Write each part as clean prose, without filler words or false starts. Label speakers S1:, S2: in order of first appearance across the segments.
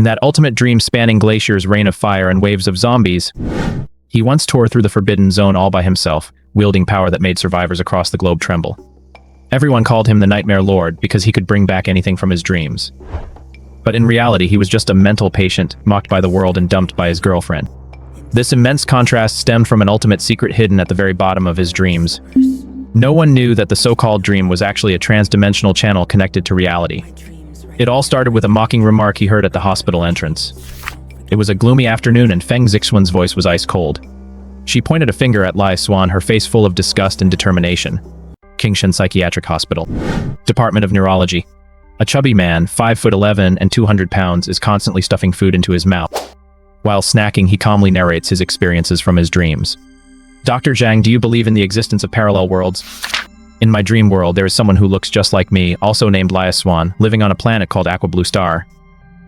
S1: In that ultimate dream spanning glaciers, rain of fire, and waves of zombies, he once tore through the forbidden zone all by himself, wielding power that made survivors across the globe tremble. Everyone called him the Nightmare Lord because he could bring back anything from his dreams. But in reality, he was just a mental patient, mocked by the world and dumped by his girlfriend. This immense contrast stemmed from an ultimate secret hidden at the very bottom of his dreams. No one knew that the so-called dream was actually a trans-dimensional channel connected to reality. It all started with a mocking remark he heard at the hospital entrance. It was a gloomy afternoon and Feng Zixuan's voice was ice cold. She pointed a finger at Xuan, her face full of disgust and determination. Qingshan Psychiatric Hospital. Department of Neurology. A chubby man, 5'11" and 200 pounds, is constantly stuffing food into his mouth. While snacking, he calmly narrates his experiences from his dreams. Dr. Zhang, do you believe in the existence of parallel worlds? In my dream world, there is someone who looks just like me, also named Xuan, living on a planet called Aqua Blue Star.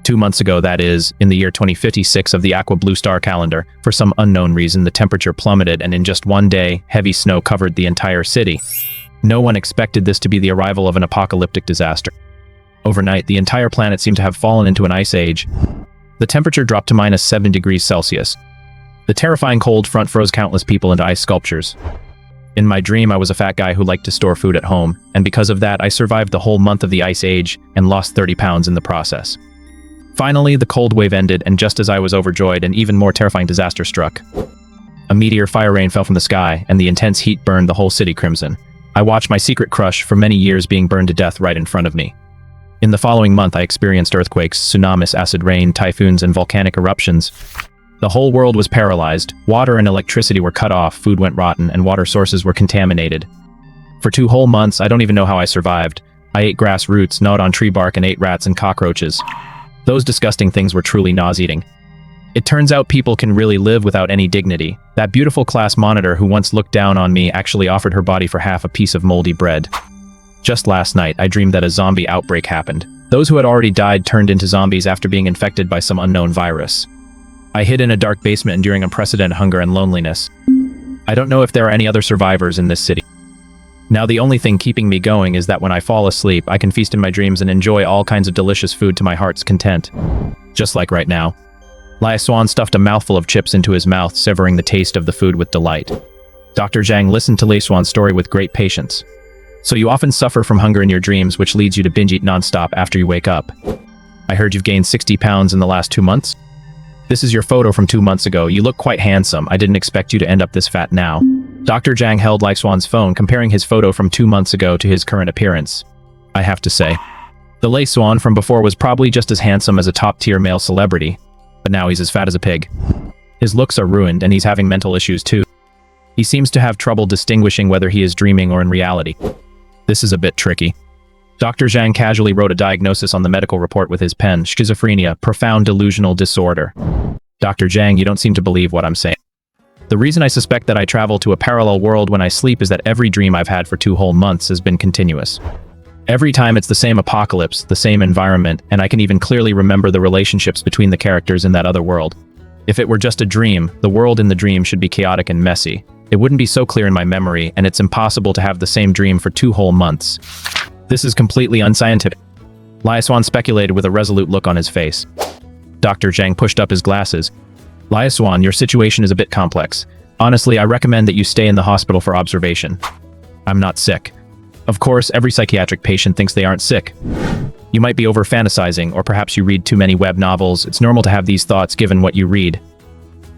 S1: 2 months ago, that is, in the year 2056 of the Aqua Blue Star calendar, for some unknown reason, the temperature plummeted and in just one day, heavy snow covered the entire city. No one expected this to be the arrival of an apocalyptic disaster. Overnight, the entire planet seemed to have fallen into an ice age. The temperature dropped to -7 degrees Celsius. The terrifying cold front froze countless people into ice sculptures. In my dream, I was a fat guy who liked to store food at home, and because of that, I survived the whole month of the ice age and lost 30 pounds in the process. Finally, the cold wave ended, and just as I was overjoyed, an even more terrifying disaster struck. A meteor fire rain fell from the sky, and the intense heat burned the whole city crimson. I watched my secret crush for many years being burned to death right in front of me. In the following month, I experienced earthquakes, tsunamis, acid rain, typhoons, and volcanic eruptions. The whole world was paralyzed. Water and electricity were cut off, food went rotten, and water sources were contaminated. For 2 whole months, I don't even know how I survived. I ate grass roots, gnawed on tree bark, and ate rats and cockroaches. Those disgusting things were truly nauseating. It turns out people can really live without any dignity. That beautiful class monitor who once looked down on me actually offered her body for half a piece of moldy bread. Just last night, I dreamed that a zombie outbreak happened. Those who had already died turned into zombies after being infected by some unknown virus. I hid in a dark basement enduring unprecedented hunger and loneliness. I don't know if there are any other survivors in this city. Now the only thing keeping me going is that when I fall asleep, I can feast in my dreams and enjoy all kinds of delicious food to my heart's content. Just like right now. Xuan stuffed a mouthful of chips into his mouth, savoring the taste of the food with delight. Dr. Zhang listened to Xuan's story with great patience. So you often suffer from hunger in your dreams, which leads you to binge eat nonstop after you wake up. I heard you've gained 60 pounds in the last 2 months? This is your photo from 2 months ago. You look quite handsome. I didn't expect you to end up this fat now. Dr. Zhang held Xuan's phone, comparing his photo from 2 months ago to his current appearance. I have to say, the Xuan from before was probably just as handsome as a top-tier male celebrity, but now he's as fat as a pig. His looks are ruined, and he's having mental issues too. He seems to have trouble distinguishing whether he is dreaming or in reality. This is a bit tricky. Dr. Zhang casually wrote a diagnosis on the medical report with his pen: schizophrenia, profound delusional disorder. Dr. Zhang, you don't seem to believe what I'm saying. The reason I suspect that I travel to a parallel world when I sleep is that every dream I've had for 2 whole months has been continuous. Every time it's the same apocalypse, the same environment, and I can even clearly remember the relationships between the characters in that other world. If it were just a dream, the world in the dream should be chaotic and messy. It wouldn't be so clear in my memory, and it's impossible to have the same dream for 2 whole months. This is completely unscientific. Xuan speculated with a resolute look on his face. Dr. Zhang pushed up his glasses. Xuan, your situation is a bit complex. Honestly, I recommend that you stay in the hospital for observation. I'm not sick. Of course, every psychiatric patient thinks they aren't sick. You might be over-fantasizing, or perhaps you read too many web novels. It's normal to have these thoughts given what you read.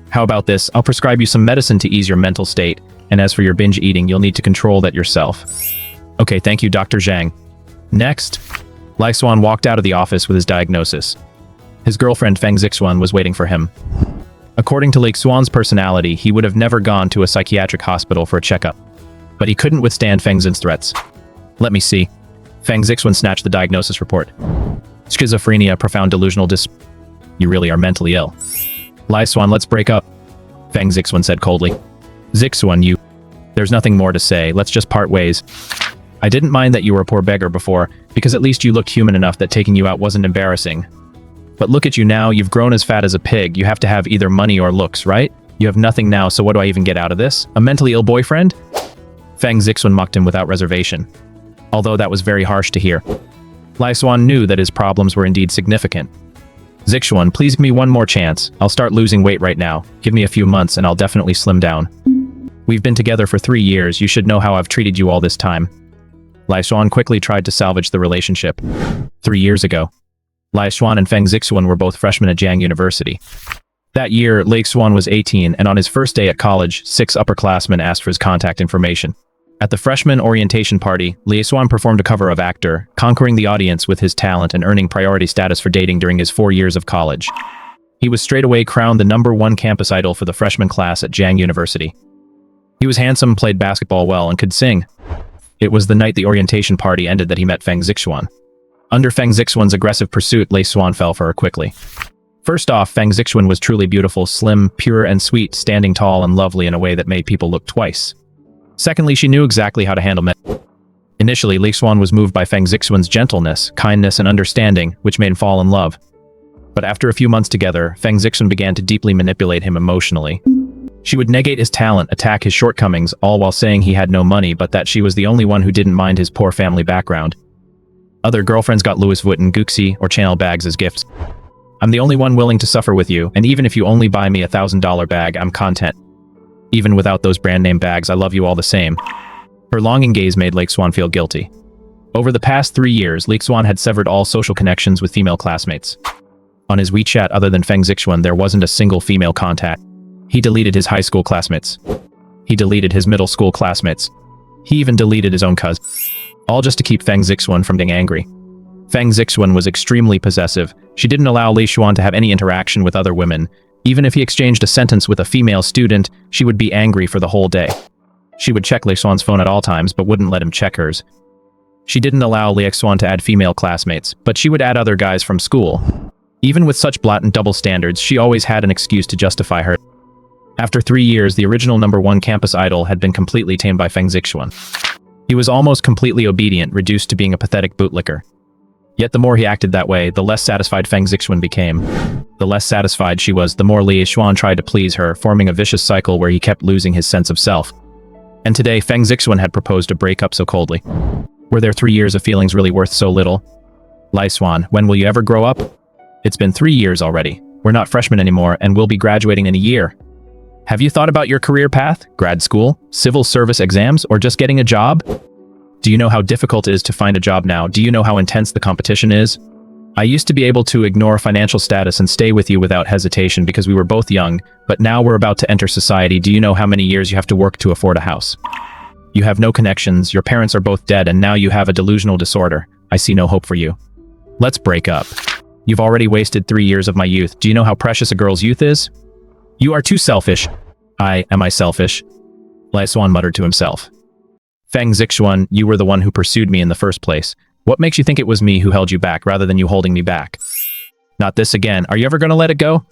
S1: How about this? I'll prescribe you some medicine to ease your mental state, and as for your binge eating, you'll need to control that yourself. Okay, thank you, Dr. Zhang. Next, Xuan walked out of the office with his diagnosis. His girlfriend Feng Zixuan was waiting for him. According to Xuan's personality, he would have never gone to a psychiatric hospital for a checkup. But he couldn't withstand Feng Zixuan's threats. Let me see. Feng Zixuan snatched the diagnosis report. Schizophrenia, profound delusional You really are mentally ill. Xuan, let's break up. Feng Zixuan said coldly. Zixuan, you... There's nothing more to say. Let's just part ways. I didn't mind that you were a poor beggar before, because at least you looked human enough that taking you out wasn't embarrassing. But look at you now, you've grown as fat as a pig. You have to have either money or looks, right? You have nothing now, so what do I even get out of this? A mentally ill boyfriend? Feng Zixuan mocked him without reservation. Although that was very harsh to hear. Xuan knew that his problems were indeed significant. Xuan, please give me one more chance. I'll start losing weight right now. Give me a few months and I'll definitely slim down. We've been together for 3 years. You should know how I've treated you all this time. Xuan quickly tried to salvage the relationship. 3 years ago, Xuan and Xuan were both freshmen at Jiang University. That year, Xuan was 18, and on his first day at college, 6 upperclassmen asked for his contact information. At the freshman orientation party, Xuan performed a cover of Actor, conquering the audience with his talent and earning priority status for dating during his 4 years of college. He was straightaway crowned the #1 campus idol for the freshman class at Jiang University. He was handsome, played basketball well, and could sing. It was the night the orientation party ended that he met Xuan. Under Xuan's aggressive pursuit, Xuan fell for her quickly. First off, Xuan was truly beautiful, slim, pure and sweet, standing tall and lovely in a way that made people look twice. Secondly, she knew exactly how to handle men. Initially, Xuan was moved by Xuan's gentleness, kindness, and understanding, which made him fall in love. But after a few months together, Xuan began to deeply manipulate him emotionally. She would negate his talent, attack his shortcomings, all while saying he had no money, but that she was the only one who didn't mind his poor family background. Other girlfriends got Louis Vuitton, Gucci, or Chanel bags as gifts. I'm the only one willing to suffer with you, and even if you only buy me a $1,000 bag, I'm content. Even without those brand name bags, I love you all the same. Her longing gaze made Xuan feel guilty. Over the past 3 years, Xuan had severed all social connections with female classmates. On his WeChat, other than Xuan, there wasn't a single female contact. He deleted his high school classmates. He deleted his middle school classmates. He even deleted his own cousin. All just to keep Xuan from being angry. Xuan was extremely possessive. She didn't allow Xuan to have any interaction with other women. Even if he exchanged a sentence with a female student, she would be angry for the whole day. She would check Xuan's phone at all times, but wouldn't let him check hers. She didn't allow Xuan to add female classmates, but she would add other guys from school. Even with such blatant double standards, she always had an excuse to justify her. After 3 years, the original #1 campus idol had been completely tamed by Xuan. He was almost completely obedient, reduced to being a pathetic bootlicker. Yet the more he acted that way, the less satisfied Xuan became. The less satisfied she was, the more Xuan tried to please her, forming a vicious cycle where he kept losing his sense of self. And today, Xuan had proposed a breakup so coldly. Were their 3 years of feelings really worth so little? Xuan, when will you ever grow up? It's been 3 years already. We're not freshmen anymore, and we'll be graduating in a year. Have you thought about your career path? Grad school? Civil service exams? Or just getting a job? Do you know how difficult it is to find a job now? Do you know how intense the competition is? I used to be able to ignore financial status and stay with you without hesitation because we were both young, but now we're about to enter society. Do you know how many years you have to work to afford a house? You have no connections, your parents are both dead, and now you have a delusional disorder. I see no hope for you. Let's break up. You've already wasted 3 years of my youth. Do you know how precious a girl's youth is? You are too selfish. Am I selfish? Xuan muttered to himself. Xuan, you were the one who pursued me in the first place. What makes you think it was me who held you back rather than you holding me back? Not this again. Are you ever going to let it go?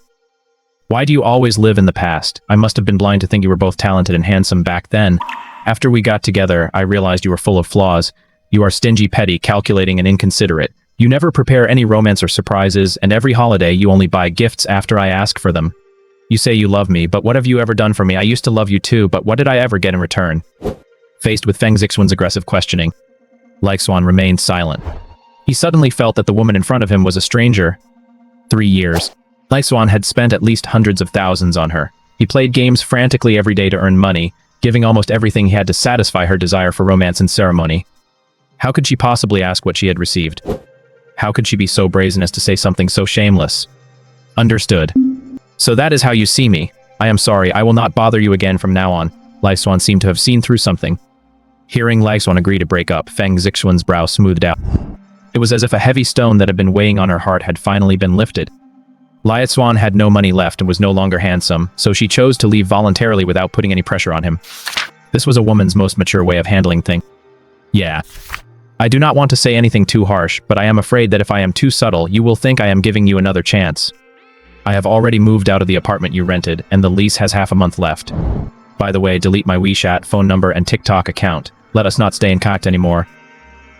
S1: Why do you always live in the past? I must have been blind to think you were both talented and handsome back then. After we got together, I realized you were full of flaws. You are stingy, petty, calculating, and inconsiderate. You never prepare any romance or surprises, and every holiday you only buy gifts after I ask for them. You say you love me, but what have you ever done for me? I used to love you too, but what did I ever get in return? Faced with Xuan's aggressive questioning, Xuan remained silent. He suddenly felt that the woman in front of him was a stranger. 3 years. Xuan had spent at least hundreds of thousands on her. He played games frantically every day to earn money, giving almost everything he had to satisfy her desire for romance and ceremony. How could she possibly ask what she had received? How could she be so brazen as to say something so shameless? Understood. So that is how you see me. I am sorry, I will not bother you again from now on. Xuan seemed to have seen through something. Hearing Xuan agree to break up, Xuan's brow smoothed out. It was as if a heavy stone that had been weighing on her heart had finally been lifted. Xuan had no money left and was no longer handsome, so she chose to leave voluntarily without putting any pressure on him. This was a woman's most mature way of handling things. Yeah. I do not want to say anything too harsh, but I am afraid that if I am too subtle, you will think I am giving you another chance. I have already moved out of the apartment you rented, and the lease has half a month left. By the way, delete my WeChat, phone number, and TikTok account. Let us not stay in contact anymore.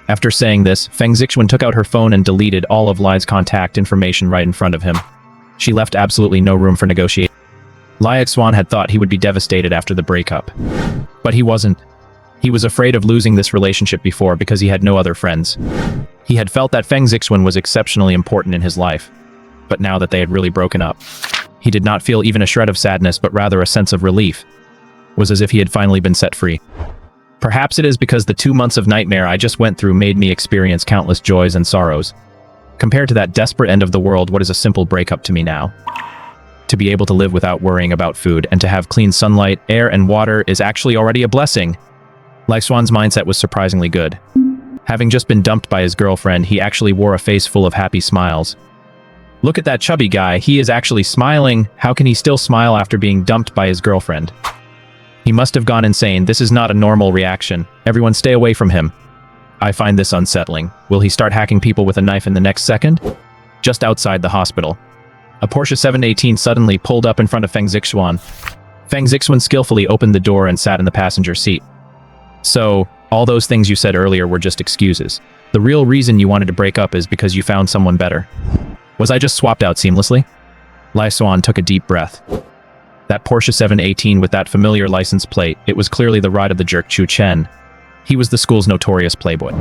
S1: After saying this, Xuan took out her phone and deleted all of Lai's contact information right in front of him. She left absolutely no room for negotiation. Xuan had thought he would be devastated after the breakup. But he wasn't. He was afraid of losing this relationship before because he had no other friends. He had felt that Xuan was exceptionally important in his life. But now that they had really broken up, he did not feel even a shred of sadness, but rather a sense of relief. It was as if he had finally been set free. Perhaps it is because the 2 months of nightmare I just went through made me experience countless joys and sorrows. Compared to that desperate end of the world, what is a simple breakup to me now? To be able to live without worrying about food and to have clean sunlight, air, and water is actually already a blessing. Xuan's mindset was surprisingly good. Having just been dumped by his girlfriend, he actually wore a face full of happy smiles. Look at that chubby guy, he is actually smiling. How can he still smile after being dumped by his girlfriend? He must have gone insane. This is not a normal reaction. Everyone stay away from him. I find this unsettling. Will he start hacking people with a knife in the next second? Just outside the hospital, a Porsche 718 suddenly pulled up in front of Feng Zixuan. Feng Zixuan skillfully opened the door and sat in the passenger seat. So, all those things you said earlier were just excuses. The real reason you wanted to break up is because you found someone better. Was I just swapped out seamlessly? Xuan took a deep breath. That Porsche 718 with that familiar license plate, it was clearly the ride of the jerk Chu Chen. He was the school's notorious playboy.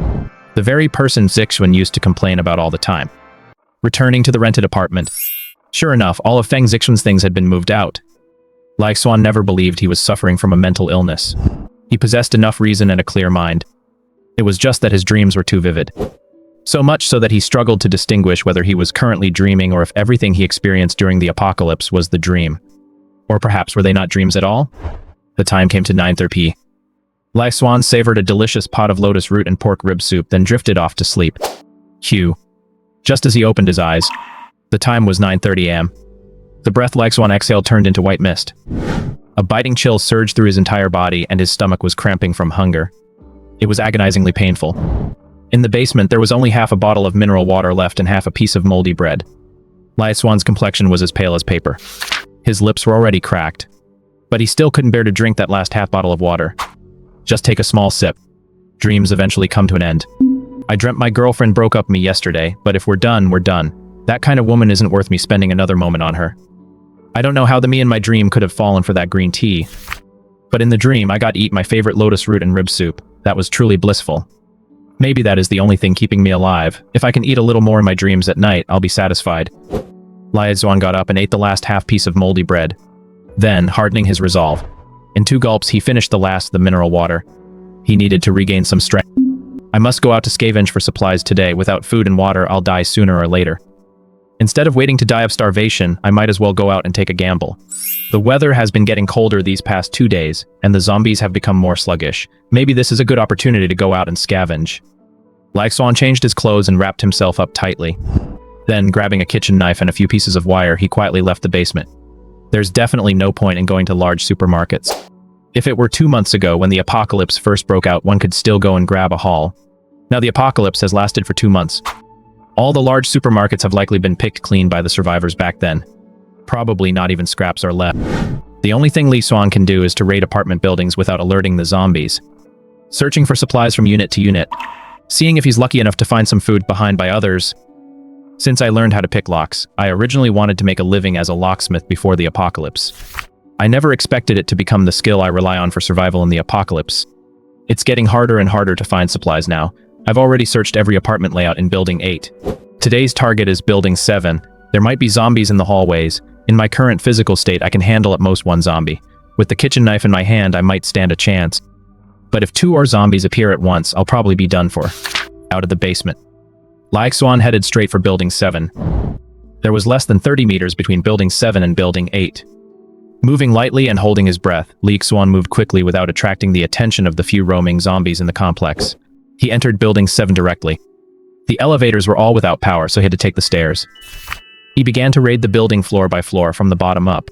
S1: The very person Zixuan used to complain about all the time. Returning to the rented apartment. Sure enough, all of Feng Zixuan's things had been moved out. Xuan never believed he was suffering from a mental illness. He possessed enough reason and a clear mind. It was just that his dreams were too vivid. So much so that he struggled to distinguish whether he was currently dreaming or if everything he experienced during the apocalypse was the dream. Or perhaps were they not dreams at all? The time came to 9:30 p.m. Xuan savored a delicious pot of lotus root and pork rib soup, then drifted off to sleep. Hugh. Just as he opened his eyes, the time was 9:30 a.m. The breath Xuan exhaled turned into white mist. A biting chill surged through his entire body and his stomach was cramping from hunger. It was agonizingly painful. In the basement, there was only half a bottle of mineral water left and half a piece of moldy bread. Xuan's complexion was as pale as paper. His lips were already cracked. But he still couldn't bear to drink that last half bottle of water. Just take a small sip. Dreams eventually come to an end. I dreamt my girlfriend broke up with me yesterday, but if we're done, we're done. That kind of woman isn't worth me spending another moment on her. I don't know how the me in my dream could have fallen for that green tea. But in the dream, I got to eat my favorite lotus root and rib soup. That was truly blissful. Maybe that is the only thing keeping me alive. If I can eat a little more in my dreams at night, I'll be satisfied. Xuan got up and ate the last half piece of moldy bread. Then, hardening his resolve, in 2 gulps he finished the last of the mineral water. He needed to regain some strength. I must go out to scavenge for supplies today. Without food and water, I'll die sooner or later. Instead of waiting to die of starvation, I might as well go out and take a gamble. The weather has been getting colder these past 2 days, and the zombies have become more sluggish. Maybe this is a good opportunity to go out and scavenge. Xuan changed his clothes and wrapped himself up tightly. Then, grabbing a kitchen knife and a few pieces of wire, he quietly left the basement. There's definitely no point in going to large supermarkets. If it were 2 months ago when the apocalypse first broke out, one could still go and grab a haul. Now the apocalypse has lasted for 2 months. All the large supermarkets have likely been picked clean by the survivors back then. Probably not even scraps are left. The only thing Xuan can do is to raid apartment buildings without alerting the zombies. Searching for supplies from unit to unit. Seeing if he's lucky enough to find some food behind by others. Since I learned how to pick locks, I originally wanted to make a living as a locksmith before the apocalypse. I never expected it to become the skill I rely on for survival in the apocalypse. It's getting harder and harder to find supplies now. I've already searched every apartment layout in Building 8. Today's target is Building 7. There might be zombies in the hallways. In my current physical state, I can handle at most 1 zombie. With the kitchen knife in my hand, I might stand a chance. But if 2 more zombies appear at once, I'll probably be done for. Out of the basement. Xuan headed straight for Building 7. There was less than 30 meters between Building 7 and Building 8. Moving lightly and holding his breath, Xuan moved quickly without attracting the attention of the few roaming zombies in the complex. He entered Building 7 directly. The elevators were all without power, so he had to take the stairs. He began to raid the building floor by floor from the bottom up.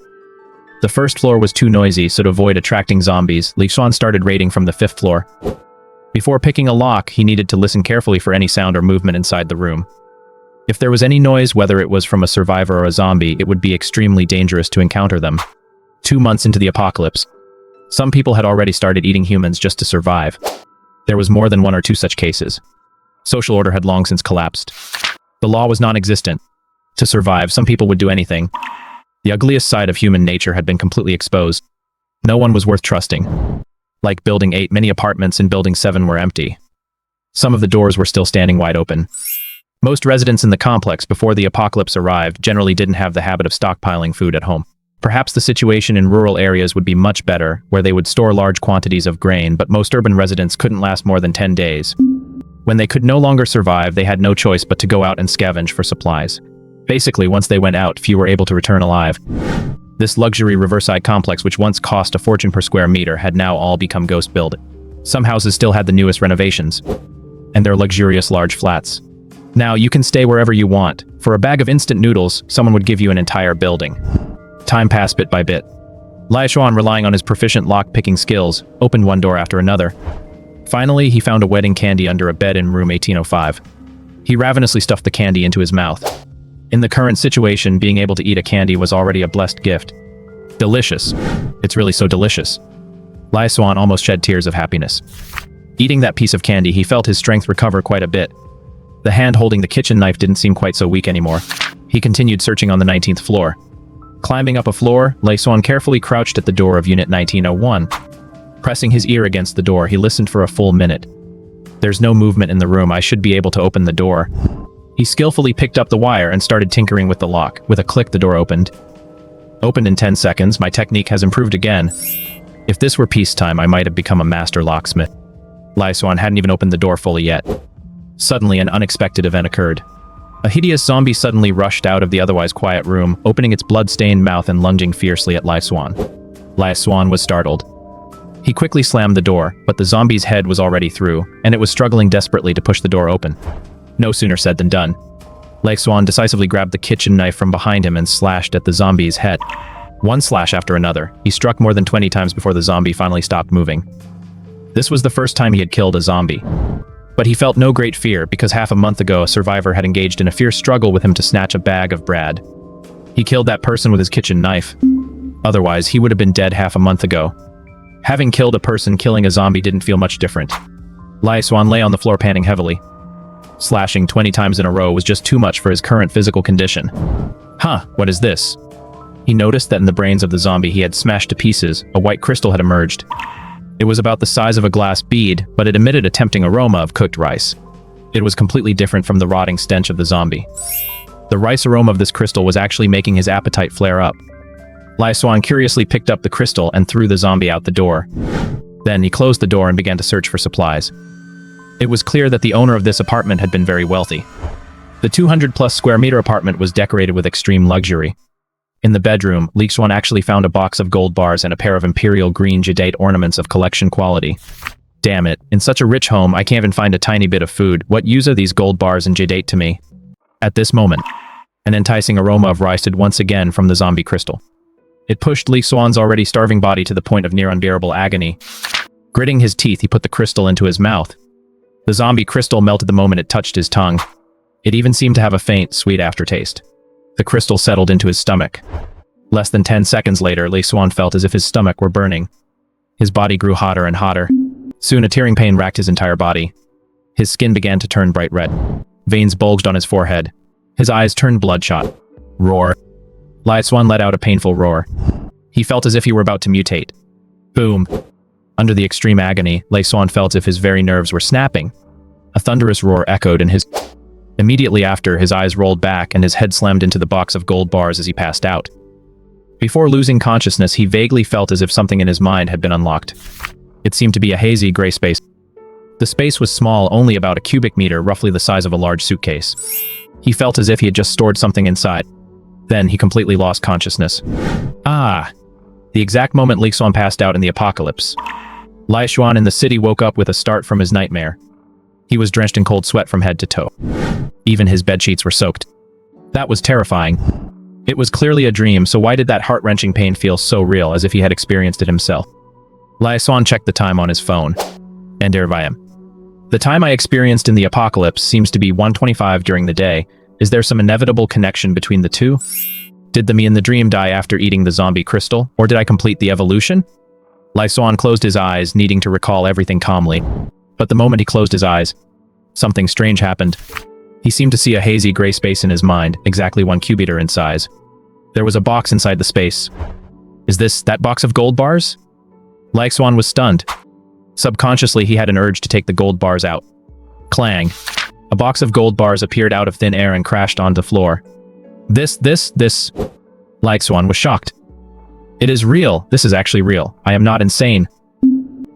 S1: The first floor was too noisy, so to avoid attracting zombies, Xuan started raiding from the 5th floor. Before picking a lock, he needed to listen carefully for any sound or movement inside the room. If there was any noise, whether it was from a survivor or a zombie, it would be extremely dangerous to encounter them. 2 months into the apocalypse, some people had already started eating humans just to survive. There was more than 1 or 2 such cases. Social order had long since collapsed. The law was non-existent. To survive, some people would do anything. The ugliest side of human nature had been completely exposed. No one was worth trusting. Like Building 8, many apartments in Building 7 were empty. Some of the doors were still standing wide open. Most residents in the complex before the apocalypse arrived generally didn't have the habit of stockpiling food at home. Perhaps the situation in rural areas would be much better, where they would store large quantities of grain, but most urban residents couldn't last more than 10 days. When they could no longer survive, they had no choice but to go out and scavenge for supplies. Basically, once they went out, few were able to return alive. This luxury riverside complex, which once cost a fortune per square meter, had now all become ghost built. Some houses still had the newest renovations, and their luxurious large flats. Now, you can stay wherever you want. For a bag of instant noodles, someone would give you an entire building. Time passed bit by bit. Xuan, relying on his proficient lock-picking skills, opened one door after another. Finally, he found a wedding candy under a bed in room 1805. He ravenously stuffed the candy into his mouth. In the current situation, being able to eat a candy was already a blessed gift. Delicious. It's really so delicious. Xuan almost shed tears of happiness. Eating that piece of candy, he felt his strength recover quite a bit. The hand holding the kitchen knife didn't seem quite so weak anymore. He continued searching on the 19th floor. Climbing up a floor, Xuan carefully crouched at the door of Unit 1901. Pressing his ear against the door, he listened for a full minute. There's no movement in the room. I should be able to open the door. He skillfully picked up the wire and started tinkering with the lock. With a click, the door opened. Opened in 10 seconds. My technique has improved again. If this were peacetime, I might have become a master locksmith. Xuan hadn't even opened the door fully yet. Suddenly, an unexpected event occurred. A hideous zombie suddenly rushed out of the otherwise quiet room, opening its blood-stained mouth and lunging fiercely at Xuan. Xuan was startled. He quickly slammed the door, but the zombie's head was already through, and it was struggling desperately to push the door open. No sooner said than done. Xuan decisively grabbed the kitchen knife from behind him and slashed at the zombie's head. One slash after another, he struck more than 20 times before the zombie finally stopped moving. This was the first time he had killed a zombie. But he felt no great fear because half a month ago a survivor had engaged in a fierce struggle with him to snatch a bag of bread. He killed that person with his kitchen knife. Otherwise, he would have been dead half a month ago. Having killed a person, killing a zombie didn't feel much different. Xuan lay on the floor panting heavily. Slashing 20 times in a row was just too much for his current physical condition. Huh, what is this? He noticed that in the brains of the zombie he had smashed to pieces, a white crystal had emerged. It was about the size of a glass bead, but it emitted a tempting aroma of cooked rice. It was completely different from the rotting stench of the zombie. The rice aroma of this crystal was actually making his appetite flare up. Xuan curiously picked up the crystal and threw the zombie out the door. Then he closed the door and began to search for supplies. It was clear that the owner of this apartment had been very wealthy. The 200-plus square meter apartment was decorated with extreme luxury. In the bedroom, Xuan actually found a box of gold bars and a pair of imperial green jadeite ornaments of collection quality. Damn it, in such a rich home, I can't even find a tiny bit of food. What use are these gold bars and jadeite to me? At this moment, an enticing aroma of rice did once again from the zombie crystal. It pushed Xuan's already starving body to the point of near unbearable agony. Gritting his teeth, he put the crystal into his mouth. The zombie crystal melted the moment it touched his tongue. It even seemed to have a faint, sweet aftertaste. The crystal settled into his stomach. Less than 10 seconds later, Xuan felt as if his stomach were burning. His body grew hotter and hotter. Soon a tearing pain racked his entire body. His skin began to turn bright red. Veins bulged on his forehead. His eyes turned bloodshot. Roar. Xuan let out a painful roar. He felt as if he were about to mutate. Boom. Under the extreme agony, Xuan felt as if his very nerves were snapping. A thunderous roar echoed in his... Immediately after, his eyes rolled back and his head slammed into the box of gold bars as he passed out. Before losing consciousness, he vaguely felt as if something in his mind had been unlocked. It seemed to be a hazy gray space. The space was small, only about a cubic meter, roughly the size of a large suitcase. He felt as if he had just stored something inside. Then he completely lost consciousness. Ah! The exact moment Xuan passed out in the apocalypse. Xuan in the city woke up with a start from his nightmare. He was drenched in cold sweat from head to toe. Even his bedsheets were soaked. That was terrifying. It was clearly a dream, so why did that heart-wrenching pain feel so real, as if he had experienced it himself? Xuan checked the time on his phone. And there I am. The time I experienced in the apocalypse seems to be 1:25 during the day. Is there some inevitable connection between the two? Did the me in the dream die after eating the zombie crystal, or did I complete the evolution? Xuan closed his eyes, needing to recall everything calmly. But the moment he closed his eyes, something strange happened. He seemed to see a hazy gray space in his mind, exactly 1 cubimeter in size. There was a box inside the space. Is this that box of gold bars? Xuan was stunned. Subconsciously, he had an urge to take the gold bars out. Clang. A box of gold bars appeared out of thin air and crashed onto the floor. This. Xuan was shocked. It is real. This is actually real. I am not insane.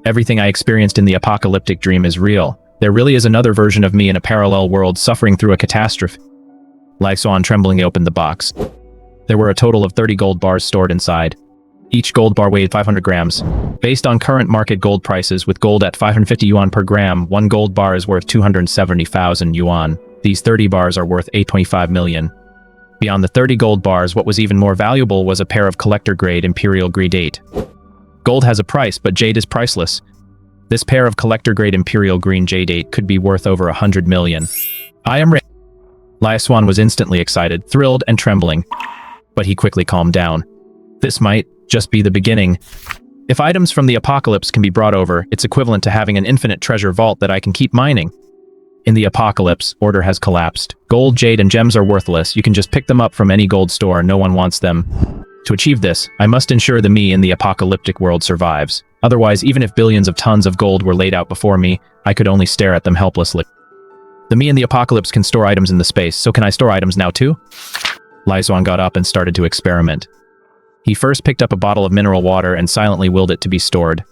S1: Everything I experienced in the apocalyptic dream is real. There really is another version of me in a parallel world suffering through a catastrophe. Xuan tremblingly opened the box. There were a total of 30 gold bars stored inside. Each gold bar weighed 500 grams. Based on current market gold prices, with gold at 550 yuan per gram, one gold bar is worth 270,000 yuan. These 30 bars are worth 825 million. Beyond the 30 gold bars, what was even more valuable was a pair of collector-grade imperial jade. Gold has a price, but jade is priceless. This pair of collector-grade imperial green jade could be worth over 100 million. I am rich. Xuan was instantly excited, thrilled, and trembling. But he quickly calmed down. This might just be the beginning. If items from the apocalypse can be brought over, it's equivalent to having an infinite treasure vault that I can keep mining. In the apocalypse, order has collapsed. Gold, jade, and gems are worthless. You can just pick them up from any gold store. No one wants them. To achieve this, I must ensure the me in the apocalyptic world survives. Otherwise, even if billions of tons of gold were laid out before me, I could only stare at them helplessly. The me in the apocalypse can store items in the space, so can I store items now too? Xuan got up and started to experiment. He first picked up a bottle of mineral water and silently willed it to be stored.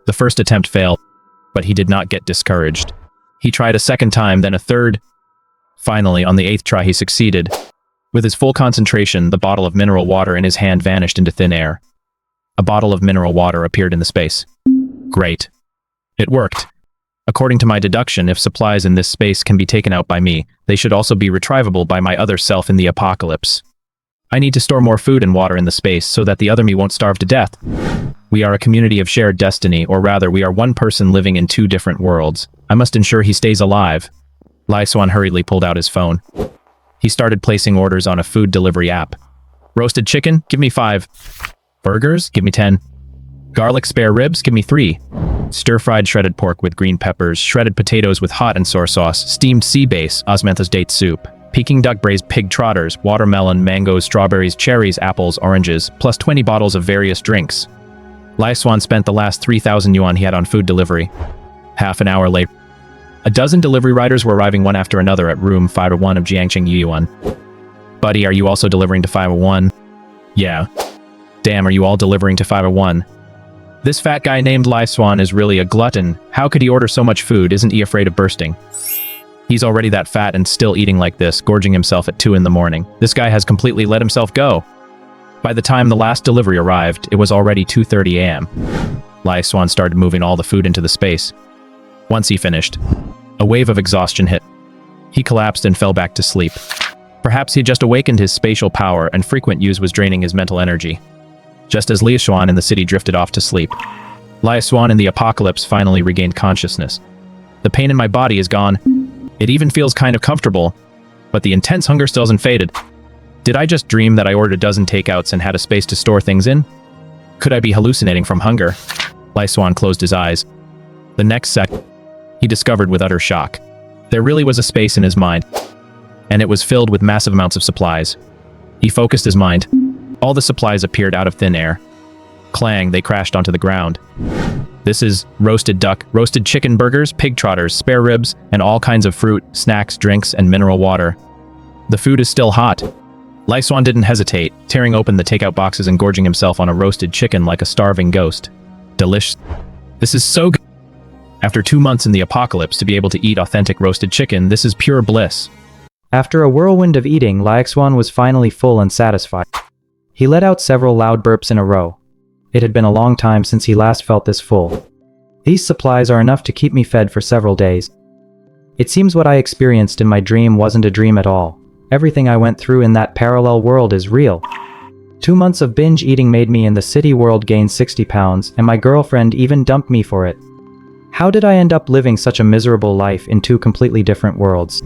S1: The first attempt failed, but he did not get discouraged. He tried a second time, then a third. Finally, on the 8th try, he succeeded. With his full concentration, the bottle of mineral water in his hand vanished into thin air. A bottle of mineral water appeared in the space. Great. It worked. According to my deduction, if supplies in this space can be taken out by me, they should also be retrievable by my other self in the apocalypse. I need to store more food and water in the space so that the other me won't starve to death. We are a community of shared destiny, or rather, we are one person living in two different worlds. I must ensure he stays alive. Xuan hurriedly pulled out his phone. He started placing orders on a food delivery app. Roasted chicken? Give me 5. Burgers? Give me 10. Garlic spare ribs? Give me 3. Stir-fried shredded pork with green peppers, shredded potatoes with hot and sour sauce, steamed sea bass, osmanthus date soup, Peking duck braised pig trotters, watermelon, mangoes, strawberries, cherries, apples, oranges, plus 20 bottles of various drinks. Xuan spent the last 3,000 yuan he had on food delivery. Half an hour later, a dozen delivery riders were arriving one after another at room 501 of Jiangqing Yuan. Buddy, are you also delivering to 501? Yeah. Damn, are you all delivering to 501? This fat guy named Xuan is really a glutton. How could he order so much food? Isn't he afraid of bursting? He's already that fat and still eating like this, gorging himself at 2 in the morning. This guy has completely let himself go. By the time the last delivery arrived, it was already 2:30 a.m. Xuan started moving all the food into the space. Once he finished, a wave of exhaustion hit. He collapsed and fell back to sleep. Perhaps he had just awakened his spatial power and frequent use was draining his mental energy. Just as Xuan in the city drifted off to sleep, Xuan in the apocalypse finally regained consciousness. The pain in my body is gone. It even feels kind of comfortable, but the intense hunger still hasn't faded. Did I just dream that I ordered a dozen takeouts and had a space to store things in? Could I be hallucinating from hunger? Xuan closed his eyes. The next second, he discovered with utter shock. There really was a space in his mind, and it was filled with massive amounts of supplies. He focused his mind. All the supplies appeared out of thin air. Clang, they crashed onto the ground. This is roasted duck, roasted chicken burgers, pig trotters, spare ribs, and all kinds of fruit, snacks, drinks, and mineral water. The food is still hot. Xuan didn't hesitate, tearing open the takeout boxes and gorging himself on a roasted chicken like a starving ghost. Delicious. This is so good. After 2 months in the apocalypse, to be able to eat authentic roasted chicken, this is pure bliss.
S2: After a whirlwind of eating, Xuan was finally full and satisfied. He let out several loud burps in a row. It had been a long time since he last felt this full. These supplies are enough to keep me fed for several days. It seems what I experienced in my dream wasn't a dream at all. Everything I went through in that parallel world is real. 2 months of binge eating made me in the city world gain 60 pounds, and my girlfriend even dumped me for it. How did I end up living such a miserable life in 2 completely different worlds?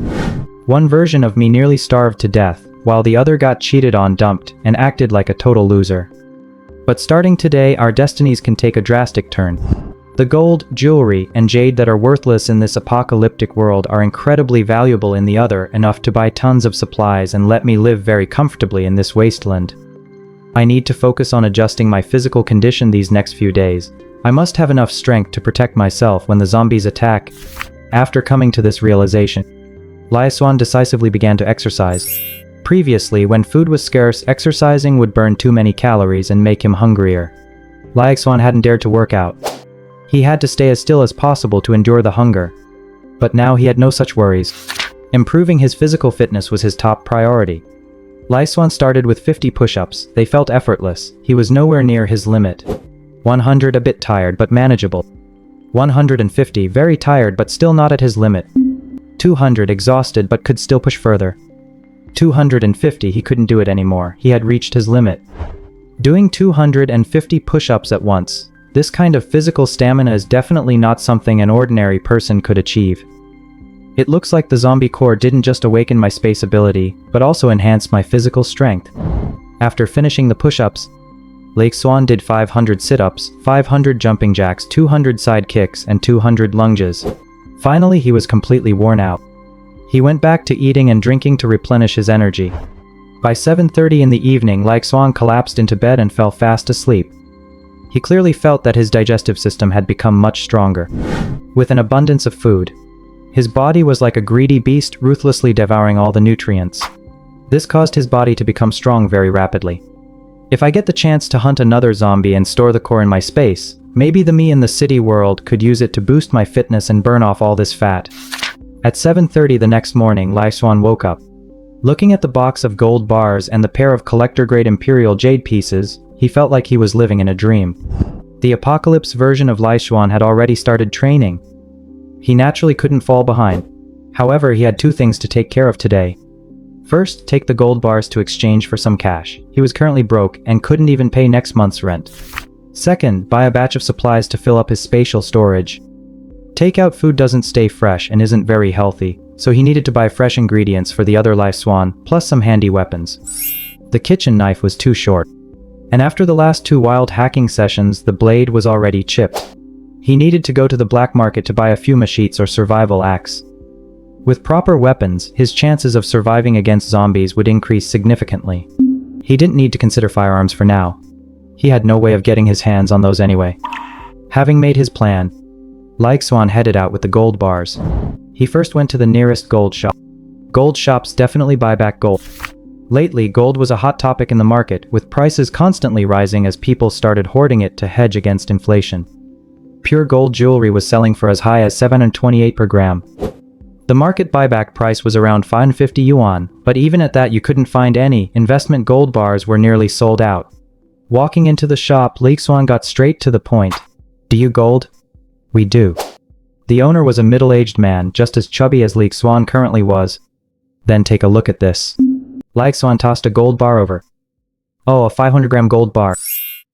S2: One version of me nearly starved to death, while the other got cheated on, dumped, and acted like a total loser. But starting today, our destinies can take a drastic turn. The gold, jewelry, and jade that are worthless in this apocalyptic world are incredibly valuable in the other, enough to buy tons of supplies and let me live very comfortably in this wasteland. I need to focus on adjusting my physical condition these next few days. I must have enough strength to protect myself when the zombies attack. After coming to this realization, Xuan decisively began to exercise. Previously, when food was scarce, exercising would burn too many calories and make him hungrier. Xuan hadn't dared to work out. He had to stay as still as possible to endure the hunger. But now he had no such worries. Improving his physical fitness was his top priority. Xuan started with 50 push-ups. They felt effortless. He was nowhere near his limit. 100 a bit tired but manageable. 150 very tired but still not at his limit. 200 exhausted but could still push further. 250 he couldn't do it anymore. He had reached his limit. Doing 250 push-ups at once. This kind of physical stamina is definitely not something an ordinary person could achieve. It looks like the zombie core didn't just awaken my space ability, but also enhanced my physical strength. After finishing the push-ups, Xuan did 500 sit-ups, 500 jumping jacks, 200 side kicks, and 200 lunges. Finally, he was completely worn out. He went back to eating and drinking to replenish his energy. By 7:30 in the evening, Xuan collapsed into bed and fell fast asleep. He clearly felt that his digestive system had become much stronger. With an abundance of food, his body was like a greedy beast, ruthlessly devouring all the nutrients. This caused his body to become strong very rapidly. If I get the chance to hunt another zombie and store the core in my space, maybe the me in the city world could use it to boost my fitness and burn off all this fat. At 7:30 the next morning, Xuan woke up. Looking at the box of gold bars and the pair of collector-grade imperial jade pieces, he felt like he was living in a dream. The apocalypse version of Xuan had already started training. He naturally couldn't fall behind. However, he had two things to take care of today. First, take the gold bars to exchange for some cash. He was currently broke and couldn't even pay next month's rent. Second, buy a batch of supplies to fill up his spatial storage. Takeout food doesn't stay fresh and isn't very healthy, so he needed to buy fresh ingredients for the other Xuan, plus some handy weapons. The kitchen knife was too short. And after the last 2 wild hacking sessions, the blade was already chipped. He needed to go to the black market to buy a few machetes or survival axe. With proper weapons, his chances of surviving against zombies would increase significantly. He didn't need to consider firearms for now. He had no way of getting his hands on those anyway. Having made his plan, Xuan headed out with the gold bars. He first went to the nearest gold shop. Gold shops definitely buy back gold. Lately, gold was a hot topic in the market, with prices constantly rising as people started hoarding it to hedge against inflation. Pure gold jewelry was selling for as high as 728 per gram. The market buyback price was around 550 yuan, but even at that you couldn't find any. Investment gold bars were nearly sold out. Walking into the shop, Xuan got straight to the point. "Do you gold?" "We do." The owner was a middle-aged man, just as chubby as Xuan currently was. "Then take a look at this." Xuan tossed a gold bar over. "Oh, a 500-gram gold bar.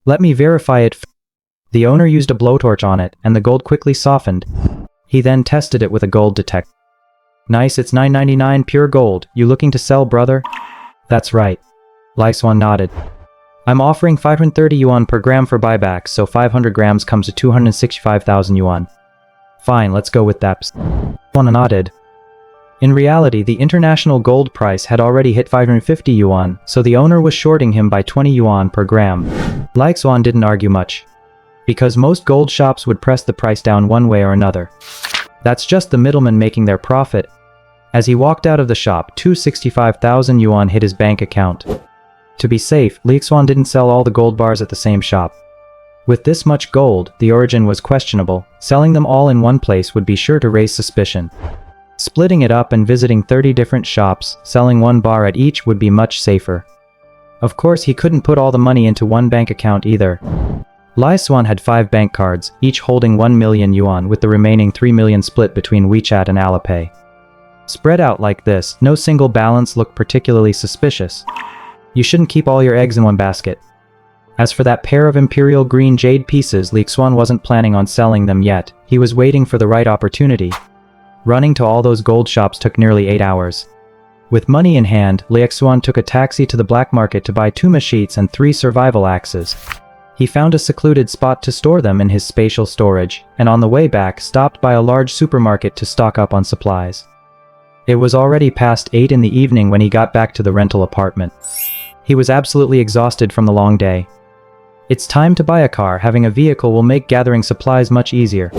S2: Let me verify it." The owner used a blowtorch on it, and the gold quickly softened. He then tested it with a gold detector. "Nice, it's 999 pure gold. You looking to sell, brother?" "That's right." Xuan nodded. "I'm offering 530 yuan per gram for buyback, so 500 grams comes to 265,000 yuan. "Fine, let's go with that." Xuan nodded. In reality, the international gold price had already hit 550 yuan, so the owner was shorting him by 20 yuan per gram. Xuan didn't argue much, because most gold shops would press the price down one way or another. That's just the middleman making their profit. As he walked out of the shop, 265,000 yuan hit his bank account. To be safe, Xuan didn't sell all the gold bars at the same shop. With this much gold, the origin was questionable. Selling them all in one place would be sure to raise suspicion. Splitting it up and visiting 30 different shops, selling one bar at each would be much safer. Of course, he couldn't put all the money into one bank account either. Xuan had 5 bank cards, each holding 1 million yuan, with the remaining 3 million split between WeChat and Alipay. Spread out like this, no single balance looked particularly suspicious. You shouldn't keep all your eggs in one basket. As for that pair of imperial green jade pieces, Xuan wasn't planning on selling them yet. He was waiting for the right opportunity. Running to all those gold shops took nearly 8 hours. With money in hand, Xuan took a taxi to the black market to buy 2 machetes and 3 survival axes. He found a secluded spot to store them in his spatial storage, and on the way back stopped by a large supermarket to stock up on supplies. It was already past 8 in the evening when he got back to the rental apartment. He was absolutely exhausted from the long day. It's time to buy a car. Having a vehicle will make gathering supplies much easier.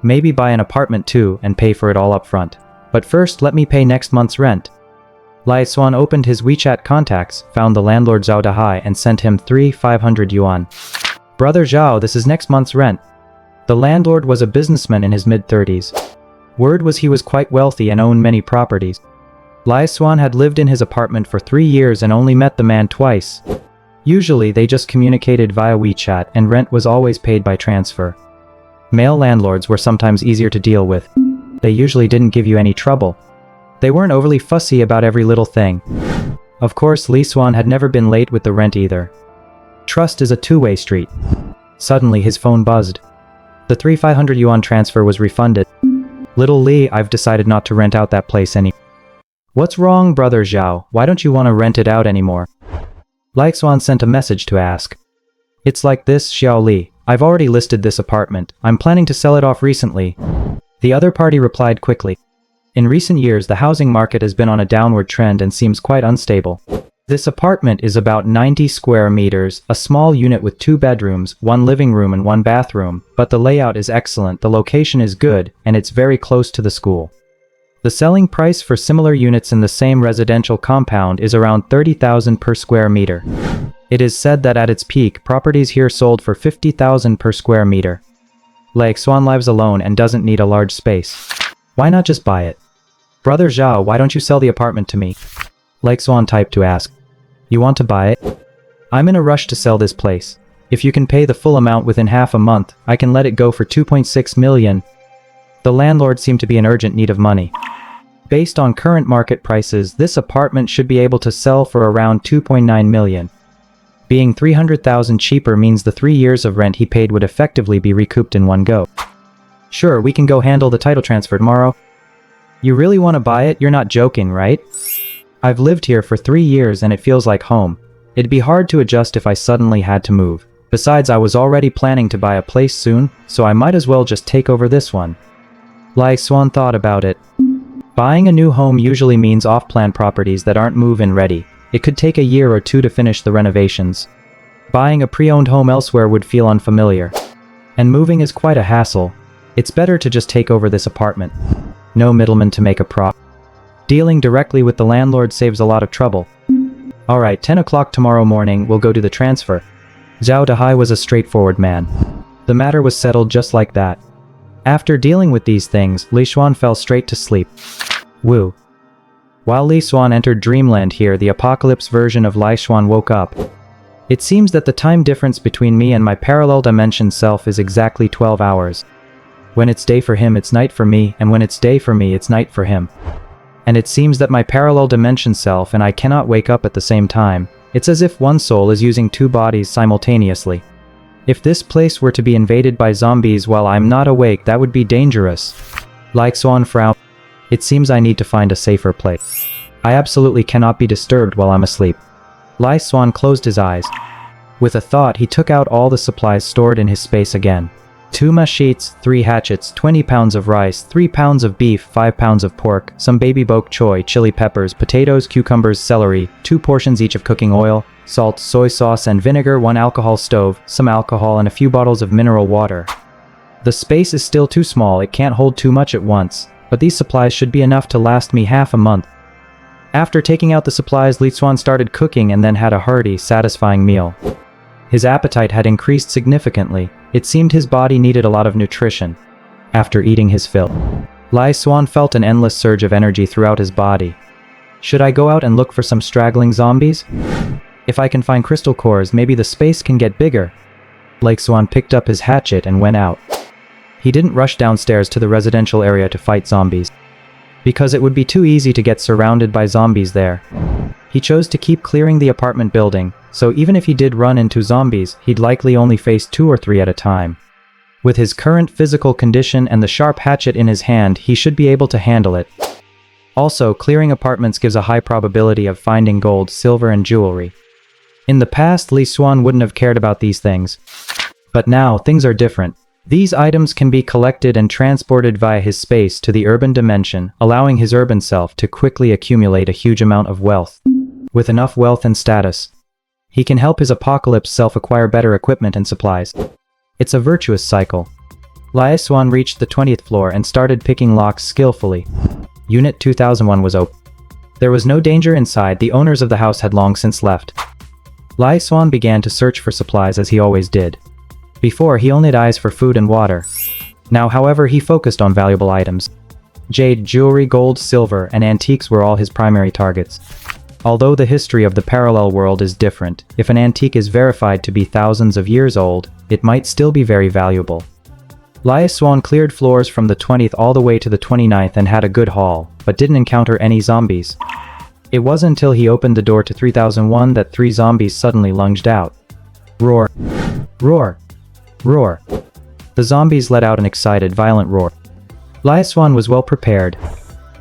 S2: Maybe buy an apartment too and pay for it all up front. But first, let me pay next month's rent. Xuan opened his WeChat contacts, found the landlord Zhao Dahai and sent him 500 yuan. Brother Zhao, this is next month's rent. The landlord was a businessman in his mid-30s. Word was he was quite wealthy and owned many properties. Xuan had lived in his apartment for 3 years and only met the man twice. Usually they just communicated via WeChat and rent was always paid by transfer. Male landlords were sometimes easier to deal with. They usually didn't give you any trouble. They weren't overly fussy about every little thing. Of course, Xuan had never been late with the rent either. Trust is a two-way street. Suddenly his phone buzzed. The 500 yuan transfer was refunded. Little Li, I've decided not to rent out that place anymore. What's wrong, Brother Zhao? Why don't you want to rent it out anymore? Xuan sent a message to ask. It's like this, Xiao Li. I've already listed this apartment. I'm planning to sell it off recently. The other party replied quickly. In recent years, the housing market has been on a downward trend and seems quite unstable. This apartment is about 90 square meters, a small unit with 2 bedrooms, 1 living room and 1 bathroom, but the layout is excellent, the location is good, and it's very close to the school. The selling price for similar units in the same residential compound is around 30,000 per square meter. It is said that at its peak, properties here sold for 50,000 per square meter. Xuan lives alone and doesn't need a large space. Why not just buy it? Brother Zhao, why don't you sell the apartment to me? Xuan typed to ask. You want to buy it? I'm in a rush to sell this place. If you can pay the full amount within half a month, I can let it go for 2.6 million. The landlord seemed to be in urgent need of money. Based on current market prices, this apartment should be able to sell for around 2.9 million. Being 300,000 cheaper means the 3 years of rent he paid would effectively be recouped in one go. Sure, we can go handle the title transfer tomorrow. You really want to buy it? You're not joking, right? I've lived here for 3 years and it feels like home. It'd be hard to adjust if I suddenly had to move. Besides, I was already planning to buy a place soon, so I might as well just take over this one. Xuan thought about it. Buying a new home usually means off-plan properties that aren't move-in ready. It could take a year or 2 to finish the renovations. Buying a pre-owned home elsewhere would feel unfamiliar. And moving is quite a hassle. It's better to just take over this apartment. No middleman to make a profit. Dealing directly with the landlord saves a lot of trouble. Alright, 10 o'clock tomorrow morning, we'll go do the transfer. Zhao Dahai was a straightforward man. The matter was settled just like that. After dealing with these things, Xuan fell straight to sleep. Woo. While Xuan entered dreamland here, the apocalypse version of Xuan woke up. It seems that the time difference between me and my parallel dimension self is exactly 12 hours. When it's day for him, it's night for me, and when it's day for me, it's night for him. And it seems that my parallel dimension self and I cannot wake up at the same time. It's as if one soul is using 2 bodies simultaneously. If this place were to be invaded by zombies while I'm not awake, that would be dangerous. Xuan frowned. It seems I need to find a safer place. I absolutely cannot be disturbed while I'm asleep. Xuan closed his eyes. With a thought, he took out all the supplies stored in his space again. 2 machetes, 3 hatchets, 20 pounds of rice, 3 pounds of beef, 5 pounds of pork, some baby bok choy, chili peppers, potatoes, cucumbers, celery, 2 portions each of cooking oil, salt, soy sauce and vinegar, 1 alcohol stove, some alcohol and a few bottles of mineral water. The space is still too small, it can't hold too much at once, but these supplies should be enough to last me half a month. After taking out the supplies, Xuan started cooking and then had a hearty, satisfying meal. His appetite had increased significantly. It seemed his body needed a lot of nutrition. After eating his fill, Xuan felt an endless surge of energy throughout his body. Should I go out and look for some straggling zombies? If I can find crystal cores, maybe the space can get bigger. Xuan picked up his hatchet and went out. He didn't rush downstairs to the residential area to fight zombies, because it would be too easy to get surrounded by zombies there. He chose to keep clearing the apartment building, so even if he did run into zombies, he'd likely only face 2 or 3 at a time. With his current physical condition and the sharp hatchet in his hand, he should be able to handle it. Also, clearing apartments gives a high probability of finding gold, silver and jewelry. In the past, Xuan wouldn't have cared about these things. But now, things are different. These items can be collected and transported via his space to the urban dimension, allowing his urban self to quickly accumulate a huge amount of wealth. With enough wealth and status, he can help his apocalypse self acquire better equipment and supplies. It's a virtuous cycle. Xuan reached the 20th floor and started picking locks skillfully. Unit 2001 was open. There was no danger inside, the owners of the house had long since left. Xuan began to search for supplies as he always did. Before, he only had eyes for food and water. Now, however, he focused on valuable items. Jade, jewelry, gold, silver, and antiques were all his primary targets. Although the history of the parallel world is different, if an antique is verified to be thousands of years old, it might still be very valuable. Xuan cleared floors from the 20th all the way to the 29th and had a good haul, but didn't encounter any zombies. It wasn't until he opened the door to 3001 that 3 zombies suddenly lunged out. Roar! Roar! Roar! The zombies let out an excited, violent roar. Xuan was well prepared.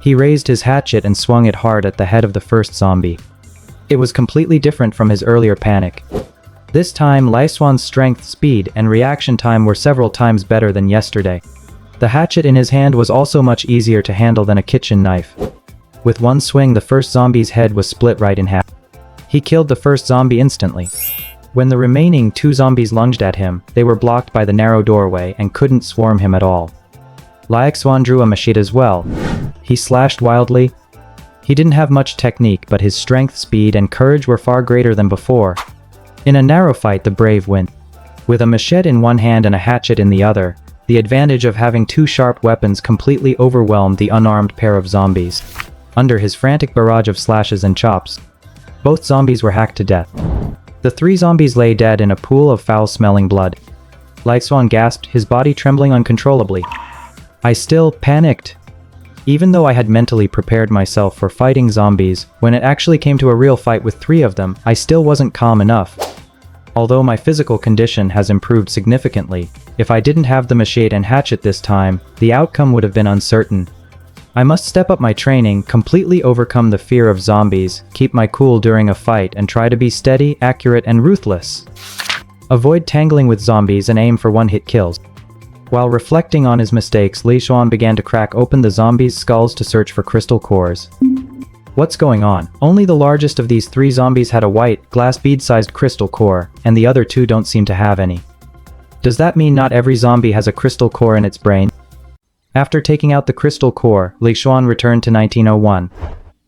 S2: He raised his hatchet and swung it hard at the head of the first zombie. It was completely different from his earlier panic. This time, Xuan's strength, speed, and reaction time were several times better than yesterday. The hatchet in his hand was also much easier to handle than a kitchen knife. With one swing, the first zombie's head was split right in half. He killed the first zombie instantly. When the remaining 2 zombies lunged at him, they were blocked by the narrow doorway and couldn't swarm him at all. Xuan drew a machete as well. He slashed wildly. He didn't have much technique, but his strength, speed, and courage were far greater than before. In a narrow fight, the brave win. With a machete in one hand and a hatchet in the other, the advantage of having 2 sharp weapons completely overwhelmed the unarmed pair of zombies. Under his frantic barrage of slashes and chops, both zombies were hacked to death. The 3 zombies lay dead in a pool of foul-smelling blood. Xuan gasped, his body trembling uncontrollably. I still panicked. Even though I had mentally prepared myself for fighting zombies, when it actually came to a real fight with 3 of them, I still wasn't calm enough. Although my physical condition has improved significantly, if I didn't have the machete and hatchet this time, the outcome would have been uncertain. I must step up my training, completely overcome the fear of zombies, keep my cool during a fight, and try to be steady, accurate, and ruthless. Avoid tangling with zombies and aim for one-hit kills. While reflecting on his mistakes, Xuan began to crack open the zombies' skulls to search for crystal cores. What's going on? Only the largest of these 3 zombies had a white, glass bead-sized crystal core, and the other 2 don't seem to have any. Does that mean not every zombie has a crystal core in its brain? After taking out the crystal core, Xuan returned to 1901.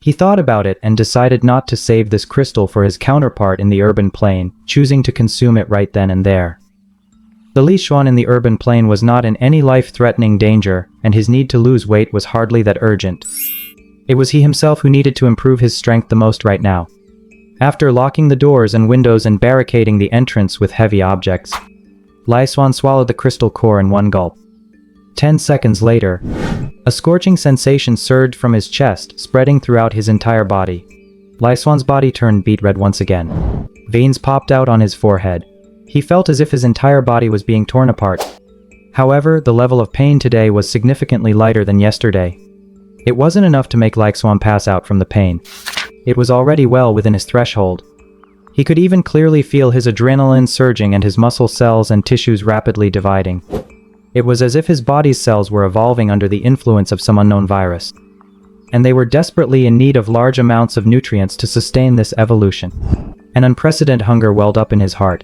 S2: He thought about it and decided not to save this crystal for his counterpart in the urban plane, choosing to consume it right then and there. The Xuan in the urban plane was not in any life-threatening danger, and his need to lose weight was hardly that urgent. It was he himself who needed to improve his strength the most right now. After locking the doors and windows and barricading the entrance with heavy objects, Xuan swallowed the crystal core in one gulp. 10 seconds later, a scorching sensation surged from his chest, spreading throughout his entire body. Xuan's body turned beet red once again. Veins popped out on his forehead. He felt as if his entire body was being torn apart. However, the level of pain today was significantly lighter than yesterday. It wasn't enough to make Xuan pass out from the pain. It was already well within his threshold. He could even clearly feel his adrenaline surging and his muscle cells and tissues rapidly dividing. It was as if his body's cells were evolving under the influence of some unknown virus. And they were desperately in need of large amounts of nutrients to sustain this evolution. An unprecedented hunger welled up in his heart.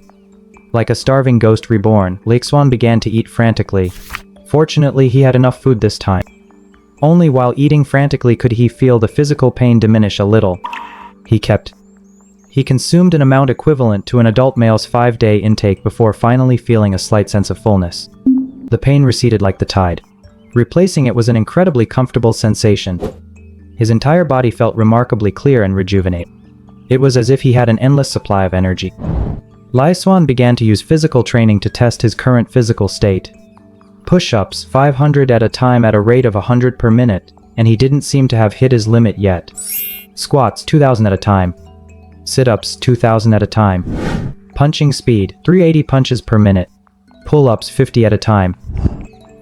S2: Like a starving ghost reborn, Xuan began to eat frantically. Fortunately, he had enough food this time. Only while eating frantically could he feel the physical pain diminish a little. He consumed an amount equivalent to an adult male's 5-day intake before finally feeling a slight sense of fullness. The pain receded like the tide. Replacing it was an incredibly comfortable sensation. His entire body felt remarkably clear and rejuvenated. It was as if he had an endless supply of energy. Xuan began to use physical training to test his current physical state. Push-ups, 500 at a time at a rate of 100 per minute, and he didn't seem to have hit his limit yet. Squats, 2,000 at a time. Sit-ups, 2,000 at a time. Punching speed, 380 punches per minute. Pull-ups, 50 at a time.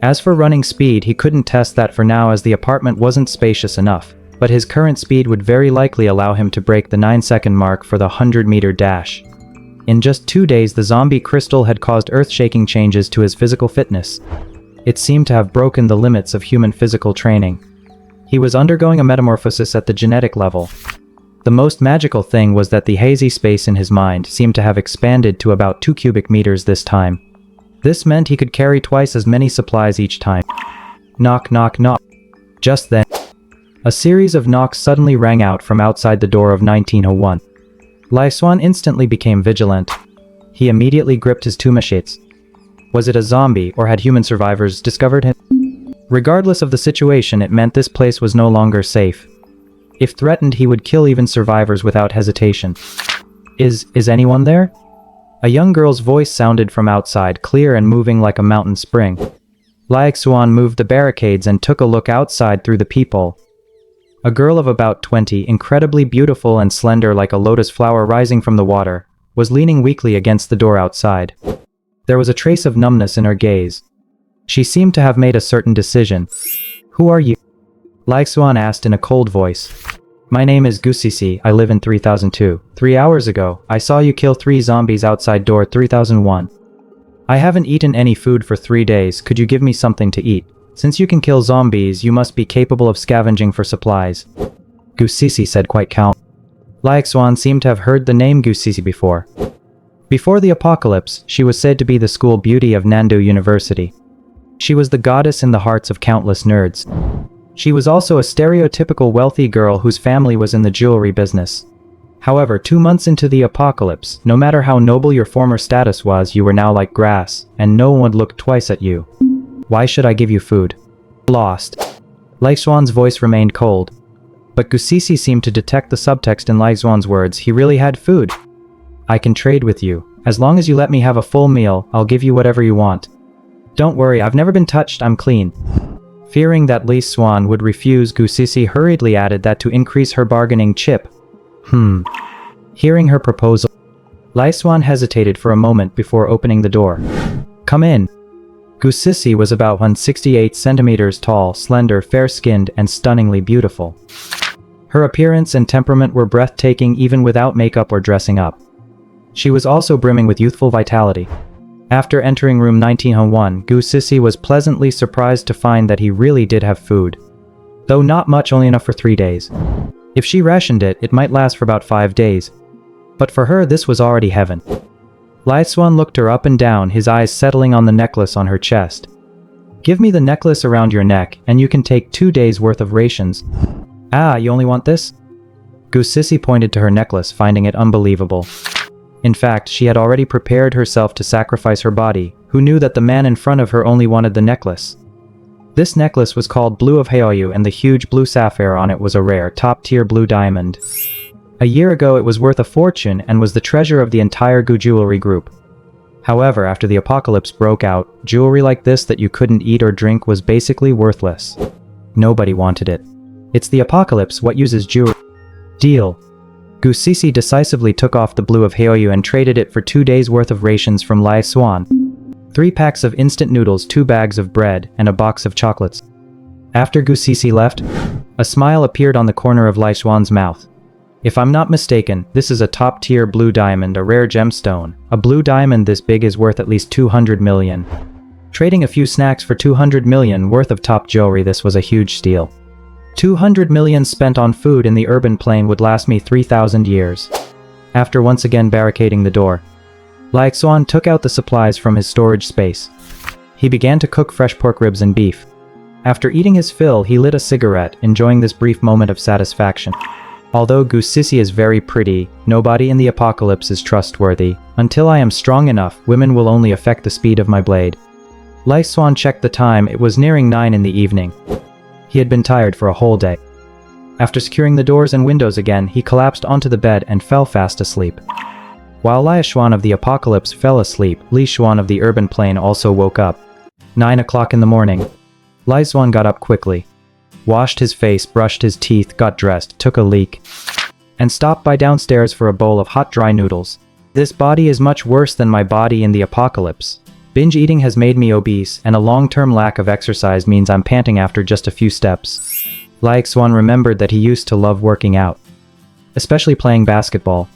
S2: As for running speed, he couldn't test that for now as the apartment wasn't spacious enough, but his current speed would very likely allow him to break the 9-second mark for the 100-meter dash. In just 2 days, the zombie crystal had caused earth-shaking changes to his physical fitness. It seemed to have broken the limits of human physical training. He was undergoing a metamorphosis at the genetic level. The most magical thing was that the hazy space in his mind seemed to have expanded to about 2 cubic meters this time. This meant he could carry twice as many supplies each time. Knock, knock, knock. Just then, A series of knocks suddenly rang out from outside the door of 1901. Xuan instantly became vigilant. He immediately gripped his two machetes. Was it a zombie, or had human survivors discovered him? Regardless of the situation, it meant this place was no longer safe. If threatened, he would kill even survivors without hesitation. Is anyone there? A young girl's voice sounded from outside, clear and moving like a mountain spring. Xuan moved the barricades and took a look outside through the peephole. A girl of about 20, incredibly beautiful and slender like a lotus flower rising from the water, was leaning weakly against the door outside. There was a trace of numbness in her gaze. She seemed to have made a certain decision. "Who are you?" Xuan asked in a cold voice. "My name is Gusisi, I live in 3002. 3 hours ago, I saw you kill 3 zombies outside door 3001. I haven't eaten any food for 3 days, could you give me something to eat? Since you can kill zombies, you must be capable of scavenging for supplies." Gusisi said quite calmly. Xuan seemed to have heard the name Gusisi before. Before the apocalypse, she was said to be the school beauty of Nandu University. She was the goddess in the hearts of countless nerds. She was also a stereotypical wealthy girl whose family was in the jewelry business. However, 2 months into the apocalypse, no matter how noble your former status was, you were now like grass, and no one would look twice at you. "Why should I give you food?" "Lost." Xuan's voice remained cold. But Gusisi seemed to detect the subtext in Xuan's words. He really had food. "I can trade with you. As long as you let me have a full meal, I'll give you whatever you want. Don't worry, I've never been touched, I'm clean." Fearing that Xuan would refuse, Gusisi hurriedly added that to increase her bargaining chip. Hearing her proposal, Xuan hesitated for a moment before opening the door. "Come in." Gusisi was about 168 centimeters tall, slender, fair-skinned, and stunningly beautiful. Her appearance and temperament were breathtaking even without makeup or dressing up. She was also brimming with youthful vitality. After entering room 1901, Gusisi was pleasantly surprised to find that he really did have food. Though not much, only enough for 3 days. If she rationed it, it might last for about 5 days. But for her, this was already heaven. Xuan looked her up and down, his eyes settling on the necklace on her chest. "Give me the necklace around your neck, and you can take 2 days' worth of rations." "Ah, you only want this?" Gusisi pointed to her necklace, finding it unbelievable. In fact, she had already prepared herself to sacrifice her body, who knew that the man in front of her only wanted the necklace. This necklace was called Blue of Haoyu, and the huge blue sapphire on it was a rare, top-tier blue diamond. A year ago it was worth a fortune and was the treasure of the entire Gu jewelry group. However, after the apocalypse broke out, jewelry like this that you couldn't eat or drink was basically worthless. Nobody wanted it. It's the apocalypse, what uses jewelry? Deal. Gusisi decisively took off the Blue of Haoyu and traded it for 2 days' worth of rations from Xuan. 3 packs of instant noodles, 2 bags of bread, and a box of chocolates. After Gusisi left, a smile appeared on the corner of Xuan's mouth. "If I'm not mistaken, this is a top-tier blue diamond, a rare gemstone. A blue diamond this big is worth at least 200 million. Trading a few snacks for 200 million worth of top jewelry, this was a huge steal. 200 million spent on food in the urban plain would last me 3,000 years. After once again barricading the door, Xuan took out the supplies from his storage space. He began to cook fresh pork ribs and beef. After eating his fill, he lit a cigarette, enjoying this brief moment of satisfaction. Although Gusisi is very pretty, nobody in the apocalypse is trustworthy. Until I am strong enough, women will only affect the speed of my blade. Xuan checked the time, it was nearing 9 in the evening. He had been tired for a whole day. After securing the doors and windows again, he collapsed onto the bed and fell fast asleep. While Xuan of the apocalypse fell asleep, Xuan of the urban plain also woke up. 9 o'clock in the morning. Xuan got up quickly, washed his face, brushed his teeth, got dressed, took a leak, and stopped by downstairs for a bowl of hot dry noodles. This body is much worse than my body in the apocalypse. Binge eating has made me obese, and a long-term lack of exercise means I'm panting after just a few steps. Xuan remembered that he used to love working out, especially playing basketball.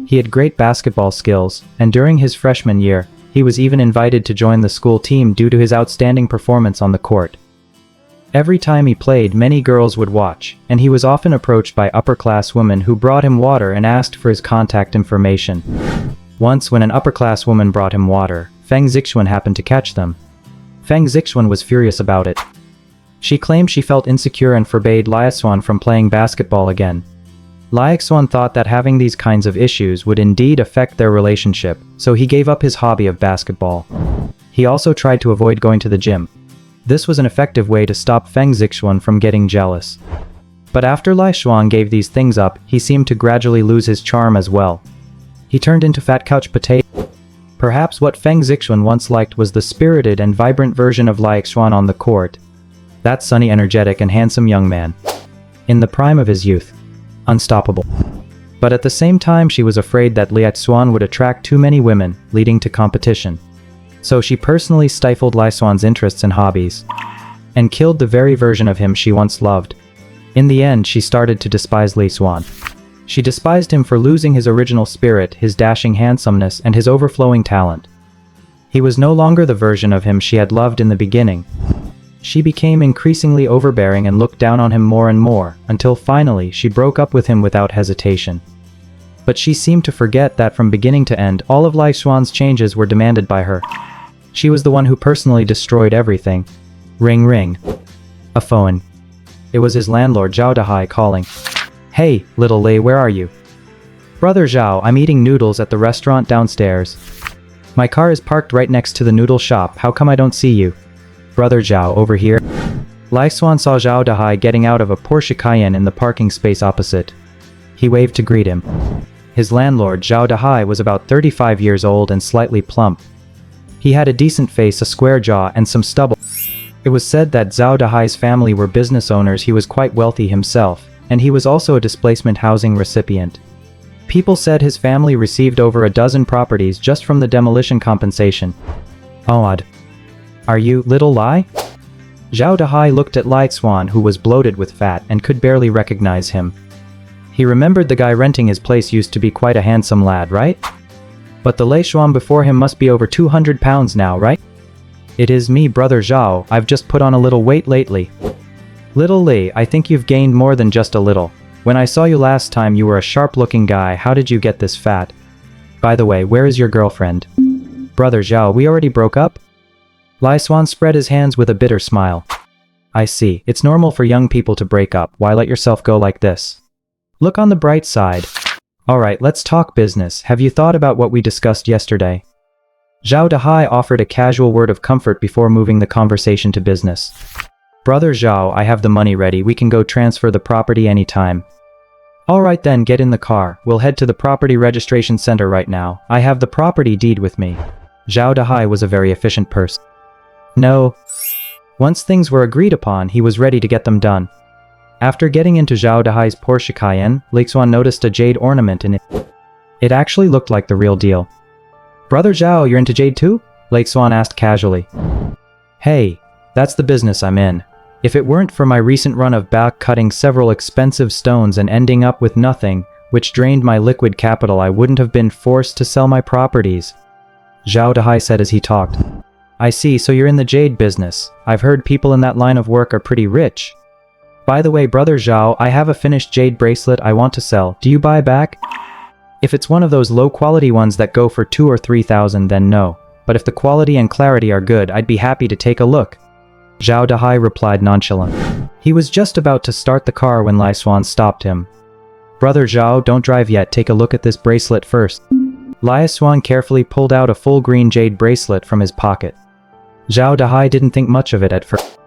S2: He had great basketball skills, and during his freshman year, he was even invited to join the school team due to his outstanding performance on the court. Every time he played, many girls would watch, and he was often approached by upper-class women who brought him water and asked for his contact information. Once, when an upper-class woman brought him water, Feng Zixuan happened to catch them. Feng Zixuan was furious about it. She claimed she felt insecure and forbade Xuan from playing basketball again. Xuan thought that having these kinds of issues would indeed affect their relationship, so he gave up his hobby of basketball. He also tried to avoid going to the gym. This was an effective way to stop Feng Zixuan from getting jealous. But after Xuan gave these things up, he seemed to gradually lose his charm as well. He turned into fat couch potato. Perhaps what Feng Zixuan once liked was the spirited and vibrant version of Xuan on the court. That sunny, energetic, and handsome young man. In the prime of his youth. Unstoppable. But at the same time she was afraid that Xuan would attract too many women, leading to competition. So she personally stifled Xuan's interests and hobbies. And killed the very version of him she once loved. In the end, she started to despise Xuan. She despised him for losing his original spirit, his dashing handsomeness, and his overflowing talent. He was no longer the version of him she had loved in the beginning. She became increasingly overbearing and looked down on him more and more, until finally she broke up with him without hesitation. But she seemed to forget that from beginning to end, all of Xuan's changes were demanded by her. She was the one who personally destroyed everything. Ring ring. A phone. It was his landlord Zhao Dahai calling. "Hey, little Lei, where are you?" "Brother Zhao, I'm eating noodles at the restaurant downstairs. My car is parked right next to the noodle shop, how come I don't see you?" "Brother Zhao, over here." Xuan saw Zhao Dahai getting out of a Porsche Cayenne in the parking space opposite. He waved to greet him. His landlord, Zhao Dahai, was about 35 years old and slightly plump. He had a decent face, a square jaw, and some stubble. It was said that Zhao Dahai's family were business owners. He was quite wealthy himself, and he was also a displacement housing recipient. People said his family received over a dozen properties just from the demolition compensation. Odd. "Are you little Lai?" Zhao Dahai looked at Xuan, who was bloated with fat and could barely recognize him. He remembered the guy renting his place used to be quite a handsome lad, right? But the Xuan before him must be over 200 pounds now, right? "It is me, brother Zhao, I've just put on a little weight lately." "Little Li, I think you've gained more than just a little. When I saw you last time you were a sharp-looking guy, how did you get this fat? By the way, where is your girlfriend?" "Brother Zhao, we already broke up?" Xuan spread his hands with a bitter smile. "I see, it's normal for young people to break up, why let yourself go like this? Look on the bright side. Alright, let's talk business. Have you thought about what we discussed yesterday?" Zhao Dahai offered a casual word of comfort before moving the conversation to business. "Brother Zhao, I have the money ready, we can go transfer the property anytime." "Alright then, get in the car, we'll head to the property registration center right now, I have the property deed with me." Zhao Dahai was a very efficient person. No. Once things were agreed upon, he was ready to get them done. After getting into Zhao Dahai's Porsche Cayenne, Xuan noticed a jade ornament in it. It actually looked like the real deal. "Brother Zhao, you're into jade too?" Xuan asked casually. "Hey, that's the business I'm in. If it weren't for my recent run of back cutting several expensive stones and ending up with nothing, which drained my liquid capital, I wouldn't have been forced to sell my properties," Zhao Dahai said as he talked. "I see, so you're in the jade business. I've heard people in that line of work are pretty rich. By the way, brother Zhao, I have a finished jade bracelet I want to sell. Do you buy back? If it's one of those low-quality ones that go for 2,000 or 3,000, then no. But if the quality and clarity are good, I'd be happy to take a look." Zhao Dahai replied nonchalant. He was just about to start the car when Xuan stopped him. "Brother Zhao, don't drive yet, take a look at this bracelet first." Xuan carefully pulled out a full green jade bracelet from his pocket. Zhao Dahai didn't think much of it at first.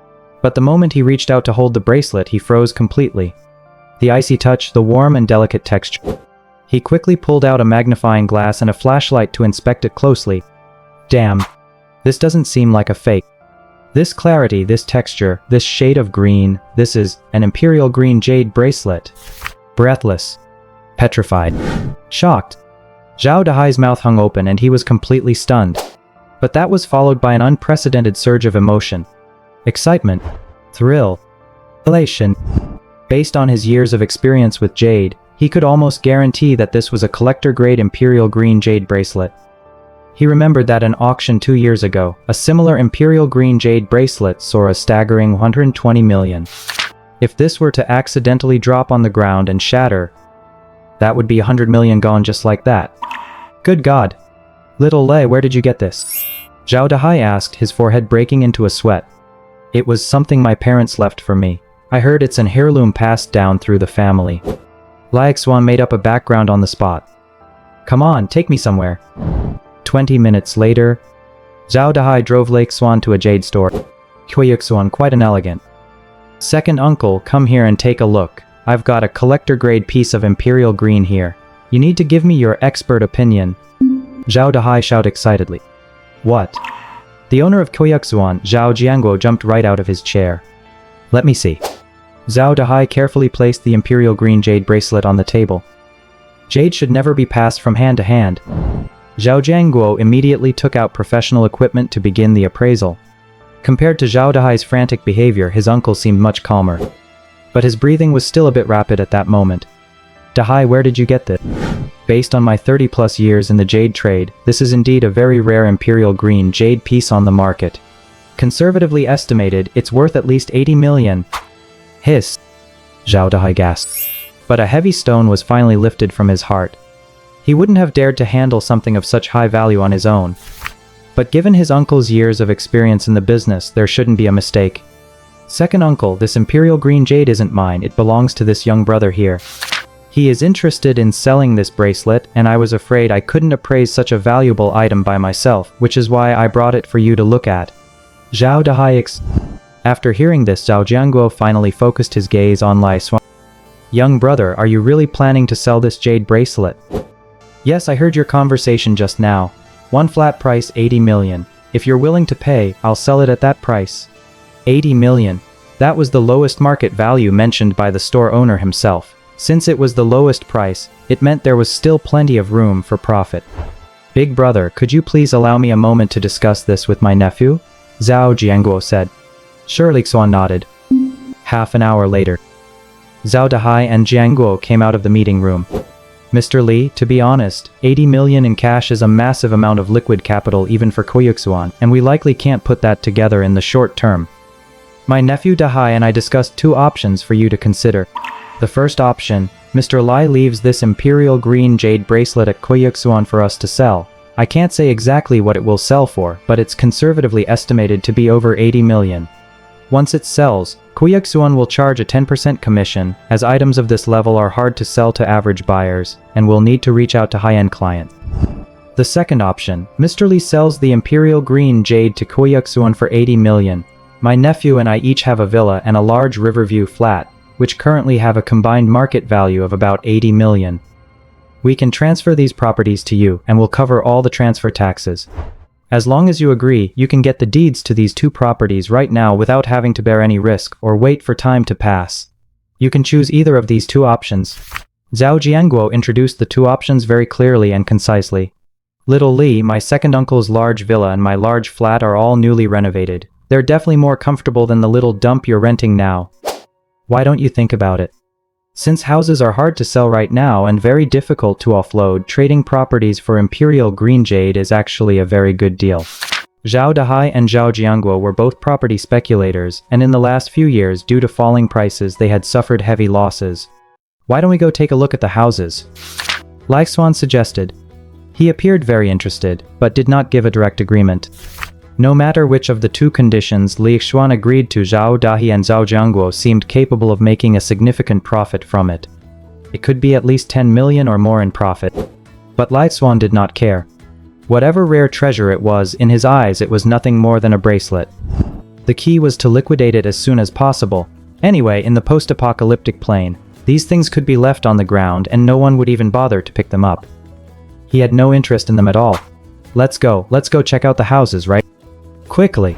S2: But the moment he reached out to hold the bracelet, he froze completely. The icy touch, the warm and delicate texture. He quickly pulled out a magnifying glass and a flashlight to inspect it closely. Damn. This doesn't seem like a fake. This clarity, this texture, this shade of green, this is an imperial green jade bracelet. Breathless. Petrified. Shocked. Zhao Dahai's mouth hung open and he was completely stunned. But that was followed by an unprecedented surge of emotion. Excitement. Thrill. Elation. Based on his years of experience with jade, he could almost guarantee that this was a collector-grade imperial green jade bracelet. He remembered that at an auction 2 years ago, a similar imperial green jade bracelet soared a staggering 120 million. If this were to accidentally drop on the ground and shatter, that would be 100 million gone just like that. Good God. Little Lei, where did you get this? Zhao Dahai asked, his forehead breaking into a sweat. It was something my parents left for me. I heard it's an heirloom passed down through the family. Xuan made up a background on the spot. Come on, take me somewhere. 20 minutes later, Zhao Dahai drove Xuan to a jade store. Xuan, quite an elegant. Second uncle, come here and take a look. I've got a collector-grade piece of imperial green here. You need to give me your expert opinion. Zhao Dahai shouted excitedly. What? The owner of Xuan, Zhao Jianguo, jumped right out of his chair. Let me see. Zhao Dahai carefully placed the imperial green jade bracelet on the table. Jade should never be passed from hand to hand. Zhao Jianguo immediately took out professional equipment to begin the appraisal. Compared to Zhao Dahai's frantic behavior, his uncle seemed much calmer. But his breathing was still a bit rapid at that moment. Dahai, where did you get this? Based on my 30+ years in the jade trade, this is indeed a very rare imperial green jade piece on the market. Conservatively estimated, it's worth at least 80 million. Hiss. Zhao Dahai gasped. But a heavy stone was finally lifted from his heart. He wouldn't have dared to handle something of such high value on his own. But given his uncle's years of experience in the business, there shouldn't be a mistake. Second uncle, this imperial green jade isn't mine, it belongs to this young brother here. He is interested in selling this bracelet, and I was afraid I couldn't appraise such a valuable item by myself, which is why I brought it for you to look at. Zhao Dahai After hearing this, Zhao Jianguo finally focused his gaze on Xuan. Young brother, are you really planning to sell this jade bracelet? Yes, I heard your conversation just now. One flat price, 80 million. If you're willing to pay, I'll sell it at that price. 80 million. That was the lowest market value mentioned by the store owner himself. Since it was the lowest price, it meant there was still plenty of room for profit. Big brother, could you please allow me a moment to discuss this with my nephew? Zhao Jianguo said. Surely, Xuan nodded. Half an hour later, Zhao Dahai and Jianguo came out of the meeting room. Mr. Li, to be honest, 80 million in cash is a massive amount of liquid capital even for Xuan, and we likely can't put that together in the short term. My nephew Dahai and I discussed two options for you to consider. The first option, Mr. Lai leaves this imperial green jade bracelet at Xuan for us to sell. I can't say exactly what it will sell for, but it's conservatively estimated to be over 80 million. Once it sells, Xuan will charge a 10% commission, as items of this level are hard to sell to average buyers, and will need to reach out to high-end clients. The second option, Mr. Li sells the imperial green jade to Xuan for 80 million. My nephew and I each have a villa and a large Riverview flat, which currently have a combined market value of about 80 million. We can transfer these properties to you, and will cover all the transfer taxes. As long as you agree, you can get the deeds to these two properties right now without having to bear any risk or wait for time to pass. You can choose either of these two options. Zhao Jianguo introduced the two options very clearly and concisely. Little Li, my second uncle's large villa and my large flat are all newly renovated. They're definitely more comfortable than the little dump you're renting now. Why don't you think about it? Since houses are hard to sell right now and very difficult to offload, trading properties for imperial green jade is actually a very good deal. Zhao Dahai and Zhao Jianguo were both property speculators, and in the last few years, due to falling prices, they had suffered heavy losses. Why don't we go take a look at the houses? Xuan suggested. He appeared very interested, but did not give a direct agreement. No matter which of the two conditions Xuan agreed to, Zhao Dahai and Zhao Jianguo seemed capable of making a significant profit from it. It could be at least 10 million or more in profit. But Xuan did not care. Whatever rare treasure it was, in his eyes it was nothing more than a bracelet. The key was to liquidate it as soon as possible. Anyway, in the post-apocalyptic plane, these things could be left on the ground and no one would even bother to pick them up. He had no interest in them at all. Let's go check out the houses, right? Quickly.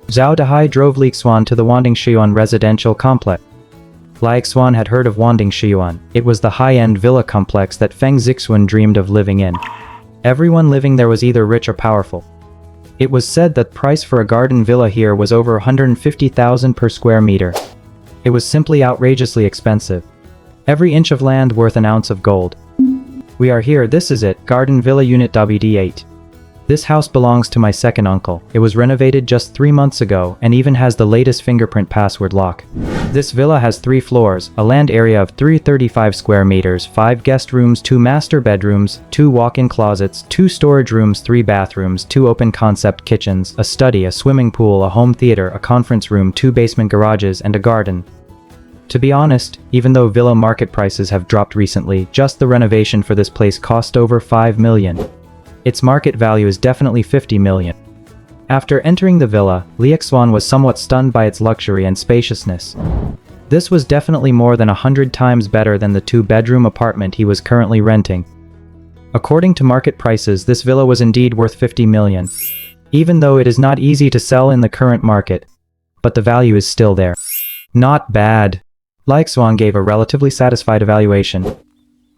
S2: Zhao Dahai drove Xuan to the Wanding residential complex. Xuan had heard of Wanding. It was the high-end villa complex that Feng Zixuan dreamed of living in. Everyone living there was either rich or powerful. It was said that price for a garden villa here was over 150,000 per square meter. It was simply outrageously expensive. Every inch of land worth an ounce of gold. We are here, this is it, Garden Villa Unit WD8. This house belongs to my second uncle. It was renovated just 3 months ago and even has the latest fingerprint password lock. This villa has 3 floors, a land area of 335 square meters, 5 guest rooms, 2 master bedrooms, 2 walk-in closets, 2 storage rooms, 3 bathrooms, 2 open-concept kitchens, a study, a swimming pool, a home theater, a conference room, 2 basement garages, and a garden. To be honest, even though villa market prices have dropped recently, just the renovation for this place cost over 5 million. Its market value is definitely 50 million. After entering the villa, Xuan was somewhat stunned by its luxury and spaciousness. This was definitely more than 100 times better than the 2-bedroom apartment he was currently renting. According to market prices, this villa was indeed worth 50 million. Even though it is not easy to sell in the current market. But the value is still there. Not bad. Xuan gave a relatively satisfied evaluation.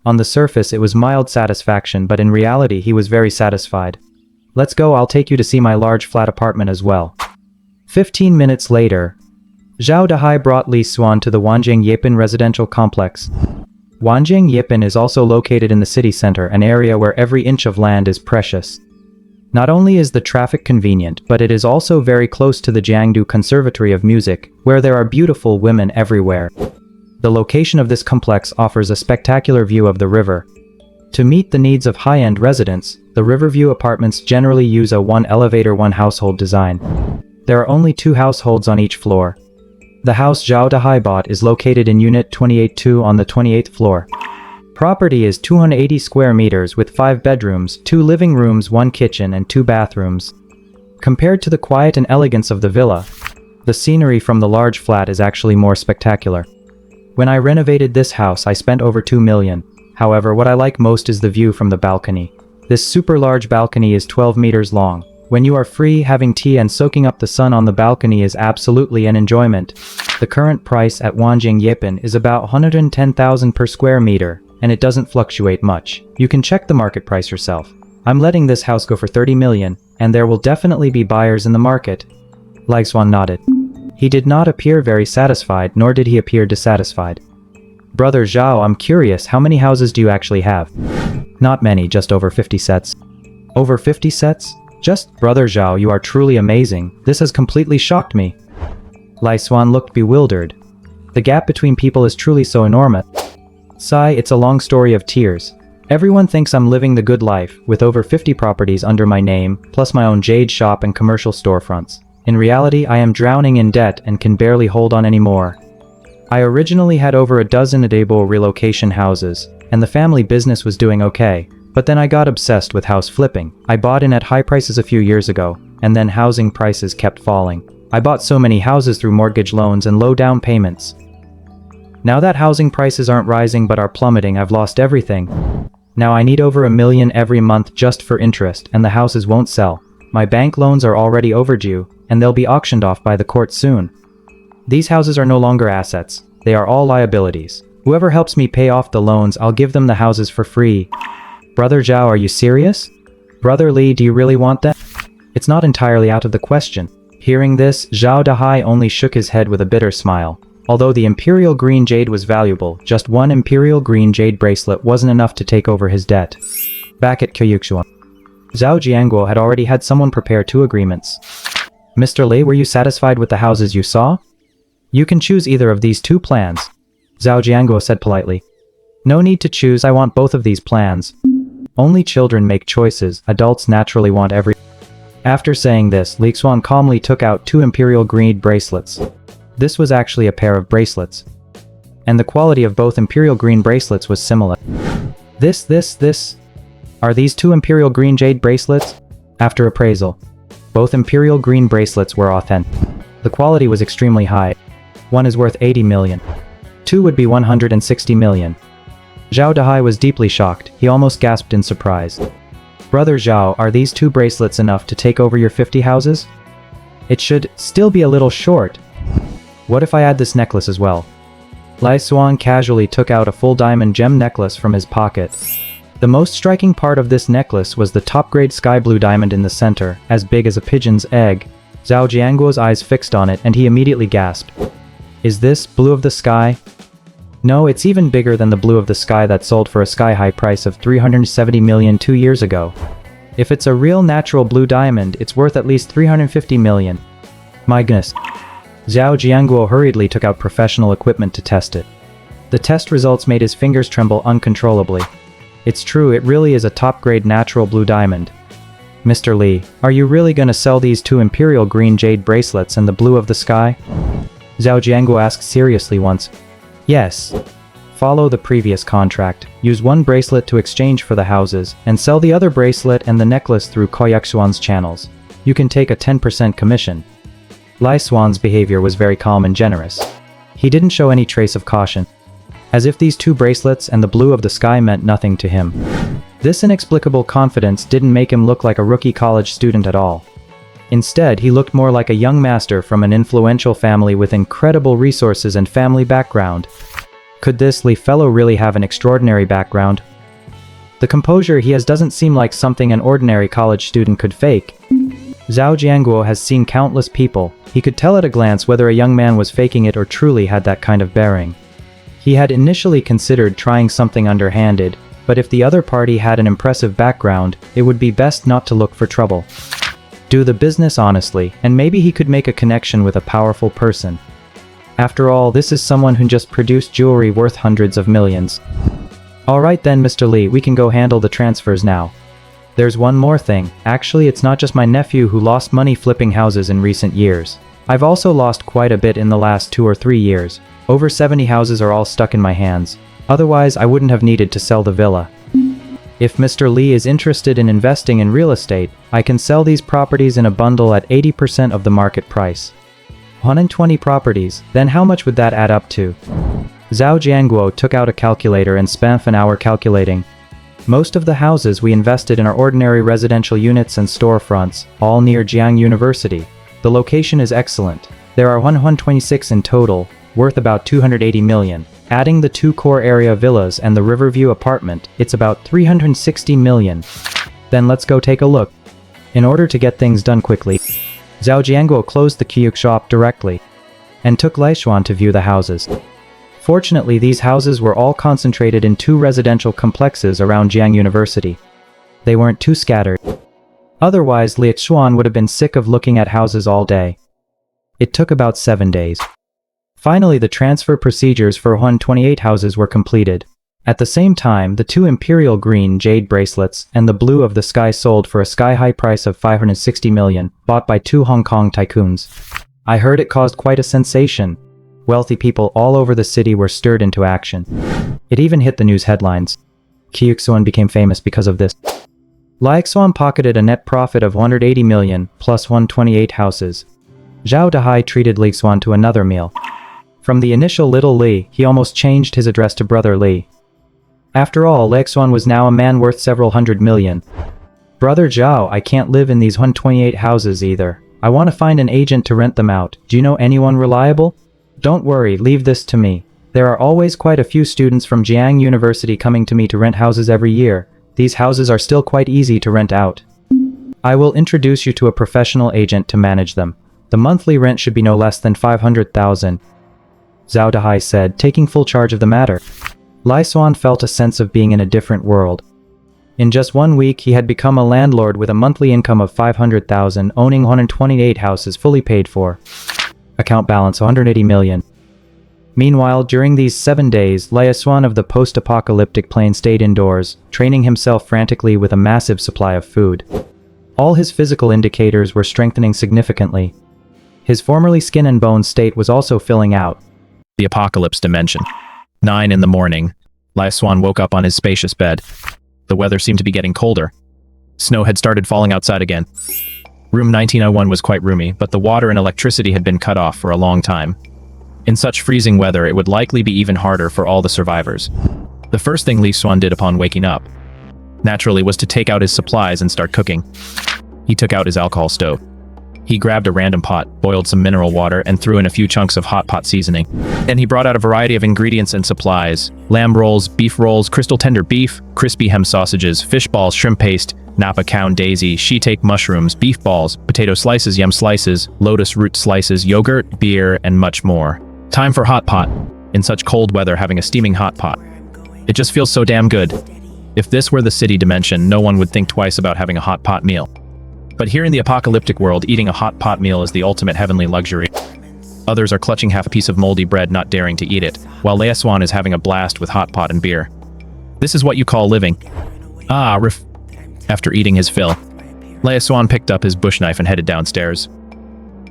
S2: On the surface it was mild satisfaction, but in reality he was very satisfied. Let's go, I'll take you to see my large flat apartment as well. 15 minutes later, Zhao Dahai brought Xuan to the Wanjiang Yipin residential complex. Wanjiang Yipin is also located in the city center, an area where every inch of land is precious. Not only is the traffic convenient, but it is also very close to the Jiangdu Conservatory of Music, where there are beautiful women everywhere. The location of this complex offers a spectacular view of the river. To meet the needs of high-end residents, the Riverview apartments generally use a 1-elevator, 1-household design. There are only 2 households on each floor. The house Zhao Dahai bought is located in Unit 28-2 on the 28th floor. Property is 280 square meters with 5 bedrooms, 2 living rooms, 1 kitchen, and 2 bathrooms. Compared to the quiet and elegance of the villa, the scenery from the large flat is actually more spectacular. When I renovated this house, I spent over 2 million. However, what I like most is the view from the balcony. This super large balcony is 12 meters long. When you are free, having tea and soaking up the sun on the balcony is absolutely an enjoyment. The current price at Wanjiang Yipin is about 110,000 per square meter, and it doesn't fluctuate much. You can check the market price yourself. I'm letting this house go for 30 million, and there will definitely be buyers in the market. Xuan nodded. He did not appear very satisfied, nor did he appear dissatisfied. Brother Zhao, I'm curious, how many houses do you actually have? Not many, just over 50 sets. Over 50 sets? Just, Brother Zhao, you are truly amazing. This has completely shocked me. Xuan looked bewildered. The gap between people is truly so enormous. Sigh, it's a long story of tears. Everyone thinks I'm living the good life, with over 50 properties under my name, plus my own jade shop and commercial storefronts. In reality, I am drowning in debt and can barely hold on anymore. I originally had over a dozen affordable relocation houses, and the family business was doing okay, but then I got obsessed with house flipping. I bought in at high prices a few years ago, and then housing prices kept falling. I bought so many houses through mortgage loans and low down payments. Now that housing prices aren't rising but are plummeting, I've lost everything. Now I need over $1 million every month just for interest, and the houses won't sell. My bank loans are already overdue, and they'll be auctioned off by the court soon. These houses are no longer assets, they are all liabilities. Whoever helps me pay off the loans, I'll give them the houses for free. Brother Zhao, are you serious? Brother Li, do you really want that? It's not entirely out of the question. Hearing this, Zhao Dahai only shook his head with a bitter smile. Although the Imperial Green Jade was valuable, just one Imperial Green Jade bracelet wasn't enough to take over his debt. Back at Xuan, Zhao Jianguo had already had someone prepare 2 agreements. Mr. Lei, were you satisfied with the houses you saw? You can choose either of these 2 plans, Zhao Jianguo said politely. No need to choose, I want both of these plans. Only children make choices, adults naturally want every... After saying this, Xuan calmly took out 2 Imperial Green bracelets. This was actually a pair of bracelets. And the quality of both Imperial Green bracelets was similar. This. Are these 2 Imperial Green Jade bracelets? After appraisal, both Imperial Green bracelets were authentic. The quality was extremely high. One is worth 80 million. 2 would be 160 million. Zhao Dahai was deeply shocked. He almost gasped in surprise. Brother Zhao, are these 2 bracelets enough to take over your 50 houses? It should still be a little short. What if I add this necklace as well? Xuan casually took out a full diamond gem necklace from his pocket. The most striking part of this necklace was the top-grade sky blue diamond in the center, as big as a pigeon's egg. Zhao Jianguo's eyes fixed on it and he immediately gasped. Is this blue of the sky? No, it's even bigger than the blue of the sky that sold for a sky-high price of 370 million 2 years ago. If it's a real natural blue diamond, it's worth at least 350 million. My goodness. Zhao Jianguo hurriedly took out professional equipment to test it. The test results made his fingers tremble uncontrollably. It's true, it really is a top-grade natural blue diamond. Mr. Li, are you really gonna sell these two imperial green jade bracelets and the blue of the sky? Zhao Jianguo asked seriously once. Yes. Follow the previous contract. Use one bracelet to exchange for the houses, and sell the other bracelet and the necklace through Xuan's channels. You can take a 10% commission. Xuan's behavior was very calm and generous. He didn't show any trace of caution, as if these two bracelets and the blue of the sky meant nothing to him. This inexplicable confidence didn't make him look like a rookie college student at all. Instead, he looked more like a young master from an influential family with incredible resources and family background. Could this Li fellow really have an extraordinary background? The composure he has doesn't seem like something an ordinary college student could fake. Zhao Jianguo has seen countless people. He could tell at a glance whether a young man was faking it or truly had that kind of bearing. He had initially considered trying something underhanded, but if the other party had an impressive background, it would be best not to look for trouble. Do the business honestly, and maybe he could make a connection with a powerful person. After all, this is someone who just produced jewelry worth hundreds of millions. Alright then, Mr. Li, we can go handle the transfers now. There's one more thing. Actually, it's not just my nephew who lost money flipping houses in recent years. I've also lost quite a bit in the last 2 or 3 years. Over 70 houses are all stuck in my hands. Otherwise, I wouldn't have needed to sell the villa. If Mr. Li is interested in investing in real estate, I can sell these properties in a bundle at 80% of the market price. 120 properties, then how much would that add up to? Zhao Jianguo took out a calculator and spent an hour calculating. Most of the houses we invested in are ordinary residential units and storefronts, all near Jiang University. The location is excellent. There are 126 in total, worth about 280 million. Adding the 2 core area villas and the Riverview apartment, it's about 360 million. Then let's go take a look. In order to get things done quickly, Zhao Jianguo closed the Qiyuk shop directly and took Xuan to view the houses. Fortunately, these houses were all concentrated in 2 residential complexes around Jiang University. They weren't too scattered. Otherwise, Xuan would have been sick of looking at houses all day. It took about 7 days. Finally, the transfer procedures for 128 houses were completed. At the same time, the 2 imperial green jade bracelets and the blue of the sky sold for a sky-high price of 560 million, bought by 2 Hong Kong tycoons. I heard it caused quite a sensation. Wealthy people all over the city were stirred into action. It even hit the news headlines. Xuan became famous because of this. Xuan pocketed a net profit of 180 million, plus 128 houses. Zhao Dahai treated Xuan to another meal. From the initial Little Li, he almost changed his address to Brother Li. After all, Xuan was now a man worth several hundred million. Brother Zhao, I can't live in these 128 houses either. I want to find an agent to rent them out. Do you know anyone reliable? Don't worry, leave this to me. There are always quite a few students from Jiang University coming to me to rent houses every year. These houses are still quite easy to rent out. I will introduce you to a professional agent to manage them. The monthly rent should be no less than 500,000. Zhao Dahai said, taking full charge of the matter. Xuan felt a sense of being in a different world. In just 1 week, he had become a landlord with a monthly income of 500,000, owning 128 houses fully paid for. Account balance 180 million. Meanwhile, during these 7 days, Xuan of the post-apocalyptic plane stayed indoors, training himself frantically with a massive supply of food. All his physical indicators were strengthening significantly. His formerly skin and bone state was also filling out.
S1: The apocalypse dimension. 9 in the morning. Xuan woke up on his spacious bed. The weather seemed to be getting colder. Snow had started falling outside again. Room 1901 was quite roomy, but the water and electricity had been cut off for a long time. In such freezing weather, it would likely be even harder for all the survivors. The first thing Xuan did upon waking up, naturally, was to take out his supplies and start cooking. He took out his alcohol stove. He grabbed a random pot, boiled some mineral water, and threw in a few chunks of hot pot seasoning. Then he brought out a variety of ingredients and supplies: lamb rolls, beef rolls, crystal tender beef, crispy hem sausages, fish balls, shrimp paste, Napa cow daisy, shiitake mushrooms, beef balls, potato slices, yam slices, lotus root slices, yogurt, beer, and much more. Time for hot pot. In such cold weather, having a steaming hot pot, it just feels so damn good. If this were the city dimension, no one would think twice about having a hot pot meal. But here in the apocalyptic world, eating a hot pot meal is the ultimate heavenly luxury. Others are clutching half a piece of moldy bread, not daring to eat it, while Xuan is having a blast with hot pot and beer. This is what you call living. After eating his fill, Xuan picked up his bush knife and headed downstairs.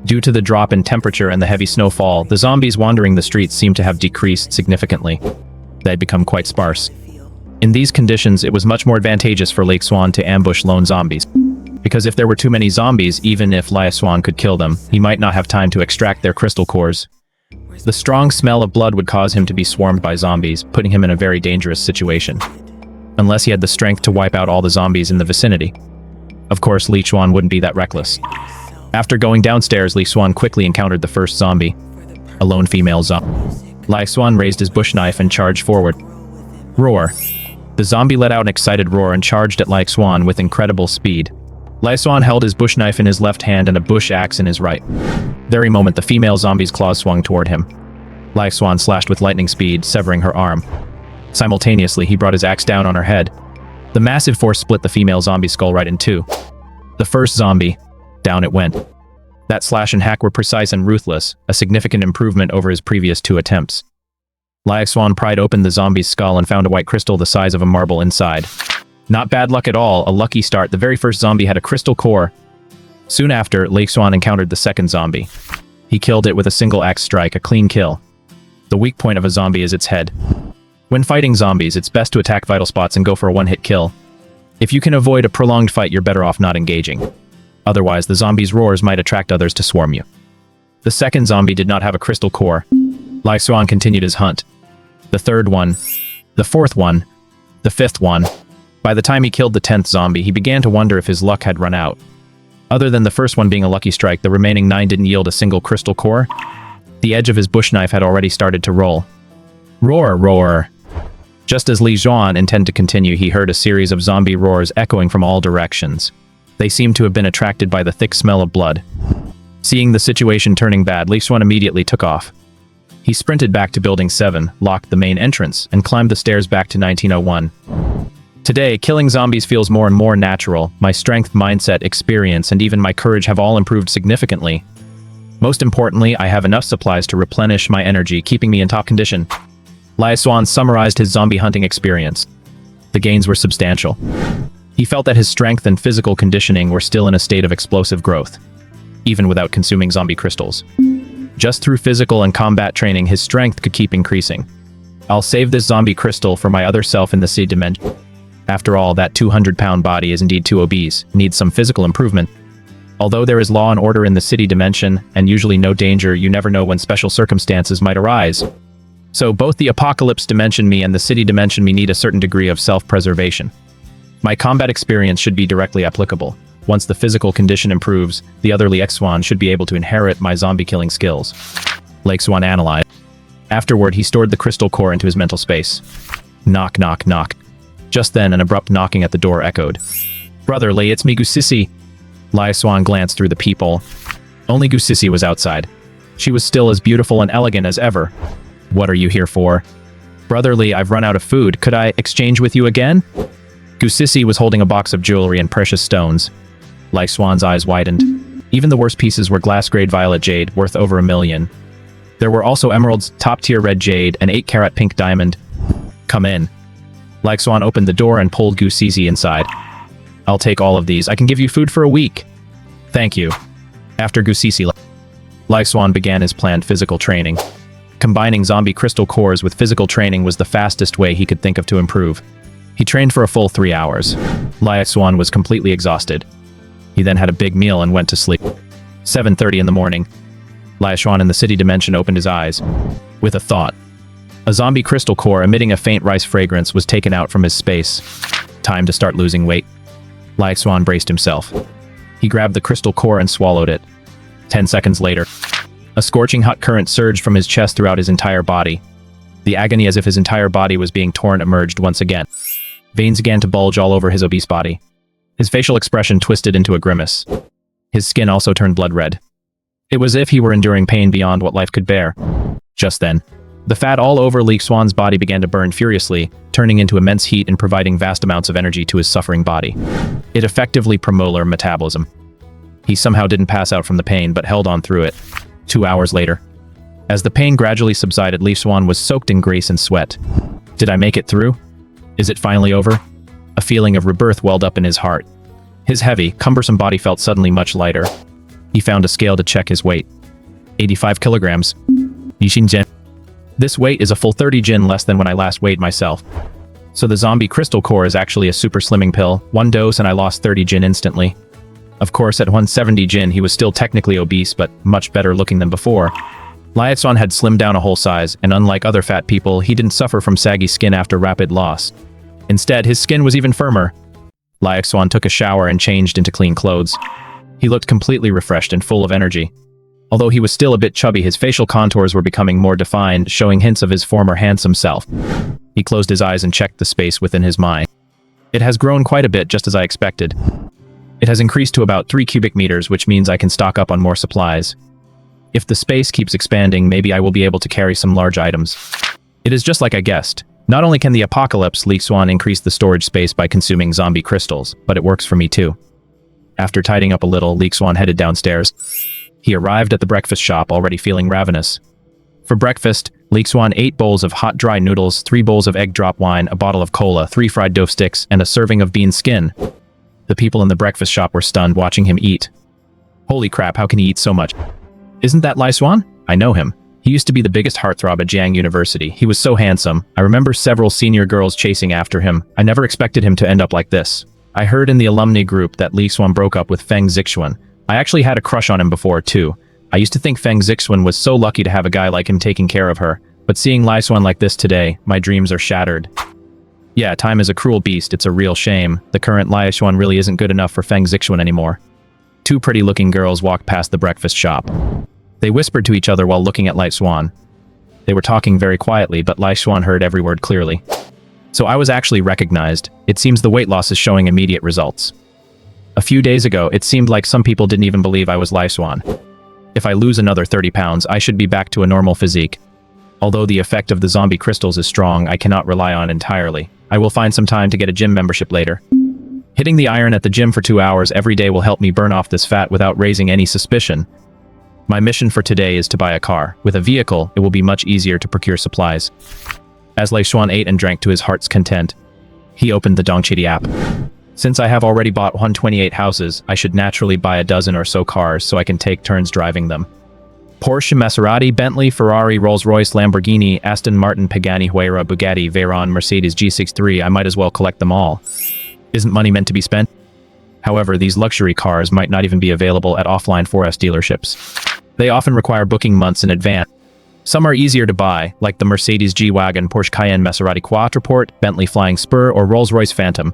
S1: Due to the drop in temperature and the heavy snowfall, the zombies wandering the streets seemed to have decreased significantly. They had become quite sparse. In these conditions, it was much more advantageous for Xuan to ambush lone zombies. Because if there were too many zombies, even if Xuan could kill them, he might not have time to extract their crystal cores. The strong smell of blood would cause him to be swarmed by zombies, putting him in a very dangerous situation. Unless he had the strength to wipe out all the zombies in the vicinity. Of course, Xuan wouldn't be that reckless. After going downstairs, Xuan quickly encountered the first zombie, a lone female zombie. Xuan raised his bush knife and charged forward. Roar. The zombie let out an excited roar and charged at Xuan with incredible speed. Xuan held his bush knife in his left hand and a bush axe in his right. Very moment, the female zombie's claws swung toward him. Xuan slashed with lightning speed, severing her arm. Simultaneously, he brought his axe down on her head. The massive force split the female zombie's skull right in two. The first zombie, down it went. That slash and hack were precise and ruthless, a significant improvement over his previous 2 attempts. Xuan pried open the zombie's skull and found a white crystal the size of a marble inside. Not bad luck at all, a lucky start. The very first zombie had a crystal core. Soon after, Xuan encountered the second zombie. He killed it with a single axe strike, a clean kill. The weak point of a zombie is its head. When fighting zombies, it's best to attack vital spots and go for a one-hit kill. If you can avoid a prolonged fight, you're better off not engaging. Otherwise, the zombie's roars might attract others to swarm you. The second zombie did not have a crystal core. Xuan continued his hunt. The third one, the fourth one, the fifth one. By the time he killed the 10th zombie, he began to wonder if his luck had run out. Other than the first one being a lucky strike, the remaining 9 didn't yield a single crystal core. The edge of his bush knife had already started to roll. Roar, roar. Just as Xuan intended to continue, he heard a series of zombie roars echoing from all directions. They seemed to have been attracted by the thick smell of blood. Seeing the situation turning bad, Xuan immediately took off. He sprinted back to Building 7, locked the main entrance, and climbed the stairs back to 1901. Today, killing zombies feels more and more natural. My strength, mindset, experience, and even my courage have all improved significantly. Most importantly, I have enough supplies to replenish my energy, keeping me in top condition. Xuan summarized his zombie hunting experience. The gains were substantial. He felt that his strength and physical conditioning were still in a state of explosive growth, even without consuming zombie crystals. Just through physical and combat training, his strength could keep increasing. I'll save this zombie crystal for my other self in the city dimension. After all, that 200-pound body is indeed too obese, needs some physical improvement. Although there is law and order in the city dimension, and usually no danger, you never know when special circumstances might arise. So both the apocalypse dimension me and the city dimension me need a certain degree of self-preservation. My combat experience should be directly applicable. Once the physical condition improves, the otherly Xuan should be able to inherit my zombie-killing skills. Xuan analyzed. Afterward, he stored the crystal core into his mental space. Knock, knock, knock. Just then, an abrupt knocking at the door echoed. Brotherly, it's me, Gusisi. Xuan glanced through the peephole. Only Gusisi was outside. She was still as beautiful and elegant as ever. What are you here for? Brotherly, I've run out of food. Could I exchange with you again? Gusisi was holding a box of jewelry and precious stones. Xuan's eyes widened. Even the worst pieces were glass-grade violet jade, worth over $1 million. There were also emeralds, top-tier red jade, and 8-carat pink diamond. Come in. Xuan opened the door and pulled Gusisi inside. I'll take all of these. I can give you food for a week. Thank you. After Gusisi left, Xuan began his planned physical training. Combining zombie crystal cores with physical training was the fastest way he could think of to improve. He trained for a full 3 hours. Xuan was completely exhausted. He then had a big meal and went to sleep. 7:30 in the morning. Xuan in the city dimension opened his eyes. With a thought. A zombie crystal core emitting a faint rice fragrance was taken out from his space. Time to start losing weight. Xuan braced himself. He grabbed the crystal core and swallowed it. 10 seconds later, a scorching hot current surged from his chest throughout his entire body. The agony as if his entire body was being torn emerged once again. Veins began to bulge all over his obese body. His facial expression twisted into a grimace. His skin also turned blood red. It was as if he were enduring pain beyond what life could bear. Just then, The fat all over Xuan's body began to burn furiously, turning into immense heat and providing vast amounts of energy to his suffering body. It effectively promoted metabolism. He somehow didn't pass out from the pain but held on through it. 2 hours later, as the pain gradually subsided, Xuan was soaked in grease and sweat. Did I make it through? Is it finally over? A feeling of rebirth welled up in his heart. His heavy, cumbersome body felt suddenly much lighter. He found a scale to check his weight. 85 kilograms. Yixin Jin. This weight is a full 30 jin less than when I last weighed myself. So the zombie crystal core is actually a super slimming pill. 1 dose and I lost 30 jin instantly. Of course, at 170 jin, he was still technically obese, but much better looking than before. Xuan had slimmed down a whole size, and unlike other fat people, he didn't suffer from saggy skin after rapid loss. Instead, his skin was even firmer. Xuan took a shower and changed into clean clothes. He looked completely refreshed and full of energy. Although he was still a bit chubby, his facial contours were becoming more defined, showing hints of his former handsome self. He closed his eyes and checked the space within his mind. It has grown quite a bit, just as I expected. It has increased to about 3 cubic meters, which means I can stock up on more supplies. If the space keeps expanding, maybe I will be able to carry some large items. It is just like I guessed. Not only can the apocalypse Xuan increase the storage space by consuming zombie crystals, but it works for me too. After tidying up a little, Xuan headed downstairs. He arrived at the breakfast shop already feeling ravenous. For breakfast, Xuan ate bowls of hot dry noodles, 3 bowls of egg drop wine, a bottle of cola, 3 fried dough sticks, and a serving of bean skin. The people in the breakfast shop were stunned watching him eat. Holy crap, how can he eat so much? Isn't that Xuan? I know him. He used to be the biggest heartthrob at Jiang University. He was so handsome. I remember several senior girls chasing after him. I never expected him to end up like this. I heard in the alumni group that Xuan broke up with Feng Zixuan. I actually had a crush on him before, too. I used to think Feng Zixuan was so lucky to have a guy like him taking care of her. But seeing Xuan like this today, my dreams are shattered. Yeah, time is a cruel beast. It's a real shame. The current Xuan really isn't good enough for Feng Zixuan anymore. 2 pretty-looking girls walked past the breakfast shop. They whispered to each other while looking at Xuan. They were talking very quietly, but Xuan heard every word clearly. So I was actually recognized. It seems the weight loss is showing immediate results. A few days ago, it seemed like some people didn't even believe I was Xuan. If I lose another 30 pounds, I should be back to a normal physique. Although the effect of the zombie crystals is strong, I cannot rely on entirely. I will find some time to get a gym membership later. Hitting the iron at the gym for 2 hours every day will help me burn off this fat without raising any suspicion. My mission for today is to buy a car. With a vehicle, it will be much easier to procure supplies. As Xuan ate and drank to his heart's content, he opened the Dongqidi app. Since I have already bought 128 houses, I should naturally buy a dozen or so cars so I can take turns driving them. Porsche, Maserati, Bentley, Ferrari, Rolls-Royce, Lamborghini, Aston Martin, Pagani, Huayra, Bugatti, Veyron, Mercedes G63, I might as well collect them all. Isn't money meant to be spent? However, these luxury cars might not even be available at offline 4S dealerships. They often require booking months in advance. Some are easier to buy, like the Mercedes G-Wagon, Porsche Cayenne, Maserati Quattroporte, Bentley Flying Spur, or Rolls-Royce Phantom.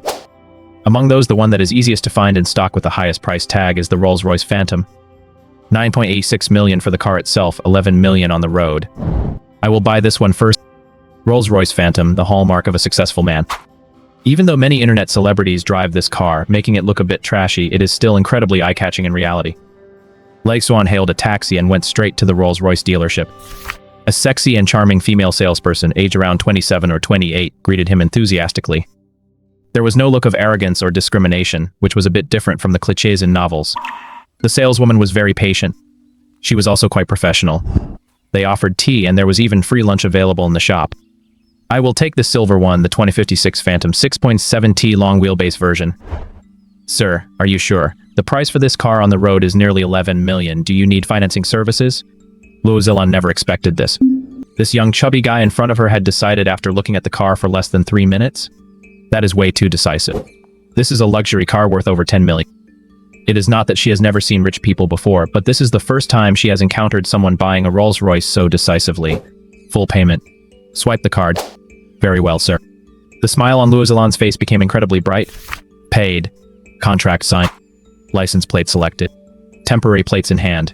S1: Among those, the one that is easiest to find in stock with the highest price tag is the Rolls-Royce Phantom. 9.86 million for the car itself, 11 million on the road. I will buy this one first. Rolls-Royce Phantom, the hallmark of a successful man. Even though many internet celebrities drive this car, making it look a bit trashy, it is still incredibly eye-catching in reality. Xuan hailed a taxi and went straight to the Rolls-Royce dealership. A sexy and charming female salesperson, aged around 27 or 28, greeted him enthusiastically. There was no look of arrogance or discrimination, which was a bit different from the clichés in novels. The saleswoman was very patient. She was also quite professional. They offered tea, and there was even free lunch available in the shop. I will take the silver one, the 2056 Phantom 6.7T long wheelbase version. Sir, are you sure? The price for this car on the road is nearly 11 million. Do you need financing services? Xuan never expected this. This young chubby guy in front of her had decided after looking at the car for less than 3 minutes? That is way too decisive. This is a luxury car worth over 10 million. It is not that she has never seen rich people before, but this is the first time she has encountered someone buying a Rolls-Royce so decisively. Full payment. Swipe the card. Very well, sir. The smile on Xuan's face became incredibly bright. Paid. Contract signed. License plate selected. Temporary plates in hand.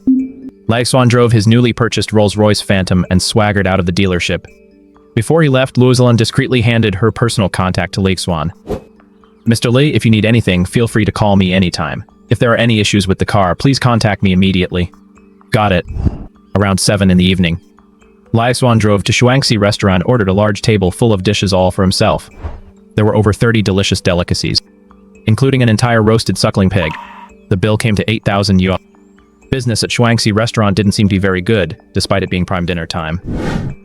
S1: Xuan drove his newly purchased Rolls-Royce Phantom and swaggered out of the dealership. Before he left, Xuan discreetly handed her personal contact to Xuan. Mr. Li, if you need anything, feel free to call me anytime. If there are any issues with the car, please contact me immediately. Got it. Around 7 in the evening. Lai Xuan drove to Shuangxi restaurant, ordered a large table full of dishes all for himself. There were over 30 delicious delicacies, including an entire roasted suckling pig. The bill came to 8,000 yuan. Business at Shuangxi restaurant didn't seem to be very good, despite it being prime dinner time.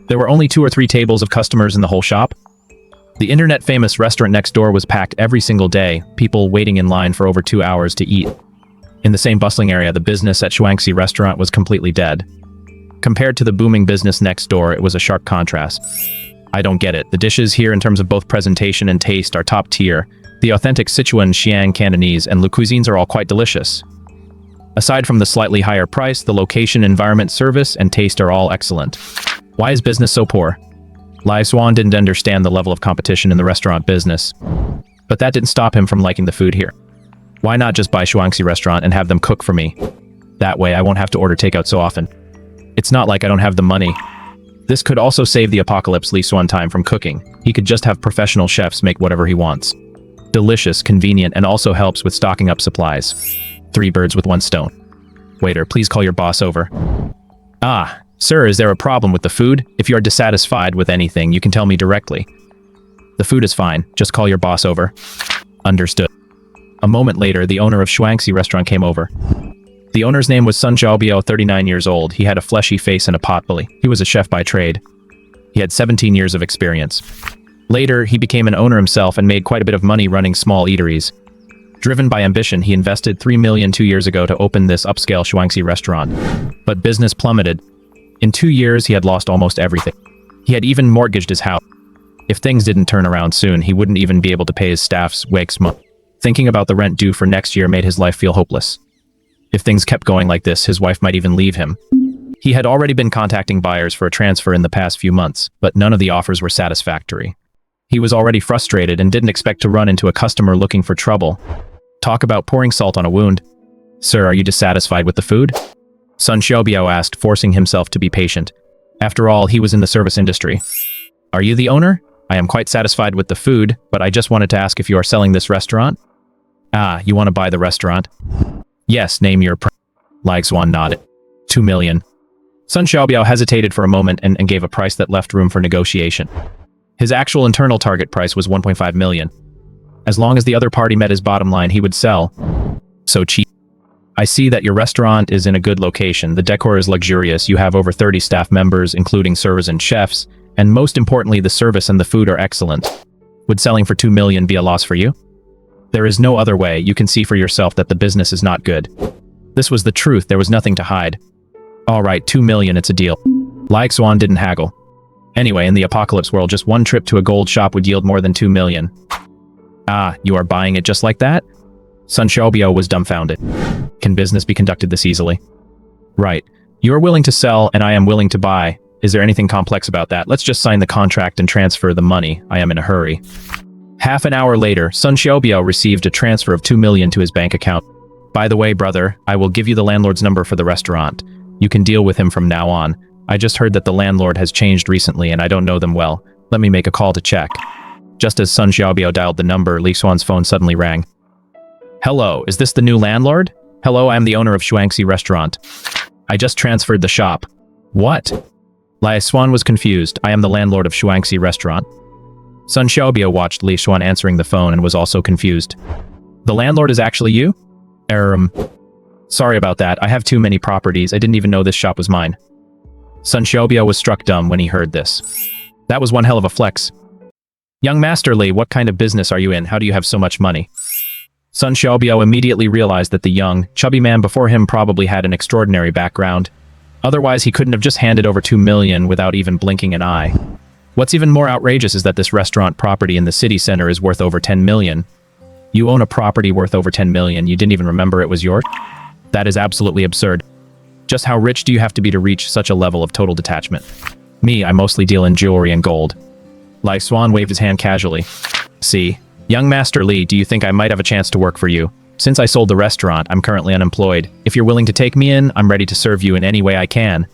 S1: There were only 2 or 3 tables of customers in the whole shop. The internet-famous restaurant next door was packed every single day, people waiting in line for over 2 hours to eat. In the same bustling area, the business at Shuangxi restaurant was completely dead. Compared to the booming business next door, it was a sharp contrast. I don't get it. The dishes here, in terms of both presentation and taste, are top tier. The authentic Sichuan, Xiang, Cantonese, and Le cuisines are all quite delicious. Aside from the slightly higher price, the location, environment, service, and taste are all excellent. Why is business so poor? Lai Xuan didn't understand the level of competition in the restaurant business. But that didn't stop him from liking the food here. Why not just buy Shuangxi restaurant and have them cook for me? That way I won't have to order takeout so often. It's not like I don't have the money. This could also save the apocalypse Li Xuan time from cooking. He could just have professional chefs make whatever he wants. Delicious, convenient, and also helps with stocking up supplies. 3 birds with 1 stone. Waiter, please call your boss over. Ah, sir, is there a problem with the food? If you are dissatisfied with anything, you can tell me directly. The food is fine. Just call your boss over. Understood. A moment later, the owner of Shuangxi restaurant came over. The owner's name was Sun Xiaobiao, 39 years old. He had a fleshy face and a pot belly. He was a chef by trade. He had 17 years of experience. Later, he became an owner himself and made quite a bit of money running small eateries. Driven by ambition, he invested 3 million 2 years ago to open this upscale Shuangxi restaurant. But business plummeted. In 2 years, he had lost almost everything. He had even mortgaged his house. If things didn't turn around soon, he wouldn't even be able to pay his staff's wages month. Thinking about the rent due for next year made his life feel hopeless. If things kept going like this, his wife might even leave him. He had already been contacting buyers for a transfer in the past few months, but none of the offers were satisfactory. He was already frustrated and didn't expect to run into a customer looking for trouble. Talk about pouring salt on a wound. Sir, are you dissatisfied with the food? Sun Xiaobiao asked, forcing himself to be patient. After all, he was in the service industry. Are you the owner? I am quite satisfied with the food, but I just wanted to ask if you are selling this restaurant? Ah, you want to buy the restaurant? Yes, name your price. Lai Xuan nodded. 2 million. Sun Xiaobiao hesitated for a moment and gave a price that left room for negotiation. His actual internal target price was 1.5 million. As long as the other party met his bottom line, he would sell. So cheap. I see that your restaurant is in a good location. The decor is luxurious. You have over 30 staff members, including servers and chefs. And most importantly, the service and the food are excellent. Would selling for 2 million be a loss for you? There is no other way. You can see for yourself that the business is not good. This was the truth. There was nothing to hide. All right, 2 million, it's a deal. Lai Xuan didn't haggle. Anyway, in the apocalypse world, just one trip to a gold shop would yield more than 2 million. Ah, you are buying it just like that? Sun Xiaobiao was dumbfounded. Can business be conducted this easily? Right. You are willing to sell, and I am willing to buy. Is there anything complex about that? Let's just sign the contract and transfer the money. I am in a hurry. Half an hour later, Sun Xiaobiao received a transfer of 2 million to his bank account. By the way, brother, I will give you the landlord's number for the restaurant. You can deal with him from now on. I just heard that the landlord has changed recently and I don't know them well. Let me make a call to check. Just as Sun Xiaobiao dialed the number, Li Xuan's phone suddenly rang. Hello, is this the new landlord? Hello, I am the owner of Shuangxi restaurant. I just transferred the shop. What? Lai Xuan was confused. I am the landlord of Shuangxi restaurant. Sun Xiaobiao watched Li Xuan answering the phone and was also confused. The landlord is actually you? Sorry about that. I have too many properties. I didn't even know this shop was mine. Sun Xiaobiao was struck dumb when he heard this. That was one hell of a flex. Young Master Li, what kind of business are you in? How do you have so much money? Sun Xiaobiao immediately realized that the young, chubby man before him probably had an extraordinary background. Otherwise, he couldn't have just handed over 2 million without even blinking an eye. What's even more outrageous is that this restaurant property in the city center is worth over 10 million. You own a property worth over 10 million, you didn't even remember it was yours? That is absolutely absurd. Just how rich do you have to be to reach such a level of total detachment? Me, I mostly deal in jewelry and gold. Lai Xuan waved his hand casually. See, young Master Li, do you think I might have a chance to work for you? Since I sold the restaurant, I'm currently unemployed. If you're willing to take me in, I'm ready to serve you in any way I can.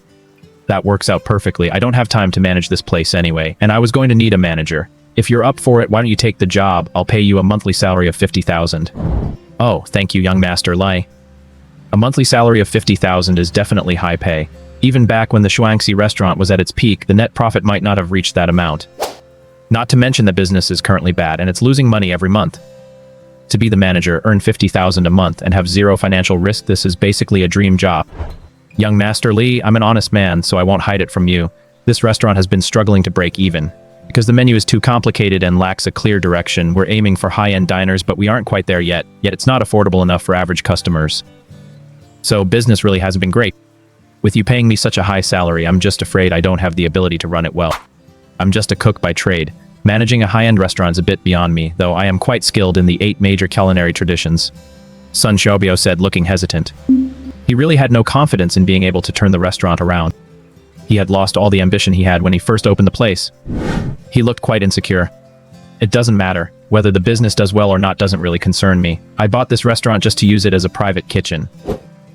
S1: That works out perfectly. I don't have time to manage this place anyway, and I was going to need a manager. If you're up for it, why don't you take the job? I'll pay you a monthly salary of 50,000. Oh, thank you, young Master Lai. A monthly salary of 50,000 is definitely high pay. Even back when the Shuangxi restaurant was at its peak, the net profit might not have reached that amount. Not to mention the business is currently bad and it's losing money every month. To be the manager, earn 50,000 a month, and have zero financial risk, this is basically a dream job. Young Master Li, I'm an honest man, so I won't hide it from you. This restaurant has been struggling to break even. Because the menu is too complicated and lacks a clear direction, we're aiming for high-end diners, but we aren't quite there yet it's not affordable enough for average customers. So business really hasn't been great. With you paying me such a high salary, I'm just afraid I don't have the ability to run it well. I'm just a cook by trade. Managing a high-end restaurant is a bit beyond me, though I am quite skilled in the 8 major culinary traditions. Sun Xiaobiao said, looking hesitant. He really had no confidence in being able to turn the restaurant around. He had lost all the ambition he had when he first opened the place. He looked quite insecure. It doesn't matter. Whether the business does well or not doesn't really concern me. I bought this restaurant just to use it as a private kitchen.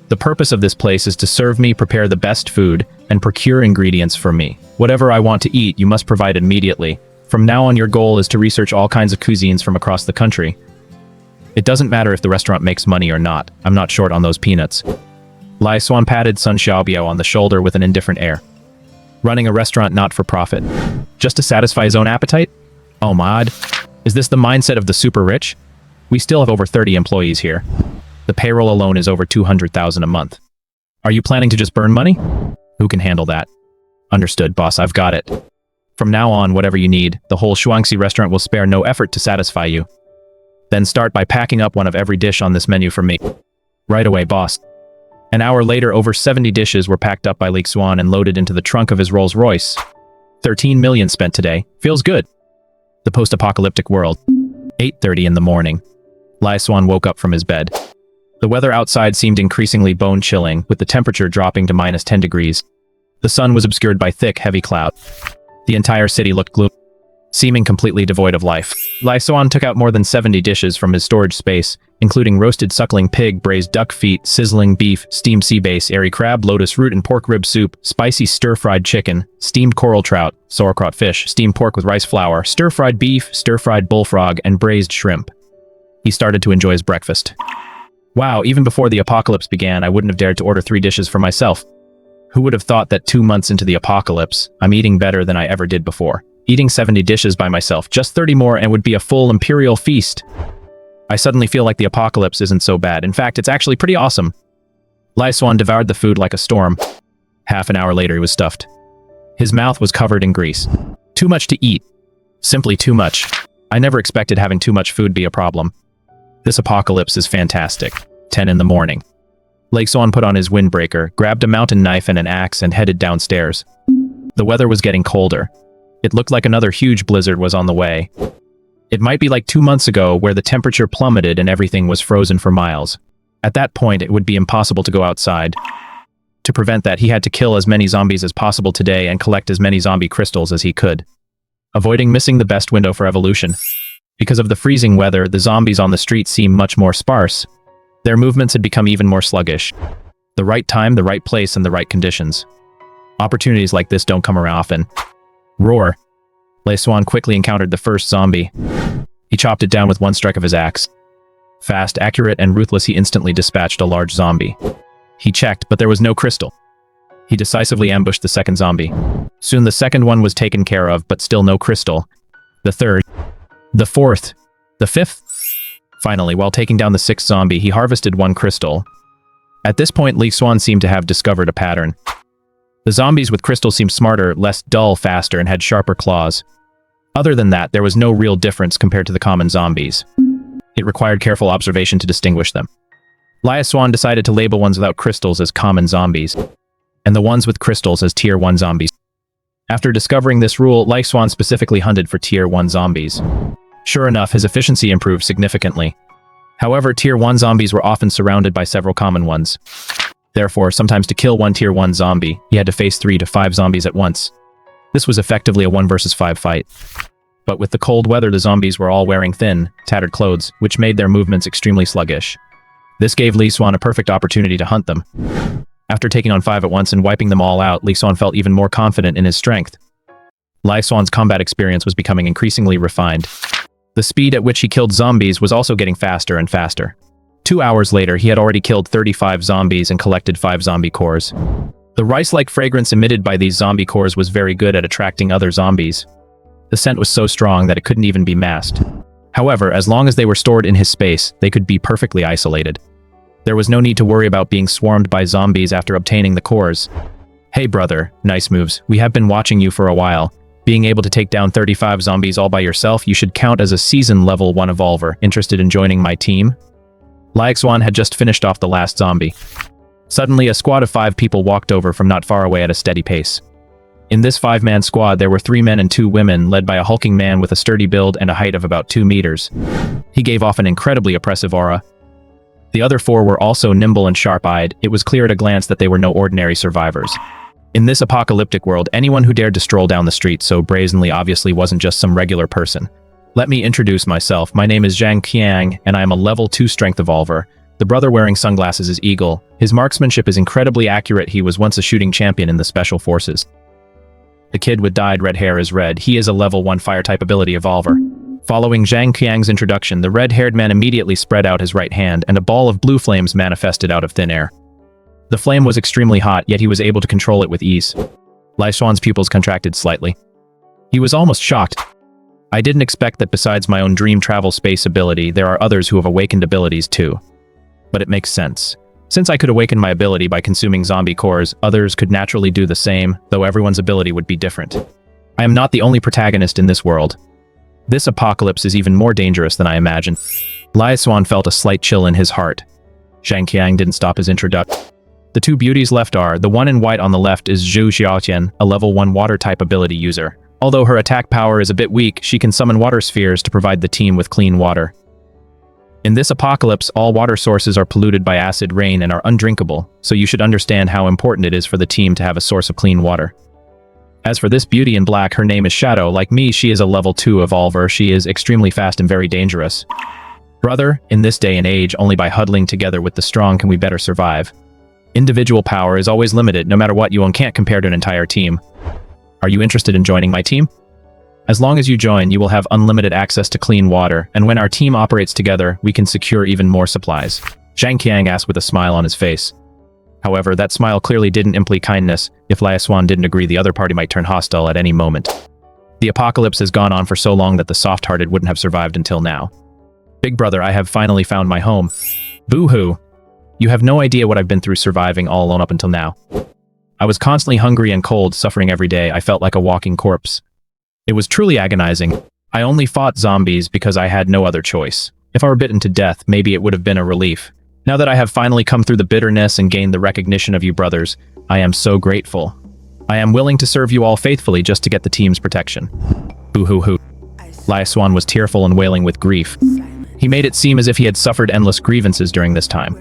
S1: The purpose of this place is to serve me, prepare the best food, and procure ingredients for me. Whatever I want to eat, you must provide immediately. From now on, your goal is to research all kinds of cuisines from across the country. It doesn't matter if the restaurant makes money or not. I'm not short on those peanuts. Lai Xuan patted Sun Xiaobiao on the shoulder with an indifferent air. Running a restaurant not for profit, just to satisfy his own appetite? Oh my god. Is this the mindset of the super rich? We still have over 30 employees here. The payroll alone is over 200,000 a month. Are you planning to just burn money? Who can handle that? Understood, boss, I've got it. From now on, whatever you need, the whole Shuangxi restaurant will spare no effort to satisfy you. Then start by packing up one of every dish on this menu for me. Right away, boss. An hour later, over 70 dishes were packed up by Li Xuan and loaded into the trunk of his Rolls-Royce. 13 million spent today. Feels good. The post-apocalyptic world. 8:30 in the morning. Lai Xuan woke up from his bed. The weather outside seemed increasingly bone-chilling, with the temperature dropping to -10 degrees. The sun was obscured by thick, heavy cloud. The entire city looked gloomy, seeming completely devoid of life. Lai Xuan took out more than 70 dishes from his storage space, including roasted suckling pig, braised duck feet, sizzling beef, steamed sea bass, airy crab, lotus root and pork rib soup, spicy stir-fried chicken, steamed coral trout, sauerkraut fish, steamed pork with rice flour, stir-fried beef, stir-fried bullfrog, and braised shrimp. He started to enjoy his breakfast. Wow, even before the apocalypse began, I wouldn't have dared to order 3 dishes for myself. Who would have thought that 2 months into the apocalypse, I'm eating better than I ever did before? Eating 70 dishes by myself, just 30 more and would be a full imperial feast. I suddenly feel like the apocalypse isn't so bad. In fact, it's actually pretty awesome. Lai Xuan devoured the food like a storm. Half an hour later, he was stuffed. His mouth was covered in grease. Too much to eat. Simply too much. I never expected having too much food be a problem. This apocalypse is fantastic. 10 in the morning. Lai Xuan put on his windbreaker, grabbed a mountain knife and an axe and headed downstairs. The weather was getting colder. It looked like another huge blizzard was on the way. It might be like 2 months ago where the temperature plummeted and everything was frozen for miles. At that point, it would be impossible to go outside. To prevent that, he had to kill as many zombies as possible today and collect as many zombie crystals as he could, avoiding missing the best window for evolution. Because of the freezing weather, the zombies on the street seemed much more sparse. Their movements had become even more sluggish. The right time, the right place, and the right conditions. Opportunities like this don't come around often. Roar. Lai Xuan quickly encountered the first zombie. He chopped it down with one strike of his axe. Fast, accurate, and ruthless, he instantly dispatched a large zombie. He checked, but there was no crystal. He decisively ambushed the second zombie. Soon the second one was taken care of, but still no crystal. The third. The fourth. The fifth. Finally, while taking down the sixth zombie, he harvested 1 crystal. At this point, Li Xuan seemed to have discovered a pattern. The zombies with crystals seemed smarter, less dull, faster, and had sharper claws. Other than that, there was no real difference compared to the common zombies. It required careful observation to distinguish them. Lai Xuan decided to label ones without crystals as common zombies, and the ones with crystals as Tier 1 zombies. After discovering this rule, Lai Xuan specifically hunted for Tier 1 zombies. Sure enough, his efficiency improved significantly. However, Tier 1 zombies were often surrounded by several common ones. Therefore, sometimes to kill 1 Tier 1 zombie, he had to face 3 to 5 zombies at once. This was effectively a 1 versus 5 fight. But with the cold weather, the zombies were all wearing thin, tattered clothes, which made their movements extremely sluggish. This gave Li Xuan a perfect opportunity to hunt them. After taking on 5 at once and wiping them all out, Li Xuan felt even more confident in his strength. Lai Xuan's combat experience was becoming increasingly refined. The speed at which he killed zombies was also getting faster and faster. 2 hours later, he had already killed 35 zombies and collected 5 zombie cores. The rice-like fragrance emitted by these zombie cores was very good at attracting other zombies. The scent was so strong that it couldn't even be masked. However, as long as they were stored in his space, they could be perfectly isolated. There was no need to worry about being swarmed by zombies after obtaining the cores. Hey brother, nice moves. We have been watching you for a while. Being able to take down 35 zombies all by yourself, you should count as a season level 1 evolver. Interested in joining my team? Xuan had just finished off the last zombie. Suddenly, a squad of 5 people walked over from not far away at a steady pace. In this 5-man squad, there were 3 men and 2 women, led by a hulking man with a sturdy build and a height of about 2 meters. He gave off an incredibly oppressive aura. The other 4 were also nimble and sharp-eyed. It was clear at a glance that they were no ordinary survivors. In this apocalyptic world, anyone who dared to stroll down the street so brazenly obviously wasn't just some regular person. Let me introduce myself. My name is Zhang Qiang, and I am a level 2 strength evolver. The brother wearing sunglasses is Eagle. His marksmanship is incredibly accurate. He was once a shooting champion in the special forces. The kid with dyed red hair is Red. He is a level 1 fire-type ability evolver. Following Zhang Qiang's introduction, the red-haired man immediately spread out his right hand, and a ball of blue flames manifested out of thin air. The flame was extremely hot, yet he was able to control it with ease. Xuan's pupils contracted slightly. He was almost shocked. I didn't expect that besides my own dream travel space ability, there are others who have awakened abilities too. But it makes sense. Since I could awaken my ability by consuming zombie cores, others could naturally do the same, though everyone's ability would be different. I am not the only protagonist in this world. This apocalypse is even more dangerous than I imagined. Xuan felt a slight chill in his heart. Zhang Qiang didn't stop his introduction. The 2 beauties left are, the one in white on the left is Zhu Xiaotian, a level 1 water-type ability user. Although her attack power is a bit weak, she can summon water spheres to provide the team with clean water. In this apocalypse, all water sources are polluted by acid rain and are undrinkable, so you should understand how important it is for the team to have a source of clean water. As for this beauty in black, her name is Shadow. Like me, she is a level 2 evolver. She is extremely fast and very dangerous. Brother, in this day and age, only by huddling together with the strong can we better survive. Individual power is always limited. No matter what you own can't compare to an entire team. Are you interested in joining my team? As long as you join, you will have unlimited access to clean water, and when our team operates together, we can secure even more supplies. Zhang Qiang asked with a smile on his face. However, that smile clearly didn't imply kindness. If Xuan didn't agree, the other party might turn hostile at any moment. The apocalypse has gone on for so long that the soft-hearted wouldn't have survived until now. Big brother, I have finally found my home. Boo-hoo. You have no idea what I've been through surviving all alone up until now. I was constantly hungry and cold, suffering every day. I felt like a walking corpse. It was truly agonizing. I only fought zombies because I had no other choice. If I were bitten to death, maybe it would have been a relief. Now that I have finally come through the bitterness and gained the recognition of you brothers, I am so grateful. I am willing to serve you all faithfully just to get the team's protection. Boo-hoo-hoo. Xuan was tearful and wailing with grief. He made it seem as if he had suffered endless grievances during this time.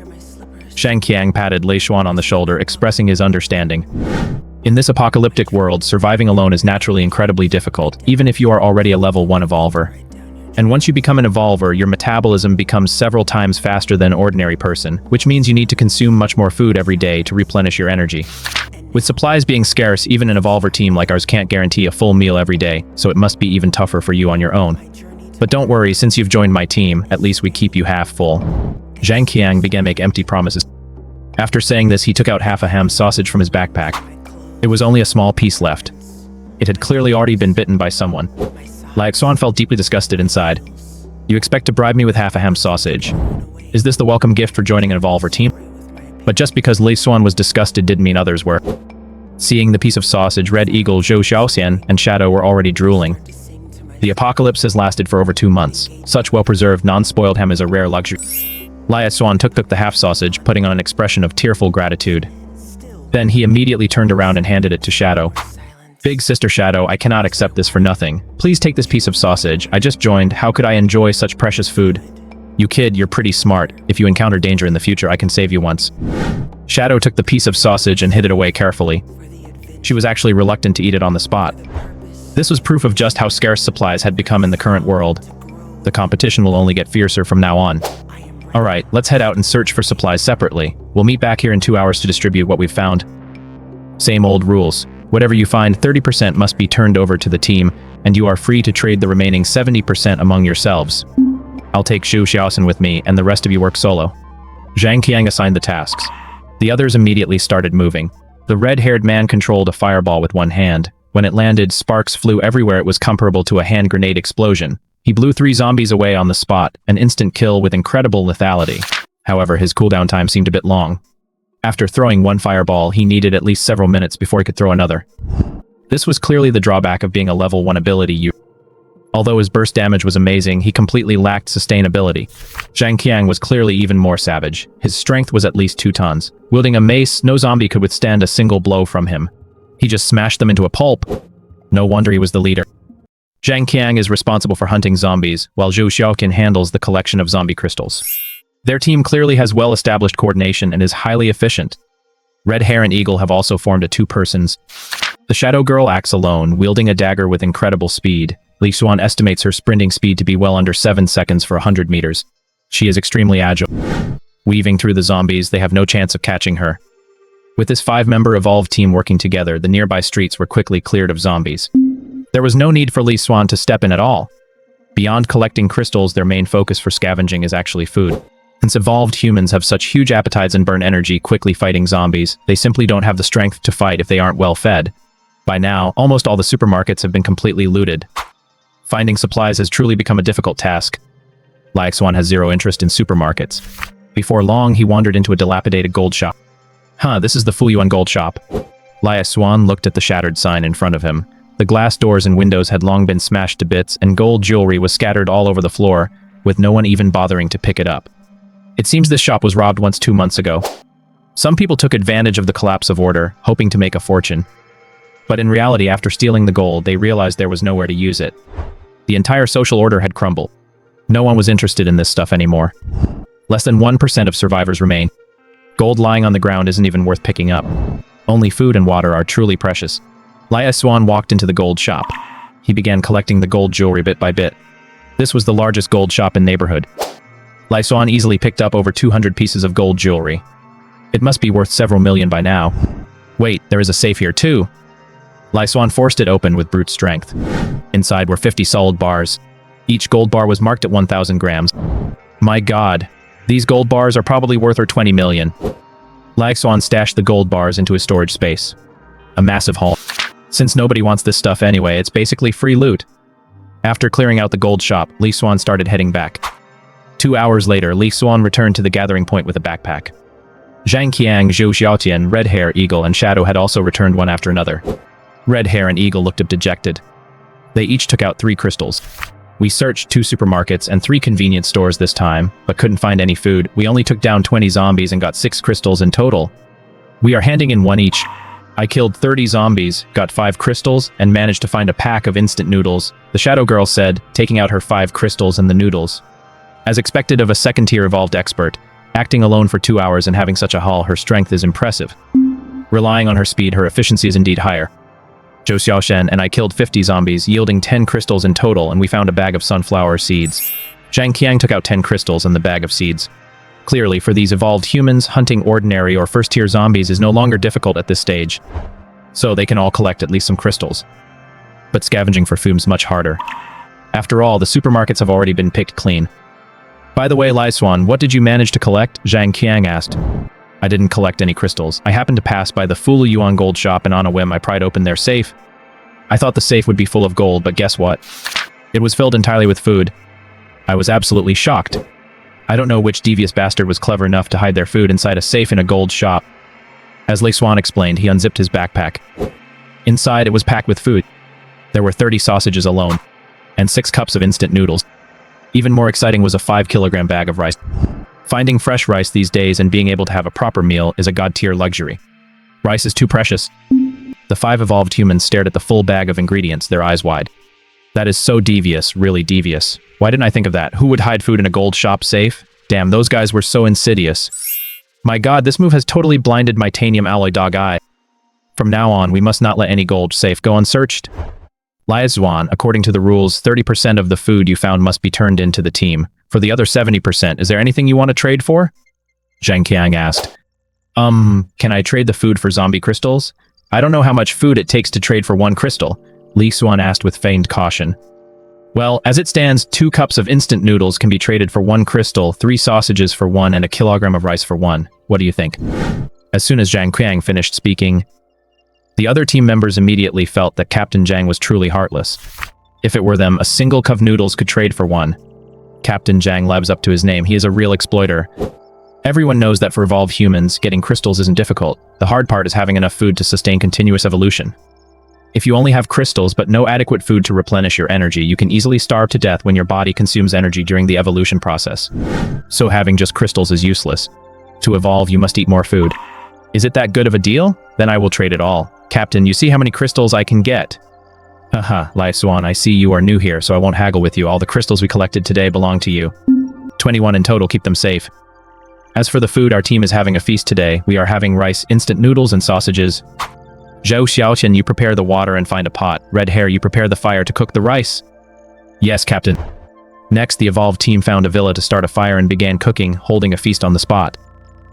S1: Zhang Qiang patted Xuan on the shoulder, expressing his understanding. In this apocalyptic world, surviving alone is naturally incredibly difficult, even if you are already a level 1 evolver. And once you become an evolver, your metabolism becomes several times faster than an ordinary person, which means you need to consume much more food every day to replenish your energy. With supplies being scarce, even an evolver team like ours can't guarantee a full meal every day, so it must be even tougher for you on your own. But don't worry, since you've joined my team, at least we keep you half full. Zhang Qiang began to make empty promises. After saying this, he took out half a ham sausage from his backpack. It was only a small piece left. It had clearly already been bitten by someone. Xuan felt deeply disgusted inside. You expect to bribe me with half a ham sausage? Is this the welcome gift for joining an evolver team? But just because Xuan was disgusted didn't mean others were. Seeing the piece of sausage, Red Eagle, Zhou Xiaoxian, and Shadow were already drooling. The apocalypse has lasted for over 2 months. Such well-preserved, non-spoiled ham is a rare luxury. Xuan took the half sausage, putting on an expression of tearful gratitude. Then he immediately turned around and handed it to Shadow. Big sister Shadow, I cannot accept this for nothing. Please take this piece of sausage. I just joined. How could I enjoy such precious food? You kid, you're pretty smart. If you encounter danger in the future, I can save you once. Shadow took the piece of sausage and hid it away carefully. She was actually reluctant to eat it on the spot. This was proof of just how scarce supplies had become in the current world. The competition will only get fiercer from now on. Alright, let's head out and search for supplies separately. We'll meet back here in 2 hours to distribute what we've found. Same old rules. Whatever you find, 30% must be turned over to the team, and you are free to trade the remaining 70% among yourselves. I'll take Zhu Xiaoxin with me, and the rest of you work solo. Zhang Qiang assigned the tasks. The others immediately started moving. The red-haired man controlled a fireball with one hand. When it landed, sparks flew everywhere. It was comparable to a hand grenade explosion. He blew 3 zombies away on the spot, an instant kill with incredible lethality. However, his cooldown time seemed a bit long. After throwing one fireball, he needed at least several minutes before he could throw another. This was clearly the drawback of being a level 1 ability user. Although his burst damage was amazing, he completely lacked sustainability. Zhang Qiang was clearly even more savage. His strength was at least 2 tons. Wielding a mace, no zombie could withstand a single blow from him. He just smashed them into a pulp. No wonder he was the leader. Zhang Qiang is responsible for hunting zombies, while Zhou Xiaoqin handles the collection of zombie crystals. Their team clearly has well-established coordination and is highly efficient. Red Hair and Eagle have also formed a 2-persons. The Shadow Girl acts alone, wielding a dagger with incredible speed. Li Xuan estimates her sprinting speed to be well under 7 seconds for 100 meters. She is extremely agile. Weaving through the zombies, they have no chance of catching her. With this 5-member evolved team working together, the nearby streets were quickly cleared of zombies. There was no need for Li Xuan to step in at all. Beyond collecting crystals, their main focus for scavenging is actually food. Since evolved humans have such huge appetites and burn energy quickly fighting zombies, they simply don't have the strength to fight if they aren't well fed. By now, almost all the supermarkets have been completely looted. Finding supplies has truly become a difficult task. Xuan has zero interest in supermarkets. Before long, he wandered into a dilapidated gold shop. This is the Fuyuan gold shop. Xuan looked at the shattered sign in front of him. The glass doors and windows had long been smashed to bits, and gold jewelry was scattered all over the floor, with no one even bothering to pick it up. It seems this shop was robbed once 2 months ago. Some people took advantage of the collapse of order, hoping to make a fortune. But in reality, after stealing the gold, they realized there was nowhere to use it. The entire social order had crumbled. No one was interested in this stuff anymore. Less than 1% of survivors remain. Gold lying on the ground isn't even worth picking up. Only food and water are truly precious. Xuan walked into the gold shop. He began collecting the gold jewelry bit by bit. This was the largest gold shop in the neighborhood. Xuan easily picked up over 200 pieces of gold jewelry. It must be worth several million by now. Wait, there is a safe here too. Xuan forced it open with brute strength. Inside were 50 solid bars. Each gold bar was marked at 1,000 grams. My god, these gold bars are probably worth or 20 million. Xuan stashed the gold bars into his storage space. A massive haul. Since nobody wants this stuff anyway, it's basically free loot. After clearing out the gold shop, Li Xuan started heading back. 2 hours later, Li Xuan returned to the gathering point with a backpack. Zhang Qiang, Zhou Xiaotian, Red Hair, Eagle, and Shadow had also returned one after another. Red Hair and Eagle looked dejected. They each took out 3 crystals. We searched 2 supermarkets and 3 convenience stores this time, but couldn't find any food. We only took down 20 zombies and got 6 crystals in total. We are handing in 1 each. I killed 30 zombies, got 5 crystals, and managed to find a pack of instant noodles, the Shadow Girl said, taking out her 5 crystals and the noodles. As expected of a second-tier evolved expert, acting alone for 2 hours and having such a haul, her strength is impressive. Relying on her speed, her efficiency is indeed higher. Zhou Xiaoshen and I killed 50 zombies, yielding 10 crystals in total, and we found a bag of sunflower seeds. Zhang Qiang took out 10 crystals and the bag of seeds. Clearly, for these evolved humans, hunting ordinary or first-tier zombies is no longer difficult at this stage. So they can all collect at least some crystals. But scavenging for food's much harder. After all, the supermarkets have already been picked clean. By the way, Xuan, what did you manage to collect? Zhang Qiang asked. I didn't collect any crystals. I happened to pass by the Fuyuan gold shop and on a whim I pried open their safe. I thought the safe would be full of gold, but guess what? It was filled entirely with food. I was absolutely shocked. I don't know which devious bastard was clever enough to hide their food inside a safe in a gold shop. As Xuan explained, he unzipped his backpack. Inside, it was packed with food. There were 30 sausages alone, and 6 cups of instant noodles. Even more exciting was a 5-kilogram bag of rice. Finding fresh rice these days and being able to have a proper meal is a god-tier luxury. Rice is too precious. The 5 evolved humans stared at the full bag of ingredients, their eyes wide. That is so devious, really devious. Why didn't I think of that? Who would hide food in a gold shop safe? Damn, those guys were so insidious. My god, this move has totally blinded my titanium alloy dog eye. From now on, we must not let any gold safe go unsearched. Xuan, according to the rules, 30% of the food you found must be turned into the team. For the other 70%, is there anything you want to trade for? Zhang Qiang asked. Can I trade the food for zombie crystals? I don't know how much food it takes to trade for 1 crystal, Li Xuan asked with feigned caution. Well, as it stands, 2 cups of instant noodles can be traded for 1 crystal, 3 sausages for 1, and a kilogram of rice for 1. What do you think? As soon as Zhang Qiang finished speaking, the other team members immediately felt that Captain Zhang was truly heartless. If it were them, a single cup of noodles could trade for one. Captain Zhang lives up to his name. He is a real exploiter. Everyone knows that for evolved humans, getting crystals isn't difficult. The hard part is having enough food to sustain continuous evolution. If you only have crystals but no adequate food to replenish your energy, you can easily starve to death when your body consumes energy during the evolution process. So having just crystals is useless. To evolve, you must eat more food. Is it that good of a deal? Then I will trade it all. Captain, you see how many crystals I can get? Haha, Xuan, I see you are new here, so I won't haggle with you. All the crystals we collected today belong to you. 21 in total, keep them safe. As for the food, our team is having a feast today. We are having rice, instant noodles, and sausages. Zhou Xiaoqian, you prepare the water and find a pot. Red Hair, you prepare the fire to cook the rice. Yes, Captain. Next, the evolved team found a villa to start a fire and began cooking, holding a feast on the spot.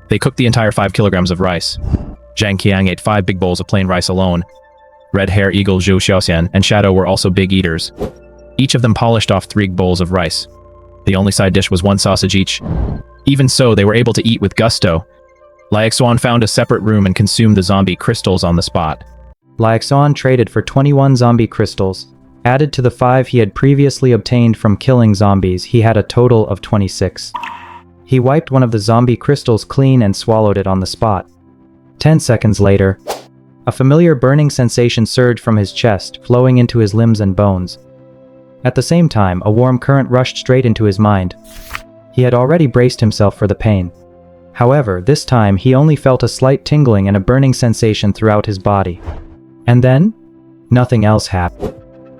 S1: They cooked the entire 5 kilograms of rice. Zhang Qiang ate 5 big bowls of plain rice alone. Red Hair, Eagle, Zhou Xiaoxian, and Shadow were also big eaters. Each of them polished off 3 bowls of rice. The only side dish was 1 sausage each. Even so, they were able to eat with gusto. Xuan found a separate room and consumed the zombie crystals on the spot.
S2: Xuan traded for 21 zombie crystals. Added to the 5 he had previously obtained from killing zombies, he had a total of 26. He wiped one of the zombie crystals clean and swallowed it on the spot. 10 seconds later, a familiar burning sensation surged from his chest, flowing into his limbs and bones. At the same time, a warm current rushed straight into his mind. He had already braced himself for the pain. However, this time he only felt a slight tingling and a burning sensation throughout his body. And then, nothing else happened.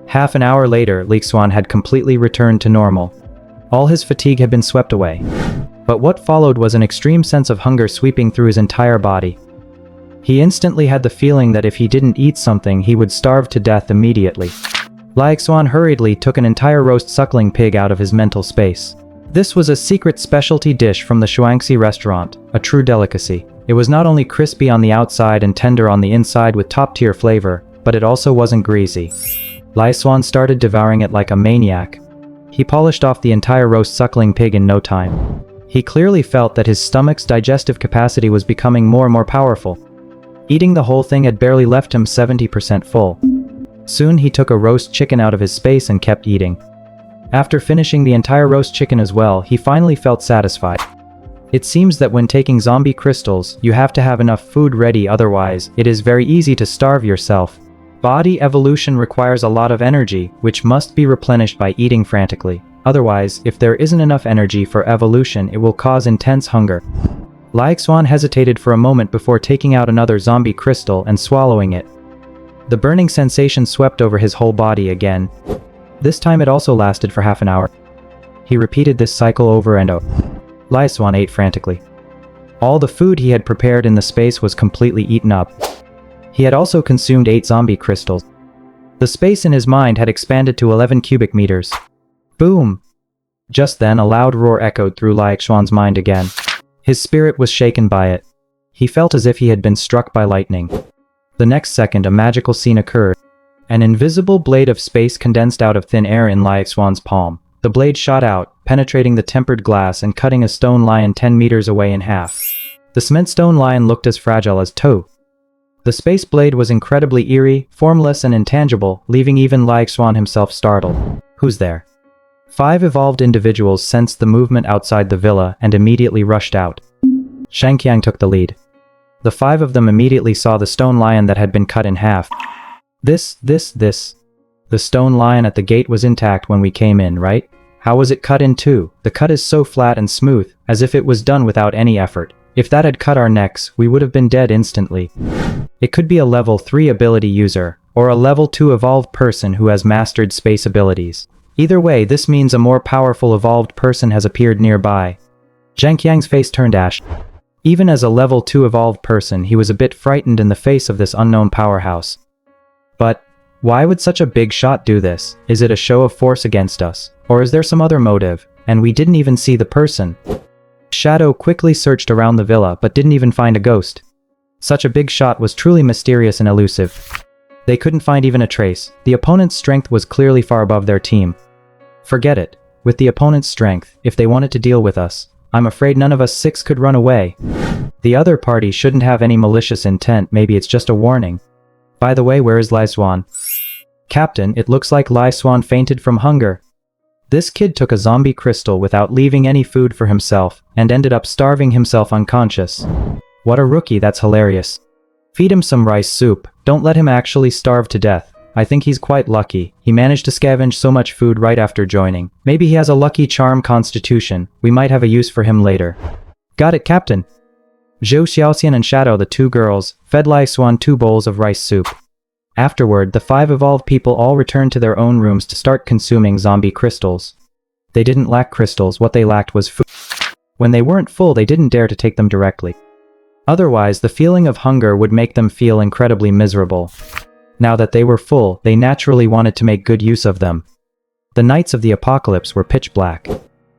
S2: Half an hour later, Xuan had completely returned to normal. All his fatigue had been swept away. But what followed was an extreme sense of hunger sweeping through his entire body. He instantly had the feeling that if he didn't eat something, he would starve to death immediately. Xuan hurriedly took an entire roast suckling pig out of his mental space. This was a secret specialty dish from the Shuangxi restaurant, a true delicacy. It was not only crispy on the outside and tender on the inside with top-tier flavor, but it also wasn't greasy. Xuan started devouring it like a maniac. He polished off the entire roast suckling pig in no time. He clearly felt that his stomach's digestive capacity was becoming more and more powerful. Eating the whole thing had barely left him 70% full. Soon he took a roast chicken out of his space and kept eating. After finishing the entire roast chicken as well, he finally felt satisfied. It seems that when taking zombie crystals, you have to have enough food ready, otherwise, it is very easy to starve yourself. Body evolution requires a lot of energy, which must be replenished by eating frantically. Otherwise, if there isn't enough energy for evolution, it will cause intense hunger. Xuan hesitated for a moment before taking out another zombie crystal and swallowing it. The burning sensation swept over his whole body again. This time it also lasted for half an hour. He repeated this cycle over and over. Xuan ate frantically. All the food he had prepared in the space was completely eaten up. He had also consumed 8 zombie crystals. The space in his mind had expanded to 11 cubic meters. Boom! Just then a loud roar echoed through Xuan's mind again. His spirit was shaken by it. He felt as if he had been struck by lightning. The next second, a magical scene occurred. An invisible blade of space condensed out of thin air in Xuan's palm. The blade shot out, penetrating the tempered glass and cutting a stone lion 10 meters away in half. The cement stone lion looked as fragile as tow. The space blade was incredibly eerie, formless and intangible, leaving even Xuan himself startled. Who's there? 5 evolved individuals sensed the movement outside the villa and immediately rushed out. Zhang Qiang took the lead. The 5 of them immediately saw the stone lion that had been cut in half. This. The stone lion at the gate was intact when we came in, right? How was it cut in two? The cut is so flat and smooth, as if it was done without any effort. If that had cut our necks, we would have been dead instantly. It could be a level 3 ability user, or a level 2 evolved person who has mastered space abilities. Either way, this means a more powerful evolved person has appeared nearby. Zhang Qiang's face turned ashy. Even as a level 2 evolved person, he was a bit frightened in the face of this unknown powerhouse. But why would such a big shot do this? Is it a show of force against us? Or is there some other motive, and we didn't even see the person? Shadow quickly searched around the villa, but didn't even find a ghost. Such a big shot was truly mysterious and elusive. They couldn't find even a trace. The opponent's strength was clearly far above their team. Forget it. With the opponent's strength, if they wanted to deal with us, I'm afraid none of us 6 could run away. The other party shouldn't have any malicious intent, maybe it's just a warning. By the way, where is Xuan? Captain, it looks like Xuan fainted from hunger. This kid took a zombie crystal without leaving any food for himself, and ended up starving himself unconscious. What a rookie, that's hilarious. Feed him some rice soup, don't let him actually starve to death. I think he's quite lucky, he managed to scavenge so much food right after joining. Maybe he has a lucky charm constitution, we might have a use for him later. Got it, Captain. Zhou Xiaoxian and Shadow, the two girls, fed Xuan 2 bowls of rice soup. Afterward, the 5 evolved people all returned to their own rooms to start consuming zombie crystals. They didn't lack crystals, what they lacked was food. When they weren't full, they didn't dare to take them directly. Otherwise, the feeling of hunger would make them feel incredibly miserable. Now that they were full, they naturally wanted to make good use of them. The nights of the apocalypse were pitch black.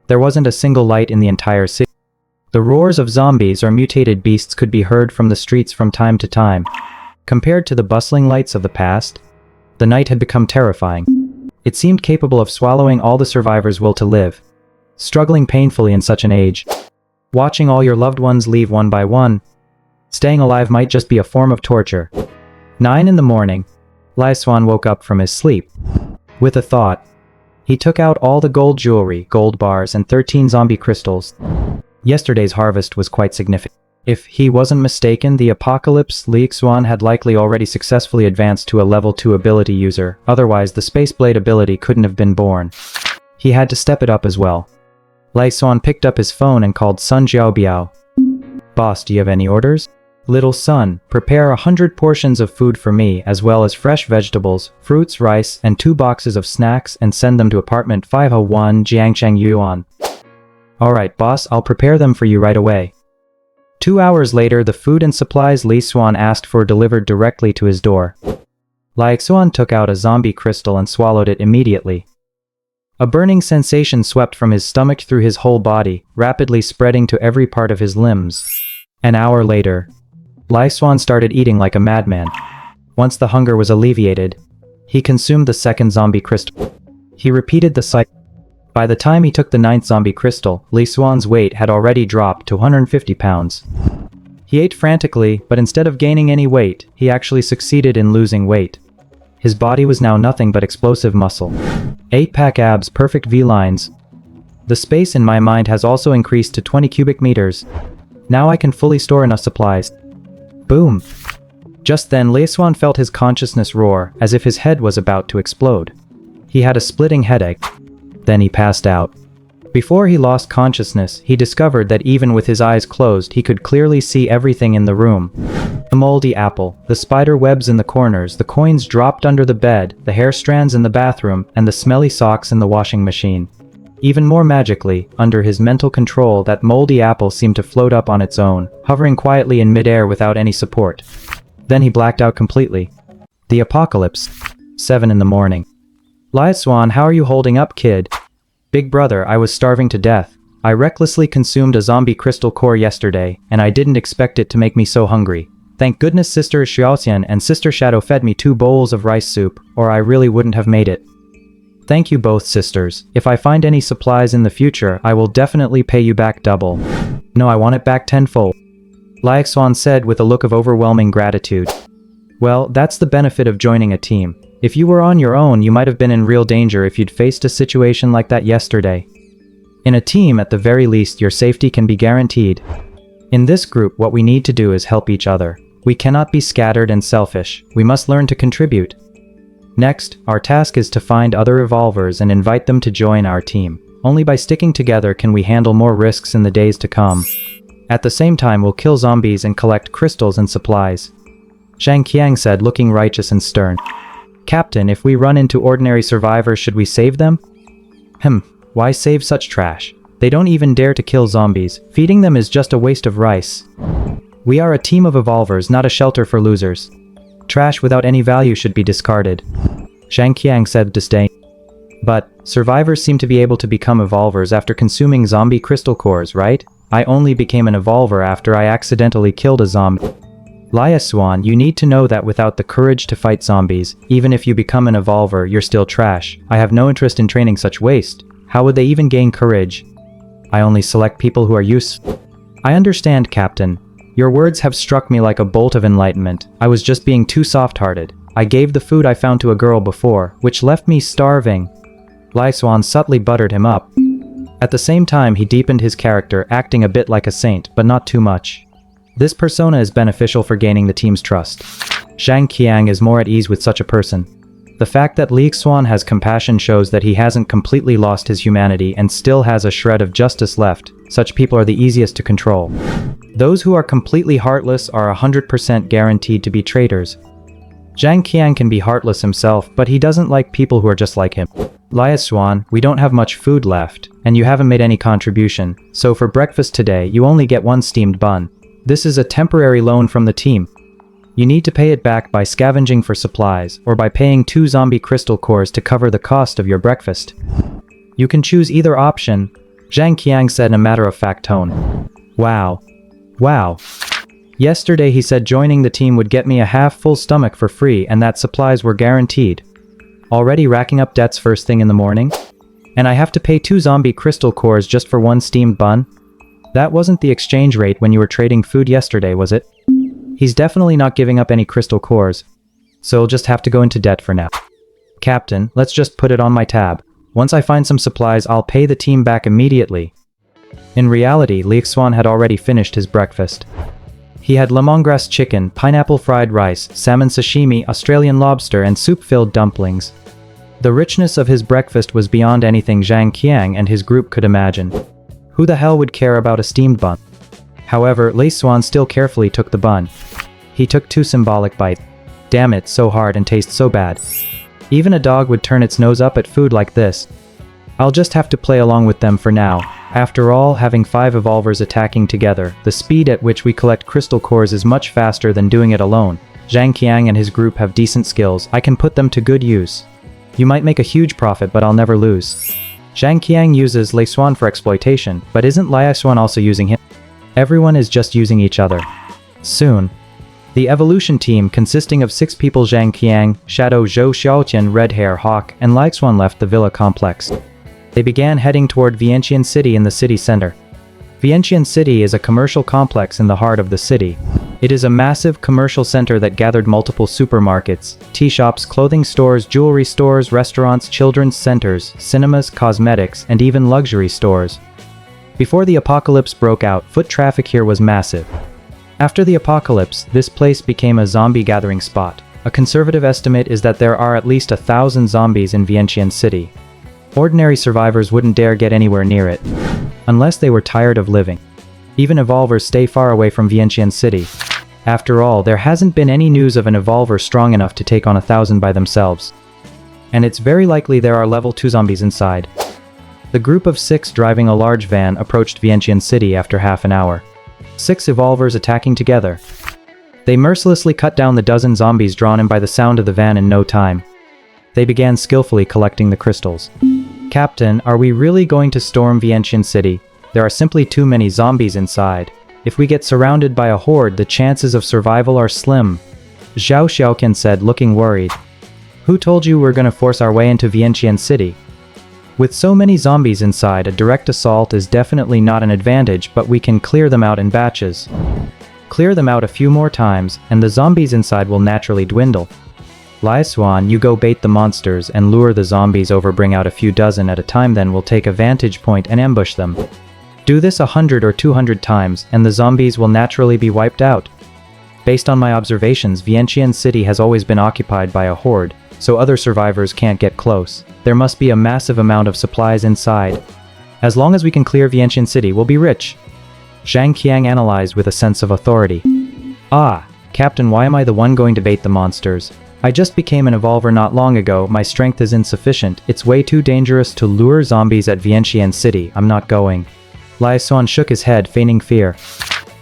S2: There wasn't a single light in the entire city. The roars of zombies or mutated beasts could be heard from the streets from time to time. Compared to the bustling lights of the past, the night had become terrifying. It seemed capable of swallowing all the survivors' will to live. Struggling painfully in such an age. Watching all your loved ones leave one by one. Staying alive might just be a form of torture. 9 in the morning. Xuan woke up from his sleep. With a thought. He took out all the gold jewelry, gold bars, and 13 zombie crystals. Yesterday's harvest was quite significant. If he wasn't mistaken, the apocalypse Xuan had likely already successfully advanced to a level 2 ability user, otherwise the Space Blade ability couldn't have been born. He had to step it up as well. Xuan picked up his phone and called Sun Jiaobiao. Boss, do you have any orders? Little son, prepare 100 portions of food for me, as well as fresh vegetables, fruits, rice, and 2 boxes of snacks, and send them to apartment 501 Jiangcheng Yuan. Alright boss, I'll prepare them for you right away. 2 hours later, the food and supplies Xuan asked for delivered directly to his door. Xuan took out a zombie crystal and swallowed it immediately. A burning sensation swept from his stomach through his whole body, rapidly spreading to every part of his limbs. An hour later, Xuan started eating like a madman. Once the hunger was alleviated, he consumed the second zombie crystal. He repeated the cycle. By the time he took the 9th zombie crystal, Xuan's weight had already dropped to 150 pounds. He ate frantically, but instead of gaining any weight, he actually succeeded in losing weight. His body was now nothing but explosive muscle. 8-pack abs, perfect V-lines. The space in my mind has also increased to 20 cubic meters. Now I can fully store enough supplies. Boom! Just then, Xuan felt his consciousness roar, as if his head was about to explode. He had a splitting headache. Then he passed out. Before he lost consciousness, he discovered that even with his eyes closed, he could clearly see everything in the room. The moldy apple, the spider webs in the corners, the coins dropped under the bed, the hair strands in the bathroom, and the smelly socks in the washing machine. Even more magically, under his mental control, that moldy apple seemed to float up on its own, hovering quietly in midair without any support. Then he blacked out completely. The apocalypse. 7 in the morning. Xuan, how are you holding up, kid? Big brother, I was starving to death. I recklessly consumed a zombie crystal core yesterday, and I didn't expect it to make me so hungry. Thank goodness Sister Xiaoxian and Sister Shadow fed me 2 bowls of rice soup, or I really wouldn't have made it. Thank you both, sisters. If I find any supplies in the future, I will definitely pay you back double. No, I want it back tenfold. Xuan said with a look of overwhelming gratitude. Well, that's the benefit of joining a team. If you were on your own, you might have been in real danger if you'd faced a situation like that yesterday. In a team, at the very least, your safety can be guaranteed. In this group, what we need to do is help each other. We cannot be scattered and selfish. We must learn to contribute. Next, our task is to find other evolvers and invite them to join our team. Only by sticking together can we handle more risks in the days to come. At the same time, we'll kill zombies and collect crystals and supplies. Zhang Qiang said, looking righteous and stern. Captain, if we run into ordinary survivors, should we save them? Why save such trash? They don't even dare to kill zombies. Feeding them is just a waste of rice. We are a team of evolvers, not a shelter for losers. Trash without any value should be discarded. Zhang Qiang said with disdain. But, survivors seem to be able to become evolvers after consuming zombie crystal cores, right? I only became an evolver after I accidentally killed a zombie. Xuan, you need to know that without the courage to fight zombies, even if you become an evolver, you're still trash. I have no interest in training such waste. How would they even gain courage? I only select people who are useful. I understand, Captain. Your words have struck me like a bolt of enlightenment. I was just being too soft-hearted. I gave the food I found to a girl before, which left me starving. Xuan subtly buttered him up. At the same time, he deepened his character, acting a bit like a saint, but not too much. This persona is beneficial for gaining the team's trust. Zhang Qiang is more at ease with such a person. The fact that Xuan has compassion shows that he hasn't completely lost his humanity and still has a shred of justice left. Such people are the easiest to control. Those who are completely heartless are 100% guaranteed to be traitors. Zhang Qiang can be heartless himself, but he doesn't like people who are just like him. Xuan, we don't have much food left, and you haven't made any contribution, so for breakfast today you only get one steamed bun. This is a temporary loan from the team. You need to pay it back by scavenging for supplies, or by paying 2 zombie crystal cores to cover the cost of your breakfast. You can choose either option, Zhang Qiang said in a matter-of-fact tone. Wow. Wow. Yesterday he said joining the team would get me a half-full stomach for free and that supplies were guaranteed. Already racking up debts first thing in the morning? And I have to pay 2 zombie crystal cores just for 1 steamed bun? That wasn't the exchange rate when you were trading food yesterday, was it? He's definitely not giving up any crystal cores, so he'll just have to go into debt for now. Captain, let's just put it on my tab. Once I find some supplies, I'll pay the team back immediately. In reality, Xuan had already finished his breakfast. He had lemongrass chicken, pineapple fried rice, salmon sashimi, Australian lobster, and soup-filled dumplings. The richness of his breakfast was beyond anything Zhang Qiang and his group could imagine. Who the hell would care about a steamed bun? However, Xuan still carefully took the bun. He took 2 symbolic bites. Damn it, so hard and tastes so bad. Even a dog would turn its nose up at food like this. I'll just have to play along with them for now. After all, having 5 evolvers attacking together, the speed at which we collect crystal cores is much faster than doing it alone. Zhang Qiang and his group have decent skills. I can put them to good use. You might make a huge profit, but I'll never lose. Zhang Qiang uses Xuan for exploitation, but isn't Xuan also using him? Everyone is just using each other. Soon, the evolution team, consisting of 6 people, Zhang Qiang, Shadow Zhou Xiaotian, Red Hair Hawk, and Xuan, left the villa complex. They began heading toward Vientiane City in the city center. Vientiane City is a commercial complex in the heart of the city. It is a massive commercial center that gathered multiple supermarkets, tea shops, clothing stores, jewelry stores, restaurants, children's centers, cinemas, cosmetics, and even luxury stores. Before the apocalypse broke out, foot traffic here was massive. After the apocalypse, this place became a zombie gathering spot. A conservative estimate is that there are at least 1,000 zombies in Vientiane City. Ordinary survivors wouldn't dare get anywhere near it, unless they were tired of living. Even evolvers stay far away from Vientiane City. After all, there hasn't been any news of an evolver strong enough to take on 1,000 by themselves. And it's very likely there are level 2 zombies inside. The group of 6 driving a large van approached Vientiane City after half an hour. 6 evolvers attacking together. They mercilessly cut down the dozen zombies drawn in by the sound of the van in no time. They began skillfully collecting the crystals. Captain, are we really going to storm Vientiane City? There are simply too many zombies inside. If we get surrounded by a horde, the chances of survival are slim. Zhao Xiaoqian said, looking worried. Who told you we're going to force our way into Vientiane City? With so many zombies inside, a direct assault is definitely not an advantage, but we can clear them out in batches. Clear them out a few more times, and the zombies inside will naturally dwindle. Xuan, you go bait the monsters and lure the zombies over, bring out a few dozen at a time, then we'll take a vantage point and ambush them. Do this 100 or 200 times, and the zombies will naturally be wiped out. Based on my observations, Vientiane City has always been occupied by a horde, so other survivors can't get close. There must be a massive amount of supplies inside. As long as we can clear Vientiane City, we'll be rich. Zhang Qiang analyzed with a sense of authority. Ah, Captain, why am I the one going to bait the monsters? I just became an evolver not long ago, my strength is insufficient, it's way too dangerous to lure zombies at Vientiane City, I'm not going. Xuan shook his head, feigning fear.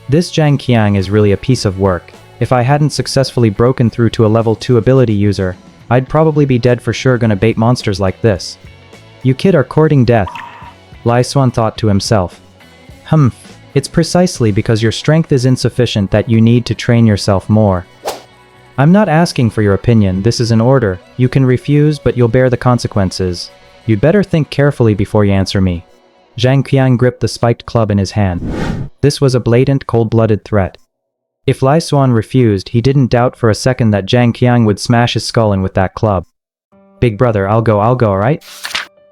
S2: This Zhang Qiang is really a piece of work. If I hadn't successfully broken through to a level 2 ability user, I'd probably be dead for sure, gonna bait monsters like this. You kid are courting death. Xuan thought to himself. It's precisely because your strength is insufficient that you need to train yourself more. I'm not asking for your opinion, this is an order. You can refuse, but you'll bear the consequences. You'd better think carefully before you answer me. Zhang Qiang gripped the spiked club in his hand. This was a blatant, cold-blooded threat. If Lai Xuan refused, he didn't doubt for a second that Zhang Qiang would smash his skull in with that club. Big brother, I'll go, alright?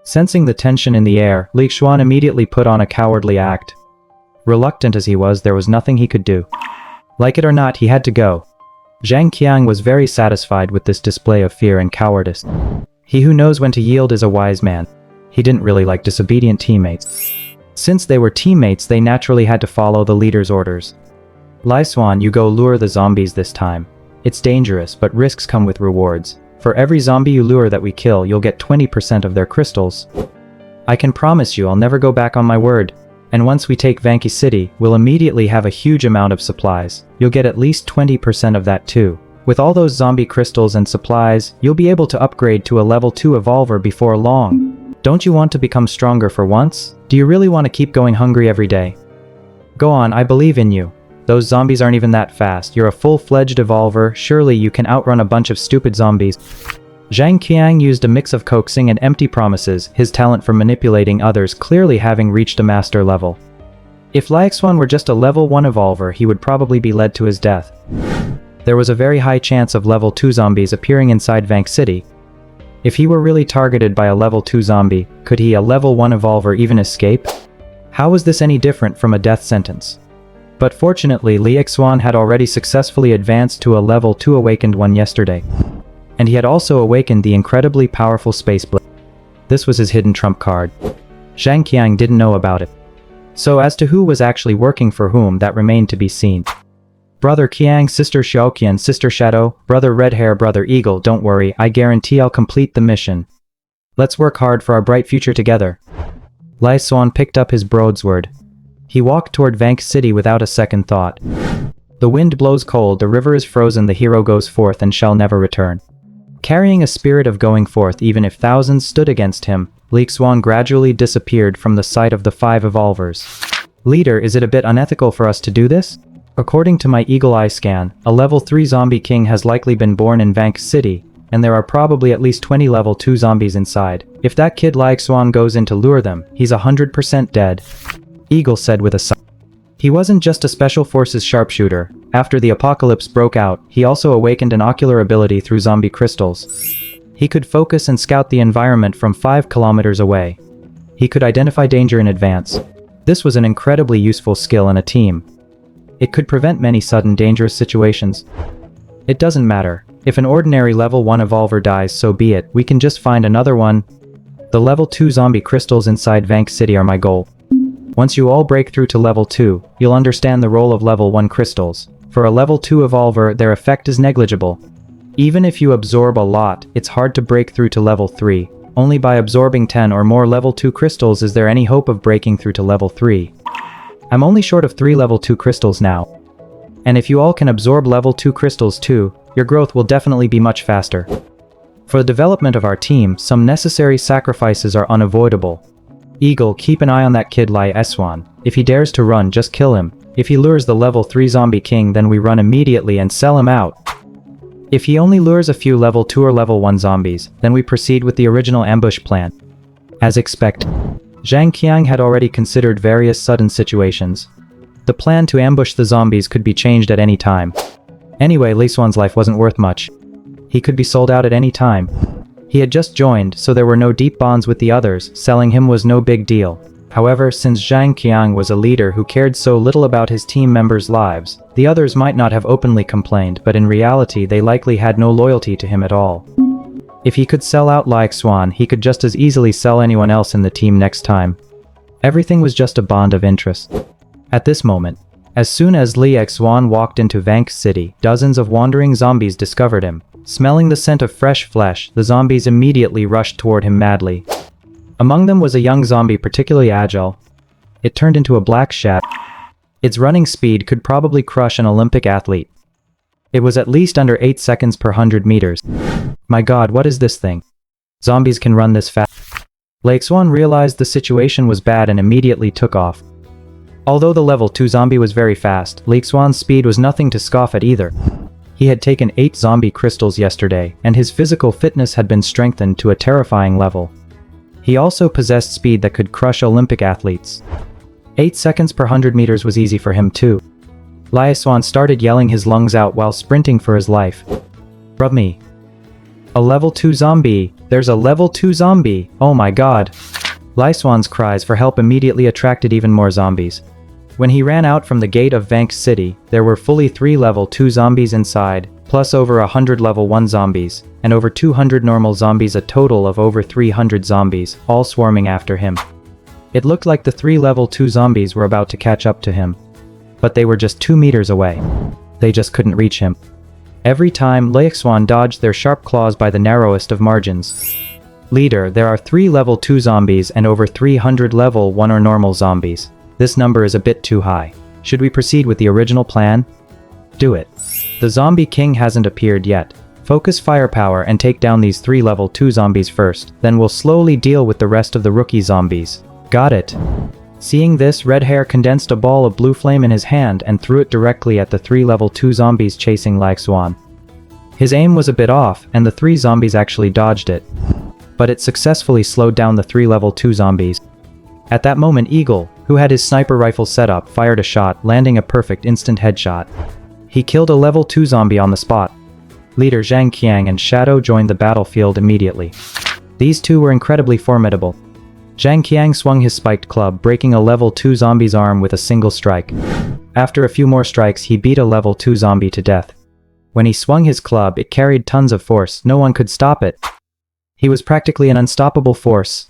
S2: Sensing the tension in the air, Li Xuan immediately put on a cowardly act. Reluctant as he was, there was nothing he could do. Like it or not, he had to go. Zhang Qiang was very satisfied with this display of fear and cowardice. He who knows when to yield is a wise man. He didn't really like disobedient teammates. Since they were teammates, they naturally had to follow the leader's orders. Lai Xuan, you go lure the zombies this time. It's dangerous, but risks come with rewards. For every zombie you lure that we kill, you'll get 20% of their crystals. I can promise you I'll never go back on my word. And once we take Vanki City, we'll immediately have a huge amount of supplies. You'll get at least 20% of that too. With all those zombie crystals and supplies, you'll be able to upgrade to a level 2 evolver before long. Don't you want to become stronger for once? Do you really want to keep going hungry every day? Go on, I believe in you. Those zombies aren't even that fast. You're a full-fledged evolver. Surely you can outrun a bunch of stupid zombies. Zhang Qiang used a mix of coaxing and empty promises, his talent for manipulating others clearly having reached a master level. If Lai Xuan were just a level 1 evolver, he would probably be led to his death. There was a very high chance of level 2 zombies appearing inside Vank City. If he were really targeted by a level 2 zombie, could he, a level 1 evolver, even escape? How was this any different from a death sentence? But fortunately, Li Xuan had already successfully advanced to a level 2 awakened one yesterday. And he had also awakened the incredibly powerful Space Blade. This was his hidden trump card. Zhang Qiang didn't know about it. So as to who was actually working for whom, that remained to be seen. Brother Qiang, Sister Xiaoqian, Sister Shadow, Brother Red Hair, Brother Eagle, don't worry, I guarantee I'll complete the mission. Let's work hard for our bright future together. Lai Xuan picked up his broadsword. He walked toward Vank City without a second thought. The wind blows cold, the river is frozen, the hero goes forth and shall never return. Carrying a spirit of going forth even if thousands stood against him, Li Xuan gradually disappeared from the sight of the 5 evolvers. Leader, is it a bit unethical for us to do this? According to my eagle eye scan, a level 3 zombie king has likely been born in Vank City, and there are probably at least 20 level 2 zombies inside. If that kid Lai Xuan goes in to lure them, he's 100% dead. Eagle said with a sigh. He wasn't just a special forces sharpshooter. After the apocalypse broke out, he also awakened an ocular ability through zombie crystals. He could focus and scout the environment from 5 kilometers away. He could identify danger in advance. This was an incredibly useful skill in a team. It could prevent many sudden dangerous situations. It doesn't matter. If an ordinary level 1 evolver dies, so be it. We can just find another one. The level 2 zombie crystals inside Vank City are my goal. Once you all break through to level 2, you'll understand the role of level 1 crystals. For a level 2 evolver, their effect is negligible. Even if you absorb a lot, it's hard to break through to level 3. Only by absorbing 10 or more level 2 crystals is there any hope of breaking through to level 3. I'm only short of 3 level 2 crystals now. And if you all can absorb level 2 crystals too, your growth will definitely be much faster. For the development of our team, some necessary sacrifices are unavoidable. Eagle, keep an eye on that kid Lai Xuan. If he dares to run, just kill him. If he lures the level 3 zombie king, then we run immediately and sell him out. If he only lures a few level 2 or level 1 zombies, then we proceed with the original ambush plan. As expected, Zhang Qiang had already considered various sudden situations. The plan to ambush the zombies could be changed at any time. Anyway, Li Xuan's life wasn't worth much. He could be sold out at any time. He had just joined, so there were no deep bonds with the others. Selling him was no big deal. However, since Zhang Qiang was a leader who cared so little about his team members' lives, the others might not have openly complained, but in reality they likely had no loyalty to him at all. If he could sell out Lai Xuan, he could just as easily sell anyone else in the team next time. Everything was just a bond of interest. At this moment, as soon as Li Xuan walked into Vank City, dozens of wandering zombies discovered him. Smelling the scent of fresh flesh, the zombies immediately rushed toward him madly. Among them was a young zombie particularly agile. It turned into a black shadow. Its running speed could probably crush an Olympic athlete. It was at least under 8 seconds per 100 meters. My god, what is this thing? Zombies can run this fast. Lai Xuan realized the situation was bad and immediately took off. Although the level 2 zombie was very fast, Lai Xuan's speed was nothing to scoff at either. He had taken 8 zombie crystals yesterday, and his physical fitness had been strengthened to a terrifying level. He also possessed speed that could crush Olympic athletes. 8 seconds per 100 meters was easy for him too. Xuan started yelling his lungs out while sprinting for his life. Rub me. A level 2 zombie! There's a level 2 zombie! Oh my god! Xuan's cries for help immediately attracted even more zombies. When he ran out from the gate of Vanx City, there were fully 3 level 2 zombies inside, plus over 100 level 1 zombies, and over 200 normal zombies, a total of over 300 zombies, all swarming after him. It looked like the 3 level 2 zombies were about to catch up to him. But they were just 2 meters away. They just couldn't reach him. Every time, Xuan dodged their sharp claws by the narrowest of margins. Leader, there are 3 level 2 zombies and over 300 level 1 or normal zombies. This number is a bit too high. Should we proceed with the original plan? Do it. The zombie king hasn't appeared yet. Focus firepower and take down these 3 level 2 zombies first, then we'll slowly deal with the rest of the rookie zombies. Got it. Seeing this, Red Hair condensed a ball of blue flame in his hand and threw it directly at the 3 level 2 zombies chasing Xuan. His aim was a bit off, and the 3 zombies actually dodged it. But it successfully slowed down the 3 level 2 zombies. At that moment, Eagle, who had his sniper rifle set up, fired a shot, landing a perfect instant headshot. He killed a level 2 zombie on the spot. Leader Zhang Qiang and Shadow joined the battlefield immediately. These two were incredibly formidable. Zhang Qiang swung his spiked club, breaking a level 2 zombie's arm with a single strike. After a few more strikes, he beat a level 2 zombie to death. When he swung his club, it carried tons of force, no one could stop it. He was practically an unstoppable force.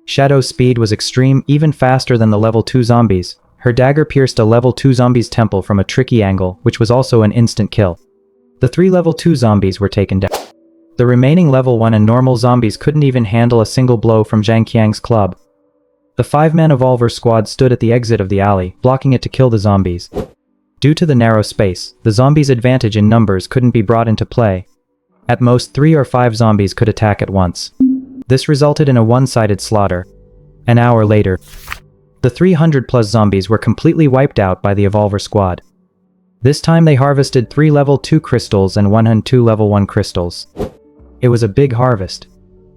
S2: Shadow's speed was extreme, even faster than the level 2 zombies. Her dagger pierced a level 2 zombie's temple from a tricky angle, which was also an instant kill. The 3 level 2 zombies were taken down. The remaining level 1 and normal zombies couldn't even handle a single blow from Zhang Qiang's club. The 5-man Evolver squad stood at the exit of the alley, blocking it to kill the zombies. Due to the narrow space, the zombies' advantage in numbers couldn't be brought into play. At most 3 or 5 zombies could attack at once. This resulted in a one-sided slaughter. An hour later, the 300+ zombies were completely wiped out by the Evolver squad. This time they harvested 3 level 2 crystals and 102 level 1 crystals. It was a big harvest.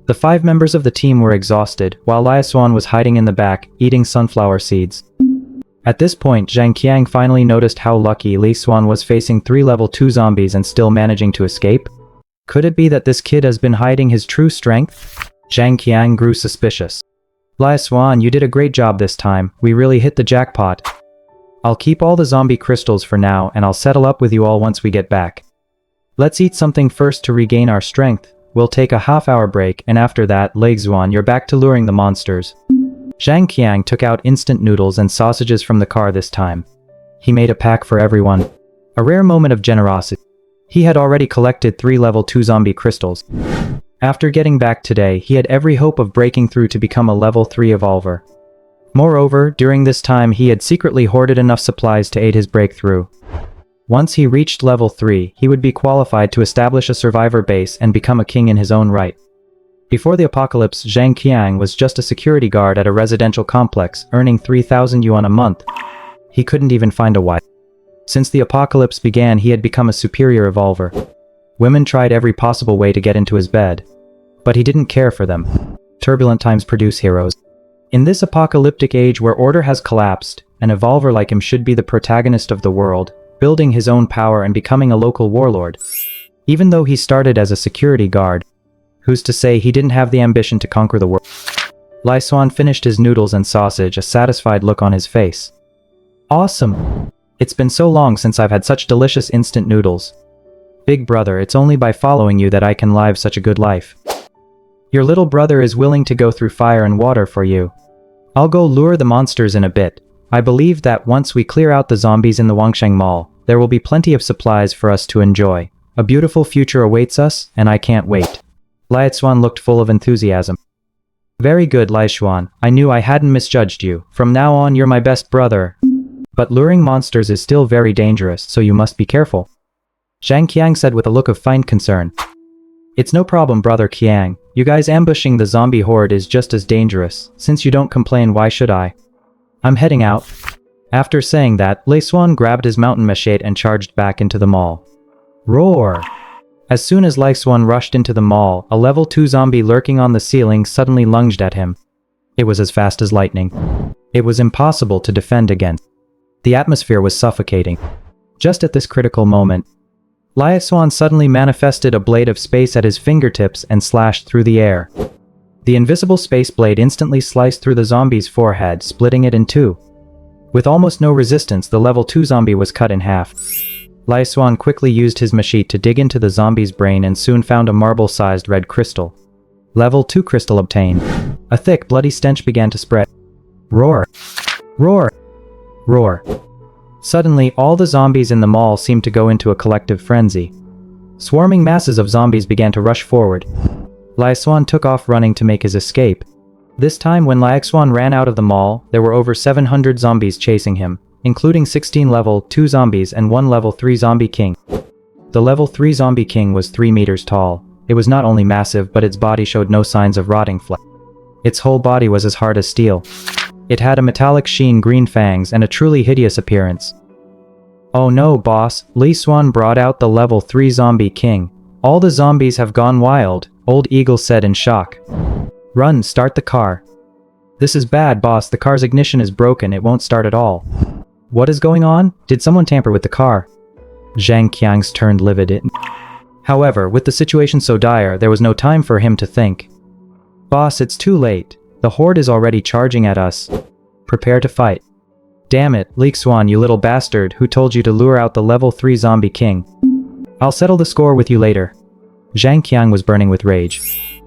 S2: The 5 members of the team were exhausted, while Xuan was hiding in the back, eating sunflower seeds. At this point, Zhang Qiang finally noticed how lucky Xuan was facing 3 level 2 zombies and still managing to escape. Could it be that this kid has been hiding his true strength? Zhang Qiang grew suspicious. Xuan, you did a great job this time. We really hit the jackpot. I'll keep all the zombie crystals for now, and I'll settle up with you all once we get back. Let's eat something first to regain our strength. We'll take a half-hour break, and after that, Xuan, you're back to luring the monsters. Zhang Qiang took out instant noodles and sausages from the car this time. He made a pack for everyone. A rare moment of generosity. He had already collected 3 level 2 zombie crystals. After getting back today, he had every hope of breaking through to become a level 3 Evolver. Moreover, during this time he had secretly hoarded enough supplies to aid his breakthrough. Once he reached level 3, he would be qualified to establish a survivor base and become a king in his own right. Before the apocalypse, Zhang Qiang was just a security guard at a residential complex, earning 3,000 yuan a month. He couldn't even find a wife. Since the apocalypse began, he had become a superior Evolver. Women tried every possible way to get into his bed. But he didn't care for them. Turbulent times produce heroes. In this apocalyptic age where order has collapsed, an Evolver like him should be the protagonist of the world, building his own power and becoming a local warlord. Even though he started as a security guard, who's to say he didn't have the ambition to conquer the world? Xuan finished his noodles and sausage, a satisfied look on his face. Awesome! It's been so long since I've had such delicious instant noodles. Big brother, it's only by following you that I can live such a good life. Your little brother is willing to go through fire and water for you. I'll go lure the monsters in a bit. I believe that once we clear out the zombies in the Wangsheng Mall, there will be plenty of supplies for us to enjoy. A beautiful future awaits us, and I can't wait. Xuan looked full of enthusiasm. Very good, Xuan. I knew I hadn't misjudged you. From now on, you're my best brother. But luring monsters is still very dangerous, so you must be careful. Zhang Qiang said with a look of fine concern. It's no problem, brother Qiang. You guys ambushing the zombie horde is just as dangerous. Since you don't complain, why should I? I'm heading out. After saying that, Xuan grabbed his mountain machete and charged back into the mall. Roar! As soon as Xuan rushed into the mall, a level 2 zombie lurking on the ceiling suddenly lunged at him. It was as fast as lightning. It was impossible to defend against. The atmosphere was suffocating. Just at this critical moment, Xuan suddenly manifested a blade of space at his fingertips and slashed through the air. The invisible space blade instantly sliced through the zombie's forehead, splitting it in two. With almost no resistance, the level 2 zombie was cut in half. Xuan quickly used his machete to dig into the zombie's brain and soon found a marble-sized red crystal. Level 2 crystal obtained. A thick, bloody stench began to spread. Roar! Roar! Roar! Suddenly, all the zombies in the mall seemed to go into a collective frenzy. Swarming masses of zombies began to rush forward. Xuan took off running to make his escape. This time, when Xuan ran out of the mall, there were over 700 zombies chasing him, including 16 level 2 zombies and 1 level 3 zombie king. The level 3 zombie king was 3 meters tall. It was not only massive, but its body showed no signs of rotting flesh. Its whole body was as hard as steel. It had a metallic sheen, green fangs, and a truly hideous appearance. "Oh no, boss," Xuan brought out the level 3 zombie king. "All the zombies have gone wild," Old Eagle said in shock. "Run, start the car." "This is bad, boss. The car's ignition is broken. It won't start at all." "What is going on? Did someone tamper with the car?" Zhang Qiang's turned livid. However, with the situation so dire, there was no time for him to think. "Boss, it's too late. The horde is already charging at us. Prepare to fight." "Damn it, Xuan, you little bastard, who told you to lure out the level 3 zombie king? I'll settle the score with you later." Zhang Qiang was burning with rage.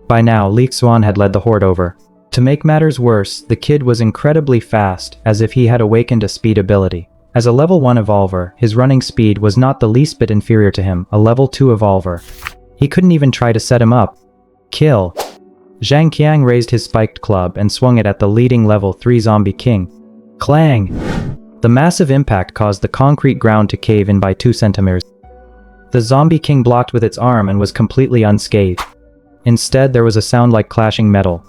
S2: By now, Xuan had led the horde over. To make matters worse, the kid was incredibly fast, as if he had awakened a speed ability. As a level 1 evolver, his running speed was not the least bit inferior to him, a level 2 evolver. He couldn't even try to set him up. Kill. Zhang Qiang raised his spiked club and swung it at the leading level 3 zombie king. Clang! The massive impact caused the concrete ground to cave in by 2 centimeters. The zombie king blocked with its arm and was completely unscathed. Instead, there was a sound like clashing metal.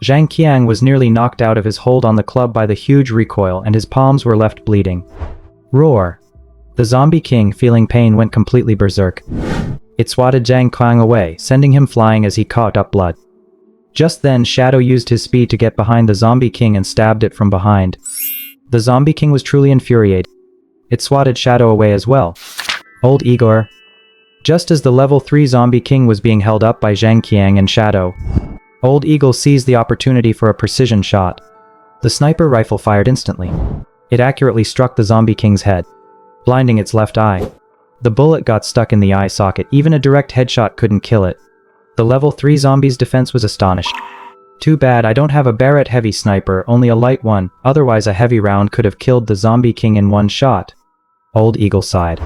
S2: Zhang Qiang was nearly knocked out of his hold on the club by the huge recoil, and his palms were left bleeding. Roar! The zombie king, feeling pain, went completely berserk. It swatted Zhang Qiang away, sending him flying as he coughed up blood. Just then, Shadow used his speed to get behind the zombie king and stabbed it from behind. The zombie king was truly infuriated. It swatted Shadow away as well. Old Igor. Just as the level 3 zombie king was being held up by Zhang Qiang and Shadow, Old Eagle seized the opportunity for a precision shot. The sniper rifle fired instantly. It accurately struck the zombie king's head, blinding its left eye. The bullet got stuck in the eye socket. Even a direct headshot couldn't kill it. The level 3 zombie's defense was astonished. "Too bad I don't have a Barrett heavy sniper, only a light one, otherwise a heavy round could have killed the zombie king in one shot." Old Eagle sighed.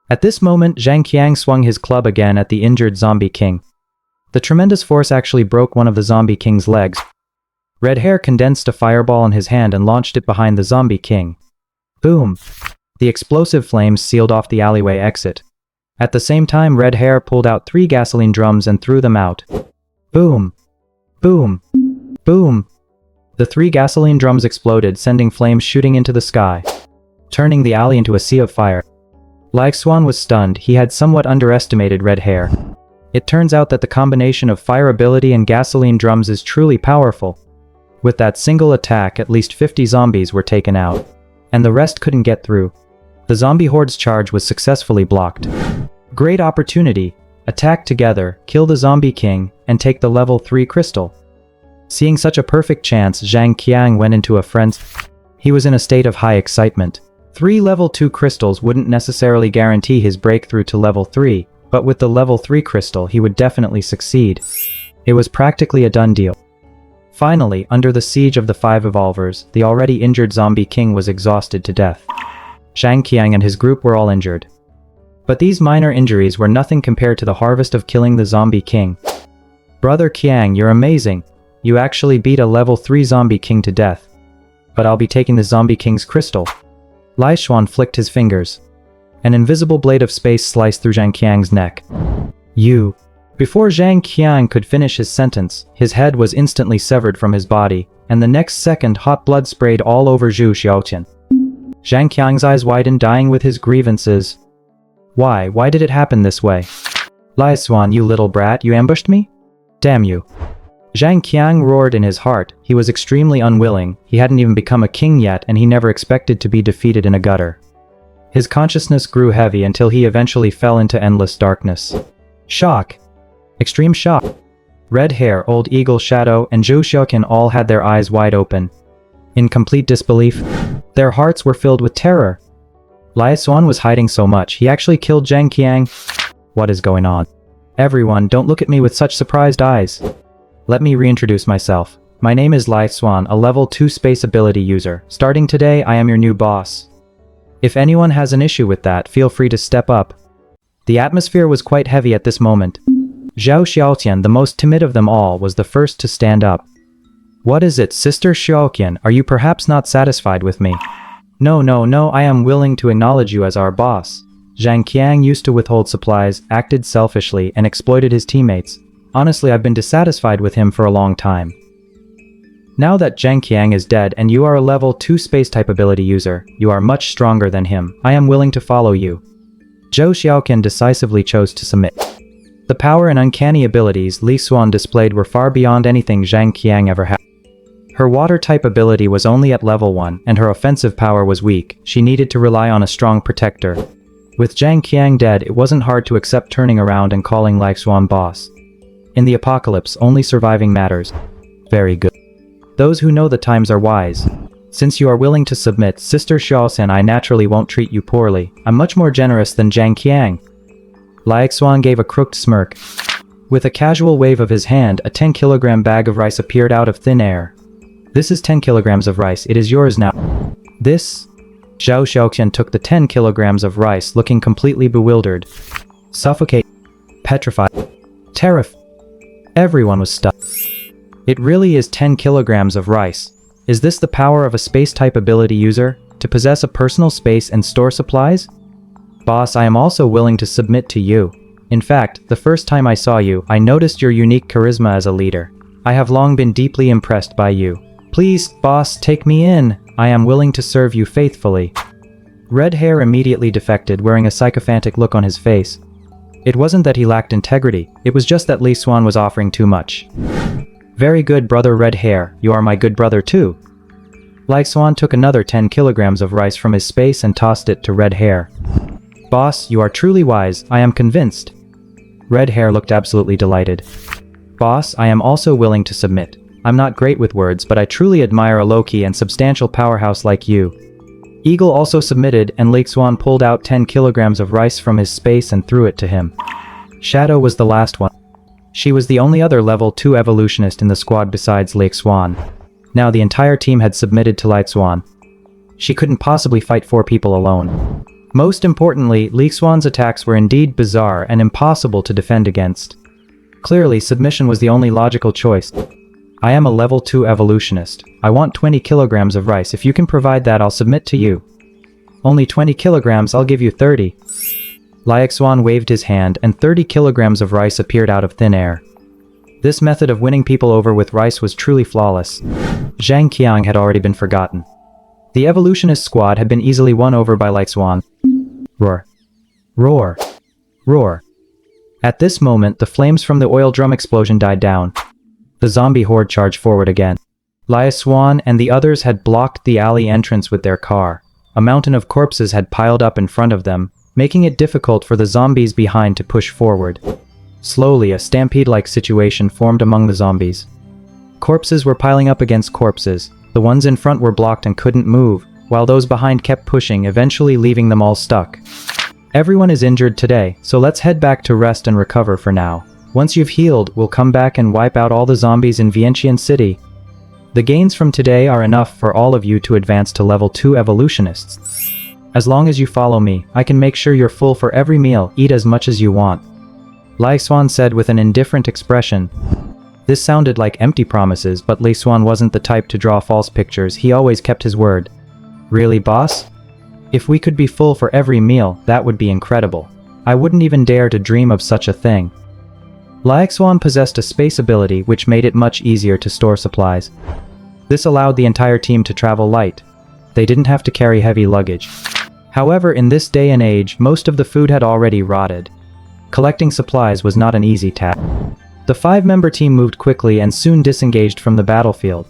S2: At this moment, Zhang Qiang swung his club again at the injured zombie king. The tremendous force actually broke one of the zombie king's legs. Red Hair condensed a fireball in his hand and launched it behind the zombie king. Boom! The explosive flames sealed off the alleyway exit. At the same time, Red Hair pulled out 3 gasoline drums and threw them out. Boom! Boom! Boom! The 3 gasoline drums exploded, sending flames shooting into the sky, turning the alley into a sea of fire. Xuan was stunned. He had somewhat underestimated Red Hair. It turns out that the combination of fire ability and gasoline drums is truly powerful. With that single attack, at least 50 zombies were taken out, and the rest couldn't get through. The zombie horde's charge was successfully blocked. Great opportunity. Attack together, kill the zombie king, and take the level 3 crystal. Seeing such a perfect chance, Zhang Qiang went into a frenzy. He was in a state of high excitement. 3 level 2 crystals wouldn't necessarily guarantee his breakthrough to level 3, but with the level 3 crystal he would definitely succeed. It was practically a done deal. Finally, under the siege of the 5 evolvers, the already injured zombie king was exhausted to death. Zhang Qiang and his group were all injured. But these minor injuries were nothing compared to the harvest of killing the zombie king. "Brother Qiang, you're amazing. You actually beat a level 3 zombie king to death. But I'll be taking the zombie king's crystal." Xuan flicked his fingers. An invisible blade of space sliced through Zhang Qiang's neck. "You." Before Zhang Qiang could finish his sentence, his head was instantly severed from his body, and the next second hot blood sprayed all over Zhu Xiaoqian. Zhang Qiang's eyes widened, dying with his grievances. Why did it happen this way? "Xuan, you little brat, you ambushed me? Damn you." Zhang Qiang roared in his heart. He was extremely unwilling. He hadn't even become a king yet, and he never expected to be defeated in a gutter. His consciousness grew heavy until he eventually fell into endless darkness. Shock. Extreme shock. Red Hair, Old Eagle Shadow, and Zhou Xiaoqian all had their eyes wide open. In complete disbelief, their hearts were filled with terror. Xuan was hiding so much, he actually killed Zhang Qiang. What is going on? Everyone, don't look at me with such surprised eyes. Let me reintroduce myself. My name is Xuan, a level 2 space ability user. Starting today, I am your new boss. If anyone has an issue with that, feel free to step up. The atmosphere was quite heavy at this moment. Zhao Xiaoqian, the most timid of them all, was the first to stand up. What is it, Sister Xiaoqian? Are you perhaps not satisfied with me? No, I am willing to acknowledge you as our boss. Zhang Qiang used to withhold supplies, acted selfishly, and exploited his teammates. Honestly, I've been dissatisfied with him for a long time. Now that Zhang Qiang is dead and you are a level 2 space-type ability user, you are much stronger than him. I am willing to follow you. Zhou Xiaoqian decisively chose to submit. The power and uncanny abilities Xuan displayed were far beyond anything Zhang Qiang ever had. Her water-type ability was only at level 1, and her offensive power was weak. She needed to rely on a strong protector. With Zhang Qiang dead, it wasn't hard to accept turning around and calling Xuan boss. In the apocalypse, only surviving matters. Very good. Those who know the times are wise. Since you are willing to submit, Sister Xiaoqian, I naturally won't treat you poorly. I'm much more generous than Zhang Qiang. Xuan gave a crooked smirk. With a casual wave of his hand, a 10-kilogram bag of rice appeared out of thin air. This is 10 kilograms of rice. It is yours now. This? Zhao Xiaoqian took the 10 kilograms of rice, looking completely bewildered. Suffocate. Petrified. Terrified. Everyone was stunned. It really is 10 kilograms of rice. Is this the power of a space-type ability user, to possess a personal space and store supplies? Boss, I am also willing to submit to you. In fact, the first time I saw you, I noticed your unique charisma as a leader. I have long been deeply impressed by you. Please, boss, take me in. I am willing to serve you faithfully. Red Hair immediately defected, wearing a sycophantic look on his face. It wasn't that he lacked integrity, it was just that Xuan was offering too much. Very good, brother Red Hair, you are my good brother too. Xuan took another 10 kilograms of rice from his space and tossed it to Red Hair. Boss, you are truly wise, I am convinced. Red Hair looked absolutely delighted. Boss, I am also willing to submit. I'm not great with words, but I truly admire a low-key and substantial powerhouse like you. Eagle also submitted, and Xuan pulled out 10 kilograms of rice from his space and threw it to him. Shadow was the last one. She was the only other level 2 evolutionist in the squad besides Xuan. Now the entire team had submitted to Xuan. She couldn't possibly fight 4 people alone. Most importantly, Xuan's attacks were indeed bizarre and impossible to defend against. Clearly, submission was the only logical choice. I am a level 2 evolutionist. I want 20 kilograms of rice. If you can provide that, I'll submit to you. Only 20 kilograms, I'll give you 30. Xuan waved his hand, and 30 kilograms of rice appeared out of thin air. This method of winning people over with rice was truly flawless. Zhang Qiang had already been forgotten. The evolutionist squad had been easily won over by Xuan. Roar. Roar. Roar. At this moment, the flames from the oil drum explosion died down. The zombie horde charged forward again. Xuan and the others had blocked the alley entrance with their car. A mountain of corpses had piled up in front of them, making it difficult for the zombies behind to push forward. Slowly, a stampede-like situation formed among the zombies. Corpses were piling up against corpses. The ones in front were blocked and couldn't move, while those behind kept pushing, eventually leaving them all stuck. Everyone is injured today, so let's head back to rest and recover for now. Once you've healed, we'll come back and wipe out all the zombies in Vientiane City. The gains from today are enough for all of you to advance to level 2 evolutionists. As long as you follow me, I can make sure you're full for every meal. Eat as much as you want. Xuan said with an indifferent expression. This sounded like empty promises, but Xuan wasn't the type to draw false pictures. He always kept his word. Really, boss? If we could be full for every meal, that would be incredible. I wouldn't even dare to dream of such a thing. Xuan possessed a space ability which made it much easier to store supplies. This allowed the entire team to travel light. They didn't have to carry heavy luggage. However, in this day and age, most of the food had already rotted. Collecting supplies was not an easy task. The 5-member team moved quickly and soon disengaged from the battlefield.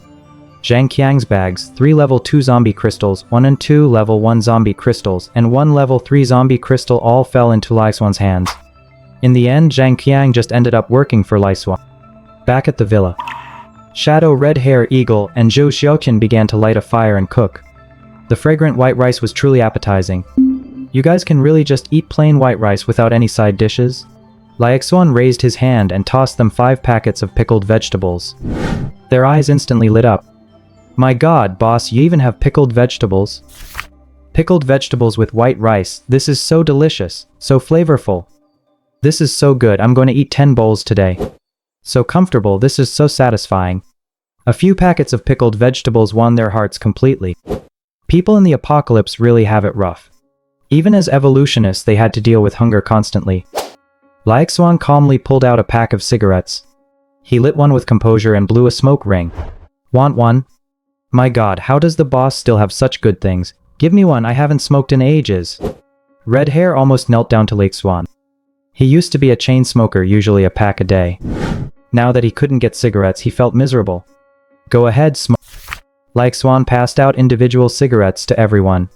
S2: Zhang Qiang's bags, 3 level 2 zombie crystals, 1 and 2 level 1 zombie crystals, and 1 level 3 zombie crystal all fell into Lai Xuan's hands. In the end, Zhang Qiang just ended up working for Lai Xuan. Back at the villa, Shadow, Red Hair, Eagle, and Zhou Xiaoqian began to light a fire and cook. The fragrant white rice was truly appetizing. You guys can really just eat plain white rice without any side dishes? Lai Xuan raised his hand and tossed them 5 packets of pickled vegetables. Their eyes instantly lit up. My god, boss, you even have pickled vegetables? Pickled vegetables with white rice, this is so delicious, so flavorful. This is so good, I'm going to eat 10 bowls today. So comfortable, this is so satisfying. A few packets of pickled vegetables won their hearts completely. People in the apocalypse really have it rough. Even as evolutionists, they had to deal with hunger constantly. Lai Xuan calmly pulled out a pack of cigarettes. He lit one with composure and blew a smoke ring. Want one? My god, how does the boss still have such good things? Give me one, I haven't smoked in ages. Red Hair almost knelt down to Lai Xuan. He used to be a chain smoker, usually a pack a day. Now that he couldn't get cigarettes, he felt miserable. Go ahead, smoke. Lai Xuan passed out individual cigarettes to everyone.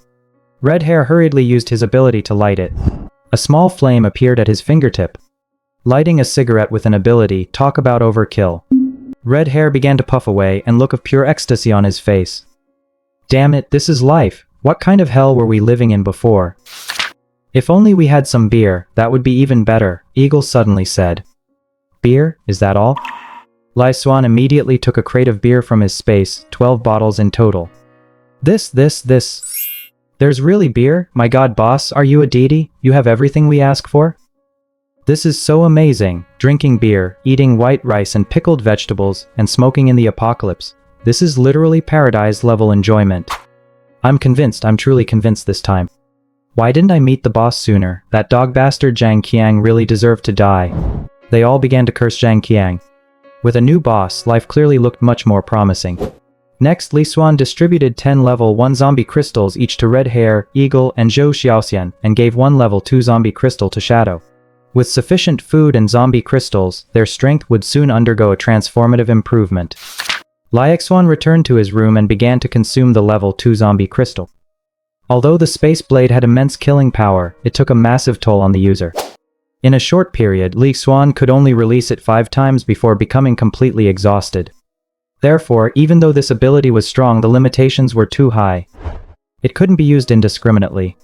S2: Red Hair hurriedly used his ability to light it. A small flame appeared at his fingertip. Lighting a cigarette with an ability, talk about overkill. Red Hair began to puff away and look of pure ecstasy on his face. Damn it, this is life. What kind of hell were we living in before? If only we had some beer, that would be even better, Eagle suddenly said. Beer, is that all? Lai Xuan immediately took a crate of beer from his space, 12 bottles in total. This. There's really beer? My god, boss, are you a deity? You have everything we ask for? This is so amazing, drinking beer, eating white rice and pickled vegetables, and smoking in the apocalypse. This is literally paradise-level enjoyment. I'm convinced, I'm truly convinced this time. Why didn't I meet the boss sooner? That dog bastard Zhang Qiang really deserved to die. They all began to curse Zhang Qiang. With a new boss, life clearly looked much more promising. Next, Lai Xuan distributed 10 level 1 zombie crystals each to Red Hair, Eagle, and Zhou Xiaoxian, and gave 1 level 2 zombie crystal to Shadow. With sufficient food and zombie crystals, their strength would soon undergo a transformative improvement. Lai Xuan returned to his room and began to consume the level 2 zombie crystal. Although the Space Blade had immense killing power, it took a massive toll on the user. In a short period, Lai Xuan could only release it 5 times before becoming completely exhausted. Therefore, even though this ability was strong, the limitations were too high. It couldn't be used indiscriminately.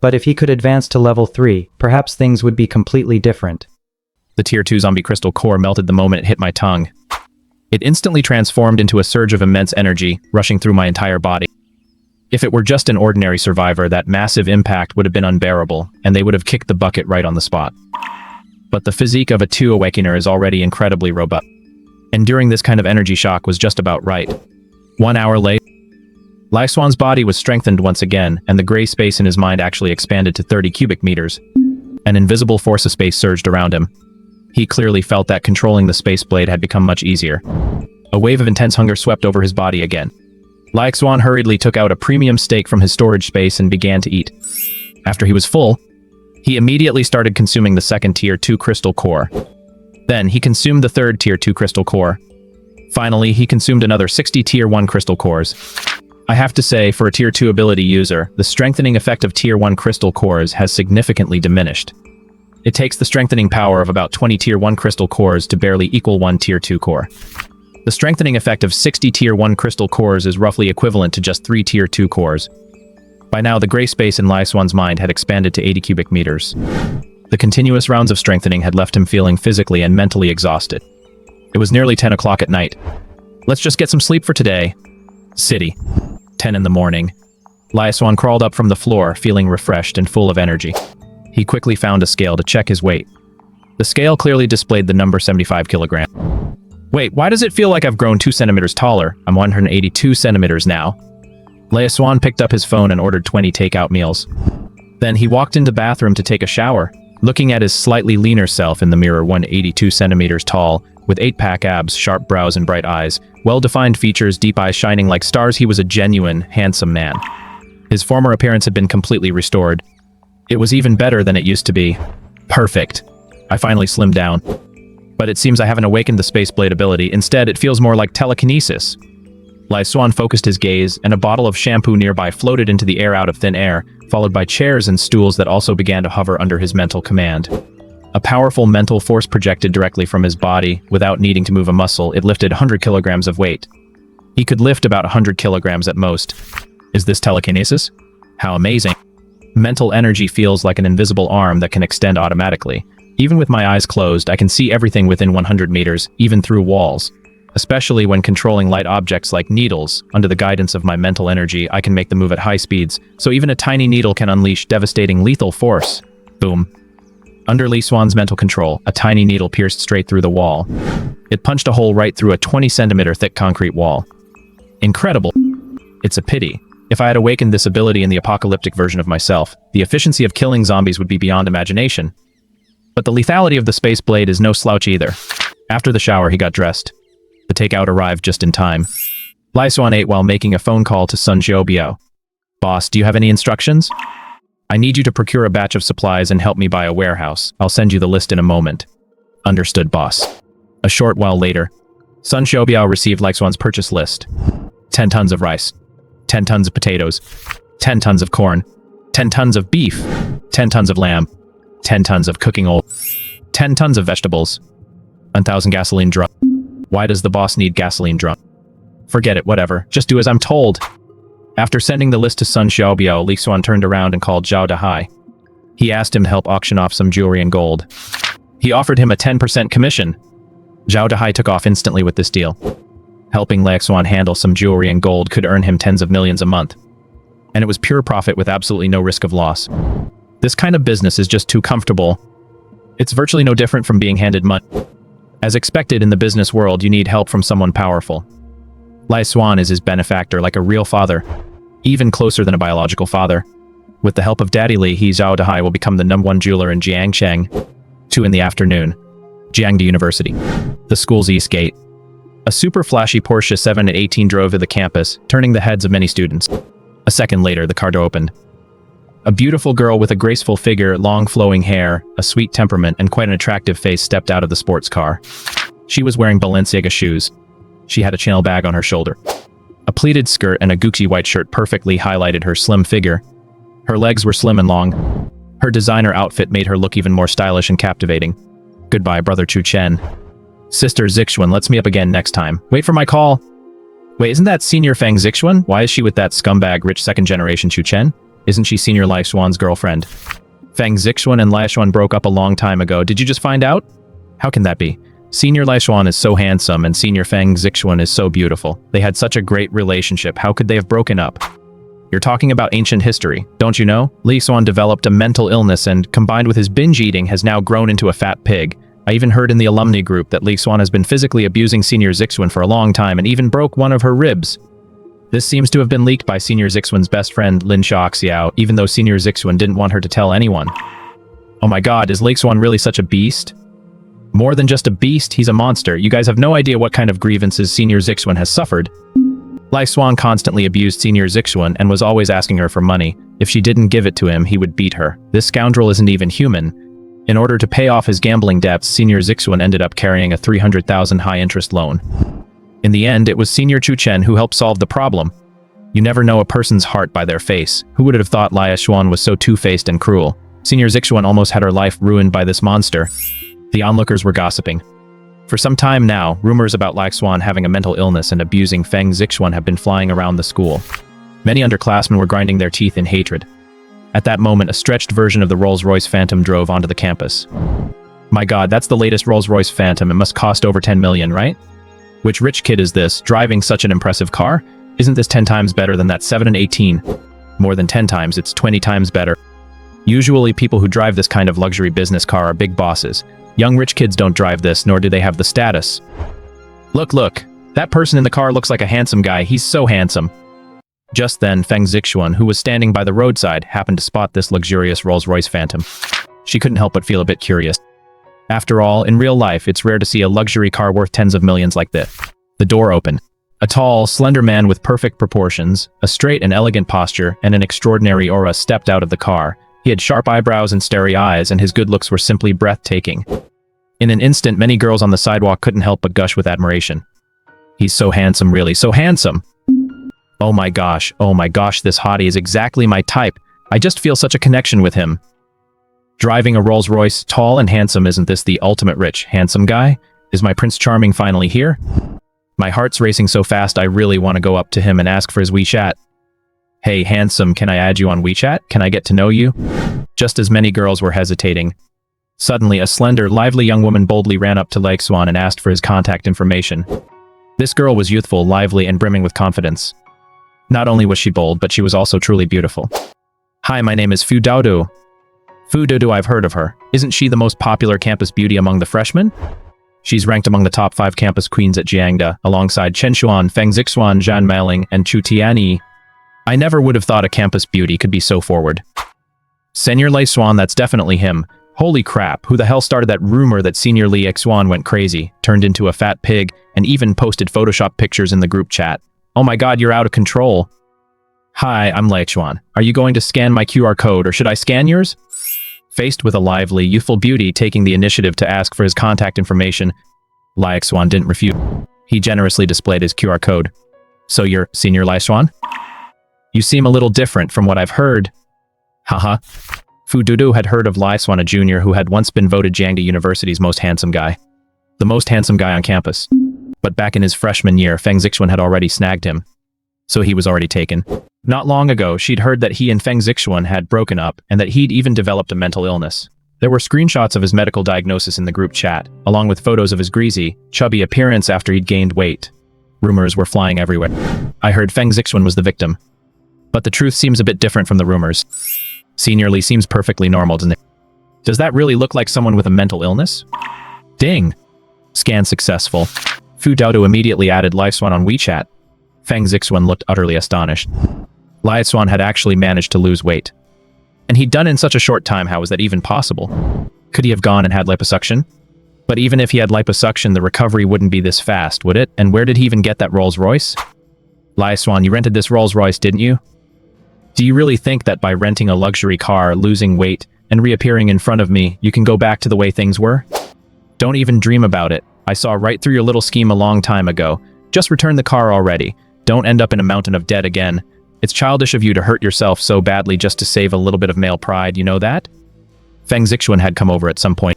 S2: But if he could advance to level 3, perhaps things would be completely different.
S1: The Tier 2 zombie crystal core melted the moment it hit my tongue. It instantly transformed into a surge of immense energy, rushing through my entire body. If it were just an ordinary survivor, that massive impact would have been unbearable, and they would have kicked the bucket right on the spot. But the physique of a 2 Awakener is already incredibly robust. Enduring this kind of energy shock was just about right. 1 hour later, Lai Xuan's body was strengthened once again, and the gray space in his mind actually expanded to 30 cubic meters. An invisible force of space surged around him. He clearly felt that controlling the space blade had become much easier. A wave of intense hunger swept over his body again. Lai Xuan hurriedly took out a premium steak from his storage space and began to eat. After he was full, he immediately started consuming the second Tier 2 crystal core. Then, he consumed the third Tier 2 crystal core. Finally, he consumed another 60 Tier 1 crystal cores. I have to say, for a Tier 2 ability user, the strengthening effect of Tier 1 crystal cores has significantly diminished. It takes the strengthening power of about 20 Tier 1 crystal cores to barely equal 1 Tier 2 core. The strengthening effect of 60 Tier 1 crystal cores is roughly equivalent to just 3 Tier 2 cores. By now, the gray space in Lai Xuan's mind had expanded to 80 cubic meters. The continuous rounds of strengthening had left him feeling physically and mentally exhausted. It was nearly 10 o'clock at night. Let's just get some sleep for today. City. 10 in the morning. Lai Xuan crawled up from the floor, feeling refreshed and full of energy. He quickly found a scale to check his weight. The scale clearly displayed the number 75 kilogram. Wait, why does it feel like I've grown 2 centimeters taller? I'm 182 centimeters now. Lai Xuan picked up his phone and ordered 20 takeout meals. Then he walked into the bathroom to take a shower. Looking at his slightly leaner self in the mirror, 182 centimeters tall, with 8-pack abs, sharp brows and bright eyes, well-defined features, deep eyes shining like stars, he was a genuine, handsome man. His former appearance had been completely restored. It was even better than it used to be. Perfect. I finally slimmed down. But it seems I haven't awakened the space blade ability. Instead, it feels more like telekinesis. Xuan focused his gaze, and a bottle of shampoo nearby floated into the air out of thin air, followed by chairs and stools that also began to hover under his mental command. A powerful mental force projected directly from his body. Without needing to move a muscle, it lifted 100 kilograms of weight. He could lift about 100 kilograms at most. Is this telekinesis? How amazing. Mental energy feels like an invisible arm that can extend automatically. Even with my eyes closed, I can see everything within 100 meters, even through walls. Especially when controlling light objects like needles. Under the guidance of my mental energy, I can make them move at high speeds, so even a tiny needle can unleash devastating lethal force. Boom. Under Xuan's mental control, a tiny needle pierced straight through the wall. It punched a hole right through a 20-centimeter thick concrete wall. Incredible. It's a pity. If I had awakened this ability in the apocalyptic version of myself, the efficiency of killing zombies would be beyond imagination. But the lethality of the space blade is no slouch either. After the shower, he got dressed. The takeout arrived just in time. Xuan ate while making a phone call to Sun Xiaobiao. Boss, do you have any instructions? I need you to procure a batch of supplies and help me buy a warehouse. I'll send you the list in a moment. Understood, boss. A short while later, Sun Xiaobiao received Xuan's purchase list. 10 tons of rice, 10 tons of potatoes, 10 tons of corn, 10 tons of beef, 10 tons of lamb, 10 tons of cooking oil, 10 tons of vegetables, 1,000 gasoline drum. Why does the boss need gasoline drum? Forget it, whatever. Just do as I'm told. After sending the list to Sun Xiaobiao, Xuan turned around and called Zhao Dahai. He asked him to help auction off some jewelry and gold. He offered him a 10% commission. Zhao Dahai took off instantly with this deal. Helping Xuan handle some jewelry and gold could earn him tens of millions a month. And it was pure profit with absolutely no risk of loss. This kind of business is just too comfortable. It's virtually no different from being handed money. As expected in the business world, you need help from someone powerful. Xuan is his benefactor, like a real father, even closer than a biological father. With the help of Daddy Li, Zhao Dahai will become the #1 jeweler in Jiangcheng. 2 in the afternoon. Jiangda University. The school's east gate. A super flashy Porsche 718 drove to the campus, turning the heads of many students. A second later, the car door opened. A beautiful girl with a graceful figure, long flowing hair, a sweet temperament, and quite an attractive face stepped out of the sports car. She was wearing Balenciaga shoes. She had a Chanel bag on her shoulder. A pleated skirt and a Gucci white shirt perfectly highlighted her slim figure. Her legs were slim and long. Her designer outfit made her look even more stylish and captivating. Goodbye, brother Chu Chen. Sister Xuan, let's meet up again next time. Wait for my call. Wait, isn't that senior Feng Xuan? Why is she with that scumbag rich second-generation Chu Chen? Isn't she senior Xuan's girlfriend? Feng Xuan and Xuan broke up a long time ago. Did you just find out? How can that be? Senior Xuan is so handsome and Senior Feng Xuan is so beautiful. They had such a great relationship. How could they have broken up? You're talking about ancient history, don't you know? Xuan developed a mental illness and, combined with his binge eating, has now grown into a fat pig. I even heard in the alumni group that Xuan has been physically abusing Senior Xuan for a long time and even broke one of her ribs. This seems to have been leaked by Senior Xuan's best friend, Lin Shaoxiao, even though Senior Xuan didn't want her to tell anyone. Oh my god, is Xuan really such a beast? More than just a beast, he's a monster. You guys have no idea what kind of grievances Senior Xuan has suffered. Xuan constantly abused Senior Xuan and was always asking her for money. If she didn't give it to him, he would beat her. This scoundrel isn't even human. In order to pay off his gambling debts, Senior Xuan ended up carrying a 300,000 high-interest loan. In the end, it was Senior Chu Chen who helped solve the problem. You never know a person's heart by their face. Who would have thought Xuan was so two-faced and cruel? Senior Xuan almost had her life ruined by this monster. The onlookers were gossiping. For some time now, rumors about Xuan having a mental illness and abusing Feng Xuan have been flying around the school. Many underclassmen were grinding their teeth in hatred. At that moment, a stretched version of the Rolls-Royce Phantom drove onto the campus. My god, that's the latest Rolls-Royce Phantom. It must cost over 10 million, right? Which rich kid is this, driving such an impressive car? Isn't this 10 times better than that 718? More than 10 times, it's 20 times better. Usually, people who drive this kind of luxury business car are big bosses. Young rich kids don't drive this, nor do they have the status. Look, that person in the car looks like a handsome guy. He's so handsome. Just then, Feng Xuan, who was standing by the roadside, happened to spot this luxurious Rolls-Royce Phantom. She couldn't help but feel a bit curious. After all, in real life, it's rare to see a luxury car worth tens of millions like this. The door opened. A tall, slender man with perfect proportions, a straight and elegant posture, and an extraordinary aura stepped out of the car. He had sharp eyebrows and starry eyes, and his good looks were simply breathtaking. In an instant, many girls on the sidewalk couldn't help but gush with admiration. He's so handsome, really, so handsome. Oh my gosh, this hottie is exactly my type. I just feel such a connection with him. Driving a Rolls Royce, tall and handsome, isn't this the ultimate rich, handsome guy? Is my Prince Charming finally here? My heart's racing so fast I really want to go up to him and ask for his WeChat. Hey, handsome, can I add you on WeChat? Can I get to know you? Just as many girls were hesitating, suddenly a slender, lively young woman boldly ran up to Xuan and asked for his contact information. This girl was youthful, lively, and brimming with confidence. Not only was she bold, but she was also truly beautiful. Hi, my name is Fu Daodu. Fu Daodu, I've heard of her. Isn't she the most popular campus beauty among the freshmen? She's ranked among the top 5 campus queens at Jiangda, alongside Chen Xuan, Feng Zixuan, Zhan Maling, and Chu Tianyi. I never would have thought a campus beauty could be so forward. Senior Xuan, that's definitely him. Holy crap, who the hell started that rumor that Senior Xuan went crazy, turned into a fat pig, and even posted Photoshop pictures in the group chat? Oh my god, you're out of control. Hi, I'm Xuan. Are you going to scan my QR code, or should I scan yours? Faced with a lively, youthful beauty taking the initiative to ask for his contact information, Xuan didn't refuse. He generously displayed his QR code. So you're Senior Xuan? You seem a little different from what I've heard. Haha. Fu Dudu had heard of Xuan, a junior who had once been voted Jiangda University's most handsome guy. The most handsome guy on campus. But back in his freshman year, Feng Zixuan had already snagged him. So he was already taken. Not long ago, she'd heard that he and Feng Zixuan had broken up, and that he'd even developed a mental illness. There were screenshots of his medical diagnosis in the group chat, along with photos of his greasy, chubby appearance after he'd gained weight. Rumors were flying everywhere. I heard Feng Zixuan was the victim. But the truth seems a bit different from the rumors. Senior Lee seems perfectly normal, doesn't it? Does that really look like someone with a mental illness? Ding! Scan successful. Fu Daodu immediately added Xuan on WeChat. Feng Zixuan looked utterly astonished. Xuan had actually managed to lose weight. And he'd done in such a short time. How was that even possible? Could he have gone and had liposuction? But even if he had liposuction, the recovery wouldn't be this fast, would it? And where did he even get that Rolls Royce? Xuan, you rented this Rolls Royce, didn't you? Do you really think that by renting a luxury car, losing weight, and reappearing in front of me, you can go back to the way things were? Don't even dream about it. I saw right through your little scheme a long time ago. Just return the car already. Don't end up in a mountain of debt again. It's childish of you to hurt yourself so badly just to save a little bit of male pride, you know that? Feng Zixuan had come over at some point.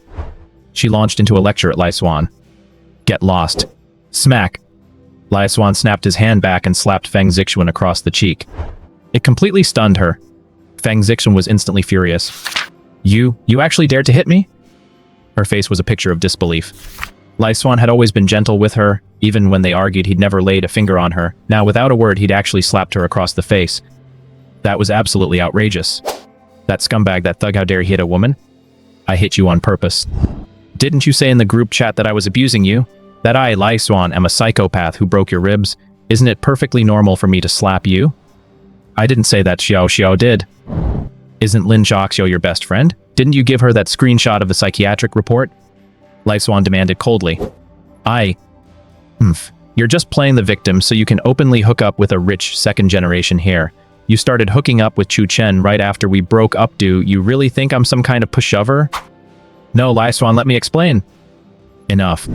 S1: She launched into a lecture at Xuan. Get lost. Smack. Xuan snapped his hand back and slapped Feng Zixuan across the cheek. It completely stunned her. Feng Zixuan was instantly furious. You actually dared to hit me? Her face was a picture of disbelief. Xuan had always been gentle with her. Even when they argued, he'd never laid a finger on her. Now, without a word, he'd actually slapped her across the face. That was absolutely outrageous. That scumbag, that thug, how dare he hit a woman? I hit you on purpose. Didn't you say in the group chat that I was abusing you? That I, Xuan, am a psychopath who broke your ribs? Isn't it perfectly normal for me to slap you? I didn't say that, Xiao did. Isn't Lin Xiaoxiao your best friend? Didn't you give her that screenshot of the psychiatric report? Xuan demanded coldly. You're just playing the victim so you can openly hook up with a rich second-generation heir. You started hooking up with Chu Chen right after we broke up. Do you really think I'm some kind of pushover? No, Xuan, let me explain. Enough.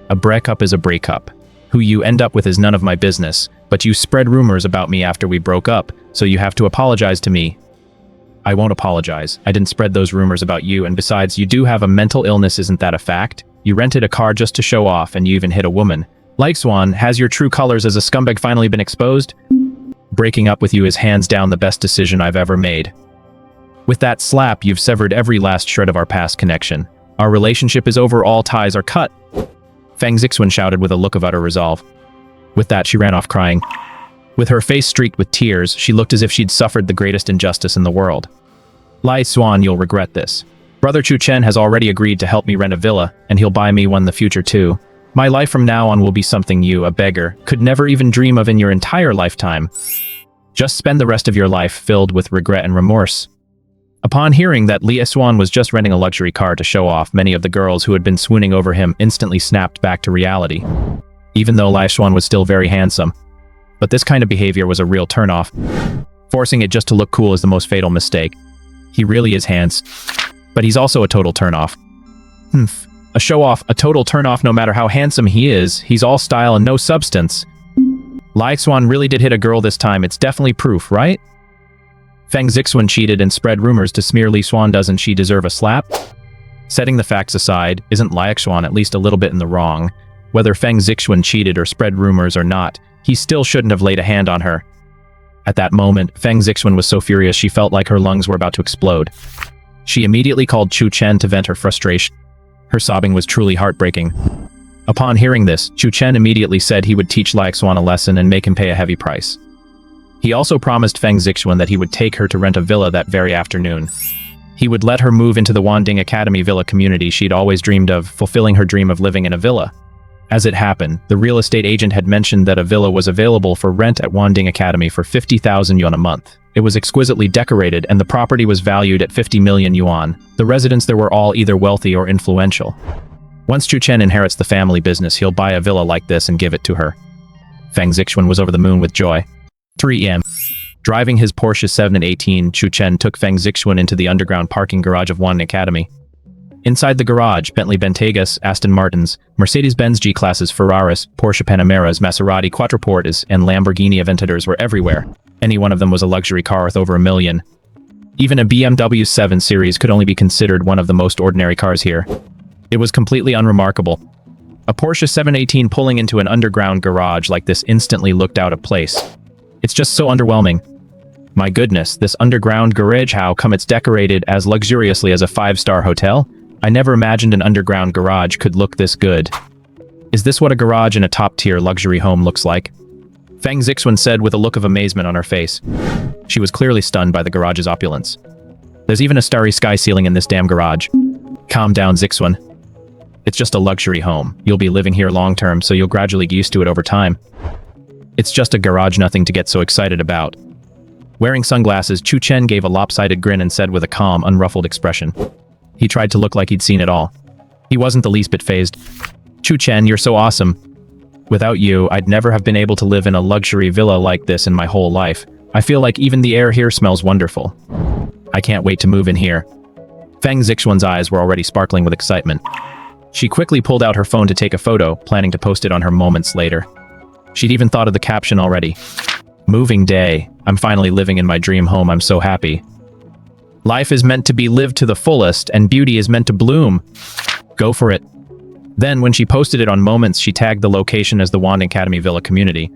S1: A breakup is a breakup. Who you end up with is none of my business, but you spread rumors about me after we broke up, so you have to apologize to me. I won't apologize. I didn't spread those rumors about you, and besides, you do have a mental illness, isn't that a fact? You rented a car just to show off, and you even hit a woman. Xuan, has your true colors as a scumbag finally been exposed? Breaking up with you is hands down the best decision I've ever made. With that slap, you've severed every last shred of our past connection. Our relationship is over, all ties are cut. Feng Zixuan shouted with a look of utter resolve. With that, she ran off crying. With her face streaked with tears, she looked as if she'd suffered the greatest injustice in the world. Xuan, you'll regret this. Brother Chu Chen has already agreed to help me rent a villa, and he'll buy me one in the future too. My life from now on will be something you, a beggar, could never even dream of in your entire lifetime. Just spend the rest of your life filled with regret and remorse. Upon hearing that Xuan was just renting a luxury car to show off, many of the girls who had been swooning over him instantly snapped back to reality. Even though Xuan was still very handsome. But this kind of behavior was a real turnoff. Forcing it just to look cool is the most fatal mistake. He really is handsome. But he's also a total turnoff. A show-off, a total turn-off. No matter how handsome he is, he's all style and no substance. Xuan really did hit a girl this time. It's definitely proof, right? Feng Zixuan cheated and spread rumors to smear Xuan. Doesn't she deserve a slap? Setting the facts aside, isn't Xuan at least a little bit in the wrong? Whether Feng Zixuan cheated or spread rumors or not, he still shouldn't have laid a hand on her. At that moment, Feng Zixuan was so furious she felt like her lungs were about to explode. She immediately called Chu Chen to vent her frustration. Her sobbing was truly heartbreaking. Upon hearing this, Chu Chen immediately said he would teach Xuan a lesson and make him pay a heavy price. He also promised Feng Zixuan that he would take her to rent a villa that very afternoon. He would let her move into the Wanding Academy villa community she'd always dreamed of, fulfilling her dream of living in a villa. As it happened, the real estate agent had mentioned that a villa was available for rent at Wanding Academy for 50,000 yuan a month. It was exquisitely decorated and the property was valued at 50 million yuan. The residents there were all either wealthy or influential. Once Chu Chen inherits the family business, he'll buy a villa like this and give it to her. Feng Zixuan was over the moon with joy. 3 a.m. Driving his Porsche 718, Chu Chen took Feng Zixuan into the underground parking garage of Wanding Academy. Inside the garage, Bentley Bentegas, Aston Martins, Mercedes-Benz G-Classes, Ferraris, Porsche Panameras, Maserati Quattroportes, and Lamborghini Aventadors were everywhere. Any one of them was a luxury car worth over $1 million. Even a BMW 7 Series could only be considered one of the most ordinary cars here. It was completely unremarkable. A Porsche 718 pulling into an underground garage like this instantly looked out of place. It's just so underwhelming. My goodness, this underground garage, how come it's decorated as luxuriously as a 5-star hotel? I never imagined an underground garage could look this good. Is this what a garage in a top-tier luxury home looks like? Feng Zixuan said with a look of amazement on her face. She was clearly stunned by the garage's opulence. There's even a starry sky ceiling in this damn garage. Calm down, Zixuan. It's just a luxury home. You'll be living here long-term, so you'll gradually get used to it over time. It's just a garage, nothing to get so excited about. Wearing sunglasses, Chu Chen gave a lopsided grin and said with a calm, unruffled expression. He tried to look like he'd seen it all. He wasn't the least bit fazed. Chu Chen, you're so awesome. Without you, I'd never have been able to live in a luxury villa like this in my whole life. I feel like even the air here smells wonderful. I can't wait to move in here. Feng Zixuan's eyes were already sparkling with excitement. She quickly pulled out her phone to take a photo, planning to post it on her moments later. She'd even thought of the caption already. Moving day. I'm finally living in my dream home. I'm so happy. Life is meant to be lived to the fullest, and beauty is meant to bloom. Go for it. Then, when she posted it on Moments, she tagged the location as the Wanding Academy Villa community.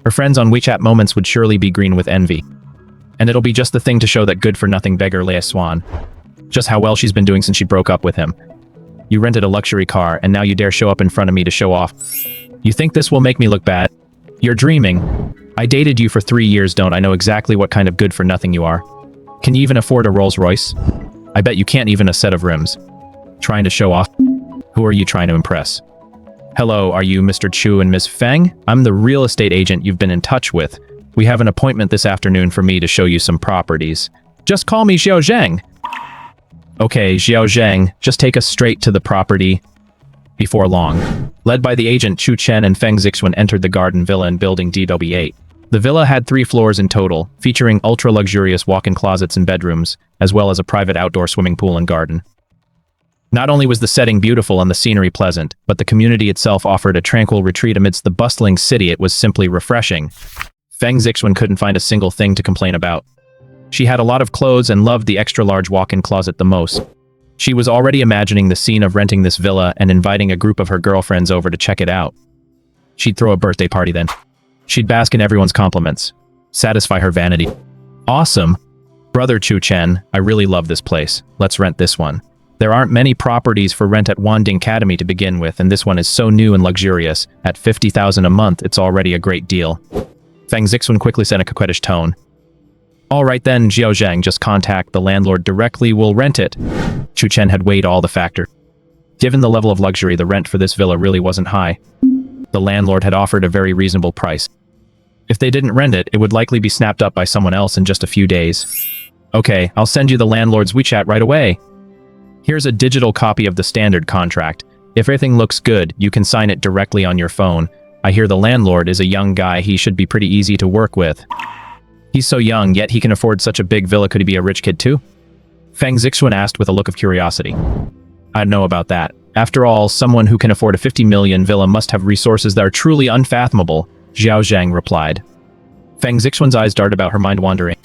S1: Her friends on WeChat Moments would surely be green with envy. And it'll be just the thing to show that good-for-nothing beggar Xuan. Just how well she's been doing since she broke up with him. You rented a luxury car, and now you dare show up in front of me to show off. You think this will make me look bad? You're dreaming. I dated you for 3 years, don't I know exactly what kind of good-for-nothing you are? Can you even afford a Rolls Royce? I bet you can't even a set of rims. Trying to show off? Who are you trying to impress? Hello, are you Mr. Chu and Ms. Feng? I'm the real estate agent you've been in touch with. We have an appointment this afternoon for me to show you some properties. Just call me Xiao Zheng. Okay, Xiao Zheng, just take us straight to the property. Before long, led by the agent Chu Chen and Feng Zixuan entered the garden villa in building DW8. The villa had 3 floors in total, featuring ultra-luxurious walk-in closets and bedrooms, as well as a private outdoor swimming pool and garden. Not only was the setting beautiful and the scenery pleasant, but the community itself offered a tranquil retreat amidst the bustling city. It was simply refreshing. Feng Zixuan couldn't find a single thing to complain about. She had a lot of clothes and loved the extra-large walk-in closet the most. She was already imagining the scene of renting this villa and inviting a group of her girlfriends over to check it out. She'd throw a birthday party then. She'd bask in everyone's compliments, satisfy her vanity. Awesome! Brother Chu Chen, I really love this place. Let's rent this one. There aren't many properties for rent at Wanding Academy to begin with, and this one is so new and luxurious. At 50,000 a month, it's already a great deal. Feng Zixuan quickly sent a coquettish tone. All right then, Xiao Zheng, just contact the landlord directly, we'll rent it. Chu Chen had weighed all the factors. Given the level of luxury, the rent for this villa really wasn't high. The landlord had offered a very reasonable price. If they didn't rent it, it would likely be snapped up by someone else in just a few days. Okay, I'll send you the landlord's WeChat right away. Here's a digital copy of the standard contract. If everything looks good, you can sign it directly on your phone. I hear the landlord is a young guy. He should be pretty easy to work with. He's so young, yet he can afford such a big villa. Could he be a rich kid too? Feng Zixuan asked with a look of curiosity. I don't know about that. After all, someone who can afford a 50 million villa must have resources that are truly unfathomable, Xiao Zhang replied. Feng Zixuan's eyes darted about, her mind wandering.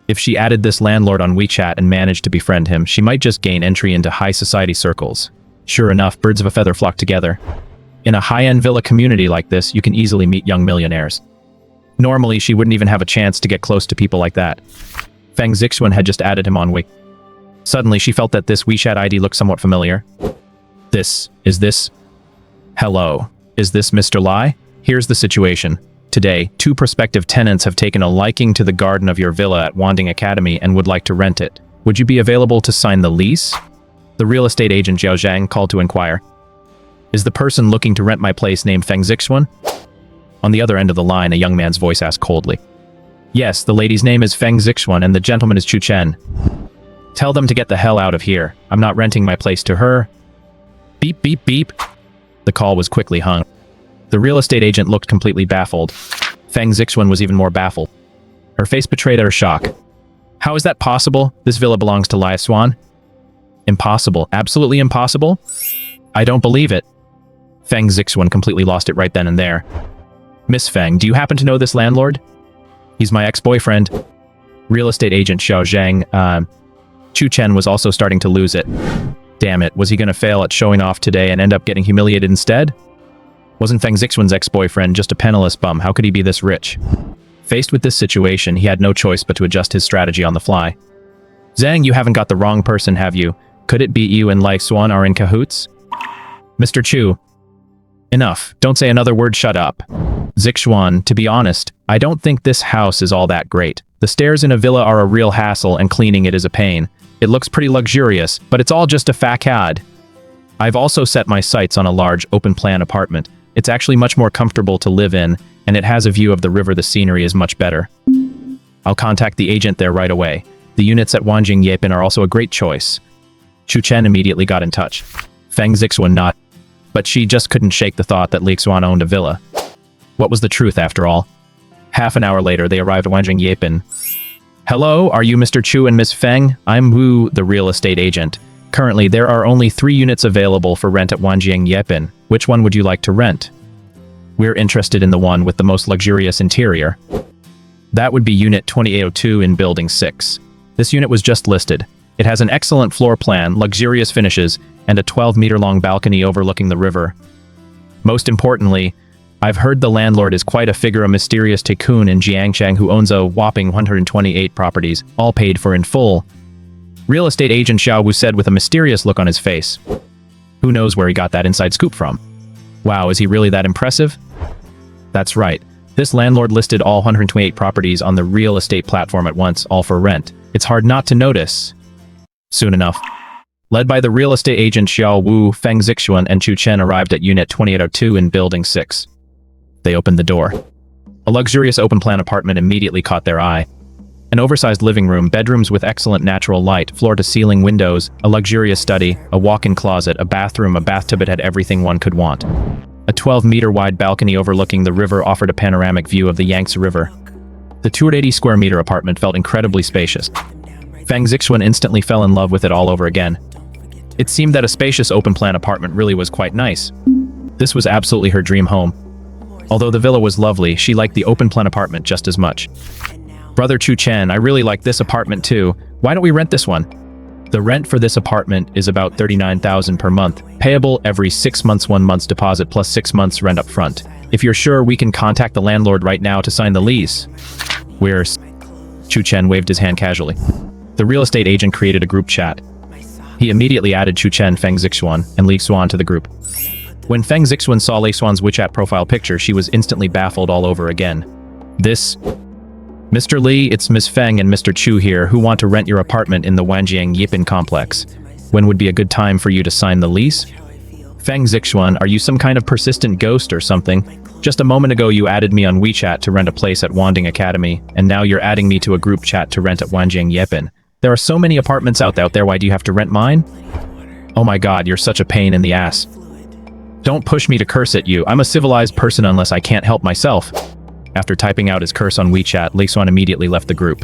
S1: If she added this landlord on WeChat and managed to befriend him, she might just gain entry into high society circles. Sure enough, birds of a feather flock together. In a high-end villa community like this, you can easily meet young millionaires. Normally, she wouldn't even have a chance to get close to people like that. Feng Zixuan had just added him on Wii. Suddenly, she felt that this WeChat ID looked somewhat familiar. Is this? Hello, is this Mr. Lai? Here's the situation. Today, 2 prospective tenants have taken a liking to the garden of your villa at Wanding Academy and would like to rent it. Would you be available to sign the lease? The real estate agent Xiao Zhang called to inquire. Is the person looking to rent my place named Feng Zixuan? On the other end of the line, a young man's voice asked coldly. Yes, the lady's name is Feng Zixuan and the gentleman is Chu Chen. Tell them to get the hell out of here. I'm not renting my place to her. Beep, beep, beep. The call was quickly hung. The real estate agent looked completely baffled. Feng Zixuan was even more baffled. Her face betrayed her shock. How is that possible? This villa belongs to Lai Xuan? Impossible. Absolutely impossible? I don't believe it. Feng Zixuan completely lost it right then and there. Miss Feng, do you happen to know this landlord? He's my ex-boyfriend. Real estate agent Xiao Zhang, Chu Chen was also starting to lose it. Damn it, was he gonna fail at showing off today and end up getting humiliated instead? Wasn't Feng Zixuan's ex-boyfriend just a penniless bum? How could he be this rich? Faced with this situation, he had no choice but to adjust his strategy on the fly. Zhang, you haven't got the wrong person, have you? Could it be you and Lai Xuan are in cahoots? Mr. Chu. Enough. Don't say another word, shut up. Zixuan, to be honest, I don't think this house is all that great. The stairs in a villa are a real hassle and cleaning it is a pain. It looks pretty luxurious, but it's all just a facade. I've also set my sights on a large, open-plan apartment. It's actually much more comfortable to live in, and it has a view of the river. The scenery is much better. I'll contact the agent there right away. The units at Wanjing Yepin are also a great choice. Chu Chen immediately got in touch. Feng Zixuan not, but she just couldn't shake the thought that Li Xuan owned a villa. What was the truth after all? Half an hour later, they arrived at Wanjing Yepin. Hello, are you Mr. Chu and Miss Feng? I'm Wu, the real estate agent. Currently, there are only 3 units available for rent at Wanjing Yepin. Which one would you like to rent? We're interested in the one with the most luxurious interior. That would be Unit 2802 in Building 6. This unit was just listed. It has an excellent floor plan, luxurious finishes, and a 12-meter-long balcony overlooking the river. Most importantly, I've heard the landlord is quite a figure, a mysterious tycoon in Jiangchang who owns a whopping 128 properties, all paid for in full. Real estate agent Xiao Wu said with a mysterious look on his face. Who knows where he got that inside scoop from? Wow, is he really that impressive? That's right. This landlord listed all 128 properties on the real estate platform at once, all for rent. It's hard not to notice. Soon enough, led by the real estate agent Xiao Wu, Feng Zixuan and Chu Chen arrived at Unit 2802 in Building 6. They opened the door. A luxurious open-plan apartment immediately caught their eye. An oversized living room, bedrooms with excellent natural light, floor-to-ceiling windows, a luxurious study, a walk-in closet, a bathroom, a bathtub. It had everything one could want. A 12-meter-wide balcony overlooking the river offered a panoramic view of the Yangtze River. The 280-square-meter apartment felt incredibly spacious. Feng Zixuan instantly fell in love with it all over again. It seemed that a spacious open-plan apartment really was quite nice. This was absolutely her dream home. Although the villa was lovely, she liked the open-plan apartment just as much. Brother Chu Chen, I really like this apartment too. Why don't we rent this one? The rent for this apartment is about 39,000 per month, payable every 6 months, 1 month's deposit plus 6 months rent up front. If you're sure, we can contact the landlord right now to sign the lease. Chu Chen waved his hand casually. The real estate agent created a group chat. He immediately added Chu Chen, Feng Zixuan, and Li Xuan to the group. When Feng Zixuan saw Li Xuan's WeChat profile picture, she was instantly baffled all over again. Mr. Li, it's Miss Feng and Mr. Chu here who want to rent your apartment in the Wanjiang Yipin complex. When would be a good time for you to sign the lease? Feng Zixuan, are you some kind of persistent ghost or something? Just a moment ago you added me on WeChat to rent a place at Wanding Academy, and now you're adding me to a group chat to rent at Wanjiang Yipin. There are so many apartments out there, why do you have to rent mine? Oh my god, you're such a pain in the ass. Don't push me to curse at you, I'm a civilized person unless I can't help myself. After typing out his curse on WeChat, Li Xuan immediately left the group.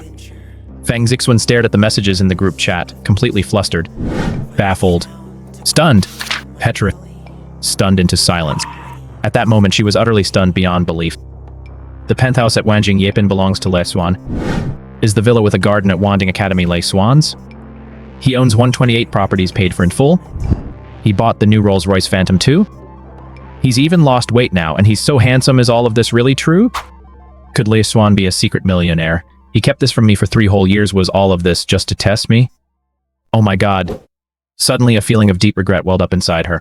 S1: Feng Zixuan stared at the messages in the group chat, completely flustered, baffled, stunned. stunned into silence. At that moment, she was utterly stunned beyond belief. The penthouse at Wanjing Yepin belongs to Le Xuan. Is the villa with a garden at Wanding Academy Le Xuan's? He owns 128 properties paid for in full. He bought the new Rolls-Royce Phantom too. He's even lost weight now, and he's so handsome. Is all of this really true? Could Le Xuan be a secret millionaire? He kept this from me for 3 whole years. Was all of this just to test me? Oh my god. Suddenly a feeling of deep regret welled up inside her.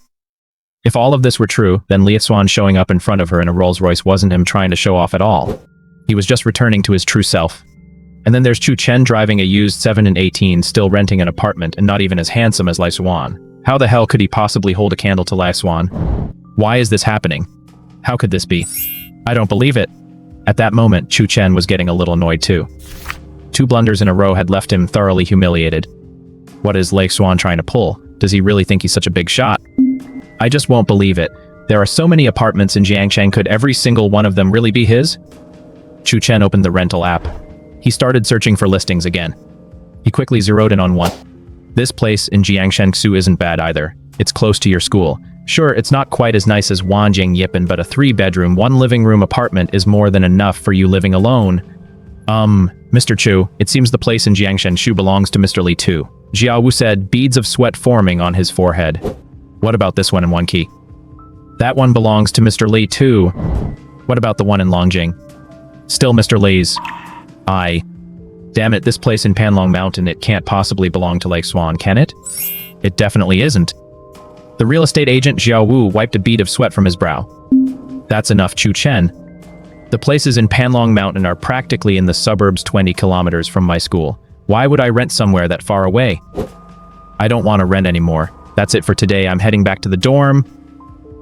S1: If all of this were true, then Le Xuan showing up in front of her in a Rolls-Royce wasn't him trying to show off at all. He was just returning to his true self. And then there's Chu Chen driving a used 7 and 18, still renting an apartment and not even as handsome as Le Xuan. How the hell could he possibly hold a candle to Le Xuan? Why is this happening? How could this be? I don't believe it. At that moment, Chu Chen was getting a little annoyed too. 2 blunders in a row had left him thoroughly humiliated. What is Le Xuan trying to pull? Does he really think he's such a big shot? I just won't believe it. There are so many apartments in Jiangsheng. Could every single one of them really be his? Chu Chen opened the rental app. He started searching for listings again. He quickly zeroed in on one. This place in Jiangshengsu isn't bad either. It's close to your school. Sure, it's not quite as nice as Wanjing Yipin, but a 3-bedroom, 1 living room apartment is more than enough for you living alone. Mr. Chu, it seems the place in Jiangshenshu belongs to Mr. Li too. Xiao Wu said, beads of sweat forming on his forehead. What about this one in Wanqi? That one belongs to Mr. Li too. What about the one in Longjing? Still Mr. Li's. Damn it, this place in Panlong Mountain, it can't possibly belong to Le Xuan, can it? It definitely isn't. The real estate agent Xiao Wu wiped a bead of sweat from his brow. That's enough, Chu Chen. The places in Panlong Mountain are practically in the suburbs 20 kilometers from my school. Why would I rent somewhere that far away? I don't want to rent anymore. That's it for today. I'm heading back to the dorm.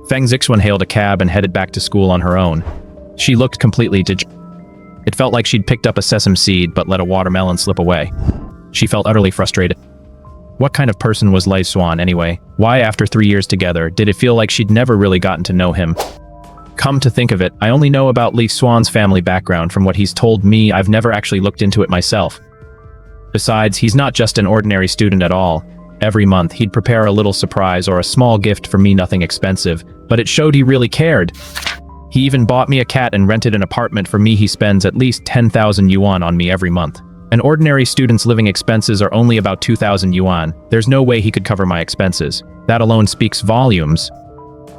S1: Feng Zixuan hailed a cab and headed back to school on her own. She looked completely It felt like she'd picked up a sesame seed but let a watermelon slip away. She felt utterly frustrated. What kind of person was Le Xuan anyway? Why, after 3 years together, did it feel like she'd never really gotten to know him? Come to think of it, I only know about Le Xuan's family background from what he's told me. I've never actually looked into it myself. Besides, he's not just an ordinary student at all. Every month, he'd prepare a little surprise or a small gift for me, nothing expensive, but it showed he really cared. He even bought me a cat and rented an apartment for me. He spends at least 10,000 yuan on me every month. An ordinary student's living expenses are only about 2,000 yuan. There's no way he could cover my expenses. That alone speaks volumes.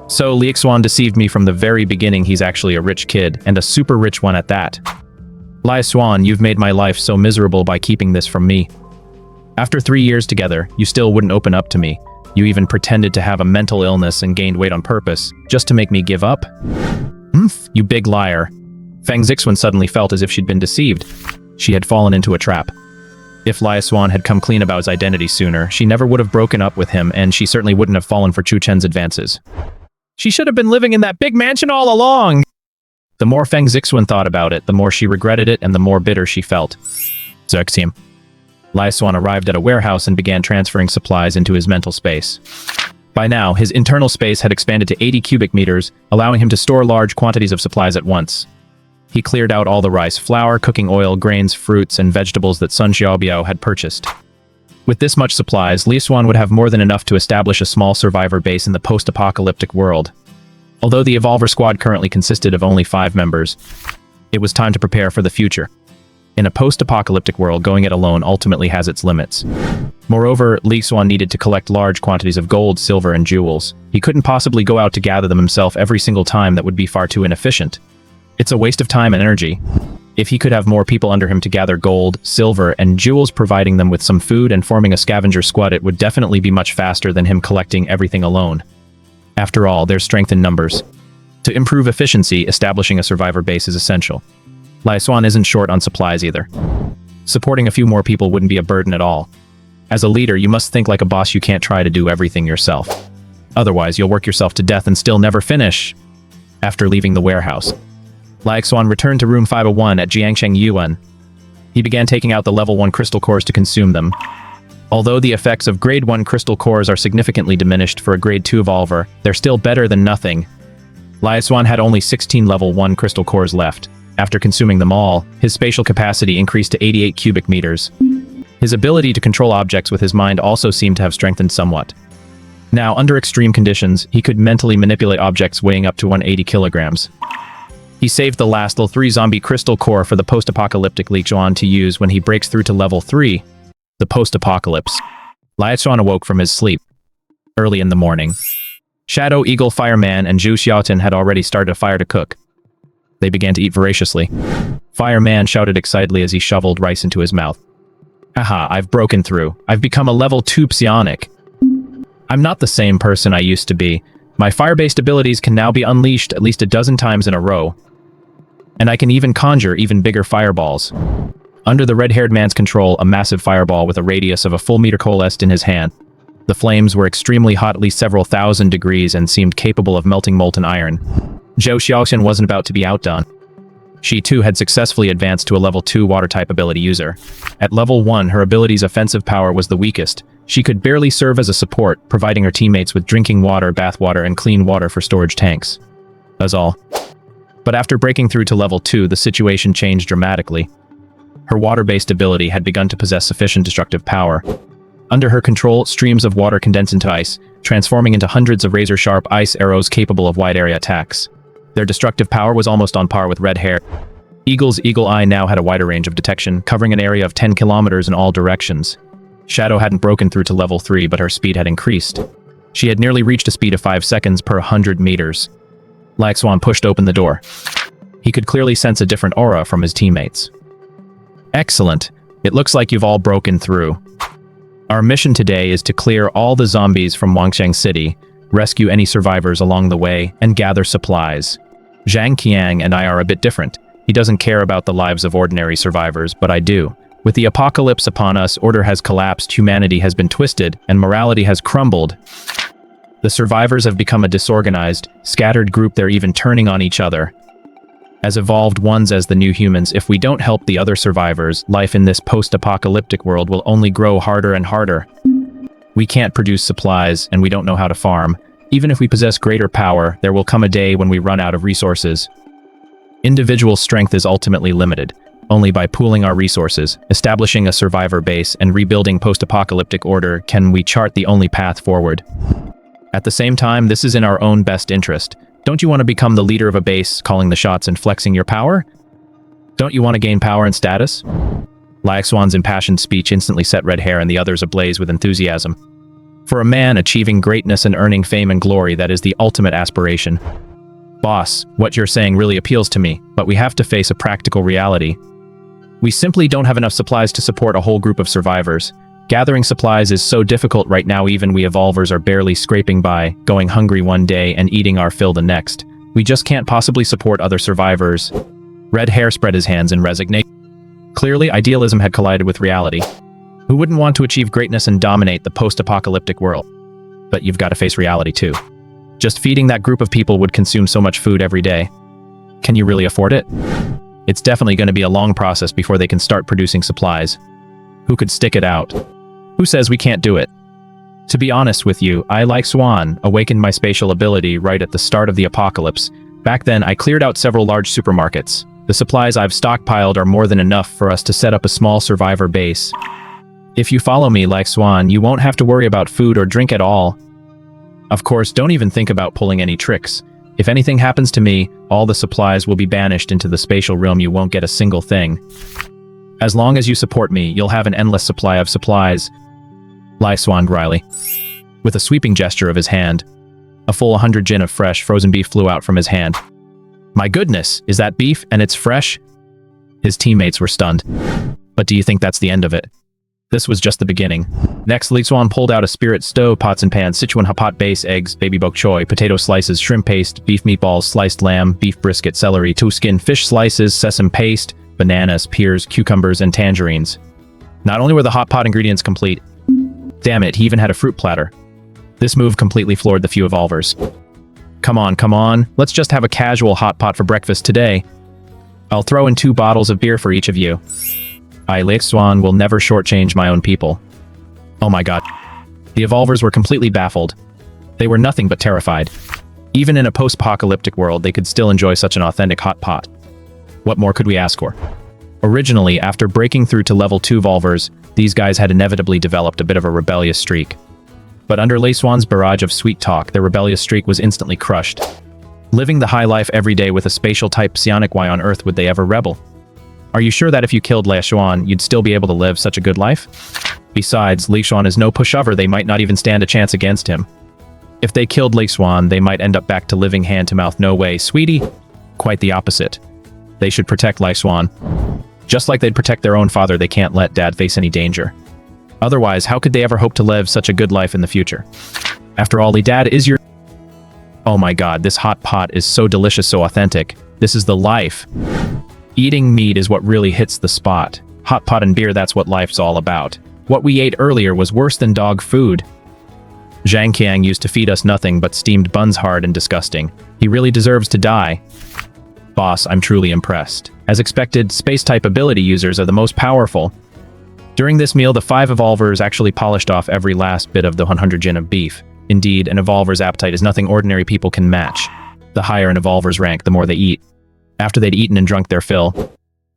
S1: So Le Xuan deceived me from the very beginning. He's actually a rich kid, and a super rich one at that. Le Xuan, you've made my life so miserable by keeping this from me. After 3 years together, you still wouldn't open up to me. You even pretended to have a mental illness and gained weight on purpose, just to make me give up? You big liar. Feng Zixuan suddenly felt as if she'd been deceived. She had fallen into a trap. If Le Xuan had come clean about his identity sooner, she never would have broken up with him, and she certainly wouldn't have fallen for Chu Chen's advances. She should have been living in that big mansion all along! The more Feng Zixuan thought about it, the more she regretted it and the more bitter she felt. Zexim. Le Xuan arrived at a warehouse and began transferring supplies into his mental space. By now, his internal space had expanded to 80 cubic meters, allowing him to store large quantities of supplies at once. He cleared out all the rice, flour, cooking oil, grains, fruits, and vegetables that Sun Xiaobiao had purchased. With this much supplies, Le Xuan would have more than enough to establish a small survivor base in the post-apocalyptic world. Although the Evolver squad currently consisted of only 5 members, it was time to prepare for the future. In a post-apocalyptic world, going it alone ultimately has its limits. Moreover, Le Xuan needed to collect large quantities of gold, silver, and jewels. He couldn't possibly go out to gather them himself every single time. That would be far too inefficient. It's a waste of time and energy. If he could have more people under him to gather gold, silver, and jewels, providing them with some food and forming a scavenger squad, it would definitely be much faster than him collecting everything alone. After all, there's strength in numbers. To improve efficiency, establishing a survivor base is essential. Le Xuan isn't short on supplies either. Supporting a few more people wouldn't be a burden at all. As a leader, you must think like a boss. You can't try to do everything yourself. Otherwise, you'll work yourself to death and still never finish. After leaving the warehouse, Le Xuan returned to room 501 at Jiangsheng Yuan. He began taking out the level 1 crystal cores to consume them. Although the effects of grade 1 crystal cores are significantly diminished for a grade 2 evolver, they're still better than nothing. Le Xuan had only 16 level 1 crystal cores left. After consuming them all, his spatial capacity increased to 88 cubic meters. His ability to control objects with his mind also seemed to have strengthened somewhat. Now, under extreme conditions, he could mentally manipulate objects weighing up to 180 kilograms. He saved the last level 3 zombie crystal core for the post-apocalyptic Xuan to use when he breaks through to level 3, the post-apocalypse. Xuan awoke from his sleep early in the morning. Shadow Eagle Fireman and Zhu Xiaotin had already started a fire to cook. They began to eat voraciously. Fireman shouted excitedly as he shoveled rice into his mouth. Haha, I've broken through. I've become a level 2 psionic. I'm not the same person I used to be. My fire-based abilities can now be unleashed at least a dozen times in a row. And I can even conjure even bigger fireballs. Under the red-haired man's control, a massive fireball with a radius of a full meter coalesced in his hand. The flames were extremely hot, at least several thousand degrees, and seemed capable of melting molten iron. Zhou Xiaoxian wasn't about to be outdone. She too had successfully advanced to a level 2 water-type ability user. At level 1, her ability's offensive power was the weakest. She could barely serve as a support, providing her teammates with drinking water, bath water, and clean water for storage tanks. That's all. But after breaking through to level 2, the situation changed dramatically. Her water-based ability had begun to possess sufficient destructive power. Under her control, streams of water condensed into ice, transforming into hundreds of razor-sharp ice arrows capable of wide-area attacks. Their destructive power was almost on par with Red Hair. Eagle's eagle eye now had a wider range of detection, covering an area of 10 kilometers in all directions. Shadow hadn't broken through to level 3, but her speed had increased. She had nearly reached a speed of 5 seconds per 100 meters. Xuan pushed open the door. He could clearly sense a different aura from his teammates. Excellent. It looks like you've all broken through. Our mission today is to clear all the zombies from Wangsheng City, rescue any survivors along the way, and gather supplies. Zhang Qiang and I are a bit different. He doesn't care about the lives of ordinary survivors, but I do. With the apocalypse upon us, order has collapsed, humanity has been twisted, and morality has crumbled. The survivors have become a disorganized, scattered group. They're even turning on each other. As evolved ones as the new humans, if we don't help the other survivors, life in this post-apocalyptic world will only grow harder and harder. We can't produce supplies, and we don't know how to farm. Even if we possess greater power, there will come a day when we run out of resources. Individual strength is ultimately limited. Only by pooling our resources, establishing a survivor base, and rebuilding post-apocalyptic order can we chart the only path forward. At the same time, this is in our own best interest. Don't you want to become the leader of a base, calling the shots and flexing your power? Don't you want to gain power and status? Xuan's impassioned speech instantly set Red Hair and the others ablaze with enthusiasm. For a man achieving greatness and earning fame and glory, that is the ultimate aspiration. Boss, what you're saying really appeals to me, but we have to face a practical reality. We simply don't have enough supplies to support a whole group of survivors. Gathering supplies is so difficult right now, even we evolvers are barely scraping by, going hungry one day and eating our fill the next. We just can't possibly support other survivors. Red Hair spread his hands in resignation. Clearly, idealism had collided with reality. Who wouldn't want to achieve greatness and dominate the post-apocalyptic world? But you've got to face reality too. Just feeding that group of people would consume so much food every day. Can you really afford it? It's definitely going to be a long process before they can start producing supplies. Who could stick it out? Who says we can't do it? To be honest with you, I, like Xuan, awakened my spatial ability right at the start of the apocalypse. Back then, I cleared out several large supermarkets. The supplies I've stockpiled are more than enough for us to set up a small survivor base. If you follow me, like Xuan, you won't have to worry about food or drink at all. Of course, don't even think about pulling any tricks. If anything happens to me, all the supplies will be banished into the spatial realm. You won't get a single thing. As long as you support me, you'll have an endless supply of supplies. Xuan dryly. With a sweeping gesture of his hand, a full 100 jin of fresh, frozen beef flew out from his hand. My goodness, is that beef, and it's fresh? His teammates were stunned. But do you think that's the end of it? This was just the beginning. Next, Xuan pulled out a spirit stove, pots and pans, Sichuan hot base, eggs, baby bok choy, potato slices, shrimp paste, beef meatballs, sliced lamb, beef brisket, celery, two-skin fish slices, sesame paste, bananas, pears, cucumbers, and tangerines. Not only were the hot pot ingredients complete, damn it, he even had a fruit platter. This move completely floored the few evolvers. Come on, let's just have a casual hot pot for breakfast today. I'll throw in 2 bottles of beer for each of you. I, Xuan, will never shortchange my own people. Oh my god. The evolvers were completely baffled. They were nothing but terrified. Even in a post-apocalyptic world, they could still enjoy such an authentic hot pot. What more could we ask for? Originally, after breaking through to level 2 evolvers, these guys had inevitably developed a bit of a rebellious streak. But under Lei Xuan's barrage of sweet talk, their rebellious streak was instantly crushed. Living the high life every day with a spatial-type psionic, why on earth would they ever rebel? Are you sure that if you killed Lei Xuan, you'd still be able to live such a good life? Besides, Lei Xuan is no pushover, they might not even stand a chance against him. If they killed Lei Xuan, they might end up back to living hand-to-mouth. No way, sweetie. Quite the opposite. They should protect Lei Xuan. Just like they'd protect their own father, they can't let Dad face any danger. Otherwise, how could they ever hope to live such a good life in the future? After all, Dad is your... Oh my god, this hot pot is so delicious, so authentic. This is the life. Eating meat is what really hits the spot. Hot pot and beer, that's what life's all about. What we ate earlier was worse than dog food. Zhang Qiang used to feed us nothing but steamed buns, hard and disgusting. He really deserves to die. Boss, I'm truly impressed. As expected, space-type ability users are the most powerful. During this meal, the 5 evolvers actually polished off every last bit of the 100 jin of beef. Indeed, an evolver's appetite is nothing ordinary people can match. The higher an evolver's rank, the more they eat. After they'd eaten and drunk their fill,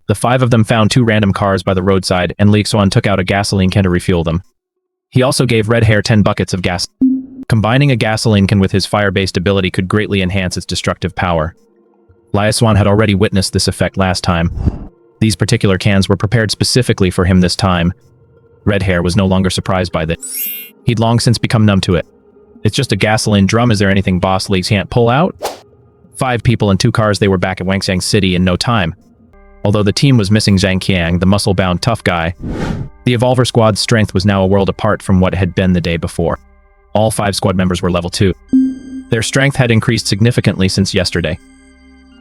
S1: the 5 of them found 2 random cars by the roadside, and Lei Xuan took out a gasoline can to refuel them. He also gave Red Hair 10 buckets of gas. Combining a gasoline can with his fire-based ability could greatly enhance its destructive power. Lei Xuan had already witnessed this effect last time. These particular cans were prepared specifically for him this time. Red Hair was no longer surprised by this. He'd long since become numb to it. It's just a gasoline drum, is there anything Boss Lee can't pull out? 5 people and 2 cars, they were back at Wangxiang City in no time. Although the team was missing Zhang Qiang, the muscle-bound tough guy, the Evolver squad's strength was now a world apart from what it had been the day before. All 5 squad members were level 2. Their strength had increased significantly since yesterday.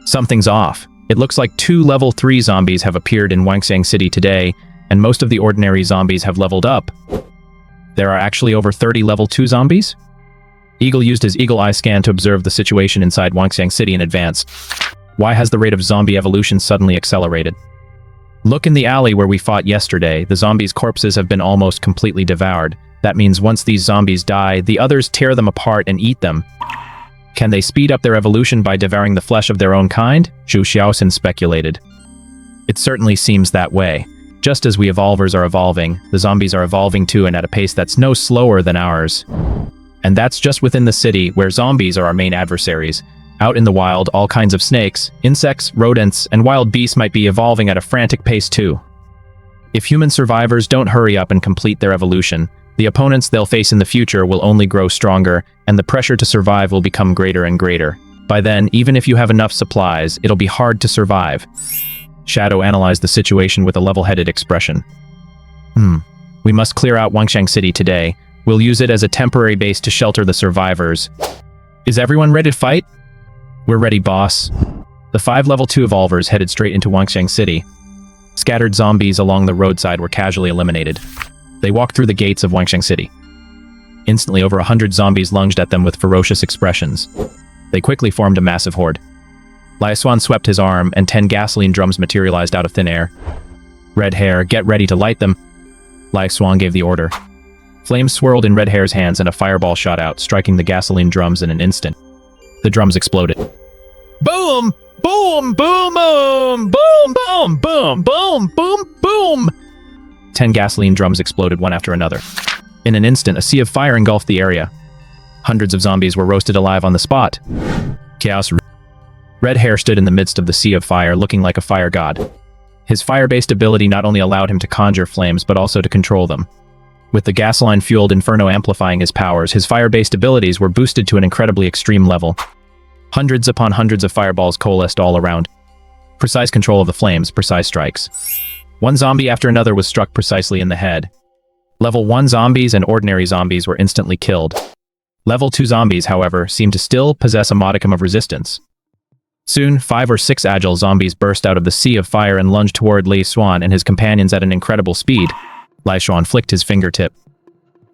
S1: Something's off. It looks like 2 level 3 zombies have appeared in Wangxiang City today, and most of the ordinary zombies have leveled up. There are actually over 30 level 2 zombies? Eagle used his eagle eye scan to observe the situation inside Wangxiang City in advance. Why has the rate of zombie evolution suddenly accelerated? Look in the alley where we fought yesterday. The zombies' corpses have been almost completely devoured. That means once these zombies die, the others tear them apart and eat them. Can they speed up their evolution by devouring the flesh of their own kind? Zhu Xiaoxin speculated. It certainly seems that way. Just as we evolvers are evolving, the zombies are evolving too, and at a pace that's no slower than ours. And that's just within the city, where zombies are our main adversaries. Out in the wild, all kinds of snakes, insects, rodents, and wild beasts might be evolving at a frantic pace too. If human survivors don't hurry up and complete their evolution, the opponents they'll face in the future will only grow stronger, and the pressure to survive will become greater and greater. By then, even if you have enough supplies, it'll be hard to survive. Shadow analyzed the situation with a level-headed expression. We must clear out Wangxiang City today. We'll use it as a temporary base to shelter the survivors. Is everyone ready to fight? We're ready, boss. The 5 level 2 evolvers headed straight into Wangxiang City. Scattered zombies along the roadside were casually eliminated. They walked through the gates of Wangxiang City. Instantly, over 100 zombies lunged at them with ferocious expressions. They quickly formed a massive horde. Lei Xuan swept his arm, and 10 gasoline drums materialized out of thin air. Red Hair, get ready to light them. Lei Xuan gave the order. Flames swirled in Red Hair's hands, and a fireball shot out, striking the gasoline drums in an instant. The drums exploded. Boom! Boom! Boom! Boom! Boom! Boom! Boom! Boom! Boom! Boom! 10 gasoline drums exploded one after another. In an instant, a sea of fire engulfed the area. Hundreds of zombies were roasted alive on the spot. Chaos. Red Hair stood in the midst of the sea of fire, looking like a fire god. His fire-based ability not only allowed him to conjure flames, but also to control them. With the gasoline-fueled inferno amplifying his powers, his fire-based abilities were boosted to an incredibly extreme level. Hundreds upon hundreds of fireballs coalesced all around. Precise control of the flames, precise strikes. One zombie after another was struck precisely in the head. Level 1 zombies and ordinary zombies were instantly killed. Level 2 zombies, however, seemed to still possess a modicum of resistance. Soon, 5 or 6 agile zombies burst out of the sea of fire and lunged toward Lei Xuan and his companions at an incredible speed. Lei Xuan flicked his fingertip.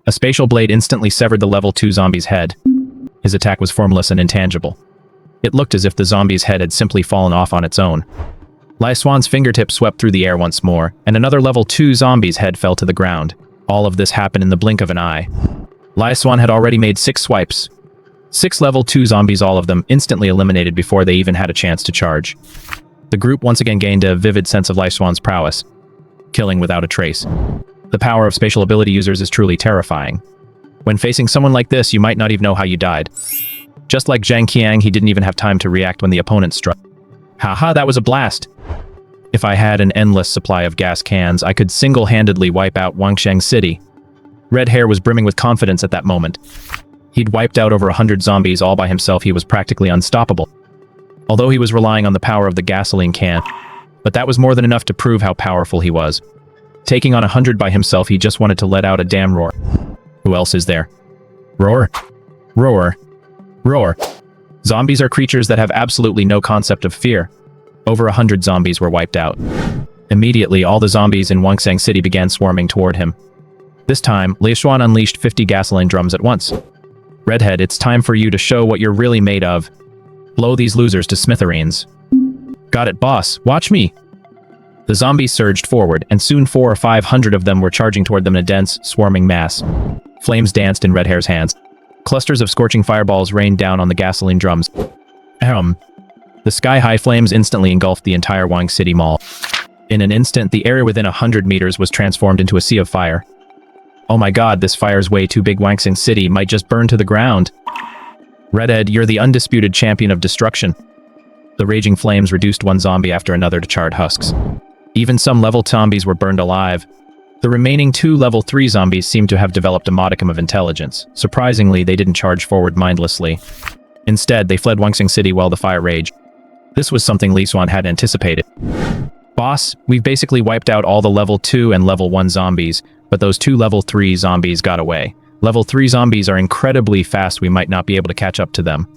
S1: A spatial blade instantly severed the level 2 zombie's head. His attack was formless and intangible. It looked as if the zombie's head had simply fallen off on its own. Lei Xuan's fingertip swept through the air once more, and another level 2 zombie's head fell to the ground. All of this happened in the blink of an eye. Lei Xuan had already made 6 swipes. 6 level 2 zombies, all of them instantly eliminated before they even had a chance to charge. The group once again gained a vivid sense of Lei Xuan's prowess, killing without a trace. The power of spatial ability users is truly terrifying. When facing someone like this, you might not even know how you died. Just like Zhang Qiang, he didn't even have time to react when the opponent struck. Haha, that was a blast! If I had an endless supply of gas cans, I could single-handedly wipe out Wangsheng City. Red Hair was brimming with confidence at that moment. He'd wiped out over 100 zombies all by himself. He was practically unstoppable. Although he was relying on the power of the gasoline can, but that was more than enough to prove how powerful he was. Taking on 100 by himself, he just wanted to let out a damn roar. Who else is there? Roar. Roar. Roar. Zombies are creatures that have absolutely no concept of fear. Over 100 zombies were wiped out. Immediately, all the zombies in Wangsheng City began swarming toward him. This time, Xuan unleashed 50 gasoline drums at once. Redhead, it's time for you to show what you're really made of. Blow these losers to smithereens. Got it, boss. Watch me. The zombies surged forward, and soon 400 or 500 of them were charging toward them in a dense, swarming mass. Flames danced in Red Hair's hands. Clusters of scorching fireballs rained down on the gasoline drums. The sky-high flames instantly engulfed the entire Wang City Mall. In an instant, the area within 100 meters was transformed into a sea of fire. Oh my god, this fire's way too big. Wangxing City might just burn to the ground. Redhead, you're the undisputed champion of destruction. The raging flames reduced one zombie after another to charred husks. Even some level zombies were burned alive. The remaining 2 level 3 zombies seemed to have developed a modicum of intelligence. Surprisingly, they didn't charge forward mindlessly. Instead, they fled Wangxing City while the fire raged. This was something Xuan had anticipated. Boss, we've basically wiped out all the level 2 and level 1 zombies, but those 2 level 3 zombies got away. Level 3 zombies are incredibly fast. We might not be able to catch up to them.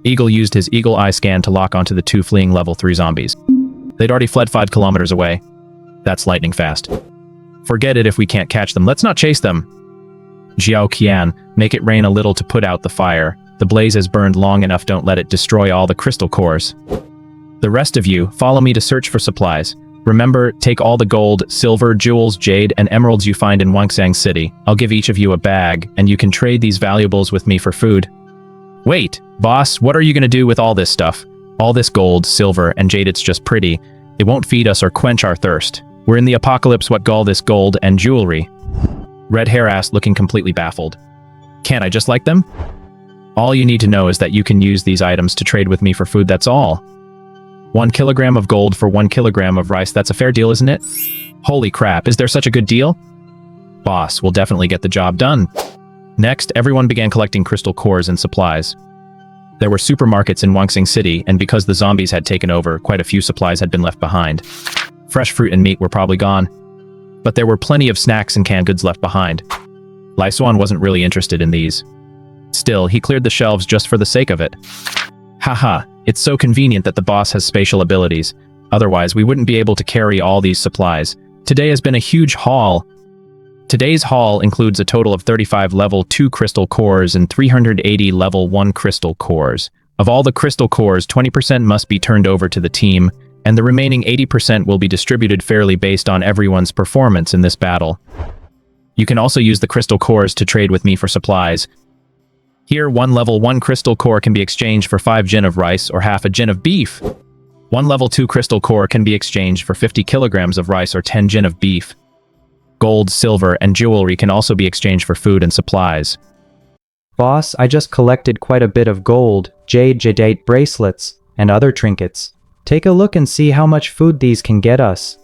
S1: Eagle used his eagle eye scan to lock onto the 2 fleeing level 3 zombies. They'd already fled 5 kilometers away. That's lightning fast. Forget it if we can't catch them. Let's not chase them. Xiao Qian, make it rain a little to put out the fire. The blaze has burned long enough, don't let it destroy all the crystal cores. The rest of you, follow me to search for supplies. Remember, take all the gold, silver, jewels, jade, and emeralds you find in Wangxing City. I'll give each of you a bag, and you can trade these valuables with me for food. Wait, boss, what are you gonna do with all this stuff? All this gold, silver, and jade, it's just pretty. It won't feed us or quench our thirst. We're in the apocalypse, what all this gold and jewelry? Red Hair asked, looking completely baffled. Can't I just like them? All you need to know is that you can use these items to trade with me for food, that's all. 1 kilogram of gold for 1 kilogram of rice, that's a fair deal, isn't it? Holy crap, is there such a good deal? Boss, we'll definitely get the job done. Next, everyone began collecting crystal cores and supplies. There were supermarkets in Wangxing City, and because the zombies had taken over, quite a few supplies had been left behind. Fresh fruit and meat were probably gone. But there were plenty of snacks and canned goods left behind. Xuan wasn't really interested in these. Still, he cleared the shelves just for the sake of it. Haha, it's so convenient that the boss has spatial abilities. Otherwise, we wouldn't be able to carry all these supplies. Today has been a huge haul. Today's haul includes a total of 35 level 2 crystal cores and 380 level 1 crystal cores. Of all the crystal cores, 20% must be turned over to the team, and the remaining 80% will be distributed fairly based on everyone's performance in this battle. You can also use the crystal cores to trade with me for supplies. Here, 1 level 1 crystal core can be exchanged for 5 jin of rice or half a jin of beef. 1 level 2 crystal core can be exchanged for 50 kilograms of rice or 10 jin of beef. Gold, silver, and jewelry can also be exchanged for food and supplies.
S2: Boss, I just collected quite a bit of gold, jade, jadeite bracelets, and other trinkets. Take a look and see how much food these can get us.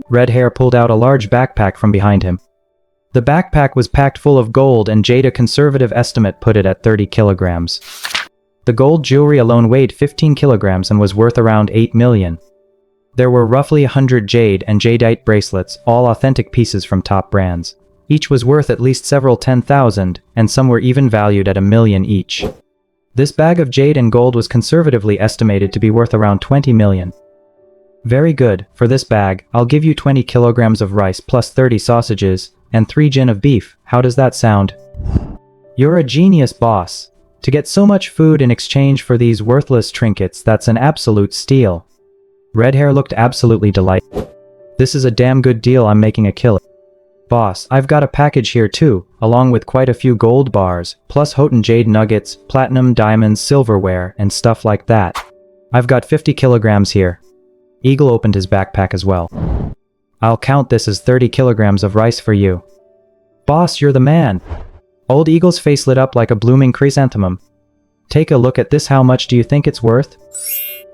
S2: Red Hair pulled out a large backpack from behind him. The backpack was packed full of gold, and jade, a conservative estimate, put it at 30 kilograms. The gold jewelry alone weighed 15 kilograms and was worth around 8 million. There were roughly 100 jade and jadeite bracelets, all authentic pieces from top brands. Each was worth at least several 10,000, and some were even valued at 1 million each. This bag of jade and gold was conservatively estimated to be worth around 20 million. Very good, for this bag, I'll give you 20 kilograms of rice plus 30 sausages, and 3 jin of beef. How does that sound? You're a genius, boss. To get so much food in exchange for these worthless trinkets, that's an absolute steal. Red Hair looked absolutely delighted. This is a damn good deal, I'm making a killing. Boss, I've got a package here too, along with quite a few gold bars, plus Houghton jade nuggets, platinum, diamonds, silverware, and stuff like that. I've got 50 kilograms here. Eagle opened his backpack as well. I'll count this as 30 kilograms of rice for you. Boss, you're the man. Old Eagle's face lit up like a blooming chrysanthemum. Take a look at this. How much do you think it's worth?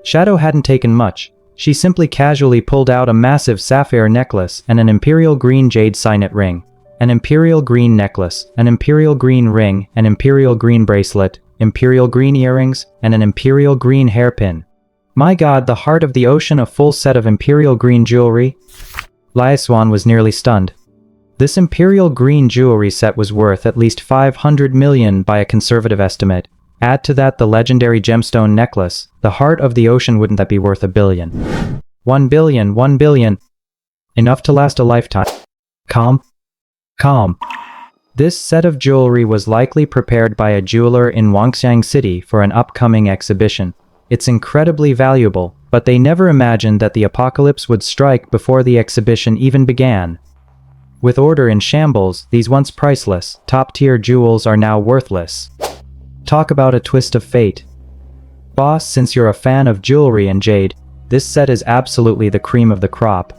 S2: Shadow hadn't taken much. She simply casually pulled out a massive sapphire necklace and an imperial green jade signet ring. An imperial green necklace, an imperial green ring, an imperial green bracelet, imperial green earrings, and an imperial green hairpin. My god, the heart of the ocean, a full set of imperial green jewelry? Xuan was nearly stunned. This imperial green jewelry set was worth at least 500 million by a conservative estimate. Add to that the legendary gemstone necklace, the heart of the ocean. Wouldn't that be worth 1 billion? 1 billion, 1 billion. Enough to last a lifetime. Calm. This set of jewelry was likely prepared by a jeweler in Wangxiang City for an upcoming exhibition. It's incredibly valuable, but they never imagined that the apocalypse would strike before the exhibition even began. With order in shambles, these once priceless, top-tier jewels are now worthless. Talk about a twist of fate. Boss, since you're a fan of jewelry and jade, this set is absolutely the cream of the crop.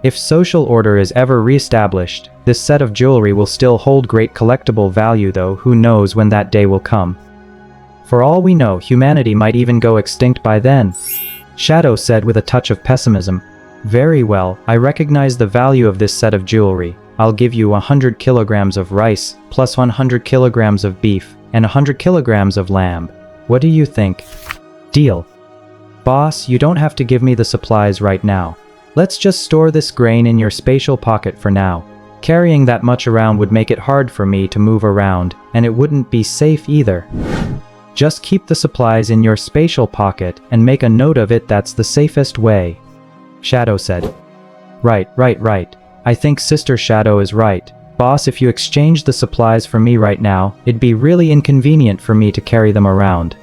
S2: If social order is ever re-established, this set of jewelry will still hold great collectible value, though who knows when that day will come. For all we know, humanity might even go extinct by then. Shadow said with a touch of pessimism. Very well, I recognize the value of this set of jewelry. I'll give you 100 kilograms of rice, plus 100 kilograms of beef, and 100 kilograms of lamb. What do you think? Deal. Boss, you don't have to give me the supplies right now. Let's just store this grain in your spatial pocket for now. Carrying that much around would make it hard for me to move around, and it wouldn't be safe either. Just keep the supplies in your spatial pocket and make a note of it. That's the safest way. Shadow said. Right. I think Sister Shadow is right. Boss, if you exchange the supplies for me right now, it'd be really inconvenient for me to carry them around.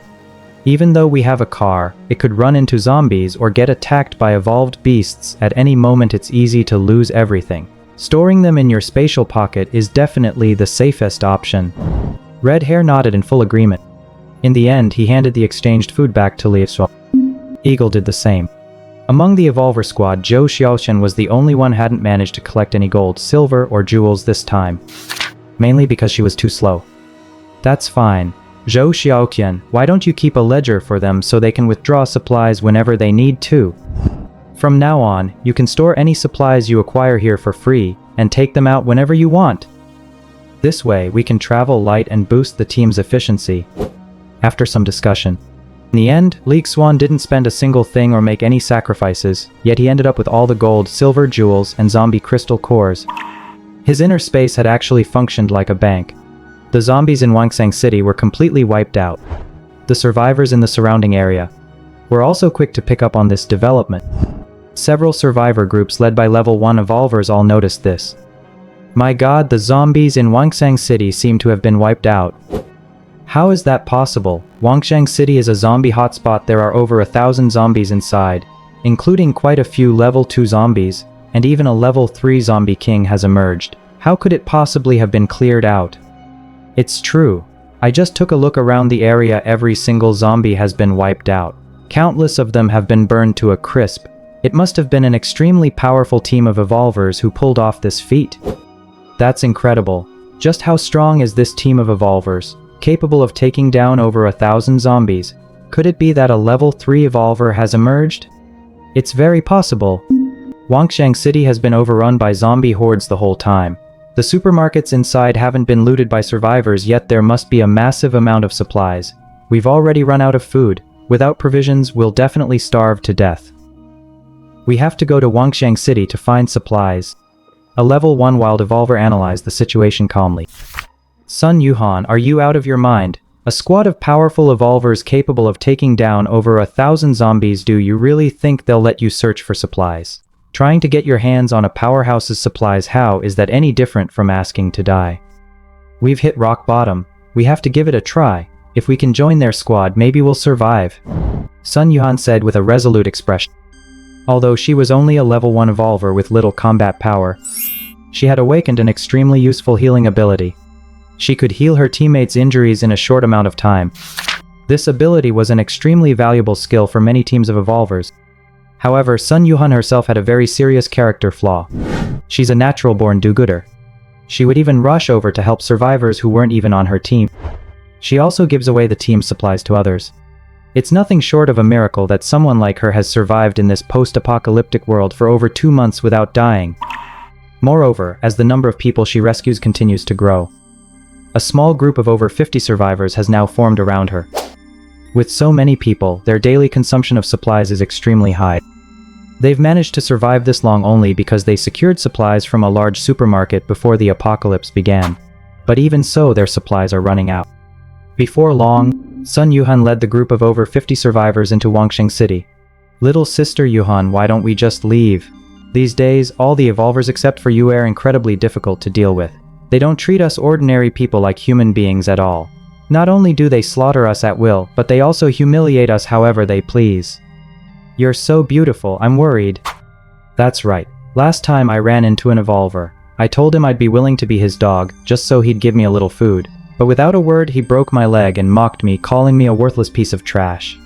S2: Even though we have a car, it could run into zombies or get attacked by evolved beasts at any moment. It's easy to lose everything. Storing them in your spatial pocket is definitely the safest option. Red Hair nodded in full agreement. In the end, he handed the exchanged food back to Xuan. Eagle did the same. Among the Evolver squad, Zhou Xiaoxian was the only one who hadn't managed to collect any gold, silver, or jewels this time. Mainly because she was too slow. That's fine. Zhou Xiaoqian, why don't you keep a ledger for them so they can withdraw supplies whenever they need to? From now on, you can store any supplies you acquire here for free, and take them out whenever you want. This way, we can travel light and boost the team's efficiency. After some discussion. In the end, Xuan didn't spend a single thing or make any sacrifices, yet he ended up with all the gold, silver, jewels, and zombie crystal cores. His inner space had actually functioned like a bank. The zombies in Wangxiang City were completely wiped out. The survivors in the surrounding area were also quick to pick up on this development. Several survivor groups led by level 1 evolvers all noticed this. My god, the zombies in Wangxiang City seem to have been wiped out. How is that possible? Wangxiang City is a zombie hotspot. There are over 1,000 zombies inside, including quite a few level 2 zombies, and even a level 3 zombie king has emerged. How could it possibly have been cleared out? It's true. I just took a look around the area. Every single zombie has been wiped out. Countless of them have been burned to a crisp. It must have been an extremely powerful team of evolvers who pulled off this feat. That's incredible. Just how strong is this team of evolvers? Capable of taking down over 1,000 zombies. Could it be that a level 3 evolver has emerged? It's very possible. Wangxiang City has been overrun by zombie hordes the whole time. The supermarkets inside haven't been looted by survivors yet. There must be a massive amount of supplies. We've already run out of food. Without provisions, we'll definitely starve to death. We have to go to Wangxiang City to find supplies. A level 1 wild evolver analyzed the situation calmly. Sun Yuhan, are you out of your mind? A squad of powerful evolvers capable of taking down over 1,000 zombies. Do you really think they'll let you search for supplies? Trying to get your hands on a powerhouse's supplies, how is that any different from asking to die? We've hit rock bottom. We have to give it a try. If we can join their squad, maybe we'll survive. Sun Yuhan said with a resolute expression. Although she was only a level 1 evolver with little combat power, she had awakened an extremely useful healing ability. She could heal her teammates' injuries in a short amount of time. This ability was an extremely valuable skill for many teams of evolvers. However, Sun Yuhan herself had a very serious character flaw. She's a natural-born do-gooder. She would even rush over to help survivors who weren't even on her team. She also gives away the team's supplies to others. It's nothing short of a miracle that someone like her has survived in this post-apocalyptic world for over 2 months without dying. Moreover, as the number of people she rescues continues to grow, a small group of over 50 survivors has now formed around her. With so many people, their daily consumption of supplies is extremely high. They've managed to survive this long only because they secured supplies from a large supermarket before the apocalypse began. But even so, their supplies are running out. Before long, Sun Yuhan led the group of over 50 survivors into Wangsheng City. Little sister Yuhan, why don't we just leave? These days, all the evolvers except for you are incredibly difficult to deal with. They don't treat us ordinary people like human beings at all. Not only do they slaughter us at will, but they also humiliate us however they please. You're so beautiful, I'm worried. That's right. Last time I ran into an evolver. I told him I'd be willing to be his dog, just so he'd give me a little food. But without a word he broke my leg and mocked me, calling me a worthless piece of trash.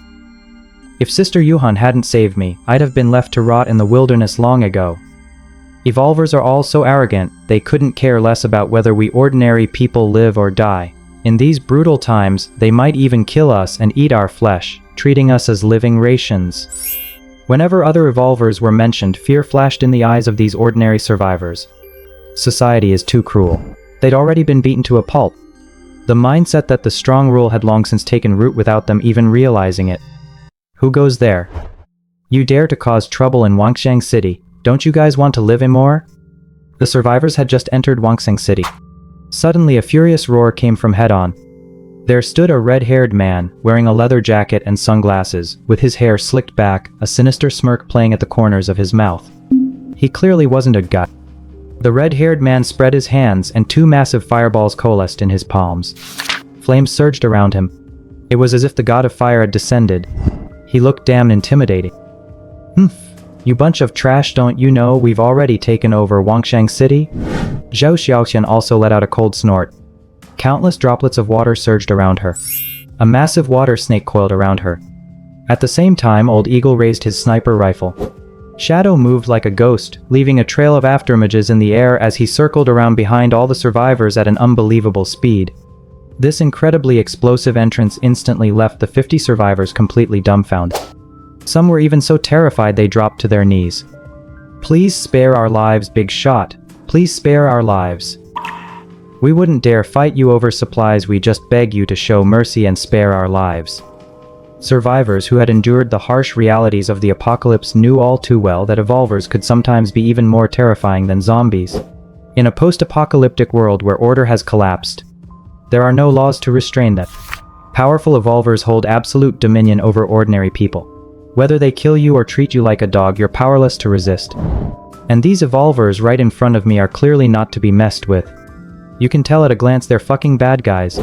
S2: If Sister Yuhan hadn't saved me, I'd have been left to rot in the wilderness long ago. Evolvers are all so arrogant, they couldn't care less about whether we ordinary people live or die. In these brutal times, they might even kill us and eat our flesh, treating us as living rations. Whenever other evolvers were mentioned, fear flashed in the eyes of these ordinary survivors. Society is too cruel. They'd already been beaten to a pulp. The mindset that the strong rule had long since taken root without them even realizing it. Who goes there? You dare to cause trouble in Wangsheng City. Don't you guys want to live anymore? The survivors had just entered Wangsheng City. Suddenly a furious roar came from head-on. There stood a red-haired man, wearing a leather jacket and sunglasses, with his hair slicked back, a sinister smirk playing at the corners of his mouth. He clearly wasn't a guy. The red-haired man spread his hands and 2 massive fireballs coalesced in his palms. Flames surged around him. It was as if the god of fire had descended. He looked damn intimidating. You bunch of trash, don't you know we've already taken over Wangsheng City? Zhao Xiaoxian also let out a cold snort. Countless droplets of water surged around her. A massive water snake coiled around her. At the same time, Old Eagle raised his sniper rifle. Shadow moved like a ghost, leaving a trail of afterimages in the air as he circled around behind all the survivors at an unbelievable speed. This incredibly explosive entrance instantly left the 50 survivors completely dumbfounded. Some were even so terrified they dropped to their knees. Please spare our lives, Big Shot. Please spare our lives. We wouldn't dare fight you over supplies, we just beg you to show mercy and spare our lives. Survivors who had endured the harsh realities of the apocalypse knew all too well that evolvers could sometimes be even more terrifying than zombies. In a post-apocalyptic world where order has collapsed, there are no laws to restrain them. Powerful evolvers hold absolute dominion over ordinary people. Whether they kill you or treat you like a dog, you're powerless to resist. And these evolvers right in front of me are clearly not to be messed with. You can tell at a glance they're fucking bad guys.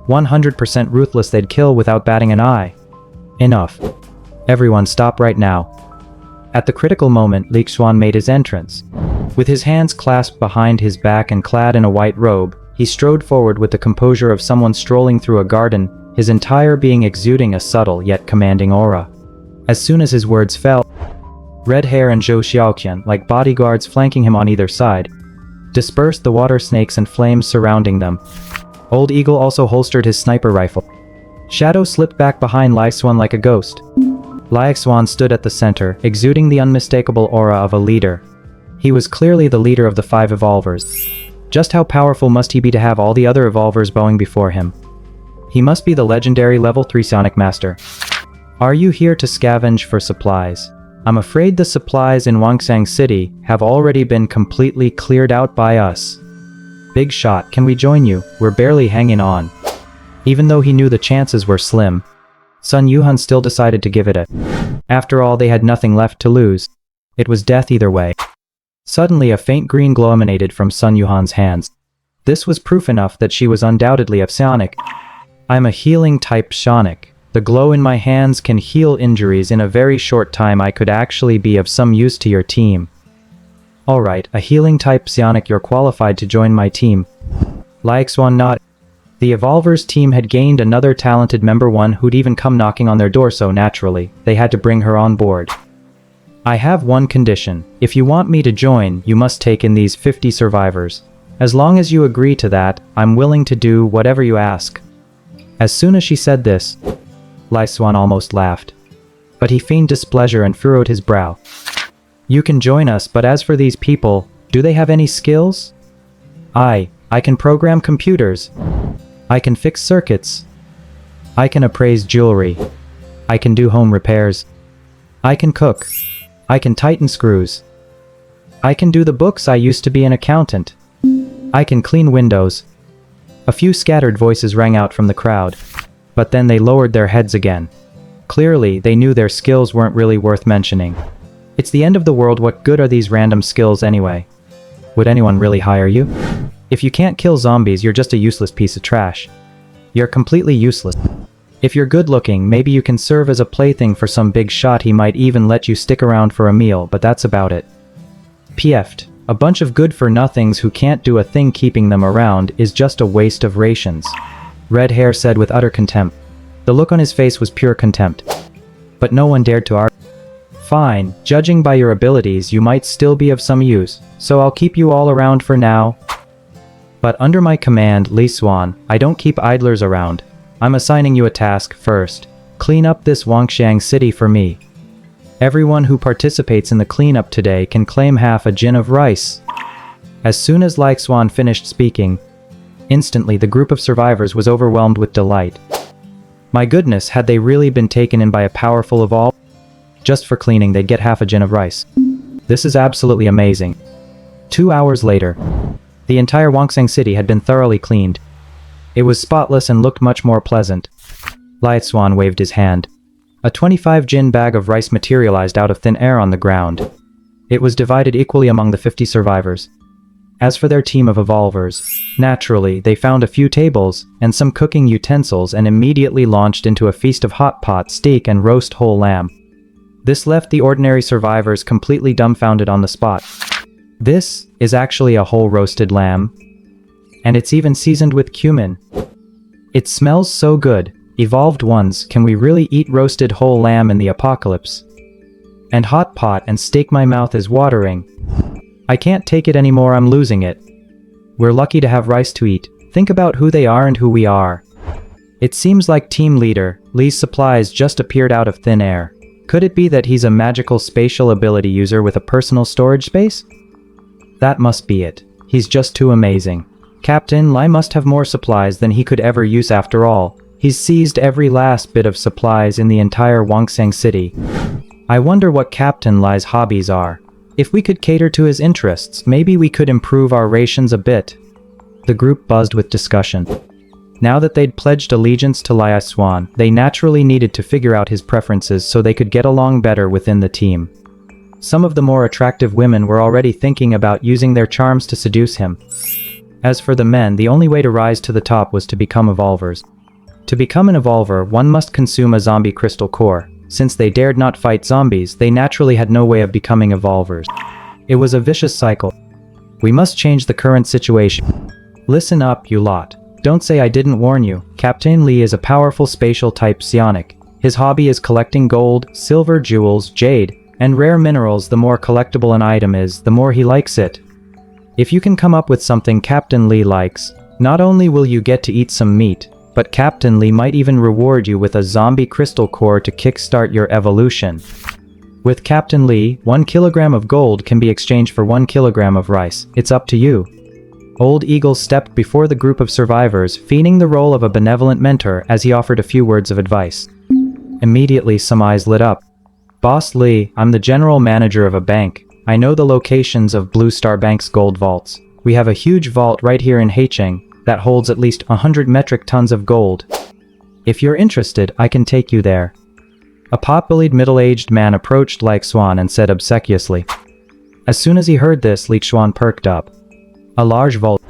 S2: 100% ruthless, they'd kill without batting an eye. Enough. Everyone stop right now. At the critical moment, Xuan made his entrance. With his hands clasped behind his back and clad in a white robe, he strode forward with the composure of someone strolling through a garden, his entire being exuding a subtle yet commanding aura. As soon as his words fell, Red Hair and Zhou Xiaoqian, like bodyguards flanking him on either side, dispersed the water snakes and flames surrounding them. Old Eagle also holstered his sniper rifle. Shadow slipped back behind Xuan like a ghost. Xuan stood at the center, exuding the unmistakable aura of a leader. He was clearly the leader of the 5 evolvers. Just how powerful must he be to have all the other evolvers bowing before him? He must be the legendary level 3 Sonic Master. Are you here to scavenge for supplies? I'm afraid the supplies in Wangsheng City have already been completely cleared out by us. Big Shot, can we join you? We're barely hanging on. Even though he knew the chances were slim, Sun Yuhan still decided to give it a. After all, they had nothing left to lose. It was death either way. Suddenly a faint green glow emanated from Sun Yuhan's hands. This was proof enough that she was undoubtedly a psionic. I'm a healing type psionic. The glow in my hands can heal injuries in a very short time. I could actually be of some use to your team. Alright, a healing type psionic, you're qualified to join my team. Xuan nodded. The Evolvers team had gained another talented member, one who'd even come knocking on their door, so naturally, they had to bring her on board. I have one condition. If you want me to join, you must take in these 50 survivors. As long as you agree to that, I'm willing to do whatever you ask. As soon as she said this, Xuan almost laughed. But he feigned displeasure and furrowed his brow. You can join us, but as for these people, do they have any skills? I can program computers. I can fix circuits. I can appraise jewelry. I can do home repairs. I can cook. I can tighten screws. I can do the books. I used to be an accountant. I can clean windows. A few scattered voices rang out from the crowd, but then they lowered their heads again. Clearly, they knew their skills weren't really worth mentioning. It's the end of the world. What good are these random skills anyway? Would anyone really hire you? If you can't kill zombies, you're just a useless piece of trash. You're completely useless. If you're good looking, maybe you can serve as a plaything for some big shot. He might even let you stick around for a meal, but that's about it. PF'd. A bunch of good-for-nothings who can't do a thing. Keeping them around is just a waste of rations. Red Hair said with utter contempt. The look on his face was pure contempt. But no one dared to argue. Fine, judging by your abilities you might still be of some use, so I'll keep you all around for now. But under my command, Xuan, I don't keep idlers around. I'm assigning you a task first. Clean up this Wangxiang city for me. Everyone who participates in the cleanup today can claim half a jin of rice. As soon as Xuan finished speaking, instantly the group of survivors was overwhelmed with delight. My goodness, had they really been taken in by a powerful evolve? Just for cleaning they'd get half a jin of rice. This is absolutely amazing. 2 hours later, the entire Wangxiang city had been thoroughly cleaned. It was spotless and looked much more pleasant. Xuan waved his hand. A 25 jin bag of rice materialized out of thin air on the ground. It was divided equally among the 50 survivors. As for their team of evolvers, naturally, they found a few tables and some cooking utensils and immediately launched into a feast of hot pot, steak, and roast whole lamb. This left the ordinary survivors completely dumbfounded on the spot. This is actually a whole roasted lamb. And it's even seasoned with cumin. It smells so good. Evolved ones, can we really eat roasted whole lamb in the apocalypse? And hot pot and steak, my mouth is watering. I can't take it anymore, I'm losing it. We're lucky to have rice to eat. Think about who they are and who we are. It seems like team leader Lee's supplies just appeared out of thin air. Could it be that he's a magical spatial ability user with a personal storage space? That must be it. He's just too amazing. Captain Lai must have more supplies than he could ever use after all. He's seized every last bit of supplies in the entire Wangxiang city. I wonder what Captain Lai's hobbies are. If we could cater to his interests, maybe we could improve our rations a bit. The group buzzed with discussion. Now that they'd pledged allegiance to Xuan, they naturally needed to figure out his preferences so they could get along better within the team. Some of the more attractive women were already thinking about using their charms to seduce him. As for the men, the only way to rise to the top was to become evolvers. To become an evolver, one must consume a zombie crystal core. Since they dared not fight zombies, they naturally had no way of becoming evolvers. It was a vicious cycle. We must change the current situation. Listen up, you lot. Don't say I didn't warn you. Captain Lee is a powerful spatial type psionic. His hobby is collecting gold, silver, jewels, jade, and rare minerals. The more collectible an item is, the more he likes it. If you can come up with something Captain Lee likes, not only will you get to eat some meat, but Captain Lee might even reward you with a zombie crystal core to kickstart your evolution. With Captain Lee, 1 kilogram of gold can be exchanged for 1 kilogram of rice. It's up to you. Old Eagle stepped before the group of survivors, feigning the role of a benevolent mentor as he offered a few words of advice. Immediately, some eyes lit up. Boss Lee, I'm the general manager of a bank. I know the locations of Blue Star Bank's gold vaults. We have a huge vault right here in Haicheng that holds at least 100 metric tons of gold. If you're interested, I can take you there. A pot-bellied middle-aged man approached Xuan and said obsequiously. As soon as he heard this, Xuan perked up. A large vault.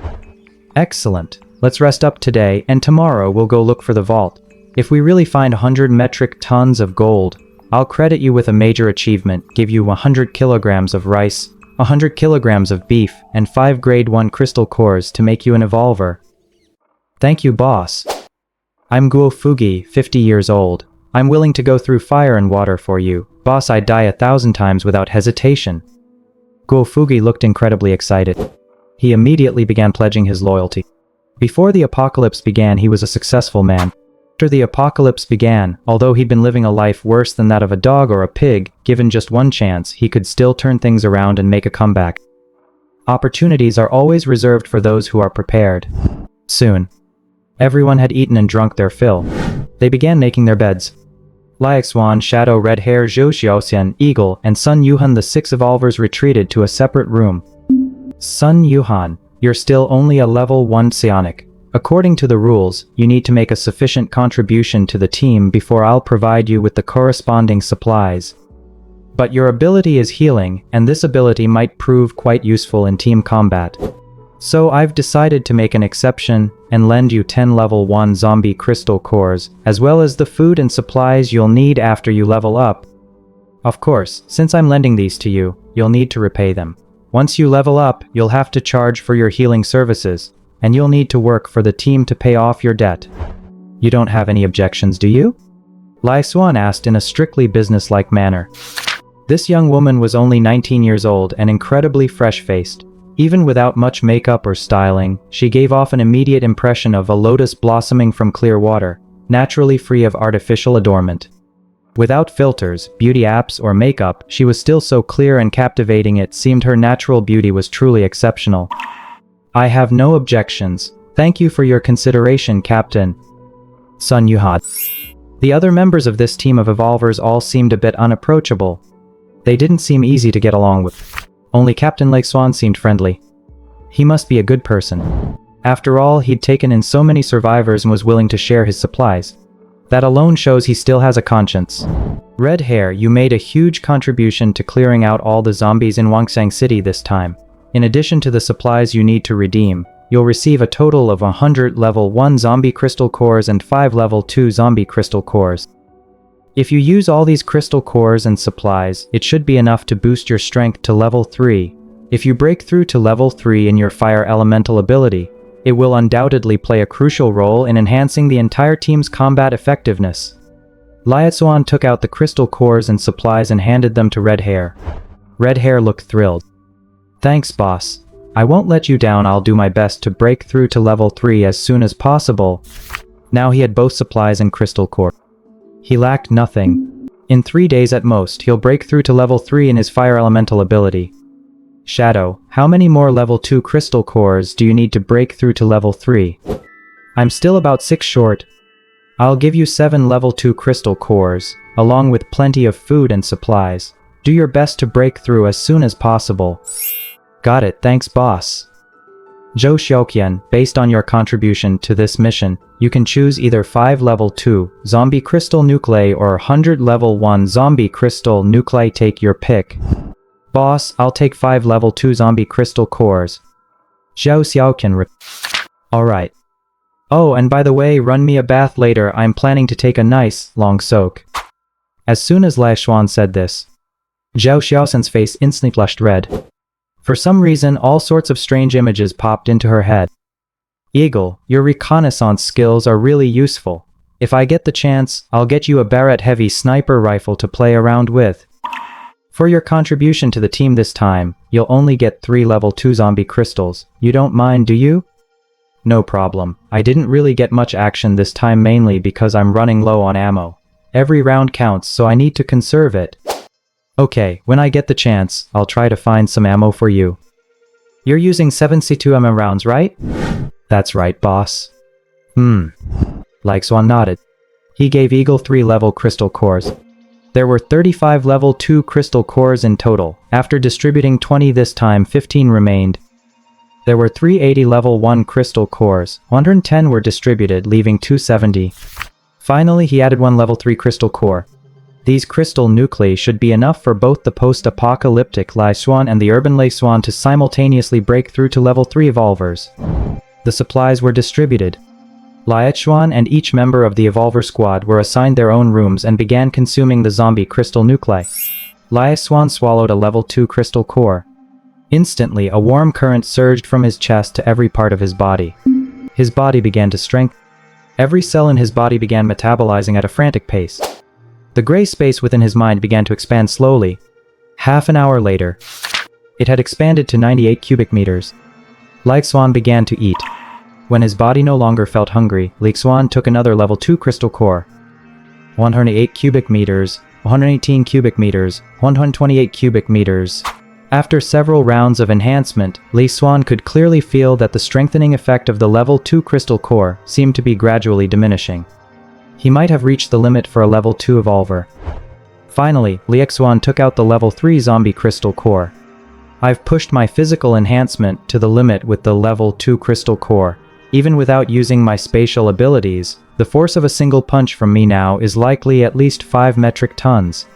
S2: Excellent. Let's rest up today, and tomorrow we'll go look for the vault. If we really find 100 metric tons of gold, I'll credit you with a major achievement, give you 100 kilograms of rice, 100 kilograms of beef, and 5 grade 1 crystal cores to make you an evolver. Thank you, boss. I'm Guo Fugi, 50 years old. I'm willing to go through fire and water for you. Boss, I'd die 1,000 times without hesitation. Guo Fugi looked incredibly excited. He immediately began pledging his loyalty. Before the apocalypse began, he was a successful man. After the apocalypse began, although he'd been living a life worse than that of a dog or a pig, given just one chance, he could still turn things around and make a comeback. Opportunities are always reserved for those who are prepared. Soon, everyone had eaten and drunk their fill. They began making their beds. Xuan, Shadow, Red Hair, Zhou Xiaoxian, Eagle, and Sun Yuhan, the 6 evolvers, retreated to a separate room. Sun Yuhan, you're still only a level 1 psionic. According to the rules, you need to make a sufficient contribution to the team before I'll provide you with the corresponding supplies. But your ability is healing, and this ability might prove quite useful in team combat. So I've decided to make an exception and lend you 10 level 1 zombie crystal cores, as well as the food and supplies you'll need after you level up. Of course, since I'm lending these to you, you'll need to repay them. Once you level up, you'll have to charge for your healing services, and you'll need to work for the team to pay off your debt. You don't have any objections, do you? Xuan asked in a strictly businesslike manner. This young woman was only 19 years old and incredibly fresh-faced. Even without much makeup or styling, she gave off an immediate impression of a lotus blossoming from clear water, naturally free of artificial adornment. Without filters, beauty apps, or makeup, she was still so clear and captivating it seemed her natural beauty was truly exceptional. I have no objections. Thank you for your consideration, Captain. Sun Yuhan. The other members of this team of evolvers all seemed a bit unapproachable. They didn't seem easy to get along with. Only Captain Xuan seemed friendly. He must be a good person. After all, he'd taken in so many survivors and was willing to share his supplies. That alone shows he still has a conscience. Red Hair, you made a huge contribution to clearing out all the zombies in Wangsang City this time. In addition to the supplies you need to redeem, you'll receive a total of 100 level 1 zombie crystal cores and 5 level 2 zombie crystal cores. If you use all these crystal cores and supplies, it should be enough to boost your strength to level 3. If you break through to level 3 in your fire elemental ability, it will undoubtedly play a crucial role in enhancing the entire team's combat effectiveness. Xuan took out the crystal cores and supplies and handed them to Red Hair. Red Hair looked thrilled. Thanks, boss. I won't let you down. I'll do my best to break through to level 3 as soon as possible. Now he had both supplies and crystal core. He lacked nothing. In 3 days at most, he'll break through to level 3 in his fire elemental ability. Shadow, how many more level 2 crystal cores do you need to break through to level 3? I'm still about 6 short. I'll give you 7 level 2 crystal cores, along with plenty of food and supplies. Do your best to break through as soon as possible. Got it, thanks boss. Zhou Xiaoqian, based on your contribution to this mission, you can choose either 5 level 2 zombie crystal nuclei or 100 level 1 zombie crystal nuclei. Take your pick. Boss, I'll take 5 level 2 zombie crystal cores. Zhou Xiaoqian. Alright. Oh, and by the way, run me a bath later. I'm planning to take a nice, long soak. As soon as Xuan said this, Zhou Xiaoxian's face instantly flushed red. For some reason, all sorts of strange images popped into her head. Eagle, your reconnaissance skills are really useful. If I get the chance, I'll get you a Barrett heavy sniper rifle to play around with. For your contribution to the team this time, you'll only get 3 level 2 zombie crystals. You don't mind, do you? No problem. I didn't really get much action this time, mainly because I'm running low on ammo. Every round counts, so I need to conserve it. Okay, when I get the chance, I'll try to find some ammo for you. You're using 7C2mm rounds, right? That's right, boss. Xuan nodded. He gave Eagle 3 level crystal cores. There were 35 level 2 crystal cores in total. After distributing 20 this time, 15 remained. There were 380 level 1 crystal cores. 110 were distributed, leaving 270. Finally, he added 1 level 3 crystal core. These crystal nuclei should be enough for both the post-apocalyptic Xuan and the urban Xuan to simultaneously break through to level 3 evolvers. The supplies were distributed. Xuan and each member of the evolver squad were assigned their own rooms and began consuming the zombie crystal nuclei. Xuan swallowed a level 2 crystal core. Instantly, a warm current surged from his chest to every part of his body. His body began to strengthen. Every cell in his body began metabolizing at a frantic pace. The gray space within his mind began to expand slowly. Half an hour later, it had expanded to 98 cubic meters. Xuan began to eat. When his body no longer felt hungry, Xuan took another level 2 crystal core. 108 cubic meters, 118 cubic meters, 128 cubic meters. After several rounds of enhancement, Xuan could clearly feel that the strengthening effect of the level 2 crystal core seemed to be gradually diminishing. He might have reached the limit for a level 2 evolver. Finally, Xuan took out the level 3 zombie crystal core. I've pushed my physical enhancement to the limit with the level 2 crystal core. Even without using my spatial abilities, the force of a single punch from me now is likely at least 5 metric tons.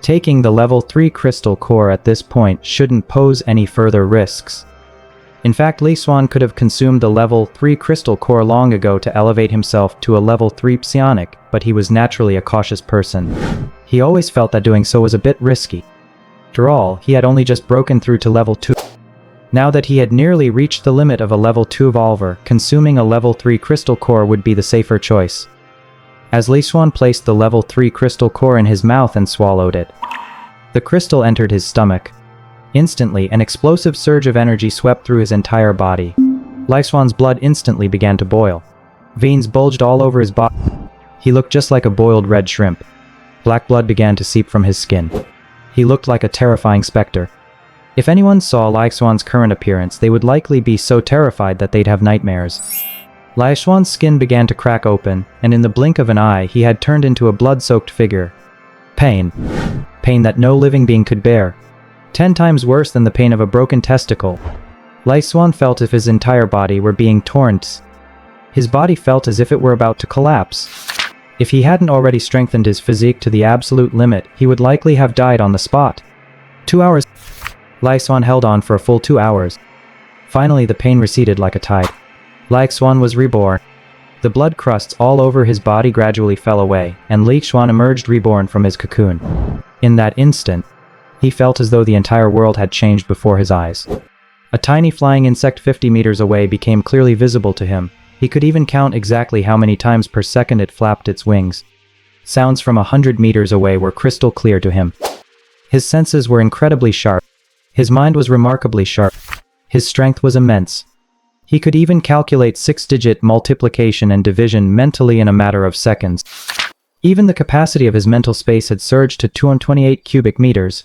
S2: Taking the level 3 crystal core at this point shouldn't pose any further risks. In fact, Xuan could have consumed the level 3 crystal core long ago to elevate himself to a level 3 psionic, but he was naturally a cautious person. He always felt that doing so was a bit risky. After all, he had only just broken through to level 2. Now that he had nearly reached the limit of a level 2 evolver, consuming a level 3 crystal core would be the safer choice. As Xuan placed the level 3 crystal core in his mouth and swallowed it, the crystal entered his stomach. Instantly, an explosive surge of energy swept through his entire body. Xuan's blood instantly began to boil. Veins bulged all over his body. He looked just like a boiled red shrimp. Black blood began to seep from his skin. He looked like a terrifying specter. If anyone saw Xuan's current appearance, they would likely be so terrified that they'd have nightmares. Xuan's skin began to crack open, and in the blink of an eye he had turned into a blood-soaked figure. Pain. Pain that no living being could bear. 10 times worse than the pain of a broken testicle. Xuan felt as if his entire body were being torn. His body felt as if it were about to collapse. If he hadn't already strengthened his physique to the absolute limit, he would likely have died on the spot. 2 hours. Xuan held on for a full 2 hours. Finally, the pain receded like a tide. Xuan was reborn. The blood crusts all over his body gradually fell away, and Xuan emerged reborn from his cocoon. In that instant, he felt as though the entire world had changed before his eyes. A tiny flying insect 50 meters away became clearly visible to him. He could even count exactly how many times per second it flapped its wings. Sounds from 100 meters away were crystal clear to him. His senses were incredibly sharp. His mind was remarkably sharp. His strength was immense. He could even calculate 6-digit multiplication and division mentally in a matter of seconds. Even the capacity of his mental space had surged to 228 cubic meters.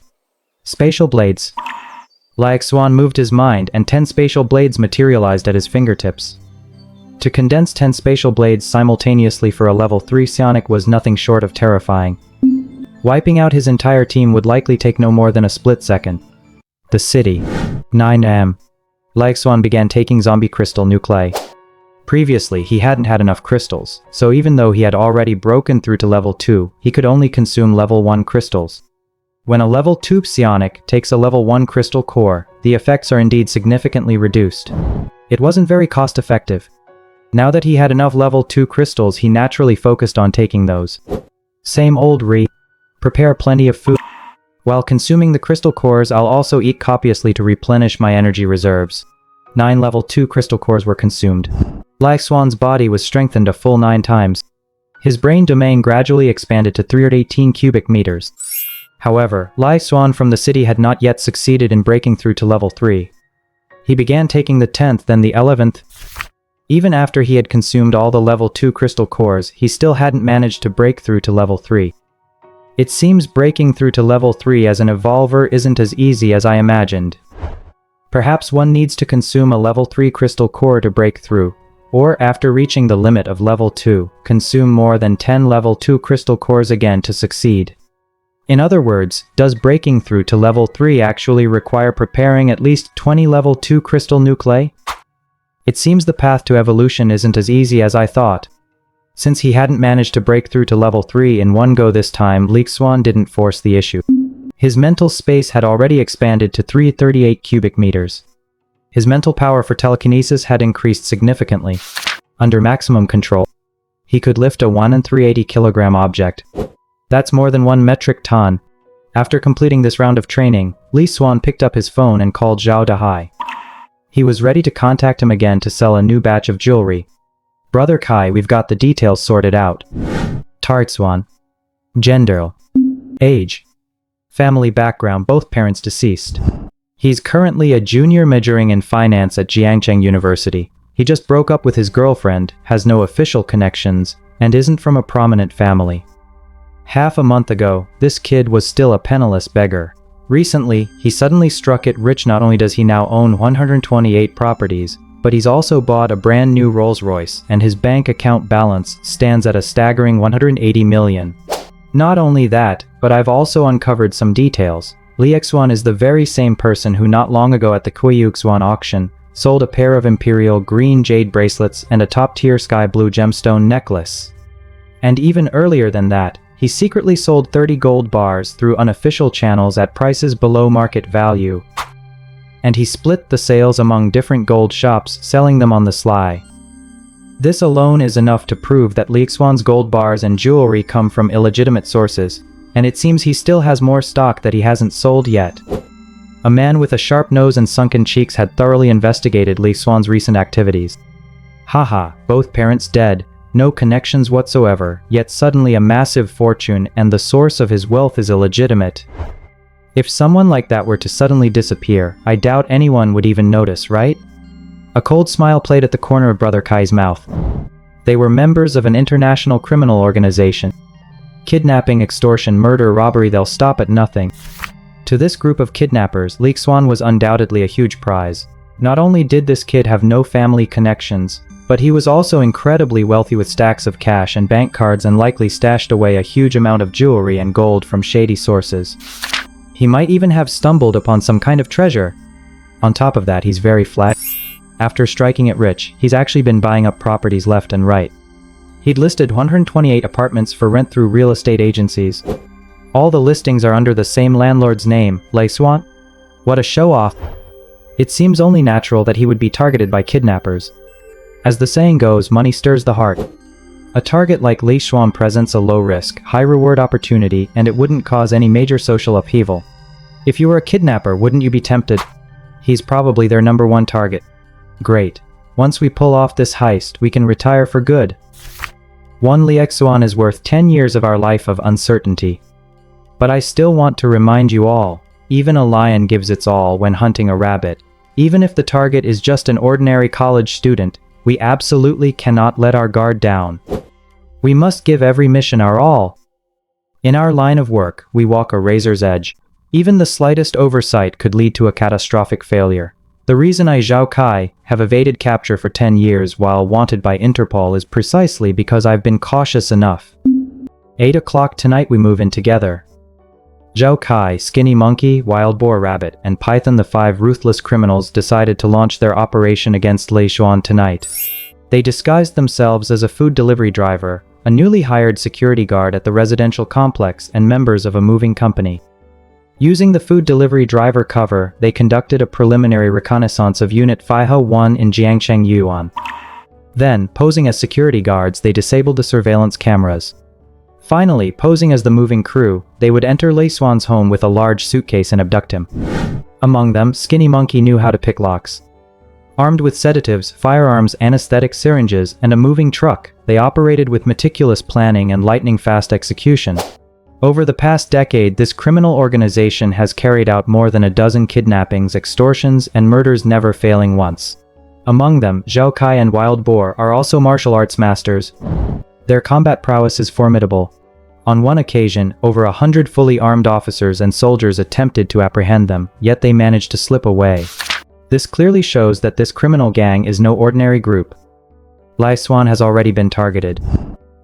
S2: Spatial blades. Xuan moved his mind, and 10 spatial blades materialized at his fingertips. To condense 10 spatial blades simultaneously for a level 3 psionic was nothing short of terrifying. Wiping out his entire team would likely take no more than a split second. The city. 9 am. Xuan began taking zombie crystal nuclei. Previously, he hadn't had enough crystals, so even though he had already broken through to level 2, he could only consume level 1 crystals. When a level 2 psionic takes a level 1 crystal core, the effects are indeed significantly reduced. It wasn't very cost-effective. Now that he had enough level 2 crystals, he naturally focused on taking those. Same old prepare plenty of food. While consuming the crystal cores, I'll also eat copiously to replenish my energy reserves. 9 level 2 crystal cores were consumed. Xuan's body was strengthened a full 9 times. His brain domain gradually expanded to 318 cubic meters. However, Xuan from the city had not yet succeeded in breaking through to level 3. He began taking the 10th, then the 11th. Even after he had consumed all the level 2 crystal cores, he still hadn't managed to break through to level 3. It seems breaking through to level 3 as an evolver isn't as easy as I imagined. Perhaps one needs to consume a level 3 crystal core to break through, or after reaching the limit of level 2, consume more than 10 level 2 crystal cores again to succeed. In other words, does breaking through to level 3 actually require preparing at least 20 level 2 crystal nuclei? It seems the path to evolution isn't as easy as I thought. Since he hadn't managed to break through to level 3 in one go this time, Xuan didn't force the issue. His mental space had already expanded to 338 cubic meters. His mental power for telekinesis had increased significantly. Under maximum control, he could lift a 1 and 380 kilogram object. That's more than 1 metric ton. After completing this round of training, Xuan picked up his phone and called Zhao Dahai. He was ready to contact him again to sell a new batch of jewelry. Brother Kai, we've got the details sorted out. Xuan. Gender. Age. Family background, both parents deceased. He's currently a junior majoring in finance at Jiangcheng University. He just broke up with his girlfriend, has no official connections, and isn't from a prominent family. Half a month ago, this kid was still a penniless beggar. Recently, he suddenly struck it rich. Not only does he now own 128 properties, but he's also bought a brand new Rolls-Royce, and his bank account balance stands at a staggering 180 million. Not only that, but I've also uncovered some details. Xuan is the very same person who not long ago at the Xuan auction sold a pair of imperial green jade bracelets and a top-tier sky blue gemstone necklace. And even earlier than that, he secretly sold 30 gold bars through unofficial channels at prices below market value. And he split the sales among different gold shops, selling them on the sly. This alone is enough to prove that Xuan's gold bars and jewelry come from illegitimate sources, and it seems he still has more stock that he hasn't sold yet. A man with a sharp nose and sunken cheeks had thoroughly investigated Xuan's recent activities. Haha, both parents dead, no connections whatsoever, yet suddenly a massive fortune, and the source of his wealth is illegitimate. If someone like that were to suddenly disappear, I doubt anyone would even notice, right? A cold smile played at the corner of Brother Kai's mouth. They were members of an international criminal organization. Kidnapping, extortion, murder, robbery, they'll stop at nothing. To this group of kidnappers, Xuan was undoubtedly a huge prize. Not only did this kid have no family connections, but he was also incredibly wealthy with stacks of cash and bank cards, and likely stashed away a huge amount of jewelry and gold from shady sources. He might even have stumbled upon some kind of treasure. On top of that, he's very flat. After striking it rich, he's actually been buying up properties left and right. He'd listed 128 apartments for rent through real estate agencies. All the listings are under the same landlord's name, Xuan. What a show-off. It seems only natural that he would be targeted by kidnappers. As the saying goes, money stirs the heart. A target like Xuan presents a low-risk, high-reward opportunity, and it wouldn't cause any major social upheaval. If you were a kidnapper, wouldn't you be tempted? He's probably their #1 target. Great. Once we pull off this heist, we can retire for good. One Xuan is worth 10 years of our life of uncertainty. But I still want to remind you all, even a lion gives its all when hunting a rabbit. Even if the target is just an ordinary college student, we absolutely cannot let our guard down. We must give every mission our all. In our line of work, we walk a razor's edge. Even the slightest oversight could lead to a catastrophic failure. The reason I, Zhao Kai, have evaded capture for 10 years while wanted by Interpol is precisely because I've been cautious enough. 8 o'clock tonight we move in together. Zhao Kai, Skinny Monkey, Wild Boar Rabbit, and Python, the 5 ruthless criminals, decided to launch their operation against Xuan tonight. They disguised themselves as a food delivery driver, a newly hired security guard at the residential complex, and members of a moving company. Using the food delivery driver cover, they conducted a preliminary reconnaissance of Unit 501 in Jiangcheng, Yuan. Then, posing as security guards, they disabled the surveillance cameras. Finally, posing as the moving crew, they would enter Xuan's home with a large suitcase and abduct him. Among them, Skinny Monkey knew how to pick locks. Armed with sedatives, firearms, anesthetic syringes, and a moving truck, they operated with meticulous planning and lightning-fast execution. Over the past decade, this criminal organization has carried out more than a dozen kidnappings, extortions, and murders, never failing once. Among them, Zhao Kai and Wild Boar are also martial arts masters. Their combat prowess is formidable. On one occasion, over 100 fully armed officers and soldiers attempted to apprehend them, yet they managed to slip away. This clearly shows that this criminal gang is no ordinary group. Xuan has already been targeted.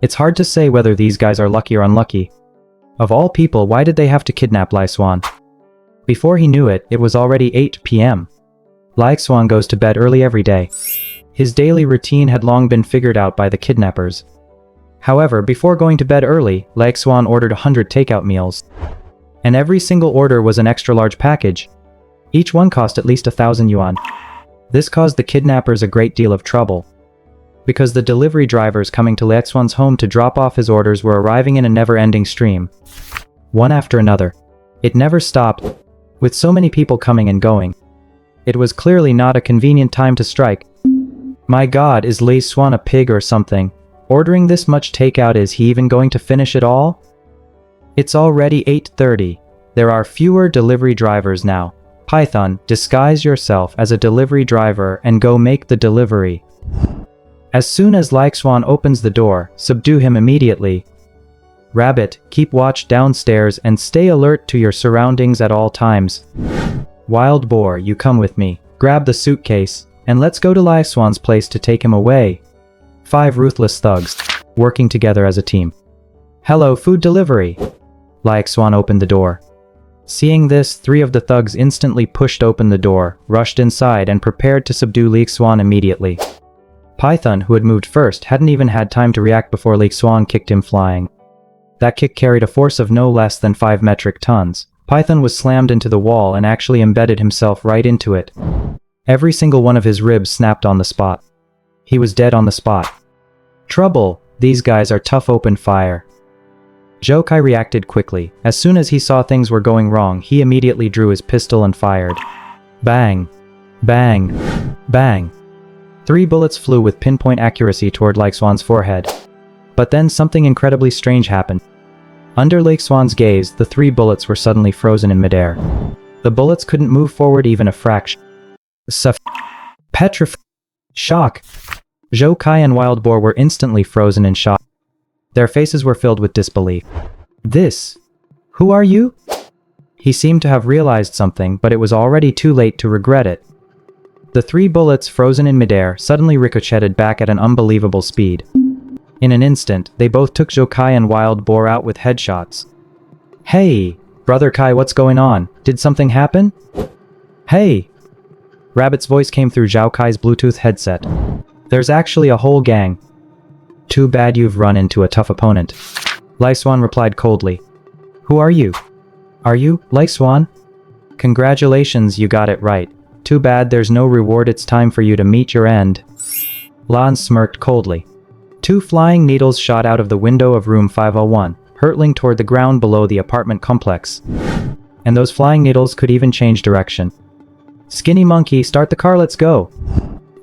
S2: It's hard to say whether these guys are lucky or unlucky. Of all people, why did they have to kidnap Xuan? Before he knew it, it was already 8 p.m. Xuan goes to bed early every day. His daily routine had long been figured out by the kidnappers. However, before going to bed early, Xuan ordered 100 takeout meals. And every single order was an extra-large package. Each one cost at least 1,000 yuan. This caused the kidnappers a great deal of trouble, because the delivery drivers coming to Xuan's home to drop off his orders were arriving in a never-ending stream. One after another. It never stopped, with so many people coming and going. It was clearly not a convenient time to strike. My god, is Xuan a pig or something? Ordering this much takeout, is he even going to finish it all? It's already 8:30. There are fewer delivery drivers now. Python, disguise yourself as a delivery driver and go make the delivery. As soon as Xuan opens the door, subdue him immediately. Rabbit, keep watch downstairs and stay alert to your surroundings at all times. Wild boar, you come with me. Grab the suitcase, and let's go to Xuan's place to take him away. 5 ruthless thugs, working together as a team. Hello, food delivery. Xuan opened the door. Seeing this, 3 of the thugs instantly pushed open the door, rushed inside, and prepared to subdue Xuan immediately. Python, who had moved first, hadn't even had time to react before Xuan kicked him flying. That kick carried a force of no less than 5 metric tons. Python was slammed into the wall and actually embedded himself right into it. Every single one of his ribs snapped on the spot. He was dead on the spot. Trouble! These guys are tough. Open fire. Xiaokai reacted quickly. As soon as he saw things were going wrong, he immediately drew his pistol and fired. Bang! Bang! Bang! 3 bullets flew with pinpoint accuracy toward Xuan's forehead. But then something incredibly strange happened. Under Xuan's gaze, the 3 bullets were suddenly frozen in midair. The bullets couldn't move forward even a fraction. Petrified. Shock. Xiaokai and Wild Boar were instantly frozen in shock. Their faces were filled with disbelief. This? Who are you? He seemed to have realized something, but it was already too late to regret it. The 3 bullets frozen in midair suddenly ricocheted back at an unbelievable speed. In an instant, they both took Xiaokai and Wild Boar out with headshots. Hey, Brother Kai, what's going on? Did something happen? Hey! Rabbit's voice came through Xiaokai's Bluetooth headset. There's actually a whole gang. Too bad you've run into a tough opponent. Xuan replied coldly. Who are you? Are you, Xuan? Congratulations, you got it right. Too bad there's no reward. It's time for you to meet your end. Lan smirked coldly. 2 flying needles shot out of the window of room 501, hurtling toward the ground below the apartment complex. And those flying needles could even change direction. Skinny monkey, start the car, let's go!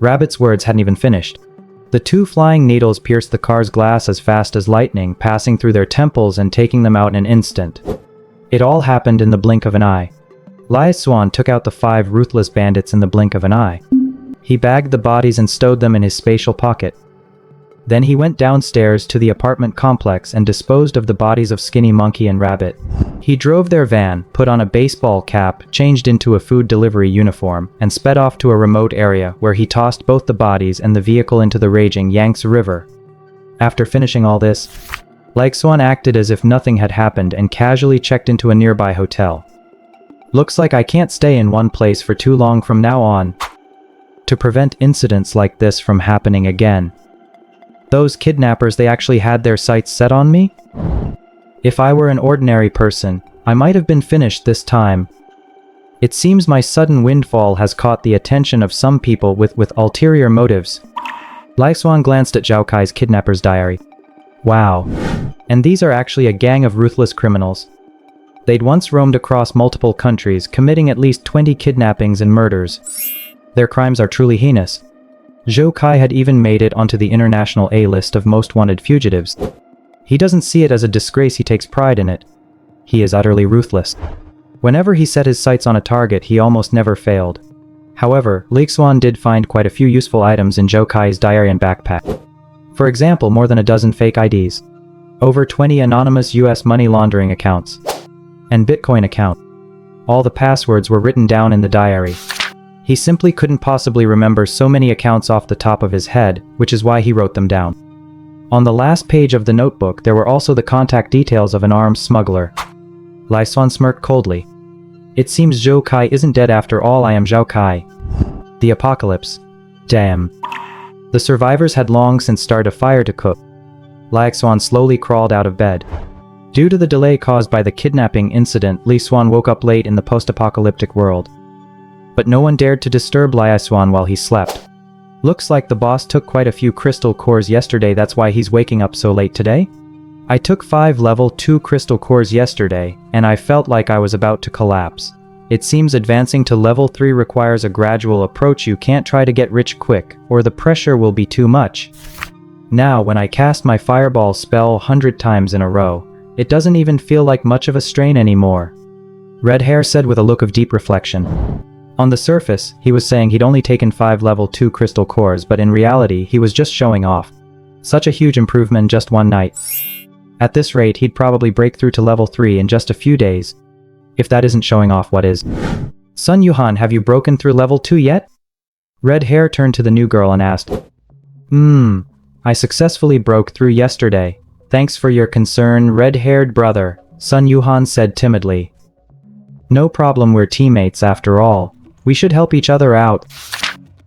S2: Rabbit's words hadn't even finished. The 2 flying needles pierced the car's glass as fast as lightning, passing through their temples and taking them out in an instant. It all happened in the blink of an eye. Xuan took out the 5 ruthless bandits in the blink of an eye. He bagged the bodies and stowed them in his spatial pocket. Then he went downstairs to the apartment complex and disposed of the bodies of Skinny Monkey and Rabbit. He drove their van, put on a baseball cap, changed into a food delivery uniform, and sped off to a remote area where he tossed both the bodies and the vehicle into the raging Yangtze River. After finishing all this, Xuan acted as if nothing had happened and casually checked into a nearby hotel. Looks like I can't stay in one place for too long from now on. To prevent incidents like this from happening again. Those kidnappers, they actually had their sights set on me? If I were an ordinary person, I might have been finished this time. It seems my sudden windfall has caught the attention of some people with ulterior motives. Xuan glanced at Xiaokai's kidnapper's diary. Wow. And these are actually a gang of ruthless criminals. They'd once roamed across multiple countries, committing at least 20 kidnappings and murders. Their crimes are truly heinous. Xiaokai had even made it onto the international A-list of most wanted fugitives. He doesn't see it as a disgrace, he takes pride in it. He is utterly ruthless. Whenever he set his sights on a target, he almost never failed. However, Xuan did find quite a few useful items in Xiaokai's diary and backpack. For example, more than a dozen fake IDs. Over 20 anonymous US money laundering accounts. And Bitcoin account. All the passwords were written down in the diary. He simply couldn't possibly remember so many accounts off the top of his head, which is why he wrote them down. On the last page of the notebook, there were also the contact details of an armed smuggler. Xuan smirked coldly. It seems Xiaokai isn't dead after all. I am Xiaokai. The apocalypse. Damn. The survivors had long since started a fire to cook. Xuan slowly crawled out of bed. Due to the delay caused by the kidnapping incident, Xuan woke up late in the post-apocalyptic world. But no one dared to disturb Xuan while he slept. Looks like the boss took quite a few crystal cores yesterday, that's why he's waking up so late today? I took 5 level 2 crystal cores yesterday, and I felt like I was about to collapse. It seems advancing to level 3 requires a gradual approach. You can't try to get rich quick, or the pressure will be too much. Now, when I cast my fireball spell 100 times in a row, it doesn't even feel like much of a strain anymore. Red Hair said with a look of deep reflection. On the surface, he was saying he'd only taken 5 level 2 crystal cores, but in reality, he was just showing off. Such a huge improvement in just one night. At this rate, he'd probably break through to level 3 in just a few days. If that isn't showing off, what is? Sun Yuhan, have you broken through level 2 yet? Red Hair turned to the new girl and asked. I successfully broke through yesterday. Thanks for your concern, red-haired brother, Sun Yuhan said timidly. No problem, we're teammates after all. We should help each other out.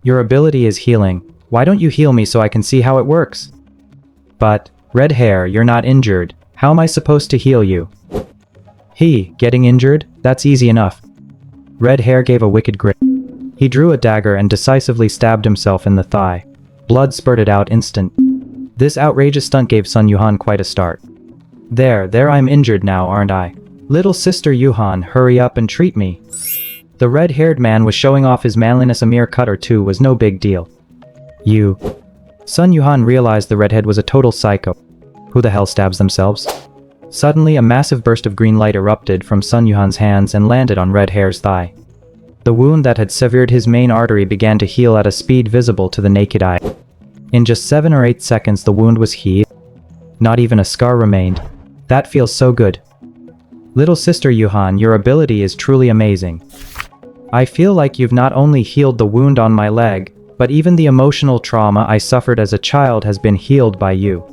S2: Your ability is healing. Why don't you heal me so I can see how it works? But, Red Hair, you're not injured. How am I supposed to heal you? Getting injured? That's easy enough. Red Hair gave a wicked grin. He drew a dagger and decisively stabbed himself in the thigh. Blood spurted out instant. This outrageous stunt gave Sun Yuhan quite a start. There, I'm injured now, aren't I? Little sister Yuhan, hurry up and treat me. The red-haired man was showing off his manliness. A mere cut or two was no big deal. Sun Yuhan realized the redhead was a total psycho. Who the hell stabs themselves? Suddenly, a massive burst of green light erupted from Sun Yuhan's hands and landed on Red Hair's thigh. The wound that had severed his main artery began to heal at a speed visible to the naked eye. In just 7 or 8 seconds, the wound was healed. Not even a scar remained. That feels so good. Little sister Yuhan, your ability is truly amazing. I feel like you've not only healed the wound on my leg, but even the emotional trauma I suffered as a child has been healed by you.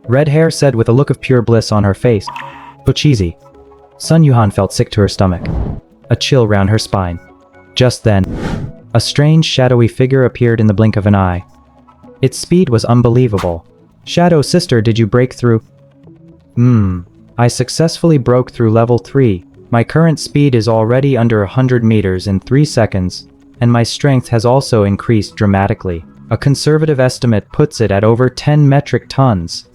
S2: Red Hair said with a look of pure bliss on her face. So cheesy. Sun Yuhan felt sick to her stomach. A chill ran her spine. Just then, a strange shadowy figure appeared in the blink of an eye. Its speed was unbelievable. Shadow sister, did you break through? I successfully broke through level 3. My current speed is already under 100 meters in 3 seconds, and my strength has also increased dramatically. A conservative estimate puts it at over 10 metric tons.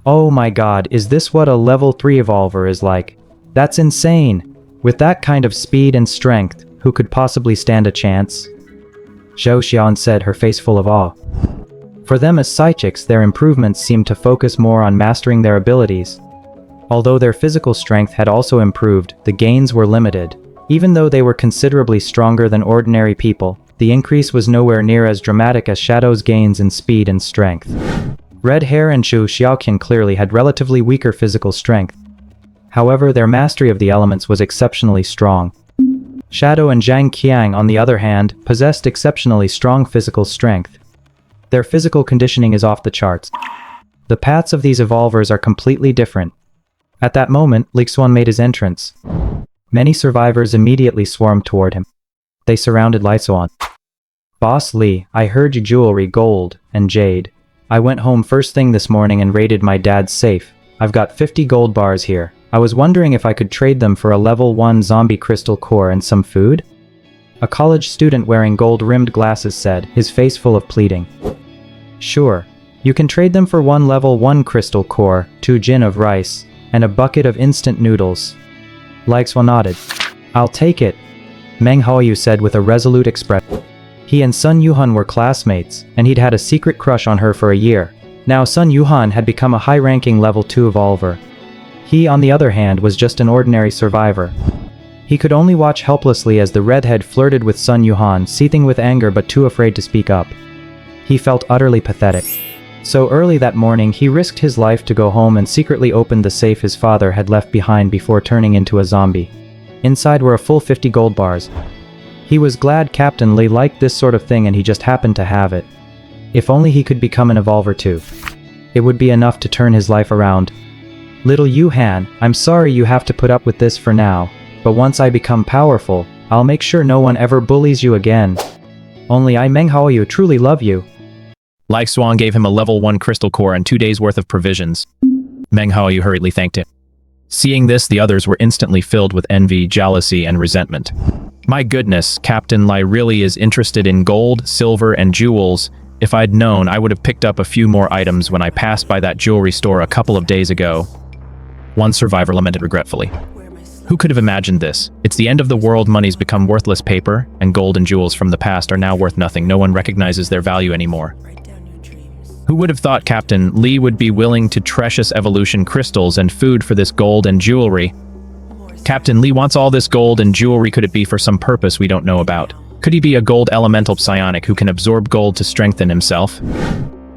S2: Oh my god, is this what a level 3 evolver is like? That's insane! With that kind of speed and strength, who could possibly stand a chance? Xuan said, her face full of awe. For them as psychics, their improvements seemed to focus more on mastering their abilities. Although their physical strength had also improved, the gains were limited. Even though they were considerably stronger than ordinary people, the increase was nowhere near as dramatic as Shadow's gains in speed and strength. Red Hair and Zhu Xiaoqian clearly had relatively weaker physical strength. However, their mastery of the elements was exceptionally strong. Shadow and Zhang Qiang, on the other hand, possessed exceptionally strong physical strength. Their physical conditioning is off the charts. The paths of these evolvers are completely different. At that moment, Xuan made his entrance. Many survivors immediately swarmed toward him. They surrounded Xuan. Boss Li, I heard you jewelry, gold, and jade. I went home first thing this morning and raided my dad's safe. I've got 50 gold bars here. I was wondering if I could trade them for a level 1 zombie crystal core and some food? A college student wearing gold-rimmed glasses said, his face full of pleading. Sure. You can trade them for 1 level 1 crystal core, 2 jin of rice, and a bucket of instant noodles. Xuan nodded. I'll take it, Meng Haoyu said with a resolute expression. He and Sun Yuhan were classmates, and he'd had a secret crush on her for a year. Now Sun Yuhan had become a high-ranking level 2 evolver. He, on the other hand, was just an ordinary survivor. He could only watch helplessly as the redhead flirted with Sun Yuhan, seething with anger but too afraid to speak up. He felt utterly pathetic. So early that morning, he risked his life to go home and secretly opened the safe his father had left behind before turning into a zombie. Inside were a full 50 gold bars. He was glad Captain Li liked this sort of thing and he just happened to have it. If only he could become an evolver too. It would be enough to turn his life around. Little Yuhan, I'm sorry you have to put up with this for now, but once I become powerful, I'll make sure no one ever bullies you again. Only I, Meng Haoyu, truly love you.
S1: Xuan gave him a level 1 crystal core and 2 days' worth of provisions. Meng Haoyu hurriedly thanked him. Seeing this, the others were instantly filled with envy, jealousy, and resentment. My goodness, Captain Li really is interested in gold, silver, and jewels. If I'd known, I would have picked up a few more items when I passed by that jewelry store a couple of days ago. One survivor lamented regretfully. Who could have imagined this? It's the end of the world, money's become worthless paper, and gold and jewels from the past are now worth nothing. No one recognizes their value anymore. Who would have thought Captain Li would be willing to trade us evolution crystals and food for this gold and jewelry? Captain Lee wants all this gold and jewelry. Could it be for some purpose we don't know about? Could he be a gold elemental psionic who can absorb gold to strengthen himself?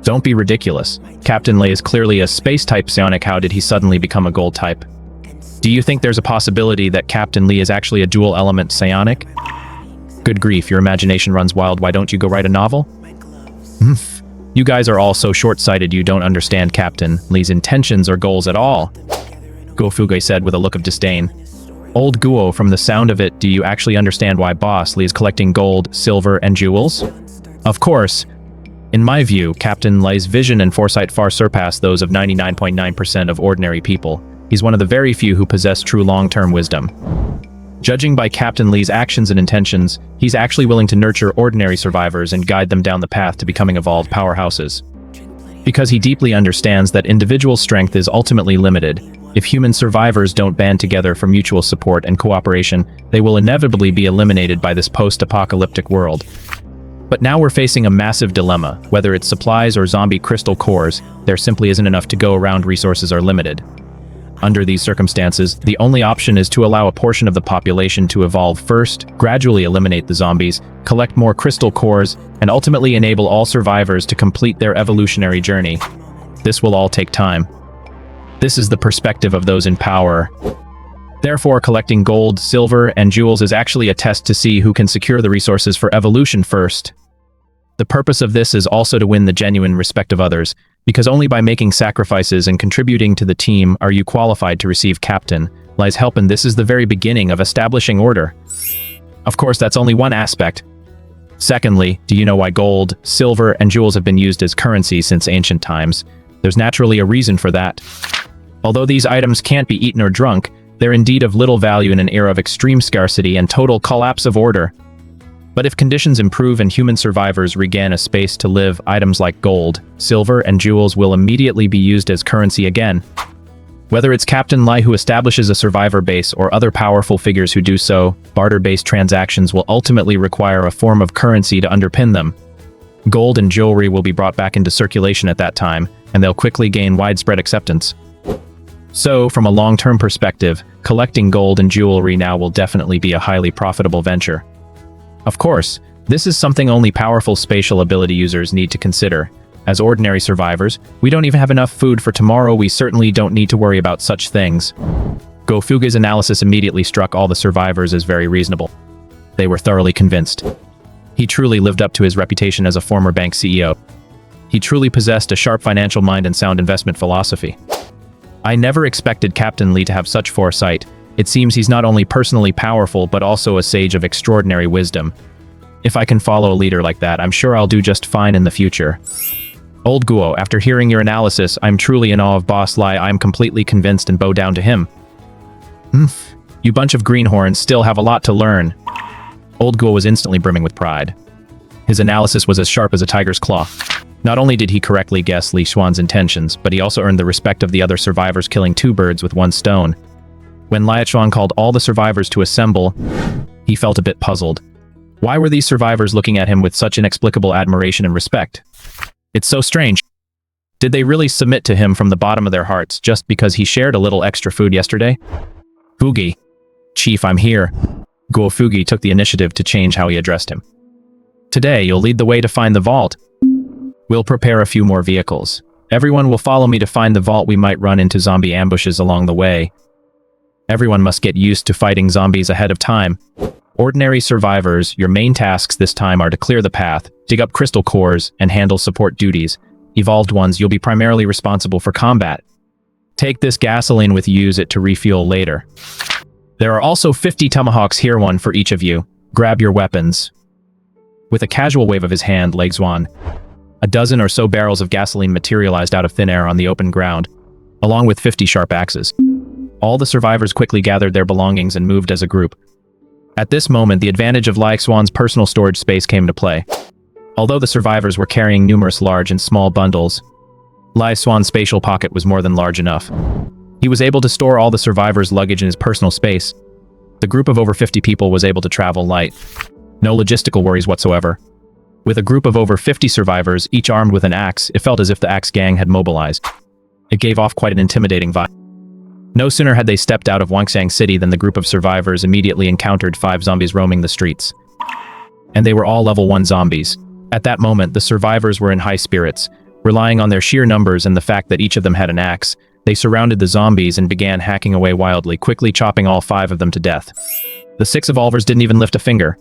S1: Don't be ridiculous. Captain Lee is clearly a space-type psionic. How did he suddenly become a gold type? Do you think there's a possibility that Captain Lee is actually a dual-element psionic? Good grief, your imagination runs wild. Why don't you go write a novel? You guys are all so short-sighted you don't understand Captain Lee's intentions or goals at all, Guo said with a look of disdain. Old Guo, from the sound of it, do you actually understand why Boss Lee is collecting gold, silver, and jewels? Of course. In my view, Captain Lee's vision and foresight far surpass those of 99.9% of ordinary people. He's one of the very few who possess true long-term wisdom. Judging by Captain Lee's actions and intentions, he's actually willing to nurture ordinary survivors and guide them down the path to becoming evolved powerhouses. Because he deeply understands that individual strength is ultimately limited. If human survivors don't band together for mutual support and cooperation, they will inevitably be eliminated by this post-apocalyptic world. But now we're facing a massive dilemma. Whether it's supplies or zombie crystal cores, there simply isn't enough to go around. Resources are limited. Under these circumstances, the only option is to allow a portion of the population to evolve first, gradually eliminate the zombies, collect more crystal cores, and ultimately enable all survivors to complete their evolutionary journey. This will all take time. This is the perspective of those in power. Therefore, collecting gold, silver, and jewels is actually a test to see who can secure the resources for evolution first. The purpose of this is also to win the genuine respect of others, because only by making sacrifices and contributing to the team are you qualified to receive Captain Lee's help, and this is the very beginning of establishing order. Of course, that's only one aspect. Secondly, do you know why gold, silver, and jewels have been used as currency since ancient times? There's naturally a reason for that. Although these items can't be eaten or drunk, they're indeed of little value in an era of extreme scarcity and total collapse of order. But if conditions improve and human survivors regain a space to live, items like gold, silver, and jewels will immediately be used as currency again. Whether it's Captain Lee who establishes a survivor base or other powerful figures who do so, barter-based transactions will ultimately require a form of currency to underpin them. Gold and jewelry will be brought back into circulation at that time, and they'll quickly gain widespread acceptance. So, from a long-term perspective, collecting gold and jewelry now will definitely be a highly profitable venture. Of course, this is something only powerful spatial ability users need to consider. As ordinary survivors, we don't even have enough food for tomorrow. We certainly don't need to worry about such things. Guofuge's analysis immediately struck all the survivors as very reasonable. They were thoroughly convinced. He truly lived up to his reputation as a former bank CEO. He truly possessed a sharp financial mind and sound investment philosophy. I never expected Captain Lee to have such foresight. It seems he's not only personally powerful but also a sage of extraordinary wisdom. If I can follow a leader like that, I'm sure I'll do just fine in the future. Old Guo, after hearing your analysis, I'm truly in awe of Boss Lee. I'm completely convinced and bow down to him. You bunch of greenhorns still have a lot to learn. Old Guo was instantly brimming with pride. His analysis was as sharp as a tiger's claw. Not only did he correctly guess Li Xuan's intentions, but he also earned the respect of the other survivors, killing two birds with one stone. When Li Xuan called all the survivors to assemble, he felt a bit puzzled. Why were these survivors looking at him with such inexplicable admiration and respect? It's so strange. Did they really submit to him from the bottom of their hearts just because he shared a little extra food yesterday? Fugi. Chief, I'm here. Guofuge took the initiative to change how he addressed him. Today, you'll lead the way to find the vault. We'll prepare a few more vehicles. Everyone will follow me to find the vault. We might run into zombie ambushes along the way. Everyone must get used to fighting zombies ahead of time. Ordinary survivors, your main tasks this time are to clear the path, dig up crystal cores, and handle support duties. Evolved ones, you'll be primarily responsible for combat. Take this gasoline with you, use it to refuel later. There are also 50 tomahawks here, one for each of you. Grab your weapons. With a casual wave of his hand, Xuan, a dozen or so barrels of gasoline materialized out of thin air on the open ground, along with 50 sharp axes. All the survivors quickly gathered their belongings and moved as a group. At this moment, the advantage of Xuan's personal storage space came into play. Although the survivors were carrying numerous large and small bundles, Xuan's spatial pocket was more than large enough. He was able to store all the survivors' luggage in his personal space. The group of over 50 people was able to travel light. No logistical worries whatsoever. With a group of over 50 survivors, each armed with an axe, it felt as if the axe gang had mobilized. It gave off quite an intimidating vibe. No sooner had they stepped out of Wangxiang City than the group of survivors immediately encountered 5 zombies roaming the streets. And they were all level 1 zombies. At that moment, the survivors were in high spirits. Relying on their sheer numbers and the fact that each of them had an axe, they surrounded the zombies and began hacking away wildly, quickly chopping all 5 of them to death. The 6 evolvers didn't even lift a finger.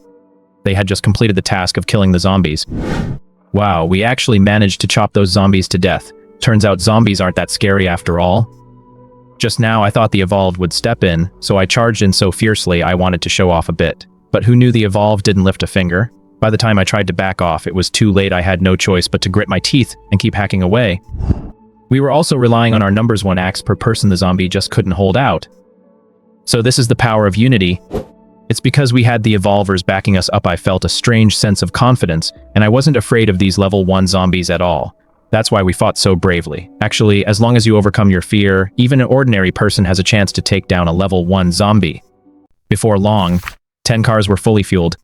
S1: They had just completed the task of killing the zombies. Wow, we actually managed to chop those zombies to death. Turns out zombies aren't that scary after all. Just now I thought the evolved would step in, so I charged in so fiercely I wanted to show off a bit. But who knew the evolved didn't lift a finger? By the time I tried to back off, it was too late. I had no choice but to grit my teeth and keep hacking away. We were also relying on our numbers. 1 axe per person. The zombie just couldn't hold out. So this is the power of unity. It's because we had the evolvers backing us up I felt a strange sense of confidence, and I wasn't afraid of these level 1 zombies at all. That's why we fought so bravely. Actually, as long as you overcome your fear, even an ordinary person has a chance to take down a level 1 zombie. Before long, 10 cars were fully fueled.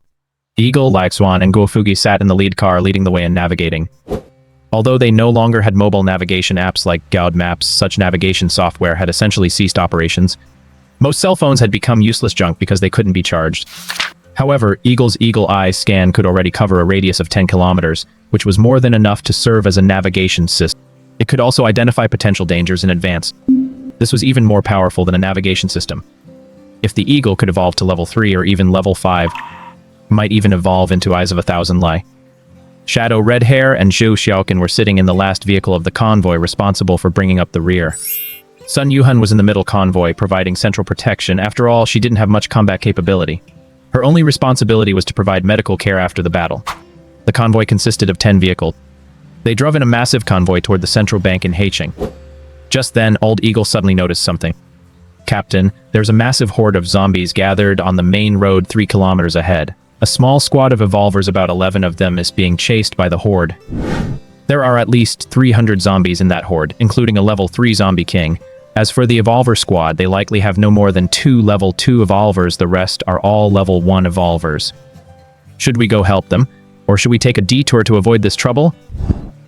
S1: Eagle, Xuan, and Guofugi sat in the lead car leading the way in navigating. Although they no longer had mobile navigation apps like Gaud Maps, such navigation software had essentially ceased operations. Most cell phones had become useless junk because they couldn't be charged. However, Eagle's Eagle Eye scan could already cover a radius of 10 kilometers, which was more than enough to serve as a navigation system. It could also identify potential dangers in advance. This was even more powerful than a navigation system. If the Eagle could evolve to level 3 or even level 5, it might even evolve into Eyes of a Thousand Lai. Shadow Redhair and Zhou Xiaoqin were sitting in the last vehicle of the convoy responsible for bringing up the rear. Sun Yuhan was in the middle convoy, providing central protection. After all, she didn't have much combat capability. Her only responsibility was to provide medical care after the battle. The convoy consisted of 10 vehicles. They drove in a massive convoy toward the central bank in Haicheng. Just then, Old Eagle suddenly noticed something. Captain, there's a massive horde of zombies gathered on the main road 3 kilometers ahead. A small squad of evolvers, about 11 of them, is being chased by the horde. There are at least 300 zombies in that horde, including a level 3 zombie king. As for the evolver squad, they likely have no more than 2 level 2 evolvers. The rest are all level 1 evolvers. Should we go help them? Or should we take a detour to avoid this trouble?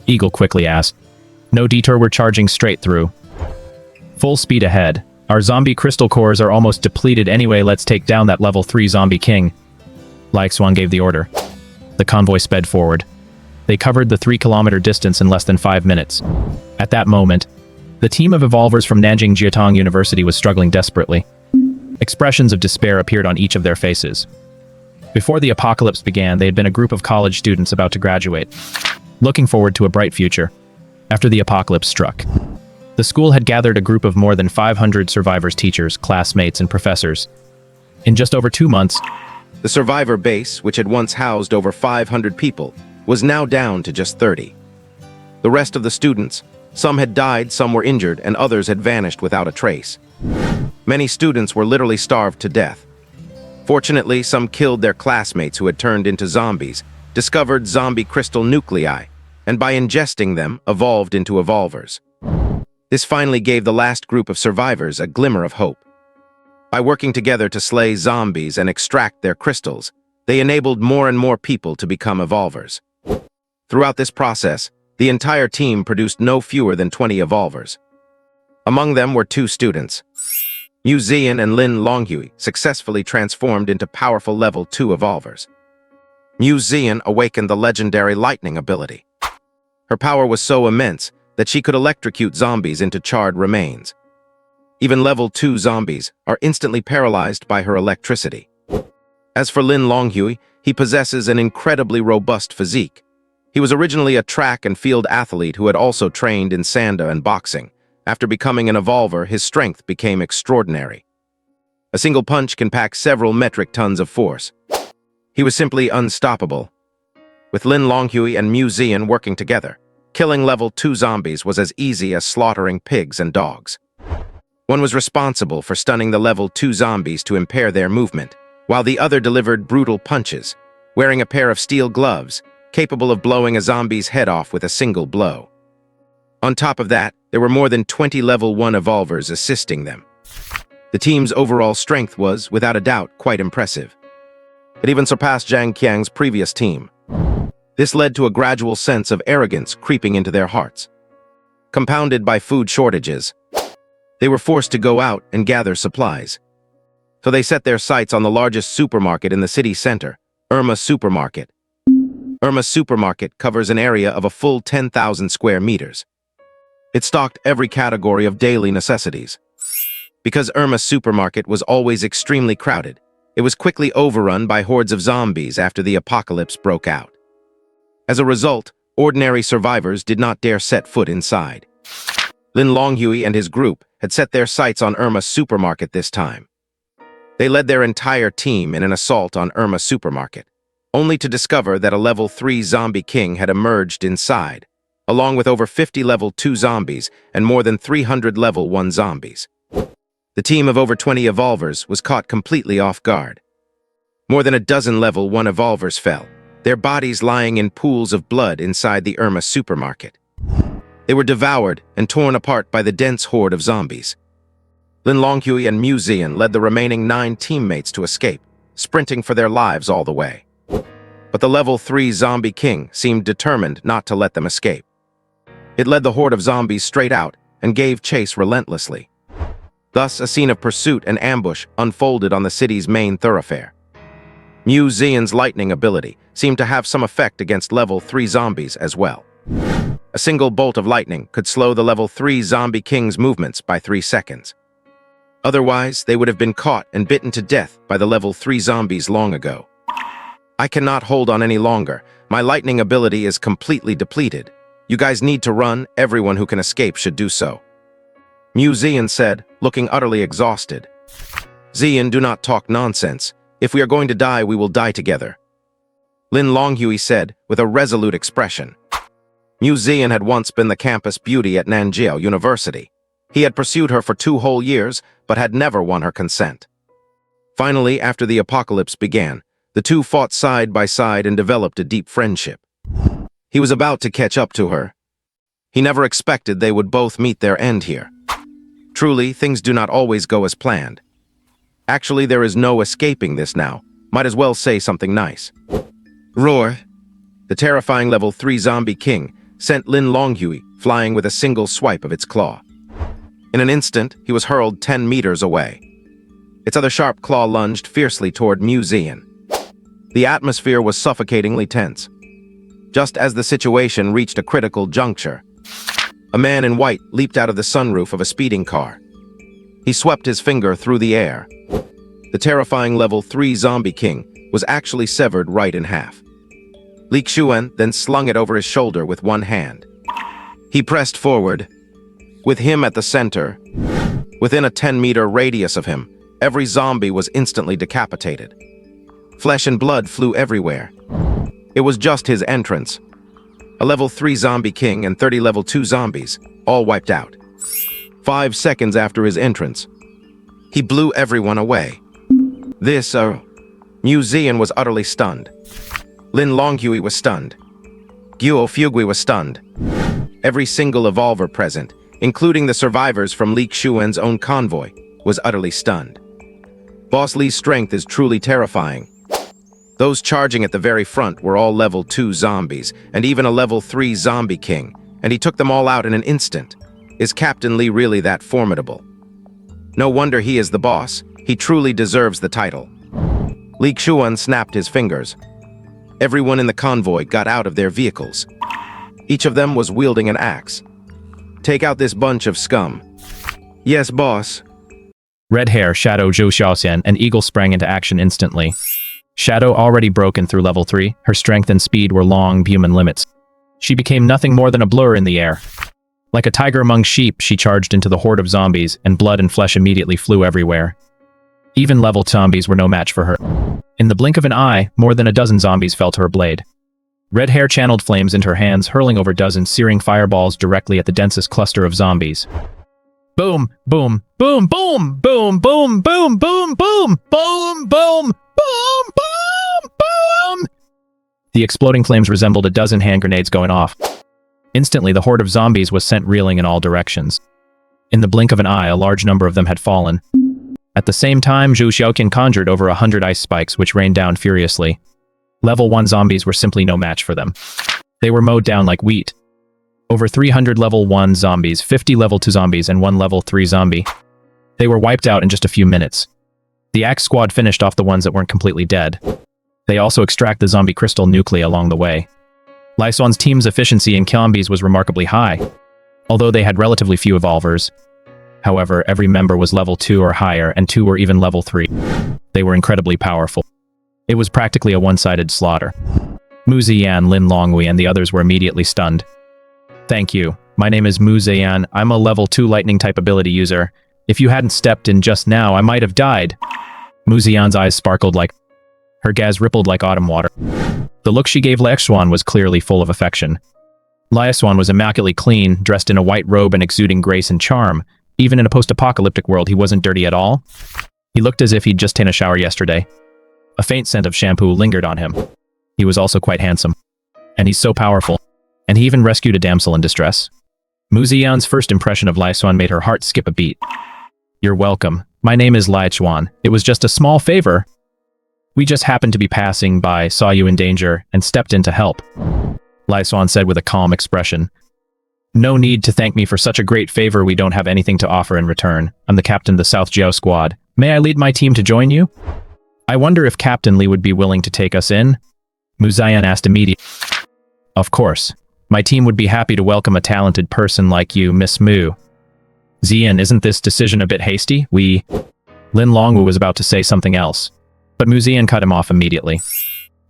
S1: Eagle quickly asked. No detour, we're charging straight through. Full speed ahead. Our zombie crystal cores are almost depleted anyway. Let's take down that level 3 zombie king. Xuan gave the order. The convoy sped forward. They covered the 3-kilometer distance in less than 5 minutes. At that moment, the team of evolvers from Nanjing Jiatong University was struggling desperately. Expressions of despair appeared on each of their faces. Before the apocalypse began, they had been a group of college students about to graduate, looking forward to a bright future. After the apocalypse struck, the school had gathered a group of more than 500 survivors, teachers, classmates, and professors. In just over 2 months,
S3: the survivor base, which had once housed over 500 people, was now down to just 30. The rest of the students, some had died, some were injured, and others had vanished without a trace. Many students were literally starved to death. Fortunately, some killed their classmates who had turned into zombies, discovered zombie crystal nuclei, and by ingesting them, evolved into evolvers. This finally gave the last group of survivors a glimmer of hope. By working together to slay zombies and extract their crystals, they enabled more and more people to become evolvers. Throughout this process, the entire team produced no fewer than 20 evolvers. Among them were 2 students. Mu Zian and Lin Longhui successfully transformed into powerful level 2 evolvers. Mu Zian awakened the legendary lightning ability. Her power was so immense that she could electrocute zombies into charred remains. Even level 2 zombies are instantly paralyzed by her electricity. As for Lin Longhui, he possesses an incredibly robust physique. He was originally a track and field athlete who had also trained in sanda and boxing. After becoming an evolver, his strength became extraordinary. A single punch can pack several metric tons of force. He was simply unstoppable. With Lin Longhui and Mu Zian working together, killing level 2 zombies was as easy as slaughtering pigs and dogs. One was responsible for stunning the level 2 zombies to impair their movement, while the other delivered brutal punches, wearing a pair of steel gloves, capable of blowing a zombie's head off with a single blow. On top of that, there were more than 20 level 1 evolvers assisting them. The team's overall strength was, without a doubt, quite impressive. It even surpassed Zhang Qiang's previous team. This led to a gradual sense of arrogance creeping into their hearts. Compounded by food shortages, They were forced to go out and gather supplies. So they set their sights on the largest supermarket in the city center, Irma Supermarket. Irma Supermarket covers an area of a full 10,000 square meters. It stocked every category of daily necessities. Because Irma Supermarket was always extremely crowded, it was quickly overrun by hordes of zombies after the apocalypse broke out. As a result, ordinary survivors did not dare set foot inside. Lin Longhui and his group had set their sights on Irma Supermarket this time. They led their entire team in an assault on Irma Supermarket, only to discover that a level 3 zombie king had emerged inside, along with over 50 level 2 zombies and more than 300 level 1 zombies. The team of over 20 evolvers was caught completely off guard. More than a dozen level 1 evolvers fell, their bodies lying in pools of blood inside the Irma Supermarket. They were devoured and torn apart by the dense horde of zombies. Lin Longhui and Mu Ziyan led the remaining 9 teammates to escape, sprinting for their lives all the way. But the level 3 zombie king seemed determined not to let them escape. It led the horde of zombies straight out and gave chase relentlessly. Thus, a scene of pursuit and ambush unfolded on the city's main thoroughfare. Mu Ziyan's lightning ability seemed to have some effect against level 3 zombies as well. A single bolt of lightning could slow the level 3 zombie king's movements by 3 seconds. Otherwise, they would have been caught and bitten to death by the level 3 zombies long ago. I cannot hold on any longer. My lightning ability is completely depleted. You guys need to run. Everyone who can escape should do so. Mu Ziyan said, looking utterly exhausted. Ziyan, do not talk nonsense. If we are going to die, we will die together. Lin Longhui said, with a resolute expression. Mu Ziyan had once been the campus beauty at Nanjiao University. He had pursued her for 2 whole years, but had never won her consent. Finally, after the apocalypse began, the two fought side by side and developed a deep friendship. He was about to catch up to her. He never expected they would both meet their end here. Truly, things do not always go as planned. Actually, there is no escaping this now. Might as well say something nice. Roar! The terrifying level 3 zombie king sent Lin Longhui flying with a single swipe of its claw. In an instant, he was hurled 10 meters away. Its other sharp claw lunged fiercely toward Mu Ziyan. The atmosphere was suffocatingly tense. Just as the situation reached a critical juncture, a man in white leaped out of the sunroof of a speeding car. He swept his finger through the air. The terrifying level 3 zombie king was actually severed right in half. Xuan then slung it over his shoulder with one hand. He pressed forward. With him at the center, within a 10-meter radius of him, every zombie was instantly decapitated. Flesh and blood flew everywhere. It was just his entrance. A level 3 zombie king and 30 level 2 zombies, all wiped out. 5 seconds after his entrance, he blew everyone away. Mu Ziyan was utterly stunned. Lin Longhui was stunned. Guo Fugui was stunned. Every single evolver present, including the survivors from Li Xuan's own convoy, was utterly stunned. Boss Li's strength is truly terrifying. Those charging at the very front were all level 2 zombies, and even a level 3 zombie king, and he took them all out in an instant. Is Captain Li really that formidable? No wonder he is the boss. He truly deserves the title. Li Xuan snapped his fingers. Everyone in the convoy got out of their vehicles. Each of them was wielding an axe. Take out this bunch of scum. Yes, boss.
S1: Red Hair, Shadow, Zhou Xiaoxian, and Eagle sprang into action instantly. Shadow, already broken through level 3, her strength and speed were long human limits. She became nothing more than a blur in the air. Like a tiger among sheep, she charged into the horde of zombies, and blood and flesh immediately flew everywhere. Even level zombies were no match for her. In the blink of an eye, more than a dozen zombies fell to her blade. Red Hair channeled flames into her hands, hurling over dozens searing fireballs directly at the densest cluster of zombies. Boom, boom, boom, boom, boom, boom, boom, boom, boom, boom, boom, boom, boom, boom. The exploding flames resembled a dozen hand grenades going off. Instantly, the horde of zombies was sent reeling in all directions. In the blink of an eye, a large number of them had fallen. At the same time, Zhu Xiaoqian conjured over 100 ice spikes, which rained down furiously. Level 1 zombies were simply no match for them. They were mowed down like wheat. Over 300 level 1 zombies, 50 level 2 zombies, and 1 level 3 zombie. They were wiped out in just a few minutes. The Axe Squad finished off the ones that weren't completely dead. They also extract the zombie crystal nuclei along the way. Xuan's team's efficiency in zombies was remarkably high, although they had relatively few evolvers. However, every member was level 2 or higher, and 2 were even level 3. They were incredibly powerful. It was practically a one-sided slaughter. Mu Ziyan, Lin Longwei, and the others were immediately stunned. Thank you. My name is Mu Ziyan. I'm a level 2 lightning type ability user. If you hadn't stepped in just now, I might have died. Mu Ziyan's eyes sparkled like... Her gaze rippled like autumn water. The look she gave Xuan was clearly full of affection. Xuan was immaculately clean, dressed in a white robe and exuding grace and charm. Even in a post-apocalyptic world, he wasn't dirty at all. He looked as if he'd just taken a shower yesterday. A faint scent of shampoo lingered on him. He was also quite handsome. And he's so powerful. And he even rescued a damsel in distress. Mu Ziyan's first impression of Xuan made her heart skip a beat. You're welcome. My name is Xuan. It was just a small favor. We just happened to be passing by, saw you in danger, and stepped in to help. Xuan said with a calm expression. No need to thank me for such a great favor. We don't have anything to offer in return. I'm the captain of the South Jiao squad. May I lead my team to join you? I wonder if Captain Li would be willing to take us in? Mu Ziyan asked immediately. Of course. My team would be happy to welcome a talented person like you, Miss Mu. Ziyan, isn't this decision a bit hasty? Lin Longwei was about to say something else, but Mu Ziyan cut him off immediately.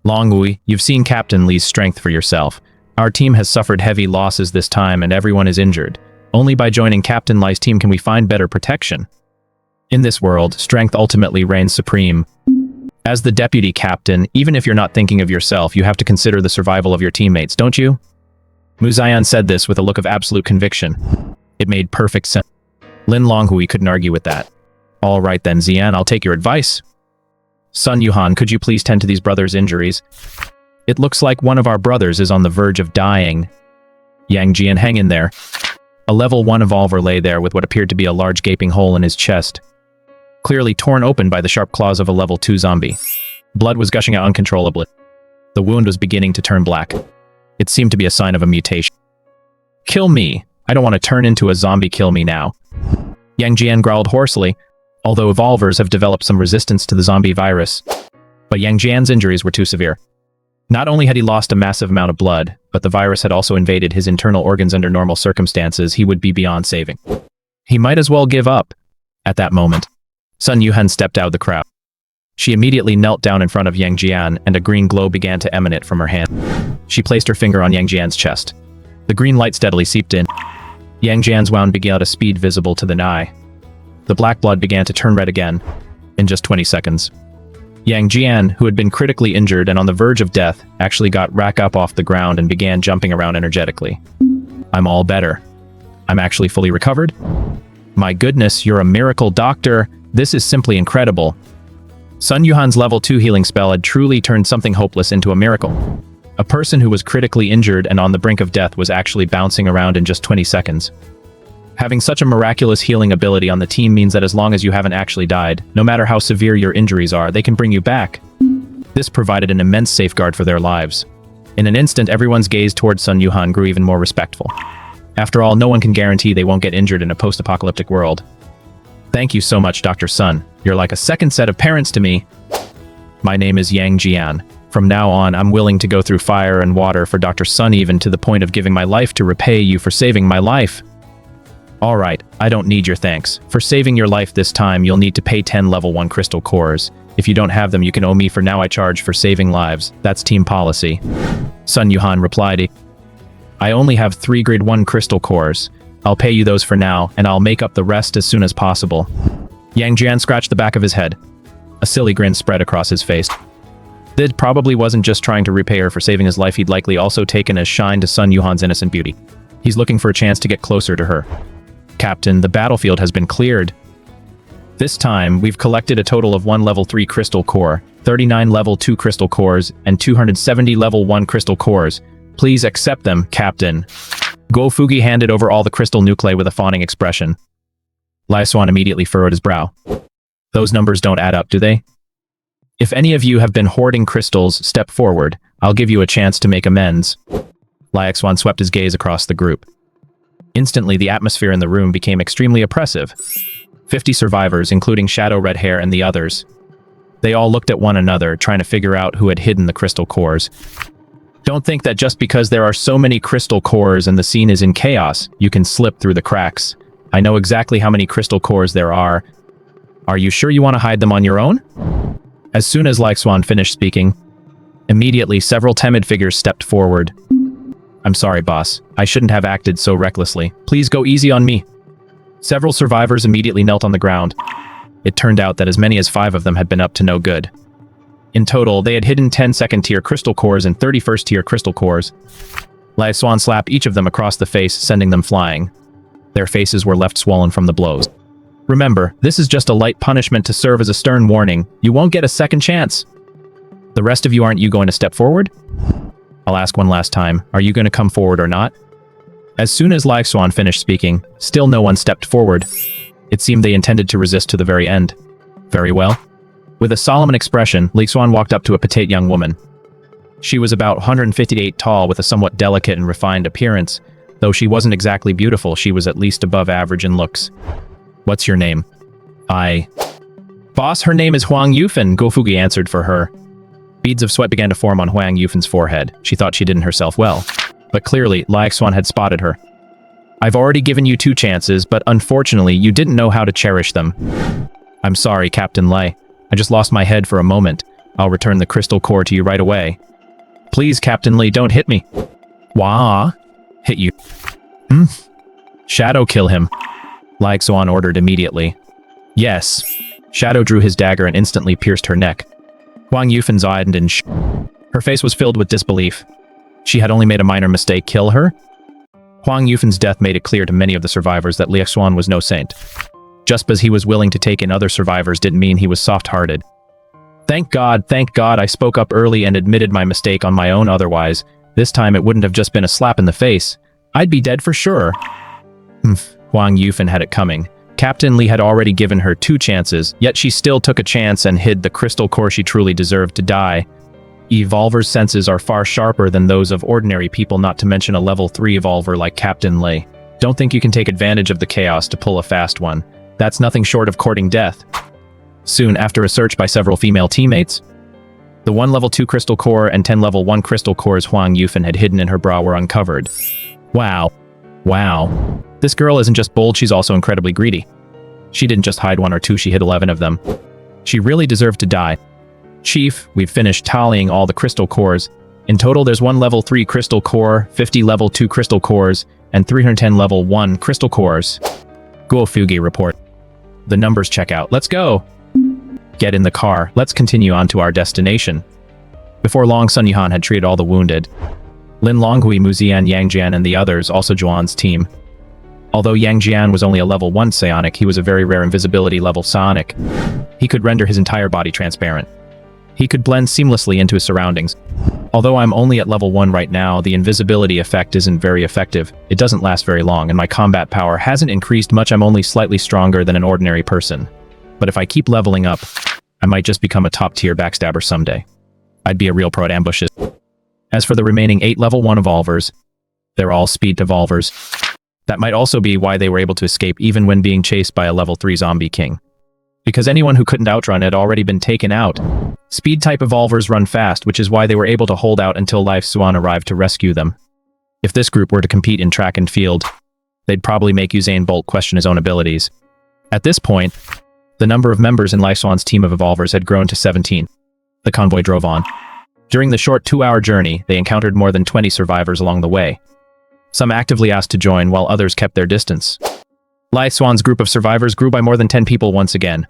S1: Longwei, you've seen Captain Li's strength for yourself. Our team has suffered heavy losses this time and everyone is injured. Only by joining Captain Li's team can we find better protection. In this world, strength ultimately reigns supreme. As the deputy captain, even if you're not thinking of yourself, you have to consider the survival of your teammates, don't you? Mu Ziyan said this with a look of absolute conviction. It made perfect sense. Lin Longhui couldn't argue with that. All right then, Ziyan, I'll take your advice. Sun Yuhan, could you please tend to these brothers' injuries? It looks like one of our brothers is on the verge of dying. Yang Jian, hang in there. A level 1 evolver lay there with what appeared to be a large gaping hole in his chest, clearly torn open by the sharp claws of a level 2 zombie. Blood was gushing out uncontrollably. The wound was beginning to turn black. It seemed to be a sign of a mutation. Kill me. I don't want to turn into a zombie. Kill me now. Yang Jian growled hoarsely, although evolvers have developed some resistance to the zombie virus. But Yang Jian's injuries were too severe. Not only had he lost a massive amount of blood, but the virus had also invaded his internal organs. Under normal circumstances, he would be beyond saving. He might as well give up. At that moment, Sun Yuhan stepped out of the crowd. She immediately knelt down in front of Yang Jian, and a green glow began to emanate from her hand. She placed her finger on Yang Jian's chest. The green light steadily seeped in. Yang Jian's wound began at a speed visible to the eye. The black blood began to turn red again, in just 20 seconds. Yang Jian, who had been critically injured and on the verge of death, actually got back up off the ground and began jumping around energetically. I'm all better. I'm actually fully recovered? My goodness, you're a miracle doctor. This is simply incredible. Sun Yuhan's level 2 healing spell had truly turned something hopeless into a miracle. A person who was critically injured and on the brink of death was actually bouncing around in just 20 seconds. Having such a miraculous healing ability on the team means that as long as you haven't actually died, no matter how severe your injuries are, they can bring you back. This provided an immense safeguard for their lives. In an instant, everyone's gaze towards Sun Yuhan grew even more respectful. After all, no one can guarantee they won't get injured in a post-apocalyptic world. Thank you so much, Dr. Sun. You're like a second set of parents to me. My name is Yang Jian. From now on, I'm willing to go through fire and water for Dr. Sun, even to the point of giving my life to repay you for saving my life. All right, I don't need your thanks. For saving your life this time, you'll need to pay 10 level 1 crystal cores. If you don't have them, you can owe me. For now, I charge for saving lives. That's team policy. Sun Yuhan replied, I only have 3 grade 1 crystal cores. I'll pay you those for now, and I'll make up the rest as soon as possible. Yang Jian scratched the back of his head. A silly grin spread across his face. Thid probably wasn't just trying to repay her for saving his life, he'd likely also taken a shine to Sun Yuhan's innocent beauty. He's looking for a chance to get closer to her. Captain, the battlefield has been cleared. This time, we've collected a total of 1 level 3 crystal core, 39 level 2 crystal cores, and 270 level 1 crystal cores. Please accept them, Captain. Guo Fugi handed over all the crystal nuclei with a fawning expression. Xuan immediately furrowed his brow. Those numbers don't add up, do they? If any of you have been hoarding crystals, step forward. I'll give you a chance to make amends. Xuan swept his gaze across the group. Instantly, the atmosphere in the room became extremely oppressive. 50 survivors, including Shadow Red Hair and the others. They all looked at one another, trying to figure out who had hidden the crystal cores. Don't think that just because there are so many crystal cores and the scene is in chaos, you can slip through the cracks. I know exactly how many crystal cores there are. Are you sure you want to hide them on your own? As soon as Xuan finished speaking, immediately several timid figures stepped forward. I'm sorry, boss. I shouldn't have acted so recklessly. Please go easy on me. Several survivors immediately knelt on the ground. It turned out that as many as 5 of them had been up to no good. In total, they had hidden 10 second-tier crystal cores and 30 first-tier crystal cores. Xuan slapped each of them across the face, sending them flying. Their faces were left swollen from the blows. Remember, this is just a light punishment to serve as a stern warning. You won't get a second chance. The rest of you, aren't you going to step forward? I'll ask one last time, are you going to come forward or not? As soon as Xuan finished speaking, still no one stepped forward. It seemed they intended to resist to the very end. Very well. With a solemn expression, Xuan walked up to a petite young woman. She was about 158 tall with a somewhat delicate and refined appearance. Though she wasn't exactly beautiful, she was at least above average in looks. What's your name? Boss, her name is Huang Yufan, Gofugi answered for her. Beads of sweat began to form on Huang Yufan's forehead. She thought she didn't herself well. But clearly, Xuan had spotted her. I've already given you 2 chances, but unfortunately, you didn't know how to cherish them. I'm sorry, Captain Lei. I just lost my head for a moment. I'll return the crystal core to you right away. Please, Captain Lee, don't hit me. Wah? Hit you. Shadow, kill him. Xuan ordered immediately. Yes. Shadow drew his dagger and instantly pierced her neck. Huang Yufan eyed in her face was filled with disbelief. She had only made a minor mistake. Kill her? Huang Yufan's death made it clear to many of the survivors that Xuan was no saint. Just because he was willing to take in other survivors didn't mean he was soft-hearted. Thank God, I spoke up early and admitted my mistake on my own. Otherwise, this time it wouldn't have just been a slap in the face. I'd be dead for sure. Huang Yufan had it coming. Captain Lee had already given her 2 chances, yet she still took a chance and hid the crystal core. She truly deserved to die. Evolver's senses are far sharper than those of ordinary people, not to mention a level 3 evolver like Captain Lee. Don't think you can take advantage of the chaos to pull a fast one. That's nothing short of courting death. Soon after a search by several female teammates, the 1 level 2 crystal core and 10 level 1 crystal cores Huang Yufan had hidden in her bra were uncovered. Wow. This girl isn't just bold, she's also incredibly greedy. She didn't just hide 1 or 2, she hid 11 of them. She really deserved to die. Chief, we've finished tallying all the crystal cores. In total, there's 1 level 3 crystal core, 50 level 2 crystal cores, and 310 level 1 crystal cores. Guofugi report. The numbers check out. Let's go! Get in the car. Let's continue on to our destination. Before long, Sun Yihan had treated all the wounded. Lin Longhui, Muzian, Yang Jian, and the others, also Zhuan's team. Although Yang Jian was only a level 1 psionic, he was a very rare invisibility level psionic. He could render his entire body transparent. He could blend seamlessly into his surroundings. Although I'm only at level 1 right now, the invisibility effect isn't very effective. It doesn't last very long, and my combat power hasn't increased much. I'm only slightly stronger than an ordinary person. But if I keep leveling up, I might just become a top-tier backstabber someday. I'd be a real pro at ambushes. As for the remaining 8 level 1 evolvers, they're all speed evolvers. That might also be why they were able to escape even when being chased by a level 3 zombie king. Because anyone who couldn't outrun had already been taken out. Speed-type evolvers run fast, which is why they were able to hold out until Xuan arrived to rescue them. If this group were to compete in track and field, they'd probably make Usain Bolt question his own abilities. At this point, the number of members in Xuan's team of evolvers had grown to 17. The convoy drove on. During the short 2-hour journey, they encountered more than 20 survivors along the way. Some actively asked to join, while others kept their distance. Xuan's group of survivors grew by more than 10 people once again.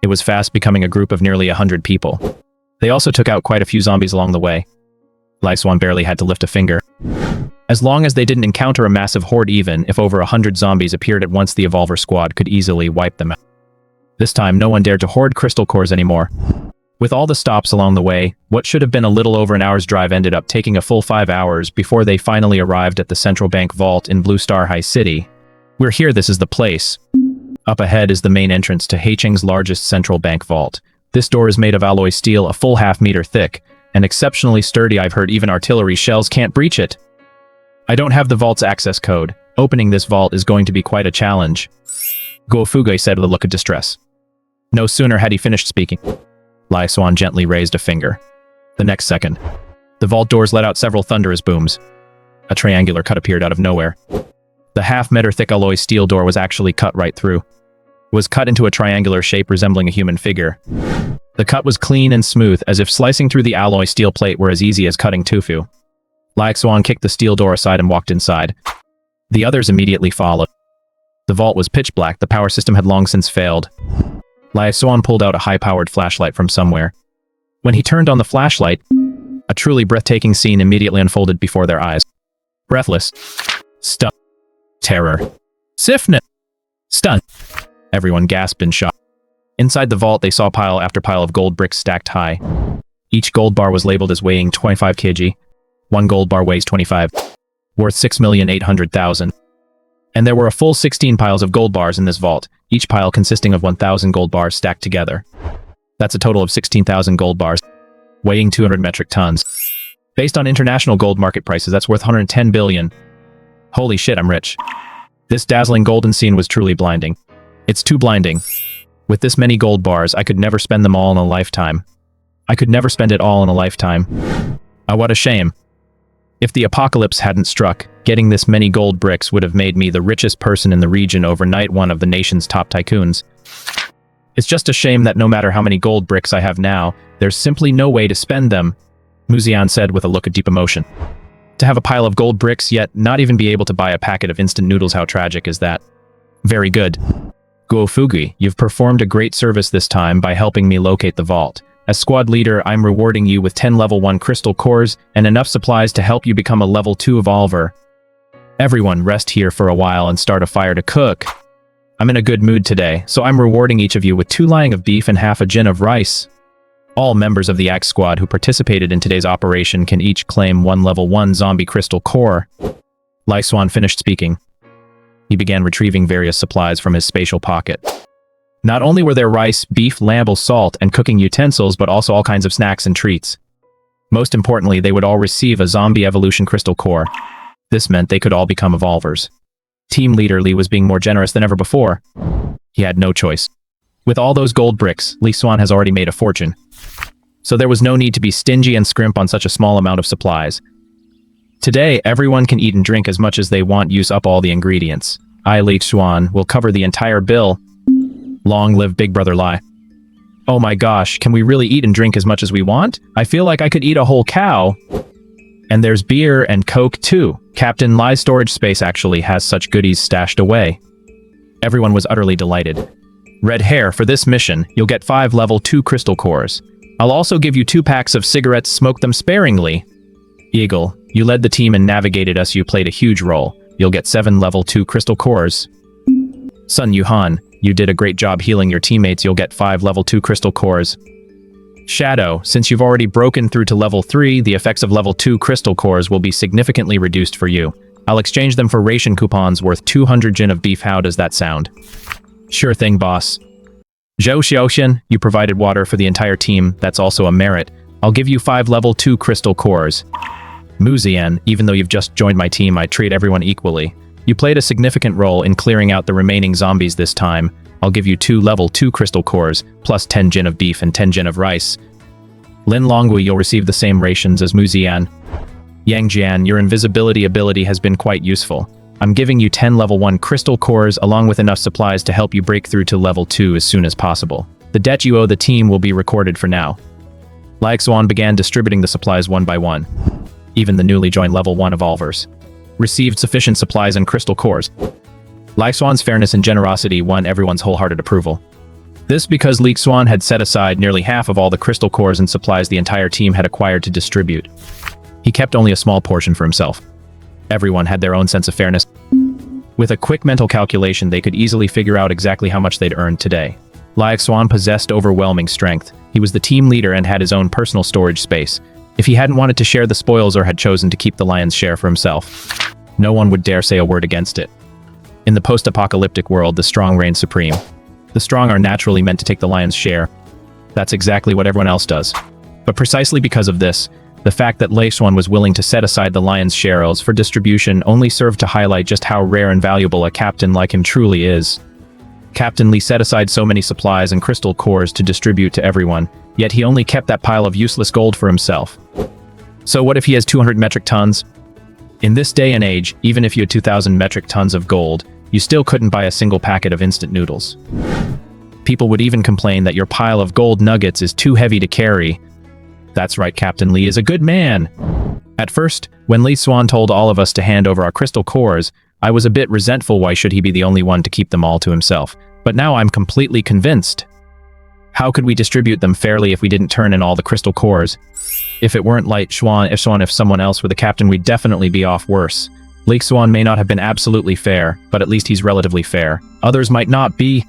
S1: It was fast becoming a group of nearly 100 people. They also took out quite a few zombies along the way. Xuan barely had to lift a finger. As long as they didn't encounter a massive horde, even if over 100 zombies appeared at once, the evolver squad could easily wipe them out. This time, no one dared to hoard crystal cores anymore. With all the stops along the way, what should have been a little over an hour's drive ended up taking a full 5 hours before they finally arrived at the central bank vault in Blue Star High City. We're here, this is the place. Up ahead is the main entrance to Haicheng's largest central bank vault. This door is made of alloy steel, a full half-meter thick, and exceptionally sturdy. I've heard even artillery shells can't breach it. I don't have the vault's access code. Opening this vault is going to be quite a challenge. Xuan said with a look of distress. No sooner had he finished speaking, Xuan gently raised a finger. The next second, the vault doors let out several thunderous booms. A triangular cut appeared out of nowhere. The half-meter thick alloy steel door was actually cut right through. It was cut into a triangular shape resembling a human figure. The cut was clean and smooth, as if slicing through the alloy steel plate were as easy as cutting tofu. Xuan kicked the steel door aside and walked inside. The others immediately followed. The vault was pitch black, the power system had long since failed. Xuan pulled out a high-powered flashlight from somewhere. When he turned on the flashlight, a truly breathtaking scene immediately unfolded before their eyes. Breathless, stunned, terror, stiffness, stunned. Everyone gasped in shock. Inside the vault, they saw pile after pile of gold bricks stacked high. Each gold bar was labeled as weighing 25 kg. One gold bar weighs 25, worth 6,800,000. And there were a full 16 piles of gold bars in this vault, each pile consisting of 1,000 gold bars stacked together. That's a total of 16,000 gold bars, weighing 200 metric tons. Based on international gold market prices, that's worth 110 billion. Holy shit, I'm rich. This dazzling golden scene was truly blinding. It's too blinding. With this many gold bars, I could never spend them all in a lifetime. I could never spend it all in a lifetime. Ah, what a shame. If the apocalypse hadn't struck, getting this many gold bricks would have made me the richest person in the region overnight, one of the nation's top tycoons. It's just a shame that no matter how many gold bricks I have now, there's simply no way to spend them, Xuan said with a look of deep emotion. To have a pile of gold bricks, yet not even be able to buy a packet of instant noodles, how tragic is that? Very good. Xuan, you've performed a great service this time by helping me locate the vault. As squad leader, I'm rewarding you with 10 level 1 crystal cores and enough supplies to help you become a level 2 evolver. Everyone rest here for a while and start a fire to cook. I'm in a good mood today, so I'm rewarding each of you with 2 lying of beef and half a gin of rice. All members of the Axe squad who participated in today's operation can each claim 1 level 1 zombie crystal core. Xuan finished speaking. He began retrieving various supplies from his spatial pocket. Not only were there rice, beef, lamb, salt, and cooking utensils, but also all kinds of snacks and treats. Most importantly, they would all receive a zombie evolution crystal core. This meant they could all become evolvers. Team leader Li was being more generous than ever before. He had no choice. With all those gold bricks, Xuan has already made a fortune. So there was no need to be stingy and scrimp on such a small amount of supplies. Today, everyone can eat and drink as much as they want, use up all the ingredients. Xuan will cover the entire bill. Long live Big Brother Lai. Oh my gosh, can we really eat and drink as much as we want? I feel like I could eat a whole cow. And there's beer and Coke too. Captain Lai's storage space actually has such goodies stashed away. Everyone was utterly delighted. Red hair, for this mission, you'll get 5 level 2 crystal cores. I'll also give you 2 packs of cigarettes, smoke them sparingly. Eagle, you led the team and navigated us, you played a huge role. You'll get 7 level 2 crystal cores. Sun Yuhan, you did a great job healing your teammates, you'll get 5 level 2 crystal cores. Shadow, since you've already broken through to level 3, the effects of level 2 crystal cores will be significantly reduced for you. I'll exchange them for ration coupons worth 200 gin of beef. How does that sound? Sure thing, boss. Zhou Xiaoxian, you provided water for the entire team, that's also a merit. I'll give you 5 level 2 crystal cores. Muzian, even though you've just joined my team, I treat everyone equally. You played a significant role in clearing out the remaining zombies this time. I'll give you 2 level 2 crystal cores, plus 10 gin of beef and 10 gin of rice. Lin Longui, you'll receive the same rations as Muzian. Yang Jian, your invisibility ability has been quite useful. I'm giving you 10 level 1 crystal cores along with enough supplies to help you break through to level 2 as soon as possible. The debt you owe the team will be recorded for now. Xuan began distributing the supplies one by one. Even the newly joined level 1 evolvers received sufficient supplies and crystal cores. Xuan's fairness and generosity won everyone's wholehearted approval. This because Xuan had set aside nearly half of all the crystal cores and supplies the entire team had acquired to distribute. He kept only a small portion for himself. Everyone had their own sense of fairness. With a quick mental calculation, they could easily figure out exactly how much they'd earned today. Xuan possessed overwhelming strength. He was the team leader and had his own personal storage space. If he hadn't wanted to share the spoils or had chosen to keep the lion's share for himself, no one would dare say a word against it. In the post-apocalyptic world, the strong reign supreme. The strong are naturally meant to take the lion's share. That's exactly what everyone else does. But precisely because of this, The fact that Xuan was willing to set aside the lion's shares for distribution only served to highlight just how rare and valuable a captain like him truly is. Captain Li set aside so many supplies and crystal cores to distribute to everyone, yet he only kept that pile of useless gold for himself. So what if he has 200 metric tons? In this day and age, even if you had 2,000 metric tons of gold, you still couldn't buy a single packet of instant noodles. People would even complain that your pile of gold nuggets is too heavy to carry. That's right, Captain Li is a good man. At first, when Xuan told all of us to hand over our crystal cores, I was a bit resentful. Why should he be the only one to keep them all to himself? But now I'm completely convinced. How could we distribute them fairly if we didn't turn in all the crystal cores? If it weren't like Xuan, if someone else were the captain, we'd definitely be off worse. Xuan may not have been absolutely fair, but at least he's relatively fair. Others might not be.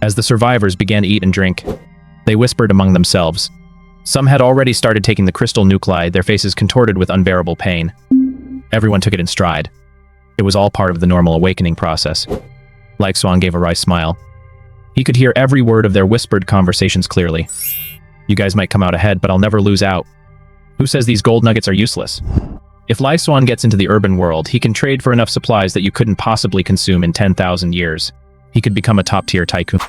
S1: As the survivors began to eat and drink, they whispered among themselves. Some had already started taking the crystal nuclei, their faces contorted with unbearable pain. Everyone took it in stride. It was all part of the normal awakening process. Xuan gave a wry smile. He could hear every word of their whispered conversations clearly. You guys might come out ahead, but I'll never lose out. Who says these gold nuggets are useless? If Xuan gets into the urban world, he can trade for enough supplies that you couldn't possibly consume in 10,000 years. He could become a top-tier tycoon.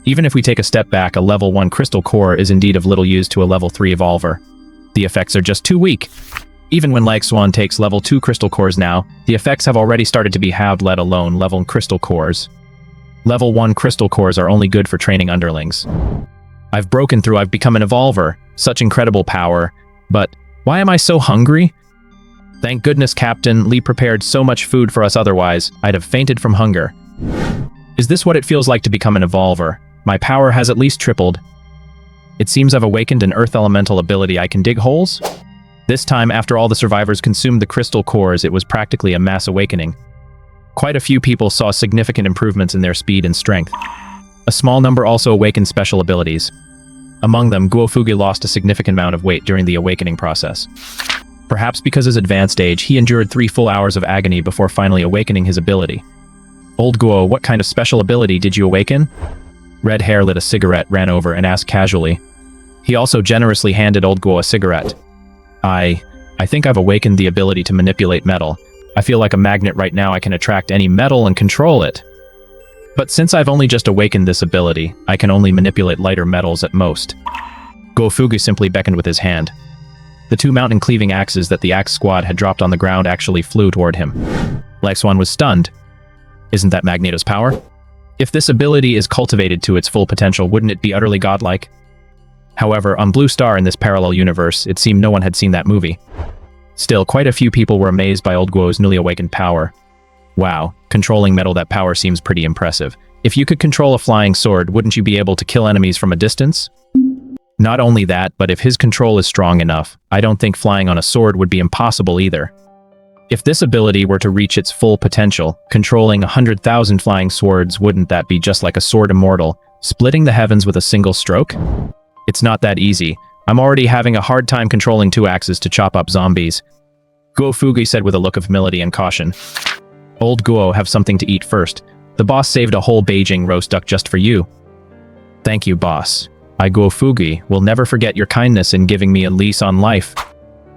S1: Even if we take a step back, a level 1 crystal core is indeed of little use to a level 3 evolver. The effects are just too weak. Even when Xuan takes level 2 crystal cores now, the effects have already started to be halved, let alone level crystal cores. Level 1 crystal cores are only good for training underlings. I've broken through, I've become an evolver. Such incredible power. But why am I so hungry? Thank goodness Captain Li prepared so much food for us, otherwise I'd have fainted from hunger. Is this what it feels like to become an evolver? My power has at least tripled. It seems I've awakened an earth elemental ability. I can dig holes? This time, after all the survivors consumed the crystal cores, it was practically a mass awakening. Quite a few people saw significant improvements in their speed and strength. A small number also awakened special abilities. Among them, Guofugi lost a significant amount of weight during the awakening process. Perhaps because of his advanced age, he endured 3 full hours of agony before finally awakening his ability. Old Guo, what kind of special ability did you awaken? Red Hair lit a cigarette, ran over, and asked casually. He also generously handed Old Guo a cigarette. I think I've awakened the ability to manipulate metal. I feel like a magnet right now. I can attract any metal and control it. But since I've only just awakened this ability, I can only manipulate lighter metals at most. Guofugi simply beckoned with his hand. The 2 mountain-cleaving axes that the axe squad had dropped on the ground actually flew toward him. Xuan was stunned. Isn't that Magneto's power? If this ability is cultivated to its full potential, wouldn't it be utterly godlike? However, on Blue Star in this parallel universe, it seemed no one had seen that movie. Still, quite a few people were amazed by Old Guo's newly awakened power. Wow, controlling metal, that power seems pretty impressive. If you could control a flying sword, wouldn't you be able to kill enemies from a distance? Not only that, but if his control is strong enough, I don't think flying on a sword would be impossible either. If this ability were to reach its full potential, controlling 100,000 flying swords, wouldn't that be just like a sword immortal, splitting the heavens with a single stroke? It's not that easy. I'm already having a hard time controlling 2 axes to chop up zombies. Guofugi said with a look of humility and caution. Old Guo, have something to eat first. The boss saved a whole Beijing roast duck just for you. Thank you, boss. I, Guofugi, will never forget your kindness in giving me a lease on life.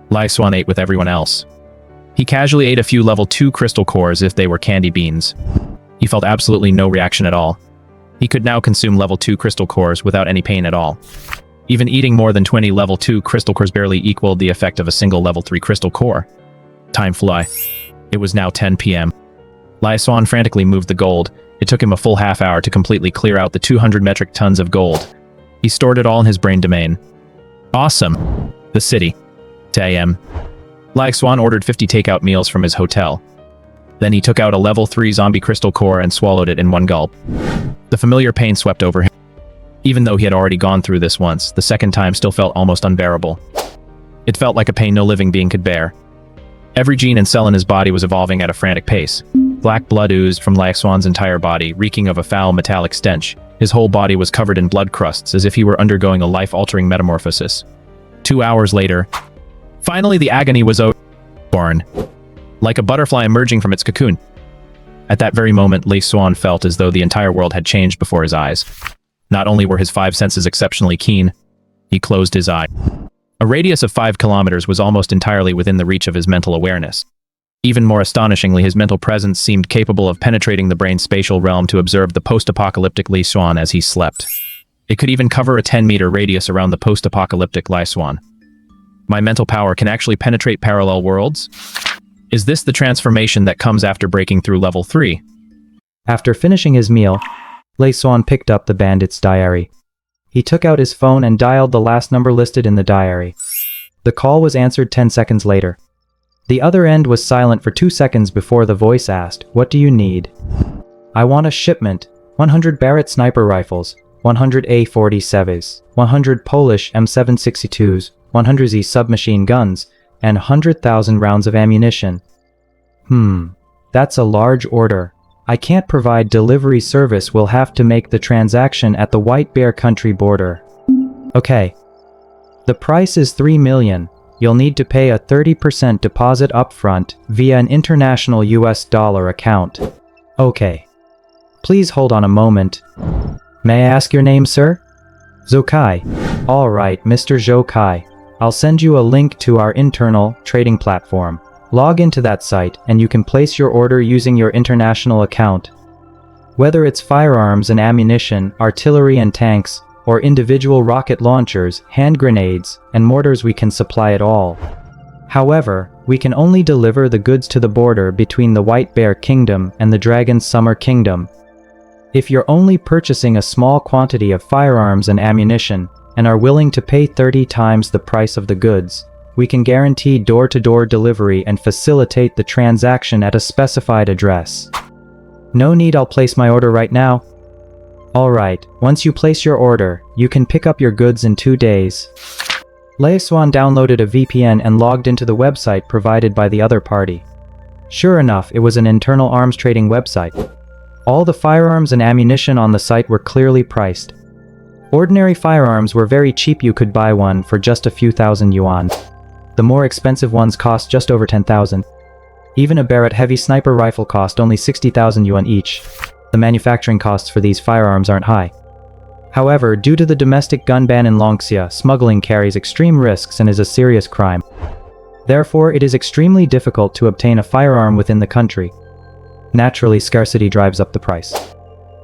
S1: Xuan ate with everyone else. He casually ate a few level 2 crystal cores as if they were candy beans. He felt absolutely no reaction at all. He could now consume level 2 crystal cores without any pain at all. Even eating more than 20 level 2 crystal cores barely equaled the effect of a single level 3 crystal core. Time flew. It was now 10 p.m. Xuan frantically moved the gold. It took him a full half hour to completely clear out the 200 metric tons of gold. He stored it all in his brain domain. Awesome. The city. 10 a.m. Xuan ordered 50 takeout meals from his hotel. Then he took out a level 3 zombie crystal core and swallowed it in one gulp. The familiar pain swept over him. Even though he had already gone through this once, the second time still felt almost unbearable. It felt like a pain no living being could bear. Every gene and cell in his body was evolving at a frantic pace. Black blood oozed from Xuan's entire body, reeking of a foul metallic stench. His whole body was covered in blood crusts, as if he were undergoing a life-altering metamorphosis. 2 hours later, finally the agony was over. Born. Like a butterfly emerging from its cocoon. At that very moment, Xuan felt as though the entire world had changed before his eyes. Not only were his 5 senses exceptionally keen, he closed his eye. A radius of 5 kilometers was almost entirely within the reach of his mental awareness. Even more astonishingly, his mental presence seemed capable of penetrating the brain's spatial realm to observe the post-apocalyptic Xuan as he slept. It could even cover a 10-meter radius around the post-apocalyptic Xuan. My mental power can actually penetrate parallel worlds? Is this the transformation that comes after breaking through level 3?
S2: After finishing his meal, Xuan picked up the bandit's diary. He took out his phone and dialed the last number listed in the diary. The call was answered 10 seconds later. The other end was silent for 2 seconds before the voice asked, "What do you need?" "I want a shipment. 100 Barrett sniper rifles, 100 A-47s, 100 Polish M762s, 100 Z submachine guns, and 100,000 rounds of ammunition." That's a large order. I can't provide delivery service. We'll have to make the transaction at the White Bear country border. Okay. The price is 3 million. You'll need to pay a 30% deposit upfront via an international US dollar account. Okay. Please hold on a moment. May I ask your name, sir? Zokai. All right, Mr. Zokai. I'll send you a link to our internal trading platform. Log into that site and you can place your order using your international account. Whether it's firearms and ammunition, artillery and tanks, or individual rocket launchers, hand grenades, and mortars, we can supply it all. However, we can only deliver the goods to the border between the White Bear Kingdom and the Dragon's Summer Kingdom. If you're only purchasing a small quantity of firearms and ammunition, and are willing to pay 30 times the price of the goods, we can guarantee door-to-door delivery and facilitate the transaction at a specified address. No need, I'll place my order right now. Alright, once you place your order, you can pick up your goods in 2 days. Xuan downloaded a VPN and logged into the website provided by the other party. Sure enough, it was an internal arms trading website. All the firearms and ammunition on the site were clearly priced. Ordinary firearms were very cheap, you could buy one for just a few thousand yuan. The more expensive ones cost just over 10,000. Even a Barrett heavy sniper rifle cost only 60,000 yuan each. The manufacturing costs for these firearms aren't high. However, due to the domestic gun ban in Longxia, smuggling carries extreme risks and is a serious crime. Therefore, it is extremely difficult to obtain a firearm within the country. Naturally, scarcity drives up the price.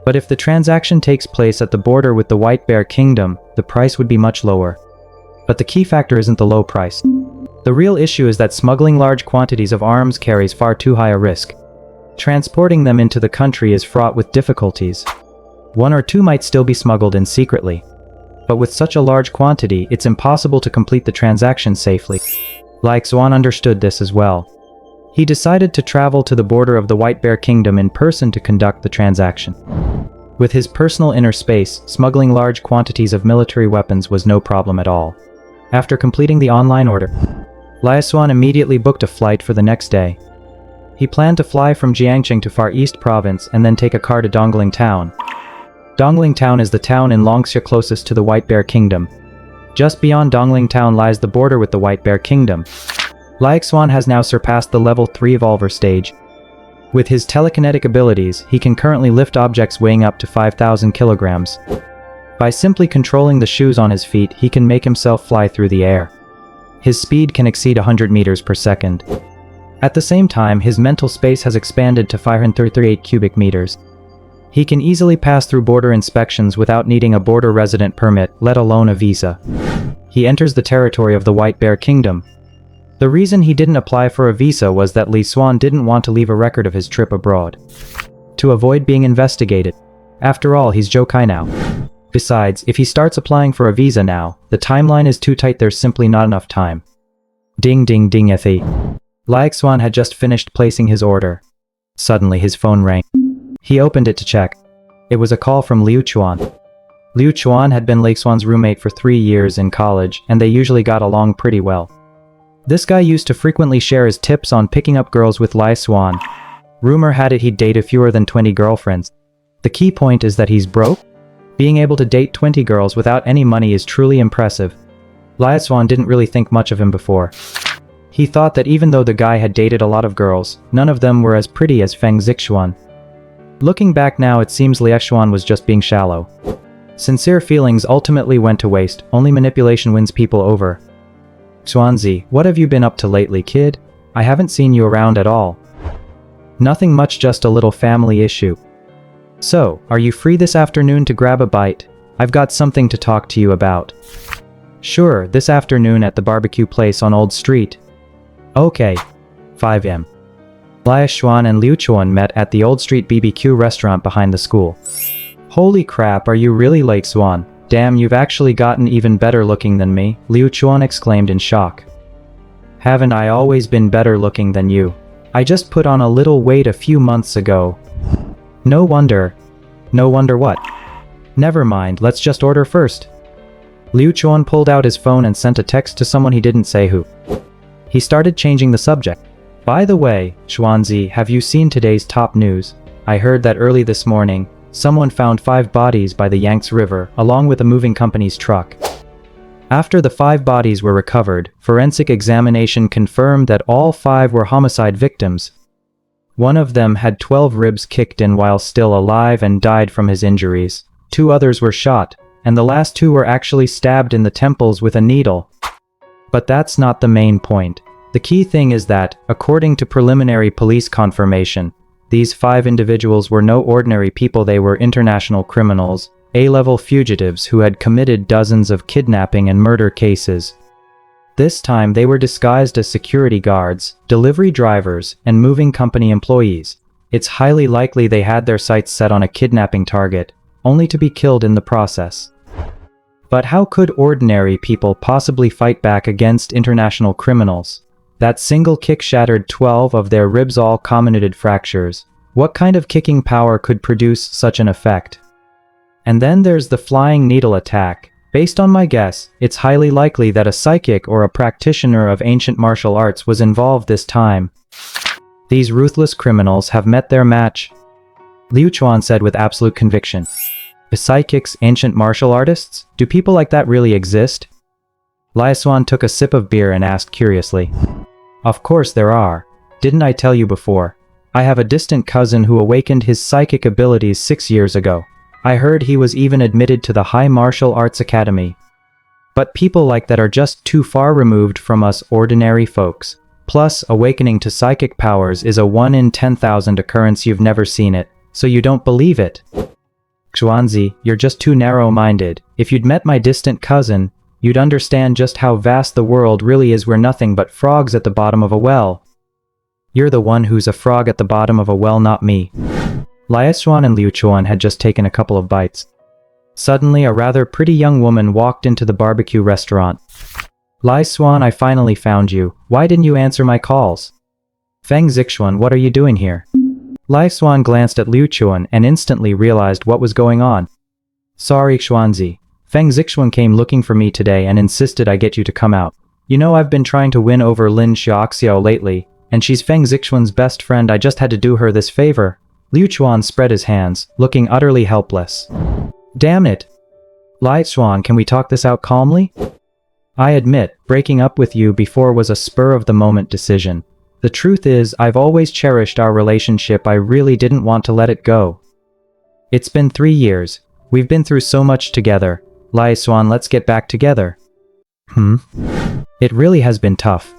S2: But if the transaction takes place at the border with the White Bear Kingdom, the price would be much lower. But the key factor isn't the low price. The real issue is that smuggling large quantities of arms carries far too high a risk. Transporting them into the country is fraught with difficulties. 1 or 2 might still be smuggled in secretly. But with such a large quantity, it's impossible to complete the transaction safely. Xuan understood this as well. He decided to travel to the border of the White Bear Kingdom in person to conduct the transaction. With his personal inner space, smuggling large quantities of military weapons was no problem at all. After completing the online order, Xuan immediately booked a flight for the next day. He planned to fly from Jiangqing to Far East Province and then take a car to Dongling Town. Dongling Town is the town in Longxia closest to the White Bear Kingdom. Just beyond Dongling Town lies the border with the White Bear Kingdom. Xuan has now surpassed the level 3 Evolver stage. With his telekinetic abilities, he can currently lift objects weighing up to 5,000 kilograms. By simply controlling the shoes on his feet, he can make himself fly through the air. His speed can exceed 100 meters per second. At the same time, his mental space has expanded to 538 cubic meters. He can easily pass through border inspections without needing a border resident permit, let alone a visa. He enters the territory of the White Bear Kingdom. The reason he didn't apply for a visa was that Xuan didn't want to leave a record of his trip abroad. To avoid being investigated. After all, he's Jokai now. Besides, if he starts applying for a visa now, the timeline is too tight, there's simply not enough time. Ding ding ding ethy. Xuan had just finished placing his order. Suddenly his phone rang. He opened it to check. It was a call from Liu Xuan. Liu Xuan had been Xuan's roommate for 3 years in college, and they usually got along pretty well. This guy used to frequently share his tips on picking up girls with Xuan. Rumor had it he'd dated fewer than 20 girlfriends. The key point is that he's broke? Being able to date 20 girls without any money is truly impressive. Xuan didn't really think much of him before. He thought that even though the guy had dated a lot of girls, none of them were as pretty as Feng Zixuan. Looking back now, it seems Liu Xuan was just being shallow. Sincere feelings ultimately went to waste, only manipulation wins people over. Xuanzi, what have you been up to lately, kid? I haven't seen you around at all. Nothing much, just a little family issue. So, are you free this afternoon to grab a bite? I've got something to talk to you about. Sure, this afternoon at the barbecue place on Old Street. Okay. 5 am. Xuan and Xuan met at the Old Street BBQ restaurant behind the school. Holy crap, are you really late, Xuan? Damn, you've actually gotten even better looking than me, Xuan exclaimed in shock. Haven't I always been better looking than you? I just put on a little weight a few months ago. No wonder. No wonder what? Never mind, let's just order first. Xuan pulled out his phone and sent a text to someone he didn't say who. He started changing the subject. By the way, Xuanzi, have you seen today's top news? I heard that early this morning, someone found 5 bodies by the Yangtze River, along with a moving company's truck. After the 5 bodies were recovered, forensic examination confirmed that all 5 were homicide victims. One of them had 12 ribs kicked in while still alive and died from his injuries. 2 others were shot, and the last 2 were actually stabbed in the temples with a needle. But that's not the main point. The key thing is that, according to preliminary police confirmation, these 5 individuals were no ordinary people. They were international criminals, A-level fugitives who had committed dozens of kidnapping and murder cases. This time they were disguised as security guards, delivery drivers, and moving company employees. It's highly likely they had their sights set on a kidnapping target, only to be killed in the process. But how could ordinary people possibly fight back against international criminals? That single kick shattered 12 of their ribs, all comminuted fractures. What kind of kicking power could produce such an effect? And then there's the flying needle attack. Based on my guess, it's highly likely that a psychic or a practitioner of ancient martial arts was involved this time. These ruthless criminals have met their match, Xuan said with absolute conviction. The psychics, ancient martial artists? Do people like that really exist? Xuan took a sip of beer and asked curiously. Of course there are. Didn't I tell you before? I have a distant cousin who awakened his psychic abilities 6 years ago. I heard he was even admitted to the High Martial Arts Academy. But people like that are just too far removed from us ordinary folks. Plus, awakening to psychic powers is a 1 in 10,000 occurrence. You've never seen it, so you don't believe it. Xuanzi, you're just too narrow-minded. If you'd met my distant cousin, you'd understand just how vast the world really is. We're nothing but frogs at the bottom of a well. You're the one who's a frog at the bottom of a well, not me. Xuan and Xuan had just taken a couple of bites. Suddenly, a rather pretty young woman walked into the barbecue restaurant. Xuan, I finally found you. Why didn't you answer my calls? Feng Zixuan, what are you doing here? Xuan glanced at Xuan and instantly realized what was going on. Sorry, Xuanzi. Feng Zixuan came looking for me today and insisted I get you to come out. You know, I've been trying to win over Lin Xiaoxiao lately, and she's Feng Zixuan's best friend. I just had to do her this favor. Xuan spread his hands, looking utterly helpless. Damn it! Xuan, can we talk this out calmly? I admit, breaking up with you before was a spur-of-the-moment decision. The truth is, I've always cherished our relationship. I really didn't want to let it go. It's been 3 years. We've been through so much together. Xuan, let's get back together. It really has been tough.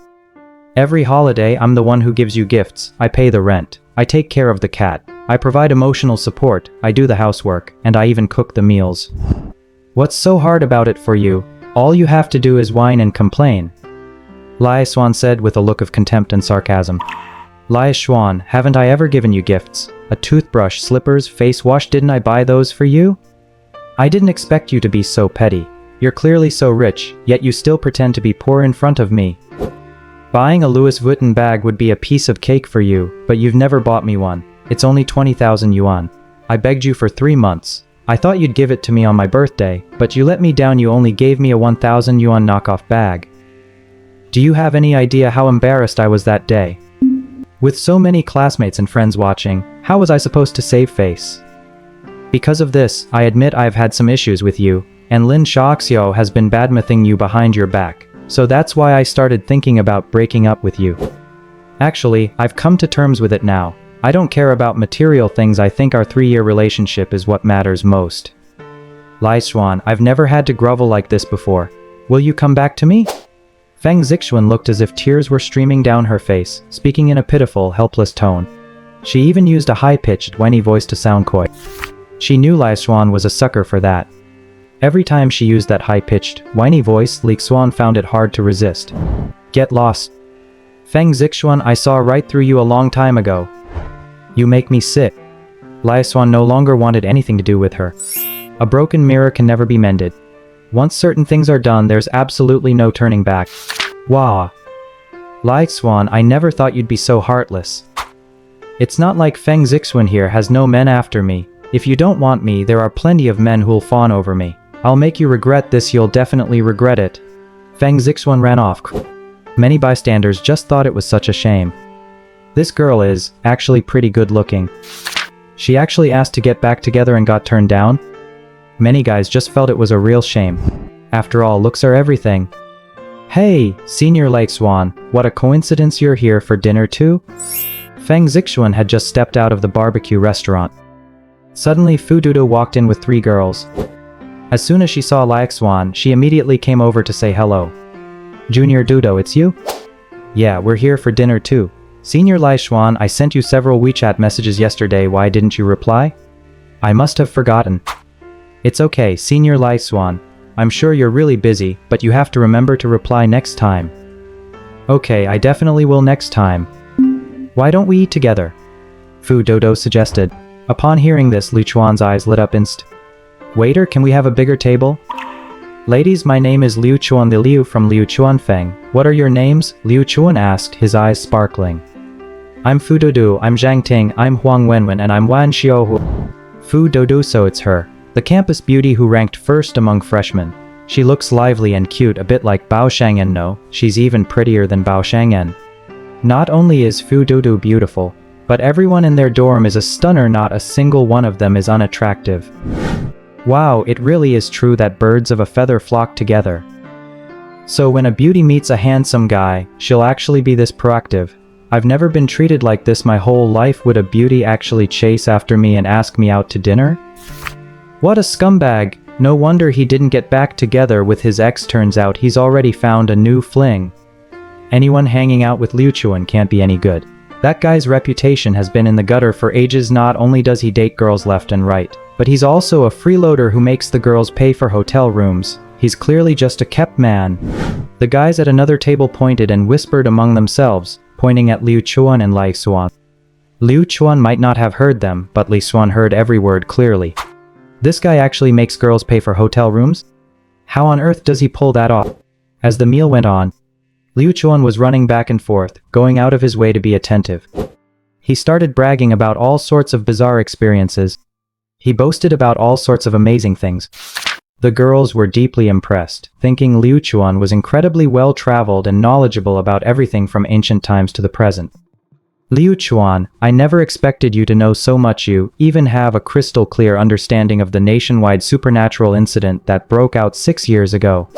S2: Every holiday, I'm the one who gives you gifts. I pay the rent. I take care of the cat. I provide emotional support. I do the housework. And I even cook the meals. What's so hard about it for you? All you have to do is whine and complain. Xuan said with a look of contempt and sarcasm. Xuan, haven't I ever given you gifts? A toothbrush, slippers, face wash? Didn't I buy those for you? I didn't expect you to be so petty. You're clearly so rich, yet you still pretend to be poor in front of me. Buying a Louis Vuitton bag would be a piece of cake for you, but you've never bought me one. It's only 20,000 yuan. I begged you for 3 months. I thought you'd give it to me on my birthday, but you let me down. You only gave me a 1,000 yuan knockoff bag. Do you have any idea how embarrassed I was that day? With so many classmates and friends watching, how was I supposed to save face? Because of this, I admit I've had some issues with you, and Lin Xiaoxiao has been badmouthing you behind your back. So that's why I started thinking about breaking up with you. Actually, I've come to terms with it now. I don't care about material things. I think our 3-year relationship is what matters most. Xuan, I've never had to grovel like this before. Will you come back to me? Feng Zixuan looked as if tears were streaming down her face, speaking in a pitiful, helpless tone. She even used a high-pitched, whiny voice to sound coy. She knew Xuan was a sucker for that. Every time she used that high-pitched, whiny voice, Xuan found it hard to resist. Get lost. Feng Zixuan, I saw right through you a long time ago. You make me sick. Xuan no longer wanted anything to do with her. A broken mirror can never be mended. Once certain things are done, there's absolutely no turning back. Wah. Xuan, I never thought you'd be so heartless. It's not like Feng Zixuan here has no men after me. If you don't want me, there are plenty of men who'll fawn over me. I'll make you regret this, you'll definitely regret it. Feng Zixuan ran off. Many bystanders just thought it was such a shame. This girl is, actually pretty good looking. She actually asked to get back together and got turned down? Many guys just felt it was a real shame. After all, looks are everything. Hey, Senior Xuan, what a coincidence you're here for dinner too? Feng Zixuan had just stepped out of the barbecue restaurant. Suddenly Fu Dudu walked in with 3 girls. As soon as she saw Xuan, she immediately came over to say hello. Junior Dudo, it's you? Yeah, we're here for dinner too. Senior Xuan, I sent you several WeChat messages yesterday, why didn't you reply? I must have forgotten. It's okay, Senior Xuan. I'm sure you're really busy, but you have to remember to reply next time. Okay, I definitely will next time. Why don't we eat together? Fu Dodo suggested. Upon hearing this, Xuan's eyes lit up Waiter, can we have a bigger table? Ladies, my name is Liu Chuan the Liu from Liu Chuanfeng. What are your names? Liu Chuan asked, his eyes sparkling. I'm Fu Dodo, I'm Zhang Ting, I'm Huang Wenwen, and I'm Wan Xiaohu. Fu Dodo, so it's her. The campus beauty who ranked first among freshmen. She looks lively and cute, a bit like Bao Shang'en. No, she's even prettier than Bao Shang'en. Not only is Fu Dodo beautiful, but everyone in their dorm is a stunner, not a single one of them is unattractive. Wow, it really is true that birds of a feather flock together. So when a beauty meets a handsome guy, she'll actually be this proactive. I've never been treated like this my whole life. Would a beauty actually chase after me and ask me out to dinner? What a scumbag! No wonder he didn't get back together with his ex, turns out he's already found a new fling. Anyone hanging out with Liu Chuan can't be any good. That guy's reputation has been in the gutter for ages. Not only does he date girls left and right, but he's also a freeloader who makes the girls pay for hotel rooms. He's clearly just a kept man. The guys at another table pointed and whispered among themselves, pointing at Liu Chuan and Xuan. Liu Chuan might not have heard them, but Xuan heard every word clearly. This guy actually makes girls pay for hotel rooms? How on earth does he pull that off? As the meal went on, Liu Chuan was running back and forth, going out of his way to be attentive. He started bragging about all sorts of bizarre experiences. He boasted about all sorts of amazing things. The girls were deeply impressed, thinking Liu Chuan was incredibly well-traveled and knowledgeable about everything from ancient times to the present. Liu Chuan, I never expected you to know so much. You even have a crystal clear understanding of the nationwide supernatural incident that broke out 6 years ago.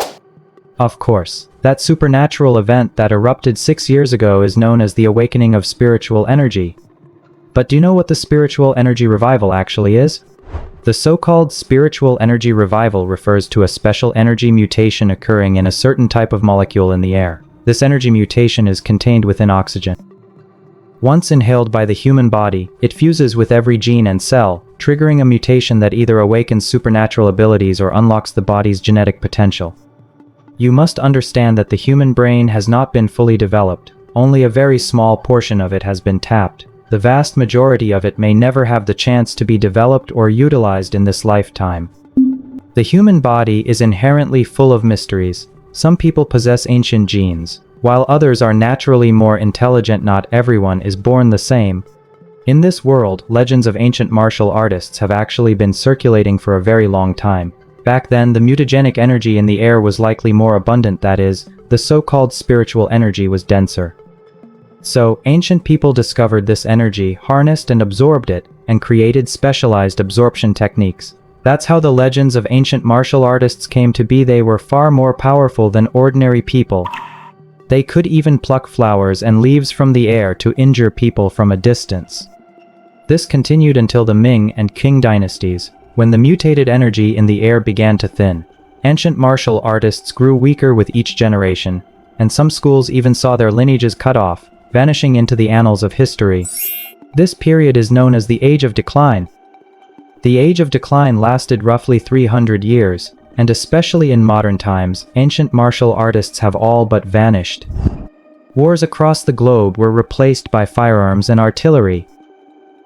S2: Of course, that supernatural event that erupted 6 years ago is known as the awakening of spiritual energy. But do you know what the spiritual energy revival actually is? The so-called spiritual energy revival refers to a special energy mutation occurring in a certain type of molecule in the air. This energy mutation is contained within oxygen. Once inhaled by the human body, it fuses with every gene and cell, triggering a mutation that either awakens supernatural abilities or unlocks the body's genetic potential. You must understand that the human brain has not been fully developed. Only a very small portion of it has been tapped. The vast majority of it may never have the chance to be developed or utilized in this lifetime. The human body is inherently full of mysteries. Some people possess ancient genes, while others are naturally more intelligent. Not everyone is born the same. In this world, legends of ancient martial artists have actually been circulating for a very long time. Back then, the mutagenic energy in the air was likely more abundant, that is, the so-called spiritual energy was denser. So, ancient people discovered this energy, harnessed and absorbed it, and created specialized absorption techniques. That's how the legends of ancient martial artists came to be. They were far more powerful than ordinary people. They could even pluck flowers and leaves from the air to injure people from a distance. This continued until the Ming and Qing dynasties, when the mutated energy in the air began to thin. Ancient martial artists grew weaker with each generation. and some schools even saw their lineages cut off, vanishing into the annals of history. This period is known as the Age of Decline. The Age of Decline lasted roughly 300 years, and especially in modern times, ancient martial artists have all but vanished. Wars across the globe were replaced by firearms and artillery.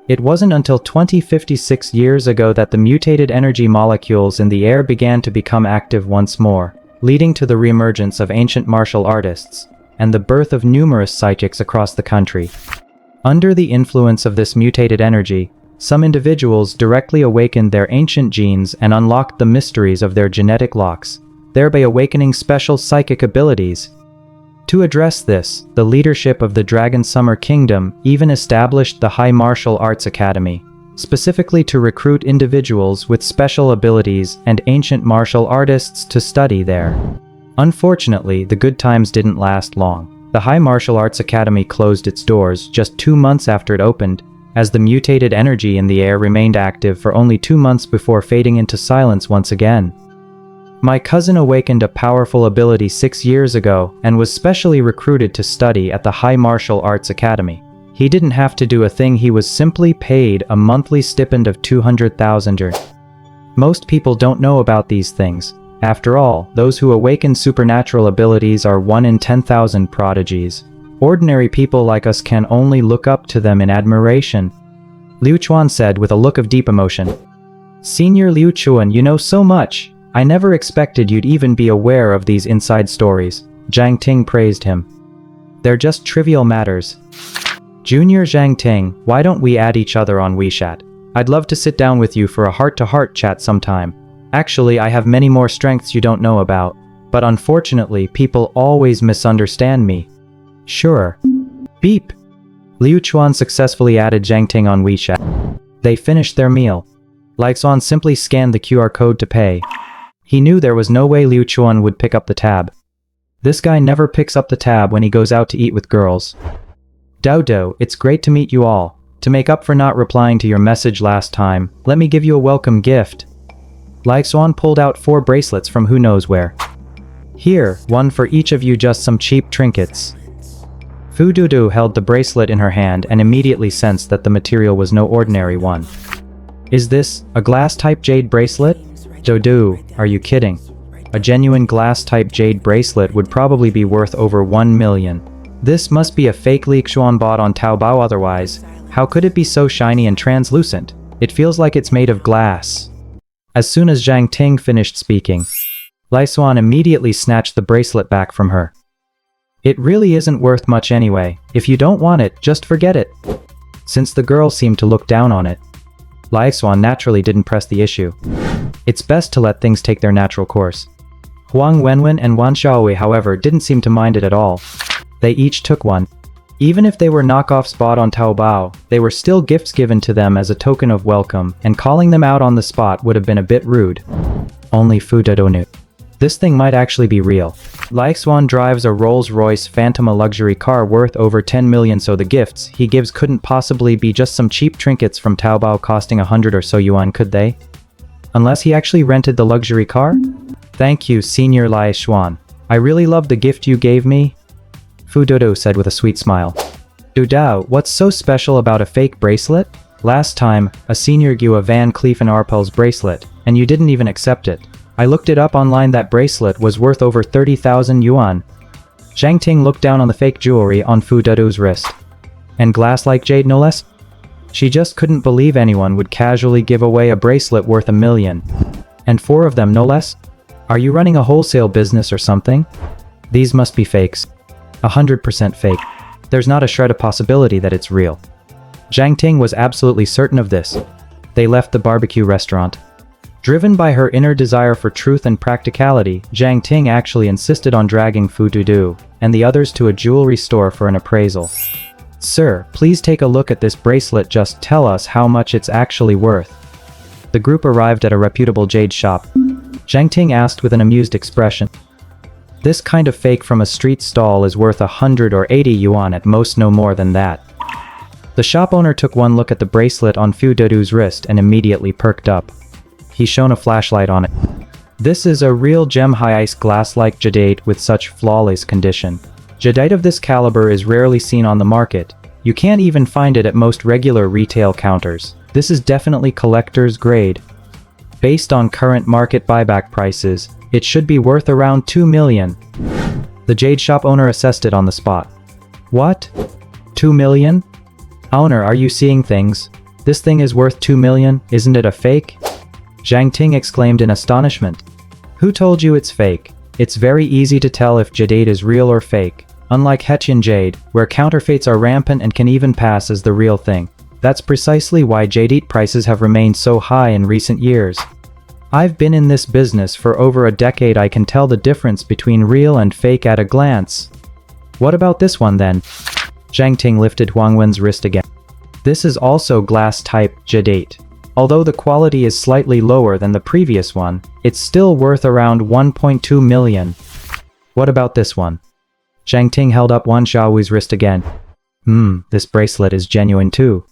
S2: It wasn't until 2056 years ago that the mutated energy molecules in the air began to become active once more, leading to the reemergence of ancient martial artists, and the birth of numerous psychics across the country. Under the influence of this mutated energy, some individuals directly awakened their ancient genes and unlocked the mysteries of their genetic locks, thereby awakening special psychic abilities. To address this, the leadership of the Dragon Summer Kingdom even established the High Martial Arts Academy, specifically to recruit individuals with special abilities and ancient martial artists to study there. Unfortunately, the good times didn't last long. The High Martial Arts Academy closed its doors just 2 months after it opened, as the mutated energy in the air remained active for only 2 months before fading into silence once again. My cousin awakened a powerful ability 6 years ago and was specially recruited to study at the High Martial Arts Academy. He didn't have to do a thing, he was simply paid a monthly stipend of 200,000. Most people don't know about these things. After all, those who awaken supernatural abilities are 1 in 10,000 prodigies. Ordinary people like us can only look up to them in admiration. Liu Xuan said with a look of deep emotion. Senior Liu Xuan, you know so much. I never expected you'd even be aware of these inside stories. Zhang Ting praised him. They're just trivial matters. Junior Zhang Ting, why don't we add each other on WeChat? I'd love to sit down with you for a heart-to-heart chat sometime. Actually, I have many more strengths you don't know about, but unfortunately, people always misunderstand me. Sure. Beep. Liu Xuan successfully added Zhang Ting on WeChat. They finished their meal. Xuan simply scanned the QR code to pay. He knew there was no way Liu Xuan would pick up the tab. This guy never picks up the tab when he goes out to eat with girls. Dodo, it's great to meet you all. To make up for not replying to your message last time, let me give you a welcome gift. Xuan pulled out 4 bracelets from who knows where. Here, one for each of you, just some cheap trinkets. Fu Dudu held the bracelet in her hand and immediately sensed that the material was no ordinary one. Is this a glass-type jade bracelet? Dudu, are you kidding? A genuine glass-type jade bracelet would probably be worth over 1 million. This must be a fake leak Xuan bought on Taobao, otherwise, how could it be so shiny and translucent? It feels like it's made of glass. As soon as Zhang Ting finished speaking, Xuan immediately snatched the bracelet back from her. It really isn't worth much anyway. If you don't want it, just forget it. Since the girl seemed to look down on it, Xuan naturally didn't press the issue. It's best to let things take their natural course. Huang Wenwen and Wan Xiaowei, however, didn't seem to mind it at all. They each took one. Even if they were knockoffs bought on Taobao, they were still gifts given to them as a token of welcome, and calling them out on the spot would have been a bit rude. Only Fu Dudu knew. This thing might actually be real. Xuan drives a Rolls-Royce Phantom, a luxury car worth over 10 million, so the gifts he gives couldn't possibly be just some cheap trinkets from Taobao costing 100 or so yuan, could they? Unless he actually rented the luxury car? Thank you, Senior Xuan. I really love the gift you gave me. Fu Dudu said with a sweet smile. Dudao, what's so special about a fake bracelet? Last time, a senior gave a Van Cleef & Arpels bracelet, and you didn't even accept it. I looked it up online, that bracelet was worth over 30,000 yuan. Zhang Ting looked down on the fake jewelry on Fu Dudu's wrist. And glass like jade, no less? She just couldn't believe anyone would casually give away a bracelet worth 1 million. And 4 of them, no less? Are you running a wholesale business or something? These must be fakes. 100% fake. There's not a shred of possibility that it's real. Zhang Ting was absolutely certain of this. They left the barbecue restaurant. Driven by her inner desire for truth and practicality, Zhang Ting actually insisted on dragging Fu Dudu and the others to a jewelry store for an appraisal. Sir, please take a look at this bracelet, just tell us how much it's actually worth. The group arrived at a reputable jade shop. Zhang Ting asked with an amused expression. This kind of fake from a street stall is worth 100 or 80 yuan at most, no more than that. The shop owner took one look at the bracelet on Fu Dudu's wrist and immediately perked up. He shone a flashlight on it. This is a real gem high ice glass-like jadeite with such flawless condition. Jadeite of this caliber is rarely seen on the market. You can't even find it at most regular retail counters. This is definitely collector's grade. Based on current market buyback prices, it should be worth around 2 million. The jade shop owner assessed it on the spot. What? 2 million? Owner, are you seeing things? This thing is worth 2 million, isn't it a fake? Zhang Ting exclaimed in astonishment. Who told you it's fake? It's very easy to tell if jadeite is real or fake. Unlike Hechian jade, where counterfeits are rampant and can even pass as the real thing. That's precisely why jadeite prices have remained so high in recent years. I've been in this business for over a decade. I can tell the difference between real and fake at a glance. What about this one then? Zhang Ting lifted Huang Wen's wrist again. This is also glass-type jadeite. Although the quality is slightly lower than the previous one, it's still worth around 1.2 million. What about this one? Zhang Ting held up Wan Xiaohui's wrist again. This bracelet is genuine too.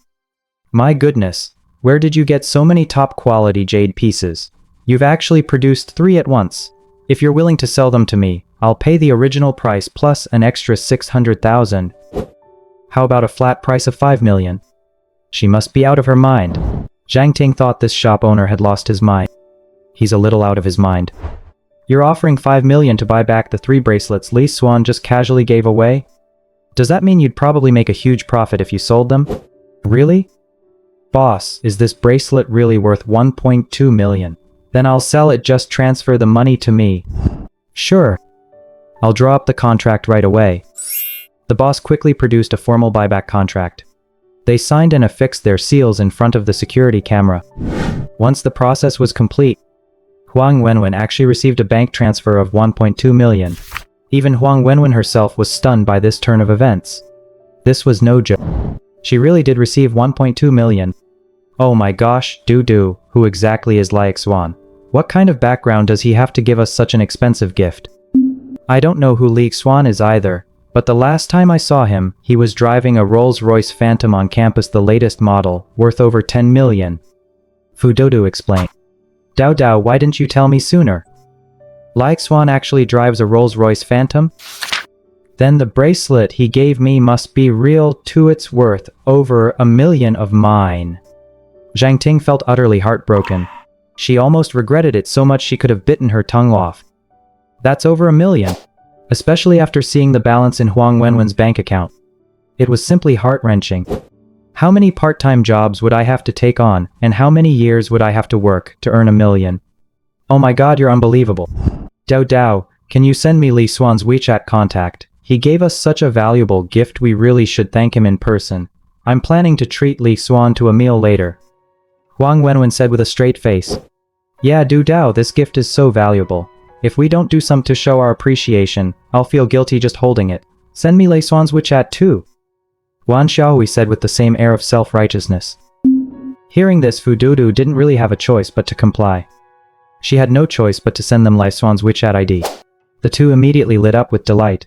S2: My goodness, where did you get so many top-quality jade pieces? You've actually produced 3 at once. If you're willing to sell them to me, I'll pay the original price plus an extra 600,000. How about a flat price of 5 million? She must be out of her mind. Zhang Ting thought this shop owner had lost his mind. He's a little out of his mind. You're offering 5 million to buy back the 3 bracelets Li Xuan just casually gave away? Does that mean you'd probably make a huge profit if you sold them? Really? Boss, is this bracelet really worth 1.2 million? Then I'll sell it, just transfer the money to me. Sure. I'll draw up the contract right away. The boss quickly produced a formal buyback contract. They signed and affixed their seals in front of the security camera. Once the process was complete, Huang Wenwen actually received a bank transfer of 1.2 million. Even Huang Wenwen herself was stunned by this turn of events. This was no joke. She really did receive 1.2 million. Oh my gosh, who exactly is Li Xuan? What kind of background does he have to give us such an expensive gift? I don't know who Li Xuan is either. But the last time I saw him, he was driving a Rolls-Royce Phantom on campus, the latest model, worth over 10 million. Fu Dodu explained. Dao, why didn't you tell me sooner? Li Xuan actually drives a Rolls-Royce Phantom? Then the bracelet he gave me must be real too. It's worth over 1 million of mine. Zhang Ting felt utterly heartbroken. She almost regretted it so much she could have bitten her tongue off. That's over 1 million. Especially after seeing the balance in Huang Wenwen's bank account. It was simply heart-wrenching. How many part-time jobs would I have to take on, and how many years would I have to work to earn 1 million? Oh my god, you're unbelievable. Dao, can you send me Li Xuan's WeChat contact? He gave us such a valuable gift, we really should thank him in person. I'm planning to treat Li Xuan to a meal later. Huang Wenwen said with a straight face. Yeah, Dao, this gift is so valuable. If we don't do something to show our appreciation, I'll feel guilty just holding it. Send me Li Xuan's WeChat too. Wan Xiaohui said with the same air of self-righteousness. Hearing this, Fu Dudu didn't really have a choice but to comply. She had no choice but to send them Li Xuan's WeChat ID. The two immediately lit up with delight.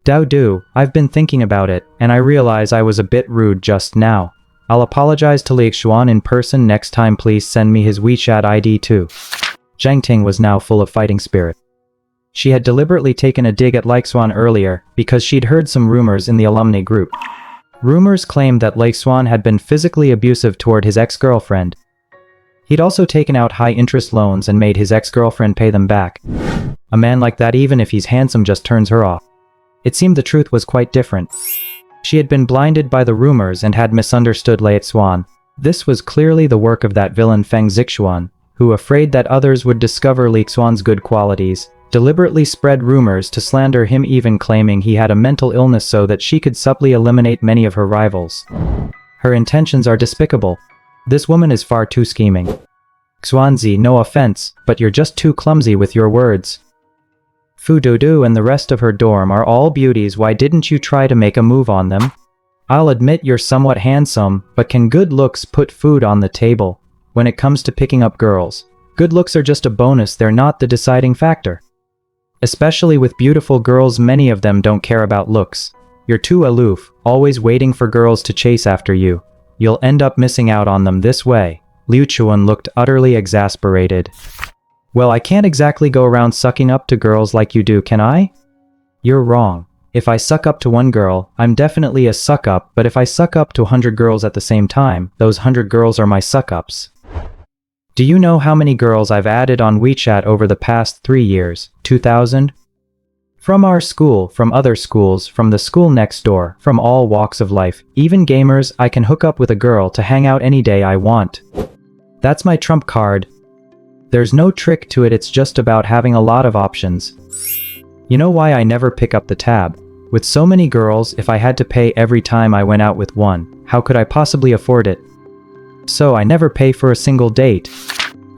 S2: Dao, I've been thinking about it, and I realize I was a bit rude just now. I'll apologize to Li Xuan in person next time. Please send me his WeChat ID too. Zhang Ting was now full of fighting spirit. She had deliberately taken a dig at Li Xuan earlier because she'd heard some rumors in the alumni group. Rumors claimed that Li Xuan had been physically abusive toward his ex-girlfriend. He'd also taken out high-interest loans and made his ex-girlfriend pay them back. A man like that, even if he's handsome, just turns her off. It seemed the truth was quite different. She had been blinded by the rumors and had misunderstood Li Xuan. This was clearly the work of that villain Feng Zixuan, who, afraid that others would discover Li Xuan's good qualities, deliberately spread rumors to slander him, even claiming he had a mental illness so that she could subtly eliminate many of her rivals. Her intentions are despicable. This woman is far too scheming. Xuanzi, no offense, but you're just too clumsy with your words. Fu Dudu and the rest of her dorm are all beauties. Why didn't you try to make a move on them? I'll admit you're somewhat handsome, but can good looks put food on the table? When it comes to picking up girls, good looks are just a bonus, they're not the deciding factor. Especially with beautiful girls, many of them don't care about looks. You're too aloof, always waiting for girls to chase after you. You'll end up missing out on them this way. Liu Chuan looked utterly exasperated. Well, I can't exactly go around sucking up to girls like you do, can I? You're wrong. If I suck up to one girl, I'm definitely a suck-up, but if I suck up to 100 girls at the same time, those 100 girls are my suck-ups. Do you know how many girls I've added on WeChat over the past 3 years? 2,000? From our school, from other schools, from the school next door, from all walks of life, even gamers, I can hook up with a girl to hang out any day I want. That's my trump card. There's no trick to it, it's just about having a lot of options. You know why I never pick up the tab? With so many girls, if I had to pay every time I went out with one, how could I possibly afford it? So I never pay for a single date.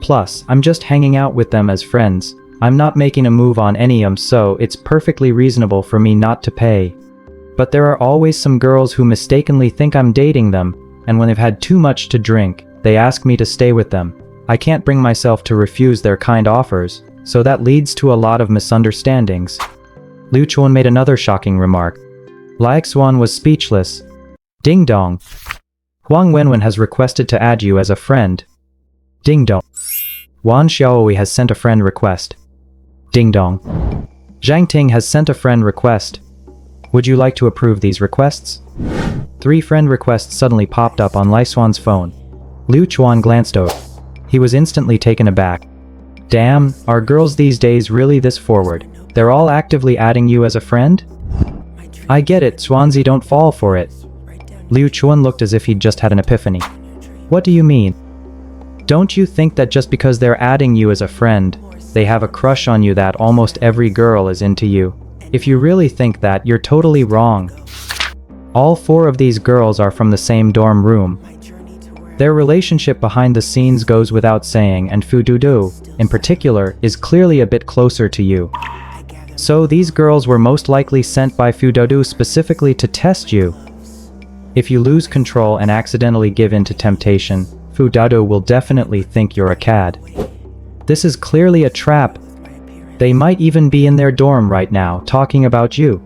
S2: Plus, I'm just hanging out with them as friends. I'm not making a move on any so it's perfectly reasonable for me not to pay. But there are always some girls who mistakenly think I'm dating them, and when they've had too much to drink, they ask me to stay with them. I can't bring myself to refuse their kind offers, so that leads to a lot of misunderstandings. Xuan made another shocking remark. Xuan was speechless. Ding dong. Huang Wenwen has requested to add you as a friend. Ding dong. Wan Xiaohui has sent a friend request. Ding dong. Zhang Ting has sent a friend request. Would you like to approve these requests? 3 friend requests suddenly popped up on Xuan's phone. Xuan glanced over. He was instantly taken aback. Damn, are girls these days really this forward? They're all actively adding you as a friend? I get it, Swansea, don't fall for it. Xuan looked as if he'd just had an epiphany. What do you mean? Don't you think that just because they're adding you as a friend, they have a crush on you that almost every girl is into you? If you really think that, you're totally wrong. All 4 of these girls are from the same dorm room. Their relationship behind the scenes goes without saying, and Fu Dudu, in particular, is clearly a bit closer to you. So these girls were most likely sent by Fu Dudu specifically to test you. If you lose control and accidentally give in to temptation, Fu Dudu will definitely think you're a cad. This is clearly a trap. They might even be in their dorm right now, talking about you.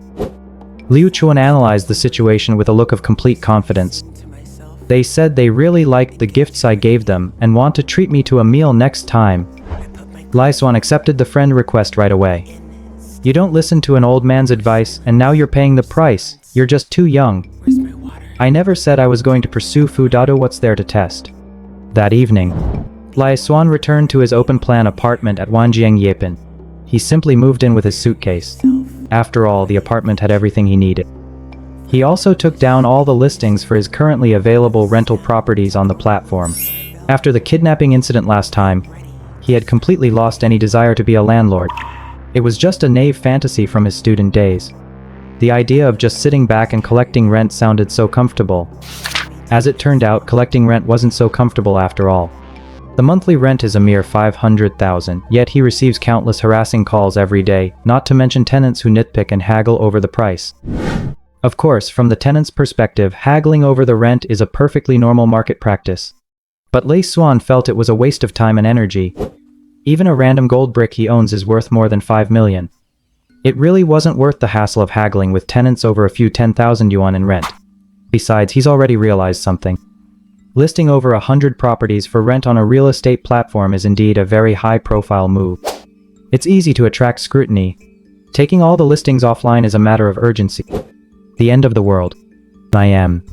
S2: Xuan analyzed the situation with a look of complete confidence. They said they really liked the gifts I gave them and want to treat me to a meal next time. Xuan accepted the friend request right away. You don't listen to an old man's advice, and now you're paying the price. You're just too young. I never said I was going to pursue Fu Dudu. What's there to test? That evening, Xuan returned to his open-plan apartment at Wanjiang Yepin. He simply moved in with his suitcase. After all, the apartment had everything he needed. He also took down all the listings for his currently available rental properties on the platform. After the kidnapping incident last time, he had completely lost any desire to be a landlord. It was just a naive fantasy from his student days. The idea of just sitting back and collecting rent sounded so comfortable. As it turned out, collecting rent wasn't so comfortable after all. The monthly rent is a mere 500,000, yet he receives countless harassing calls every day, not to mention tenants who nitpick and haggle over the price. Of course, from the tenant's perspective, haggling over the rent is a perfectly normal market practice. But Xuan felt it was a waste of time and energy. Even a random gold brick he owns is worth more than 5 million. It really wasn't worth the hassle of haggling with tenants over a few 10,000 yuan in rent. Besides, he's already realized something. Listing over 100 properties for rent on a real estate platform is indeed a very high-profile move. It's easy to attract scrutiny. Taking all the listings offline is a matter of urgency. The end of the world. I am.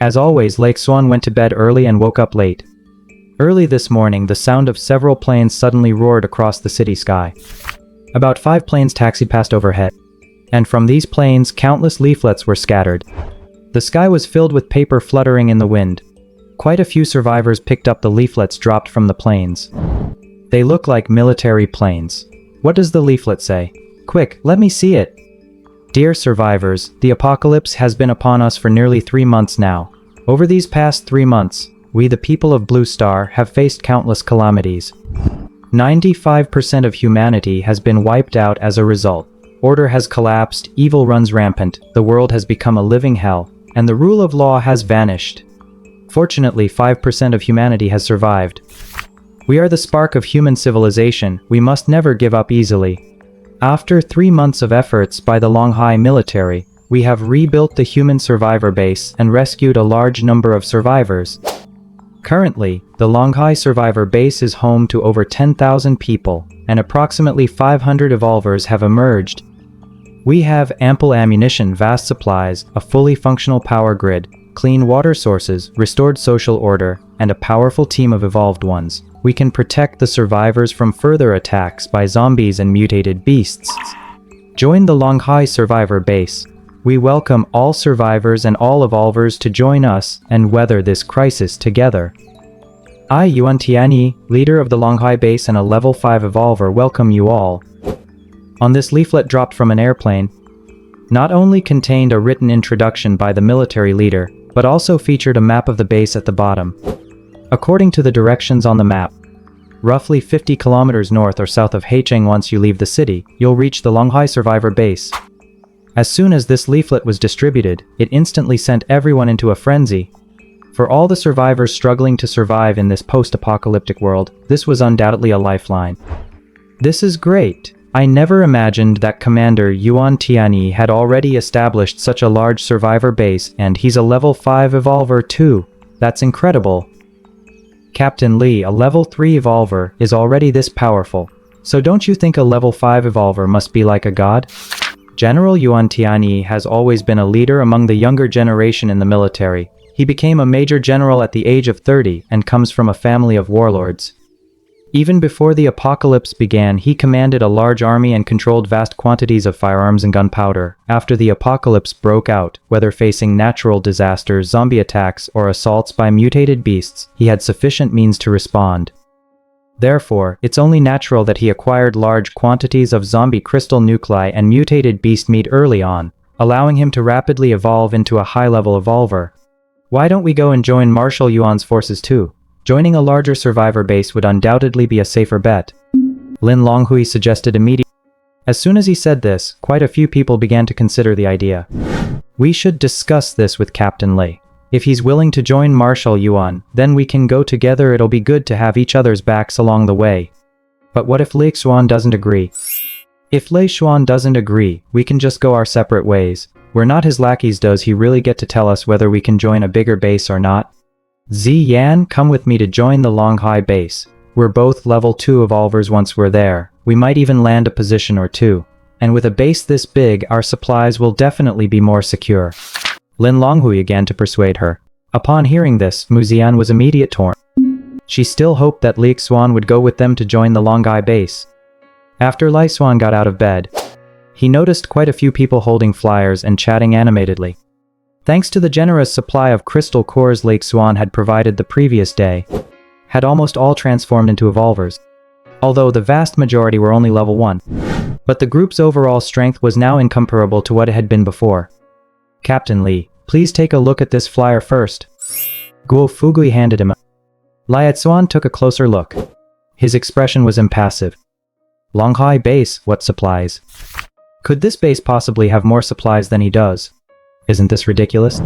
S2: As always, Xuan went to bed early and woke up late. Early this morning, the sound of several planes suddenly roared across the city sky. About 5 planes taxied past overhead. And from these planes, countless leaflets were scattered. The sky was filled with paper fluttering in the wind. Quite a few survivors picked up the leaflets dropped from the planes. They look like military planes. What does the leaflet say? Quick, let me see it. Dear survivors, the apocalypse has been upon us for nearly 3 months now. Over these past 3 months, we the people of Blue Star have faced countless calamities. 95% of humanity has been wiped out as a result. Order has collapsed, evil runs rampant, the world has become a living hell, and the rule of law has vanished. Fortunately, 5% of humanity has survived. We are the spark of human civilization, we must never give up easily. After 3 months of efforts by the Longhai military, we have rebuilt the human survivor base and rescued a large number of survivors. Currently, the Longhai survivor base is home to over 10,000 people, and approximately 500 evolvers have emerged. We have ample ammunition, vast supplies, a fully functional power grid, clean water sources, restored social order, and a powerful team of evolved ones. We can protect the survivors from further attacks by zombies and mutated beasts. Join the Longhai survivor base. We welcome all survivors and all evolvers to join us and weather this crisis together. I, Yuan Tianyi, leader of the Longhai base and a level 5 evolver, welcome you all. On this leaflet dropped from an airplane, not only contained a written introduction by the military leader, but also featured a map of the base at the bottom. According to the directions on the map, roughly 50 kilometers north or south of Haicheng, once you leave the city, you'll reach the Longhai survivor base. As soon as this leaflet was distributed, it instantly sent everyone into a frenzy. For all the survivors struggling to survive in this post-apocalyptic world, this was undoubtedly a lifeline. This is great. I never imagined that Commander Yuan Tianyi had already established such a large survivor base, and he's a level 5 evolver too. That's incredible. Captain Li, a level 3 evolver, is already this powerful. So don't you think a level 5 evolver must be like a god? General Yuan Tianyi has always been a leader among the younger generation in the military. He became a major general at the age of 30 and comes from a family of warlords. Even before the apocalypse began, he commanded a large army and controlled vast quantities of firearms and gunpowder. After the apocalypse broke out, whether facing natural disasters, zombie attacks, or assaults by mutated beasts, he had sufficient means to respond. Therefore, it's only natural that he acquired large quantities of zombie crystal nuclei and mutated beast meat early on, allowing him to rapidly evolve into a high-level evolver. Why don't we go and join Marshal Yuan's forces too? Joining a larger survivor base would undoubtedly be a safer bet. Lin Longhui suggested immediately. As soon as he said this, quite a few people began to consider the idea. We should discuss this with Captain Lei. If he's willing to join Marshal Yuan, then we can go together. It'll be good to have each other's backs along the way. But what if Lei Xuan doesn't agree? If Lei Xuan doesn't agree, we can just go our separate ways. We're not his lackeys. Does he really get to tell us whether we can join a bigger base or not? Ziyan, come with me to join the Longhai base. We're both level 2 evolvers. Once we're there, we might even land a position or two. And with a base this big, our supplies will definitely be more secure. Lin Longhui began to persuade her. Upon hearing this, Mu Ziyan was immediately torn. She still hoped that Li Xuan would go with them to join the Longhai base. After Li Xuan got out of bed, he noticed quite a few people holding flyers and chatting animatedly. Thanks to the generous supply of crystal cores Li Xuan had provided the previous day, had almost all transformed into evolvers. Although the vast majority were only level 1. But the group's overall strength was now incomparable to what it had been before. Captain Li, please take a look at this flyer first. Guo Fugui handed him. Li Xuan took a closer look. His expression was impassive. Longhai base, what supplies? Could this base possibly have more supplies than he does? Isn't this ridiculous?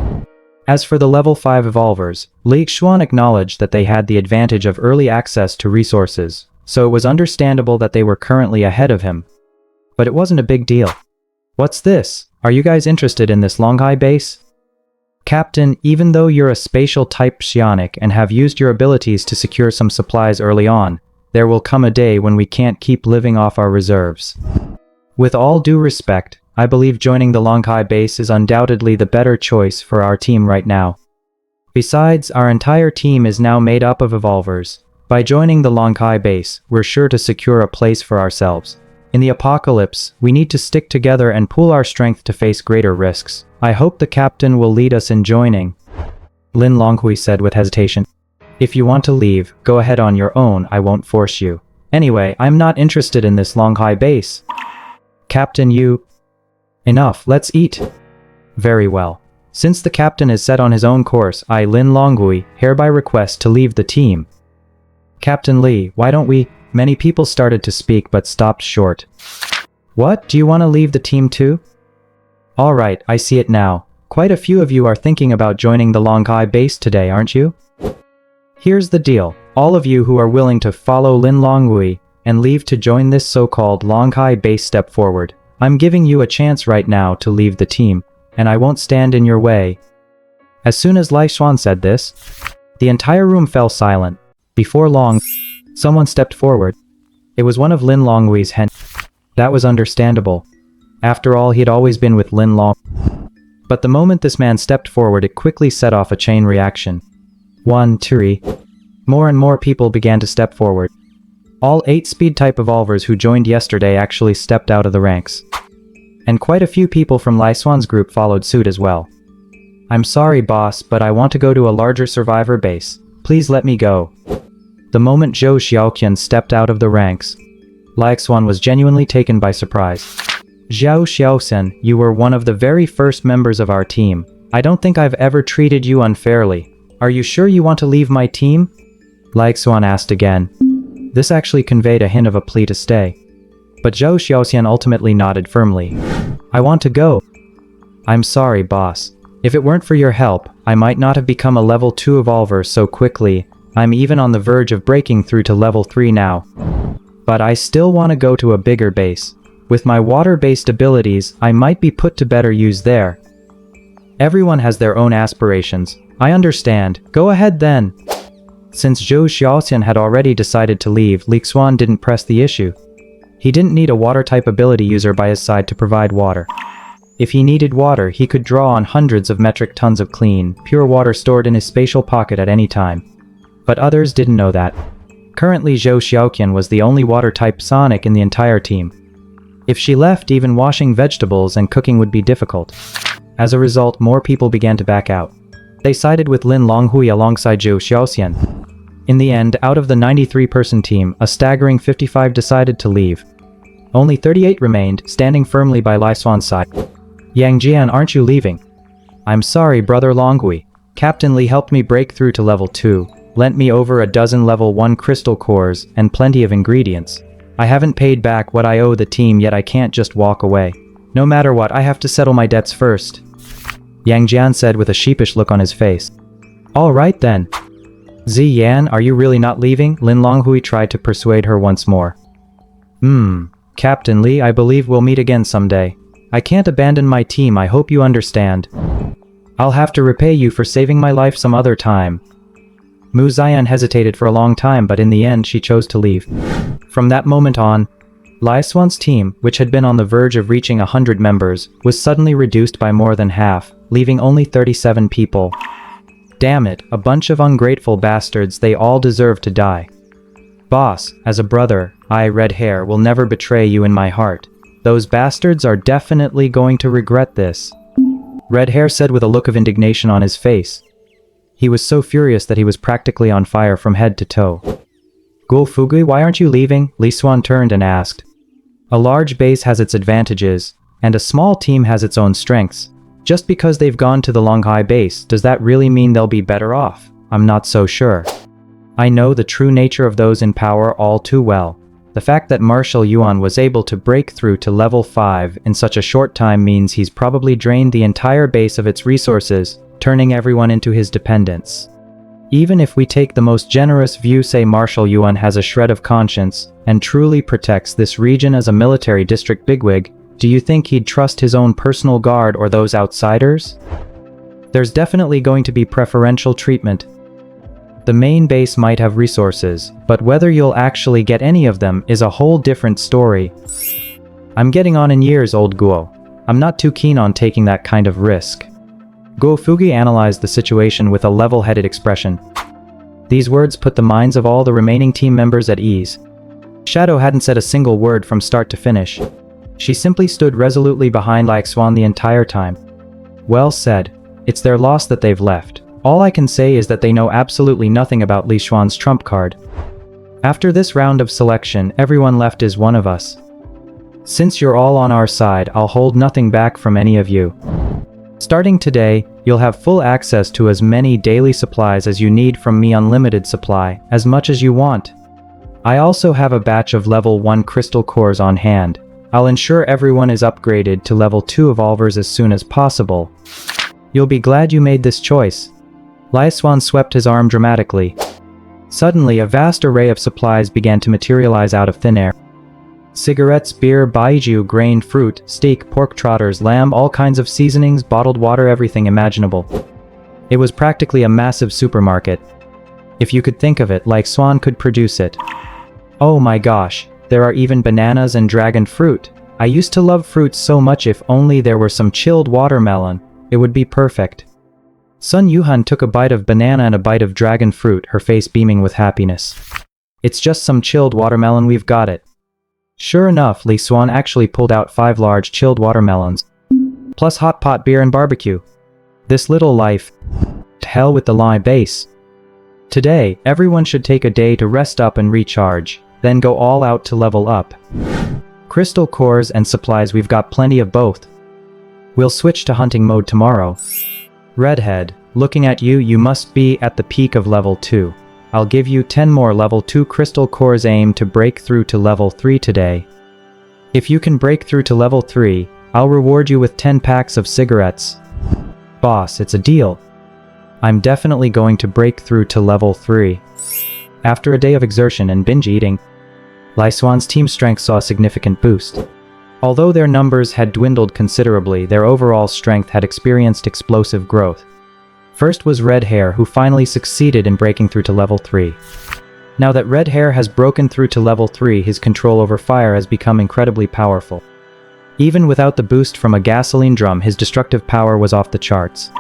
S2: As for the level 5 evolvers, Li Xuan acknowledged that they had the advantage of early access to resources, so it was understandable that they were currently ahead of him. But it wasn't a big deal. What's this? Are you guys interested in this Longhai base? Captain, even though you're a spatial type psionic and have used your abilities to secure some supplies early on, there will come a day when we can't keep living off our reserves. With all due respect, I believe joining the Longhai base is undoubtedly the better choice for our team right now. Besides, our entire team is now made up of evolvers. By joining the Longhai base, we're sure to secure a place for ourselves. In the apocalypse, we need to stick together and pool our strength to face greater risks. I hope the captain will lead us in joining. Lin Longhui said with hesitation. If you want to leave, go ahead on your own. I won't force you. Anyway, I'm not interested in this Longhai base. Captain, you... Enough, let's eat. Very well. Since the captain is set on his own course, I, Lin Longhui, hereby request to leave the team. Captain Li, why don't we... Many people started to speak but stopped short. What? Do you want to leave the team too? Alright, I see it now. Quite a few of you are thinking about joining the Longhai base today, aren't you? Here's the deal. All of you who are willing to follow Lin Longhui and leave to join this so-called Longhai base, step forward. I'm giving you a chance right now to leave the team, and I won't stand in your way. As soon as Li Xuan said this, The entire room fell silent. Before long, someone stepped forward. It was one of Lin Longwei's hen. That was understandable. After all, he had always been with Lin Long. But the moment this man stepped forward, it quickly set off a chain reaction. 1, 2, 3. More and more people began to step forward. All 8 speed-type evolvers who joined yesterday actually stepped out of the ranks. And quite a few people from Lai Xuan's group followed suit as well. I'm sorry, boss, but I want to go to a larger survivor base. Please let me go. The moment Zhou Xiaoqian stepped out of the ranks, Lai Xuan was genuinely taken by surprise. Zhao Xiaosen, you were one of the very first members of our team. I don't think I've ever treated you unfairly. Are you sure you want to leave my team? Lai Xuan asked again. This actually conveyed a hint of a plea to stay. But Zhao Xiaoxian ultimately nodded firmly. I want to go. I'm sorry, boss. If it weren't for your help, I might not have become a level 2 evolver so quickly. I'm even on the verge of breaking through to level 3 now. But I still want to go to a bigger base. With my water-based abilities, I might be put to better use there. Everyone has their own aspirations. I understand. Go ahead then. Since Zhou Xiaoxian had already decided to leave, Li Xuan didn't press the issue. He didn't need a water-type ability user by his side to provide water. If he needed water, he could draw on hundreds of metric tons of clean, pure water stored in his spatial pocket at any time. But others didn't know that. Currently, Zhou Xiaoqian was the only water-type Sonic in the entire team. If she left, even washing vegetables and cooking would be difficult. As a result, more people began to back out. They sided with Lin Longhui alongside Zhou Xiaoxian. In the end, out of the 93-person team, a staggering 55 decided to leave. Only 38 remained, standing firmly by Lai Xuan's side. Yang Jian, aren't you leaving? I'm sorry, brother Longhui. Captain Li helped me break through to level 2, lent me over a dozen level 1 crystal cores, and plenty of ingredients. I haven't paid back what I owe the team, yet I can't just walk away. No matter what, I have to settle my debts first. Yang Jian said with a sheepish look on his face. All right then. Ziyan, are you really not leaving? Lin Longhui tried to persuade her once more. Captain Li, I believe we'll meet again someday. I can't abandon my team, I hope you understand. I'll have to repay you for saving my life some other time. Mu Ziyan hesitated for a long time, but in the end she chose to leave. From that moment on, Lai Xuan's team, which had been on the verge of reaching 100 members, was suddenly reduced by more than half, leaving only 37 people. Damn it, a bunch of ungrateful bastards, they all deserve to die. Boss, as a brother, I, Red Hair, will never betray you in my heart. Those bastards are definitely going to regret this. Red Hair said with a look of indignation on his face. He was so furious that he was practically on fire from head to toe. Guo Fugui, why aren't you leaving? Li Xuan turned and asked. A large base has its advantages, and a small team has its own strengths. Just because they've gone to the Longhai base, does that really mean they'll be better off? I'm not so sure. I know the true nature of those in power all too well. The fact that Marshal Yuan was able to break through to level 5 in such a short time means he's probably drained the entire base of its resources, turning everyone into his dependents. Even if we take the most generous view, say Marshal Yuan has a shred of conscience and truly protects this region as a military district bigwig, do you think he'd trust his own personal guard or those outsiders? There's definitely going to be preferential treatment. The main base might have resources, but whether you'll actually get any of them is a whole different story. I'm getting on in years, old Guo. I'm not too keen on taking that kind of risk. Guo Fugi analyzed the situation with a level-headed expression. These words put the minds of all the remaining team members at ease. Shadow hadn't said a single word from start to finish. She simply stood resolutely behind Lai Xuan the entire time. Well said. It's their loss that they've left. All I can say is that they know absolutely nothing about Li Xuan's trump card. After this round of selection, everyone left is one of us. Since you're all on our side, I'll hold nothing back from any of you. Starting today, you'll have full access to as many daily supplies as you need from me, unlimited supply, as much as you want. I also have a batch of level 1 crystal cores on hand. I'll ensure everyone is upgraded to level 2 evolvers as soon as possible. You'll be glad you made this choice. Lai Xuan swept his arm dramatically. Suddenly, a vast array of supplies began to materialize out of thin air. Cigarettes, beer, baijiu, grain, fruit, steak, pork trotters, lamb, all kinds of seasonings, bottled water, everything imaginable. It was practically a massive supermarket. If you could think of it, like Xuan could produce it. Oh my gosh, there are even bananas and dragon fruit. I used to love fruits so much. If only there were some chilled watermelon, it would be perfect. Sun Yuhan took a bite of banana and a bite of dragon fruit, her face beaming with happiness. It's just some chilled watermelon, we've got it. Sure enough, Li Xuan actually pulled out 5 large chilled watermelons, plus hot pot beer and barbecue. This little life. To hell with the lie base. Today, everyone should take a day to rest up and recharge, then go all out to level up. Crystal cores and supplies, we've got plenty of both. We'll switch to hunting mode tomorrow. Redhead, looking at you, you must be at the peak of level 2. I'll give you 10 more level 2 crystal cores. Aim to break through to level 3 today. If you can break through to level 3, I'll reward you with 10 packs of cigarettes. Boss, it's a deal. I'm definitely going to break through to level 3. After a day of exertion and binge eating, Li Xuan's team strength saw a significant boost. Although their numbers had dwindled considerably, their overall strength had experienced explosive growth. First was Red Hair, who finally succeeded in breaking through to level 3. Now that Red Hair has broken through to level 3, his control over fire has become incredibly powerful. Even without the boost from a gasoline drum, his destructive power was off the charts.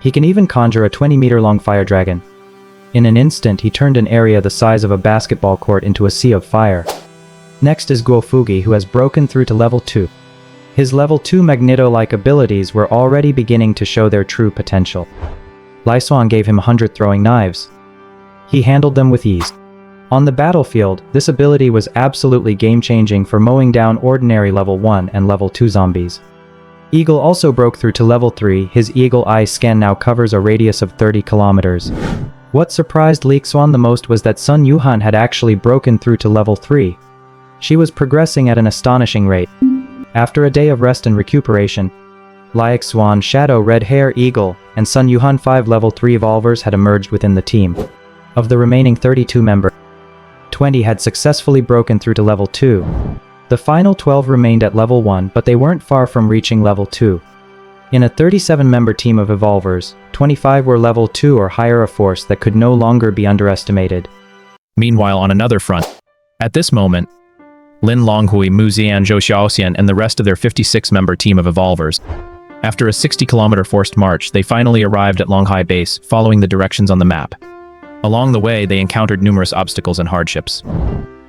S2: He can even conjure a 20-meter-long fire dragon. In an instant, he turned an area the size of a basketball court into a sea of fire. Next is Guofugi, who has broken through to level 2. His level 2 Magneto-like abilities were already beginning to show their true potential. Li Xuan gave him 100 throwing knives. He handled them with ease. On the battlefield, this ability was absolutely game-changing for mowing down ordinary level 1 and level 2 zombies. Eagle also broke through to level 3. His Eagle Eye scan now covers a radius of 30 kilometers. What surprised Li Xuan the most was that Sun Yuhan had actually broken through to level 3. She was progressing at an astonishing rate. After a day of rest and recuperation, Li Xuan, Shadow, Red Hair, Eagle, and Sun Yuhan, 5 level 3 evolvers had emerged within the team. Of the remaining 32 members, 20 had successfully broken through to level 2. The final 12 remained at level 1, but they weren't far from reaching level 2. In a 37-member team of evolvers, 25 were level 2 or higher, a force that could no longer be underestimated.
S1: Meanwhile, on another front, at this moment, Lin Longhui, Mu Zian, Zhou Xiaoxian, and the rest of their 56-member team of evolvers. After a 60-kilometer forced march, they finally arrived at Longhai Base, following the directions on the map. Along the way, they encountered numerous obstacles and hardships.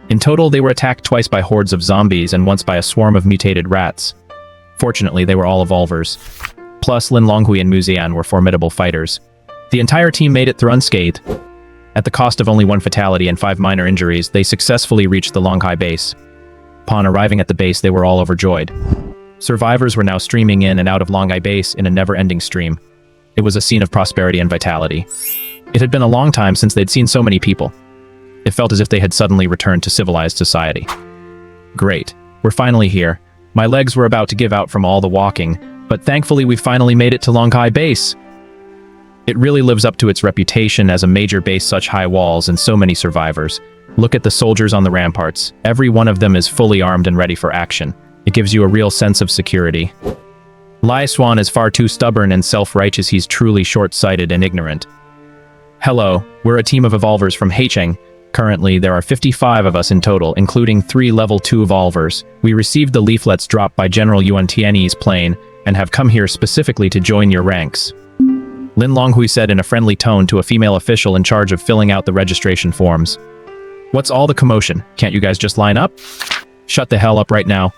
S1: In total, they were attacked twice by hordes of zombies and once by a swarm of mutated rats. Fortunately, they were all evolvers. Plus, Lin Longhui and Mu Zian were formidable fighters. The entire team made it through unscathed. At the cost of only 1 fatality and 5 minor injuries, they successfully reached the Longhai Base. Upon arriving at the base, they were all overjoyed. Survivors were now streaming in and out of Longhai Base in a never-ending stream. It was a scene of prosperity and vitality. It had been a long time since they'd seen so many people. It felt as if they had suddenly returned to civilized society. Great, we're finally here. My legs were about to give out from all the walking, but thankfully we finally made it to Longhai Base. It really lives up to its reputation as a major base, such high walls and so many survivors. Look at the soldiers on the ramparts. Every one of them is fully armed and ready for action. It gives you a real sense of security. Li Xuan is far too stubborn and self-righteous. He's truly short-sighted and ignorant. Hello, we're a team of evolvers from Heicheng. Currently, there are 55 of us in total, including 3 level 2 evolvers. We received the leaflets dropped by General Yuan Tianyi's plane and have come here specifically to join your ranks. Lin Longhui said in a friendly tone to a female official in charge of filling out the registration forms. What's all the commotion? Can't you guys just line up? Shut the hell up right now.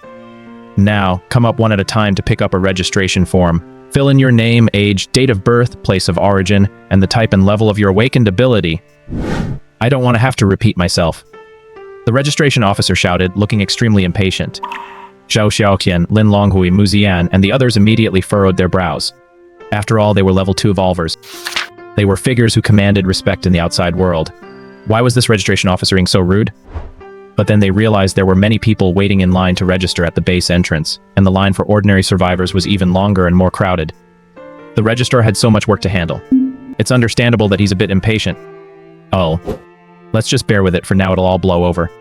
S1: Now, come up one at a time to pick up a registration form. Fill in your name, age, date of birth, place of origin, and the type and level of your awakened ability. I don't want to have to repeat myself. The registration officer shouted, looking extremely impatient. Zhou Xiaoqian, Lin Longhui, Mu Zian, and the others immediately furrowed their brows. After all, they were level 2 evolvers. They were figures who commanded respect in the outside world. Why was this registration officer being so rude? But then they realized there were many people waiting in line to register at the base entrance, and the line for ordinary survivors was even longer and more crowded. The registrar had so much work to handle. It's understandable that he's a bit impatient. Oh, let's just bear with it, for now it'll all blow over.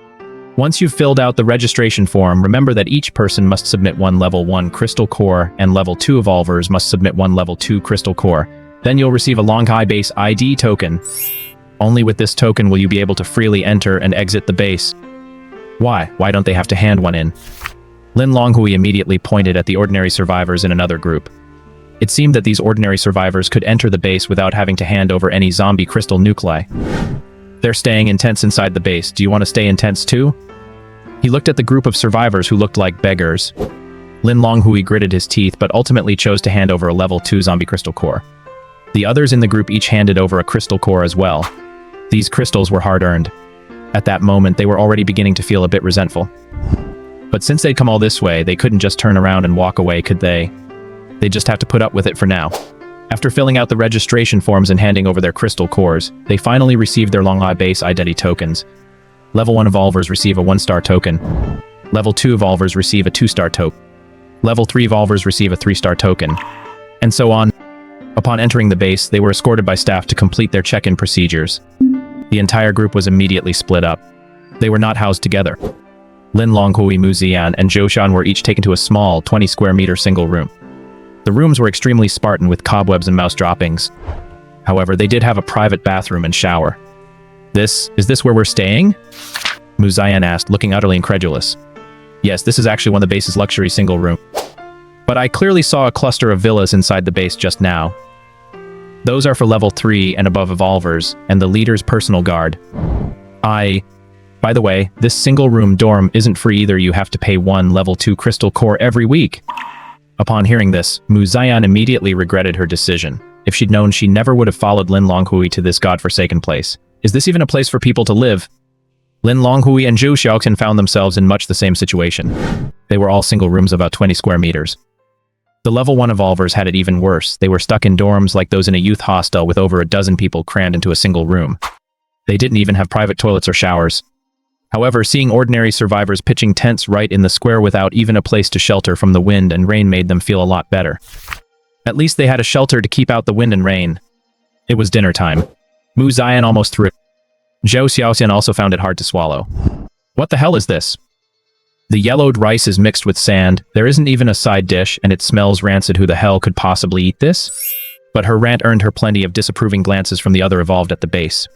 S1: Once you've filled out the registration form, remember that each person must submit 1 level 1 crystal core, and level 2 evolvers must submit 1 level 2 crystal core. Then you'll receive a Longhai Base ID token. Only with this token will you be able to freely enter and exit the base. Why? Why don't they have to hand one in? Lin Longhui immediately pointed at the ordinary survivors in another group. It seemed that these ordinary survivors could enter the base without having to hand over any zombie crystal nuclei. They're staying in tents inside the base. Do you want to stay in tents too? He looked at the group of survivors who looked like beggars. Lin Longhui gritted his teeth but ultimately chose to hand over a level 2 zombie crystal core. The others in the group each handed over a crystal core as well. These crystals were hard-earned. At that moment, they were already beginning to feel a bit resentful. But since they'd come all this way, they couldn't just turn around and walk away, could they? They'd just have to put up with it for now. After filling out the registration forms and handing over their crystal cores, they finally received their Longhai base identity tokens. Level 1 evolvers receive a 1-star token. Level 2 evolvers receive a 2-star token. Level 3 evolvers receive a 3-star token. And so on. Upon entering the base, they were escorted by staff to complete their check-in procedures. The entire group was immediately split up. They were not housed together. Lin Longhui, Mu Ziyan, and Zhou Xuan were each taken to a small, 20-square-meter single room. The rooms were extremely Spartan with cobwebs and mouse droppings. However, they did have a private bathroom and shower. Is this where we're staying? Mu Ziyan asked, looking utterly incredulous. Yes, this is actually one of the base's luxury single room. But I clearly saw a cluster of villas inside the base just now. Those are for level 3 and above evolvers, and the leader's personal guard. By the way, this single-room dorm isn't free either. You have to pay 1 level 2 crystal core every week. Upon hearing this, Mu Ziyan immediately regretted her decision. If she'd known, she never would have followed Lin Longhui to this godforsaken place. Is this even a place for people to live? Lin Longhui and Zhou Xiaoqian found themselves in much the same situation. They were all single rooms about 20 square meters. The level 1 evolvers had it even worse. They were stuck in dorms like those in a youth hostel with over a dozen people crammed into a single room. They didn't even have private toilets or showers. However, seeing ordinary survivors pitching tents right in the square without even a place to shelter from the wind and rain made them feel a lot better. At least they had a shelter to keep out the wind and rain. It was dinner time. Mu Ziyan almost threw. Zhou Xiaoxian also found it hard to swallow. What the hell is this? The yellowed rice is mixed with sand, there isn't even a side dish, and it smells rancid. Who the hell could possibly eat this? But her rant earned her plenty of disapproving glances from the other evolved at the base.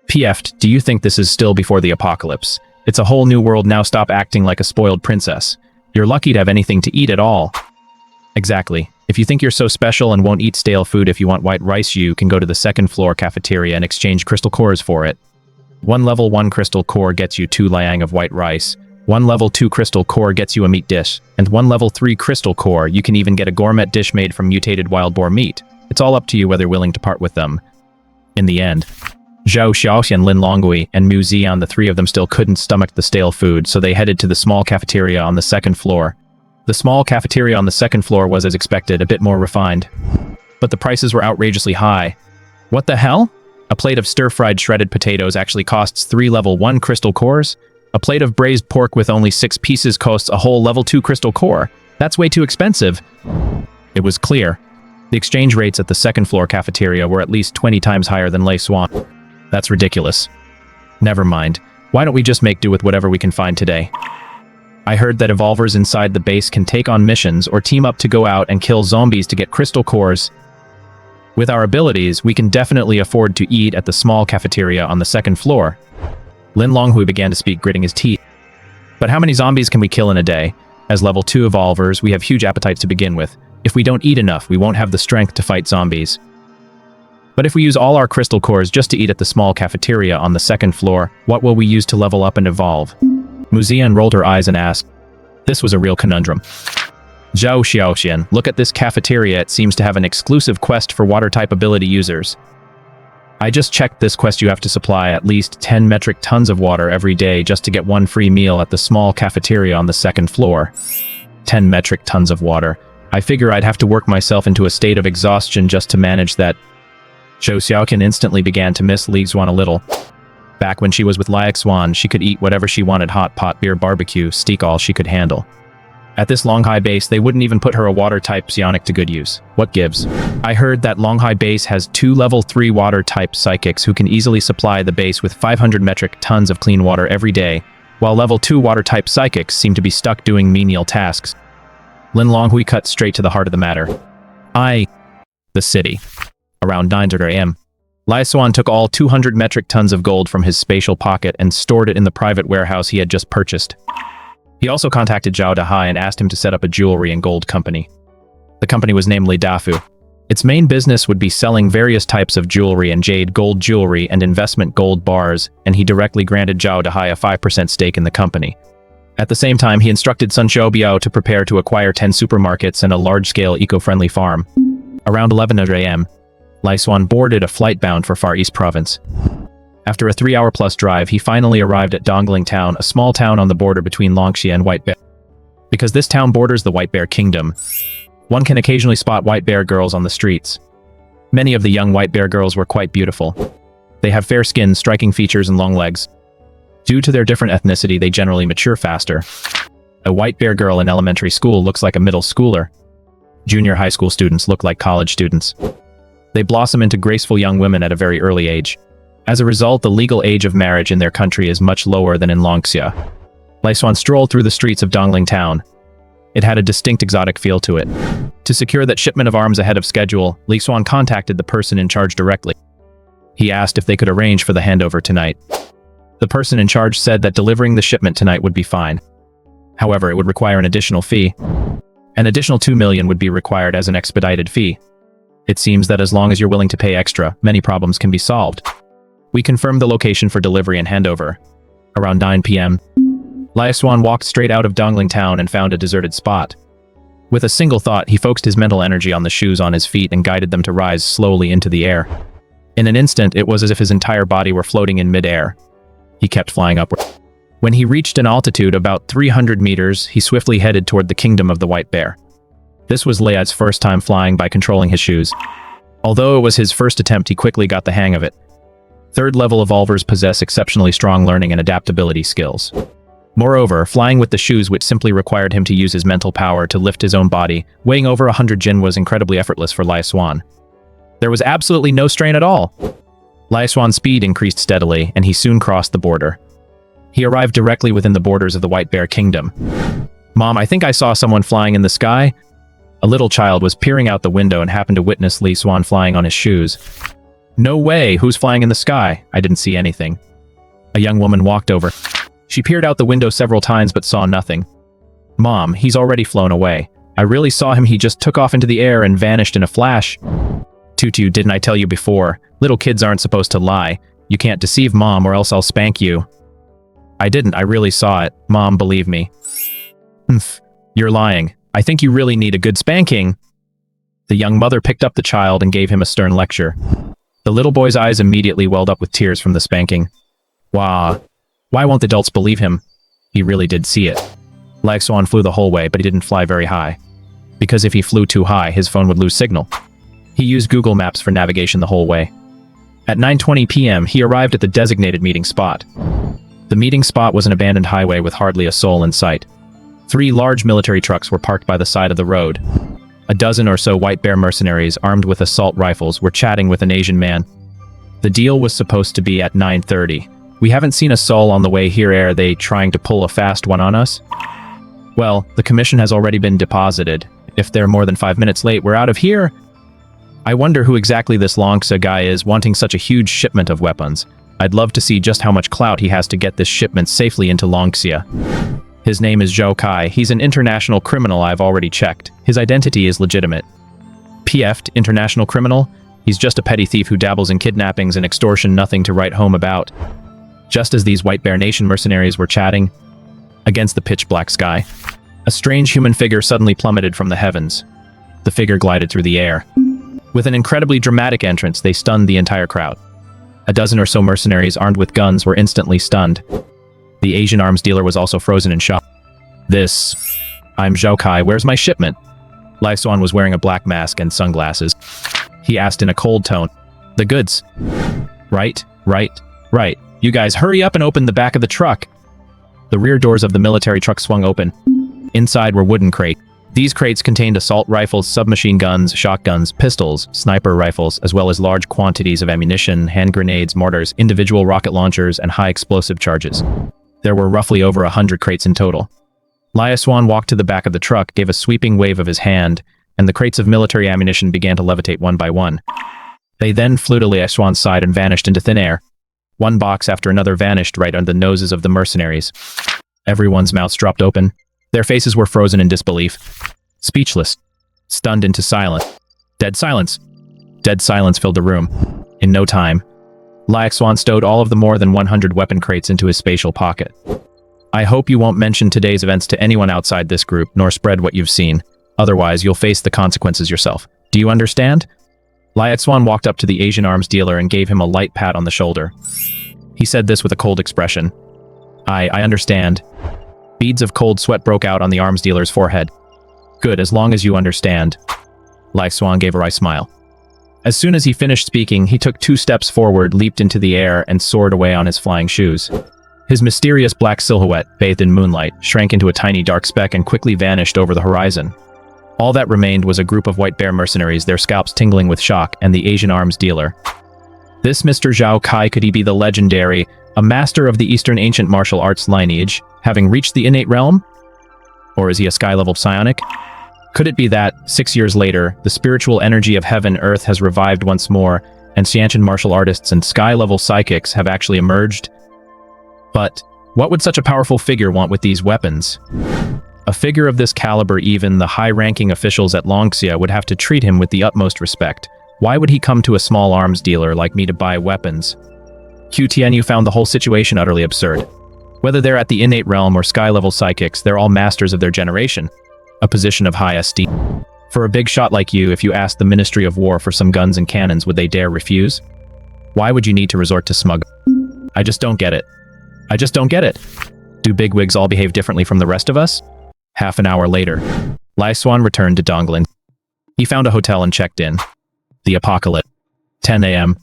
S1: PF'd, do you think this is still before the apocalypse? It's a whole new world now, stop acting like a spoiled princess. You're lucky to have anything to eat at all. Exactly. If you think you're so special and won't eat stale food, if you want white rice, you can go to the second floor cafeteria and exchange crystal cores for it. 1 level 1 crystal core gets you 2 liang of white rice. 1 level 2 crystal core gets you a meat dish, and 1 level 3 crystal core you can even get a gourmet dish made from mutated wild boar meat. It's all up to you whether you're willing to part with them. In the end, Zhou Xiaoxian, Lin Longhui, and Mu Ziyan, the 3 of them still couldn't stomach the stale food, so they headed to the small cafeteria on the second floor. The small cafeteria on the second floor was, as expected, a bit more refined. But the prices were outrageously high. What the hell? A plate of stir-fried shredded potatoes actually costs 3 level 1 crystal cores? A plate of braised pork with only 6 pieces costs a whole level 2 crystal core. That's way too expensive. It was clear. The exchange rates at the second floor cafeteria were at least 20 times higher than Lei Xuan. That's ridiculous. Never mind. Why don't we just make do with whatever we can find today? I heard that evolvers inside the base can take on missions or team up to go out and kill zombies to get crystal cores. With our abilities, we can definitely afford to eat at the small cafeteria on the second floor. Lin Longhui began to speak, gritting his teeth. But how many zombies can we kill in a day? As level 2 evolvers, we have huge appetites to begin with. If we don't eat enough, we won't have the strength to fight zombies. But if we use all our crystal cores just to eat at the small cafeteria on the second floor, what will we use to level up and evolve? Mu Ziyan rolled her eyes and asked. This was a real conundrum. Zhou Xiaoxian, look at this cafeteria. It seems to have an exclusive quest for water-type ability users. I just checked this quest. You have to supply at least 10 metric tons of water every day just to get 1 free meal at the small cafeteria on the second floor. 10 metric tons of water. I figure I'd have to work myself into a state of exhaustion just to manage that. Zhou Xiaoqian instantly began to miss Li Xuan a little. Back when she was with Li Xuan, she could eat whatever she wanted: hot pot, beer, barbecue, steak, all she could handle. At this Longhai base, they wouldn't even put her a water-type psionic to good use. What gives? I heard that Longhai base has 2 level 3 water-type psychics who can easily supply the base with 500 metric tons of clean water every day, while level 2 water-type psychics seem to be stuck doing menial tasks. Lin Longhui cut straight to the heart of the matter. The city. Around 9:30 a.m. Xuan took all 200 metric tons of gold from his spatial pocket and stored it in the private warehouse he had just purchased. He also contacted Zhao Dahai and asked him to set up a jewelry and gold company. The company was named Dafu. Its main business would be selling various types of jewelry and jade gold jewelry and investment gold bars, and he directly granted Zhao Dahai a 5% stake in the company. At the same time, he instructed Sun Xiaobiao to prepare to acquire 10 supermarkets and a large-scale eco-friendly farm. Around 11 a.m., Xuan boarded a flight bound for Far East Province. After a 3-hour-plus drive, he finally arrived at Dongling Town, a small town on the border between Longxia and White Bear. Because this town borders the White Bear Kingdom, one can occasionally spot white bear girls on the streets. Many of the young white bear girls were quite beautiful. They have fair skin, striking features, and long legs. Due to their different ethnicity, they generally mature faster. A white bear girl in elementary school looks like a middle schooler. Junior high school students look like college students. They blossom into graceful young women at a very early age. As a result, the legal age of marriage in their country is much lower than in Longxia. Xuan strolled through the streets of Dongling Town. It had a distinct exotic feel to it. To secure that shipment of arms ahead of schedule, Xuan contacted the person in charge directly. He asked if they could arrange for the handover tonight. The person in charge said that delivering the shipment tonight would be fine. However, it would require an additional fee. An additional 2 million would be required as an expedited fee. It seems that as long as you're willing to pay extra, many problems can be solved. We confirmed the location for delivery and handover. Around 9 p.m., Xuan walked straight out of Dongling Town and found a deserted spot. With a single thought, he focused his mental energy on the shoes on his feet and guided them to rise slowly into the air. In an instant, it was as if his entire body were floating in mid-air. He kept flying upward. When he reached an altitude about 300 meters, he swiftly headed toward the kingdom of the White Bear. This was Lei's first time flying by controlling his shoes. Although it was his first attempt, he quickly got the hang of it. Third-level evolvers possess exceptionally strong learning and adaptability skills. Moreover, flying with the shoes, which simply required him to use his mental power to lift his own body, weighing over 100 jin, was incredibly effortless for Xuan. There was absolutely no strain at all. Xuan's speed increased steadily, and he soon crossed the border. He arrived directly within the borders of the White Bear Kingdom. "Mom, I think I saw someone flying in the sky." A little child was peering out the window and happened to witness Xuan flying on his shoes. "No way! Who's flying in the sky? I didn't see anything." A young woman walked over. She peered out the window several times but saw nothing. "Mom, he's already flown away. I really saw him. He just took off into the air and vanished in a flash." "Tutu, didn't I tell you before? Little kids aren't supposed to lie. You can't deceive Mom or else I'll spank you." "I didn't. I really saw it. Mom, believe me." "Humph. You're lying. I think you really need a good spanking." The young mother picked up the child and gave him a stern lecture. The little boy's eyes immediately welled up with tears from the spanking. Why won't the adults believe him? He really did see it. Xuan flew the whole way, but he didn't fly very high. Because if he flew too high, his phone would lose signal. He used Google Maps for navigation the whole way. At 9:20 p.m., he arrived at the designated meeting spot. The meeting spot was an abandoned highway with hardly a soul in sight. 3 large military trucks were parked by the side of the road. A dozen or so White Bear mercenaries armed with assault rifles were chatting with an Asian man. The deal was supposed to be at 9:30. "We haven't seen a soul on the way here. Are they trying to pull a fast one on us?" "Well, the commission has already been deposited. If they're more than 5 minutes late, we're out of here." "I wonder who exactly this Longxia guy is wanting such a huge shipment of weapons. I'd love to see just how much clout he has to get this shipment safely into Longxia." "His name is Zhou Kai. He's an international criminal. I've already checked. His identity is legitimate." "PF'd international criminal? He's just a petty thief who dabbles in kidnappings and extortion, nothing to write home about." Just as these White Bear Nation mercenaries were chatting, against the pitch-black sky, a strange human figure suddenly plummeted from the heavens. The figure glided through the air. With an incredibly dramatic entrance, they stunned the entire crowd. A dozen or so mercenaries armed with guns were instantly stunned. The Asian arms dealer was also frozen in shock. "I'm Zhou Kai. Where's my shipment?" Xuan was wearing a black mask and sunglasses. He asked in a cold tone. "The goods." Right. You guys hurry up and open the back of the truck." The rear doors of the military truck swung open. Inside were wooden crates. These crates contained assault rifles, submachine guns, shotguns, pistols, sniper rifles, as well as large quantities of ammunition, hand grenades, mortars, individual rocket launchers, and high explosive charges. There were roughly over 100 crates in total. Xuan walked to the back of the truck, gave a sweeping wave of his hand, and the crates of military ammunition began to levitate one by one. They then flew to Lie Xuan's side and vanished into thin air. One box after another vanished right under the noses of the mercenaries. Everyone's mouths dropped open. Their faces were frozen in disbelief. Speechless. Stunned into silence. Dead silence. Dead silence filled the room. In no time, Lie Xuan stowed all of the more than 100 weapon crates into his spatial pocket. I hope you won't mention today's events to anyone outside this group, nor spread what you've seen. Otherwise, you'll face the consequences yourself. Do you understand? Lie Xuan walked up to the Asian arms dealer and gave him a light pat on the shoulder. He said this with a cold expression. I understand. Beads of cold sweat broke out on the arms dealer's forehead. Good, as long as you understand. Lie Xuan gave a wry smile. As soon as he finished speaking, he took 2 steps forward, leaped into the air, and soared away on his flying shoes. His mysterious black silhouette, bathed in moonlight, shrank into a tiny dark speck and quickly vanished over the horizon. All that remained was a group of white bear mercenaries, their scalps tingling with shock, and the Asian arms dealer. This Mr. Zhao Kai, could he be the legendary, a master of the Eastern ancient martial arts lineage, having reached the innate realm? Or is he a sky-level psionic? Could it be that, 6 years later, the spiritual energy of heaven earth has revived once more, and Xiantian martial artists and sky-level psychics have actually emerged? But what would such a powerful figure want with these weapons? A figure of this caliber, even the high-ranking officials at Longxia would have to treat him with the utmost respect. Why would he come to a small arms dealer like me to buy weapons? Q Tianyu found the whole situation utterly absurd. Whether they're at the innate realm or sky-level psychics, they're all masters of their generation. A position of high esteem. For a big shot like you, if you asked the Ministry of War for some guns and cannons, would they dare refuse? Why would you need to resort to smuggling? I just don't get it. I just don't get it. Do bigwigs all behave differently from the rest of us? Half an hour later, Lie Xuan returned to Donglin. He found a hotel and checked in. The apocalypse. 10 a.m.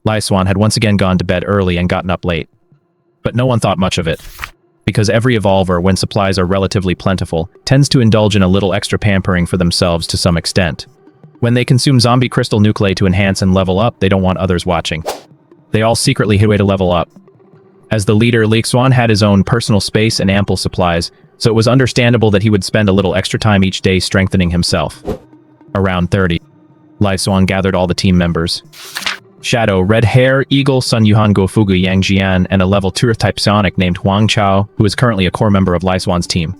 S1: Lie Xuan had once again gone to bed early and gotten up late. But no one thought much of it. Because every evolver, when supplies are relatively plentiful, tends to indulge in a little extra pampering for themselves to some extent. When they consume zombie crystal nuclei to enhance and level up, they don't want others watching. They all secretly hid a way to level up. As the leader, Lie Xuan had his own personal space and ample supplies, so it was understandable that he would spend a little extra time each day strengthening himself. Around 30, Lie Xuan gathered all the team members. Shadow, Red Hair, Eagle, Sun Yuhan, Gofugu, Yang Jian, and a level 2 type psionic named Huang Chao, who is currently a core member of Lie Xuan's team.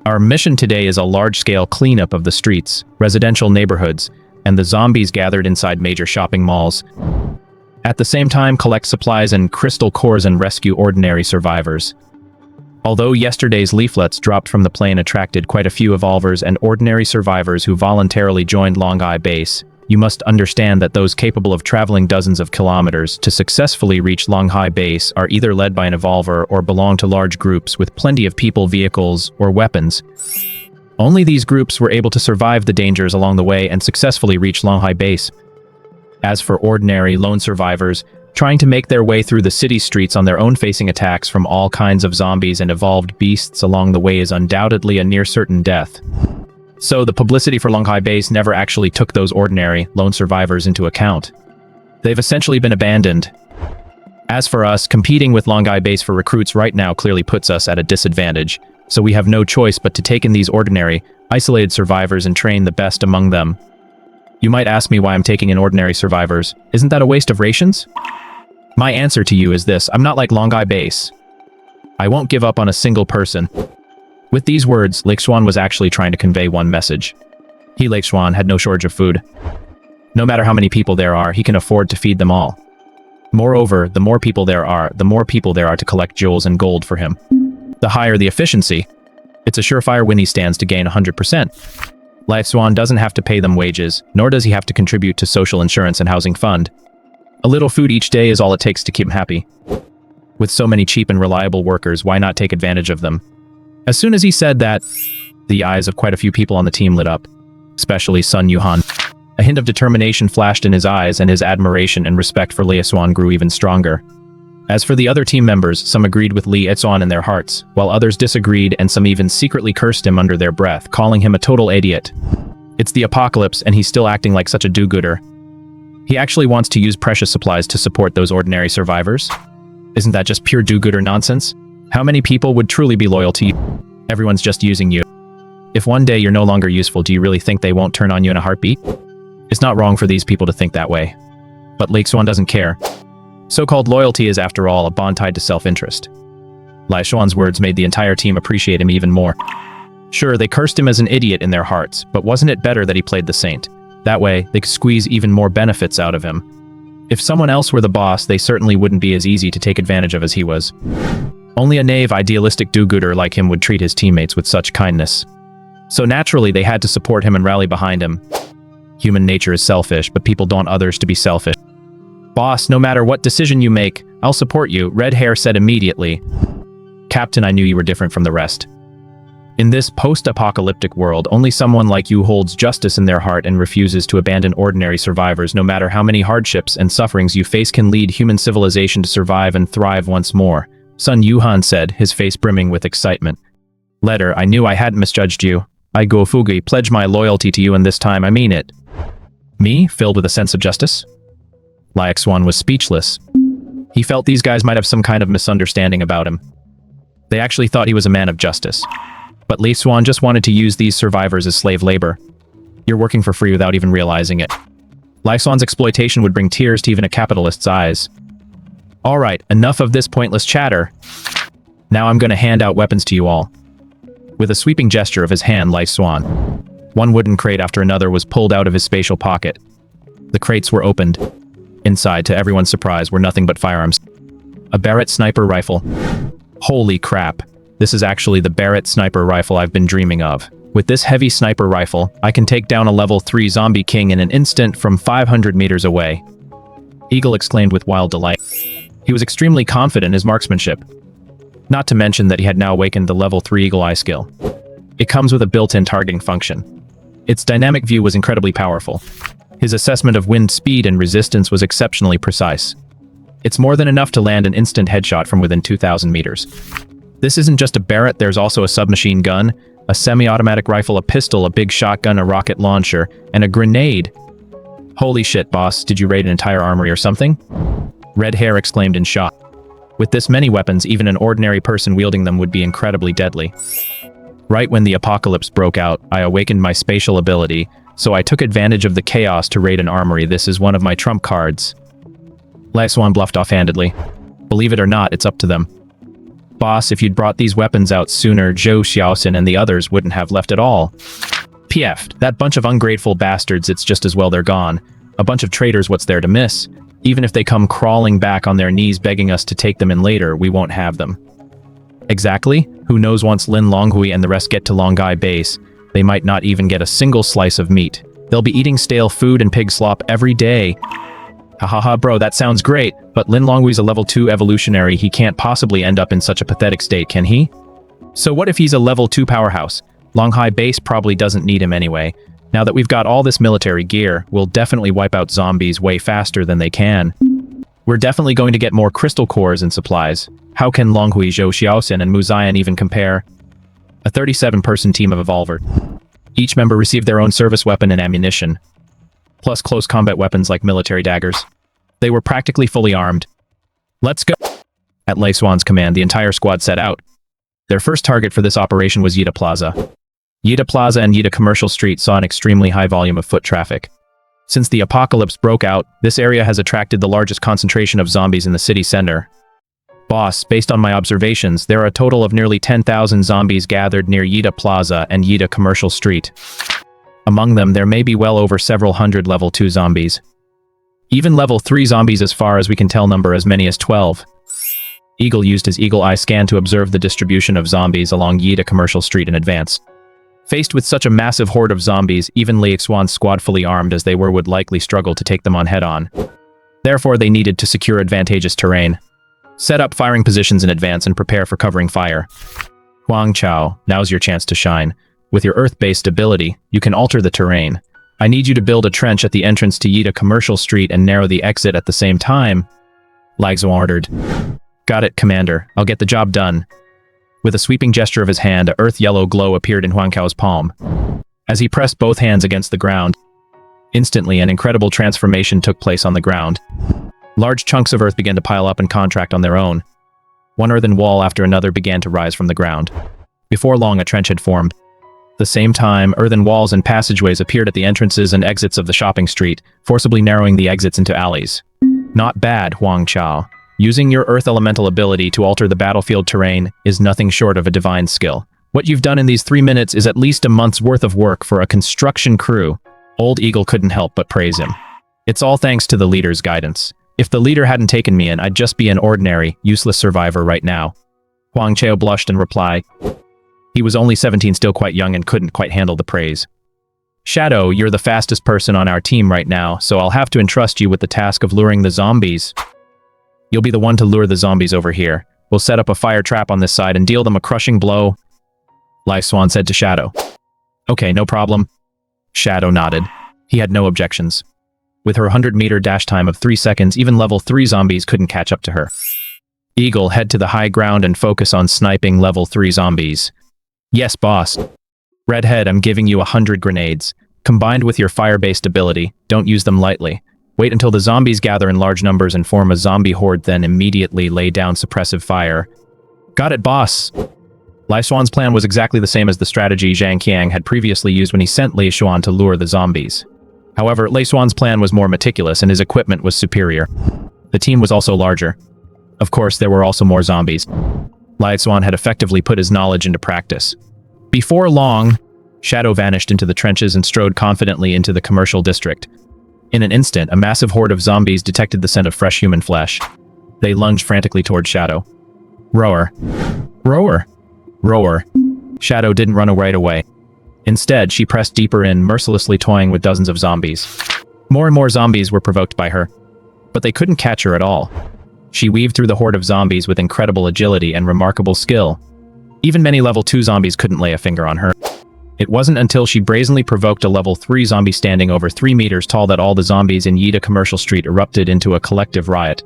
S1: Our mission today is a large-scale cleanup of the streets, residential neighborhoods, and the zombies gathered inside major shopping malls. At the same time, collect supplies and crystal cores and rescue ordinary survivors. Although yesterday's leaflets dropped from the plane attracted quite a few evolvers and ordinary survivors who voluntarily joined Longhai Base, you must understand that those capable of traveling dozens of kilometers to successfully reach Longhai Base are either led by an evolver or belong to large groups with plenty of people, vehicles, or weapons. Only these groups were able to survive the dangers along the way and successfully reach Longhai Base. As for ordinary lone survivors, trying to make their way through the city streets on their own, facing attacks from all kinds of zombies and evolved beasts along the way, is undoubtedly a near-certain death. So the publicity for Longhai Base never actually took those ordinary, lone survivors into account. They've essentially been abandoned. As for us, competing with Longhai Base for recruits right now clearly puts us at a disadvantage, so we have no choice but to take in these ordinary, isolated survivors and train the best among them. You might ask me why I'm taking in ordinary survivors. Isn't that a waste of rations? My answer to you is this: I'm not like Longhai Base. I won't give up on a single person. With these words, Lie Xuan was actually trying to convey one message. He, Lie Xuan, had no shortage of food. No matter how many people there are, he can afford to feed them all. Moreover, the more people there are, the more people there are to collect jewels and gold for him. The higher the efficiency, it's a surefire win he stands to gain 100%. Lie Xuan doesn't have to pay them wages, nor does he have to contribute to social insurance and housing fund. A little food each day is all it takes to keep him happy. With so many cheap and reliable workers, why not take advantage of them? As soon as he said that, the eyes of quite a few people on the team lit up, especially Sun Yuhan. A hint of determination flashed in his eyes, and his admiration and respect for Lie Xuan grew even stronger. As for the other team members, some agreed with Lie Xuan in their hearts, while others disagreed, and some even secretly cursed him under their breath, calling him a total idiot. It's the apocalypse, and he's still acting like such a do-gooder. He actually wants to use precious supplies to support those ordinary survivors? Isn't that just pure do-gooder nonsense? How many people would truly be loyal to you? Everyone's just using you. If one day you're no longer useful, do you really think they won't turn on you in a heartbeat? It's not wrong for these people to think that way. But Xuan doesn't care. So-called loyalty is, after all, a bond tied to self-interest. Xuan's words made the entire team appreciate him even more. Sure, they cursed him as an idiot in their hearts, but wasn't it better that he played the saint? That way, they could squeeze even more benefits out of him. If someone else were the boss, they certainly wouldn't be as easy to take advantage of as he was. Only a naive, idealistic do-gooder like him would treat his teammates with such kindness. So naturally, they had to support him and rally behind him. Human nature is selfish, but people don't want others to be selfish. Boss, no matter what decision you make, I'll support you, Red Hair said immediately. Captain, I knew you were different from the rest. In this post-apocalyptic world, only someone like you holds justice in their heart and refuses to abandon ordinary survivors. No matter how many hardships and sufferings you face can lead human civilization to survive and thrive once more, Sun Yuhan said, his face brimming with excitement. Letter, I knew I hadn't misjudged you. I Go Fugi pledge my loyalty to you, and this time I mean it. Me, filled with a sense of justice? Xuan was speechless. He felt these guys might have some kind of misunderstanding about him. They actually thought he was a man of justice. But Xuan just wanted to use these survivors as slave labor. You're working for free without even realizing it. Xuan's exploitation would bring tears to even a capitalist's eyes. Alright, enough of this pointless chatter. Now I'm going to hand out weapons to you all. With a sweeping gesture of his hand, Xuan, one wooden crate after another was pulled out of his spatial pocket. The crates were opened. Inside, to everyone's surprise, were nothing but firearms. A Barrett sniper rifle. Holy crap. This is actually the Barrett sniper rifle I've been dreaming of. With this heavy sniper rifle, I can take down a level 3 zombie king in an instant from 500 meters away. Eagle exclaimed with wild delight. He was extremely confident in his marksmanship. Not to mention that he had now awakened the level 3 Eagle Eye skill. It comes with a built-in targeting function. Its dynamic view was incredibly powerful. His assessment of wind speed and resistance was exceptionally precise. It's more than enough to land an instant headshot from within 2,000 meters. This isn't just a Barrett, there's also a submachine gun, a semi-automatic rifle, a pistol, a big shotgun, a rocket launcher, and a grenade. Holy shit, boss, did you raid an entire armory or something? Red Hair exclaimed in shock. With this many weapons, even an ordinary person wielding them would be incredibly deadly. Right when the apocalypse broke out, I awakened my spatial ability, so I took advantage of the chaos to raid an armory. This is one of my trump cards. Xuan bluffed offhandedly. Believe it or not, it's up to them. Boss, if you'd brought these weapons out sooner, Zhou Xiaoxin and the others wouldn't have left at all. PF'd, that bunch of ungrateful bastards, it's just as well they're gone. A bunch of traitors, what's there to miss? Even if they come crawling back on their knees begging us to take them in later, we won't have them. Exactly? Who knows, once Lin Longhui and the rest get to Longai base, they might not even get a single slice of meat. They'll be eating stale food and pig slop every day. Hahaha, bro, that sounds great, but Lin Longhui's a level 2 evolutionary. He can't possibly end up in such a pathetic state, can he? So what if he's a level 2 powerhouse? Longhai base probably doesn't need him anyway. Now that we've got all this military gear, we'll definitely wipe out zombies way faster than they can. We're definitely going to get more crystal cores and supplies. How can Longhui, Zhou Xiaoxin, and Mu Ziyan even compare? A 37-person team of Evolver. Each member received their own service weapon and ammunition, plus close combat weapons like military daggers. They were practically fully armed. Let's go! At Xuan's command, the entire squad set out. Their first target for this operation was Yida Plaza. Yida Plaza and Yida Commercial Street saw an extremely high volume of foot traffic. Since the apocalypse broke out, this area has attracted the largest concentration of zombies in the city center. Boss, based on my observations, there are a total of nearly 10,000 zombies gathered near Yida Plaza and Yida Commercial Street. Among them, there may be well over several hundred level 2 zombies. Even level 3 zombies, as far as we can tell, number as many as 12. Eagle used his eagle eye scan to observe the distribution of zombies along Yida Commercial Street in advance. Faced with such a massive horde of zombies, even Xuan's squad, fully armed as they were, would likely struggle to take them on head-on. Therefore, they needed to secure advantageous terrain. Set up firing positions in advance and prepare for covering fire. Huang Chao, now's your chance to shine. With your Earth-based ability, you can alter the terrain. I need you to build a trench at the entrance to Yida Commercial Street and narrow the exit at the same time. Xuan ordered. Got it, Commander. I'll get the job done. With a sweeping gesture of his hand, a earth-yellow glow appeared in Huang Chao's palm. As he pressed both hands against the ground, instantly an incredible transformation took place on the ground. Large chunks of earth began to pile up and contract on their own. One earthen wall after another began to rise from the ground. Before long, a trench had formed. The same time, earthen walls and passageways appeared at the entrances and exits of the shopping street, forcibly narrowing the exits into alleys. Not bad, Huang Chao. Using your earth elemental ability to alter the battlefield terrain is nothing short of a divine skill. What you've done in these 3 minutes is at least a month's worth of work for a construction crew. Old Eagle couldn't help but praise him. It's all thanks to the leader's guidance. If the leader hadn't taken me in, I'd just be an ordinary, useless survivor right now. Huang Chao blushed and replied. He was only 17, still quite young, and couldn't quite handle the praise. Shadow, you're the fastest person on our team right now, so I'll have to entrust you with the task of luring the zombies. You'll be the one to lure the zombies over here. We'll set up a fire trap on this side and deal them a crushing blow, Xuan said to Shadow. Okay, no problem. Shadow nodded. He had no objections. With her 100-meter dash time of 3 seconds, even level 3 zombies couldn't catch up to her. Eagle, head to the high ground and focus on sniping level 3 zombies. Yes, boss. Redhead, I'm giving you 100 grenades. Combined with your fire-based ability, don't use them lightly. Wait until the zombies gather in large numbers and form a zombie horde, then immediately lay down suppressive fire. Got it, boss. Xuan's plan was exactly the same as the strategy Zhang Qiang had previously used when he sent Xuan to lure the zombies. However, Xuan's plan was more meticulous and his equipment was superior. The team was also larger. Of course, there were also more zombies. Xuan had effectively put his knowledge into practice. Before long, Shadow vanished into the trenches and strode confidently into the commercial district. In an instant, a massive horde of zombies detected the scent of fresh human flesh. They lunged frantically toward Shadow. Roar. Roar. Roar. Shadow didn't run right away. Instead, she pressed deeper in, mercilessly toying with dozens of zombies. More and more zombies were provoked by her, but they couldn't catch her at all. She weaved through the horde of zombies with incredible agility and remarkable skill. Even many level 2 zombies couldn't lay a finger on her. It wasn't until she brazenly provoked a level 3 zombie standing over 3 meters tall that all the zombies in Yida Commercial Street erupted into a collective riot.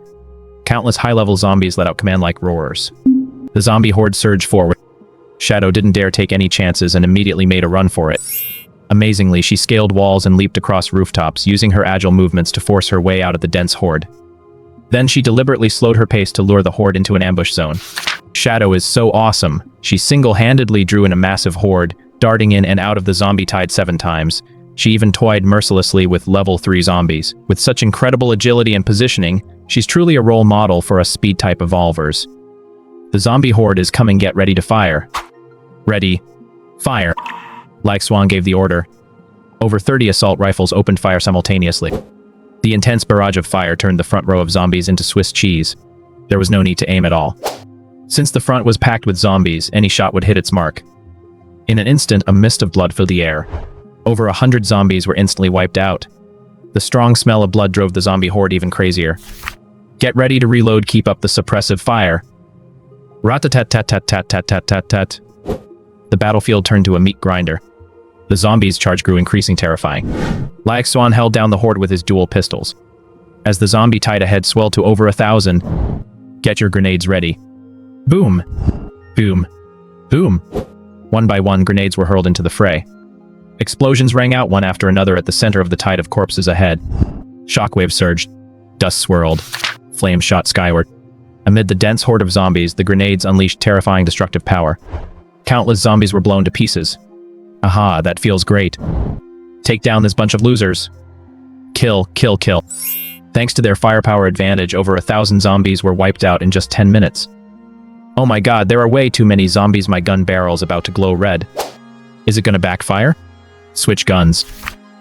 S1: Countless high-level zombies let out command-like roars. The zombie horde surged forward. Shadow didn't dare take any chances and immediately made a run for it. Amazingly, she scaled walls and leaped across rooftops, using her agile movements to force her way out of the dense horde. Then she deliberately slowed her pace to lure the horde into an ambush zone. Shadow is so awesome. She single-handedly drew in a massive horde, darting in and out of the zombie tide 7 times. She even toyed mercilessly with level 3 zombies. With such incredible agility and positioning, she's truly a role model for us speed-type evolvers. The zombie horde is coming, get ready to fire. Ready. Fire. Xuan gave the order. Over 30 assault rifles opened fire simultaneously. The intense barrage of fire turned the front row of zombies into Swiss cheese. There was no need to aim at all. Since the front was packed with zombies, any shot would hit its mark. In an instant, a mist of blood filled the air. Over 100 zombies were instantly wiped out. The strong smell of blood drove the zombie horde even crazier. Get ready to reload, keep up the suppressive fire. Rat-tat-tat-tat-tat-tat-tat-tat. The battlefield turned to a meat grinder. The zombies' charge grew increasingly terrifying. Xuan held down the horde with his dual pistols. As the zombie tide ahead swelled to over 1,000, get your grenades ready. Boom! Boom! Boom! One by one, grenades were hurled into the fray. Explosions rang out one after another at the center of the tide of corpses ahead. Shockwaves surged. Dust swirled. Flames shot skyward. Amid the dense horde of zombies, the grenades unleashed terrifying destructive power. Countless zombies were blown to pieces. Aha, that feels great. Take down this bunch of losers. Kill, kill, kill. Thanks to their firepower advantage, over 1,000 zombies were wiped out in just 10 minutes. Oh my god, there are way too many zombies, my gun barrel's about to glow red. Is it gonna backfire? Switch guns.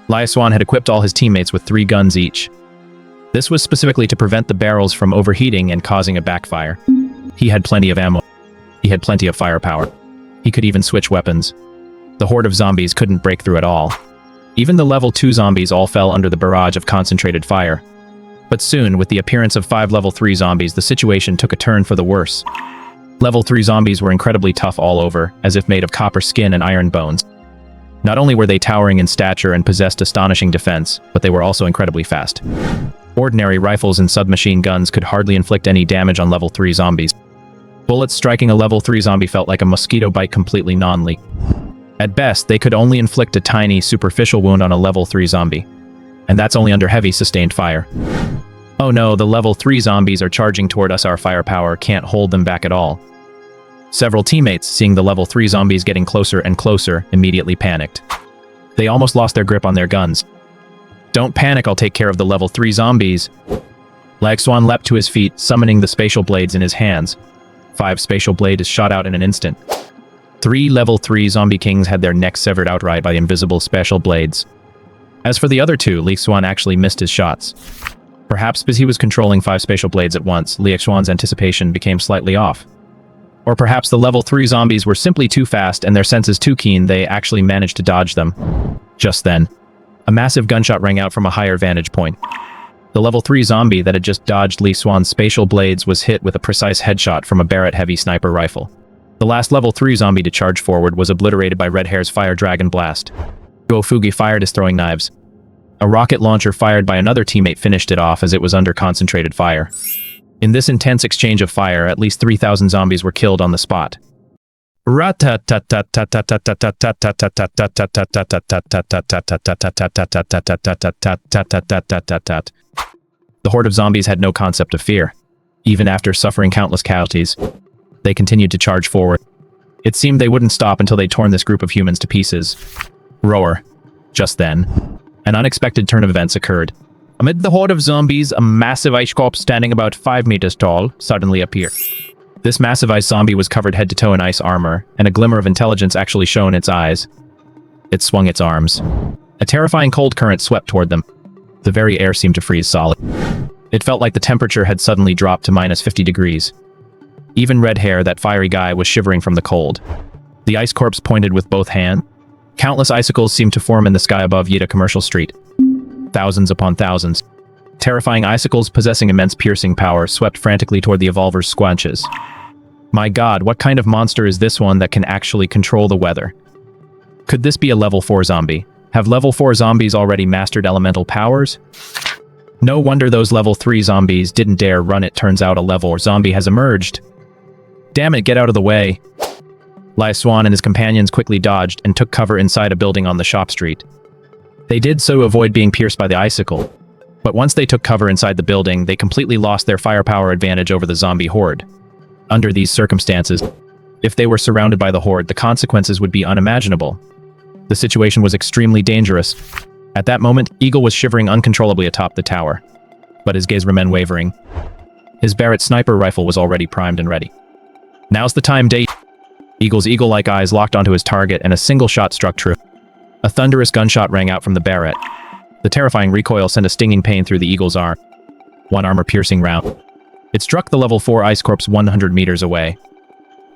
S1: Xuan had equipped all his teammates with 3 guns each. This was specifically to prevent the barrels from overheating and causing a backfire. He had plenty of ammo. He had plenty of firepower. He could even switch weapons. The horde of zombies couldn't break through at all. Even the level 2 zombies all fell under the barrage of concentrated fire. But soon, with the appearance of 5 level 3 zombies, the situation took a turn for the worse. Level 3 zombies were incredibly tough all over, as if made of copper skin and iron bones. Not only were they towering in stature and possessed astonishing defense, but they were also incredibly fast. Ordinary rifles and submachine guns could hardly inflict any damage on level 3 zombies. Bullets striking a level 3 zombie felt like a mosquito bite, completely non-lethal. At best, they could only inflict a tiny, superficial wound on a level 3 zombie. And that's only under heavy, sustained fire. Oh no, the level 3 zombies are charging toward us. Our firepower can't hold them back at all. Several teammates, seeing the level 3 zombies getting closer and closer, immediately panicked. They almost lost their grip on their guns. "Don't panic, I'll take care of the level 3 zombies." Xuan leapt to his feet, summoning the spatial blades in his hands. 5 spatial blades shot out in an instant. 3 level 3 zombie kings had their necks severed outright by invisible spatial blades. As for the other 2, Xuan actually missed his shots. Perhaps because he was controlling 5 spatial blades at once, Xuan's anticipation became slightly off. Or perhaps the level 3 zombies were simply too fast and their senses too keen, they actually managed to dodge them. Just then, a massive gunshot rang out from a higher vantage point. The level 3 zombie that had just dodged Xuan's spatial blades was hit with a precise headshot from a Barrett heavy sniper rifle. The last level 3 zombie to charge forward was obliterated by Red Hair's Fire Dragon Blast. Fugi fired his throwing knives. A rocket launcher fired by another teammate finished it off as it was under concentrated fire. In this intense exchange of fire, at least 3,000 zombies were killed on the spot. The horde of zombies had no concept of fear. Even after suffering countless casualties, they continued to charge forward. It seemed they wouldn't stop until they'd torn this group of humans to pieces. Roar. Just then, an unexpected turn of events occurred. Amid the horde of zombies, a massive ice corpse standing about 5 meters tall suddenly appeared. This massive ice zombie was covered head to toe in ice armor, and a glimmer of intelligence actually shone in its eyes. It swung its arms. A terrifying cold current swept toward them. The very air seemed to freeze solid. It felt like the temperature had suddenly dropped to minus 50 degrees. Even Red Hair, that fiery guy, was shivering from the cold. The ice corpse pointed with both hands. Countless icicles seemed to form in the sky above Yida Commercial Street. Thousands upon thousands. Terrifying icicles possessing immense piercing power swept frantically toward the Evolver's squanches. My god, what kind of monster is this one that can actually control the weather? Could this be a level 4 zombie? Have level 4 zombies already mastered elemental powers? No wonder those level 3 zombies didn't dare run. It turns out a level 4 zombie has emerged. Damn it, get out of the way. Xuan and his companions quickly dodged and took cover inside a building on the shop street. They did so to avoid being pierced by the icicle. But once they took cover inside the building, they completely lost their firepower advantage over the zombie horde. Under these circumstances, if they were surrounded by the horde, the consequences would be unimaginable. The situation was extremely dangerous. At that moment, Eagle was shivering uncontrollably atop the tower. But his gaze remained wavering. His Barrett sniper rifle was already primed and ready. Now's the time, Date. Eagle's eagle-like eyes locked onto his target and a single shot struck true. A thunderous gunshot rang out from the Barrett. The terrifying recoil sent a stinging pain through the Eagle's arm. One armor-piercing round. It struck the level 4 ice corpse 100 meters away.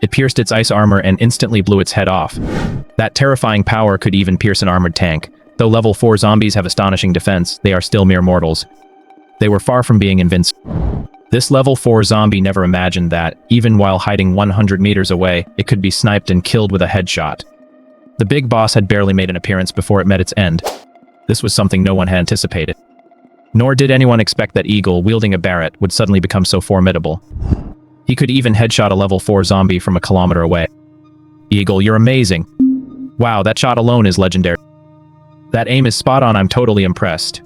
S1: It pierced its ice armor and instantly blew its head off. That terrifying power could even pierce an armored tank. Though level 4 zombies have astonishing defense, they are still mere mortals. They were far from being invincible. This level 4 zombie never imagined that, even while hiding 100 meters away, it could be sniped and killed with a headshot. The big boss had barely made an appearance before it met its end. This was something no one had anticipated. Nor did anyone expect that Eagle, wielding a Barrett, would suddenly become so formidable. He could even headshot a level 4 zombie from a kilometer away. Eagle, you're amazing. Wow, that shot alone is legendary. That aim is spot on, I'm totally impressed.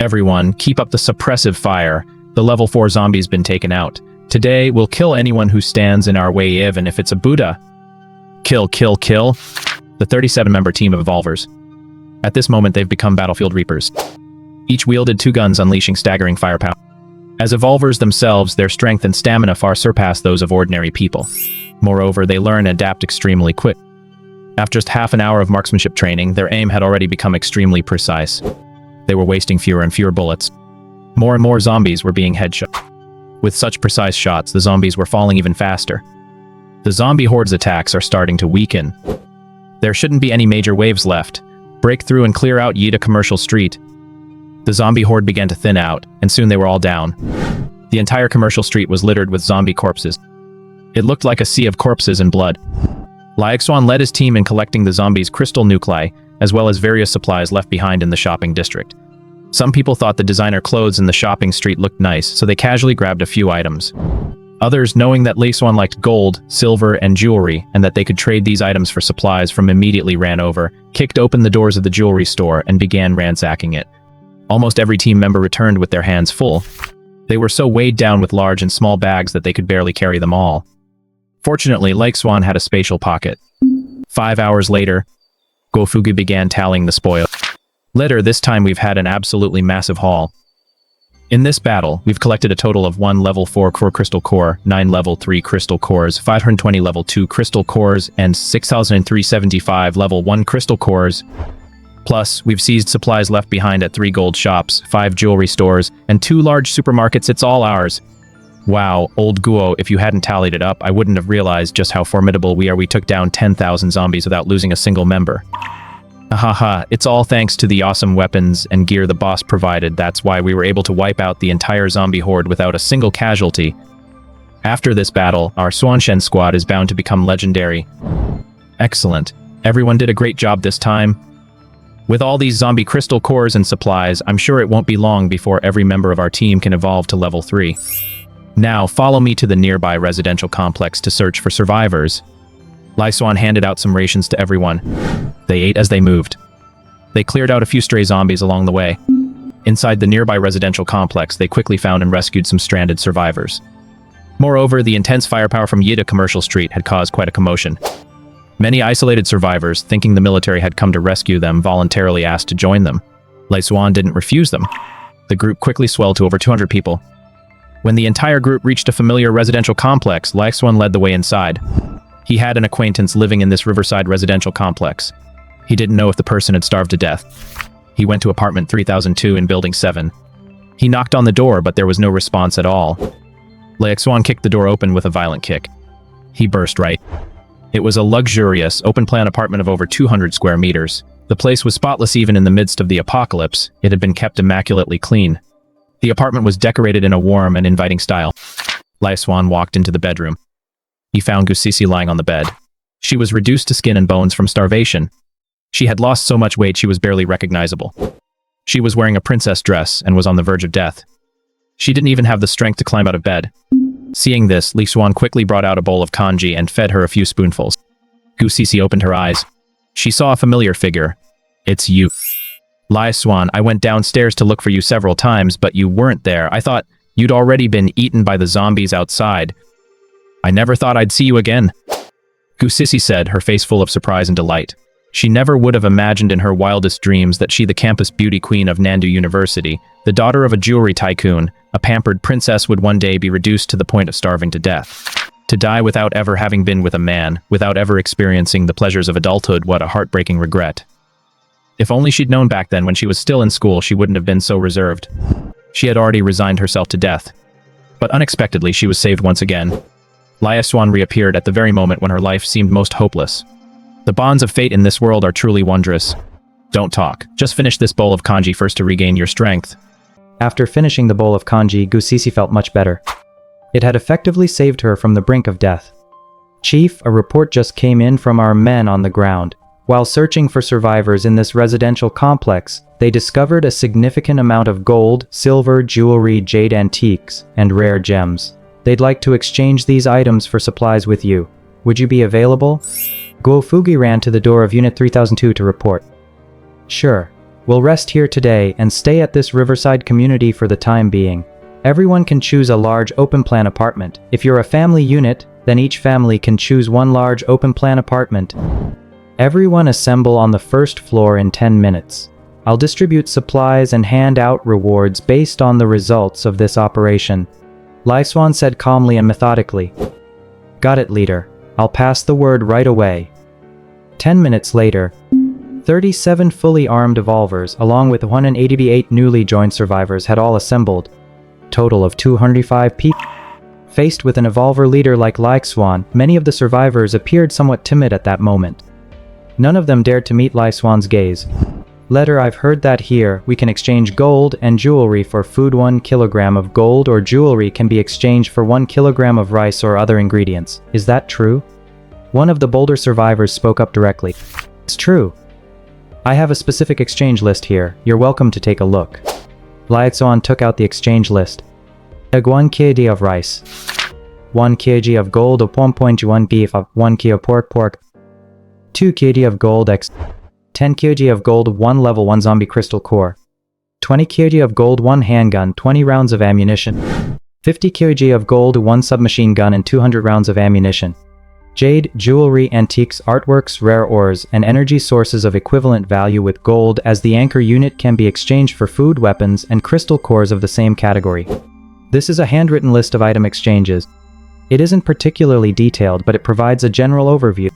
S1: Everyone, keep up the suppressive fire. The level 4 zombie's been taken out. Today, we'll kill anyone who stands in our way, even if it's a Buddha. Kill, kill, kill. The 37-member team of Evolvers. At this moment, they've become battlefield reapers. Each wielded 2 guns, unleashing staggering firepower. As Evolvers themselves, their strength and stamina far surpass those of ordinary people. Moreover, they learn and adapt extremely quick. After just half an hour of marksmanship training, their aim had already become extremely precise. They were wasting fewer and fewer bullets. More and more zombies were being headshot. With such precise shots, the zombies were falling even faster. The zombie horde's attacks are starting to weaken. There shouldn't be any major waves left. Break through and clear out Yida Commercial Street. The zombie horde began to thin out, and soon they were all down. The entire commercial street was littered with zombie corpses. It looked like a sea of corpses and blood. Xuan led his team in collecting the zombies' crystal nuclei, as well as various supplies left behind in the shopping district. Some people thought the designer clothes in the shopping street looked nice, so they casually grabbed a few items. Others, knowing that Xuan liked gold, silver, and jewelry, and that they could trade these items for supplies from immediately ran over, kicked open the doors of the jewelry store and began ransacking it. Almost every team member returned with their hands full. They were so weighed down with large and small bags that they could barely carry them all. Fortunately, Xuan had a spatial pocket. 5 hours later, Gofugi began tallying the spoil. Later, this time we've had an absolutely massive haul. In this battle, we've collected a total of 1 level 4 core crystal core, 9 level 3 crystal cores, 520 level 2 crystal cores, and 6,375 level 1 crystal cores. Plus, we've seized supplies left behind at 3 gold shops, 5 jewelry stores, and 2 large supermarkets. It's all ours. Wow, old Guo, if you hadn't tallied it up, I wouldn't have realized just how formidable we are. We took down 10,000 zombies without losing a single member. Haha, it's all thanks to the awesome weapons and gear the boss provided. That's why we were able to wipe out the entire zombie horde without a single casualty. After this battle, our Xuan squad is bound to become legendary. Excellent. Everyone did a great job this time. With all these zombie crystal cores and supplies, I'm sure it won't be long before every member of our team can evolve to level 3. Now, follow me to the nearby residential complex to search for survivors. Xuan handed out some rations to everyone. They ate as they moved. They cleared out a few stray zombies along the way. Inside the nearby residential complex, they quickly found and rescued some stranded survivors. Moreover, the intense firepower from Yida Commercial Street had caused quite a commotion. Many isolated survivors, thinking the military had come to rescue them, voluntarily asked to join them. Xuan didn't refuse them. The group quickly swelled to over 200 people. When the entire group reached a familiar residential complex, Xuan led the way inside. He had an acquaintance living in this riverside residential complex. He didn't know if the person had starved to death. He went to apartment 3002 in building 7. He knocked on the door, but there was no response at all. Xuan kicked the door open with a violent kick. He burst right. It was a luxurious, open-plan apartment of over 200 square meters. The place was spotless even in the midst of the apocalypse. It had been kept immaculately clean. The apartment was decorated in a warm and inviting style. Xuan walked into the bedroom. He found Gusisi lying on the bed. She was reduced to skin and bones from starvation. She had lost so much weight she was barely recognizable. She was wearing a princess dress and was on the verge of death. She didn't even have the strength to climb out of bed. Seeing this, Xuan quickly brought out a bowl of kanji and fed her a few spoonfuls. Gusisi opened her eyes. She saw a familiar figure. It's you. Xuan, I went downstairs to look for you several times, but you weren't there. I thought you'd already been eaten by the zombies outside. I never thought I'd see you again. Gusisi said, her face full of surprise and delight. She never would have imagined in her wildest dreams that she, the campus beauty queen of Nandu University, the daughter of a jewelry tycoon, a pampered princess, would one day be reduced to the point of starving to death. To die without ever having been with a man, without ever experiencing the pleasures of adulthood, what a heartbreaking regret. If only she'd known back then when she was still in school, she wouldn't have been so reserved. She had already resigned herself to death. But unexpectedly, she was saved once again. Xuan reappeared at the very moment when her life seemed most hopeless. The bonds of fate in this world are truly wondrous. Don't talk. Just finish this bowl of kanji first to regain your strength.
S2: After finishing the bowl of kanji, Gusisi felt much better. It had effectively saved her from the brink of death. Chief, a report just came in from our men on the ground. While searching for survivors in this residential complex, they discovered a significant amount of gold, silver, jewelry, jade antiques, and rare gems. They'd like to exchange these items for supplies with you. Would you be available? Guofugi ran to the door of Unit 3002 to report. Sure. We'll rest here today and stay at this riverside community for the time being. Everyone can choose a large open-plan apartment. If you're a family unit, then each family can choose one large open-plan apartment. Everyone assemble on the first floor in 10 minutes. I'll distribute supplies and hand out rewards based on the results of this operation. Xuan said calmly and methodically. Got it, leader. I'll pass the word right away. 10 minutes later, 37 fully armed evolvers, along with 188 newly joined survivors, had all assembled. Total of 205 people. Faced with an evolver leader like Xuan, many of the survivors appeared somewhat timid at that moment. None of them dared to meet Xuan's gaze. Letter, I've heard that here, we can exchange gold and jewelry for food. 1 kilogram of gold or jewelry can be exchanged for 1 kilogram of rice or other ingredients. Is that true? One of the bolder survivors spoke up directly. It's true. I have a specific exchange list here. You're welcome to take a look. Xuan took out the exchange list. 1 kg of rice. 1 kg of gold of 1.1 beef of 1 kg of pork. 2 kg of gold x. 10 kg of gold, 1 level 1 zombie crystal core. 20 kg of gold, 1 handgun, 20 rounds of ammunition. 50 kg of gold, 1 submachine gun and 200 rounds of ammunition. Jade, jewelry, antiques, artworks, rare ores, and energy sources of equivalent value with gold as the anchor unit can be exchanged for food, weapons, and crystal cores of the same category. This is a handwritten list of item exchanges. It isn't particularly detailed, but it provides a general overview.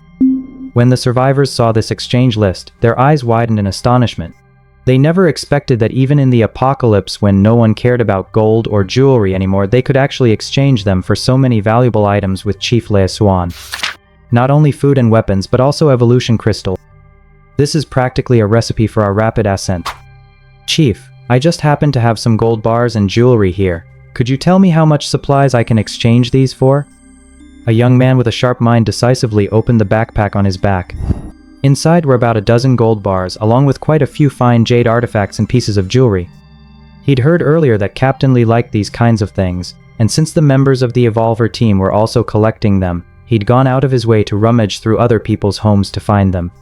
S2: When the survivors saw this exchange list, their eyes widened in astonishment. They never expected that even in the apocalypse, when no one cared about gold or jewelry anymore, they could actually exchange them for so many valuable items with Chief Xuan. Not only food and weapons, but also evolution crystal. This is practically a recipe for our rapid ascent. Chief, I just happen to have some gold bars and jewelry here. Could you tell me how much supplies I can exchange these for? A young man with a sharp mind decisively opened the backpack on his back. Inside were about a dozen gold bars, along with quite a few fine jade artifacts and pieces of jewelry. He'd heard earlier that Captain Lee liked these kinds of things, and since the members of the Evolver team were also collecting them, he'd gone out of his way to rummage through other people's homes to find them.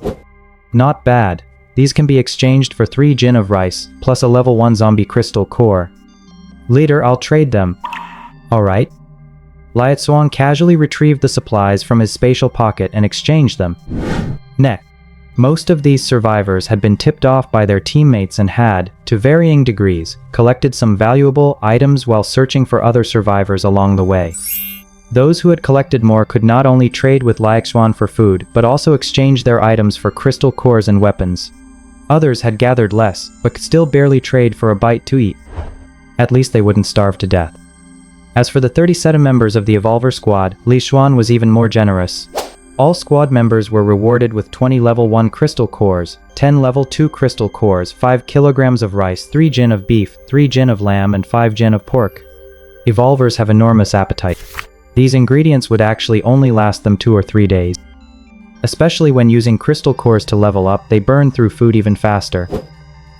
S2: Not bad. These can be exchanged for 3 gin of rice, plus a level 1 zombie crystal core. Leader, I'll trade them. Alright. Xuan casually retrieved the supplies from his spatial pocket and exchanged them. Most of these survivors had been tipped off by their teammates and had, to varying degrees, collected some valuable items while searching for other survivors along the way. Those who had collected more could not only trade with Xuan for food, but also exchange their items for crystal cores and weapons. Others had gathered less, but could still barely trade for a bite to eat. At least they wouldn't starve to death. As for the 37 members of the Evolver squad, Xuan was even more generous. All squad members were rewarded with 20 level 1 crystal cores, 10 level 2 crystal cores, 5 kilograms of rice, 3 gin of beef, 3 gin of lamb, and 5 gin of pork. Evolvers have enormous appetite. These ingredients would actually only last them 2 or 3 days. Especially when using crystal cores to level up, they burn through food even faster.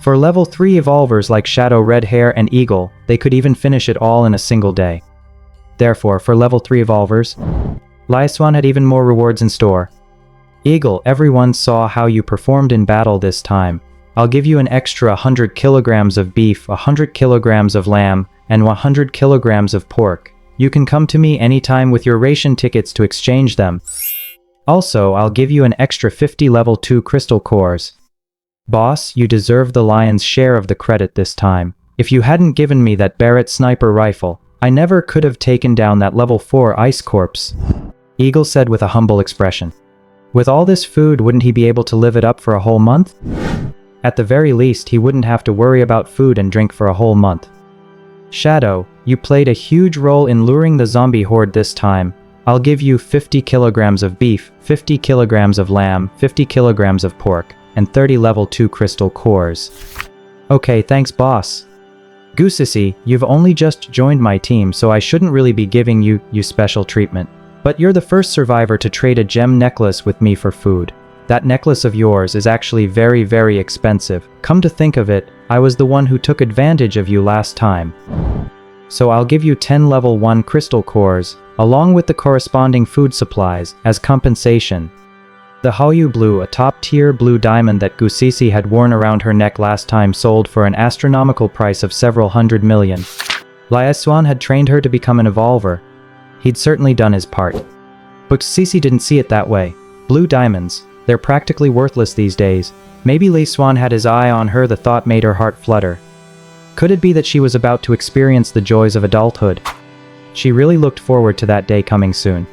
S2: For level 3 evolvers like Shadow, Red Hair, and Eagle, they could even finish it all in a single day. Therefore, for level 3 evolvers, Xuan had even more rewards in store. Eagle, everyone saw how you performed in battle this time. I'll give you an extra 100 kilograms of beef, 100 kilograms of lamb, and 100 kilograms of pork. You can come to me anytime with your ration tickets to exchange them. Also, I'll give you an extra 50 level 2 crystal cores. Boss, you deserve the lion's share of the credit this time. If you hadn't given me that Barrett sniper rifle, I never could have taken down that level 4 ice corpse. Eagle said with a humble expression. With all this food, wouldn't he be able to live it up for a whole month? At the very least, he wouldn't have to worry about food and drink for a whole month. Shadow, you played a huge role in luring the zombie horde this time. I'll give you 50 kilograms of beef, 50 kilograms of lamb, 50 kilograms of pork, and 30 level 2 crystal cores. Okay, thanks boss. Goosissy, you've only just joined my team, so I shouldn't really be giving you special treatment. But you're the first survivor to trade a gem necklace with me for food. That necklace of yours is actually very, very expensive. Come to think of it, I was the one who took advantage of you last time. So I'll give you 10 level 1 crystal cores, along with the corresponding food supplies, as compensation. The Haoyu Blue, a top-tier blue diamond that Goosissy had worn around her neck last time, sold for an astronomical price of several hundred million. Xuan had trained her to become an evolver. He'd certainly done his part. But Goosissy didn't see it that way. Blue diamonds, they're practically worthless these days. Maybe Xuan had his eye on her. The thought made her heart flutter. Could it be that she was about to experience the joys of adulthood? She really looked forward to that day coming soon.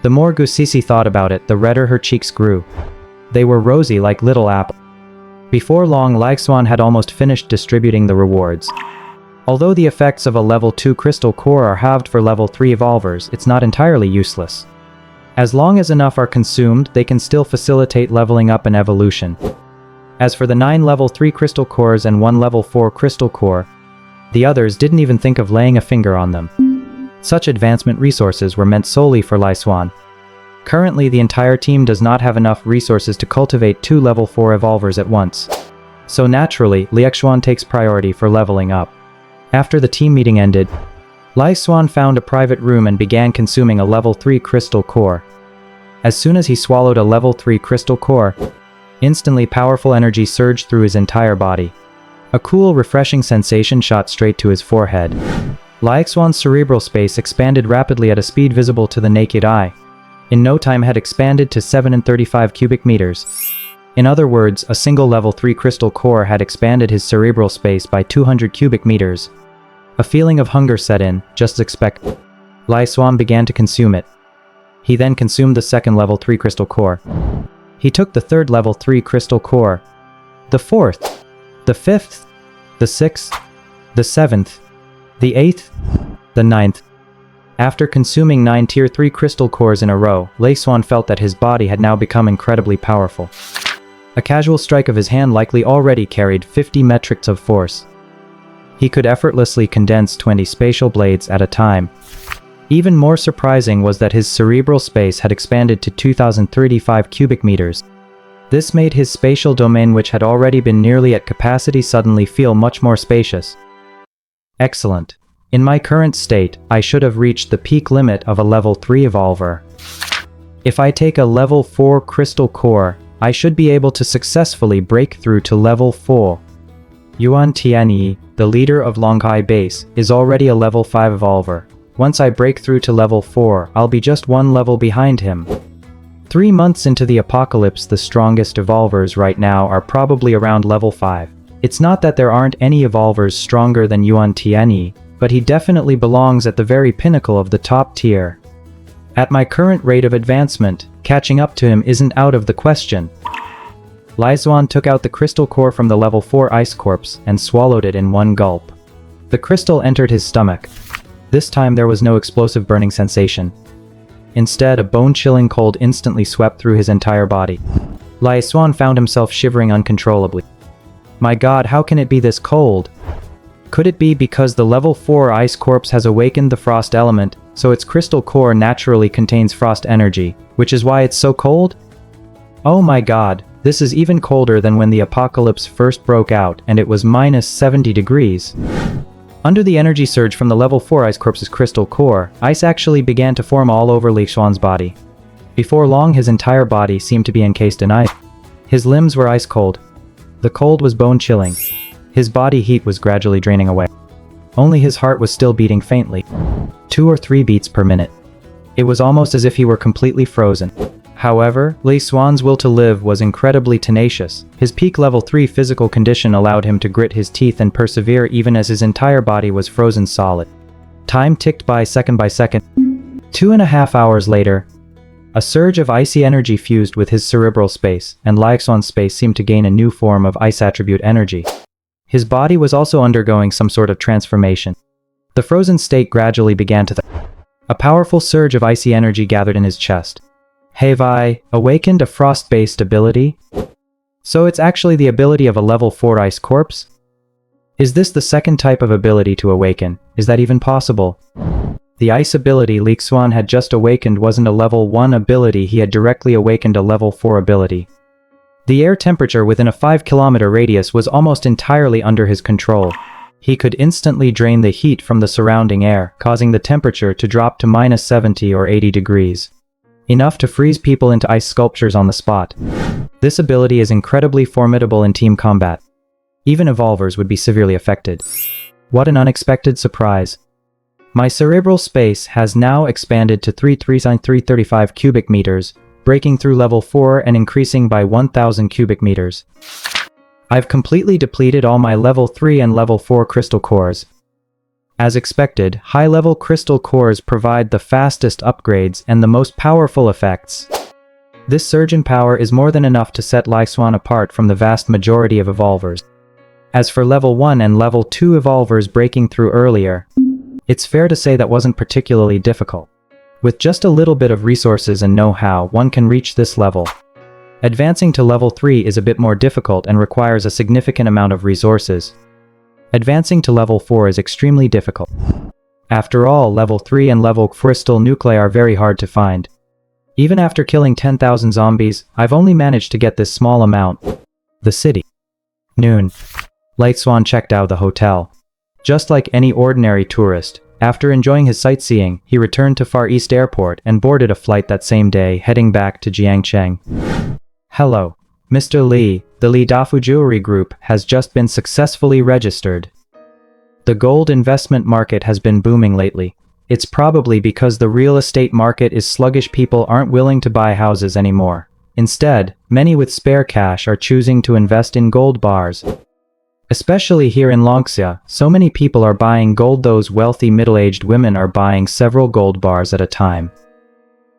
S2: The more Goosissy thought about it, the redder her cheeks grew. They were rosy like little apples. Before long, Xuan had almost finished distributing the rewards. Although the effects of a level 2 crystal core are halved for level 3 evolvers, it's not entirely useless. As long as enough are consumed, they can still facilitate leveling up and evolution. As for the 9 level 3 crystal cores and 1 level 4 crystal core, the others didn't even think of laying a finger on them. Such advancement resources were meant solely for Xuan. Currently, the entire team does not have enough resources to cultivate 2 level 4 evolvers at once. So naturally, Xuan takes priority for leveling up. After the team meeting ended, Xuan found a private room and began consuming a level 3 crystal core. As soon as he swallowed a level 3 crystal core, instantly powerful energy surged through his entire body. A cool, refreshing sensation shot straight to his forehead. Xuan's cerebral space expanded rapidly at a speed visible to the naked eye. in no time had expanded to 735 cubic meters. In other words, a single level 3 crystal core had expanded his cerebral space by 200 cubic meters. A feeling of hunger set in, just as expected. Xuan began to consume it. He then consumed the second level 3 crystal core. He took the third level 3 crystal core, the fourth, the fifth, the sixth, the seventh, the eighth, the ninth. After consuming 9 tier 3 crystal cores in a row, Xuan felt that his body had now become incredibly powerful. A casual strike of his hand likely already carried 50 metrics of force. He could effortlessly condense 20 spatial blades at a time. Even more surprising was that his cerebral space had expanded to 2035 cubic meters. This made his spatial domain, which had already been nearly at capacity, suddenly feel much more spacious. Excellent. In my current state, I should have reached the peak limit of a level 3 evolver. If I take a level 4 crystal core, I should be able to successfully break through to level 4. Yuan Tianyi, the leader of Longhai Base, is already a level 5 evolver. Once I break through to level 4, I'll be just one level behind him. 3 months into the apocalypse, the strongest evolvers right now are probably around level 5. It's not that there aren't any evolvers stronger than Yuan Tianyi, but he definitely belongs at the very pinnacle of the top tier. At my current rate of advancement, catching up to him isn't out of the question. Xuan took out the crystal core from the level 4 ice corpse and swallowed it in one gulp. The crystal entered his stomach. This time there was no explosive burning sensation. Instead, a bone-chilling cold instantly swept through his entire body. Xuan found himself shivering uncontrollably. My god, how can it be this cold? Could it be because the level 4 ice corpse has awakened the frost element, so its crystal core naturally contains frost energy, which is why it's so cold? Oh my god, this is even colder than when the apocalypse first broke out and it was minus 70 degrees. Under the energy surge from the level 4 ice corpse's crystal core, ice actually began to form all over Xuan's body. Before long, his entire body seemed to be encased in ice. His limbs were ice cold. The cold was bone-chilling. His body heat was gradually draining away. Only his heart was still beating faintly, 2 or 3 beats per minute. It was almost as if he were completely frozen. However, Xuan's will to live was incredibly tenacious. His peak level 3 physical condition allowed him to grit his teeth and persevere even as his entire body was frozen solid. Time ticked by second by second. 2.5 hours later, a surge of icy energy fused with his cerebral space, and Xuan's space seemed to gain a new form of ice attribute energy. His body was also undergoing some sort of transformation. The frozen state gradually began to thaw. A powerful surge of icy energy gathered in his chest. Have I awakened a frost-based ability? So it's actually the ability of a level 4 ice corpse? Is this the second type of ability to awaken? Is that even possible? The ice ability Xuan had just awakened wasn't a level 1 ability, he had directly awakened a level 4 ability. The air temperature within a 5-kilometer radius was almost entirely under his control. He could instantly drain the heat from the surrounding air, causing the temperature to drop to minus 70 or 80 degrees. Enough to freeze people into ice sculptures on the spot. This ability is incredibly formidable in team combat. Even evolvers would be severely affected. What an unexpected surprise. My cerebral space has now expanded to 335 cubic meters, breaking through level 4 and increasing by 1,000 cubic meters. I've completely depleted all my level 3 and level 4 crystal cores. As expected, high-level crystal cores provide the fastest upgrades and the most powerful effects. This surge in power is more than enough to set Xuan apart from the vast majority of evolvers. As for level 1 and level 2 evolvers breaking through earlier, it's fair to say that wasn't particularly difficult. With just a little bit of resources and know-how, one can reach this level. Advancing to level 3 is a bit more difficult and requires a significant amount of resources. Advancing to level 4 is extremely difficult. After all, level 3 and level crystal nuclei are very hard to find. Even after killing 10,000 zombies, I've only managed to get this small amount. The city. Noon. Xuan checked out of the hotel. Just like any ordinary tourist, after enjoying his sightseeing, he returned to Far East Airport and boarded a flight that same day, heading back to Jiangcheng. Hello, Mr. Li. The Li Dafu Jewelry Group has just been successfully registered. The gold investment market has been booming lately. It's probably because the real estate market is sluggish. People aren't willing to buy houses anymore. Instead, many with spare cash are choosing to invest in gold bars. Especially here in Longxia, so many people are buying gold. Those wealthy middle-aged women are buying several gold bars at a time.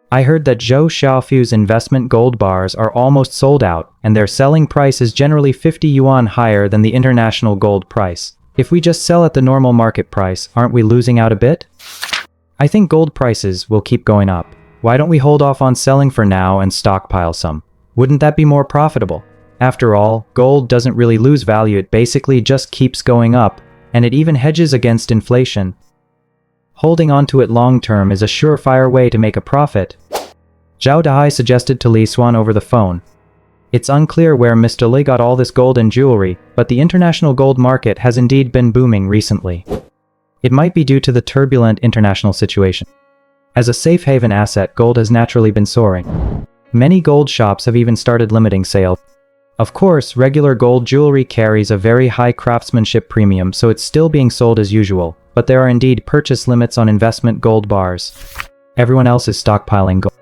S2: I heard that Zhou Xiaofu's investment gold bars are almost sold out, and their selling price is generally 50 yuan higher than the international gold price. If we just sell at the normal market price, aren't we losing out a bit? I think gold prices will keep going up. Why don't we hold off on selling for now and stockpile some? Wouldn't that be more profitable? After all, gold doesn't really lose value, it basically just keeps going up, and it even hedges against inflation. Holding on to it long term is a surefire way to make a profit. Zhao Dahai suggested to Li Xuan over the phone. It's unclear where Mr. Li got all this gold and jewelry, but the international gold market has indeed been booming recently. It might be due to the turbulent international situation. As a safe haven asset, gold has naturally been soaring. Many gold shops have even started limiting sales. Of course, regular gold jewelry carries a very high craftsmanship premium, so it's still being sold as usual, but there are indeed purchase limits on investment gold bars. Everyone else is stockpiling gold.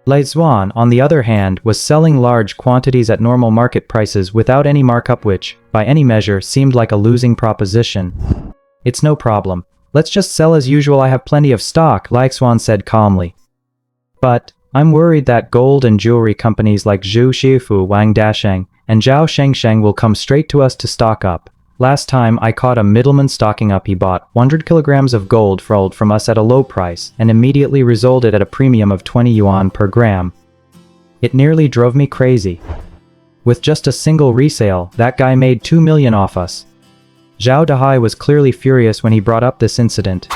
S2: Li Xuan, on the other hand, was selling large quantities at normal market prices without any markup, which, by any measure, seemed like a losing proposition. It's no problem. Let's just sell as usual, I have plenty of stock, Li Xuan said calmly. But I'm worried that gold and jewelry companies like Zhu Shifu, Wang Dasheng, and Zhao Shengsheng will come straight to us to stock up. Last time I caught a middleman stocking up. He bought 100 kilograms of gold from us at a low price and immediately resold it at a premium of 20 yuan per gram. It nearly drove me crazy. With just a single resale, that guy made 2 million off us. Zhao Dahai was clearly furious when he brought up this incident.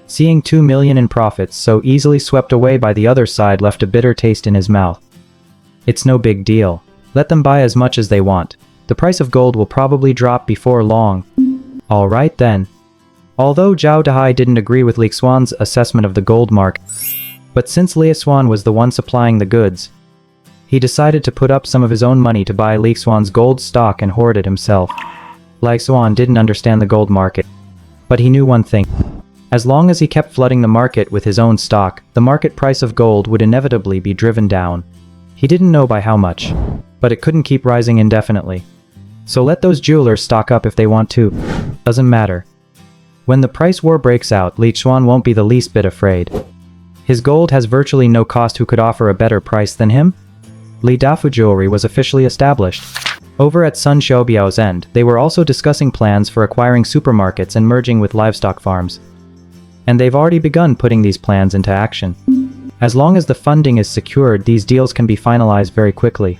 S2: Seeing 2 million in profits so easily swept away by the other side left a bitter taste in his mouth. It's no big deal. Let them buy as much as they want. The price of gold will probably drop before long. Alright then. Although Zhao Dahai didn't agree with Li Xuan's assessment of the gold market, but since Li Xuan was the one supplying the goods, he decided to put up some of his own money to buy Li Xuan's gold stock and hoard it himself. Li Xuan didn't understand the gold market, but he knew one thing. As long as he kept flooding the market with his own stock, the market price of gold would inevitably be driven down. He didn't know by how much, but it couldn't keep rising indefinitely. So let those jewelers stock up if they want to. Doesn't matter. When the price war breaks out, Li Xuan won't be the least bit afraid. His gold has virtually no cost. Who could offer a better price than him? Li Dafu Jewelry was officially established. Over at Sun Xiaobiao's end, they were also discussing plans for acquiring supermarkets and merging with livestock farms. And they've already begun putting these plans into action. As long as the funding is secured, these deals can be finalized very quickly.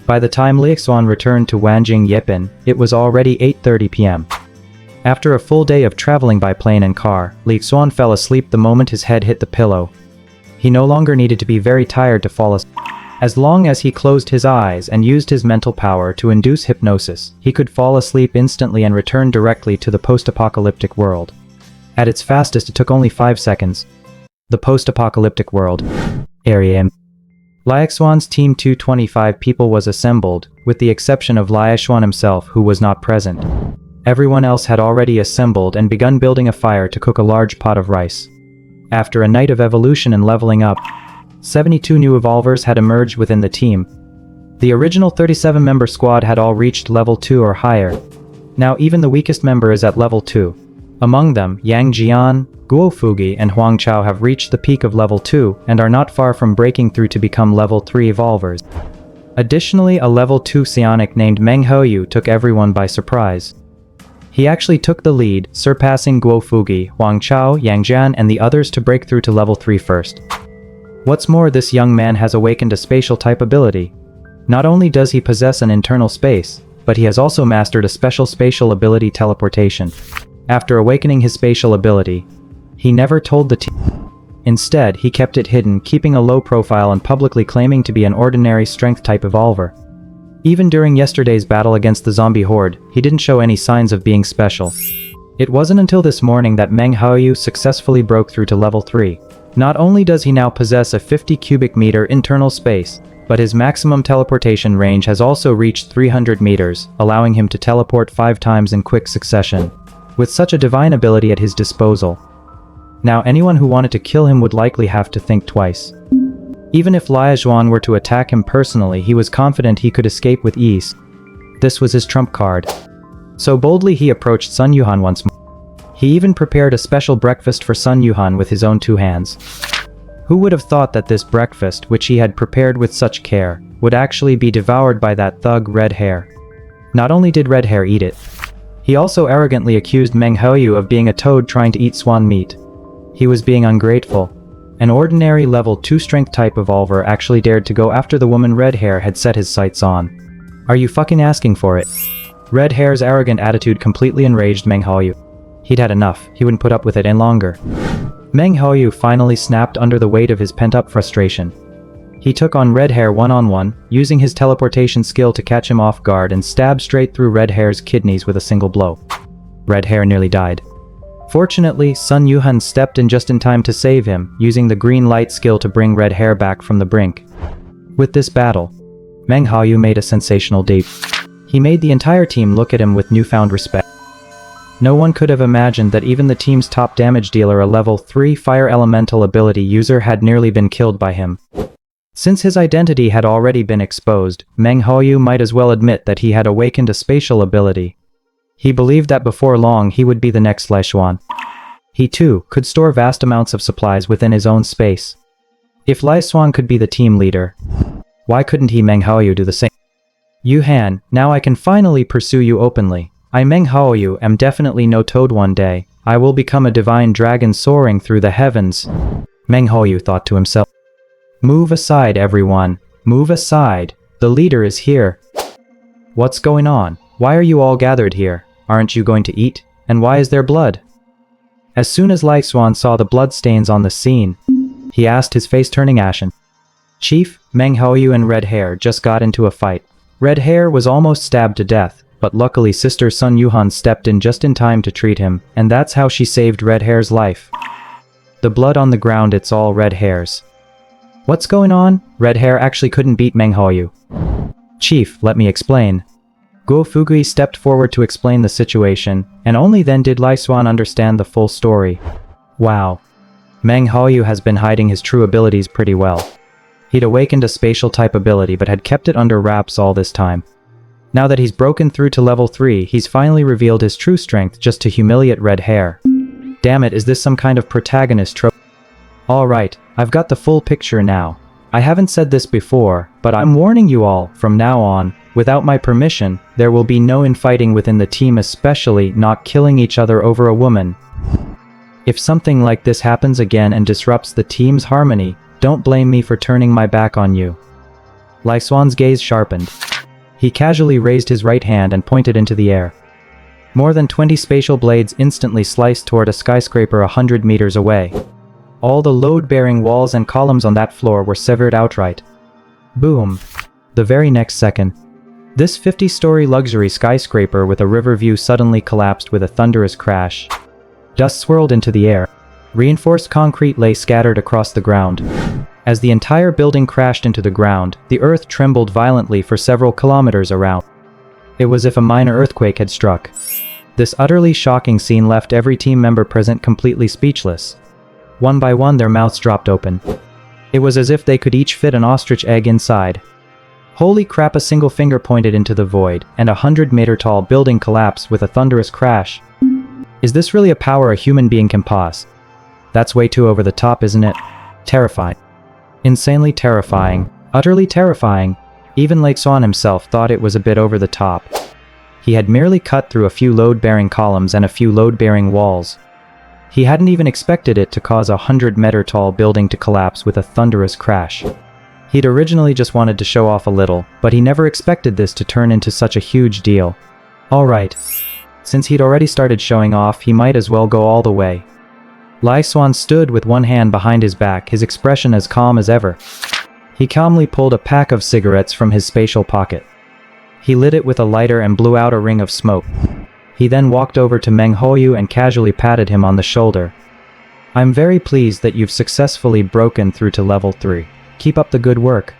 S2: By the time Li Xuan returned to Wanjing Yipin, it was already 8:30 p.m. After a full day of traveling by plane and car, Li Xuan fell asleep the moment his head hit the pillow. He no longer needed to be very tired to fall asleep. As long as he closed his eyes and used his mental power to induce hypnosis, he could fall asleep instantly and return directly to the post-apocalyptic world. At its fastest, it took only 5 seconds. The post-apocalyptic world. Area M. Li Xuan's team 225 people was assembled, with the exception of Li Xuan himself, who was not present. Everyone else had already assembled and begun building a fire to cook a large pot of rice. After a night of evolution and leveling up, 72 new evolvers had emerged within the team. The original 37-member squad had all reached level 2 or higher. Now even the weakest member is at level 2. Among them, Yang Jian, Guo Fugi, and Huang Chao have reached the peak of level 2 and are not far from breaking through to become level 3 evolvers. Additionally, a level 2 psionic named Meng Houyu took everyone by surprise. He actually took the lead, surpassing Guo Fugi, Huang Chao, Yang Jian, and the others to break through to level 3 first. What's more, this young man has awakened a spatial type ability. Not only does he possess an internal space, but he has also mastered a special spatial ability, teleportation. After awakening his spatial ability, he never told the team. Instead, he kept it hidden, keeping a low profile and publicly claiming to be an ordinary strength type evolver. Even during yesterday's battle against the zombie horde, he didn't show any signs of being special. It wasn't until this morning that Meng Houyu successfully broke through to level 3. Not only does he now possess a 50 cubic meter internal space, but his maximum teleportation range has also reached 300 meters, allowing him to teleport 5 times in quick succession. With such a divine ability at his disposal, Now anyone who wanted to kill him would likely have to think twice. Even if Xuan were to attack him personally, he was confident he could escape with ease. This was his trump card. So boldly he approached Sun Yuhan once more. He even prepared a special breakfast for Sun Yuhan with his own 2 hands. Who would have thought that this breakfast, which he had prepared with such care, would actually be devoured by that thug Red Hair? Not only did Red Hair eat it, he also arrogantly accused Meng Haoyu of being a toad trying to eat swan meat. He was being ungrateful. An ordinary level 2 strength type evolver actually dared to go after the woman Red Hair had set his sights on. Are you fucking asking for it? Red Hair's arrogant attitude completely enraged Meng Haoyu. He'd had enough, he wouldn't put up with it any longer. Meng Haoyu finally snapped under the weight of his pent-up frustration. He took on Red Hair one-on-one, using his teleportation skill to catch him off guard and stabbed straight through Red Hair's kidneys with a single blow. Red Hair nearly died. Fortunately, Sun Yuhan stepped in just in time to save him, using the green light skill to bring Red Hair back from the brink. With this battle, Meng Haoyu made a sensational debut. He made the entire team look at him with newfound respect. No one could have imagined that even the team's top damage dealer, a level 3 fire elemental ability user, had nearly been killed by him. Since his identity had already been exposed, Meng Haoyu might as well admit that he had awakened a spatial ability. He believed that before long he would be the next Xuan. He too could store vast amounts of supplies within his own space. If Xuan could be the team leader, why couldn't he Meng Haoyu do the same? Yuhan, now I can finally pursue you openly. I Meng Haoyu am definitely no toad one day. I will become a divine dragon soaring through the heavens. Meng Haoyu thought to himself. Move aside everyone. Move aside. The leader is here. What's going on? Why are you all gathered here? Aren't you going to eat? And why is there blood? As soon as Xuan saw the blood stains on the scene, he asked, his face turning ashen. Chief, Meng Haoyu and Red Hair just got into a fight. Red Hair was almost stabbed to death, but luckily Sister Sun Yuhan stepped in just in time to treat him, and that's how she saved Red Hair's life. The blood on the ground, it's all Red Hair's. What's going on? Red Hair actually couldn't beat Meng Haoyu. Chief, let me explain. Guo Fugui stepped forward to explain the situation, and only then did Xuan understand the full story. Wow. Meng Haoyu has been hiding his true abilities pretty well. He'd awakened a spatial type ability but had kept it under wraps all this time. Now that he's broken through to level 3, he's finally revealed his true strength just to humiliate Red Hair. Damn it, is this some kind of protagonist trope? Alright, I've got the full picture now. I haven't said this before, but I'm warning you all, from now on, without my permission, there will be no infighting within the team, especially not killing each other over a woman. If something like this happens again and disrupts the team's harmony, don't blame me for turning my back on you. Xuan's gaze sharpened. He casually raised his right hand and pointed into the air. More than 20 spatial blades instantly sliced toward a skyscraper 100 meters away. All the load-bearing walls and columns on that floor were severed outright. Boom. The very next second, this 50-story luxury skyscraper with a river view suddenly collapsed with a thunderous crash. Dust swirled into the air. Reinforced concrete lay scattered across the ground. As the entire building crashed into the ground, the earth trembled violently for several kilometers around. It was as if a minor earthquake had struck. This utterly shocking scene left every team member present completely speechless. One by one their mouths dropped open. It was as if they could each fit an ostrich egg inside. Holy crap, a single finger pointed into the void, and a 100-meter-tall building collapsed with a thunderous crash. Is this really a power a human being can possess? That's way too over the top, isn't it? Terrifying. Insanely terrifying. Utterly terrifying. Even Xuan himself thought it was a bit over the top. He had merely cut through a few load-bearing columns and a few load-bearing walls. He hadn't even expected it to cause a 100-meter-tall building to collapse with a thunderous crash. He'd originally just wanted to show off a little, but he never expected this to turn into such a huge deal. Alright. Since he'd already started showing off, he might as well go all the way. Xuan stood with one hand behind his back, his expression as calm as ever. He calmly pulled a pack of cigarettes from his spatial pocket. He lit it with a lighter and blew out a ring of smoke. He then walked over to Meng Haoyu and casually patted him on the shoulder. I'm very pleased that you've successfully broken through to level 3. Keep up the good work.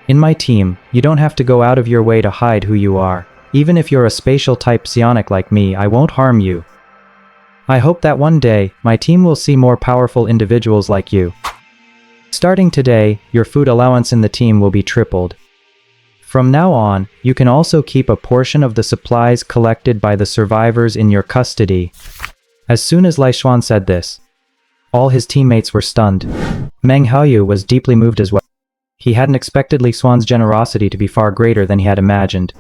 S2: In my team, you don't have to go out of your way to hide who you are. Even if you're a spatial type psionic like me, I won't harm you. I hope that one day, my team will see more powerful individuals like you. Starting today, your food allowance in the team will be tripled. From now on, you can also keep a portion of the supplies collected by the survivors in your custody. As soon as Xuan said this, all his teammates were stunned. Meng Haoyu was deeply moved as well. He hadn't expected Xuan's generosity to be far greater than he had imagined.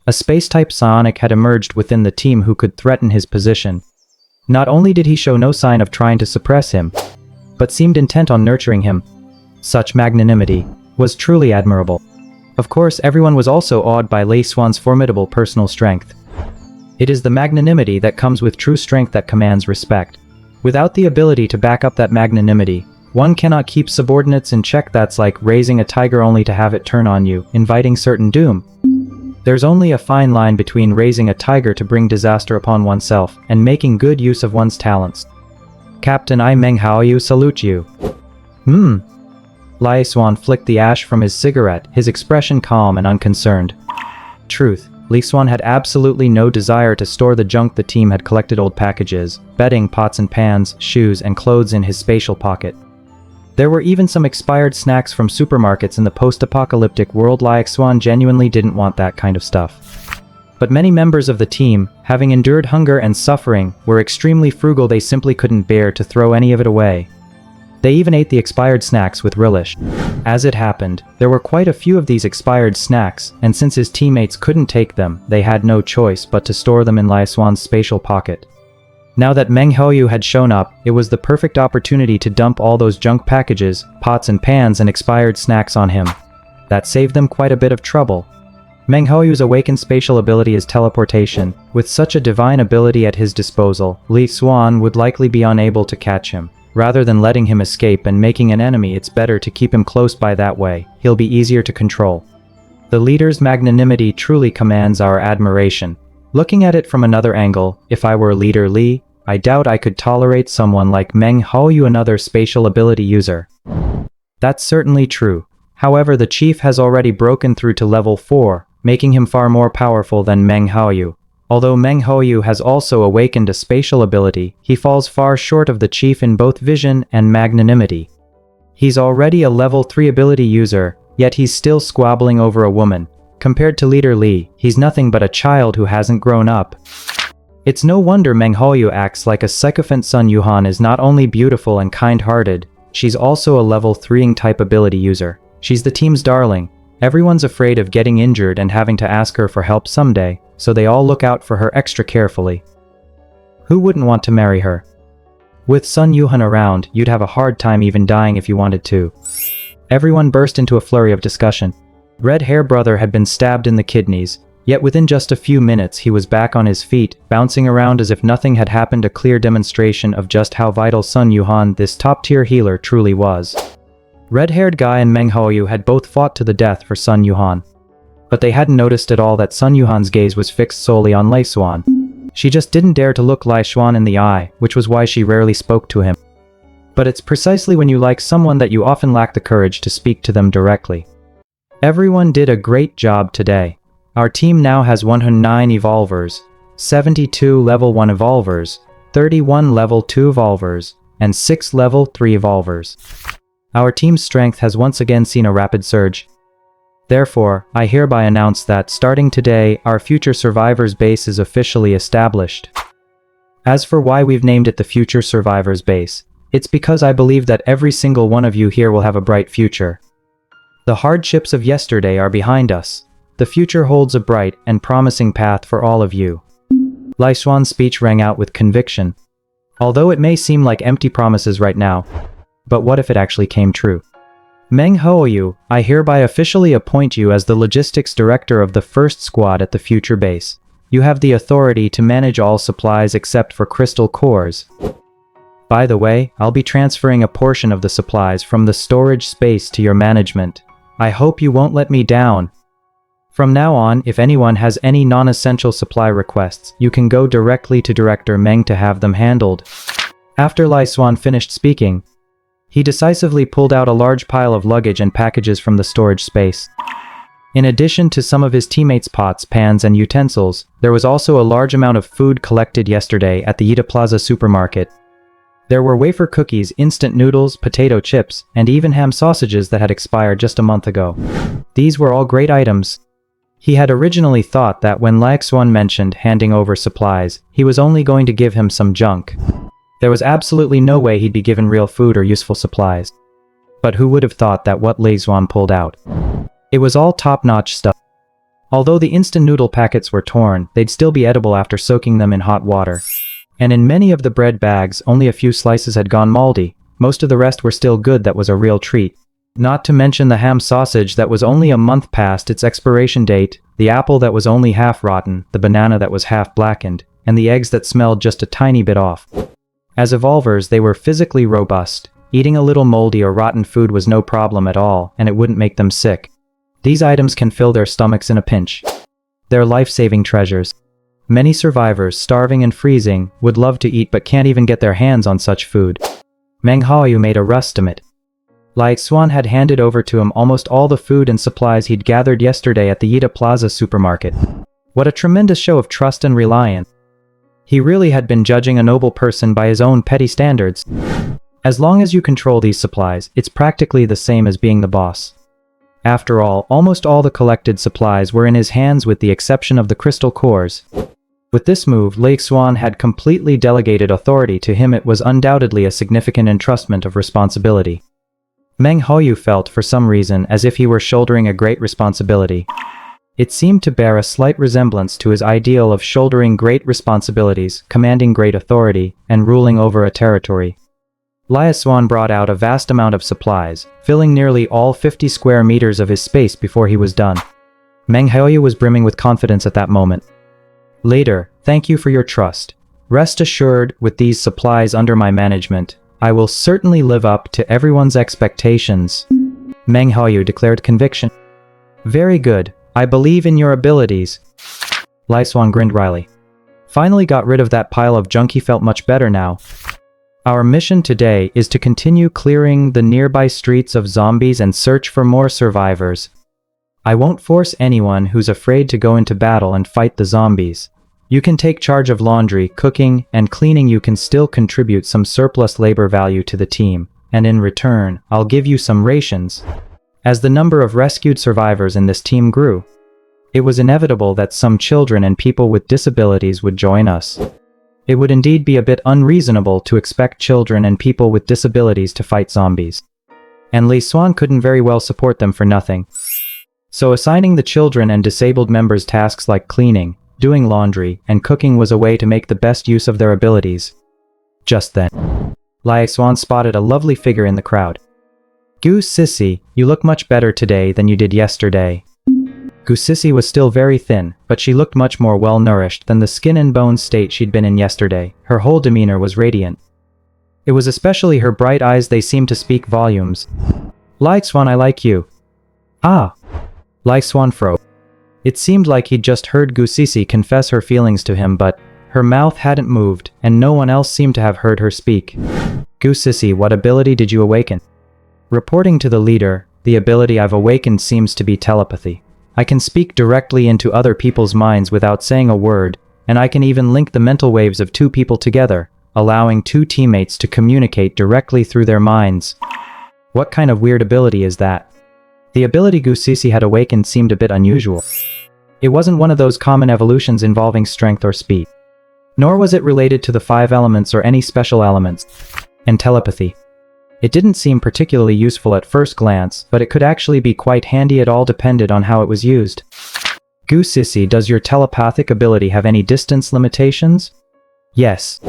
S2: A space-type psionic had emerged within the team who could threaten his position. Not only did he show no sign of trying to suppress him, but seemed intent on nurturing him. Such magnanimity was truly admirable. Of course, everyone was also awed by Xuan's formidable personal strength. It is the magnanimity that comes with true strength that commands respect. Without the ability to back up that magnanimity, one cannot keep subordinates in check. That's like raising a tiger only to have it turn on you, inviting certain doom. There's only a fine line between raising a tiger to bring disaster upon oneself and making good use of one's talents. Captain Meng Haoyu salute you. Xuan flicked the ash from his cigarette, his expression calm and unconcerned. Truth, Xuan had absolutely no desire to store the junk the team had collected: old packages, bedding, pots and pans, shoes, and clothes in his spatial pocket. There were even some expired snacks from supermarkets in the post-apocalyptic world. Xuan genuinely didn't want that kind of stuff. But many members of the team, having endured hunger and suffering, were extremely frugal. They simply couldn't bear to throw any of it away. They even ate the expired snacks with relish. As it happened, there were quite a few of these expired snacks, and since his teammates couldn't take them, they had no choice but to store them in Xuan's spatial pocket. Now that Meng Haoyu had shown up, it was the perfect opportunity to dump all those junk packages, pots and pans, and expired snacks on him. That saved them quite a bit of trouble. Meng Haoyu's awakened spatial ability is teleportation. With such a divine ability at his disposal, Xuan would likely be unable to catch him. Rather than letting him escape and making an enemy, it's better to keep him close by. That way, he'll be easier to control. The leader's magnanimity truly commands our admiration. Looking at it from another angle, if I were Leader Li, I doubt I could tolerate someone like Meng Haoyu, another spatial ability user. That's certainly true. However, the chief has already broken through to level 4, making him far more powerful than Meng Haoyu. Although Meng Haoyu has also awakened a spatial ability, he falls far short of the chief in both vision and magnanimity. He's already a level 3 ability user, yet he's still squabbling over a woman. Compared to Leader Li, he's nothing but a child who hasn't grown up. It's no wonder Meng Haoyu acts like a sycophant. Sun Yuhan is not only beautiful and kind-hearted, she's also a level 3 type ability user. She's the team's darling. Everyone's afraid of getting injured and having to ask her for help someday, so they all look out for her extra carefully. Who wouldn't want to marry her? With Sun Yuhan around, you'd have a hard time even dying if you wanted to. Everyone burst into a flurry of discussion. Red Hair Brother had been stabbed in the kidneys, yet within just a few minutes he was back on his feet, bouncing around as if nothing had happened, a clear demonstration of just how vital Sun Yuhan, this top-tier healer, truly was. Red-haired Guy and Meng Haoyu had both fought to the death for Sun Yuhan. But they hadn't noticed at all that Sun Yuhan's gaze was fixed solely on Xuan. She just didn't dare to look Xuan in the eye, which was why she rarely spoke to him. But it's precisely when you like someone that you often lack the courage to speak to them directly. Everyone did a great job today. Our team now has 109 evolvers, 72 level 1 evolvers, 31 level 2 evolvers, and 6 level 3 evolvers. Our team's strength has once again seen a rapid surge. Therefore, I hereby announce that, starting today, our Future Survivors Base is officially established. As for why we've named it the Future Survivors Base, it's because I believe that every single one of you here will have a bright future. The hardships of yesterday are behind us. The future holds a bright and promising path for all of you. Xuan's speech rang out with conviction. Although it may seem like empty promises right now, but what if it actually came true? Meng Haoyu, I hereby officially appoint you as the logistics director of the first squad at the future base. You have the authority to manage all supplies except for crystal cores. By the way, I'll be transferring a portion of the supplies from the storage space to your management. I hope you won't let me down. From now on, if anyone has any non-essential supply requests, you can go directly to Director Meng to have them handled. After Xuan finished speaking, he decisively pulled out a large pile of luggage and packages from the storage space. In addition to some of his teammates' pots, pans, and utensils, there was also a large amount of food collected yesterday at the Yida Plaza supermarket. There were wafer cookies, instant noodles, potato chips, and even ham sausages that had expired just a month ago. These were all great items. He had originally thought that when Xuan mentioned handing over supplies, he was only going to give him some junk. There was absolutely no way he'd be given real food or useful supplies. But who would have thought that what Xuan pulled out? It was all top-notch stuff. Although the instant noodle packets were torn, they'd still be edible after soaking them in hot water. And in many of the bread bags, only a few slices had gone moldy. Most of the rest were still good. That was a real treat. Not to mention the ham sausage that was only a month past its expiration date, the apple that was only half rotten, the banana that was half blackened, and the eggs that smelled just a tiny bit off. As evolvers, they were physically robust. Eating a little moldy or rotten food was no problem at all, and it wouldn't make them sick. These items can fill their stomachs in a pinch. They're life-saving treasures. Many survivors, starving and freezing, would love to eat but can't even get their hands on such food. Meng Haoyu made a rustimate. Xuan had handed over to him almost all the food and supplies he'd gathered yesterday at the Yida Plaza supermarket. What a tremendous show of trust and reliance. He really had been judging a noble person by his own petty standards. As long as you control these supplies, it's practically the same as being the boss. After all, almost all the collected supplies were in his hands with the exception of the crystal cores. With this move, Xuan had completely delegated authority to him. It was undoubtedly a significant entrustment of responsibility. Meng Haoyu felt, for some reason, as if he were shouldering a great responsibility. It seemed to bear a slight resemblance to his ideal of shouldering great responsibilities, commanding great authority, and ruling over a territory. Xuan brought out a vast amount of supplies, filling nearly all 50 square meters of his space before he was done. Meng Haoyu was brimming with confidence at that moment. Later, thank you for your trust. Rest assured, with these supplies under my management, I will certainly live up to everyone's expectations. Meng Haoyu declared conviction. Very good. I believe in your abilities. Xuan grinned wryly. Finally got rid of that pile of junk. He felt much better now. Our mission today is to continue clearing the nearby streets of zombies and search for more survivors. I won't force anyone who's afraid to go into battle and fight the zombies. You can take charge of laundry, cooking, and cleaning. You can still contribute some surplus labor value to the team, and in return, I'll give you some rations. As the number of rescued survivors in this team grew, it was inevitable that some children and people with disabilities would join us. It would indeed be a bit unreasonable to expect children and people with disabilities to fight zombies. And Xuan couldn't very well support them for nothing. So assigning the children and disabled members tasks like cleaning, doing laundry, and cooking was a way to make the best use of their abilities. Just then, Xuan spotted a lovely figure in the crowd. Gu Sissy, you look much better today than you did yesterday. Gu Sissy was still very thin, but she looked much more well-nourished than the skin and bones state she'd been in yesterday. Her whole demeanor was radiant. It was especially her bright eyes. They seemed to speak volumes. Xuan, I like you. Ah. Xuan froze. It seemed like he'd just heard Gu Sissy confess her feelings to him, but her mouth hadn't moved, and no one else seemed to have heard her speak. Gu Sissy, what ability did you awaken? Reporting to the leader, the ability I've awakened seems to be telepathy. I can speak directly into other people's minds without saying a word, and I can even link the mental waves of two people together, allowing two teammates to communicate directly through their minds. What kind of weird ability is that? The ability Gu Sissy had awakened seemed a bit unusual. It wasn't one of those common evolutions involving strength or speed. Nor was it related to the 5 elements or any special elements. And telepathy. It didn't seem particularly useful at first glance, but it could actually be quite handy. It all depended on how it was used. Gu Sissy, does your telepathic ability have any distance limitations? Yes.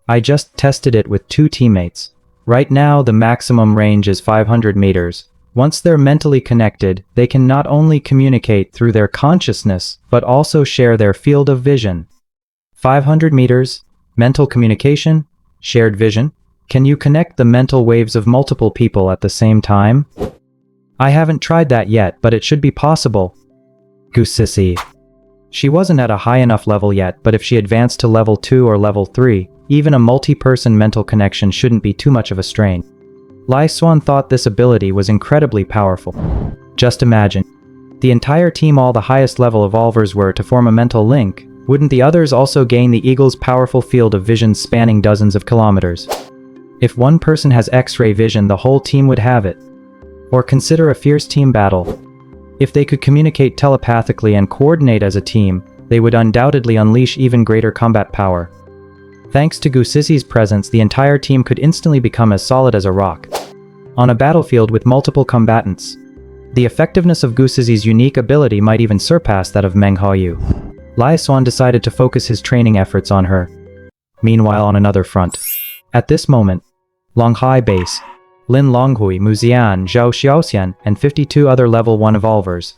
S2: I just tested it with 2 teammates. Right now the maximum range is 500 meters. Once they're mentally connected, they can not only communicate through their consciousness, but also share their field of vision. 500 meters, mental communication, shared vision. Can you connect the mental waves of multiple people at the same time? I haven't tried that yet, but it should be possible. Gu Sissy. She wasn't at a high enough level yet, but if she advanced to level 2 or level 3, even a multi-person mental connection shouldn't be too much of a strain. Xuan thought this ability was incredibly powerful. Just imagine. The entire team, all the highest level evolvers, were to form a mental link. Wouldn't the others also gain the eagle's powerful field of vision spanning dozens of kilometers? If one person has X-ray vision, the whole team would have it. Or consider a fierce team battle. If they could communicate telepathically and coordinate as a team, they would undoubtedly unleash even greater combat power. Thanks to Gusisi's presence, the entire team could instantly become as solid as a rock. On a battlefield with multiple combatants, the effectiveness of Gusisi's unique ability might even surpass that of Meng Haoyu. Xuan decided to focus his training efforts on her. Meanwhile, on another front, at this moment, Longhai Base, Lin Longhui, Mu Zian, Zhao Xiaoxian, and 52 other level 1 evolvers.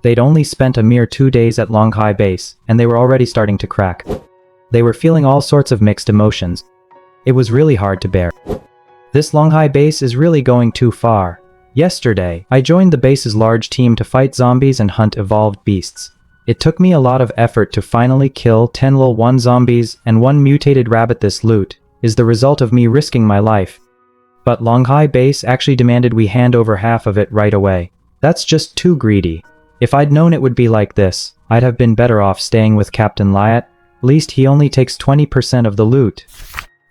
S2: They'd only spent a mere 2 days at Longhai Base, and they were already starting to crack. They were feeling all sorts of mixed emotions. It was really hard to bear. This Longhai Base is really going too far. Yesterday, I joined the base's large team to fight zombies and hunt evolved beasts. It took me a lot of effort to finally kill 10 level 1 zombies and 1 mutated rabbit. This loot is the result of me risking my life. But Longhai Base actually demanded we hand over half of it right away. That's just too greedy. If I'd known it would be like this, I'd have been better off staying with Captain Liat. At least he only takes 20% of the loot.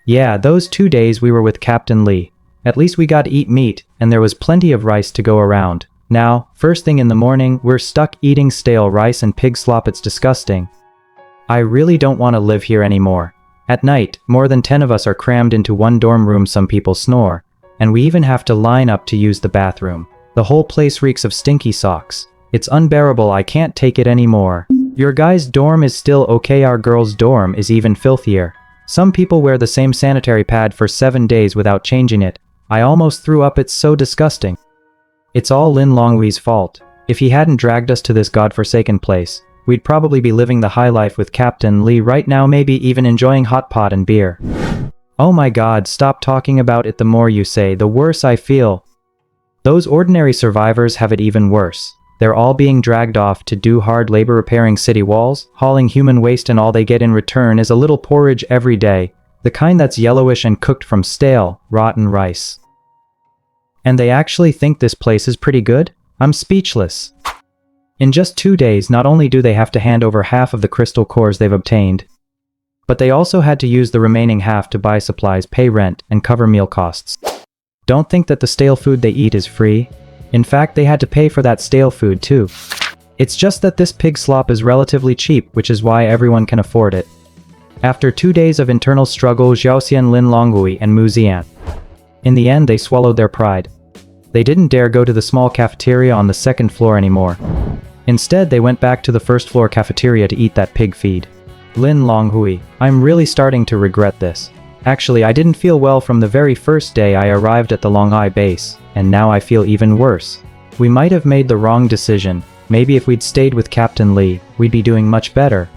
S2: Yeah, those 2 days we were with Captain Li. At least we got to eat meat, and there was plenty of rice to go around. Now, first thing in the morning, we're stuck eating stale rice and pig slop. It's disgusting. I really don't want to live here anymore. At night, more than 10 of us are crammed into one dorm room. Some people snore, and we even have to line up to use the bathroom. The whole place reeks of stinky socks. It's unbearable. I can't take it anymore. Your guy's dorm is still okay. Our girl's dorm is even filthier. Some people wear the same sanitary pad for 7 days without changing it. I almost threw up. It's so disgusting. It's all Lin Longhui's fault. If he hadn't dragged us to this godforsaken place, we'd probably be living the high life with Captain Li right now, maybe even enjoying hot pot and beer. Oh my god, stop talking about it. The more you say, the worse I feel. Those ordinary survivors have it even worse. They're all being dragged off to do hard labor repairing city walls, hauling human waste, and all they get in return is a little porridge every day, the kind that's yellowish and cooked from stale, rotten rice. And they actually think this place is pretty good? I'm speechless. In just 2 days, not only do they have to hand over half of the crystal cores they've obtained, but they also had to use the remaining half to buy supplies, pay rent, and cover meal costs. Don't think that the stale food they eat is free. In fact, they had to pay for that stale food too. It's just that this pig slop is relatively cheap, which is why everyone can afford it. After 2 days of internal struggle, Xiaoxian, Lin Longhui, and Mu Zian, in the end they swallowed their pride. They didn't dare go to the small cafeteria on the second floor anymore. Instead, they went back to the first floor cafeteria to eat that pig feed. Lin Longhui, I'm really starting to regret this. Actually, I didn't feel well from the very first day I arrived at the Longhai Base, and now I feel even worse. We might have made the wrong decision. Maybe if we'd stayed with Captain Li, we'd be doing much better.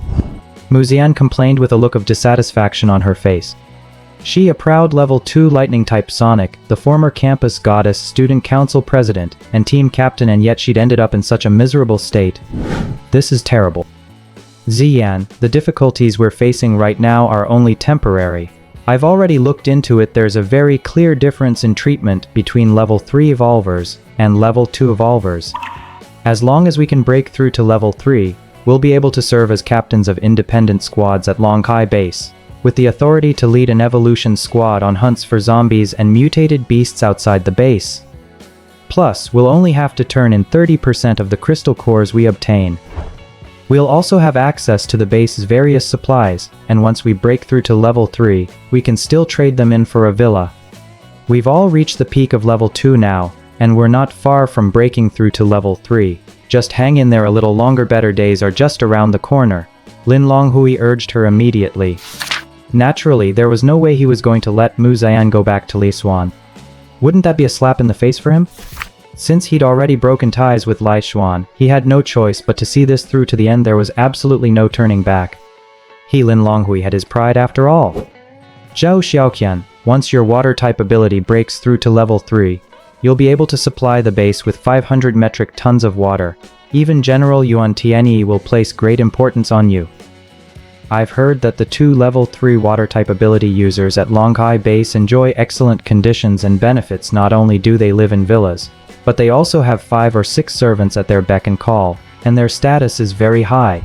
S2: Mu Zian complained with a look of dissatisfaction on her face. She, a proud level 2 lightning-type Sonic, the former campus goddess, student council president, and team captain, and yet she'd ended up in such a miserable state. This is terrible. Ziyan, the difficulties we're facing right now are only temporary. I've already looked into it. There's a very clear difference in treatment between level 3 evolvers and level 2 evolvers. As long as we can break through to level 3, we'll be able to serve as captains of independent squads at Longhai Base, with the authority to lead an evolution squad on hunts for zombies and mutated beasts outside the base. Plus, we'll only have to turn in 30% of the crystal cores we obtain. We'll also have access to the base's various supplies, and once we break through to level 3, we can still trade them in for a villa. We've all reached the peak of level 2 now, and we're not far from breaking through to level 3. Just hang in there a little longer. Better days are just around the corner. Lin Longhui urged her immediately. Naturally, there was no way he was going to let Mu Zian go back to Li Xuan. Wouldn't that be a slap in the face for him? Since he'd already broken ties with Li Xuan, he had no choice but to see this through to the end. There was absolutely no turning back. He, Lin Longhui, had his pride after all. Zhao Xiaoqian, once your water-type ability breaks through to level 3, you'll be able to supply the base with 500 metric tons of water. Even General Yuan Tianyi will place great importance on you. I've heard that the 2 level 3 water-type ability users at Longhai Base enjoy excellent conditions and benefits. Not only do they live in villas, but they also have 5 or 6 servants at their beck and call, and their status is very high.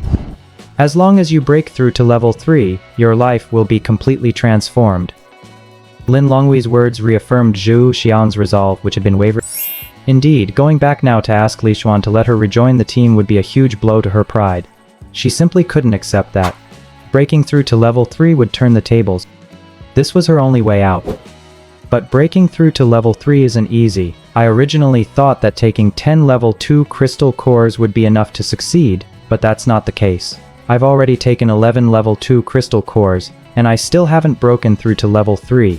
S2: As long as you break through to level 3, your life will be completely transformed. Lin Longwei's words reaffirmed Zhu Xian's resolve, which had been wavered. Indeed, going back now to ask Li Xuan to let her rejoin the team would be a huge blow to her pride. She simply couldn't accept that. Breaking through to level 3 would turn the tables. This was her only way out. But breaking through to level 3 isn't easy. I originally thought that taking 10 level 2 crystal cores would be enough to succeed, but that's not the case. I've already taken 11 level 2 crystal cores, and I still haven't broken through to level 3.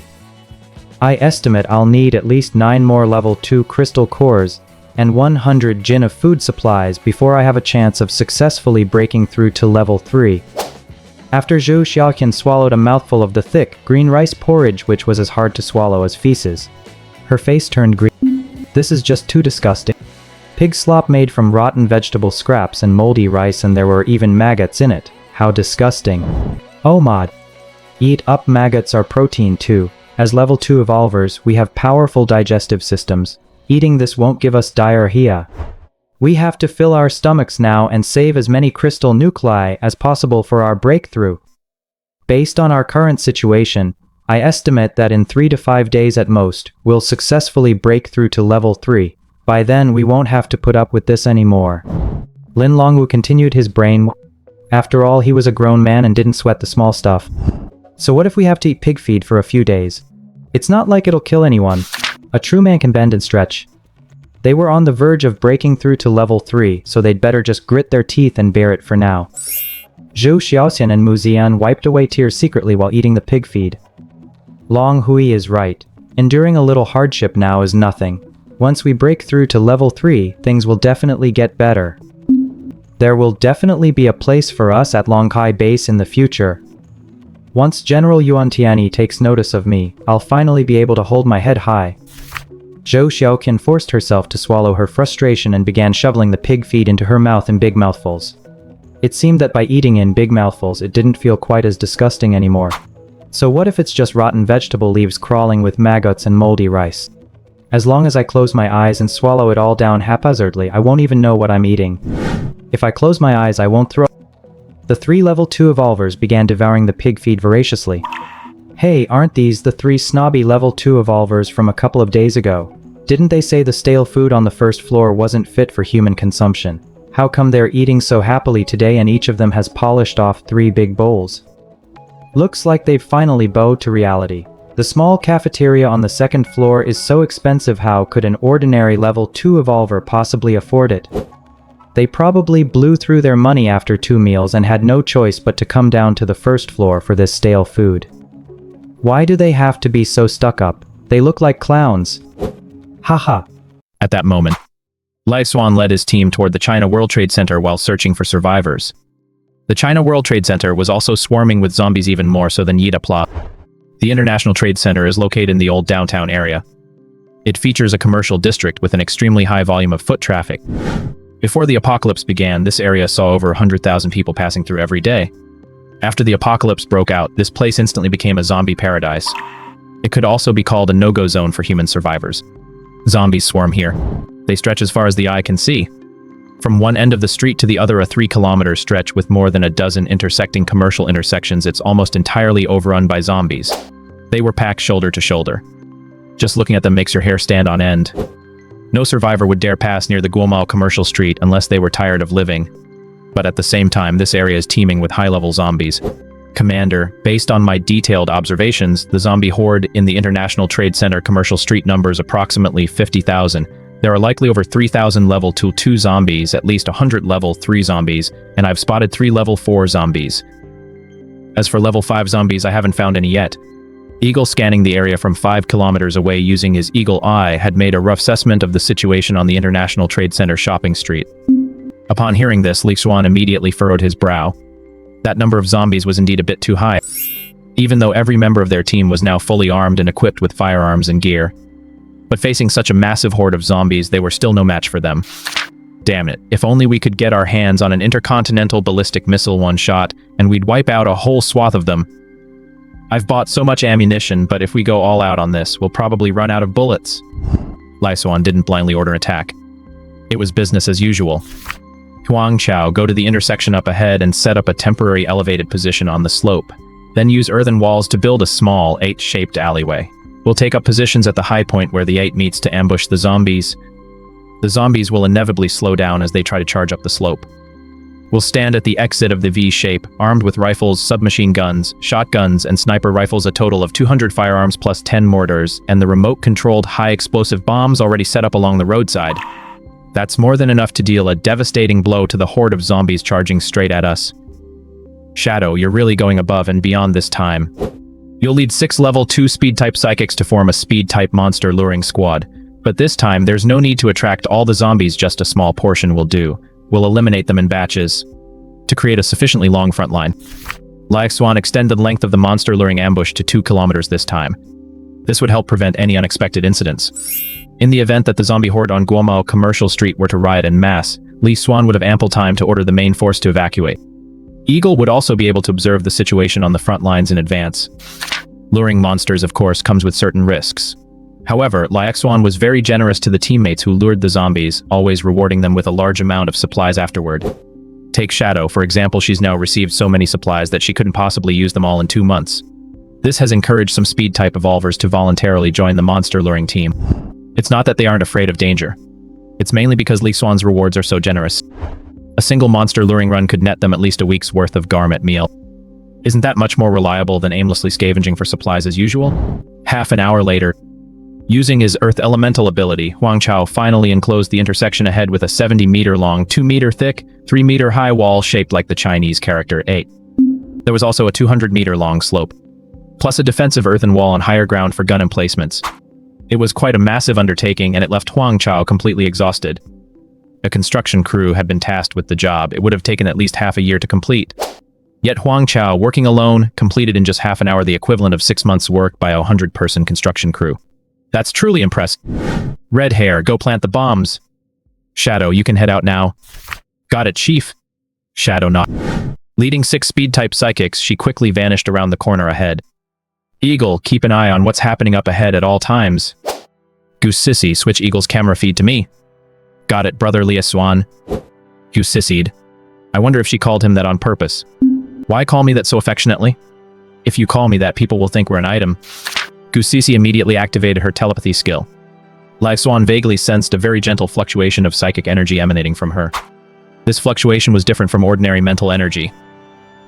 S2: I estimate I'll need at least 9 more level 2 crystal cores, and 100 jin of food supplies before I have a chance of successfully breaking through to level 3. After Zhu Xiaoqian swallowed a mouthful of the thick, green rice porridge which was as hard to swallow as feces, her face turned green. This is just too disgusting. Pig slop made from rotten vegetable scraps and moldy rice, and there were even maggots in it. How disgusting. Oh mod. Eat up, maggots are protein too. As level 2 evolvers, we have powerful digestive systems. Eating this won't give us diarrhea. We have to fill our stomachs now and save as many crystal nuclei as possible for our breakthrough. Based on our current situation, I estimate that in 3 to 5 days at most, we'll successfully break through to level 3. By then we won't have to put up with this anymore. Lin Longwu continued his brain. After all, he was a grown man and didn't sweat the small stuff. So what if we have to eat pig feed for a few days? It's not like it'll kill anyone. A true man can bend and stretch. They were on the verge of breaking through to level 3, so they'd better just grit their teeth and bear it for now. Zhu Xiaoxian and Mu Zian wiped away tears secretly while eating the pig feed. Long Hui is right. Enduring a little hardship now is nothing. Once we break through to level 3, things will definitely get better. There will definitely be a place for us at Longkai Base in the future. Once General Yuan Tianyi takes notice of me, I'll finally be able to hold my head high. Zhou Xiaoqian forced herself to swallow her frustration and began shoveling the pig feed into her mouth in big mouthfuls. It seemed that by eating in big mouthfuls it didn't feel quite as disgusting anymore. So what if it's just rotten vegetable leaves crawling with maggots and moldy rice? As long as I close my eyes and swallow it all down haphazardly, I won't even know what I'm eating. If I close my eyes, I won't throw. The 3 level 2 evolvers began devouring the pig feed voraciously. Hey, aren't these the 3 snobby level 2 evolvers from a couple of days ago? Didn't they say the stale food on the first floor wasn't fit for human consumption? How come they're eating so happily today and each of them has polished off 3 big bowls? Looks like they've finally bowed to reality. The small cafeteria on the second floor is so expensive, how could an ordinary level 2 evolver possibly afford it? They probably blew through their money after 2 meals and had no choice but to come down to the first floor for this stale food. Why do they have to be so stuck up? They look like clowns. Haha.
S1: At that moment, Li Xuan led his team toward the China World Trade Center while searching for survivors. The China World Trade Center was also swarming with zombies, even more so than Yida Plaza. The International Trade Center is located in the old downtown area. It features a commercial district with an extremely high volume of foot traffic. Before the apocalypse began, this area saw over 100,000 people passing through every day. After the apocalypse broke out, this place instantly became a zombie paradise. It could also be called a no-go zone for human survivors. Zombies swarm here. They stretch as far as the eye can see. From one end of the street to the other, a 3-kilometer stretch with more than a dozen intersecting commercial intersections, it's almost entirely overrun by zombies. They were packed shoulder to shoulder. Just looking at them makes your hair stand on end. No survivor would dare pass near the Guomao commercial street unless they were tired of living. But at the same time, this area is teeming with high-level zombies. Commander, based on my detailed observations, the zombie horde in the International Trade Center commercial street numbers approximately 50,000. There are likely over 3,000 level 2 zombies, at least 100 level 3 zombies, and I've spotted 3 level 4 zombies. As for level 5 zombies, I haven't found any yet. Eagle, scanning the area from 5 kilometers away using his eagle eye, had made a rough assessment of the situation on the International Trade Center shopping street. Upon hearing this, Li Xuan immediately furrowed his brow. That number of zombies was indeed a bit too high, even though every member of their team was now fully armed and equipped with firearms and gear. But facing such a massive horde of zombies, they were still no match for them. Damn it, if only we could get our hands on an intercontinental ballistic missile one shot, and we'd wipe out a whole swath of them. I've bought so much ammunition, but if we go all out on this, we'll probably run out of bullets. Xuan didn't blindly order attack. It was business as usual. Huang Chao, go to the intersection up ahead and set up a temporary elevated position on the slope. Then use earthen walls to build a small, 8-shaped alleyway. We'll take up positions at the high point where the 8 meets to ambush the zombies. The zombies will inevitably slow down as they try to charge up the slope. We'll stand at the exit of the V shape, armed with rifles, submachine guns, shotguns, and sniper rifles, a total of 200 firearms plus 10 mortars, and the remote-controlled high-explosive bombs already set up along the roadside. That's more than enough to deal a devastating blow to the horde of zombies charging straight at us. Shadow, you're really going above and beyond this time. You'll lead 6 level 2 speed-type psychics to form a speed-type monster luring squad. But this time, there's no need to attract all the zombies, just a small portion will do. We'll eliminate them in batches to create a sufficiently long front line. Xuan extended the length of the monster luring ambush to 2 kilometers this time. This would help prevent any unexpected incidents. In the event that the zombie horde on Guomao Commercial Street were to riot en masse, Xuan would have ample time to order the main force to evacuate. Eagle would also be able to observe the situation on the front lines in advance. Luring monsters, of course, comes with certain risks. However, Xuan was very generous to the teammates who lured the zombies, always rewarding them with a large amount of supplies afterward. Take Shadow, for example. She's now received so many supplies that she couldn't possibly use them all in 2 months. This has encouraged some speed-type evolvers to voluntarily join the monster luring team. It's not that they aren't afraid of danger. It's mainly because Xuan's rewards are so generous. A single monster luring run could net them at least a week's worth of garment meal. Isn't that much more reliable than aimlessly scavenging for supplies as usual? Half an hour later, using his Earth Elemental ability, Huang Chao finally enclosed the intersection ahead with a 70-meter-long, 2-meter-thick, 3-meter-high wall shaped like the Chinese character 8. There was also a 200-meter-long slope, plus a defensive earthen wall on higher ground for gun emplacements. It was quite a massive undertaking, and it left Huang Chao completely exhausted. A construction crew had been tasked with the job. It would have taken at least half a year to complete. Yet Huang Chao, working alone, completed in just half an hour the equivalent of 6 months' work by a 100-person construction crew. That's truly impressive. Red Hair, go plant the bombs. Shadow, you can head out now. Got it, Chief. Shadow nodded. Leading 6 speed-type psychics, she quickly vanished around the corner ahead. Eagle, keep an eye on what's happening up ahead at all times. Goose Sissy, switch Eagle's camera feed to me. Got it, brother Xuan. Goose sissied. I wonder if she called him that on purpose. Why call me that so affectionately? If you call me that, people will think we're an item. Goose Sissy immediately activated her telepathy skill. Xuan vaguely sensed a very gentle fluctuation of psychic energy emanating from her. This fluctuation was different from ordinary mental energy.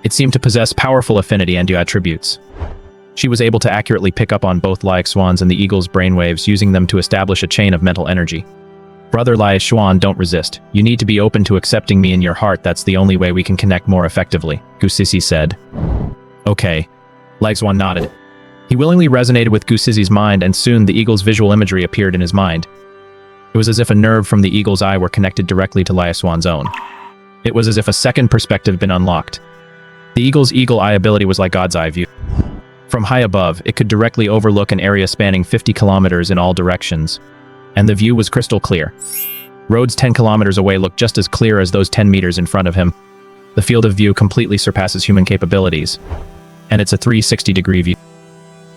S1: It seemed to possess powerful affinity and attributes. She was able to accurately pick up on both Xuan's and the eagle's brainwaves, using them to establish a chain of mental energy. Brother Xuan, don't resist. You need to be open to accepting me in your heart. That's the only way we can connect more effectively, Goose Sissy said. Okay. Xuan nodded. He willingly resonated with Goose Sissy's mind, and soon the eagle's visual imagery appeared in his mind. It was as if a nerve from the eagle's eye were connected directly to Xuan's own. It was as if a second perspective had been unlocked. The eagle's eagle eye ability was like God's eye view. From high above, it could directly overlook an area spanning 50 kilometers in all directions, and the view was crystal clear. Roads 10 kilometers away looked just as clear as those 10 meters in front of him. The field of view completely surpasses human capabilities, and it's a 360-degree view.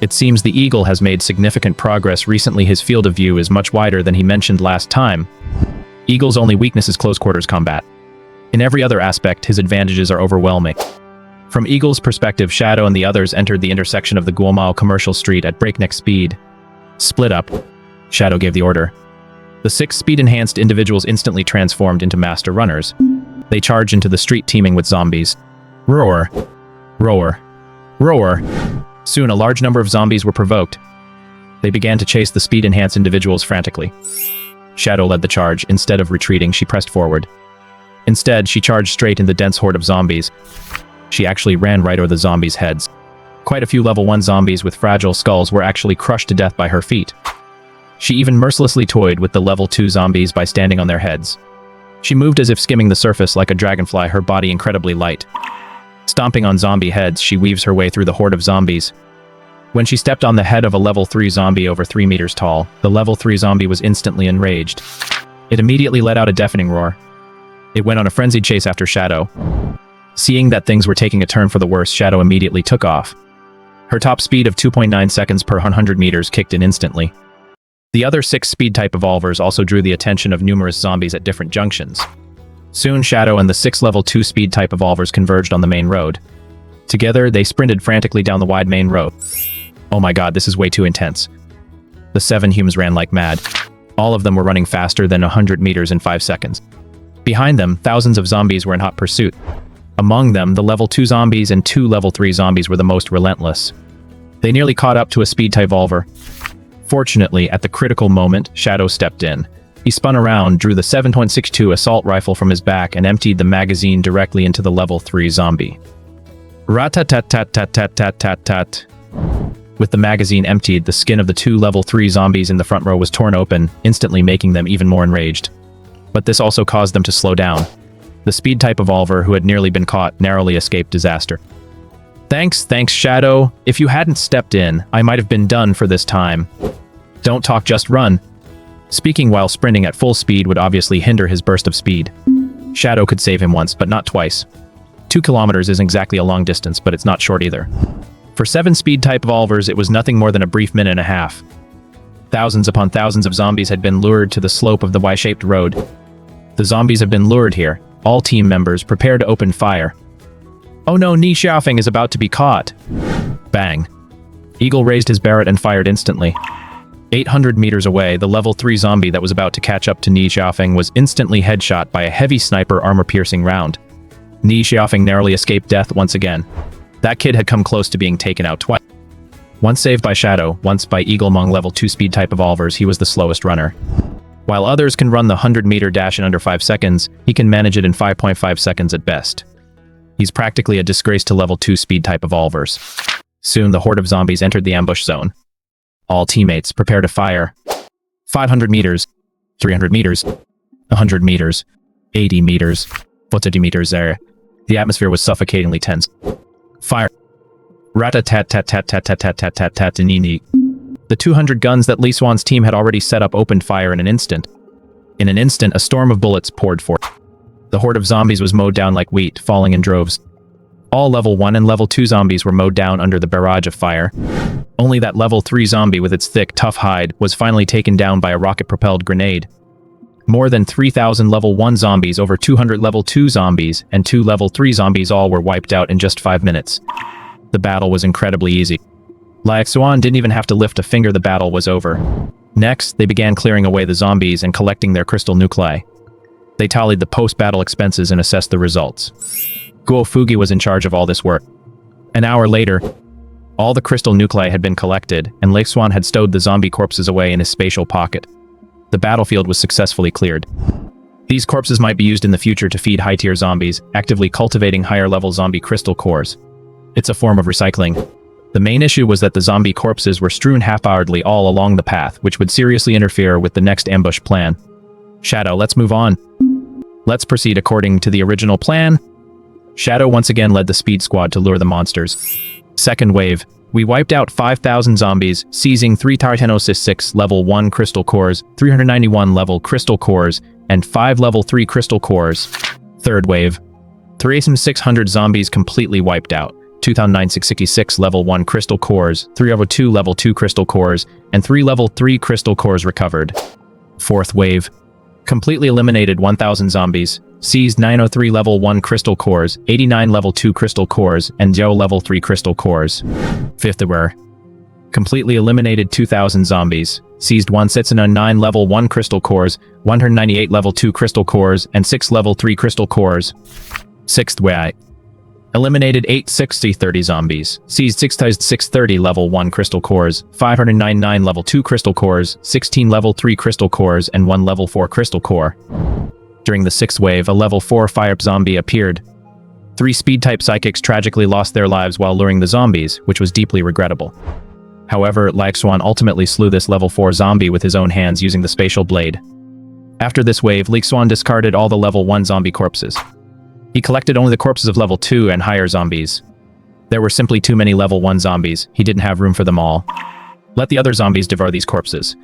S1: It seems the eagle has made significant progress recently. His field of view is much wider than he mentioned last time. Eagle's only weakness is close-quarters combat. In every other aspect, his advantages are overwhelming. From Eagle's perspective, Shadow and the others entered the intersection of the Guomao Commercial Street at breakneck speed. Split up. Shadow gave the order. The 6 speed-enhanced individuals instantly transformed into master runners. They charged into the street teeming with zombies. Roar. Roar. Roar. Soon, a large number of zombies were provoked. They began to chase the speed-enhanced individuals frantically. Shadow led the charge. Instead of retreating, she pressed forward. Instead, she charged straight in the dense horde of zombies. She actually ran right over the zombies' heads. Quite a few level 1 zombies with fragile skulls were actually crushed to death by her feet. She even mercilessly toyed with the level 2 zombies by standing on their heads. She moved as if skimming the surface like a dragonfly, her body incredibly light. Stomping on zombie heads, she weaves her way through the horde of zombies. When she stepped on the head of a level 3 zombie over 3 meters tall, the level 3 zombie was instantly enraged. It immediately let out a deafening roar. It went on a frenzied chase after Shadow. Seeing that things were taking a turn for the worse, Shadow immediately took off. Her top speed of 2.9 seconds per 100 meters kicked in instantly. The other 6 speed-type evolvers also drew the attention of numerous zombies at different junctions. Soon, Shadow and the 6 level 2 speed-type evolvers converged on the main road. Together, they sprinted frantically down the wide main road. Oh my god, this is way too intense. The 7 humans ran like mad. All of them were running faster than 100 meters in 5 seconds. Behind them, thousands of zombies were in hot pursuit. Among them, the level 2 zombies and 2 level 3 zombies were the most relentless. They nearly caught up to a speed-type evolver. Fortunately, at the critical moment, Shadow stepped in. He spun around, drew the 7.62 assault rifle from his back, and emptied the magazine directly into the level 3 zombie. Rat-tat-tat-tat-tat-tat-tat-tat. With the magazine emptied, the skin of the 2 level 3 zombies in the front row was torn open, instantly making them even more enraged. But this also caused them to slow down. The speed-type evolver, who had nearly been caught, narrowly escaped disaster. Thanks, Shadow. If you hadn't stepped in, I might have been done for this time. Don't talk, just run. Speaking while sprinting at full speed would obviously hinder his burst of speed. Shadow could save him once, but not twice. 2 kilometers isn't exactly a long distance, but it's not short either. For 7 speed-type evolvers, it was nothing more than a brief minute and a half. Thousands upon thousands of zombies had been lured to the slope of the Y-shaped road. The zombies have been lured here. All team members prepare to open fire. Oh no, Ni Xiaofeng is about to be caught. Bang. Eagle raised his Barrett and fired instantly. 800 meters away, the level 3 zombie that was about to catch up to Ni Xiaofeng was instantly headshot by a heavy sniper armor-piercing round. Ni Xiaofeng narrowly escaped death once again. That kid had come close to being taken out twice. Once saved by Shadow, once by Eagle among level 2 speed-type evolvers, he was the slowest runner. While others can run the 100-meter dash in under 5 seconds, he can manage it in 5.5 seconds at best. He's practically a disgrace to level 2 speed-type evolvers. Soon, the horde of zombies entered the ambush zone. All teammates prepare to fire. 500 meters, 300 meters, 100 meters, 80 meters, 40 meters there. The atmosphere was suffocatingly tense. Fire. Rat-a-tat-tat-tat-tat-tat-tat-tat-tat-tat-nini. The 200 guns that Li Xuan's team had already set up opened fire in an instant. In an instant, a storm of bullets poured forth. The horde of zombies was mowed down like wheat, falling in droves. All level 1 and level 2 zombies were mowed down under the barrage of fire. Only that level 3 zombie with its thick, tough hide was finally taken down by a rocket-propelled grenade. More than 3,000 level 1 zombies, over 200 level 2 zombies, and 2 level 3 zombies all were wiped out in just 5 minutes. The battle was incredibly easy. Xuan didn't even have to lift a finger, the battle was over. Next, they began clearing away the zombies and collecting their crystal nuclei. They tallied the post-battle expenses and assessed the results. Guo Fugi was in charge of all this work. An hour later, all the crystal nuclei had been collected, and Xuan had stowed the zombie corpses away in his spatial pocket. The battlefield was successfully cleared. These corpses might be used in the future to feed high-tier zombies, actively cultivating higher-level zombie crystal cores. It's a form of recycling. The main issue was that the zombie corpses were strewn haphazardly all along the path, which would seriously interfere with the next ambush plan. Shadow, let's move on. Let's proceed according to the original plan. Shadow once again led the speed squad to lure the monsters. Second wave. We wiped out 5,000 zombies, seizing 3 Tartanosis 6 level 1 crystal cores, 391 level crystal cores, and 5 level 3 crystal cores. Third wave. 3,600 zombies completely wiped out, 2,966 level 1 crystal cores, 302 level 2 crystal cores, and 3 level 3 crystal cores recovered. Fourth wave. Completely eliminated 1,000 zombies, seized 903 level 1 crystal cores, 89 level 2 crystal cores, and 0 level 3 crystal cores. Fifth wave. Completely eliminated 2,000 zombies, seized 1,609 level 1 crystal cores, 198 level 2 crystal cores, and 6 level 3 crystal cores. Sixth wave. Eliminated 8,630 zombies, seized 6,630 level 1 crystal cores, 599 level 2 crystal cores, 16 level 3 crystal cores, and 1 level 4 crystal core. During the 6th wave, a level 4 fire zombie appeared. 3 speed-type psychics tragically lost their lives while luring the zombies, which was deeply regrettable. However, Xuan ultimately slew this level 4 zombie with his own hands using the spatial blade. After this wave, Xuan discarded all the level 1 zombie corpses. He collected only the corpses of level 2 and higher zombies. There were simply too many level 1 zombies. He didn't have room for them all. Let the other zombies devour these corpses.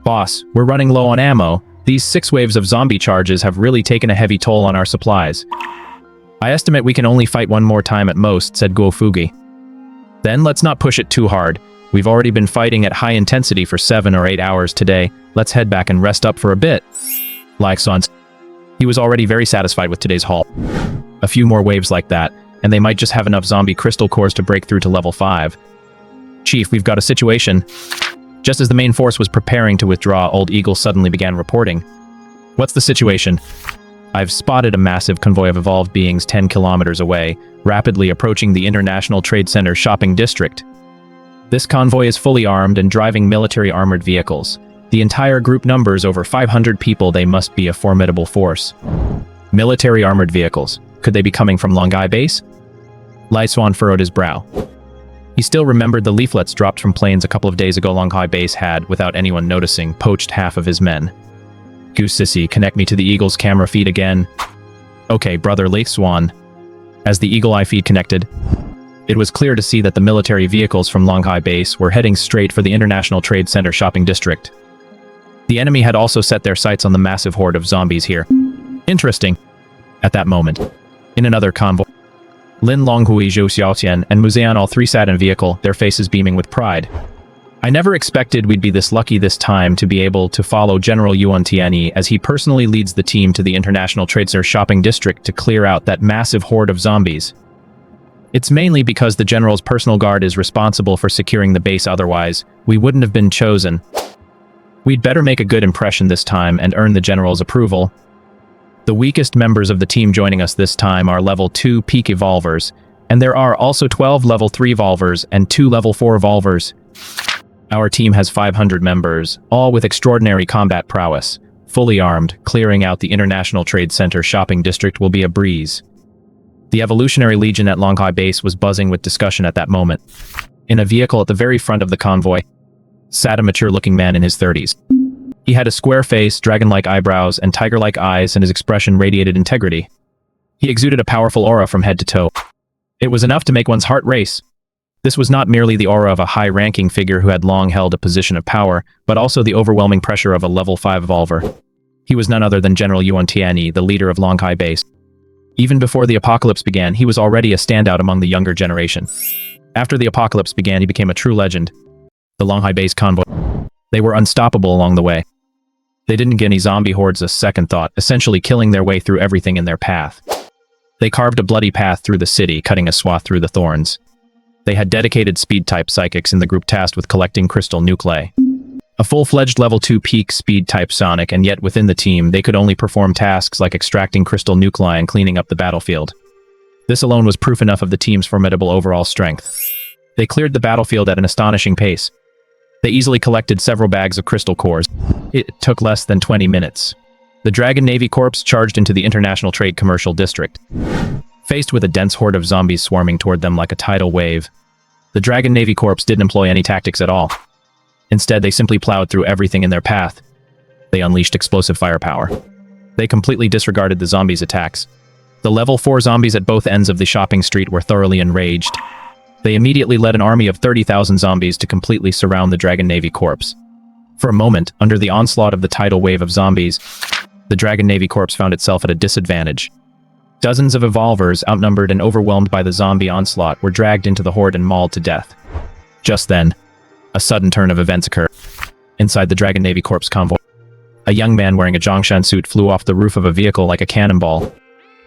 S1: Boss, we're running low on ammo. These 6 waves of zombie charges have really taken a heavy toll on our supplies. I estimate we can only fight one more time at most, said Guo Fugi. Then let's not push it too hard. We've already been fighting at high intensity for 7 or 8 hours today. Let's head back and rest up for a bit. Like Xuan. He was already very satisfied with today's haul. A few more waves like that, and they might just have enough zombie crystal cores to break through to level 5. Chief, we've got a situation. Just as the main force was preparing to withdraw, Old Eagle suddenly began reporting. What's the situation? I've spotted a massive convoy of evolved beings 10 kilometers away, rapidly approaching the International Trade Center shopping district. This convoy is fully armed and driving military armored vehicles. The entire group numbers over 500 people. They must be a formidable force. Military armored vehicles. Could they be coming from Longhai Base? Xuan furrowed his brow. He still remembered the leaflets dropped from planes a couple of days ago. Longhai Base had, without anyone noticing, poached half of his men. Goose Sissy, connect me to the Eagle's camera feed again. Okay, brother Xuan. As the Eagle Eye feed connected, it was clear to see that the military vehicles from Longhai Base were heading straight for the International Trade Center shopping district. The enemy had also set their sights on the massive horde of zombies here. Interesting. At that moment, in another convoy, Lin Longhui, Zhou Xiaotian, and Muzian all three sat in a vehicle, their faces beaming with pride. I never expected we'd be this lucky this time to be able to follow General Yuan Tianyi as he personally leads the team to the International Trade Center shopping district to clear out that massive horde of zombies. It's mainly because the General's personal guard is responsible for securing the base, otherwise, we wouldn't have been chosen. We'd better make a good impression this time and earn the General's approval. The weakest members of the team joining us this time are level 2 peak evolvers, and there are also 12 level 3 evolvers and 2 level 4 evolvers. Our team has 500 members, all with extraordinary combat prowess. Fully armed, clearing out the International Trade Center shopping district will be a breeze. The Evolutionary Legion at Longhai Base was buzzing with discussion at that moment. In a vehicle at the very front of the convoy sat a mature-looking man in his 30s. He had a square face, dragon-like eyebrows, and tiger-like eyes, and his expression radiated integrity. He exuded a powerful aura from head to toe. It was enough to make one's heart race. This was not merely the aura of a high-ranking figure who had long held a position of power, but also the overwhelming pressure of a level 5 evolver. He was none other than General Yuan Tianyi, the leader of Longhai Base. Even before the apocalypse began, he was already a standout among the younger generation. After the apocalypse began, he became a true legend. The Longhai Base convoy. They were unstoppable along the way. They didn't give any zombie hordes a second thought, essentially killing their way through everything in their path. They carved a bloody path through the city, cutting a swath through the thorns. They had dedicated speed-type psychics in the group tasked with collecting crystal nuclei. A full-fledged level 2 peak speed-type sonic, and yet within the team, they could only perform tasks like extracting crystal nuclei and cleaning up the battlefield. This alone was proof enough of the team's formidable overall strength. They cleared the battlefield at an astonishing pace. They easily collected several bags of crystal cores. It took less than 20 minutes. The Dragon Navy Corps charged into the International Trade Commercial District. Faced with a dense horde of zombies swarming toward them like a tidal wave, the Dragon Navy Corps didn't employ any tactics at all. Instead, they simply plowed through everything in their path. They unleashed explosive firepower. They completely disregarded the zombies' attacks. The level 4 zombies at both ends of the shopping street were thoroughly enraged. They immediately led an army of 30,000 zombies to completely surround the Dragon Navy Corps. For a moment, under the onslaught of the tidal wave of zombies, the Dragon Navy Corps found itself at a disadvantage. Dozens of evolvers, outnumbered and overwhelmed by the zombie onslaught, were dragged into the horde and mauled to death. Just then, a sudden turn of events occurred. Inside the Dragon Navy Corps convoy, a young man wearing a Zhongshan suit flew off the roof of a vehicle like a cannonball.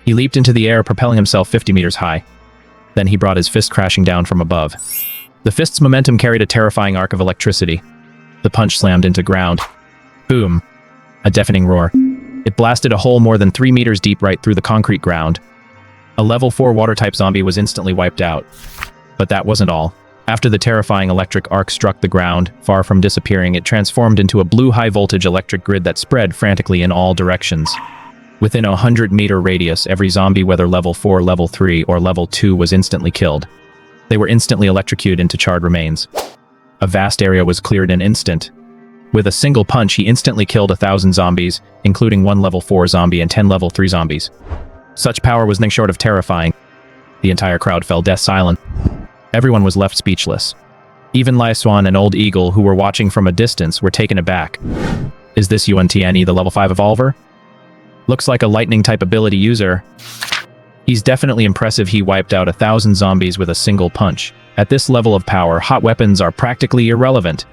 S1: He leaped into the air, propelling himself 50 meters high. Then he brought his fist crashing down from above. The fist's momentum carried a terrifying arc of electricity. The punch slammed into ground. Boom. A deafening roar. It blasted a hole more than 3 meters deep right through the concrete ground. A level 4 water-type zombie was instantly wiped out. But that wasn't all. After the terrifying electric arc struck the ground, far from disappearing, it transformed into a blue high-voltage electric grid that spread frantically in all directions. Within a 100-meter radius, every zombie, whether level 4, level 3, or level 2, was instantly killed. They were instantly electrocuted into charred remains. A vast area was cleared in an instant. With a single punch, he instantly killed 1,000 zombies, including 1 level 4 zombie and 10 level 3 zombies. Such power was nothing short of terrifying. The entire crowd fell death silent. Everyone was left speechless. Even Xuan and Old Eagle, who were watching from a distance, were taken aback. Is this Yuan Tianyi, the level 5 evolver? Looks like a lightning-type ability user. He's definitely impressive. He wiped out 1,000 zombies with a single punch. At this level of power, hot weapons are practically irrelevant.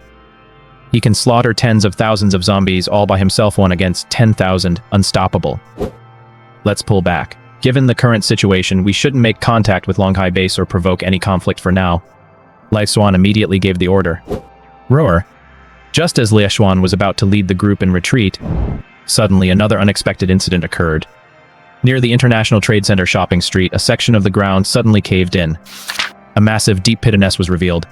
S1: He can slaughter tens of thousands of zombies all by himself, one against 10,000, unstoppable. Let's pull back. Given the current situation, we shouldn't make contact with Longhai Base or provoke any conflict for now. Xuan immediately gave the order. Roar. Just as Xuan was about to lead the group in retreat, suddenly another unexpected incident occurred. Near the International Trade Center shopping street, a section of the ground suddenly caved in. A massive, deep pit nest was revealed.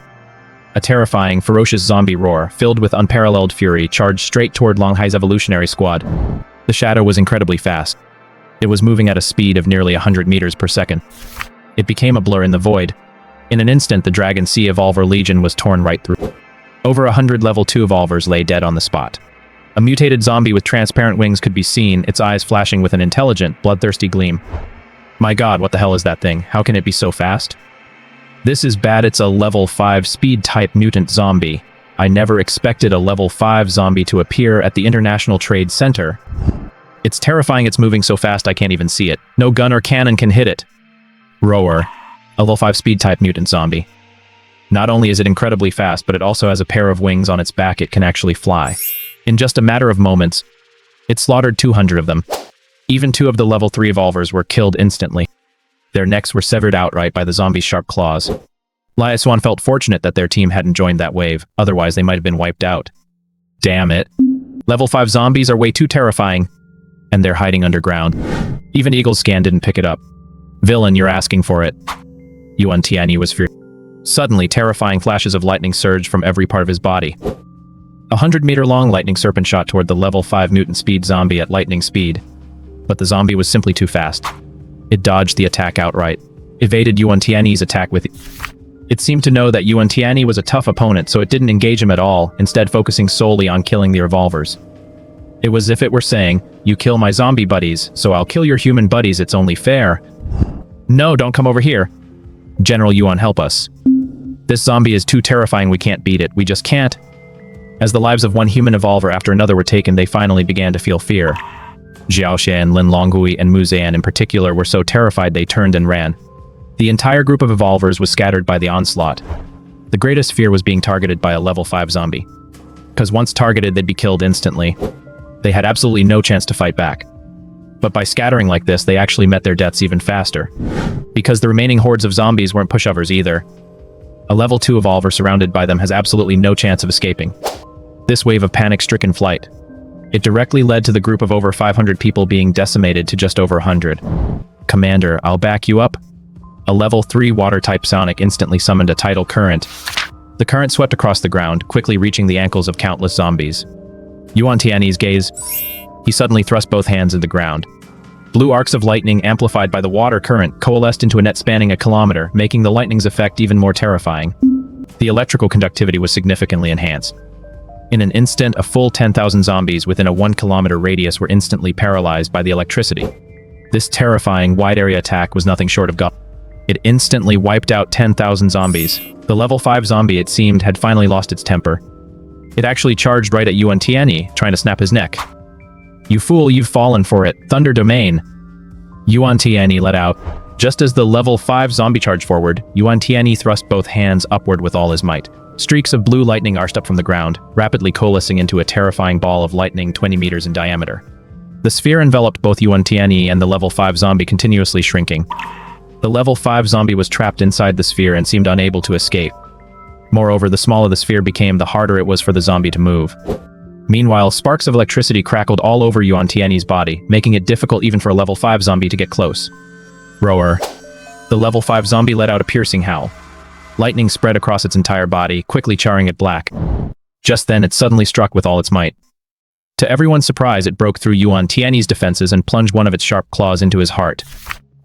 S1: A terrifying, ferocious zombie roar, filled with unparalleled fury, charged straight toward Longhai's evolutionary squad. The shadow was incredibly fast. It was moving at a speed of nearly 100 meters per second. It became a blur in the void. In an instant, the Dragon Sea Evolver Legion was torn right through. Over 100 level 2 Evolvers lay dead on the spot. A mutated zombie with transparent wings could be seen, its eyes flashing with an intelligent, bloodthirsty gleam. My god, what the hell is that thing? How can it be so fast? This is bad. It's a level 5 speed-type mutant zombie. I never expected a level 5 zombie to appear at the International Trade Center. It's terrifying. It's moving so fast I can't even see it. No gun or cannon can hit it. Roar. A level 5 speed-type mutant zombie. Not only is it incredibly fast, but it also has a pair of wings on its back. It can actually fly. In just a matter of moments, it slaughtered 200 of them. Even 2 of the level 3 evolvers were killed instantly. Their necks were severed outright by the zombie's sharp claws. Xuan felt fortunate that their team hadn't joined that wave, otherwise they might have been wiped out. Damn it. Level 5 zombies are way too terrifying, and they're hiding underground. Even Eagle's scan didn't pick it up. Villain, you're asking for it. Yuan Tianyi was furious. Suddenly, terrifying flashes of lightning surged from every part of his body. 100-meter-long lightning serpent shot toward the level 5 mutant speed zombie at lightning speed. But the zombie was simply too fast. It dodged the attack outright, evaded Yuan Tianyi's attack with... It seemed to know that Yuan Tianyi was a tough opponent, so it didn't engage him at all, instead focusing solely on killing the revolvers. It was as if it were saying, you kill my zombie buddies, so I'll kill your human buddies, it's only fair. No, don't come over here. General Yuan, help us. This zombie is too terrifying, we can't beat it, we just can't. As the lives of one human evolver after another were taken, they finally began to feel fear. Xiaoxian, Lin Longhui, and Mu Zan in particular were so terrified they turned and ran. The entire group of evolvers was scattered by the onslaught. The greatest fear was being targeted by a level 5 zombie. Because once targeted, they'd be killed instantly. They had absolutely no chance to fight back. But by scattering like this, they actually met their deaths even faster. Because the remaining hordes of zombies weren't pushovers either. A level 2 evolver surrounded by them has absolutely no chance of escaping. This wave of panic-stricken flight. It directly led to the group of over 500 people being decimated to just over 100. Commander, I'll back you up. A level 3 water-type Sonic instantly summoned a tidal current. The current swept across the ground, quickly reaching the ankles of countless zombies. Yuan Tianyi's gaze. He suddenly thrust both hands in the ground. Blue arcs of lightning, amplified by the water current, coalesced into a net spanning a kilometer, making the lightning's effect even more terrifying. The electrical conductivity was significantly enhanced. In an instant, a full 10,000 zombies within a 1-kilometer radius were instantly paralyzed by the electricity. This terrifying, wide-area attack was nothing short of god. It instantly wiped out 10,000 zombies. The level 5 zombie, it seemed, had finally lost its temper. It actually charged right at Yuan Tianyi, trying to snap his neck. You fool, you've fallen for it. Thunder Domain. Yuan Tianyi let out. Just as the level 5 zombie charged forward, Yuan Tianyi thrust both hands upward with all his might. Streaks of blue lightning arched up from the ground, rapidly coalescing into a terrifying ball of lightning 20 meters in diameter. The sphere enveloped both Yuan Tianyi and the level 5 zombie, continuously shrinking. The level 5 zombie was trapped inside the sphere and seemed unable to escape. Moreover, the smaller the sphere became, the harder it was for the zombie to move. Meanwhile, sparks of electricity crackled all over Yuan Tianyi's body, making it difficult even for a level 5 zombie to get close. Roar. The level 5 zombie let out a piercing howl. Lightning spread across its entire body, quickly charring it black. Just then, it suddenly struck with all its might. To everyone's surprise, it broke through Yuan Tianyi's defenses and plunged one of its sharp claws into his heart.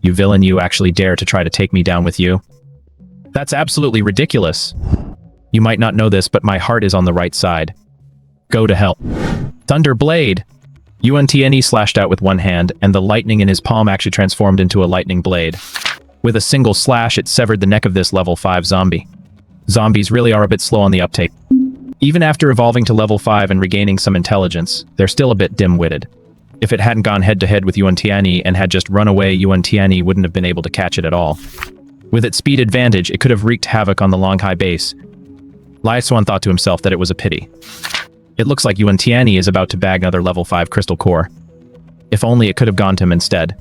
S1: You villain, you actually dare to try to take me down with you? That's absolutely ridiculous. You might not know this, but my heart is on the right side. Go to hell. Thunder Blade! Yuan Tianyi slashed out with one hand, and the lightning in his palm actually transformed into a lightning blade. With a single slash, it severed the neck of this level 5 zombie. Zombies really are a bit slow on the uptake. Even after evolving to level 5 and regaining some intelligence, they're still a bit dim-witted. If it hadn't gone head-to-head with Yuan Tianyi and had just run away, Yuan Tianyi wouldn't have been able to catch it at all. With its speed advantage, it could have wreaked havoc on the Longhai base. Xuan thought to himself that it was a pity. It looks like Yuan Tianyi is about to bag another level 5 crystal core. If only it could have gone to him instead.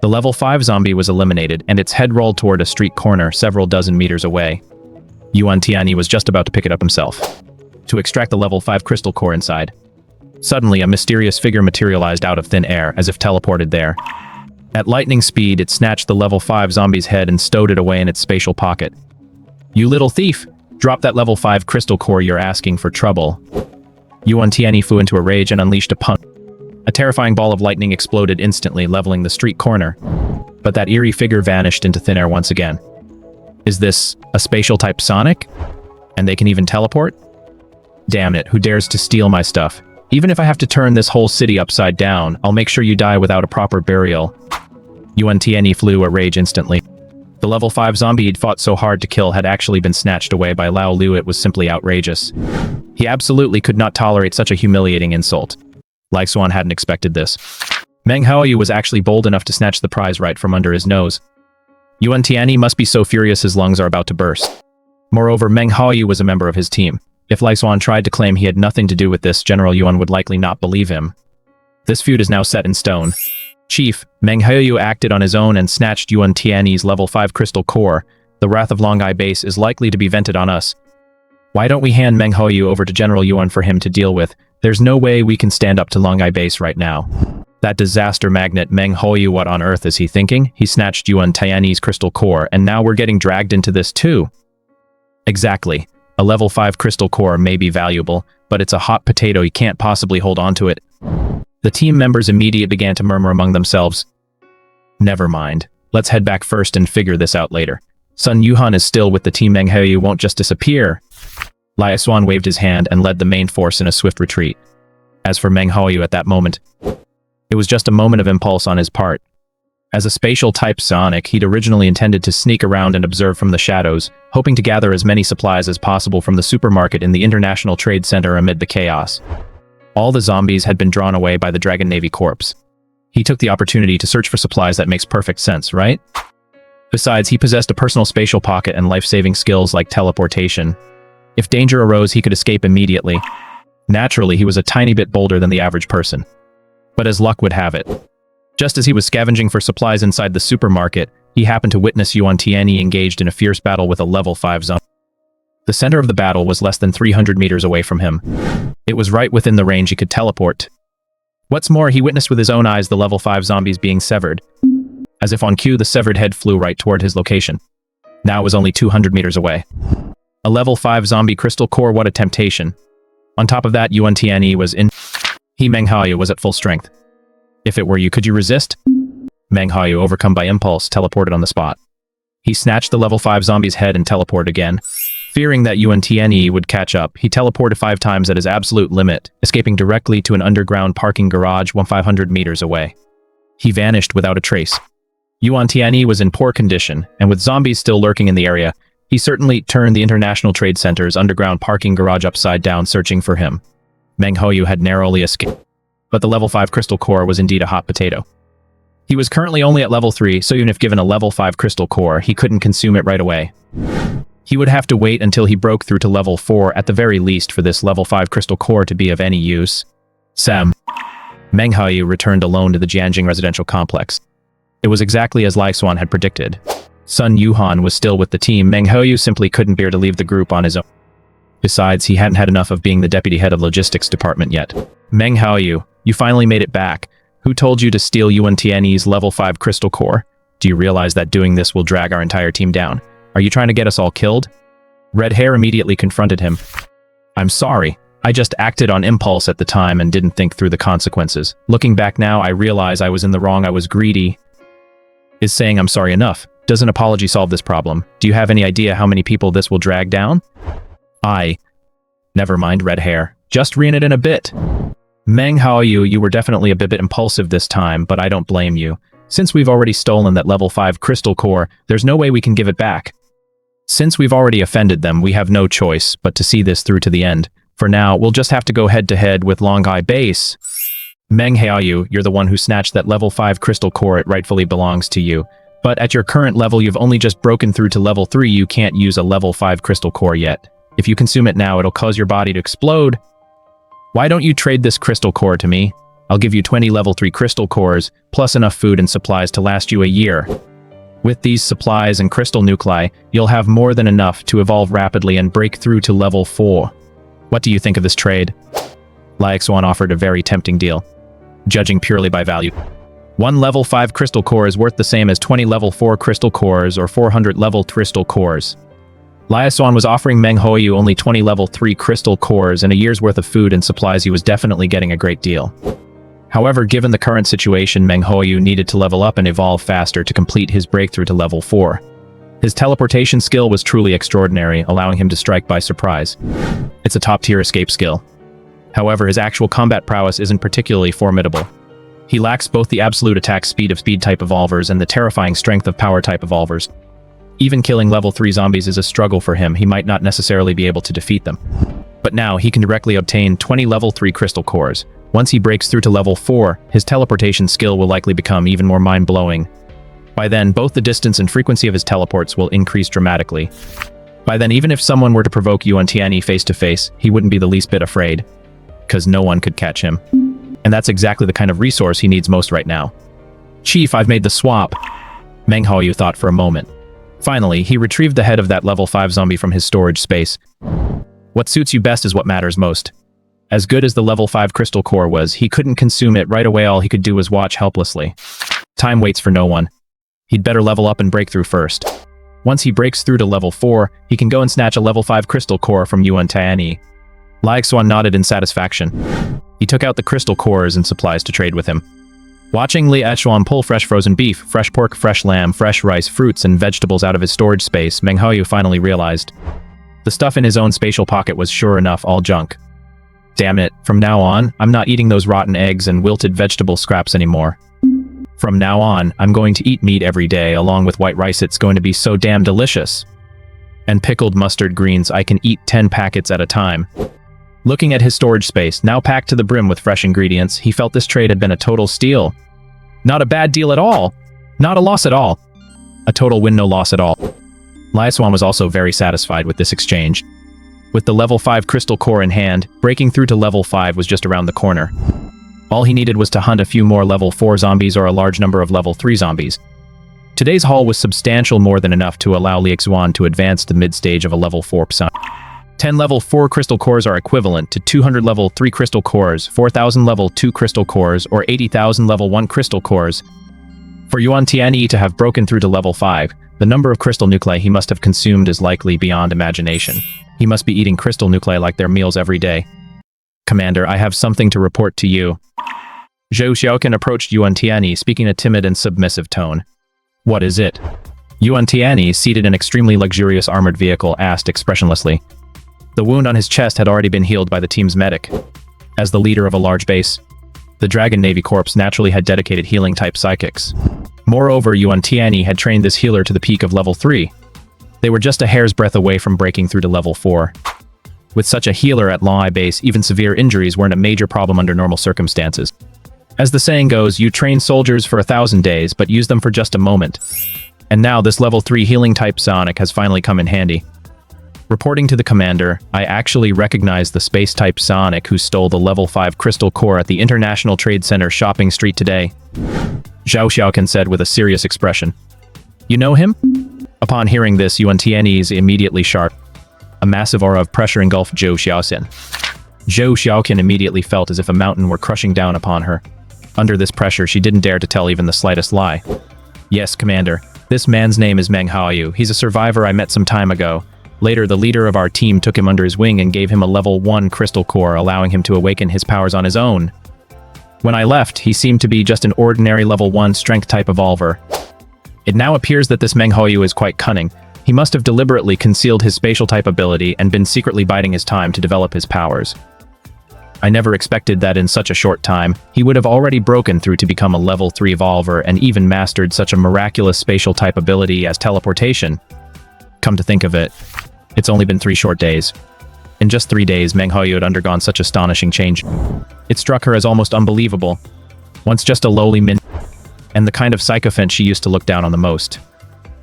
S1: The level 5 zombie was eliminated, and its head rolled toward a street corner several dozen meters away. Yuan Tianyi was just about to pick it up himself, to extract the level 5 crystal core inside. Suddenly, a mysterious figure materialized out of thin air, as if teleported there. At lightning speed, it snatched the level 5 zombie's head and stowed it away in its spatial pocket. "You little thief! Drop that level 5 crystal core, you're asking for trouble." Yuan Tianyi flew into a rage and unleashed a punch. A terrifying ball of lightning exploded instantly, leveling the street corner. But that eerie figure vanished into thin air once again. Is this a spatial-type Sonic? And they can even teleport? Damn it, who dares to steal my stuff? Even if I have to turn this whole city upside down, I'll make sure you die without a proper burial. Yuan Tianyi flew a rage instantly. The level 5 zombie he'd fought so hard to kill had actually been snatched away by Lao Lu. It was simply outrageous. He absolutely could not tolerate such a humiliating insult. Xuan hadn't expected this. Meng Haoyu was actually bold enough to snatch the prize right from under his nose. Yuan Tianyi must be so furious his lungs are about to burst. Moreover, Meng Haoyu was a member of his team. If Xuan tried to claim he had nothing to do with this, General Yuan would likely not believe him. This feud is now set in stone. Chief, Meng Haoyu acted on his own and snatched Yuan Tianyi's level 5 crystal core. The wrath of Longhai base is likely to be vented on us. Why don't we hand Meng Haoyu over to General Yuan for him to deal with? There's no way we can stand up to Longhai base right now. That disaster magnet Meng Haoyu, what on earth is he thinking? He snatched Yuan Tianyi's crystal core, and now we're getting dragged into this too. Exactly. A level 5 crystal core may be valuable, but it's a hot potato, you can't possibly hold on to it. The team members immediately began to murmur among themselves. Never mind. Let's head back first and figure this out later. Sun Yuhan is still with the team. Meng Haoyu won't just disappear. Xuan waved his hand and led the main force in a swift retreat. As for Meng Haoyu at that moment, it was just a moment of impulse on his part. As a spatial-type Sonic, he'd originally intended to sneak around and observe from the shadows, hoping to gather as many supplies as possible from the supermarket in the International Trade Center amid the chaos. All the zombies had been drawn away by the Dragon Navy Corps. He took the opportunity to search for supplies. That makes perfect sense, right? Besides, he possessed a personal spatial pocket and life-saving skills like teleportation. If danger arose, he could escape immediately. Naturally, he was a tiny bit bolder than the average person. But as luck would have it, just as he was scavenging for supplies inside the supermarket, he happened to witness Yuan Tianyi engaged in a fierce battle with a level 5 zombie. The center of the battle was less than 300 meters away from him. It was right within the range he could teleport. What's more, he witnessed with his own eyes the level 5 zombies being severed. As if on cue, the severed head flew right toward his location. Now it was only 200 meters away. A level 5 zombie crystal core, what a temptation. On top of that, Yuan Tianyi was in. Meng Haoyu was at full strength. If it were you, could you resist? Meng Haoyu, overcome by impulse, teleported on the spot. He snatched the level 5 zombie's head and teleported again. Fearing that Yuan Tianyi would catch up, he teleported 5 times at his absolute limit, escaping directly to an underground parking garage 500 meters away. He vanished without a trace. Yuan Tianyi was in poor condition, and with zombies still lurking in the area, he certainly turned the International Trade Center's underground parking garage upside down, searching for him. Meng Haoyu had narrowly escaped, but the level 5 crystal core was indeed a hot potato. He was currently only at level 3, so even if given a level 5 crystal core, he couldn't consume it right away. He would have to wait until he broke through to level 4 at the very least for this level 5 crystal core to be of any use. Meng Haoyu returned alone to the Jianjing residential complex. It was exactly as Xuan had predicted. Sun Yuhan was still with the team. Meng Haoyu simply couldn't bear to leave the group on his own. Besides, he hadn't had enough of being the deputy head of logistics department yet. Meng Haoyu, you finally made it back. Who told you to steal Yuan Tianyi's level 5 crystal core? Do you realize that doing this will drag our entire team down? Are you trying to get us all killed? Red Hair immediately confronted him. I'm sorry. I just acted on impulse at the time and didn't think through the consequences. Looking back now, I realize I was in the wrong. I was greedy. Is saying I'm sorry enough? Does an apology solve this problem? Do you have any idea how many people this will drag down? Never mind, Red Hair. Just rein it in a bit. Meng Haoyu, you were definitely a bit impulsive this time, but I don't blame you. Since we've already stolen that level 5 crystal core, there's no way we can give it back. Since we've already offended them, we have no choice but to see this through to the end. For now, we'll just have to go head-to-head with Longhai base. Meng Haoyu, you're the one who snatched that level 5 crystal core. It rightfully belongs to you. But at your current level, you've only just broken through to level 3. You can't use a level 5 crystal core yet. If you consume it now, it'll cause your body to explode. Why don't you trade this crystal core to me? I'll give you 20 level 3 crystal cores, plus enough food and supplies to last you a year. With these supplies and crystal nuclei, you'll have more than enough to evolve rapidly and break through to level 4. What do you think of this trade? Xuan offered a very tempting deal, judging purely by value. 1 level 5 crystal core is worth the same as 20 level 4 crystal cores or 400 level crystal cores. Xuan was offering Meng Huoyu only 20 level 3 crystal cores and a year's worth of food and supplies. He was definitely getting a great deal. However, given the current situation, Meng Huoyu needed to level up and evolve faster to complete his breakthrough to level 4. His teleportation skill was truly extraordinary, allowing him to strike by surprise. It's a top-tier escape skill. However, his actual combat prowess isn't particularly formidable. He lacks both the absolute attack speed of speed-type evolvers and the terrifying strength of power-type evolvers. Even killing level 3 zombies is a struggle for him. He might not necessarily be able to defeat them. But now, he can directly obtain 20 level 3 crystal cores. Once he breaks through to level 4, his teleportation skill will likely become even more mind-blowing. By then, both the distance and frequency of his teleports will increase dramatically. By then, even if someone were to provoke Yuan Tianyi face-to-face, he wouldn't be the least bit afraid, because no one could catch him. And that's exactly the kind of resource he needs most right now. Chief, I've made the swap. Meng Huoyu thought for a moment. Finally, he retrieved the head of that level 5 zombie from his storage space. What suits you best is what matters most. As good as the level 5 crystal core was, he couldn't consume it right away. All he could do was watch helplessly. Time waits for no one. He'd better level up and break through first. Once he breaks through to level 4, he can go and snatch a level 5 crystal core from Yuan Tianyi. Xuan nodded in satisfaction. He took out the crystal cores and supplies to trade with him. Watching Xuan pull fresh frozen beef, fresh pork, fresh lamb, fresh rice, fruits, and vegetables out of his storage space, Meng Huoyu finally realized. The stuff in his own spatial pocket was sure enough all junk. Damn it, from now on, I'm not eating those rotten eggs and wilted vegetable scraps anymore. From now on, I'm going to eat meat every day along with white rice. It's going to be so damn delicious. And pickled mustard greens, I can eat 10 packets at a time. Looking at his storage space, now packed to the brim with fresh ingredients, he felt this trade had been a total steal. Not a bad deal at all. Not a loss at all. A total win, no loss at all. Xuan was also very satisfied with this exchange. With the level 5 crystal core in hand, breaking through to level 5 was just around the corner. All he needed was to hunt a few more level 4 zombies or a large number of level 3 zombies. Today's haul was substantial, more than enough to allow Xuan to advance to mid-stage of a level 4 psi. 10 level 4 crystal cores are equivalent to 200 level 3 crystal cores, 4,000 level 2 crystal cores, or 80,000 level 1 crystal cores. For Yuan Tianyi to have broken through to level 5, the number of crystal nuclei he must have consumed is likely beyond imagination. He must be eating crystal nuclei like their meals every day. Commander, I have something to report to you. Zhou Xiaoqin approached Yuan Tianyi, speaking in a timid and submissive tone. What is it? Yuan Tianyi, seated in an extremely luxurious armored vehicle, asked expressionlessly. The wound on his chest had already been healed by the team's medic. As the leader of a large base, the Dragon Navy Corps naturally had dedicated healing-type psychics. Moreover, Yuan Tianyi had trained this healer to the peak of level 3. They were just a hair's breadth away from breaking through to level 4. With such a healer at Lai base, even severe injuries weren't a major problem under normal circumstances. As the saying goes, you train soldiers for 1,000 days, but use them for just a moment. And now this level 3 healing-type psionic has finally come in handy. Reporting to the commander, I actually recognized the space-type psionic who stole the level 5 crystal core at the International Trade Center shopping street today. Zhao Xiaoqin said with a serious expression. You know him? Upon hearing this, Yuan Tianyi's immediately sharp. A massive aura of pressure engulfed Zhou Xiaoqin. Zhou Xiaoqin immediately felt as if a mountain were crushing down upon her. Under this pressure, she didn't dare to tell even the slightest lie. Yes, Commander. This man's name is Meng Huoyu. He's a survivor I met some time ago. Later, the leader of our team took him under his wing and gave him a level 1 crystal core, allowing him to awaken his powers on his own. When I left, he seemed to be just an ordinary level 1 strength-type evolver. It now appears that this Meng Huoyu is quite cunning. He must have deliberately concealed his spatial-type ability and been secretly biding his time to develop his powers. I never expected that in such a short time, he would have already broken through to become a level 3 evolver and even mastered such a miraculous spatial-type ability as teleportation. Come to think of it, it's only been 3 short days. In just 3 days, Meng Huoyu had undergone such astonishing change. It struck her as almost unbelievable. Once just a lowly and the kind of sycophant she used to look down on the most.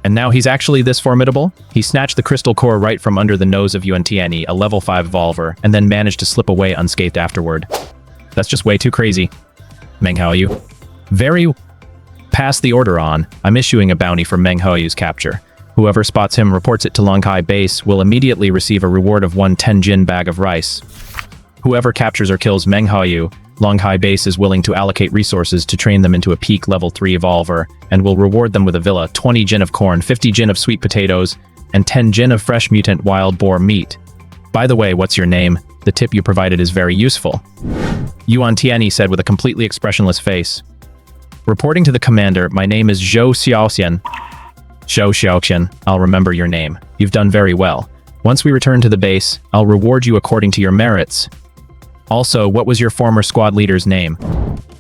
S1: And now he's actually this formidable? He snatched the crystal core right from under the nose of Yuan Tianyi, a level 5 evolver, and then managed to slip away unscathed afterward. That's just way too crazy. Meng Haoyu. Very. Pass the order on. I'm issuing a bounty for Meng Haoyu's capture. Whoever spots him reports it to Longhai Base will immediately receive a reward of 1 10-jin bag of rice. Whoever captures or kills Meng Haoyu, Longhai Base is willing to allocate resources to train them into a peak level 3 evolver, and will reward them with a villa, 20 jin of corn, 50 jin of sweet potatoes, and 10 jin of fresh mutant wild boar meat. By the way, what's your name? The tip you provided is very useful. Yuan Tianyi said with a completely expressionless face. Reporting to the commander, my name is Zhou Xiaoxian. Zhou Xiaoxian, I'll remember your name. You've done very well. Once we return to the base, I'll reward you according to your merits. Also, what was your former squad leader's name?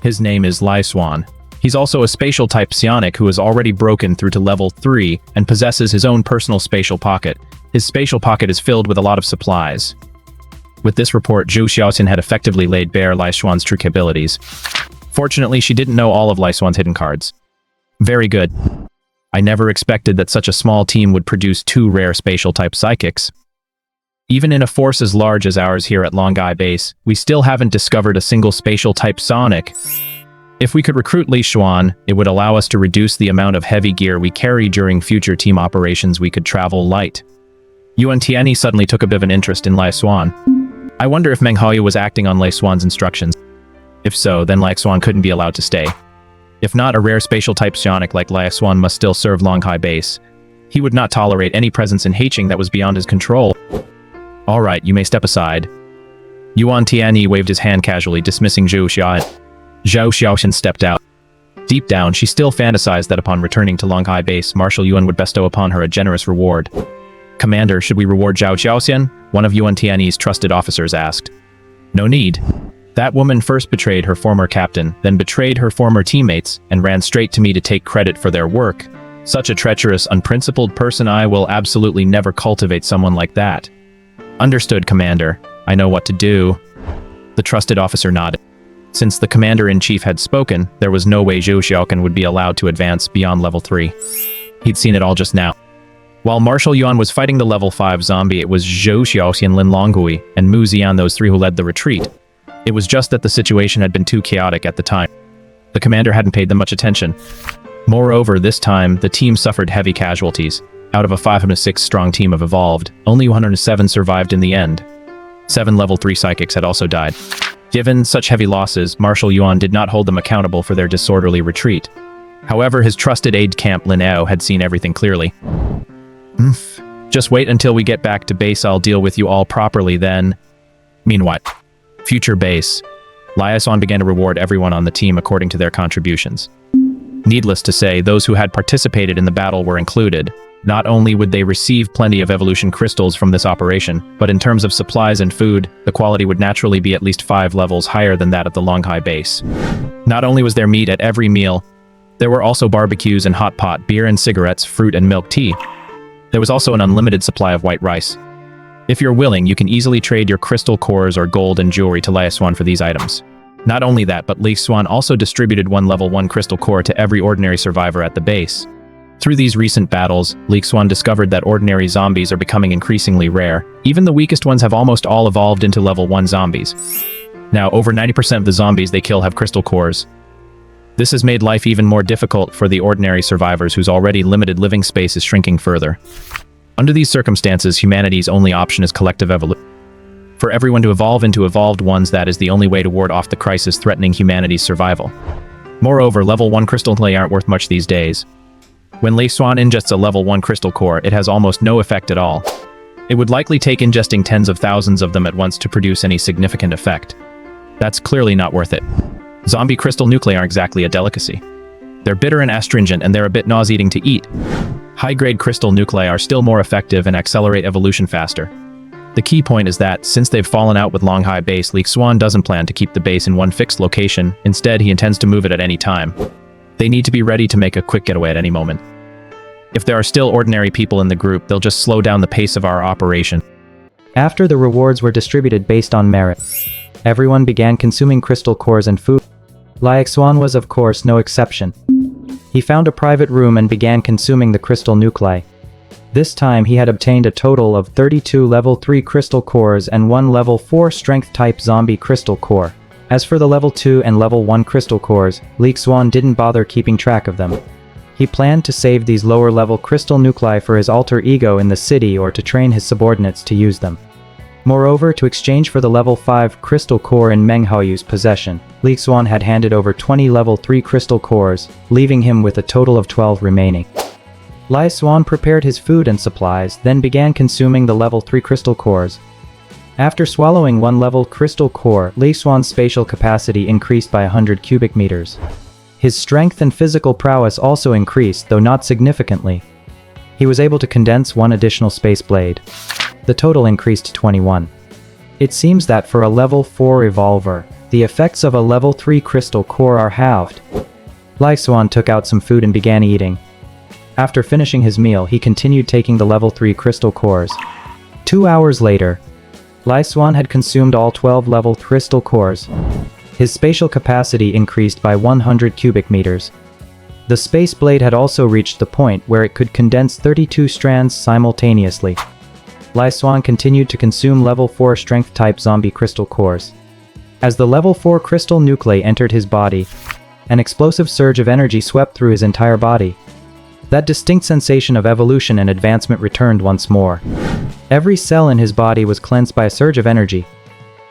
S1: His name is Xuan. He's also a spatial type psionic who has already broken through to level 3 and possesses his own personal spatial pocket. His spatial pocket is filled with a lot of supplies. With this report, Zhou Xiaoxian had effectively laid bare Xuan's true capabilities. Fortunately, she didn't know all of Xuan's hidden cards. Very good. I never expected that such a small team would produce 2 rare spatial type psychics. Even in a force as large as ours here at Longhai Base, we still haven't discovered a single spatial type psionic. If we could recruit Xuan, it would allow us to reduce the amount of heavy gear we carry during future team operations. We could travel light. Yuan Tianyi suddenly took a bit of an interest in Xuan. I wonder if Meng Haoyu was acting on Xuan's instructions. If so, then Xuan couldn't be allowed to stay. If not, a rare spatial type psionic like Xuan must still serve Longhai Base. He would not tolerate any presence in Haiching that was beyond his control. All right, you may step aside. Yuan Tianyi waved his hand casually, dismissing Zhou Xiaoxian. Zhou Xiaoxian stepped out. Deep down, she still fantasized that upon returning to Longhai Base, Marshal Yuan would bestow upon her a generous reward. Commander, should we reward Zhou Xiaoxian? One of Yuan Tianyi's trusted officers asked. No need. That woman first betrayed her former captain, then betrayed her former teammates, and ran straight to me to take credit for their work. Such a treacherous, unprincipled person, I will absolutely never cultivate someone like that. Understood, Commander. I know what to do. The trusted officer nodded. Since the Commander-in-Chief had spoken, there was no way Zhou Xiaoxian would be allowed to advance beyond level 3. He'd seen it all just now. While Marshal Yuan was fighting the level 5 zombie, it was Zhou Xiaoxian, Lin Longgui, and Mu Ziyan, those 3 who led the retreat. It was just that the situation had been too chaotic at the time. The commander hadn't paid them much attention. Moreover, this time, the team suffered heavy casualties. Out of a 506-strong team of Evolved, only 107 survived in the end. 7 level 3 psychics had also died. Given such heavy losses, Marshal Yuan did not hold them accountable for their disorderly retreat. However, his trusted aide-de-camp Lin Ao had seen everything clearly. Just wait until we get back to base, I'll deal with you all properly then. Meanwhile, future base. Xuan began to reward everyone on the team according to their contributions. Needless to say, those who had participated in the battle were included. Not only would they receive plenty of evolution crystals from this operation, but in terms of supplies and food, the quality would naturally be at least 5 levels higher than that of the Longhai Base. Not only was there meat at every meal, there were also barbecues and hot pot, beer and cigarettes, fruit and milk tea. There was also an unlimited supply of white rice. If you're willing, you can easily trade your crystal cores or gold and jewelry to Xuan for these items. Not only that, but Xuan also distributed 1 level 1 crystal core to every ordinary survivor at the base. Through these recent battles, Xuan discovered that ordinary zombies are becoming increasingly rare. Even the weakest ones have almost all evolved into level 1 zombies. Now, over 90% of the zombies they kill have crystal cores. This has made life even more difficult for the ordinary survivors whose already limited living space is shrinking further. Under these circumstances, humanity's only option is collective evolution. For everyone to evolve into evolved ones, that is the only way to ward off the crisis threatening humanity's survival. Moreover, level 1 crystal clay aren't worth much these days. When Xuan ingests a level 1 crystal core, it has almost no effect at all. It would likely take ingesting tens of thousands of them at once to produce any significant effect. That's clearly not worth it. Zombie crystal nuclei aren't exactly a delicacy. They're bitter and astringent, and they're a bit nauseating to eat. High-grade crystal nuclei are still more effective and accelerate evolution faster. The key point is that, since they've fallen out with Longhai Base, Xuan doesn't plan to keep the base in one fixed location. Instead, he intends to move it at any time. They need to be ready to make a quick getaway at any moment. If there are still ordinary people in the group, they'll just slow down the pace of our operation.
S2: After the rewards were distributed based on merit, everyone began consuming crystal cores and food. Xuan was of course no exception. He found a private room and began consuming the crystal nuclei. This time he had obtained a total of 32 level 3 crystal cores and 1 level 4 strength type zombie crystal core. As for the level 2 and level 1 crystal cores, Xuan didn't bother keeping track of them. He planned to save these lower level crystal nuclei for his alter ego in the city or to train his subordinates to use them. Moreover, to exchange for the level 5 crystal core in Meng Haoyu's possession, Xuan had handed over 20 level 3 crystal cores, leaving him with a total of 12 remaining. Xuan prepared his food and supplies, then began consuming the level 3 crystal cores. After swallowing 1 level crystal core, Xuan's spatial capacity increased by 100 cubic meters. His strength and physical prowess also increased, though not significantly. He was able to condense 1 additional space blade. The total increased to 21. It seems that for a level 4 evolver, the effects of a level 3 crystal core are halved. Xuan took out some food and began eating. After finishing his meal, he continued taking the level 3 crystal cores. 2 hours later, Xuan had consumed all 12 level crystal cores. His spatial capacity increased by 100 cubic meters. The space blade had also reached the point where it could condense 32 strands simultaneously. Xuan continued to consume level 4 strength type zombie crystal cores. As the level 4 crystal nuclei entered his body, an explosive surge of energy swept through his entire body. That distinct sensation of evolution and advancement returned once more. Every cell in his body was cleansed by a surge of energy.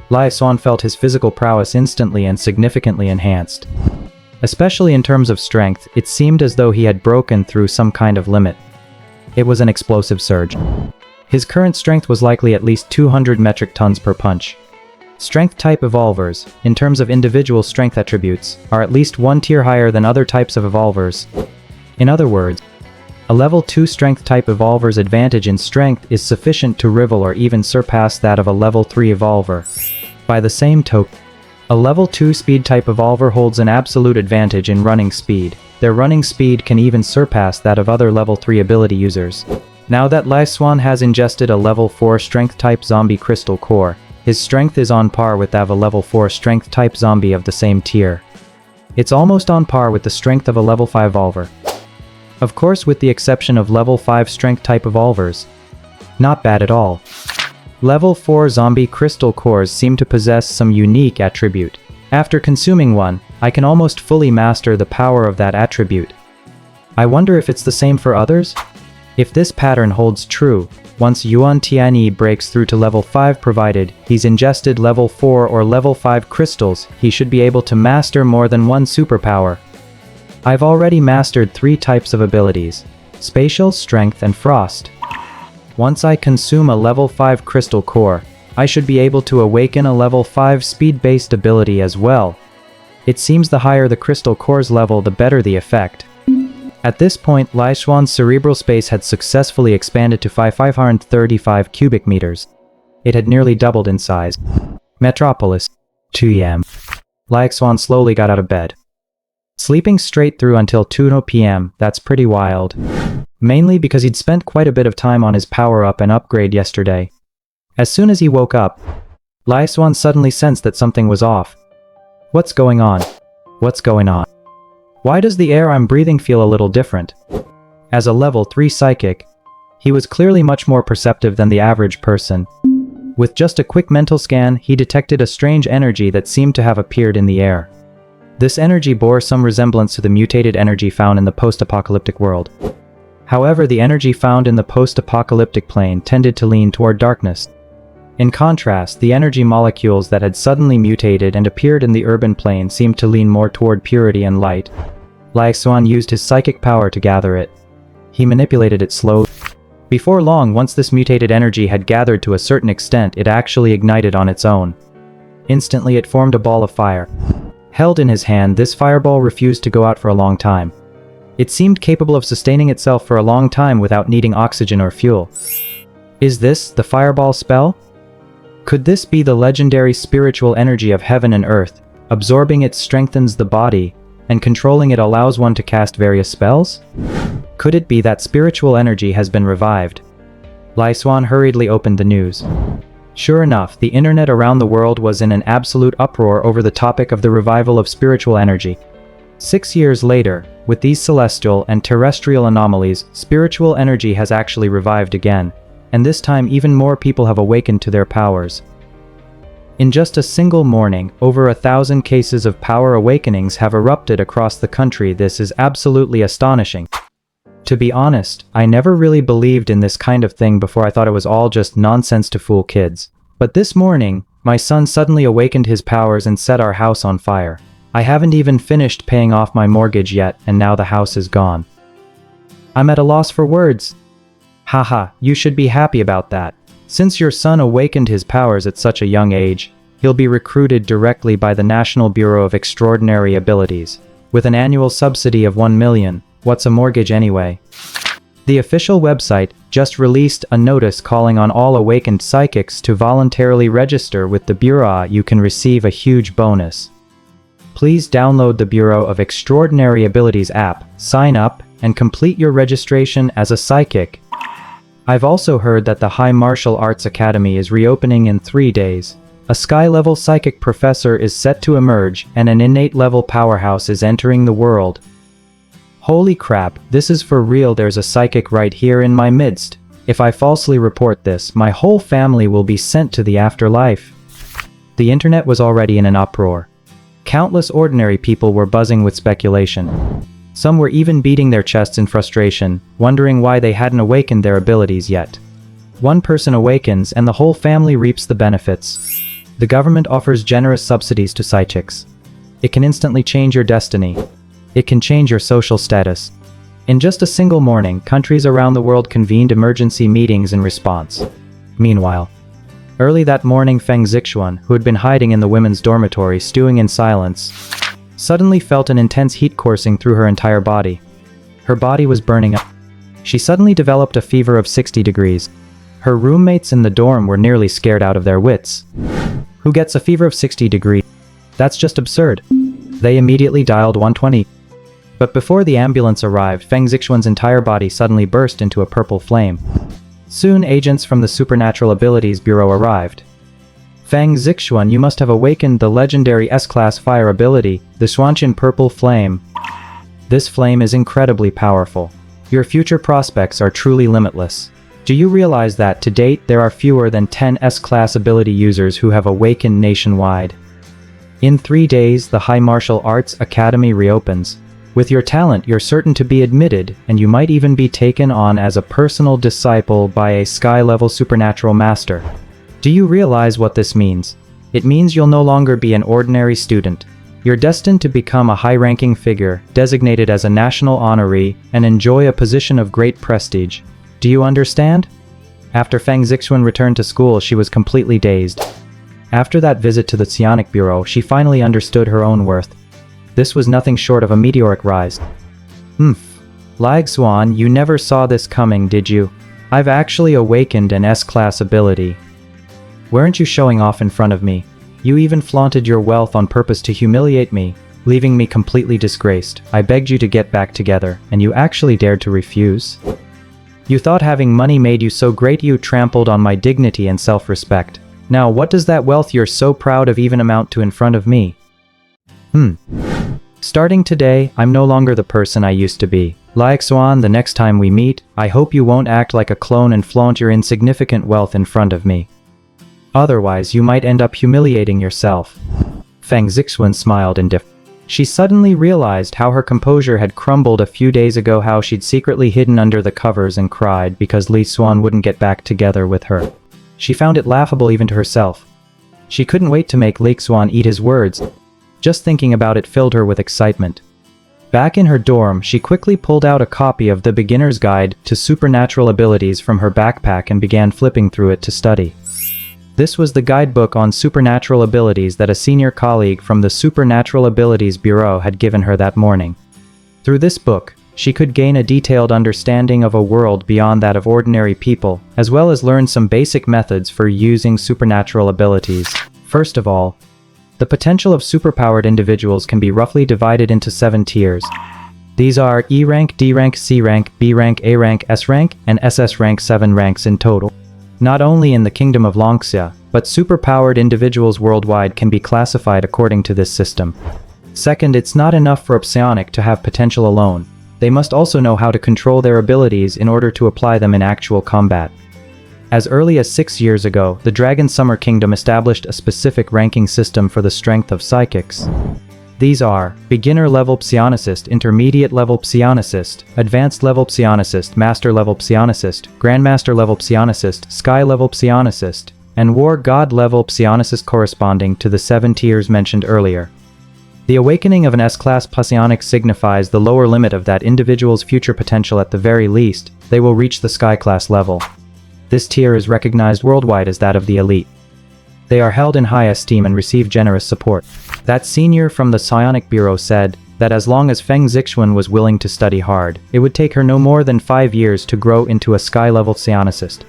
S2: Xuan felt his physical prowess instantly and significantly enhanced. Especially in terms of strength, it seemed as though he had broken through some kind of limit. It was an explosive surge. His current strength was likely at least 200 metric tons per punch. Strength-type evolvers, in terms of individual strength attributes, are at least 1 tier higher than other types of evolvers. In other words, a level 2 strength-type evolver's advantage in strength is sufficient to rival or even surpass that of a level 3 evolver. By the same token, a level 2 speed-type evolver holds an absolute advantage in running speed. Their running speed can even surpass that of other level 3 ability users. Now that Xuan has ingested a level 4 strength-type zombie crystal core, his strength is on par with that of a level 4 strength-type zombie of the same tier. It's almost on par with the strength of a level 5 evolver. Of course, with the exception of level 5 strength-type evolvers. Not bad at all. Level 4 zombie crystal cores seem to possess some unique attribute. After consuming one, I can almost fully master the power of that attribute. I wonder if it's the same for others? If this pattern holds true, once Yuan Tianyi breaks through to level 5 provided he's ingested level 4 or level 5 crystals, he should be able to master more than one superpower. I've already mastered 3 types of abilities: spatial, strength, and frost. Once I consume a level 5 crystal core, I should be able to awaken a level 5 speed-based ability as well. It seems the higher the crystal core's level, the better the effect. At this point, Xuan's cerebral space had successfully expanded to 535 cubic meters. It had nearly doubled in size. Metropolis. 2 am. Xuan slowly got out of bed. Sleeping straight through until 2 p.m., that's pretty wild. Mainly because he'd spent quite a bit of time on his power-up and upgrade yesterday. As soon as he woke up, Xuan suddenly sensed that something was off. What's going on? What's going on? Why does the air I'm breathing feel a little different? As a level 3 psychic, he was clearly much more perceptive than the average person. With just a quick mental scan, he detected a strange energy that seemed to have appeared in the air. This energy bore some resemblance to the mutated energy found in the post-apocalyptic world. However, the energy found in the post-apocalyptic plane tended to lean toward darkness. In contrast, the energy molecules that had suddenly mutated and appeared in the urban plane seemed to lean more toward purity and light. Xuan used his psychic power to gather it. He manipulated it slowly. Before long, once this mutated energy had gathered to a certain extent, it actually ignited on its own. Instantly, it formed a ball of fire. Held in his hand, this fireball refused to go out for a long time. It seemed capable of sustaining itself for a long time without needing oxygen or fuel. Is this the fireball spell? Could this be the legendary spiritual energy of heaven and earth? Absorbing it strengthens the body, and controlling it allows one to cast various spells? Could it be that spiritual energy has been revived? Xuan hurriedly opened the news. Sure enough, the internet around the world was in an absolute uproar over the topic of the revival of spiritual energy. 6 years later, with these celestial and terrestrial anomalies, spiritual energy has actually revived again, and this time even more people have awakened to their powers. In just a single morning, over 1,000 cases of power awakenings have erupted across the country. This is absolutely astonishing. To be honest, I never really believed in this kind of thing before. I thought it was all just nonsense to fool kids. But this morning, my son suddenly awakened his powers and set our house on fire. I haven't even finished paying off my mortgage yet, and now the house is gone. I'm at a loss for words. Haha, you should be happy about that. Since your son awakened his powers at such a young age, he'll be recruited directly by the National Bureau of Extraordinary Abilities. With an annual subsidy of 1 million, what's a mortgage anyway? The official website just released a notice calling on all awakened psychics to voluntarily register with the Bureau. You can receive a huge bonus. Please download the Bureau of Extraordinary Abilities app, sign up, and complete your registration as a psychic. I've also heard that the High Martial Arts Academy is reopening in 3 days. A sky-level psychic professor is set to emerge, and an innate-level powerhouse is entering the world. Holy crap, this is for real. There's a psychic right here in my midst. If I falsely report this, my whole family will be sent to the afterlife. The internet was already in an uproar. Countless ordinary people were buzzing with speculation. Some were even beating their chests in frustration, wondering why they hadn't awakened their abilities yet. One person awakens and the whole family reaps the benefits. The government offers generous subsidies to psychics. It can instantly change your destiny. It can change your social status. In just a single morning, countries around the world convened emergency meetings in response. Meanwhile, early that morning, Xuan, who had been hiding in the women's dormitory stewing in silence, suddenly felt an intense heat coursing through her entire body. Her body was burning up. She suddenly developed a fever of 60 degrees. Her roommates in the dorm were nearly scared out of their wits. Who gets a fever of 60 degrees? That's just absurd. They immediately dialed 120. But before the ambulance arrived, Xuan's entire body suddenly burst into a purple flame. Soon agents from the Supernatural Abilities Bureau arrived. Xuan, you must have awakened the legendary S-Class fire ability, the Xuan Purple Flame. This flame is incredibly powerful. Your future prospects are truly limitless. Do you realize that, to date, there are fewer than 10 S-Class ability users who have awakened nationwide? In 3 days, the High Martial Arts Academy reopens. With your talent, you're certain to be admitted, and you might even be taken on as a personal disciple by a sky-level supernatural master. Do you realize what this means? It means you'll no longer be an ordinary student. You're destined to become a high-ranking figure, designated as a national honoree, and enjoy a position of great prestige. Do you understand? After Xuan returned to school, she was completely dazed. After that visit to the Psionic Bureau, she finally understood her own worth. This was nothing short of a meteoric rise. Xuan, you never saw this coming, did you? I've actually awakened an S-Class ability. Weren't you showing off in front of me? You even flaunted your wealth on purpose to humiliate me, leaving me completely disgraced. I begged you to get back together, and you actually dared to refuse? You thought having money made you so great you trampled on my dignity and self-respect. Now what does that wealth you're so proud of even amount to in front of me? Starting today, I'm no longer the person I used to be. Xuan, the next time we meet, I hope you won't act like a clone and flaunt your insignificant wealth in front of me. Otherwise, you might end up humiliating yourself. Xuan smiled indifferently. She suddenly realized how her composure had crumbled a few days ago, how she'd secretly hidden under the covers and cried because Xuan wouldn't get back together with her. She found it laughable even to herself. She couldn't wait to make Xuan eat his words. Just thinking about it filled her with excitement. Back in her dorm, she quickly pulled out a copy of the Beginner's Guide to Supernatural Abilities from her backpack and began flipping through it to study. This was the guidebook on supernatural abilities that a senior colleague from the Supernatural Abilities Bureau had given her that morning. Through this book, she could gain a detailed understanding of a world beyond that of ordinary people, as well as learn some basic methods for using supernatural abilities. First of all, the potential of superpowered individuals can be roughly divided into 7 tiers. These are E rank, D rank, C rank, B rank, A rank, S rank, and SS rank, 7 ranks in total. Not only in the Kingdom of Longxia, but superpowered individuals worldwide can be classified according to this system. Second, it's not enough for a psionic to have potential alone. They must also know how to control their abilities in order to apply them in actual combat. As early as 6 years ago, the Dragon Summer Kingdom established a specific ranking system for the strength of psychics. These are beginner-level psionicist, intermediate-level psionicist, advanced-level psionicist, master-level psionicist, grandmaster-level psionicist, sky-level psionicist, and war god-level psionicist, corresponding to the 7 tiers mentioned earlier. The awakening of an S-class psionic signifies the lower limit of that individual's future potential. At the very least, they will reach the sky-class level. This tier is recognized worldwide as that of the elite. They are held in high esteem and receive generous support. That senior from the Psionic Bureau said that as long as Feng Zixuan was willing to study hard, it would take her no more than 5 years to grow into a sky-level psionicist.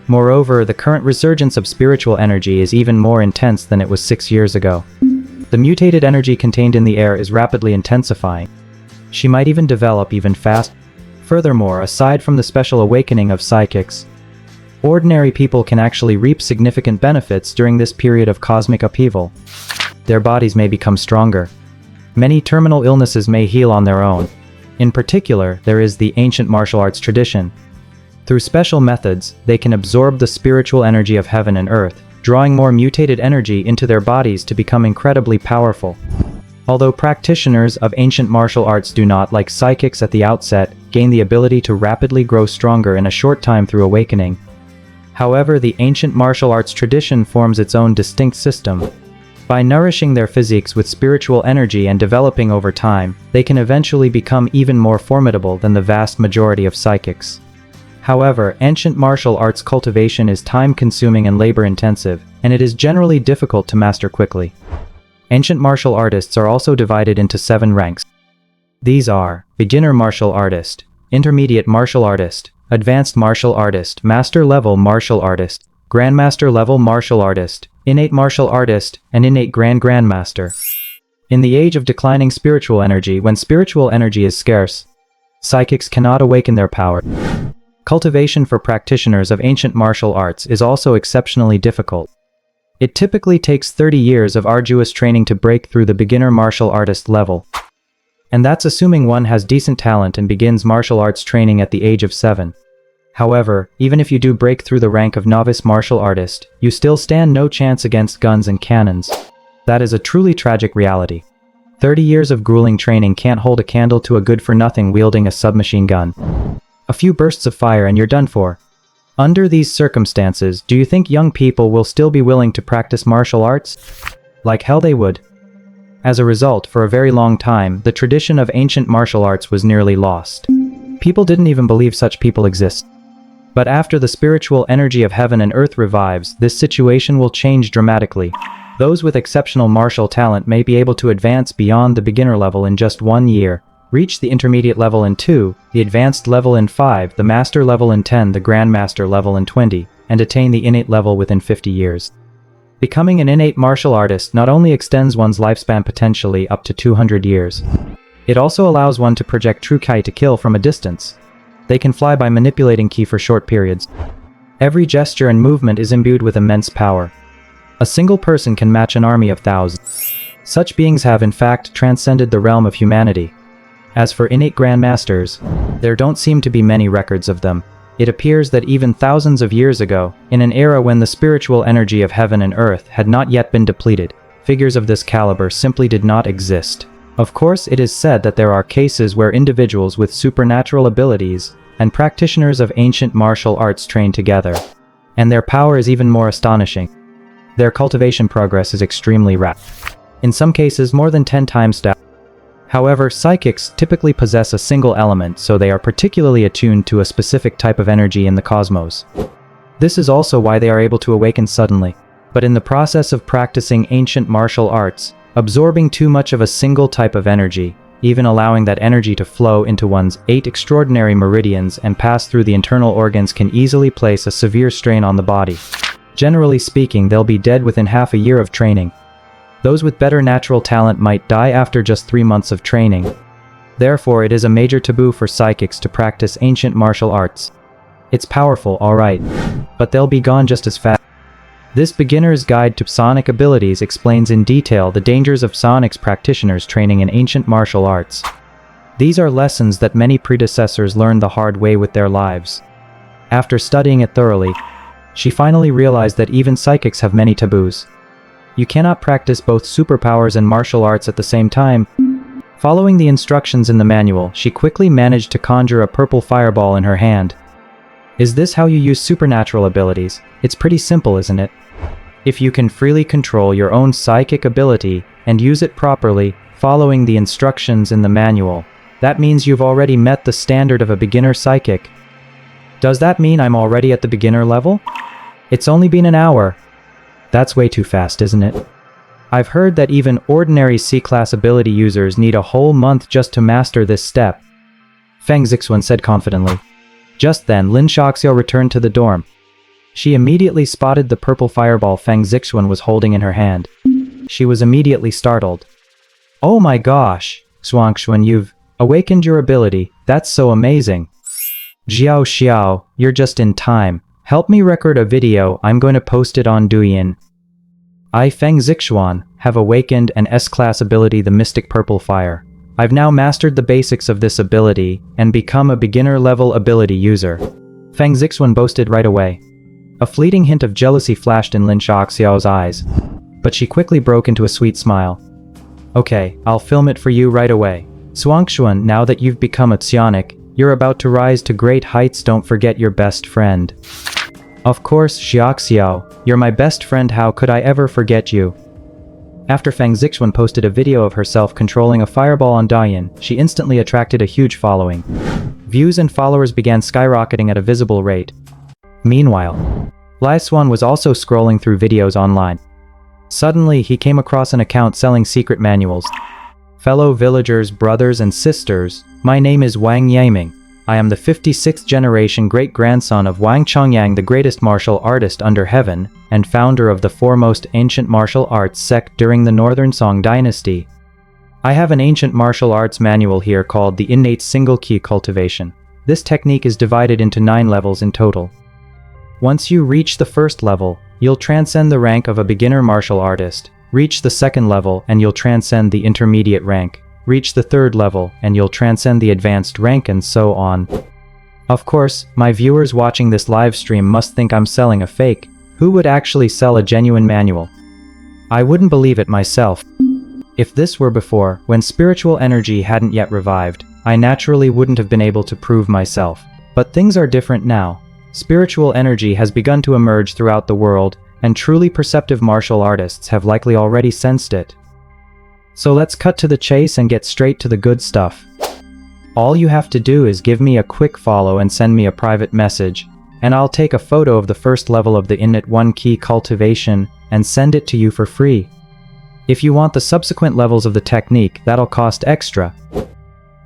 S2: Moreover, the current resurgence of spiritual energy is even more intense than it was 6 years ago. The mutated energy contained in the air is rapidly intensifying. She might even develop even faster. Furthermore, aside from the special awakening of psychics, ordinary people can actually reap significant benefits during this period of cosmic upheaval. Their bodies may become stronger. Many terminal illnesses may heal on their own. In particular, there is the ancient martial arts tradition. Through special methods, they can absorb the spiritual energy of heaven and earth, drawing more mutated energy into their bodies to become incredibly powerful. Although practitioners of ancient martial arts do not, like psychics at the outset, gain the ability to rapidly grow stronger in a short time through awakening. However, the ancient martial arts tradition forms its own distinct system. By nourishing their physiques with spiritual energy and developing over time, they can eventually become even more formidable than the vast majority of psychics. However, ancient martial arts cultivation is time-consuming and labor-intensive, and it is generally difficult to master quickly. Ancient martial artists are also divided into 7 ranks. These are beginner martial artist, intermediate martial artist, advanced martial artist, master-level martial artist, grandmaster-level martial artist, innate martial artist, and innate grandmaster. In the age of declining spiritual energy, when spiritual energy is scarce, psychics cannot awaken their power. Cultivation for practitioners of ancient martial arts is also exceptionally difficult. It typically takes 30 years of arduous training to break through the beginner martial artist level. And that's assuming one has decent talent and begins martial arts training at the age of 7. However, even if you do break through the rank of novice martial artist, you still stand no chance against guns and cannons. That is a truly tragic reality. 30 years of grueling training can't hold a candle to a good-for-nothing wielding a submachine gun. A few bursts of fire and you're done for. Under these circumstances, do you think young people will still be willing to practice martial arts? Like hell they would. As a result, for a very long time, the tradition of ancient martial arts was nearly lost. People didn't even believe such people exist. But after the spiritual energy of heaven and earth revives, this situation will change dramatically. Those with exceptional martial talent may be able to advance beyond the beginner level in just 1 year, reach the intermediate level in 2, the advanced level in 5, the master level in 10, the grandmaster level in 20, and attain the innate level within 50 years. Becoming an innate martial artist not only extends one's lifespan potentially up to 200 years, it also allows one to project true Ki to kill from a distance. They can fly by manipulating Ki for short periods. Every gesture and movement is imbued with immense power. A single person can match an army of thousands. Such beings have in fact transcended the realm of humanity. As for innate grandmasters, there don't seem to be many records of them. It appears that even thousands of years ago, in an era when the spiritual energy of heaven and earth had not yet been depleted, figures of this caliber simply did not exist. Of course, it is said that there are cases where individuals with supernatural abilities and practitioners of ancient martial arts train together, and their power is even more astonishing. Their cultivation progress is extremely rapid. In some cases, more than 10 times that. However, psychics typically possess a single element, so they are particularly attuned to a specific type of energy in the cosmos. This is also why they are able to awaken suddenly. But in the process of practicing ancient martial arts, absorbing too much of a single type of energy, even allowing that energy to flow into one's 8 extraordinary meridians and pass through the internal organs, can easily place a severe strain on the body. Generally speaking, they'll be dead within half a year of training. Those with better natural talent might die after just 3 months of training. Therefore, it is a major taboo for psychics to practice ancient martial arts. It's powerful, alright, but they'll be gone just as fast. This beginner's guide to psionic abilities explains in detail the dangers of psionics practitioners training in ancient martial arts. These are lessons that many predecessors learned the hard way with their lives. After studying it thoroughly, she finally realized that even psychics have many taboos. You cannot practice both superpowers and martial arts at the same time. Following the instructions in the manual, she quickly managed to conjure a purple fireball in her hand. Is this how you use supernatural abilities? It's pretty simple, isn't it? If you can freely control your own psychic ability and use it properly, following the instructions in the manual, that means you've already met the standard of a beginner psychic. Does that mean I'm already at the beginner level? It's only been an hour. That's way too fast, isn't it? I've heard that even ordinary C-class ability users need a whole month just to master this step. Feng Zixuan said confidently. Just then, Lin Shaoxiao returned to the dorm. She immediately spotted the purple fireball Feng Zixuan was holding in her hand. She was immediately startled. Oh my gosh, Xuan, you've awakened your ability. That's so amazing. Jiao Xiao, you're just in time. Help me record a video, I'm going to post it on Douyin. I, Feng Zixuan, have awakened an S-class ability, the Mystic Purple Fire. I've now mastered the basics of this ability and become a beginner-level ability user. Feng Zixuan boasted right away. A fleeting hint of jealousy flashed in Lin Shaoxiao's eyes, but she quickly broke into a sweet smile. Okay, I'll film it for you right away. Xuan, now that you've become a psionic, you're about to rise to great heights. Don't forget your best friend. Of course, Xiaoxiao, you're my best friend. How could I ever forget you? After Feng Zixuan posted a video of herself controlling a fireball on Douyin, she instantly attracted a huge following. Views and followers began skyrocketing at a visible rate. Meanwhile, Xuan was also scrolling through videos online. Suddenly, he came across an account selling secret manuals. Fellow villagers, brothers and sisters, my name is Wang Yaming. I am the 56th generation great-grandson of Wang Chongyang, the greatest martial artist under heaven, and founder of the foremost ancient martial arts sect during the Northern Song dynasty. I have an ancient martial arts manual here called the Innate Single Ki Cultivation. This technique is divided into 9 levels in total. Once you reach the first level, you'll transcend the rank of a beginner martial artist. Reach the second level and you'll transcend the intermediate rank. Reach the third level and you'll transcend the advanced rank, and so on. Of course, my viewers watching this live stream must think I'm selling a fake. Who would actually sell a genuine manual? I wouldn't believe it myself. If this were before, when spiritual energy hadn't yet revived, I naturally wouldn't have been able to prove myself. But things are different now. Spiritual energy has begun to emerge throughout the world, and truly perceptive martial artists have likely already sensed it. So let's cut to the chase and get straight to the good stuff. All you have to do is give me a quick follow and send me a private message, and I'll take a photo of the first level of the Innate One Ki cultivation and send it to you for free. If you want the subsequent levels of the technique, that'll cost extra.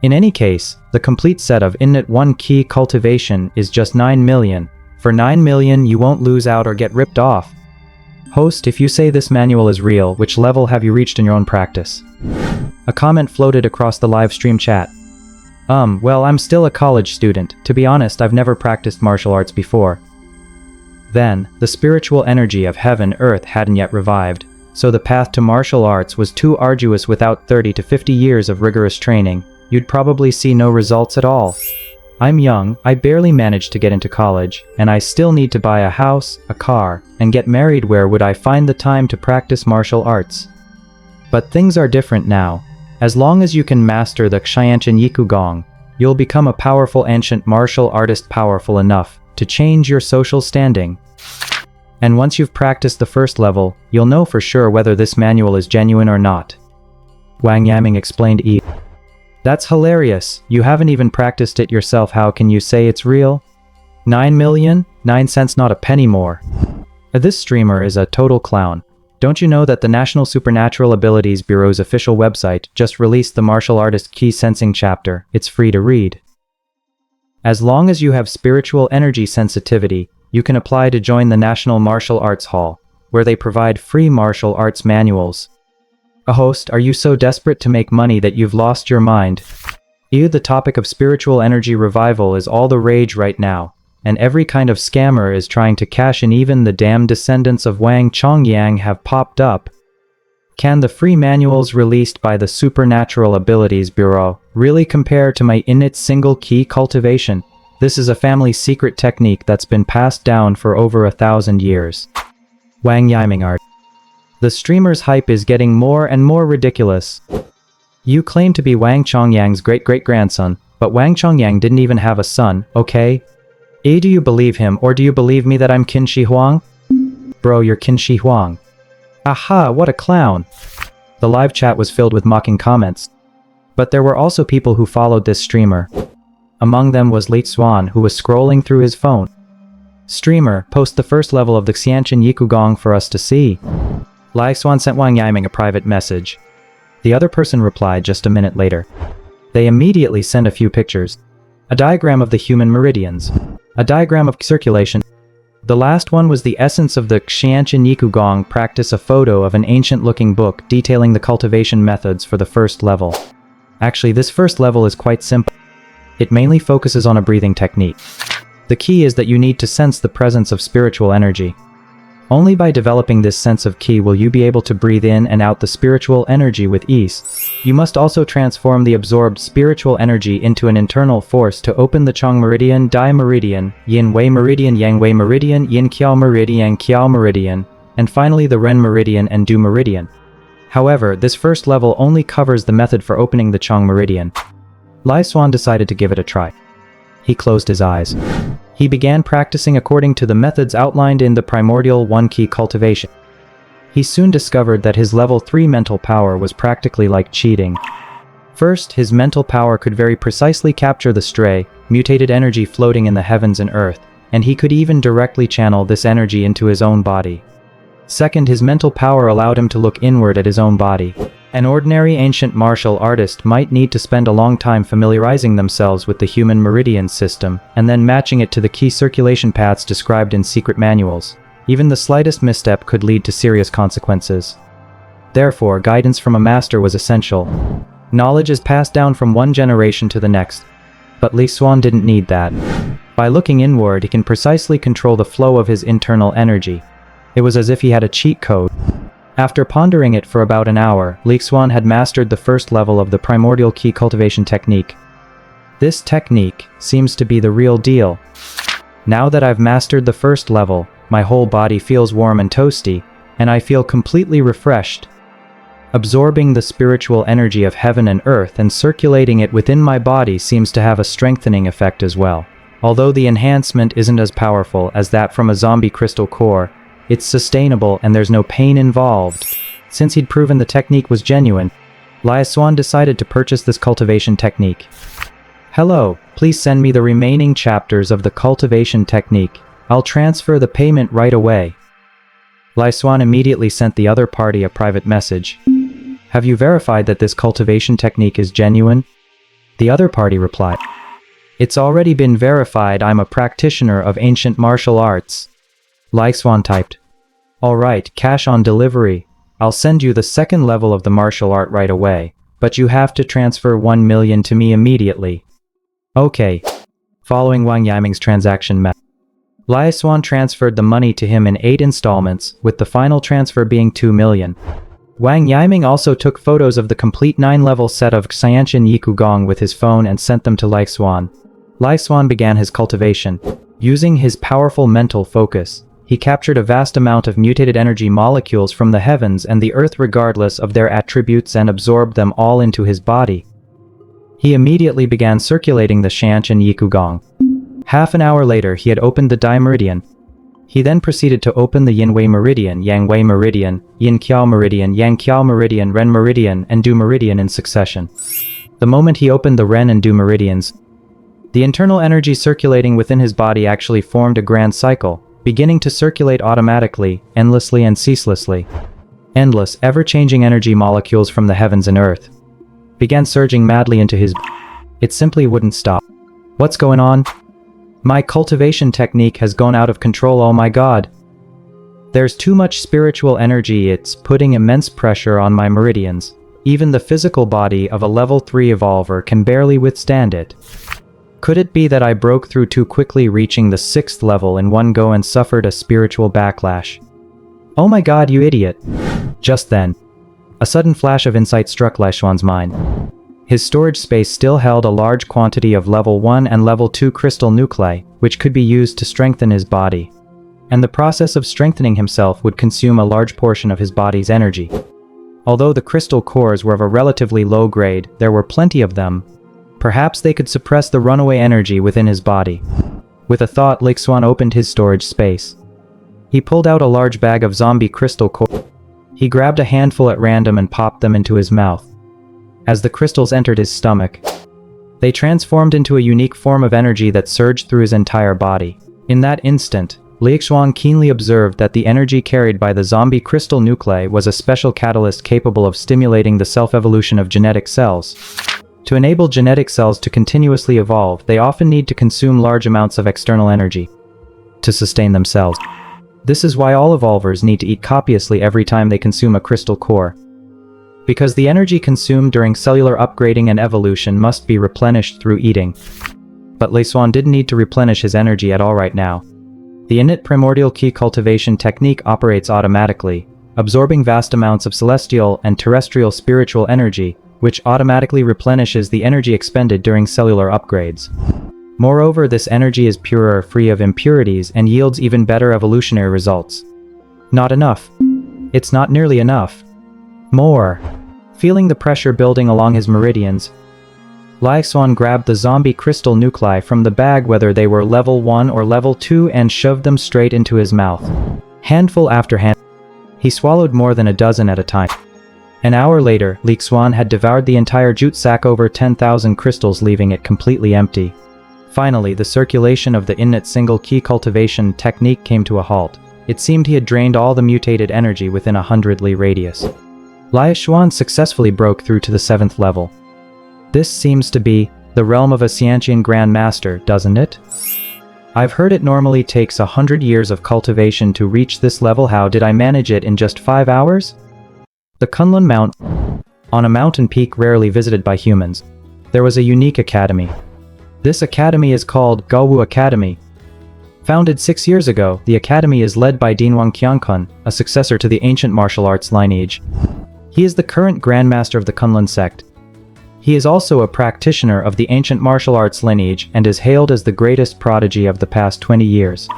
S2: In any case, the complete set of Innate One Ki cultivation is just 9 million. For 9 million, you won't lose out or get ripped off. Host, if you say this manual is real, which level have you reached in your own practice? A comment floated across the live stream chat. Well, I'm still a college student. To be honest, I've never practiced martial arts before. Then, the spiritual energy of heaven, earth hadn't yet revived, so the path to martial arts was too arduous. Without 30 to 50 years of rigorous training, you'd probably see no results at all. I'm young, I barely managed to get into college, and I still need to buy a house, a car, and get married. Where would I find the time to practice martial arts? But things are different now. As long as you can master the Xianchen Yiku Gong, you'll become a powerful ancient martial artist, powerful enough to change your social standing. And once you've practiced the first level, you'll know for sure whether this manual is genuine or not. Wang Yaming explained. That's hilarious. You haven't even practiced it yourself. How can you say it's real? 9 million? 9 cents, not a penny more. This streamer is a total clown. Don't you know that the National Supernatural Abilities Bureau's official website just released the Martial Artist Key Sensing chapter? It's free to read. As long as you have spiritual energy sensitivity, you can apply to join the National Martial Arts Hall, where they provide free martial arts manuals. A host, are you so desperate to make money that you've lost your mind? The topic of spiritual energy revival is all the rage right now. and every kind of scammer is trying to cash in. Even the damn descendants of Wang Chongyang have popped up. Can the free manuals released by the Supernatural Abilities Bureau really compare to my innate single key cultivation? This is a family secret technique that's been passed down for over 1,000 years. Wang Yiming art. The streamer's hype is getting more and more ridiculous. You claim to be Wang Chongyang's great-great-grandson, but Wang Chongyang didn't even have a son, okay? Do you believe him, or do you believe me that I'm Qin Shi Huang? Bro, you're Qin Shi Huang. Aha, what a clown. The live chat was filled with mocking comments. But there were also people who followed this streamer. Among them was Xuan, who was scrolling through his phone. Streamer, post the first level of the Xianqin Yikugong for us to see. Xuan sent Wang Yiming a private message. The other person replied just a minute later. They immediately sent a few pictures. A diagram of the human meridians. A diagram of circulation. The last one was the essence of the Xianqin Yikugong practice, a photo of an ancient-looking book detailing the cultivation methods for the first level. Actually, this first level is quite simple. It mainly focuses on a breathing technique. The key is that you need to sense the presence of spiritual energy. Only by developing this sense of qi will you be able to breathe in and out the spiritual energy with ease. You must also transform the absorbed spiritual energy into an internal force to open the Chong Meridian, Dai Meridian, Yin Wei Meridian, Yang Wei Meridian, Yin Qiao Meridian, Yang Qiao Meridian, and finally the Ren Meridian and Du Meridian. However, this first level only covers the method for opening the Chong Meridian. Xuan decided to give it a try. He closed his eyes. He began practicing according to the methods outlined in the primordial one-key cultivation. He soon discovered that his level 3 mental power was practically like cheating. First, his mental power could very precisely capture the stray, mutated energy floating in the heavens and earth, and he could even directly channel this energy into his own body. Second, his mental power allowed him to look inward at his own body. An ordinary ancient martial artist might need to spend a long time familiarizing themselves with the human meridian system, and then matching it to the key circulation paths described in secret manuals. Even the slightest misstep could lead to serious consequences. Therefore, guidance from a master was essential. Knowledge is passed down from one generation to the next. But Xuan didn't need that. By looking inward, he can precisely control the flow of his internal energy. It was as if he had a cheat code. After pondering it for about an hour, Xuan had mastered the first level of the primordial key cultivation technique. This technique seems to be the real deal. Now that I've mastered the first level, my whole body feels warm and toasty, and I feel completely refreshed. Absorbing the spiritual energy of heaven and earth and circulating it within my body seems to have a strengthening effect as well. Although the enhancement isn't as powerful as that from a zombie crystal core, it's sustainable and there's no pain involved. Since he'd proven the technique was genuine, Xuan decided to purchase this cultivation technique. Hello, please send me the remaining chapters of the cultivation technique. I'll transfer the payment right away. Xuan immediately sent the other party a private message. Have you verified that this cultivation technique is genuine? The other party replied. It's already been verified. I'm a practitioner of ancient martial arts. Xuan typed. Alright, cash on delivery. I'll send you the second level of the martial art right away, but you have to transfer 1 million to me immediately. Okay. Following Wang Yiming's transaction method, Xuan transferred the money to him in 8 installments, with the final transfer being 2 million. Wang Yiming also took photos of the complete 9-level set of Xianqin Yikugong with his phone and sent them to Xuan. Xuan began his cultivation. Using his powerful mental focus, he captured a vast amount of mutated energy molecules from the heavens and the earth regardless of their attributes and absorbed them all into his body. He immediately began circulating the Xianqin Yikugong. Half an hour later, he had opened the Dai Meridian. He then proceeded to open the Yin Wei Meridian, Yang Wei Meridian, Yin Qiao Meridian, Yang Qiao Meridian, Ren Meridian, and Du Meridian in succession. The moment he opened the Ren and Du Meridians, the internal energy circulating within his body actually formed a grand cycle, beginning to circulate automatically, endlessly and ceaselessly. Endless, ever-changing energy molecules from the heavens and earth began surging madly into his. It simply wouldn't stop. What's going on? My cultivation technique has gone out of control, oh my god. There's too much spiritual energy, it's putting immense pressure on my meridians. Even the physical body of a level 3 evolver can barely withstand it. Could it be that I broke through too quickly, reaching the 6th level in one go and suffered a spiritual backlash? Oh my god, you idiot. Just then, a sudden flash of insight struck Xuan's mind. His storage space still held a large quantity of level 1 and level 2 crystal nuclei, which could be used to strengthen his body. And the process of strengthening himself would consume a large portion of his body's energy. Although the crystal cores were of a relatively low grade, there were plenty of them. Perhaps they could suppress the runaway energy within his body. With a thought, Xuan opened his storage space. He pulled out a large bag of zombie crystal core. He grabbed a handful at random and popped them into his mouth. As the crystals entered his stomach, they transformed into a unique form of energy that surged through his entire body. In that instant, Xuan keenly observed that the energy carried by the zombie crystal nuclei was a special catalyst capable of stimulating the self-evolution of genetic cells. To enable genetic cells to continuously evolve, they often need to consume large amounts of external energy to sustain themselves. This is why all evolvers need to eat copiously every time they consume a crystal core. Because the energy consumed during cellular upgrading and evolution must be replenished through eating. But Xuan didn't need to replenish his energy at all right now. The innate primordial key cultivation technique operates automatically, absorbing vast amounts of celestial and terrestrial spiritual energy, which automatically replenishes the energy expended during cellular upgrades. Moreover, this energy is purer, free of impurities, and yields even better evolutionary results. Not enough. It's not nearly enough. More. Feeling the pressure building along his meridians, Xuan grabbed the zombie crystal nuclei from the bag, whether they were level 1 or level 2, and shoved them straight into his mouth. Handful after hand, he swallowed more than a dozen at a time. An hour later, Xuan had devoured the entire jute sack, over 10,000 crystals, leaving it completely empty. Finally, the circulation of the innate single key cultivation technique came to a halt. It seemed he had drained all the mutated energy within a 100 li radius. Xuan successfully broke through to the 7th level. This seems to be the realm of a Xiantian Grand Master, doesn't it? I've heard it normally takes 100 years of cultivation to reach this level. How did I manage it in just 5 hours? The Kunlun Mount, on a mountain peak rarely visited by humans, there was a unique academy. This academy is called Gaowu Academy. Founded 6 years ago, the academy is led by Dinwang Qiankun, a successor to the ancient martial arts lineage. He is the current Grandmaster of the Kunlun sect. He is also a practitioner of the ancient martial arts lineage and is hailed as the greatest prodigy of the past 20 years.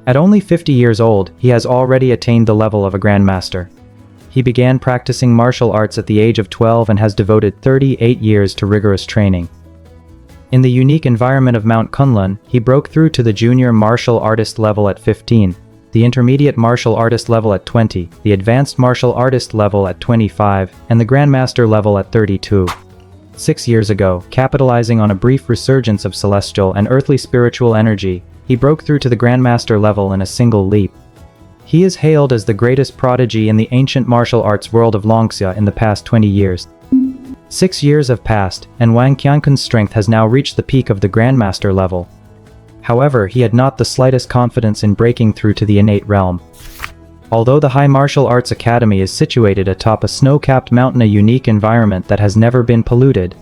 S2: At only 50 years old, he has already attained the level of a Grandmaster. He began practicing martial arts at the age of 12 and has devoted 38 years to rigorous training. In the unique environment of Mount Kunlun, he broke through to the junior martial artist level at 15, the intermediate martial artist level at 20, the advanced martial artist level at 25, and the Grandmaster level at 32. 6 years ago, capitalizing on a brief resurgence of celestial and earthly spiritual energy, he broke through to the Grandmaster level in a single leap. He is hailed as the greatest prodigy in the ancient martial arts world of Longxia in the past 20 years. 6 years have passed, and Wang Qiankun's strength has now reached the peak of the Grandmaster level. However, he had not the slightest confidence in breaking through to the innate realm. Although the High Martial Arts Academy is situated atop a snow-capped mountain, a unique environment that has never been polluted,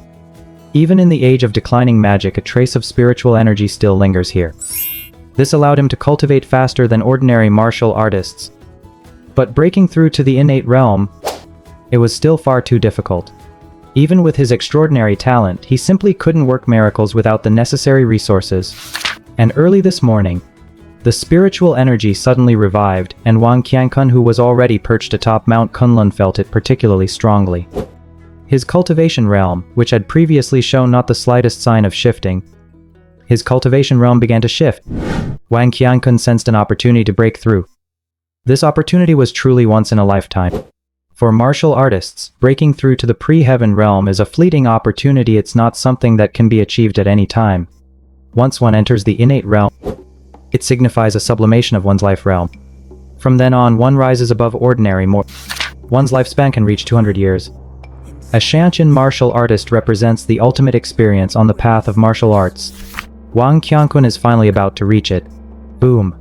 S2: even in the age of declining magic, a trace of spiritual energy still lingers here. This allowed him to cultivate faster than ordinary martial artists. But breaking through to the innate realm, it was still far too difficult. Even with his extraordinary talent, he simply couldn't work miracles without the necessary resources. And early this morning, the spiritual energy suddenly revived, and Wang Qiankun, who was already perched atop Mount Kunlun, felt it particularly strongly. His cultivation realm, which had previously shown not the slightest sign of shifting, his cultivation realm began to shift. Wang Qiankun sensed an opportunity to break through. This opportunity was truly once in a lifetime. For martial artists, breaking through to the pre-heaven realm is a fleeting opportunity. It's not something that can be achieved at any time. Once one enters the innate realm, it signifies a sublimation of one's life realm. From then on, one rises above ordinary One's lifespan can reach 200 years. A Xiantian martial artist represents the ultimate experience on the path of martial arts. Wang Qiankun is finally about to reach it. Boom.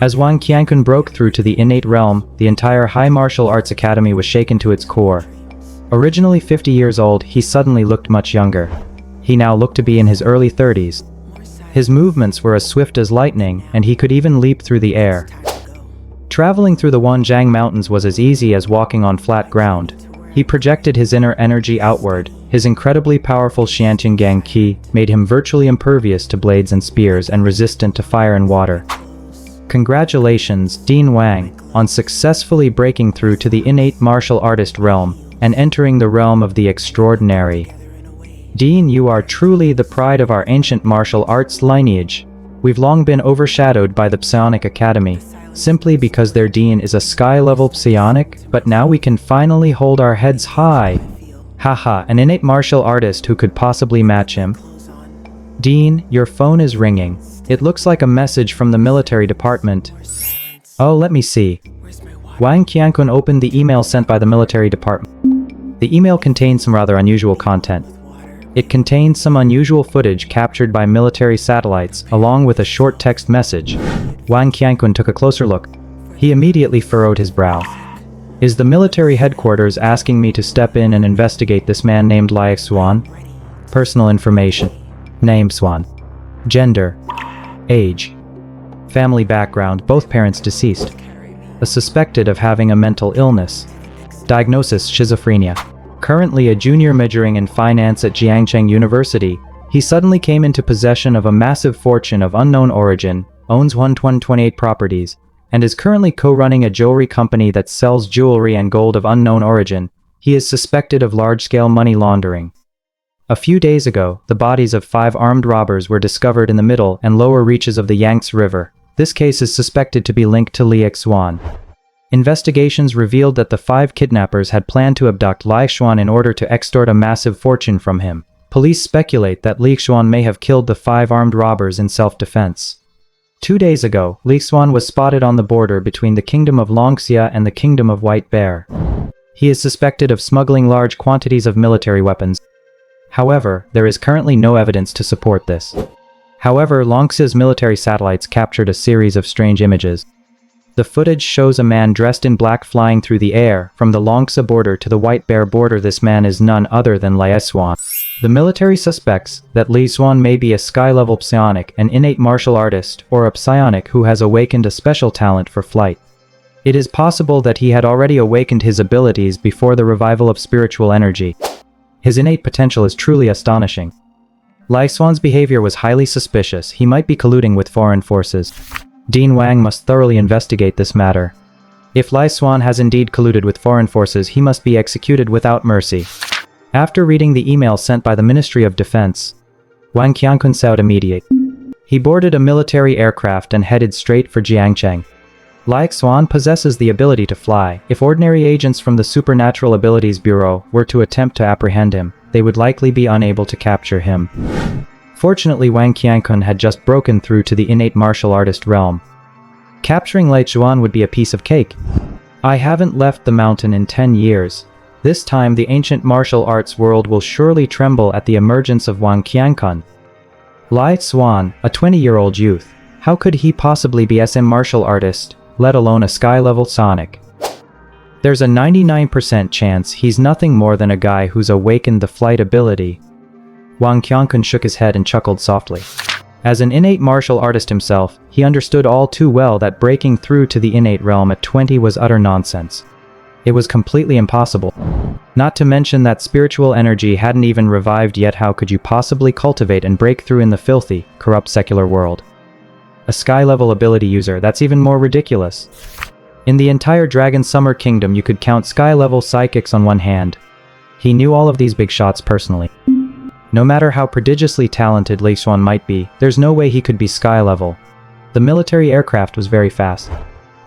S2: As Wang Qiankun broke through to the innate realm, the entire High Martial Arts Academy was shaken to its core. Originally 50 years old, he suddenly looked much younger. He now looked to be in his early 30s. His movements were as swift as lightning, and he could even leap through the air. Traveling through the Wanjiang Mountains was as easy as walking on flat ground. He projected his inner energy outward. His incredibly powerful Xiantiangang Qi made him virtually impervious to blades and spears and resistant to fire and water. Congratulations, Dean Wang, on successfully breaking through to the innate martial artist realm and entering the realm of the extraordinary. Dean, you are truly the pride of our ancient martial arts lineage. We've long been overshadowed by the Psionic Academy, simply because their dean is a sky-level psionic, but now we can finally hold our heads high. Haha, an innate martial artist who could possibly match him? Dean, your phone is ringing. It looks like a message from the military department. Oh, let me see. Wang Qiankun opened the email sent by the military department. The email contained some rather unusual content. It contained some unusual footage captured by military satellites, along with a short text message. Wang Qiankun took a closer look. He immediately furrowed his brow. Is the military headquarters asking me to step in and investigate this man named Xuan? Personal information. Name Xuan. Gender. Age. Family background, both parents deceased. Suspected of having a mental illness. Diagnosis, schizophrenia. Currently a junior majoring in finance at Jiangcheng University, he suddenly came into possession of a massive fortune of unknown origin, owns 128 properties, and is currently co-running a jewelry company that sells jewelry and gold of unknown origin. He is suspected of large-scale money laundering. A few days ago, the bodies of 5 armed robbers were discovered in the middle and lower reaches of the Yangtze River. This case is suspected to be linked to Xuan. Investigations revealed that the 5 kidnappers had planned to abduct Xuan in order to extort a massive fortune from him. Police speculate that Xuan may have killed the 5 armed robbers in self-defense. 2 days ago, Xuan was spotted on the border between the Kingdom of Longxia and the Kingdom of White Bear. He is suspected of smuggling large quantities of military weapons. However, there is currently no evidence to support this. However, Longxia's military satellites captured a series of strange images. The footage shows a man dressed in black flying through the air, from the Longxia border to the White Bear border. This man is none other than Xuan. The military suspects that Xuan may be a sky-level psionic, an innate martial artist, or a psionic who has awakened a special talent for flight. It is possible that he had already awakened his abilities before the revival of spiritual energy. His innate potential is truly astonishing. Xuan's behavior was highly suspicious. He might be colluding with foreign forces. Dean Wang must thoroughly investigate this matter. If Xuan has indeed colluded with foreign forces, he must be executed without mercy. After reading the email sent by the Ministry of Defense, Wang Qiankun sought immediate. He boarded a military aircraft and headed straight for Jiangcheng. Xuan possesses the ability to fly. If ordinary agents from the Supernatural Abilities Bureau were to attempt to apprehend him, they would likely be unable to capture him. Fortunately, Wang Qiankun had just broken through to the innate martial artist realm. Capturing Xuan would be a piece of cake. I haven't left the mountain in 10 years. This time the ancient martial arts world will surely tremble at the emergence of Wang Qiankun. Xuan, a 20-year-old youth, how could he possibly be a martial artist, let alone a sky-level sonic? There's a 99% chance he's nothing more than a guy who's awakened the flight ability. Wang Qiankun shook his head and chuckled softly. As an innate martial artist himself, he understood all too well that breaking through to the innate realm at 20 was utter nonsense. It was completely impossible. Not to mention that spiritual energy hadn't even revived yet. How could you possibly cultivate and break through in the filthy, corrupt secular world? A sky-level ability user, that's even more ridiculous. In the entire Dragon Summer Kingdom you could count sky-level psychics on one hand. He knew all of these big shots personally. No matter how prodigiously talented Xuan might be, there's no way he could be sky-level. The military aircraft was very fast.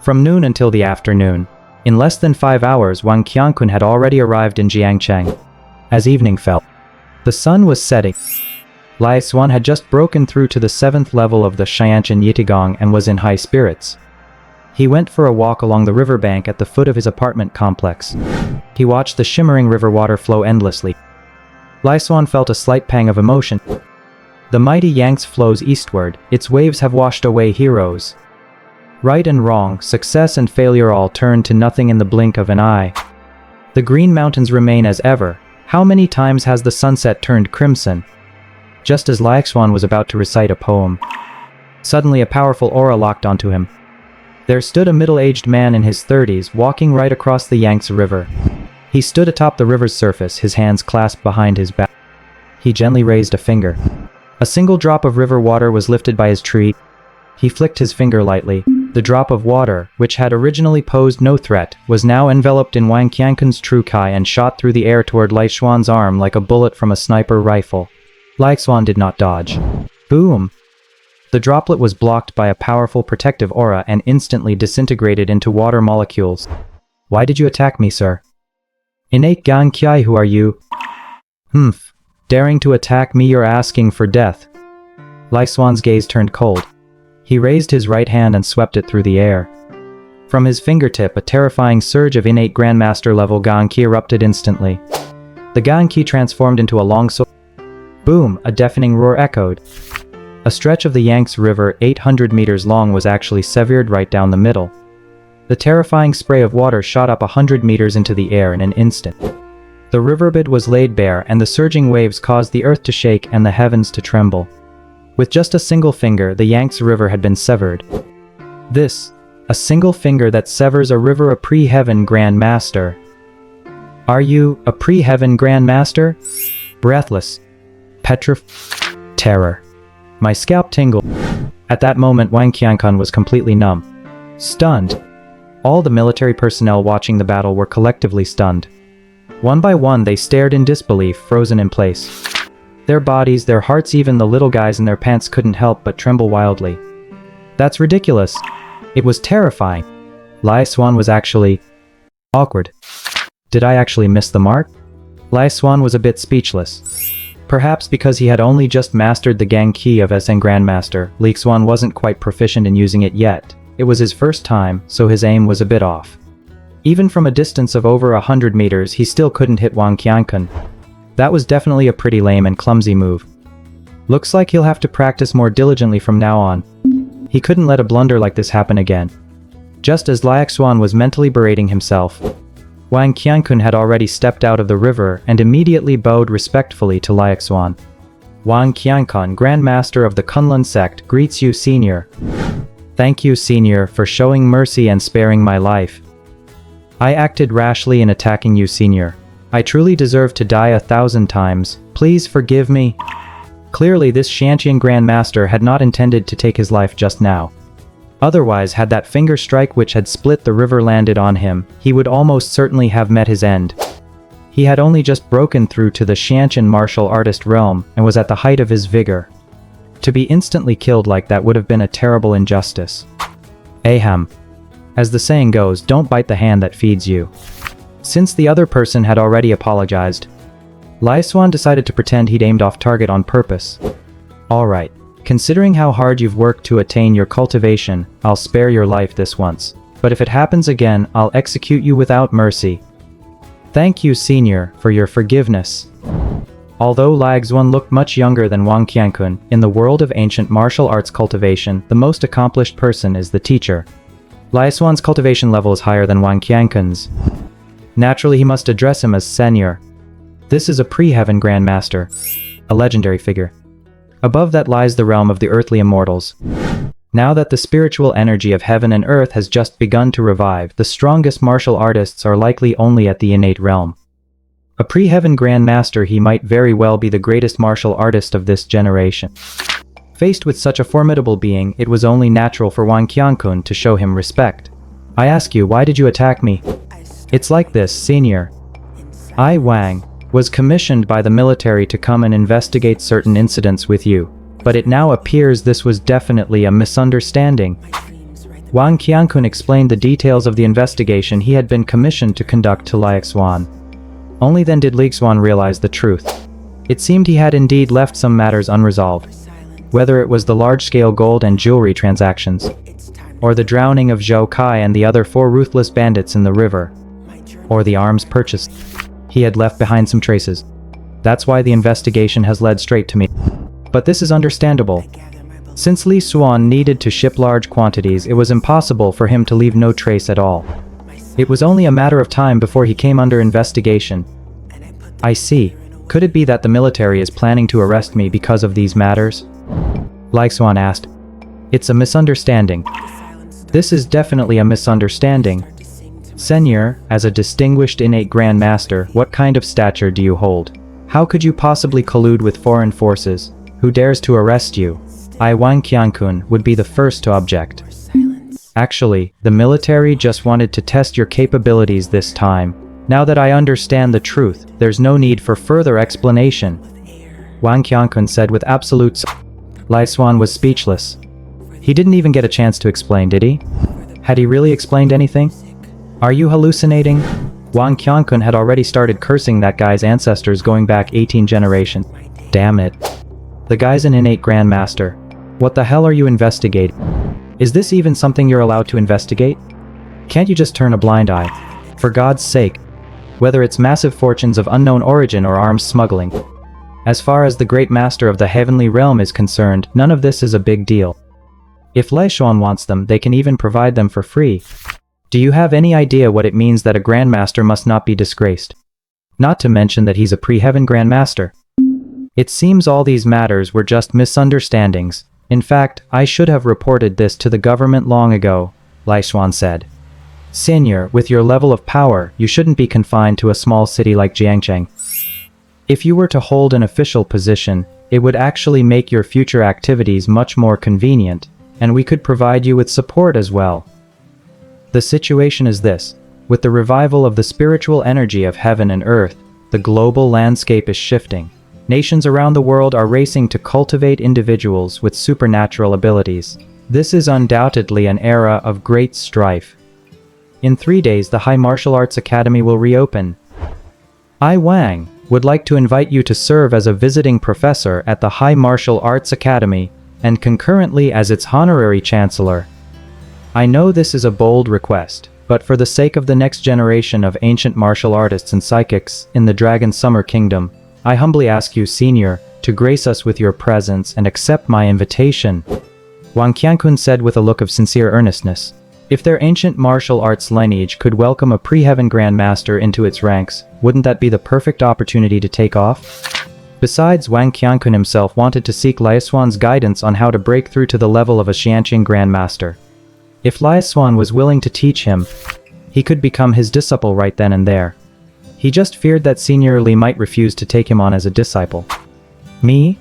S2: From noon until the afternoon, in less than 5 hours, Wang Qiankun had already arrived in Jiangcheng. As evening fell, the sun was setting. Xuan had just broken through to the 7th level of the Xiantian Yitigong and was in high spirits. He went for a walk along the riverbank at the foot of his apartment complex. He watched the shimmering river water flow endlessly. Xuan felt a slight pang of emotion. The mighty Yangtze flows eastward, its waves have washed away heroes. Right and wrong, success and failure all turn to nothing in the blink of an eye. The Green Mountains remain as ever. How many times has the sunset turned crimson? Just as Xuan was about to recite a poem, suddenly a powerful aura locked onto him. There stood a middle-aged man in his 30s walking right across the Yangtze River. He stood atop the river's surface, his hands clasped behind his back. He gently raised a finger. A single drop of river water was lifted by his tree. He flicked his finger lightly. The drop of water, which had originally posed no threat, was now enveloped in Wang Qiankun's true Kai and shot through the air toward Lai Xuan's arm like a bullet from a sniper rifle. Lai Xuan did not dodge. Boom! The droplet was blocked by a powerful protective aura and instantly disintegrated into water molecules. Why did you attack me, sir? Innate Gang Kiai, who are you? Humph. Daring to attack me, you're asking for death. Lai Xuan's gaze turned cold. He raised his right hand and swept it through the air. From his fingertip, a terrifying surge of innate Grandmaster-level Gang Qi erupted instantly. The Gang Qi transformed into a long sword. Boom! A deafening roar echoed. A stretch of the Yangtze River, 800 meters long, was actually severed right down the middle. The terrifying spray of water shot up 100 meters into the air in an instant. The riverbed was laid bare, and the surging waves caused the earth to shake and the heavens to tremble. With just a single finger, the Yangtze River had been severed. This, a single finger that severs a river, a pre-heaven Grand Master. Are you a pre-heaven Grand Master? Breathless. Terror. My scalp tingled. At that moment, Wang Qiankun was completely numb. Stunned. All the military personnel watching the battle were collectively stunned. One by one, they stared in disbelief, frozen in place. Their bodies, their hearts, even the little guys in their pants couldn't help but tremble wildly. That's ridiculous. It was terrifying. Lai Xuan was actually awkward. Did I actually miss the mark? Lai Xuan was a bit speechless. Perhaps because he had only just mastered the Gang Qi of SN Grandmaster, Li Xuan wasn't quite proficient in using it yet. It was his first time, so his aim was a bit off. Even from a distance of over 100 meters, he still couldn't hit Wang Qiankun. That was definitely a pretty lame and clumsy move. Looks like he'll have to practice more diligently from now on. He couldn't let a blunder like this happen again. Just as Lai Xuan was mentally berating himself, Wang Qiankun had already stepped out of the river and immediately bowed respectfully to Lai Xuan. Wang Qiankun, Grandmaster of the Kunlun sect, greets you, Senior. Thank you, Senior, for showing mercy and sparing my life. I acted rashly in attacking you, Senior. I truly deserve to die 1,000 times. Please forgive me. Clearly, this Shantian Grandmaster had not intended to take his life just now. Otherwise, had that finger strike which had split the river landed on him, he would almost certainly have met his end. He had only just broken through to the Shantian martial artist realm and was at the height of his vigor. To be instantly killed like that would have been a terrible injustice. Ahem. As the saying goes, don't bite the hand that feeds you. Since the other person had already apologized, Lai Xuan decided to pretend he'd aimed off target on purpose. Alright, considering how hard you've worked to attain your cultivation, I'll spare your life this once. But if it happens again, I'll execute you without mercy. Thank you, Senior, for your forgiveness. Although Lai Xuan looked much younger than Wang Qiankun, in the world of ancient martial arts cultivation, the most accomplished person is the teacher. Lai Xuan's cultivation level is higher than Wang Qiankun's. Naturally, he must address him as Senior. This is a pre-heaven Grandmaster, a legendary figure. Above that lies the realm of the earthly immortals. Now that the spiritual energy of heaven and earth has just begun to revive, the strongest martial artists are likely only at the innate realm. A pre-heaven Grandmaster, he might very well be the greatest martial artist of this generation. Faced with such a formidable being, it was only natural for Wang Qiankun to show him respect. I ask you, why did you attack me? It's like this, Senior. I, Wang, was commissioned by the military to come and investigate certain incidents with you, but it now appears this was definitely a misunderstanding. Wang Qiankun explained the details of the investigation he had been commissioned to conduct to Lai Xuan. Only then did Li Xuan realize the truth. It seemed he had indeed left some matters unresolved. Whether it was the large-scale gold and jewelry transactions, or the drowning of Zhou Kai and the other 4 ruthless bandits in the river, or the arms purchased, he had left behind some traces. That's why the investigation has led straight to me. But this is understandable. Since Li Xuan needed to ship large quantities, it was impossible for him to leave no trace at all. It was only a matter of time before he came under investigation. I see. Could it be that the military is planning to arrest me because of these matters? Xuan asked. It's a misunderstanding. This is definitely a misunderstanding. Senior, as a distinguished innate Grand Master, what kind of stature do you hold? How could you possibly collude with foreign forces? Who dares to arrest you? I, Wang Qiankun, would be the first to object. Actually, the military just wanted to test your capabilities this time. Now that I understand the truth, there's no need for further explanation. Wang Qiankun said with absolute Xuan was speechless. He didn't even get a chance to explain, did he? Had he really explained anything? Are you hallucinating? Wang Qiankun had already started cursing that guy's ancestors going back 18 generations. Damn it. The guy's an innate grandmaster. What the hell are you investigating? Is this even something you're allowed to investigate? Can't you just turn a blind eye? For God's sake. Whether it's massive fortunes of unknown origin or arms smuggling. As far as the great master of the heavenly realm is concerned, none of this is a big deal. If Xuan wants them, they can even provide them for free. Do you have any idea what it means that a grandmaster must not be disgraced? Not to mention that he's a pre-heaven grandmaster. It seems all these matters were just misunderstandings. In fact, I should have reported this to the government long ago, Xuan said. Senior, with your level of power, you shouldn't be confined to a small city like Jiangcheng. If you were to hold an official position, it would actually make your future activities much more convenient, and we could provide you with support as well. The situation is this. With the revival of the spiritual energy of heaven and earth, the global landscape is shifting. Nations around the world are racing to cultivate individuals with supernatural abilities. This is undoubtedly an era of great strife. In 3 days, the High Martial Arts Academy will reopen. I, Wang, would like to invite you to serve as a visiting professor at the High Martial Arts Academy, and concurrently as its honorary chancellor. I know this is a bold request, but for the sake of the next generation of ancient martial artists and psychics in the Dragon Summer Kingdom, I humbly ask you, Senior, to grace us with your presence and accept my invitation. Wang Qiankun said with a look of sincere earnestness. If their ancient martial arts lineage could welcome a pre-heaven grandmaster into its ranks, wouldn't that be the perfect opportunity to take off? Besides, Wang Qiankun himself wanted to seek Xuan's guidance on how to break through to the level of a Xianqing grandmaster. If Xuan was willing to teach him, he could become his disciple right then and there. He just feared that Senior Li might refuse to take him on as a disciple. Me?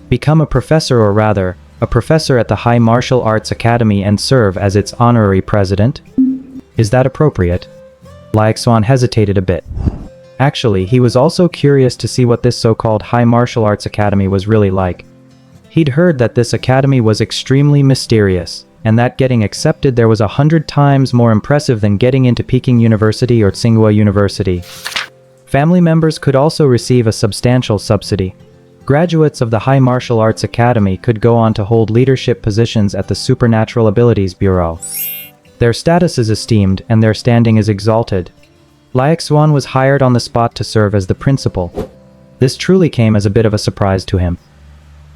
S2: Become a professor, or rather, a professor at the High Martial Arts Academy and serve as its honorary president? Is that appropriate? Xuan hesitated a bit. Actually, he was also curious to see what this so-called High Martial Arts Academy was really like. He'd heard that this academy was extremely mysterious, and that getting accepted there was 100 times more impressive than getting into Peking University or Tsinghua University. Family members could also receive a substantial subsidy. Graduates of the High Martial Arts Academy could go on to hold leadership positions at the Supernatural Abilities Bureau. Their status is esteemed and their standing is exalted. Xuan was hired on the spot to serve as the principal. This truly came as a bit of a surprise to him.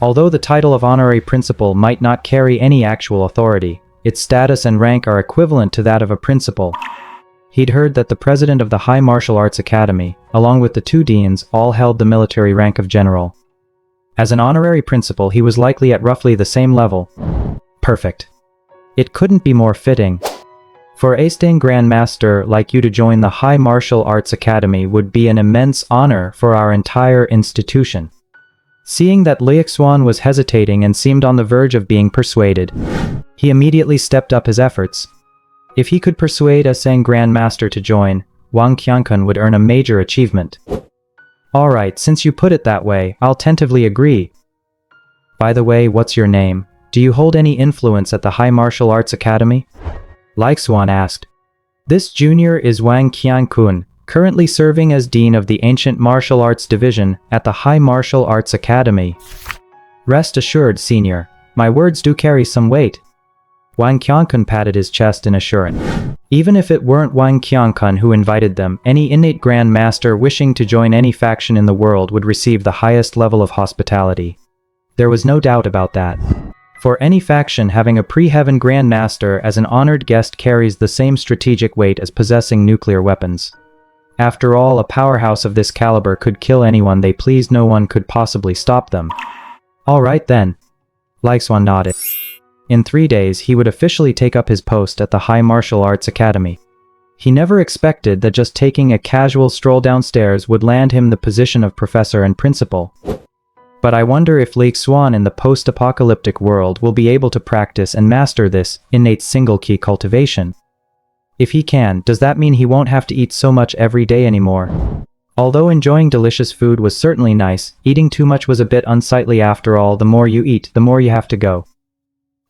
S2: Although the title of honorary principal might not carry any actual authority, its status and rank are equivalent to that of a principal. He'd heard that the president of the High Martial Arts Academy, along with the 2 deans, all held the military rank of general. As an honorary principal, he was likely at roughly the same level. Perfect. It couldn't be more fitting. For a Stang Grandmaster like you to join the High Martial Arts Academy would be an immense honor for our entire institution. Seeing that Xuan was hesitating and seemed on the verge of being persuaded, he immediately stepped up his efforts. If he could persuade a Sang Grandmaster to join, Wang Qiankun would earn a major achievement. Alright, since you put it that way, I'll tentatively agree. By the way, what's your name? Do you hold any influence at the High Martial Arts Academy? Xuan asked. This junior is Wang Qiankun, currently serving as Dean of the Ancient Martial Arts Division at the High Martial Arts Academy. Rest assured, Senior, my words do carry some weight. Wang Qiankun patted his chest in assurance. Even if it weren't Wang Qiankun who invited them, any innate Grand Master wishing to join any faction in the world would receive the highest level of hospitality. There was no doubt about that. For any faction, having a pre-heaven Grand Master as an honored guest carries the same strategic weight as possessing nuclear weapons. After all, a powerhouse of this caliber could kill anyone they pleased. No one could possibly stop them. Alright then. Xuan nodded. In 3 days, he would officially take up his post at the High Martial Arts Academy. He never expected that just taking a casual stroll downstairs would land him the position of professor and principal. But I wonder if Xuan in the post-apocalyptic world will be able to practice and master this innate single-key cultivation. If he can, does that mean he won't have to eat so much every day anymore? Although enjoying delicious food was certainly nice, eating too much was a bit unsightly. After all, the more you eat, the more you have to go.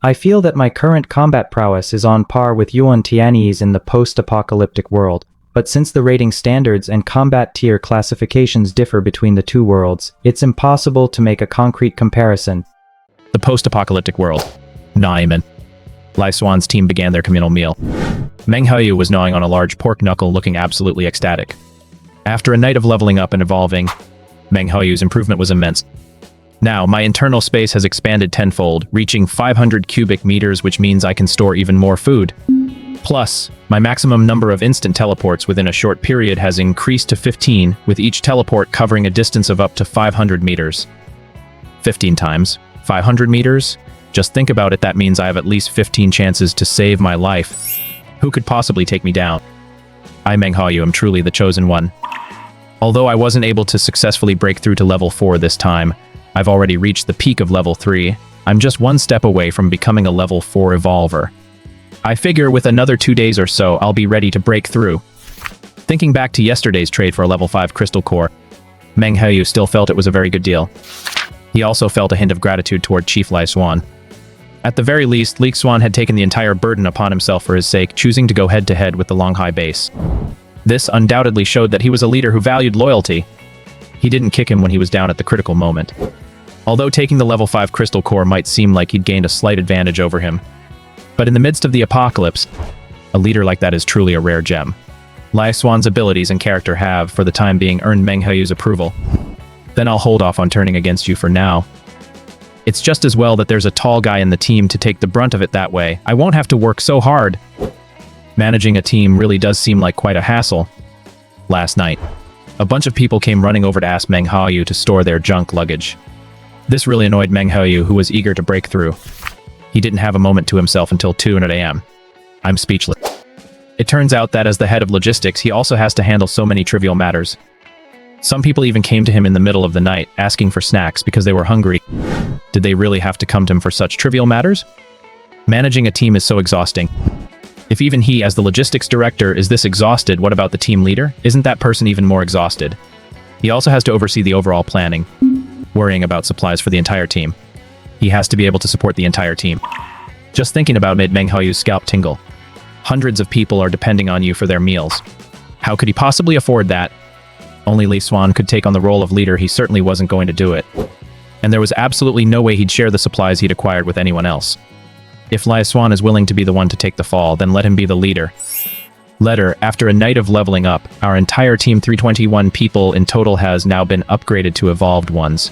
S2: I feel that my current combat prowess is on par with Yuan Tianyi's in the post-apocalyptic world, but since the rating standards and combat tier classifications differ between the two worlds, it's impossible to make a concrete comparison.
S1: The post-apocalyptic world. Naiman. Xuan's team began their communal meal. Meng Haoyu was gnawing on a large pork knuckle, looking absolutely ecstatic. After a night of leveling up and evolving, Meng Haoyu's improvement was immense. Now, my internal space has expanded tenfold, reaching 500 cubic meters, which means I can store even more food. Plus, my maximum number of instant teleports within a short period has increased to 15, with each teleport covering a distance of up to 500 meters. 15 times 500 meters? Just think about it, that means I have at least 15 chances to save my life. Who could possibly take me down? I, Meng Haoyu, am truly the chosen one. Although I wasn't able to successfully break through to level 4 this time, I've already reached the peak of level 3. I'm just one step away from becoming a level 4 evolver. I figure with another 2 days or so, I'll be ready to break through. Thinking back to yesterday's trade for a level 5 crystal core, Meng Haoyu still felt it was a very good deal. He also felt a hint of gratitude toward Chief Xuan. At the very least, Xuan had taken the entire burden upon himself for his sake, choosing to go head-to-head with the Longhai base. This undoubtedly showed that he was a leader who valued loyalty. He didn't kick him when he was down at the critical moment. Although taking the level 5 crystal core might seem like he'd gained a slight advantage over him. But in the midst of the apocalypse, a leader like that is truly a rare gem. Xuan's abilities and character have, for the time being, earned Meng Haoyu's approval. Then I'll hold off on turning against you for now. It's just as well that there's a tall guy in the team to take the brunt of it that way. I won't have to work so hard. Managing a team really does seem like quite a hassle. Last night, a bunch of people came running over to ask Meng Haoyu to store their junk luggage. This really annoyed Meng Haoyu, who was eager to break through. He didn't have a moment to himself until 2 a.m. I'm speechless. It turns out that as the head of logistics, he also has to handle so many trivial matters. Some people even came to him in the middle of the night, asking for snacks because they were hungry. Did they really have to come to him for such trivial matters? Managing a team is so exhausting. If even he, as the logistics director, is this exhausted, what about the team leader? Isn't that person even more exhausted? He also has to oversee the overall planning, worrying about supplies for the entire team. He has to be able to support the entire team. Just thinking about made Meng Haoyu's scalp tingle. Hundreds of people are depending on you for their meals. How could he possibly afford that? Only Xuan could take on the role of leader. He certainly wasn't going to do it. And there was absolutely no way he'd share the supplies he'd acquired with anyone else. If Xuan is willing to be the one to take the fall, then let him be the leader. Later, after a night of leveling up, our entire team, 321 people in total, has now been upgraded to evolved ones.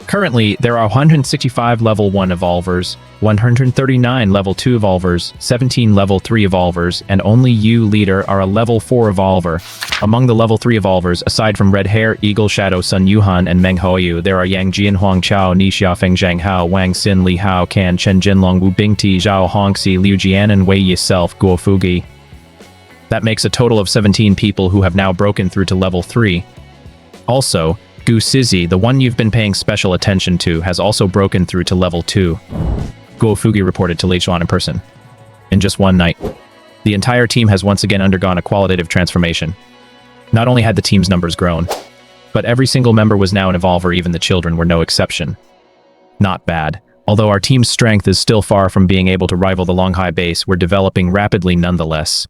S1: Currently, there are 165 level 1 evolvers, 139 level 2 evolvers, 17 level 3 evolvers, and only you, leader, are a level 4 evolver. Among the level 3 evolvers, aside from Red Hair, Eagle Shadow, Sun Yuhan, and Meng Haoyu, there are Yang Jian, Huang Chao, Ni Xiaofeng, Zhang Hao, Wang Xin, Li Hao, Kan, Chen Jinlong, Wu Bingti, Zhao Hongxi, Liu Jian, and Wei Yiself, Guo Fugi. That makes a total of 17 people who have now broken through to level 3. Also, Gu Sizi, the one you've been paying special attention to, has also broken through to level 2. Guo Fugi reported to Xuan in person. In just one night, the entire team has once again undergone a qualitative transformation. Not only had the team's numbers grown, but every single member was now an evolver, even the children were no exception. Not bad. Although our team's strength is still far from being able to rival the Longhai base, we're developing rapidly nonetheless.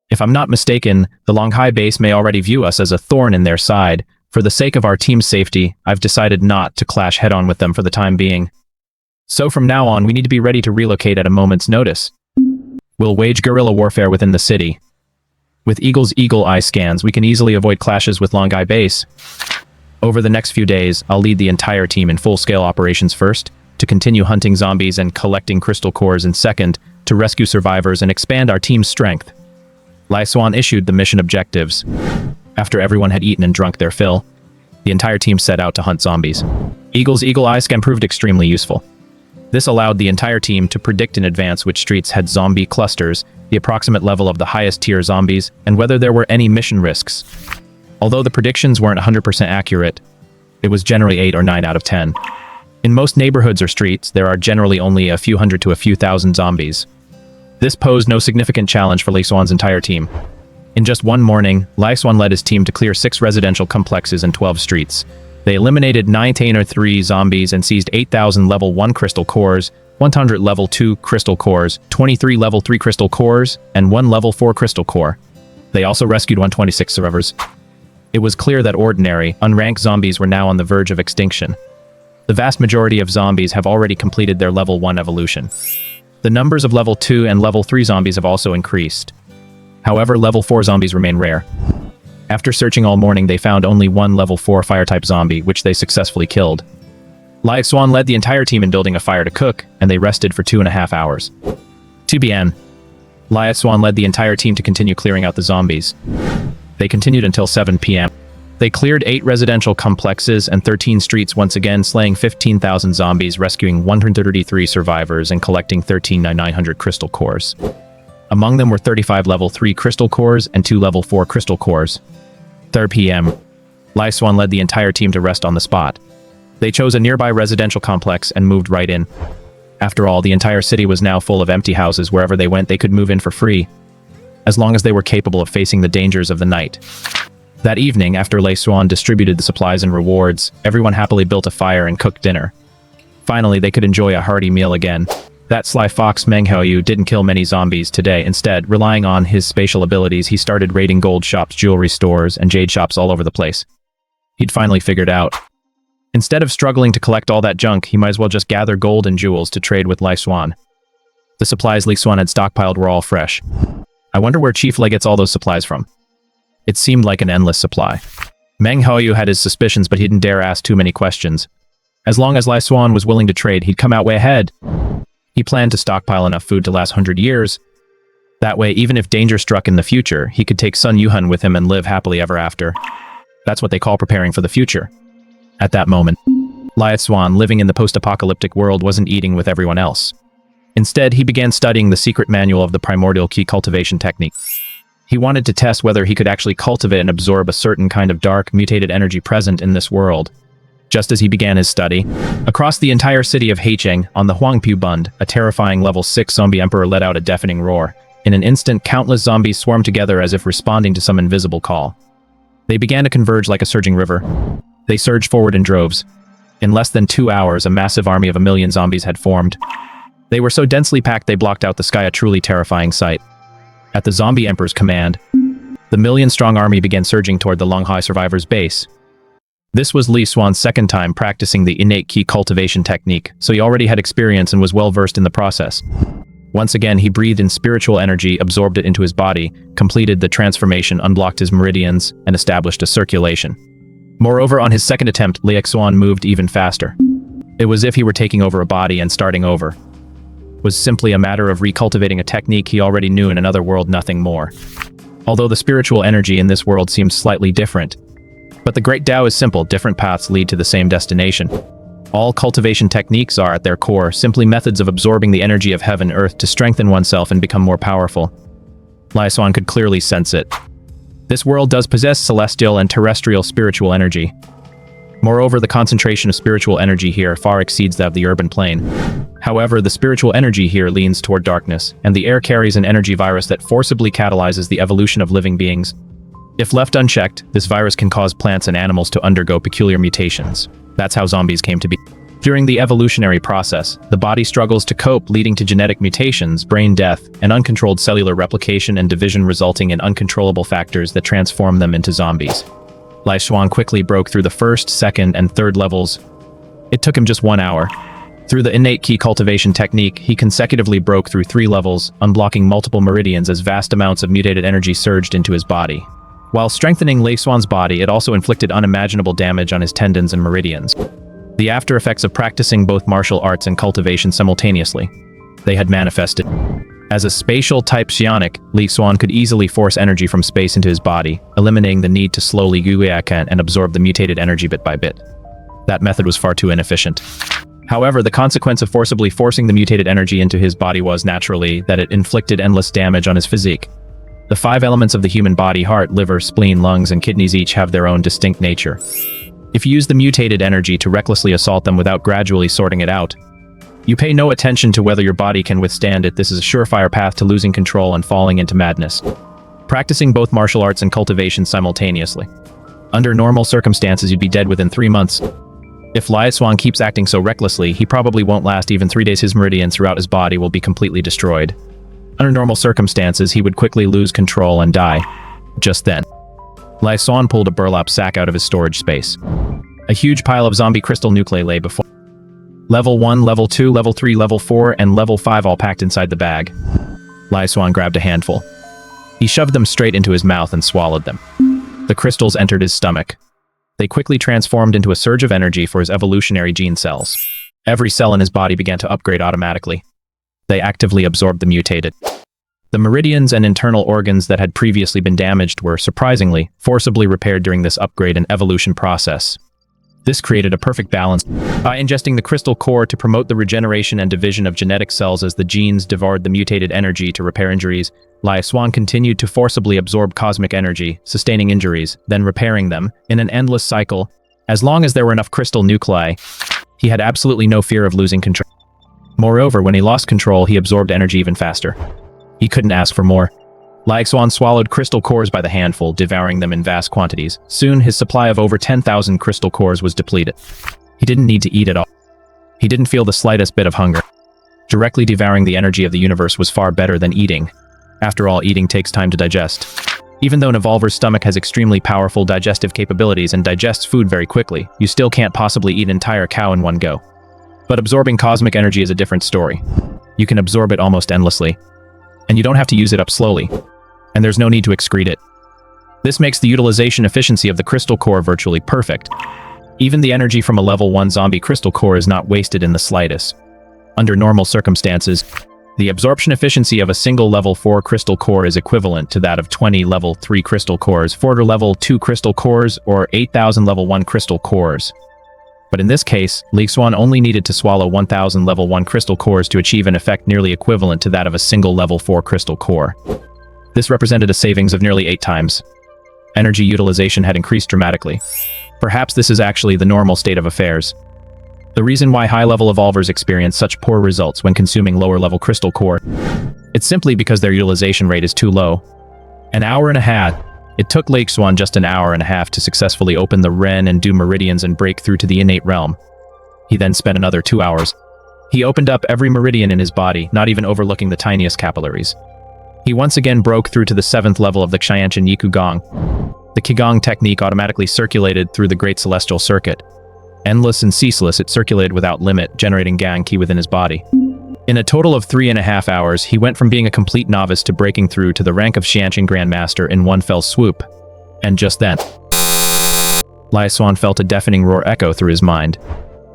S1: If I'm not mistaken, the Longhai base may already view us as a thorn in their side. For the sake of our team's safety, I've decided not to clash head-on with them for the time being. So from now on, we need to be ready to relocate at a moment's notice. We'll wage guerrilla warfare within the city. With Eagle's eagle eye scans, we can easily avoid clashes with Longhai base. Over the next few days, I'll lead the entire team in full-scale operations first, to continue hunting zombies and collecting crystal cores, and second, to rescue survivors and expand our team's strength. Xuan issued the mission objectives. After everyone had eaten and drunk their fill, the entire team set out to hunt zombies. Eagle's eagle eye scan proved extremely useful. This allowed the entire team to predict in advance which streets had zombie clusters, the approximate level of the highest tier zombies, and whether there were any mission risks. Although the predictions weren't 100% accurate, it was generally 8 or 9 out of 10. In most neighborhoods or streets, there are generally only a few hundred to a few thousand zombies. This posed no significant challenge for Xuan's entire team. In just one morning, Xuan led his team to clear 6 residential complexes and 12 streets. They eliminated 19 or 3 zombies and seized 8,000 level 1 crystal cores, 100 level 2 crystal cores, 23 level 3 crystal cores, and 1 level 4 crystal core. They also rescued 126 survivors. It was clear that ordinary, unranked zombies were now on the verge of extinction. The vast majority of zombies have already completed their level 1 evolution. The numbers of level 2 and level 3 zombies have also increased. However, level 4 zombies remain rare. After searching all morning, they found only 1 level 4 fire-type zombie, which they successfully killed. Xuan led the entire team in building a fire to cook, and they rested for 2.5 hours. 2 p.m. Xuan led the entire team to continue clearing out the zombies. They continued until 7 p.m. They cleared 8 residential complexes and 13 streets, once again slaying 15,000 zombies, rescuing 133 survivors, and collecting 13,900 crystal cores. Among them were 35 level 3 crystal cores and 2 level 4 crystal cores. 3 p.m. Xuan led the entire team to rest on the spot. They chose a nearby residential complex and moved right in. After all, the entire city was now full of empty houses. Wherever they went, they could move in for free, as long as they were capable of facing the dangers of the night. That evening, after Xuan distributed the supplies and rewards, everyone happily built a fire and cooked dinner. Finally, they could enjoy a hearty meal again. That sly fox Meng Haoyu didn't kill many zombies today. Instead, relying on his spatial abilities, he started raiding gold shops, jewelry stores, and jade shops all over the place. He'd finally figured out. Instead of struggling to collect all that junk, he might as well just gather gold and jewels to trade with Xuan. The supplies Xuan had stockpiled were all fresh. I wonder where Chief Lei gets all those supplies from. It seemed like an endless supply. Meng Haoyu had his suspicions, but he didn't dare ask too many questions. As long as Xuan was willing to trade, he'd come out way ahead. He planned to stockpile enough food to last 100 years. That way, even if danger struck in the future, he could take Sun Yuhan with him and live happily ever after. That's what they call preparing for the future. At that moment, Xuan, living in the post-apocalyptic world, wasn't eating with everyone else. Instead, he began studying the secret manual of the primordial key cultivation technique. He wanted to test whether he could actually cultivate and absorb a certain kind of dark, mutated energy present in this world. Just as he began his study, across the entire city of Heicheng, on the Huangpu Bund, a terrifying level 6 zombie emperor let out a deafening roar. In an instant, countless zombies swarmed together as if responding to some invisible call. They began to converge like a surging river. They surged forward in droves. In less than 2 hours, a massive army of 1 million zombies had formed. They were so densely packed they blocked out the sky, a truly terrifying sight. At the zombie emperor's command, the million-strong army began surging toward the Longhai survivors' base. This was Xuan's second time practicing the innate key cultivation technique, so he already had experience and was well-versed in the process. Once again, he breathed in spiritual energy, absorbed it into his body, completed the transformation, unblocked his meridians, and established a circulation. Moreover, on his second attempt, Xuan moved even faster. It was as if he were taking over a body and starting over. It was simply a matter of recultivating a technique he already knew in another world, nothing more. Although the spiritual energy in this world seems slightly different, but the Great Tao is simple, different paths lead to the same destination. All cultivation techniques are, at their core, simply methods of absorbing the energy of heaven and earth to strengthen oneself and become more powerful. Xuan could clearly sense it. This world does possess celestial and terrestrial spiritual energy. Moreover, the concentration of spiritual energy here far exceeds that of the urban plane. However, the spiritual energy here leans toward darkness, and the air carries an energy virus that forcibly catalyzes the evolution of living beings. If left unchecked, this virus can cause plants and animals to undergo peculiar mutations. That's how zombies came to be. During the evolutionary process, the body struggles to cope, leading to genetic mutations, brain death, and uncontrolled cellular replication and division, resulting in uncontrollable factors that transform them into zombies. Xuan quickly broke through the first, second, and third levels. It took him just 1 hour. Through the innate key cultivation technique, he consecutively broke through 3 levels, unblocking multiple meridians as vast amounts of mutated energy surged into his body. While strengthening Xuan's body, it also inflicted unimaginable damage on his tendons and meridians. The after effects of practicing both martial arts and cultivation simultaneously. They had manifested. As a spatial-type psionic, Xuan could easily force energy from space into his body, eliminating the need to slowly guyakan and absorb the mutated energy bit by bit. That method was far too inefficient. However, the consequence of forcibly forcing the mutated energy into his body was, naturally, that it inflicted endless damage on his physique. The 5 elements of the human body, heart, liver, spleen, lungs, and kidneys, each have their own distinct nature. If you use the mutated energy to recklessly assault them without gradually sorting it out, you pay no attention to whether your body can withstand it. This is a surefire path to losing control and falling into madness. Practicing both martial arts and cultivation simultaneously. Under normal circumstances, you'd be dead within 3 months. If Xuan keeps acting so recklessly, he probably won't last even 3 days. His meridians throughout his body will be completely destroyed. Under normal circumstances, he would quickly lose control and die. Just then, Xuan pulled a burlap sack out of his storage space. A huge pile of zombie crystal nuclei lay before. Level 1, Level 2, Level 3, Level 4, and Level 5 all packed inside the bag. Xuan grabbed a handful. He shoved them straight into his mouth and swallowed them. The crystals entered his stomach. They quickly transformed into a surge of energy for his evolutionary gene cells. Every cell in his body began to upgrade automatically. They actively absorbed the mutated. The meridians and internal organs that had previously been damaged were, surprisingly, forcibly repaired during this upgrade and evolution process. This created a perfect balance. By ingesting the crystal core to promote the regeneration and division of genetic cells as the genes devoured the mutated energy to repair injuries, Xuan continued to forcibly absorb cosmic energy, sustaining injuries, then repairing them, in an endless cycle. As long as there were enough crystal nuclei, he had absolutely no fear of losing control. Moreover, when he lost control, he absorbed energy even faster. He couldn't ask for more. Xuan swallowed crystal cores by the handful, devouring them in vast quantities. Soon, his supply of over 10,000 crystal cores was depleted. He didn't need to eat at all. He didn't feel the slightest bit of hunger. Directly devouring the energy of the universe was far better than eating. After all, eating takes time to digest. Even though an evolver's stomach has extremely powerful digestive capabilities and digests food very quickly, you still can't possibly eat an entire cow in one go. But absorbing cosmic energy is a different story. You can absorb it almost endlessly. And you don't have to use it up slowly. And there's no need to excrete it. This makes the utilization efficiency of the crystal core virtually perfect. Even the energy from a level 1 zombie crystal core is not wasted in the slightest. Under normal circumstances, the absorption efficiency of a single level 4 crystal core is equivalent to that of 20 level 3 crystal cores, 4 level 2 crystal cores, or 8,000 level 1 crystal cores. But in this case, Xuan only needed to swallow 1,000 level 1 crystal cores to achieve an effect nearly equivalent to that of a single level 4 crystal core. This represented a savings of nearly 8 times. Energy utilization had increased dramatically. Perhaps this is actually the normal state of affairs. The reason why high-level evolvers experience such poor results when consuming lower-level crystal core, it's simply because their utilization rate is too low. An hour and a half. It took Xuan just an hour and a half to successfully open the Ren and Du meridians and break through to the innate realm. He then spent another 2 hours. He opened up every meridian in his body, not even overlooking the tiniest capillaries. He once again broke through to the 7th level of the Xianchen Yikugong. The Qigong technique automatically circulated through the Great Celestial Circuit. Endless and ceaseless, it circulated without limit, generating Gang Qi within his body. In a total of 3.5 hours, he went from being a complete novice to breaking through to the rank of Xianchen Grandmaster in one fell swoop. And just then, Xuan felt a deafening roar echo through his mind.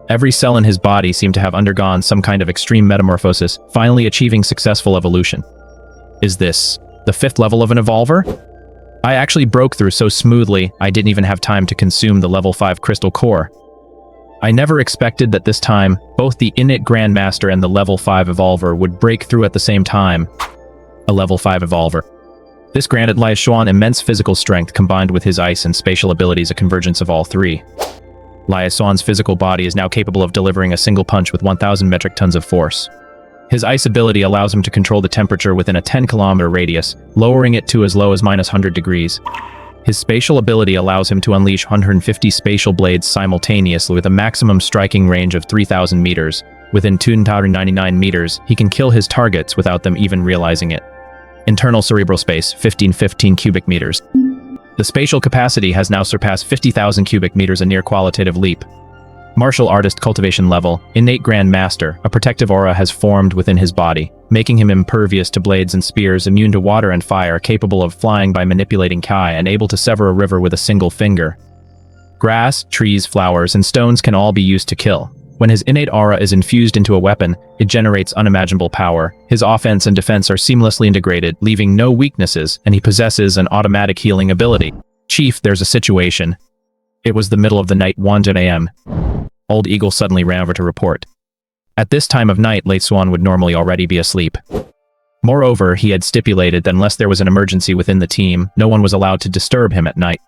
S1: Every cell in his body seemed to have undergone some kind of extreme metamorphosis, finally achieving successful evolution. Is this the 5th level of an evolver? I actually broke through so smoothly, I didn't even have time to consume the level 5 crystal core. I never expected that this time, both the innate Grandmaster and the level 5 evolver would break through at the same time. A level 5 evolver. This granted Xuan immense physical strength combined with his ice and spatial abilities, a convergence of all three. Xuan's physical body is now capable of delivering a single punch with 1,000 metric tons of force. His ice ability allows him to control the temperature within a 10-kilometer radius, lowering it to as low as -100 degrees. His spatial ability allows him to unleash 150 spatial blades simultaneously with a maximum striking range of 3,000 meters. Within 299 meters, he can kill his targets without them even realizing it. Internal cerebral space, 1515 cubic meters. The spatial capacity has now surpassed 50,000 cubic meters, a near qualitative leap. Martial artist cultivation level, innate Grand Master, a protective aura has formed within his body, making him impervious to blades and spears, immune to water and fire, capable of flying by manipulating Kai, and able to sever a river with a single finger. Grass, trees, flowers, and stones can all be used to kill. When his innate aura is infused into a weapon, it generates unimaginable power. His offense and defense are seamlessly integrated, leaving no weaknesses, and he possesses an automatic healing ability. Chief, there's a situation. It was the middle of the night, 1 a.m. Old Eagle suddenly ran over to report. At this time of night, late Xuan would normally already be asleep. Moreover, he had stipulated that unless there was an emergency within the team, no one was allowed to disturb him at night.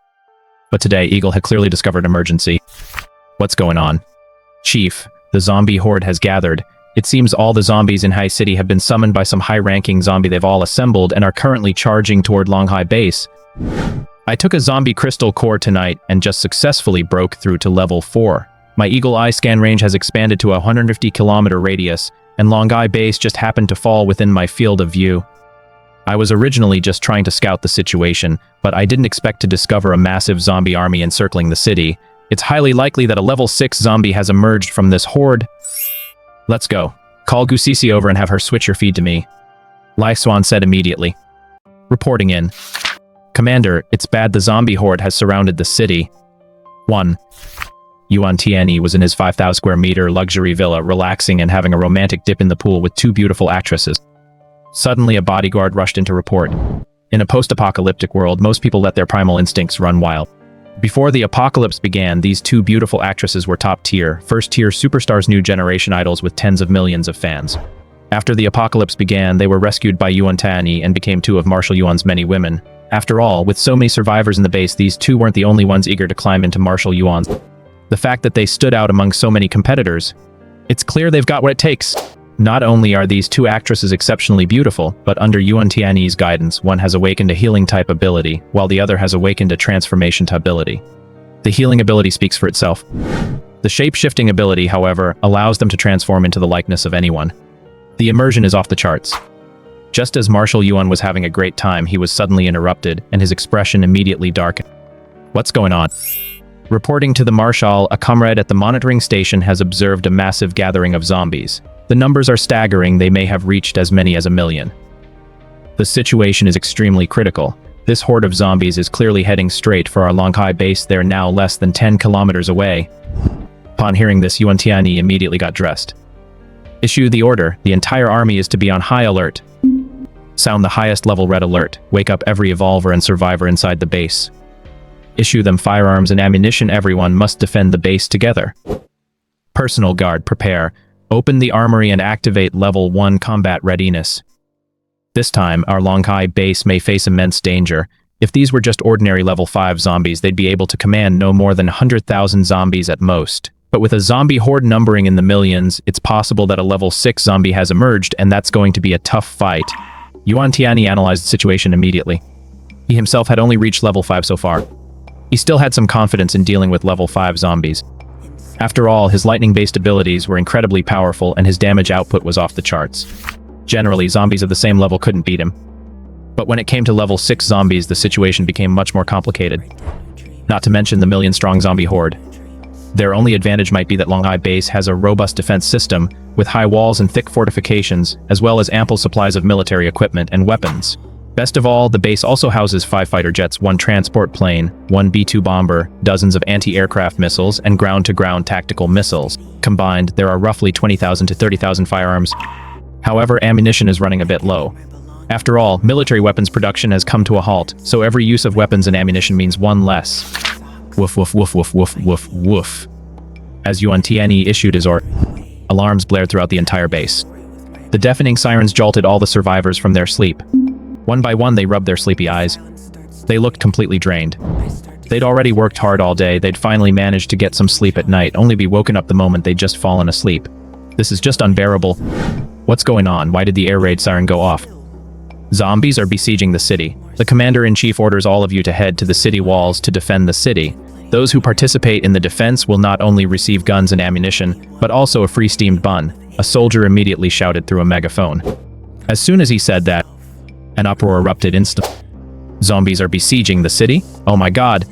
S1: But today, Eagle had clearly discovered an emergency. What's going on? Chief, the zombie horde has gathered. It seems all the zombies in High City have been summoned by some high-ranking zombie. They've all assembled and are currently charging toward Longhai Base. I took a zombie crystal core tonight and just successfully broke through to level 4. My Eagle Eye scan range has expanded to a 150-kilometer radius, and Longhai Base just happened to fall within my field of view. I was originally just trying to scout the situation, but I didn't expect to discover a massive zombie army encircling the city. It's highly likely that a level 6 zombie has emerged from this horde. Let's go. Call Gusisi over and have her switch your feed to me. Xuan said immediately. Reporting in. Commander, it's bad, the zombie horde has surrounded the city. 1. Yuan Tianyi was in his 5,000 square meter luxury villa, relaxing and having a romantic dip in the pool with 2 beautiful actresses. Suddenly a bodyguard rushed in to report. In a post-apocalyptic world, most people let their primal instincts run wild. Before the apocalypse began, these 2 beautiful actresses were top-tier, first-tier superstars, new generation idols with tens of millions of fans. After the apocalypse began, they were rescued by Yuan Tianyi and became 2 of Marshal Yuan's many women. After all, with so many survivors in the base, these 2 weren't the only ones eager to climb into Marshal Yuan's. The fact that they stood out among so many competitors, it's clear they've got what it takes. Not only are these 2 actresses exceptionally beautiful, but under Yuan Tianyi's guidance, one has awakened a healing type ability, while the other has awakened a transformation type ability. The healing ability speaks for itself. The shape-shifting ability, however, allows them to transform into the likeness of anyone. The immersion is off the charts. Just as Marshal Yuan was having a great time, he was suddenly interrupted, and his expression immediately darkened. What's going on? Reporting to the Marshal, a comrade at the monitoring station has observed a massive gathering of zombies. The numbers are staggering, they may have reached as many as 1 million. The situation is extremely critical. This horde of zombies is clearly heading straight for our Longhai base. They're now less than 10 kilometers away. Upon hearing this, Yuan Tianyi immediately got dressed. Issue the order. The entire army is to be on high alert. Sound the highest level red alert. Wake up every evolver and survivor inside the base. Issue them firearms and ammunition. Everyone must defend the base together. Personal guard, prepare. Open the armory and activate level 1 combat readiness. This time, our Longhai base may face immense danger. If these were just ordinary level 5 zombies, they'd be able to command no more than 100,000 zombies at most. But with a zombie horde numbering in the millions, it's possible that a level 6 zombie has emerged, and that's going to be a tough fight. Yuan Tianyi analyzed the situation immediately. He himself had only reached level 5 so far. He still had some confidence in dealing with level 5 zombies. After all, his lightning-based abilities were incredibly powerful and his damage output was off the charts. Generally, zombies of the same level couldn't beat him. But when it came to level 6 zombies, the situation became much more complicated. Not to mention the million-strong zombie horde. Their only advantage might be that Longhai Base has a robust defense system, with high walls and thick fortifications, as well as ample supplies of military equipment and weapons. Best of all, the base also houses 5 fighter jets, 1 transport plane, 1 B-2 bomber, dozens of anti-aircraft missiles, and ground-to-ground tactical missiles. Combined, there are roughly 20,000 to 30,000 firearms. However, ammunition is running a bit low. After all, military weapons production has come to a halt, so every use of weapons and ammunition means 1 less. Woof woof woof woof woof woof woof. As Yuan Tianyi issued his order, alarms blared throughout the entire base. The deafening sirens jolted all the survivors from their sleep. One by one, they rubbed their sleepy eyes. They looked completely drained. They'd already worked hard all day. They'd finally managed to get some sleep at night, only be woken up the moment they'd just fallen asleep. This is just unbearable. What's going on? Why did the air raid siren go off? Zombies are besieging the city. The commander-in-chief orders all of you to head to the city walls to defend the city. Those who participate in the defense will not only receive guns and ammunition, but also a free steamed bun, a soldier immediately shouted through a megaphone. As soon as he said that, an uproar erupted instantly. Zombies are besieging the city? Oh my god.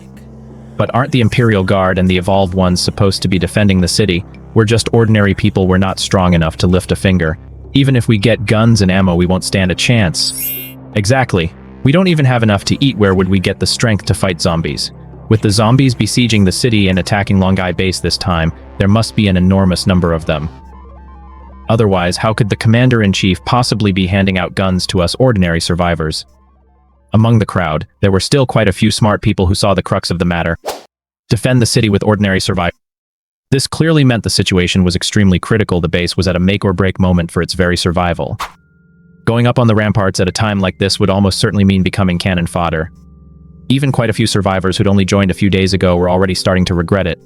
S1: But aren't the Imperial Guard and the evolved ones supposed to be defending the city? We're just ordinary people, we're not strong enough to lift a finger. Even if we get guns and ammo, we won't stand a chance. Exactly. We don't even have enough to eat, where would we get the strength to fight zombies? With the zombies besieging the city and attacking Longhai Base this time, there must be an enormous number of them. Otherwise, how could the commander-in-chief possibly be handing out guns to us ordinary survivors? Among the crowd, there were still quite a few smart people who saw the crux of the matter. Defend the city with ordinary survivors. This clearly meant the situation was extremely critical. The base was at a make-or-break moment for its very survival. Going up on the ramparts at a time like this would almost certainly mean becoming cannon fodder. Even quite a few survivors who'd only joined a few days ago were already starting to regret it.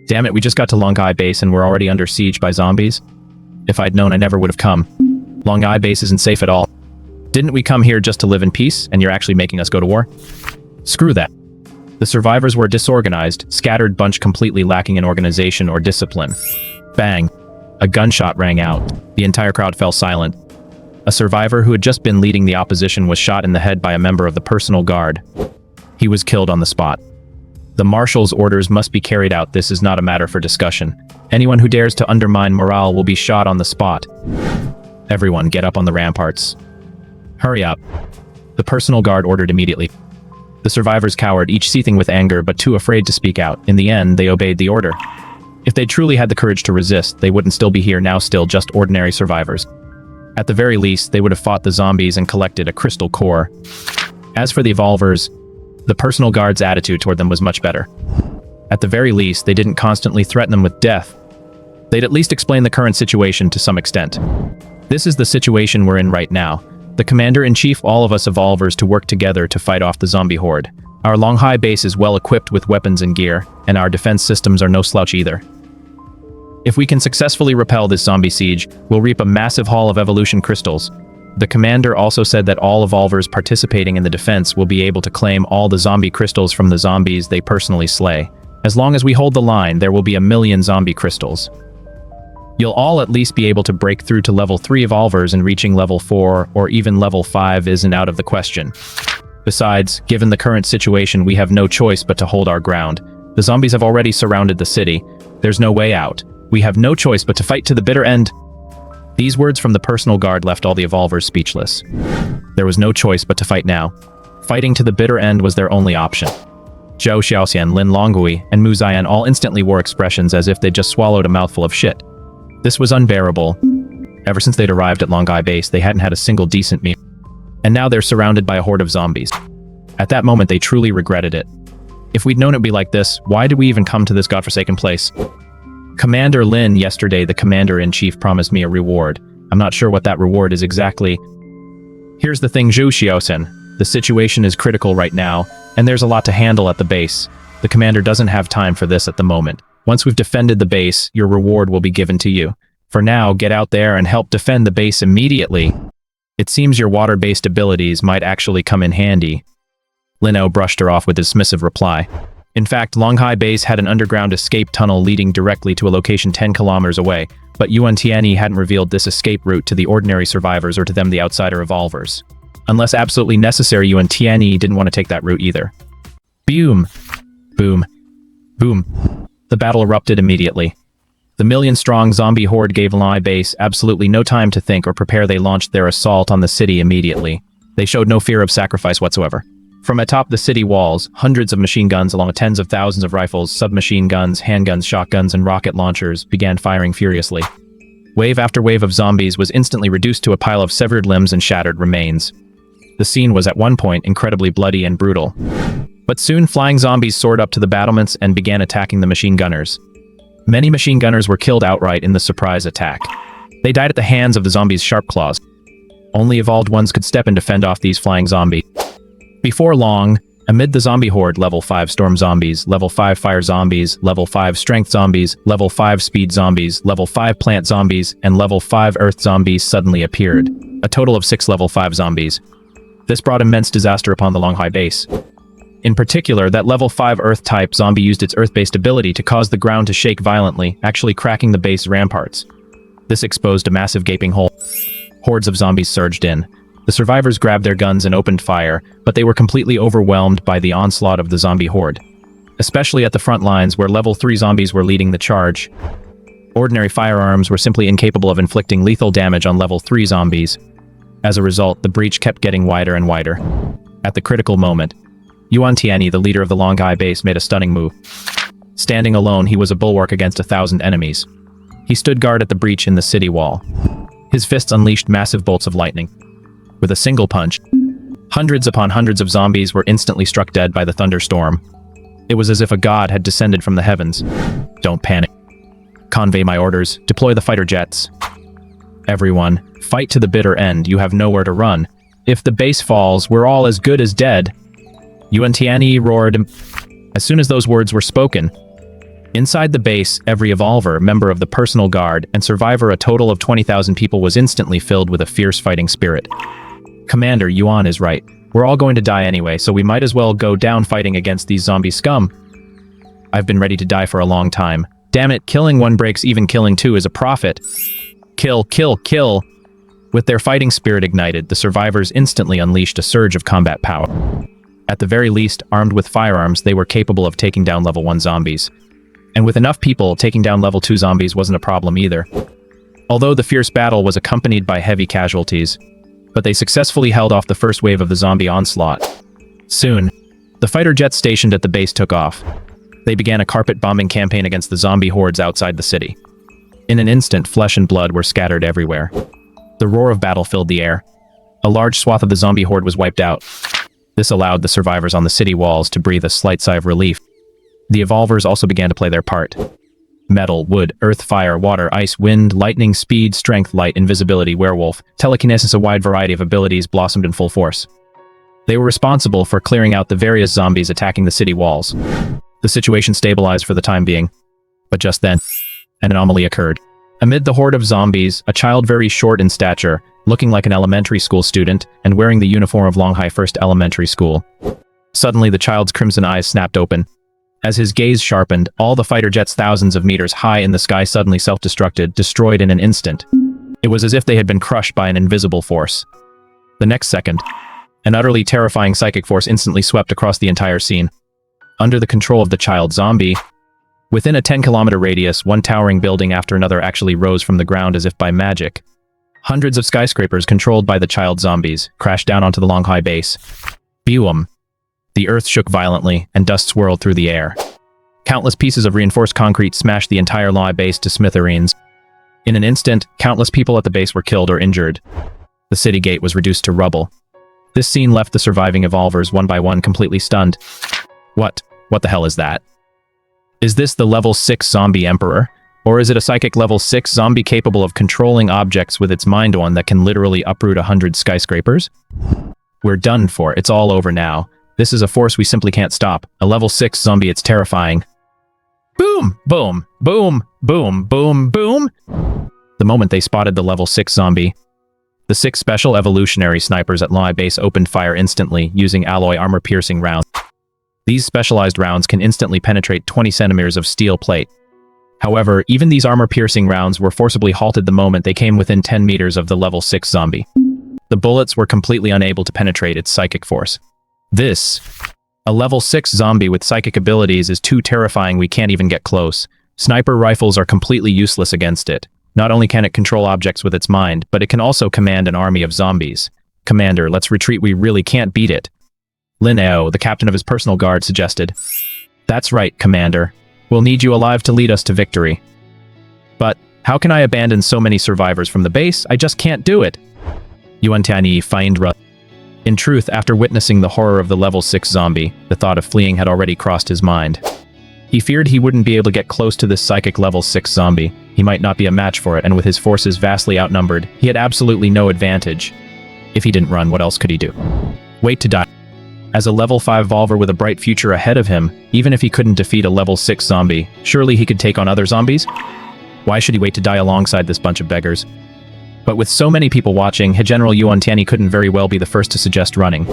S1: Damn it, we just got to Longhai Base and we're already under siege by zombies? If I'd known, I never would have come. Longhai Base isn't safe at all. Didn't we come here just to live in peace, and you're actually making us go to war? Screw that. The survivors were a disorganized, scattered bunch completely lacking in organization or discipline. Bang. A gunshot rang out. The entire crowd fell silent. A survivor who had just been leading the opposition was shot in the head by a member of the personal guard. He was killed on the spot. The marshal's orders must be carried out. This is not a matter for discussion. Anyone who dares to undermine morale will be shot on the spot. Everyone, get up on the ramparts. Hurry up. The personal guard ordered immediately. The survivors cowered, each seething with anger but too afraid to speak out. In the end, they obeyed the order. If they truly had the courage to resist, they wouldn't still be here now, still just ordinary survivors. At the very least, they would have fought the zombies and collected a crystal core. As for the evolvers, the personal guard's attitude toward them was much better. At the very least, they didn't constantly threaten them with death. They'd at least explain the current situation to some extent. This is the situation we're in right now. The commander-in-chief, all of us evolvers, to work together to fight off the zombie horde. Our Longhai Base is well equipped with weapons and gear, and our defense systems are no slouch either. If we can successfully repel this zombie siege, we'll reap a massive haul of evolution crystals. The commander also said that all evolvers participating in the defense will be able to claim all the zombie crystals from the zombies they personally slay. As long as we hold the line, there will be 1 million zombie crystals. You'll all at least be able to break through to level 3 evolvers, and reaching level 4 or even level 5 isn't out of the question. Besides, given the current situation, we have no choice but to hold our ground. The zombies have already surrounded the city. There's no way out. We have no choice but to fight to the bitter end. These words from the personal guard left all the evolvers speechless. There was no choice but to fight now. Fighting to the bitter end was their only option. Zhou Xiaoxian, Lin Longhui, and Mu Ziyan all instantly wore expressions as if they'd just swallowed a mouthful of shit. This was unbearable. Ever since they'd arrived at Longhai Base, they hadn't had a single decent meal. And now they're surrounded by a horde of zombies. At that moment, they truly regretted it. If we'd known it'd be like this, why did we even come to this godforsaken place? Commander Lin, yesterday the commander-in-chief promised me a reward. I'm not sure what that reward is exactly. Here's the thing, Zhu Xiaosen. The situation is critical right now, and there's a lot to handle at the base. The commander doesn't have time for this at the moment. Once we've defended the base, your reward will be given to you. For now, get out there and help defend the base immediately. It seems your water-based abilities might actually come in handy. Lino brushed her off with a dismissive reply. In fact, Longhai Base had an underground escape tunnel leading directly to a location 10 kilometers away, but Yuan Tianyi hadn't revealed this escape route to the ordinary survivors or to them the outsider evolvers. Unless absolutely necessary, Yuan Tianyi didn't want to take that route either. Boom! Boom. Boom. The battle erupted immediately. The million-strong zombie horde gave Longhai Base absolutely no time to think or prepare. They launched their assault on the city immediately. They showed no fear of sacrifice whatsoever. From atop the city walls, hundreds of machine guns along with tens of thousands of rifles, submachine guns, handguns, shotguns, and rocket launchers began firing furiously. Wave after wave of zombies was instantly reduced to a pile of severed limbs and shattered remains. The scene was at one point incredibly bloody and brutal. But soon flying zombies soared up to the battlements and began attacking the machine gunners. Many machine gunners were killed outright in the surprise attack. They died at the hands of the zombies' sharp claws. Only evolved ones could step in to fend off these flying zombies. Before long, amid the zombie horde, level 5 storm zombies, level 5 fire zombies, level 5 strength zombies, level 5 speed zombies, level 5 plant zombies, and level 5 earth zombies suddenly appeared. A total of 6 level 5 zombies. This brought immense disaster upon the Longhai Base. In particular, that level 5 earth-type zombie used its earth-based ability to cause the ground to shake violently, actually cracking the base ramparts. This exposed a massive gaping hole. Hordes of zombies surged in. The survivors grabbed their guns and opened fire, but they were completely overwhelmed by the onslaught of the zombie horde. Especially at the front lines where level 3 zombies were leading the charge. Ordinary firearms were simply incapable of inflicting lethal damage on level 3 zombies. As a result, the breach kept getting wider and wider. At the critical moment, Yuan Tianyi, the leader of the Longhai base, made a stunning move. Standing alone, he was a bulwark against 1,000 enemies. He stood guard at the breach in the city wall. His fists unleashed massive bolts of lightning. With a single punch, hundreds upon hundreds of zombies were instantly struck dead by the thunderstorm. It was as if a god had descended from the heavens. Don't panic. Convey my orders. Deploy the fighter jets. Everyone, fight to the bitter end. You have nowhere to run. If the base falls, we're all as good as dead. Yuan Tianyi roared. As soon as those words were spoken, inside the base, every evolver, member of the personal guard, and survivor, a total of 20,000 people, was instantly filled with a fierce fighting spirit. Commander, Yuan is right. We're all going to die anyway, so we might as well go down fighting against these zombie scum. I've been ready to die for a long time. Damn it, killing one breaks even, killing two is a profit. Kill, kill, kill. With their fighting spirit ignited, the survivors instantly unleashed a surge of combat power. At the very least, armed with firearms, they were capable of taking down level 1 zombies. And with enough people, taking down level 2 zombies wasn't a problem either. Although the fierce battle was accompanied by heavy casualties, but they successfully held off the first wave of the zombie onslaught. Soon, the fighter jets stationed at the base took off. They began a carpet bombing campaign against the zombie hordes outside the city. In an instant, flesh and blood were scattered everywhere. The roar of battle filled the air. A large swath of the zombie horde was wiped out. This allowed the survivors on the city walls to breathe a slight sigh of relief. The evolvers also began to play their part. Metal, wood, earth, fire, water, ice, wind, lightning, speed, strength, light, invisibility, werewolf, telekinesis, a wide variety of abilities blossomed in full force. They were responsible for clearing out the various zombies attacking the city walls. The situation stabilized for the time being. But just then, an anomaly occurred. Amid the horde of zombies, a child very short in stature, looking like an elementary school student, and wearing the uniform of Longhai First Elementary School. Suddenly, the child's crimson eyes snapped open. As his gaze sharpened, all the fighter jets thousands of meters high in the sky suddenly self-destructed, destroyed in an instant. It was as if they had been crushed by an invisible force. The next second, an utterly terrifying psychic force instantly swept across the entire scene. Under the control of the child zombie, within a 10-kilometer radius, one towering building after another actually rose from the ground as if by magic. Hundreds of skyscrapers controlled by the child zombies crashed down onto the Longhai base. Boom! The earth shook violently, and dust swirled through the air. Countless pieces of reinforced concrete smashed the entire Longhai base to smithereens. In an instant, countless people at the base were killed or injured. The city gate was reduced to rubble. This scene left the surviving evolvers one by one completely stunned. What the hell is that? Is this the level 6 zombie emperor? Or is it a psychic level 6 zombie capable of controlling objects with its mind on that can literally uproot 100 skyscrapers? We're done for. It's all over now. This is a force we simply can't stop. A level 6 zombie, it's terrifying. Boom! Boom! Boom! Boom! Boom! Boom! The moment they spotted the level 6 zombie, the 6 special evolutionary snipers at Longhai base opened fire instantly, using alloy armor-piercing rounds. These specialized rounds can instantly penetrate 20 centimeters of steel plate. However, even these armor-piercing rounds were forcibly halted the moment they came within 10 meters of the level 6 zombie. The bullets were completely unable to penetrate its psychic force. This, a level 6 zombie with psychic abilities, is too terrifying. We can't even get close. Sniper rifles are completely useless against it. Not only can it control objects with its mind, but it can also command an army of zombies. Commander, let's retreat. We really can't beat it. Lin Ao, the captain of his personal guard, suggested. That's right, Commander. We'll need you alive to lead us to victory. But how can I abandon so many survivors from the base? I just can't do it. Yuan Tianyi feigned wrath. In truth, after witnessing the horror of the level 6 zombie, the thought of fleeing had already crossed his mind. He feared he wouldn't be able to get close to this psychic level 6 zombie. He might not be a match for it, and with his forces vastly outnumbered, he had absolutely no advantage. If he didn't run, what else could he do? Wait to die. As a level 5 evolver with a bright future ahead of him, even if he couldn't defeat a level 6 zombie, surely he could take on other zombies? Why should he wait to die alongside this bunch of beggars? But with so many people watching, General Yuan Tianyi couldn't very well be the first to suggest running.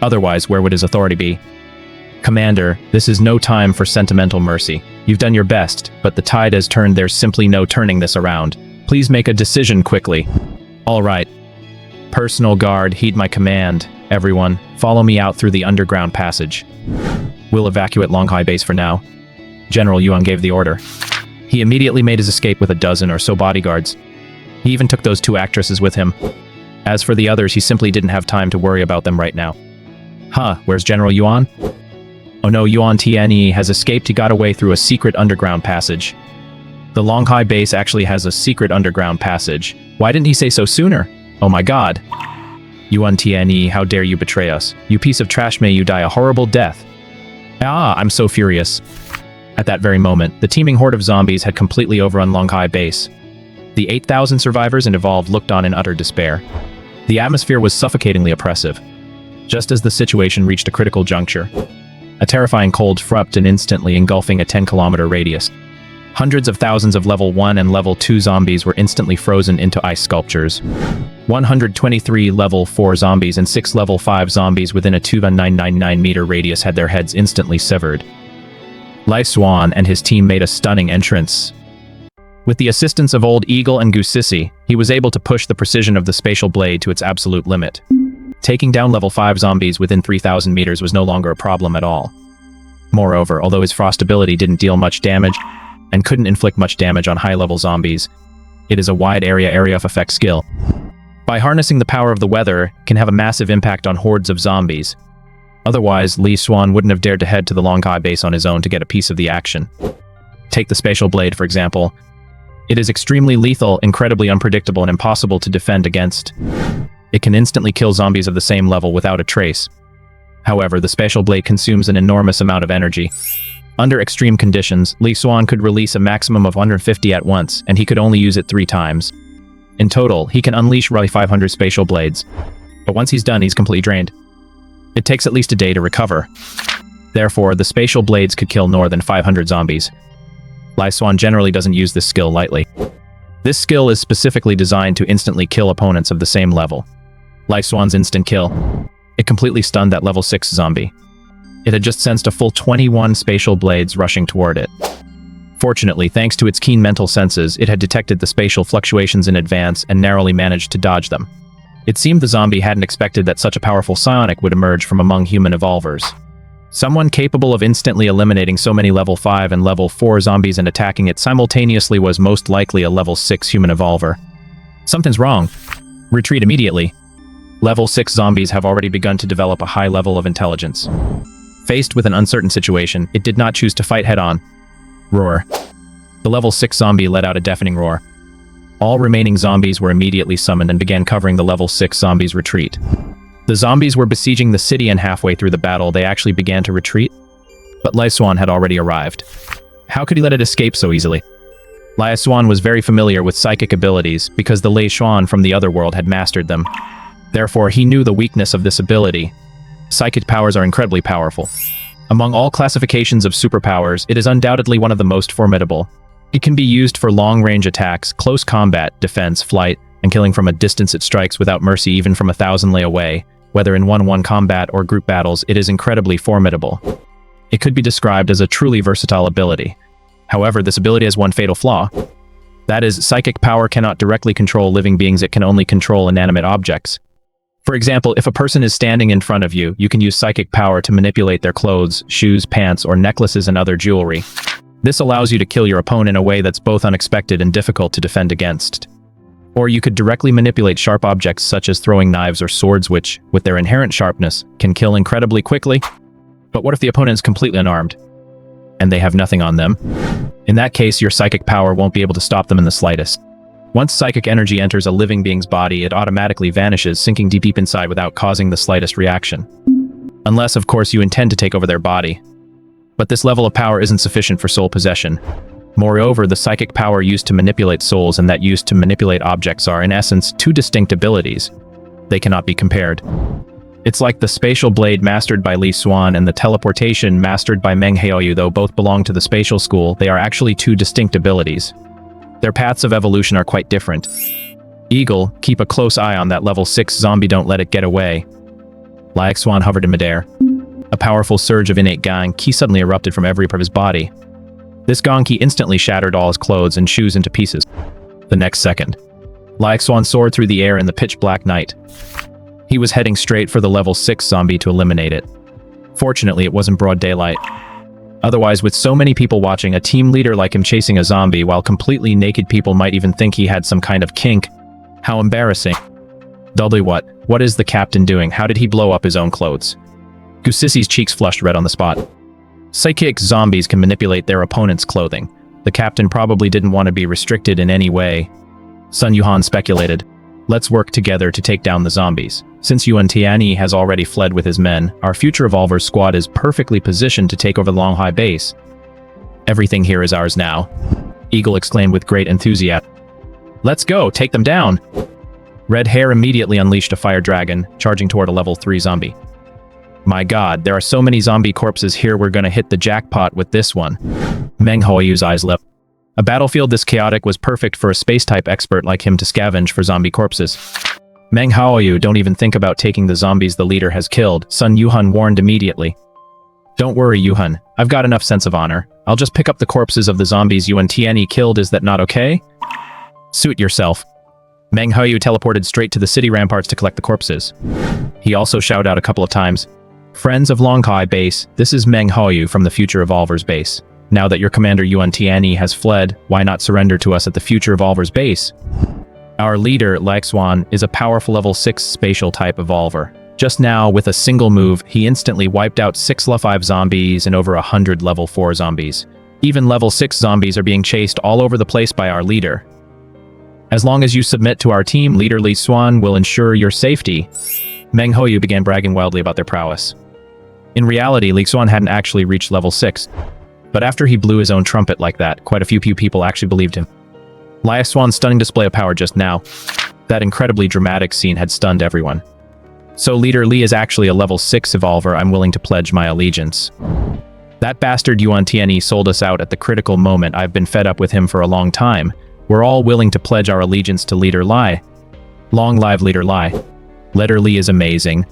S1: Otherwise, where would his authority be? Commander, this is no time for sentimental mercy. You've done your best, but the tide has turned. There's simply no turning this around. Please make a decision quickly. All right. Personal guard, heed my command. Everyone, follow me out through the underground passage. We'll evacuate Longhai base for now. General Yuan gave the order. He immediately made his escape with a dozen or so bodyguards. He even took those 2 actresses with him. As for the others, he simply didn't have time to worry about them right now. Huh, where's General Yuan? Oh no, Yuan Tianyi has escaped. He got away through a secret underground passage. The Longhai base actually has a secret underground passage. Why didn't he say so sooner? Oh my god. Yuan Tianyi, how dare you betray us? You piece of trash, may you die a horrible death. Ah, I'm so furious. At that very moment, the teeming horde of zombies had completely overrun Longhai base. The 8,000 survivors and evolved looked on in utter despair. The atmosphere was suffocatingly oppressive. Just as the situation reached a critical juncture, a terrifying cold swept and instantly engulfing a 10-kilometer radius. Hundreds of thousands of level 1 and level 2 zombies were instantly frozen into ice sculptures. 123 level 4 zombies and 6 level 5 zombies within a 2,999-meter radius had their heads instantly severed. Xuan and his team made a stunning entrance. With the assistance of Old Eagle and Goosissy, he was able to push the precision of the spatial blade to its absolute limit. Taking down level 5 zombies within 3,000 meters was no longer a problem at all. Moreover, although his frost ability didn't deal much damage, and couldn't inflict much damage on high-level zombies, it is a wide area of effect skill. By harnessing the power of the weather, can have a massive impact on hordes of zombies. Otherwise, Xuan wouldn't have dared to head to the Longhai base on his own to get a piece of the action. Take the spatial blade, for example. It is extremely lethal, incredibly unpredictable, and impossible to defend against. It can instantly kill zombies of the same level without a trace. However, the spatial blade consumes an enormous amount of energy. Under extreme conditions, Xuan could release a maximum of 150 at once, and he could only use it 3 times. In total, he can unleash roughly 500 spatial blades. But once he's done, he's completely drained. It takes at least a day to recover. Therefore, the spatial blades could kill more than 500 zombies. Xuan generally doesn't use this skill lightly. This skill is specifically designed to instantly kill opponents of the same level. Xuan's instant kill. It completely stunned that level 6 zombie. It had just sensed a full 21 spatial blades rushing toward it. Fortunately, thanks to its keen mental senses, it had detected the spatial fluctuations in advance and narrowly managed to dodge them. It seemed the zombie hadn't expected that such a powerful psionic would emerge from among human evolvers. Someone capable of instantly eliminating so many level 5 and level 4 zombies and attacking it simultaneously was most likely a level 6 human evolver. Something's wrong. Retreat immediately. Level 6 zombies have already begun to develop a high level of intelligence. Faced with an uncertain situation, it did not choose to fight head-on. Roar. The level 6 zombie let out a deafening roar. All remaining zombies were immediately summoned and began covering the level 6 zombies' retreat. The zombies were besieging the city, and halfway through the battle, they actually began to retreat. But Xuan had already arrived. How could he let it escape so easily? Xuan was very familiar with psychic abilities because the Xuan from the other world had mastered them. Therefore, he knew the weakness of this ability. Psychic powers are incredibly powerful. Among all classifications of superpowers, it is undoubtedly one of the most formidable. It can be used for long-range attacks, close combat, defense, flight, and killing from a distance. It strikes without mercy even from 1,000 li away. Whether in one-on-one combat or group battles, it is incredibly formidable. It could be described as a truly versatile ability. However, this ability has one fatal flaw. That is, psychic power cannot directly control living beings, it can only control inanimate objects. For example, if a person is standing in front of you, you can use psychic power to manipulate their clothes, shoes, pants, or necklaces and other jewelry. This allows you to kill your opponent in a way that's both unexpected and difficult to defend against. Or you could directly manipulate sharp objects such as throwing knives or swords which, with their inherent sharpness, can kill incredibly quickly. But what if the opponent is completely unarmed, and they have nothing on them? In that case, your psychic power won't be able to stop them in the slightest. Once psychic energy enters a living being's body, it automatically vanishes, sinking deep inside without causing the slightest reaction. Unless, of course, you intend to take over their body. But this level of power isn't sufficient for soul possession. Moreover, the psychic power used to manipulate souls and that used to manipulate objects are, in essence, two distinct abilities. They cannot be compared. It's like the spatial blade mastered by Xuan and the teleportation mastered by Meng Haoyu. Though both belong to the spatial school, they are actually two distinct abilities. Their paths of evolution are quite different. Eagle, keep a close eye on that level 6 zombie, don't let it get away. Xuan hovered in midair. A powerful surge of innate gang ki suddenly erupted from every part of his body. This gong ki instantly shattered all his clothes and shoes into pieces. The next second, Xuan soared through the air in the pitch-black night. He was heading straight for the level 6 zombie to eliminate it. Fortunately, it wasn't broad daylight. Otherwise, with so many people watching, a team leader like him chasing a zombie while completely naked, people might even think he had some kind of kink. How embarrassing. Dudley, what is the captain doing? How did he blow up his own clothes? Gusisi's cheeks flushed red on the spot. Psychic zombies can manipulate their opponent's clothing. The captain probably didn't want to be restricted in any way. Sun Yuhan speculated, let's work together to take down the zombies. Since Yuan Tianyi has already fled with his men, our future Evolvers squad is perfectly positioned to take over the Longhai base. Everything here is ours now, Eagle exclaimed with great enthusiasm. Let's go, take them down! Red Hair immediately unleashed a fire dragon, charging toward a level 3 zombie. My god, there are so many zombie corpses here, we're gonna hit the jackpot with this one. Meng Huoyu's eyes lit. A battlefield this chaotic was perfect for a space-type expert like him to scavenge for zombie corpses. Meng Huoyu, don't even think about taking the zombies the leader has killed, Sun Yuhan warned immediately. Don't worry, Yuhan, I've got enough sense of honor. I'll just pick up the corpses of the zombies Yuan Tianyi killed, is that not okay? Suit yourself. Meng Huoyu teleported straight to the city ramparts to collect the corpses. He also shouted out a couple of times, Friends of Longhai base, this is Meng Huoyu from the Future Evolvers base. Now that your commander Yuan Tianyi has fled, why not surrender to us at the Future Evolvers base? Our leader, Xuan, is a powerful level 6 spatial type evolver. Just now, with a single move, he instantly wiped out 6 level 5 zombies and over 100 level 4 zombies. Even level 6 zombies are being chased all over the place by our leader. As long as you submit to our team, Leader Xuan will ensure your safety. Meng Huoyu began bragging wildly about their prowess. In reality, Xuan hadn't actually reached level 6. But after he blew his own trumpet like that, quite a few people actually believed him. Xuan's stunning display of power just now. That incredibly dramatic scene had stunned everyone. So Leader Li is actually a level 6 evolver. I'm willing to pledge my allegiance. That bastard Yuan Tianyi sold us out at the critical moment. I've been fed up with him for a long time. We're all willing to pledge our allegiance to Leader Li. Long live Leader Li. Leader Li is amazing.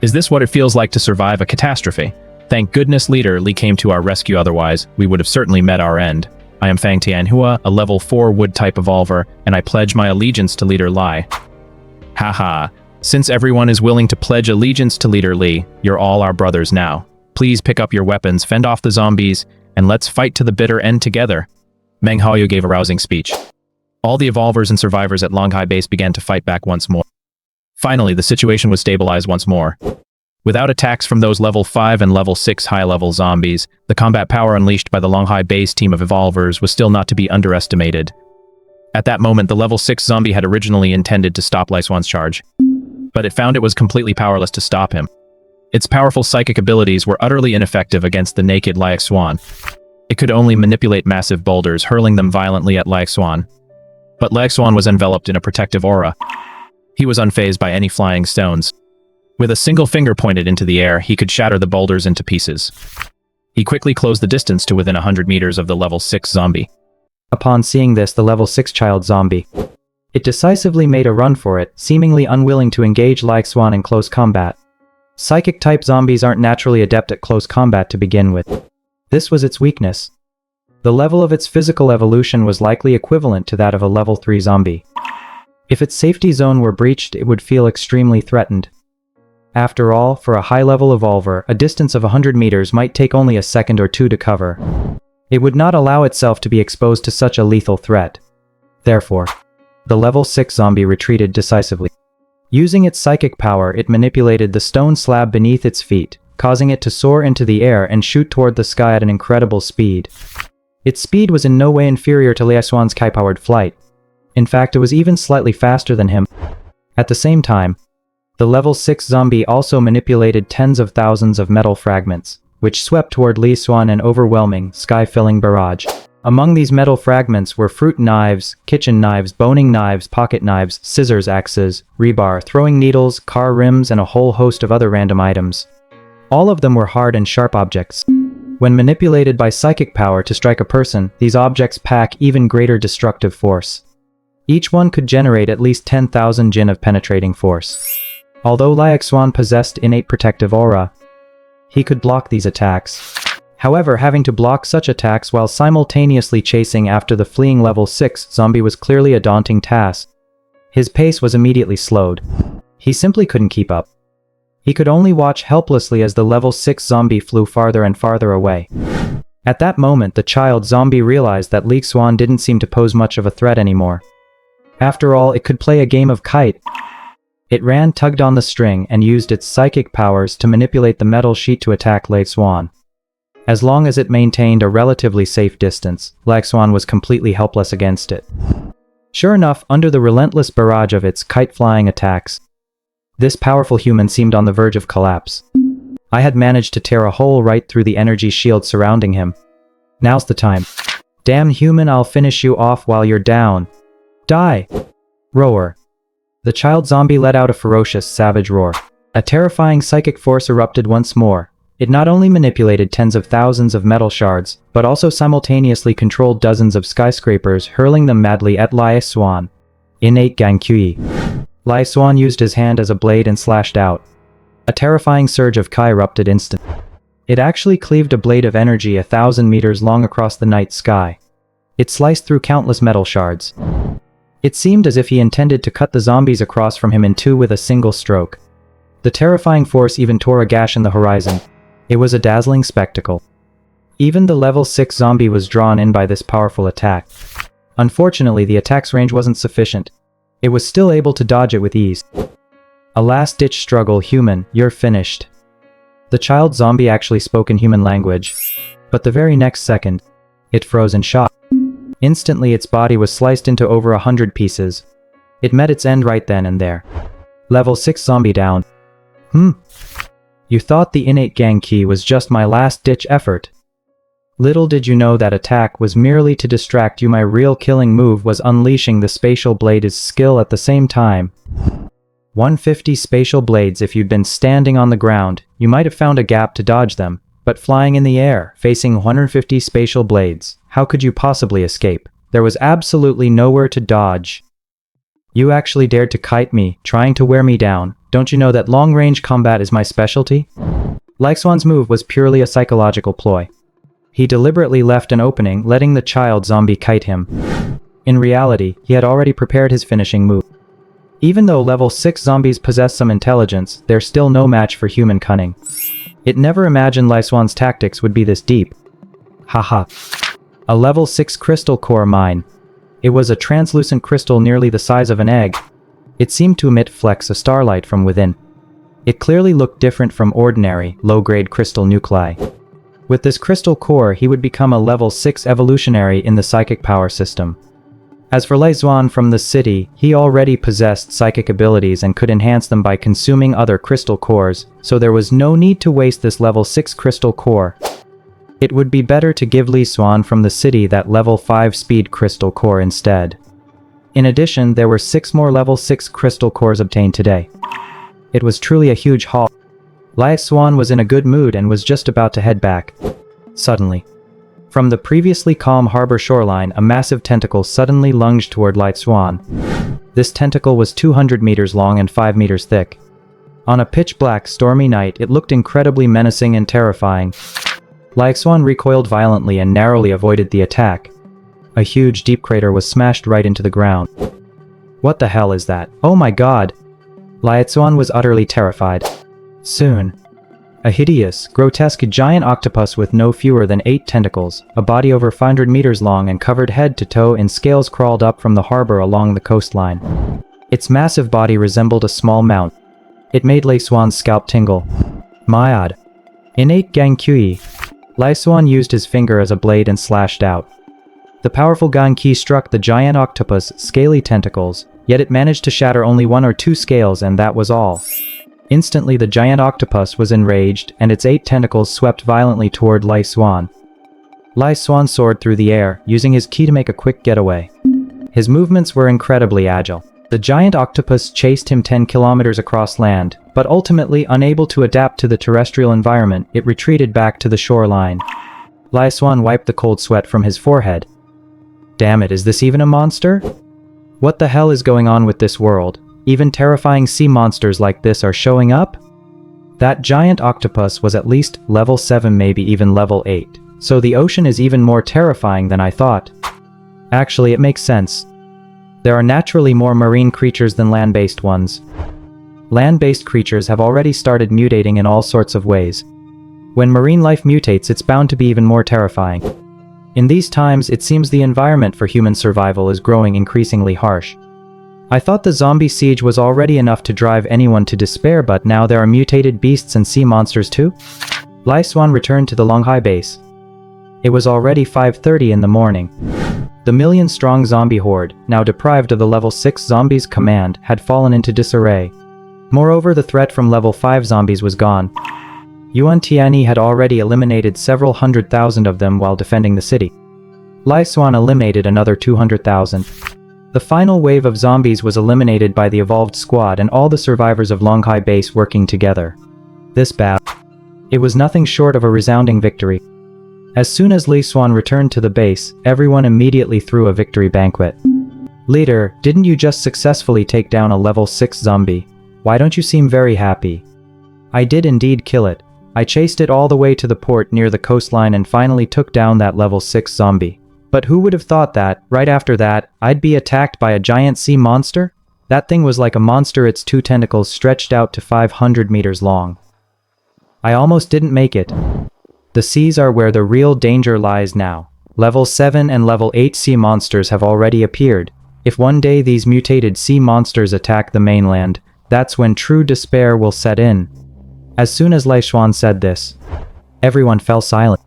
S1: Is this what it feels like to survive a catastrophe? Thank goodness Leader Li came to our rescue, otherwise we would have certainly met our end. I am Fang Tianhua, a level 4 wood-type evolver, and I pledge my allegiance to Leader Li. Haha, since everyone is willing to pledge allegiance to Leader Li, you're all our brothers now. Please pick up your weapons, fend off the zombies, and let's fight to the bitter end together. Meng Huoyu gave a rousing speech. All the evolvers and survivors at Longhai base began to fight back once more. Finally, the situation was stabilized once more. Without attacks from those level 5 and level 6 high-level zombies, the combat power unleashed by the Longhai base team of evolvers was still not to be underestimated. At that moment, the level 6 zombie had originally intended to stop Xuan's charge, but it found it was completely powerless to stop him. Its powerful psychic abilities were utterly ineffective against the naked Xuan. It could only manipulate massive boulders, hurling them violently at Xuan. But Xuan was enveloped in a protective aura. He was unfazed by any flying stones. With a single finger pointed into the air, he could shatter the boulders into pieces. He quickly closed the distance to within 100 meters of the level 6 zombie.
S2: Upon seeing this, the level 6 child zombie, it decisively made a run for it, seemingly unwilling to engage Xuan in close combat. Psychic-type zombies aren't naturally adept at close combat to begin with. This was its weakness. The level of its physical evolution was likely equivalent to that of a level 3 zombie. If its safety zone were breached, it would feel extremely threatened. After all, for a high-level evolver, a distance of 100 meters might take only a second or two to cover. It would not allow itself to be exposed to such a lethal threat. Therefore, the level 6 zombie retreated decisively. Using its psychic power, it manipulated the stone slab beneath its feet, causing it to soar into the air and shoot toward the sky at an incredible speed. Its speed was in no way inferior to Xuan's high-powered flight. In fact, it was even slightly faster than him. At the same time, the level 6 zombie also manipulated tens of thousands of metal fragments, which swept toward Xuan an overwhelming, sky-filling barrage. Among these metal fragments were fruit knives, kitchen knives, boning knives, pocket knives, scissors, axes, rebar, throwing needles, car rims, and a whole host of other random items. All of them were hard and sharp objects. When manipulated by psychic power to strike a person, these objects pack even greater destructive force. Each one could generate at least 10,000 jin of penetrating force. Although Xuan possessed innate protective aura, he could block these attacks. However, having to block such attacks while simultaneously chasing after the fleeing level 6 zombie was clearly a daunting task. His pace was immediately slowed. He simply couldn't keep up. He could only watch helplessly as the level 6 zombie flew farther and farther away. At that moment, the child zombie realized that Xuan didn't seem to pose much of a threat anymore. After all, it could play a game of kite. It ran, tugged on the string, and used its psychic powers to manipulate the metal sheet to attack Xuan. As long as it maintained a relatively safe distance, Xuan was completely helpless against it. Sure enough, under the relentless barrage of its kite-flying attacks, this powerful human seemed on the verge of collapse. I had managed to tear a hole right through the energy shield surrounding him. Now's the time. Damn human, I'll finish you off while you're down. Die! Roar. The child zombie let out a ferocious, savage roar. A terrifying psychic force erupted once more. It not only manipulated tens of thousands of metal shards, but also simultaneously controlled dozens of skyscrapers, hurling them madly at Xuan. Innate Gankui. Xuan used his hand as a blade and slashed out. A terrifying surge of Kai erupted instantly. It actually cleaved a blade of energy 1,000 meters long across the night sky. It sliced through countless metal shards. It seemed as if he intended to cut the zombies across from him in two with a single stroke. The terrifying force even tore a gash in the horizon. It was a dazzling spectacle. Even the level 6 zombie was drawn in by this powerful attack. Unfortunately, the attack's range wasn't sufficient. It was still able to dodge it with ease. A last-ditch struggle, human, you're finished. The child zombie actually spoke in human language. But the very next second, it froze in shock. Instantly, its body was sliced into over 100 pieces. It met its end right then and there. Level 6 zombie down. You thought the innate Genki was just my last-ditch effort. Little did you know that attack was merely to distract you. My real killing move was unleashing the spatial blade's skill at the same time. 150 spatial blades. If you'd been standing on the ground, you might have found a gap to dodge them, but flying in the air, facing 150 spatial blades, how could you possibly escape? There was absolutely nowhere to dodge. You actually dared to kite me, trying to wear me down. Don't you know that long-range combat is my specialty? Xuan's move was purely a psychological ploy. He deliberately left an opening, letting the child zombie kite him. In reality, he had already prepared his finishing move. Even though level 6 zombies possess some intelligence, they're still no match for human cunning. It never imagined Xuan's tactics would be this deep. Haha. A level 6 crystal core mine. It was a translucent crystal nearly the size of an egg. It seemed to emit flecks of starlight from within. It clearly looked different from ordinary, low-grade crystal nuclei. With this crystal core, he would become a level 6 evolutionary in the psychic power system. As for Xuan from the city, he already possessed psychic abilities and could enhance them by consuming other crystal cores, so there was no need to waste this level 6 crystal core. It would be better to give Xuan from the city that level 5 speed crystal core instead. In addition, there were 6 more level 6 crystal cores obtained today. It was truly a huge haul. Xuan was in a good mood and was just about to head back. Suddenly, from the previously calm harbor shoreline, a massive tentacle suddenly lunged toward Xuan. This tentacle was 200 meters long and 5 meters thick. On a pitch-black, stormy night, it looked incredibly menacing and terrifying. Xuan recoiled violently and narrowly avoided the attack. A huge deep crater was smashed right into the ground. What the hell is that? Oh my god! Xuan was utterly terrified. Soon, a hideous, grotesque giant octopus with no fewer than 8 tentacles, a body over 500 meters long and covered head to toe in scales crawled up from the harbor along the coastline. Its massive body resembled a small mount. It made Xuan's scalp tingle. Myad. Innate Gankui. Xuan used his finger as a blade and slashed out. The powerful Ganki struck the giant octopus' scaly tentacles, yet it managed to shatter only 1 or 2 scales, and that was all. Instantly, the giant octopus was enraged, and its 8 tentacles swept violently toward Xuan. Xuan soared through the air, using his ki to make a quick getaway. His movements were incredibly agile. The giant octopus chased him 10 kilometers across land, but ultimately unable to adapt to the terrestrial environment, it retreated back to the shoreline. Xuan wiped the cold sweat from his forehead. Damn it, is this even a monster? What the hell is going on with this world? Even terrifying sea monsters like this are showing up? That giant octopus was at least level 7, maybe even level 8, so the ocean is even more terrifying than I thought. Actually, it makes sense. There are naturally more marine creatures than land-based ones. Land-based creatures have already started mutating in all sorts of ways. When marine life mutates, it's bound to be even more terrifying. In these times, it seems the environment for human survival is growing increasingly harsh. I thought the zombie siege was already enough to drive anyone to despair, but now there are mutated beasts and sea monsters too? Xuan returned to the Longhai base. It was already 5:30 in the morning. The million-strong zombie horde, now deprived of the level 6 zombies command, had fallen into disarray. Moreover, the threat from level 5 zombies was gone. Yuan Tianyi had already eliminated several 100,000 of them while defending the city. Xuan eliminated another 200,000. The final wave of zombies was eliminated by the evolved squad and all the survivors of Longhai base working together. This battle, it was nothing short of a resounding victory. As soon as Xuan returned to the base, everyone immediately threw a victory banquet. "Leader, didn't you just successfully take down a level 6 zombie? Why don't you seem very happy?" "I did indeed kill it. I chased it all the way to the port near the coastline and finally took down that level 6 zombie. But who would have thought that, right after that, I'd be attacked by a giant sea monster? That thing was like a monster, its 2 tentacles stretched out to 500 meters long. I almost didn't make it. The seas are where the real danger lies now. Level 7 and level 8 sea monsters have already appeared. If one day these mutated sea monsters attack the mainland, that's when true despair will set in." As soon as Xuan said this, everyone fell silent.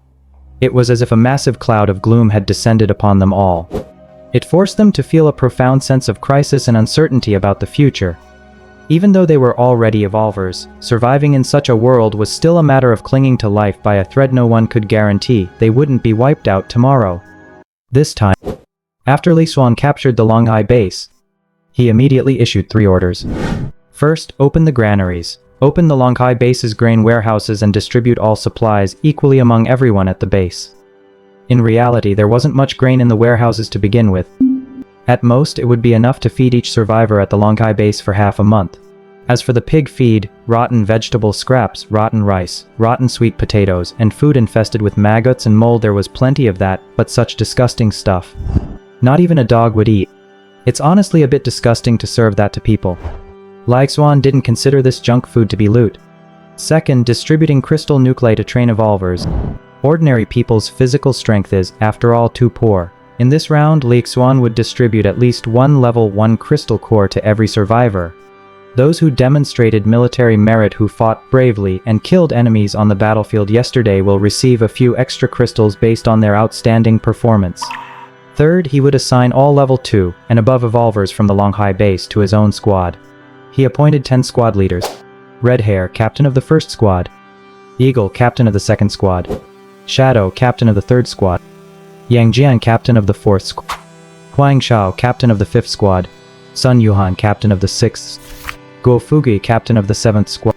S2: It was as if a massive cloud of gloom had descended upon them all. It forced them to feel a profound sense of crisis and uncertainty about the future. Even though they were already evolvers, surviving in such a world was still a matter of clinging to life by a thread no one could guarantee they wouldn't be wiped out tomorrow. This time, after Xuan captured the Longhai base, he immediately issued 3 orders. First, open the granaries. Open the Longhai base's grain warehouses and distribute all supplies equally among everyone at the base. In reality, there wasn't much grain in the warehouses to begin with. At most, it would be enough to feed each survivor at the Longhai base for half a month. As for the pig feed, rotten vegetable scraps, rotten rice, rotten sweet potatoes, and food infested with maggots and mold, there was plenty of that, but such disgusting stuff. Not even a dog would eat. It's honestly a bit disgusting to serve that to people. Xuan didn't consider this junk food to be loot. Second, distributing crystal nuclei to train evolvers. Ordinary people's physical strength is, after all, too poor. In this round, Xuan would distribute at least 1 level 1 crystal core to every survivor. Those who demonstrated military merit, who fought bravely and killed enemies on the battlefield yesterday, will receive a few extra crystals based on their outstanding performance. Third, he would assign all level 2 and above evolvers from the Longhai base to his own squad. He appointed 10 squad leaders. Redhair, captain of the first squad. Eagle, captain of the second squad. Shadow, captain of the third squad. Yangjian, captain of the fourth squad. Huang Shao, captain of the fifth squad. Sun Yuhan, captain of the sixth. Guo Fugi, captain of the seventh squad.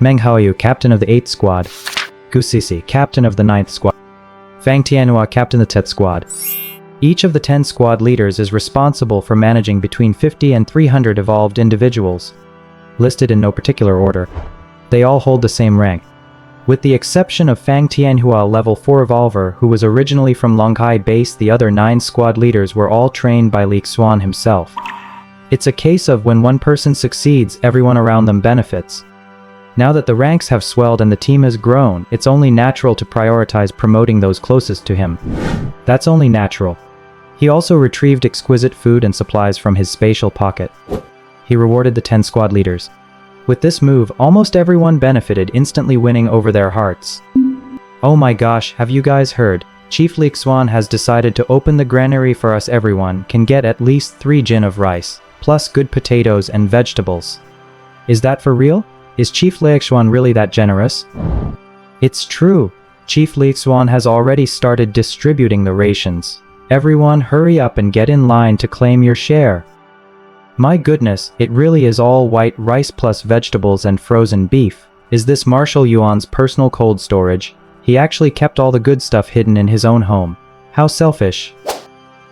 S2: Meng Haoyu, captain of the eighth squad. Gu Sisi, captain of the ninth squad. Fang Tianhua, captain of the 10th squad. Each of the 10 squad leaders is responsible for managing between 50 and 300 evolved individuals, listed in no particular order. They all hold the same rank, with the exception of Fang Tianhua, level 4 evolver, who was originally from Longhai base. The other 9 squad leaders were all trained by Xuan himself. It's a case of when one person succeeds, everyone around them benefits. Now that the ranks have swelled and the team has grown, it's only natural to prioritize promoting those closest to him. That's only natural. He also retrieved exquisite food and supplies from his spatial pocket. He rewarded the 10 squad leaders. With this move, almost everyone benefited, instantly winning over their hearts. Oh my gosh, have you guys heard? Chief Xuan has decided to open the granary for us. Everyone can get at least 3 jin of rice, plus good potatoes and vegetables. Is that for real? Is Chief Xuan really that generous? It's true. Chief Xuan has already started distributing the rations. Everyone hurry up and get in line to claim your share. My goodness, it really is all white rice plus vegetables and frozen beef. Is this Marshal Yuan's personal cold storage? He actually kept all the good stuff hidden in his own home. How selfish.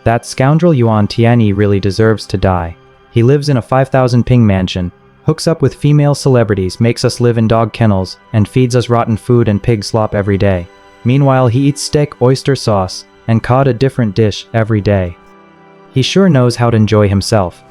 S2: That scoundrel Yuan Tianyi really deserves to die. He lives in a 5,000 ping mansion, hooks up with female celebrities, makes us live in dog kennels, and feeds us rotten food and pig slop every day. Meanwhile, he eats steak, oyster sauce, and cod, a different dish, every day. He sure knows how to enjoy himself.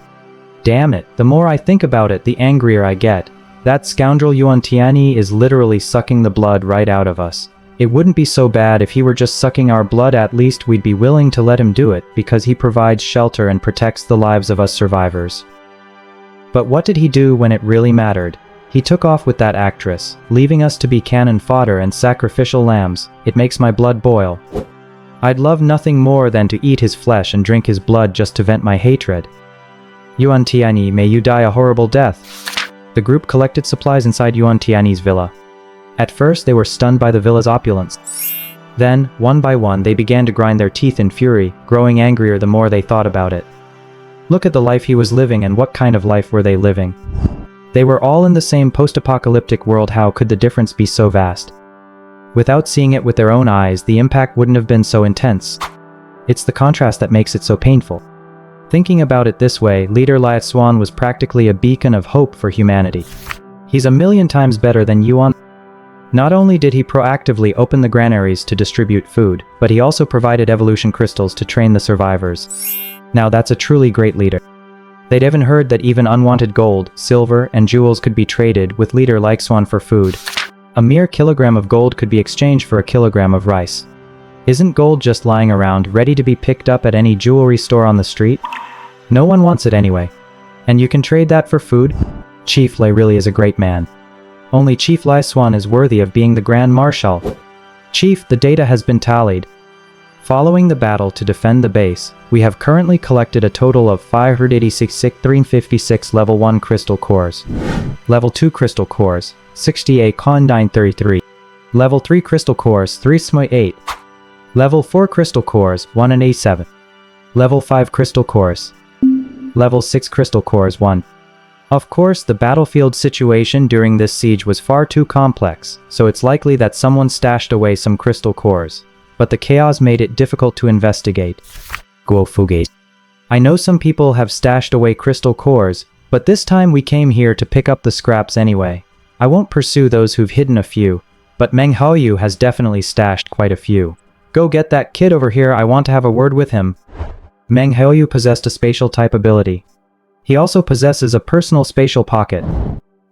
S2: Damn it, the more I think about it, the angrier I get. That scoundrel Yuan Tianyi is literally sucking the blood right out of us. It wouldn't be so bad if he were just sucking our blood. At least we'd be willing to let him do it, because he provides shelter and protects the lives of us survivors. But what did he do when it really mattered? He took off with that actress, leaving us to be cannon fodder and sacrificial lambs. It makes my blood boil. I'd love nothing more than to eat his flesh and drink his blood just to vent my hatred. Yuan Tianyi, may you die a horrible death. The group collected supplies inside Yuan Tianyi's villa. At first they were stunned by the villa's opulence. Then, one by one, they began to grind their teeth in fury, growing angrier the more they thought about it. Look at the life he was living, and what kind of life were they living? They were all in the same post-apocalyptic world. How could the difference be so vast? Without seeing it with their own eyes, the impact wouldn't have been so intense. It's the contrast that makes it so painful. Thinking about it this way, leader Xuan was practically a beacon of hope for humanity. He's a million times better than Yuan. Not only did he proactively open the granaries to distribute food, but he also provided evolution crystals to train the survivors. Now that's a truly great leader. They'd even heard that even unwanted gold, silver, and jewels could be traded with leader like Xuan for food. A mere kilogram of gold could be exchanged for a kilogram of rice. Isn't gold just lying around, ready to be picked up at any jewelry store on the street? No one wants it anyway. And you can trade that for food? Chief Lei really is a great man. Only Chief Lai Xuan is worthy of being the Grand Marshal. Chief, the data has been tallied. Following the battle to defend the base, we have currently collected a total of 586,356 level 1 crystal cores, level 2 crystal cores, 68 con 933, level 3 crystal cores 3.8, level 4 crystal cores 1 and A7, level 5 crystal cores, level 6 crystal cores 1. Of course, the battlefield situation during this siege was far too complex, so it's likely that someone stashed away some crystal cores. But the chaos made it difficult to investigate. Guo Fuge. I know some people have stashed away crystal cores, but this time we came here to pick up the scraps anyway. I won't pursue those who've hidden a few, but Meng Haoyu has definitely stashed quite a few. Go get that kid over here, I want to have a word with him. Meng Haoyu possessed a spatial type ability. He also possesses a personal spatial pocket.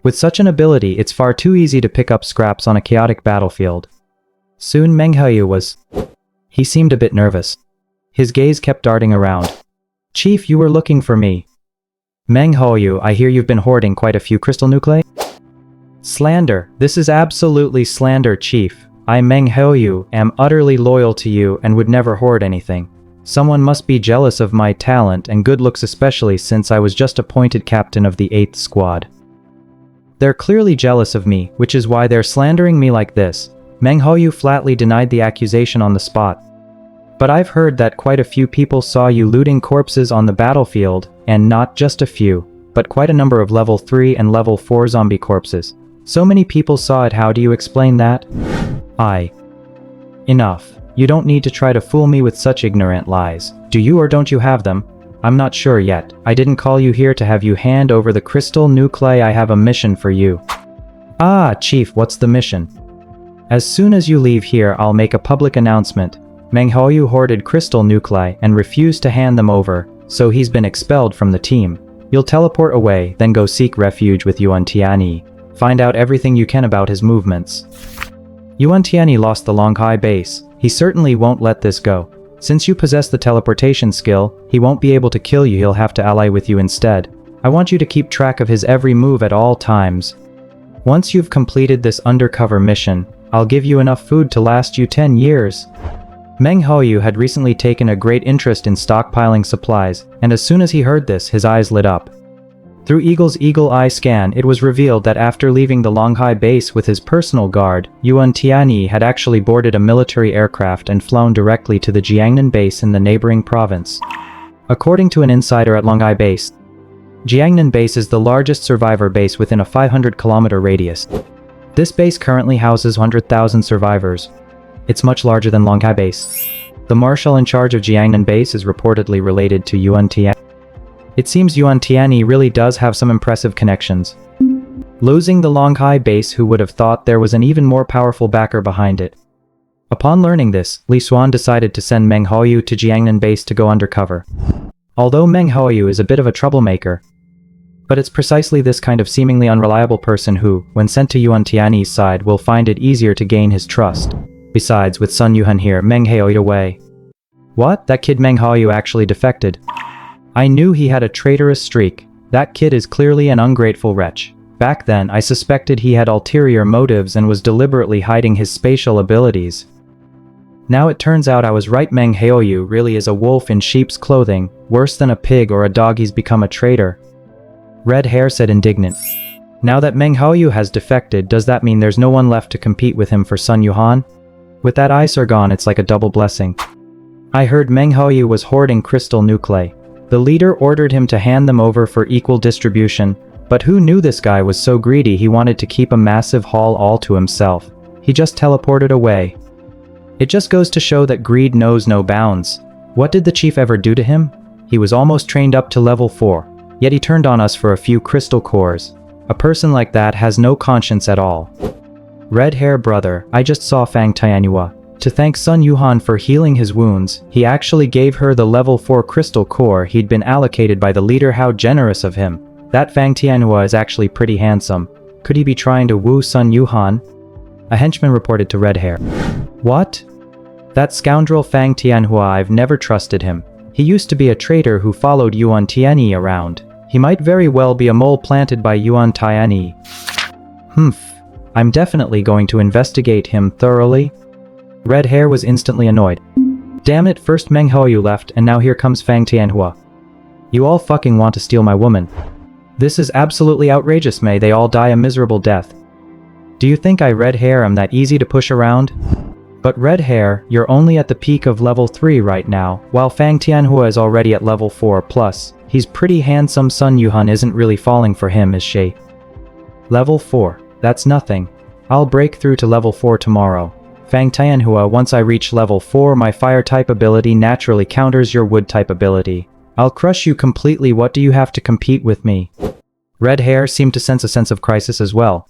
S2: With such an ability, it's far too easy to pick up scraps on a chaotic battlefield. Soon Meng Haoyu was... He seemed a bit nervous. His gaze kept darting around. Chief, you were looking for me. Meng Haoyu, I hear you've been hoarding quite a few crystal nuclei? Slander. This is absolutely slander, Chief. I, Meng Haoyu, am utterly loyal to you and would never hoard anything. Someone must be jealous of my talent and good looks, especially since I was just appointed captain of the 8th squad. They're clearly jealous of me, which is why they're slandering me like this. Meng Haoyu flatly denied the accusation on the spot. But I've heard that quite a few people saw you looting corpses on the battlefield, and not just a few, but quite a number of level 3 and level 4 zombie corpses. So many people saw it, how do you explain that? Enough. You don't need to try to fool me with such ignorant lies. Do you or don't you have them? I'm not sure yet. I didn't call you here to have you hand over the crystal nuclei. I have a mission for you. Ah, Chief, what's the mission? As soon as you leave here, I'll make a public announcement. Meng Haoyu hoarded crystal nuclei and refused to hand them over, so he's been expelled from the team. You'll teleport away, then go seek refuge with Yuan Tianyi. Find out everything you can about his movements. Yuan Tianyi lost the Longhai base. He certainly won't let this go. Since you possess the teleportation skill, he won't be able to kill you, he'll have to ally with you instead. I want you to keep track of his every move at all times. Once you've completed this undercover mission, I'll give you enough food to last you 10 years. Meng Haoyu had recently taken a great interest in stockpiling supplies, and as soon as he heard this, his eyes lit up. Through Eagle's eagle eye scan, it was revealed that after leaving the Longhai base with his personal guard, Yuan Tianyi had actually boarded a military aircraft and flown directly to the Jiangnan base in the neighboring province. According to an insider at Longhai base, Jiangnan base is the largest survivor base within a 500-kilometer radius. This base currently houses 100,000 survivors. It's much larger than Longhai base. The marshal in charge of Jiangnan base is reportedly related to Yuan Tianyi. It seems Yuan Tianyi really does have some impressive connections. Losing the Longhai base, who would have thought there was an even more powerful backer behind it? Upon learning this, Xuan decided to send Meng Haoyu to Jiangnan base to go undercover. Although Meng Haoyu is a bit of a troublemaker, but it's precisely this kind of seemingly unreliable person who, when sent to Yuan Tianyi's side, will find it easier to gain his trust. Besides, with Sun Yuhan here, Meng Haoyu away. What? That kid Meng Haoyu actually defected. I knew he had a traitorous streak. That kid is clearly an ungrateful wretch. Back then, I suspected he had ulterior motives and was deliberately hiding his spatial abilities. Now it turns out I was right. Meng Haoyu really is a wolf in sheep's clothing, worse than a pig or a dog. He's become a traitor. Red Hair said indignant. Now that Meng Haoyu has defected, does that mean there's no one left to compete with him for Sun Yuhan? With that Icer gone, it's like a double blessing. I heard Meng Haoyu was hoarding crystal nuclei. The leader ordered him to hand them over for equal distribution, but who knew this guy was so greedy he wanted to keep a massive haul all to himself. He just teleported away. It just goes to show that greed knows no bounds. What did the chief ever do to him? He was almost trained up to level 4, yet he turned on us for a few crystal cores. A person like that has no conscience at all. Red Hair brother, I just saw Fang Tianhua. To thank Sun Yuhan for healing his wounds, he actually gave her the level 4 crystal core he'd been allocated by the leader. How generous of him. That Fang Tianhua is actually pretty handsome. Could he be trying to woo Sun Yuhan? A henchman reported to Red Hair. What? That scoundrel Fang Tianhua, I've never trusted him. He used to be a traitor who followed Yuan Tianyi around. He might very well be a mole planted by Yuan Tianyi. I'm definitely going to investigate him thoroughly. Red Hair was instantly annoyed. Damn it, first Meng Haoyu left and now here comes Fang Tianhua. You all fucking want to steal my woman. This is absolutely outrageous. May they all die a miserable death. Do you think I Red Hair am that easy to push around? But Red Hair, you're only at the peak of level 3 right now, while Fang Tianhua is already at level 4 plus. He's pretty handsome. Sun Yuhan isn't really falling for him, is she? Level 4. That's nothing. I'll break through to level 4 tomorrow. Fang Tianhua, once I reach level 4, my fire type ability naturally counters your wood type ability. I'll crush you completely. What do you have to compete with me? Red Hair seemed to sense a sense of crisis as well.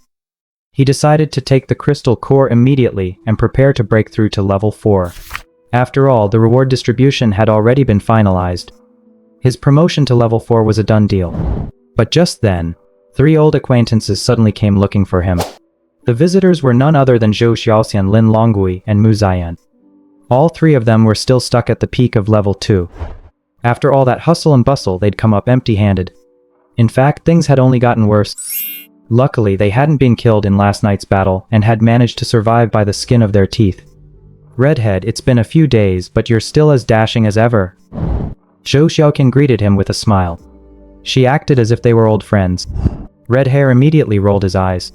S2: He decided to take the crystal core immediately and prepare to break through to level 4. After all, the reward distribution had already been finalized. His promotion to level 4 was a done deal. But just then, 3 old acquaintances suddenly came looking for him. The visitors were none other than Zhou Xiaoxian, Lin Longui, and Mu Ziyan. All 3 of them were still stuck at the peak of level 2. After all that hustle and bustle, they'd come up empty-handed. In fact, things had only gotten worse. Luckily, they hadn't been killed in last night's battle and had managed to survive by the skin of their teeth. Redhead, it's been a few days, but you're still as dashing as ever. Zhou Xiaoqian greeted him with a smile. She acted as if they were old friends. Red Hair immediately rolled his eyes.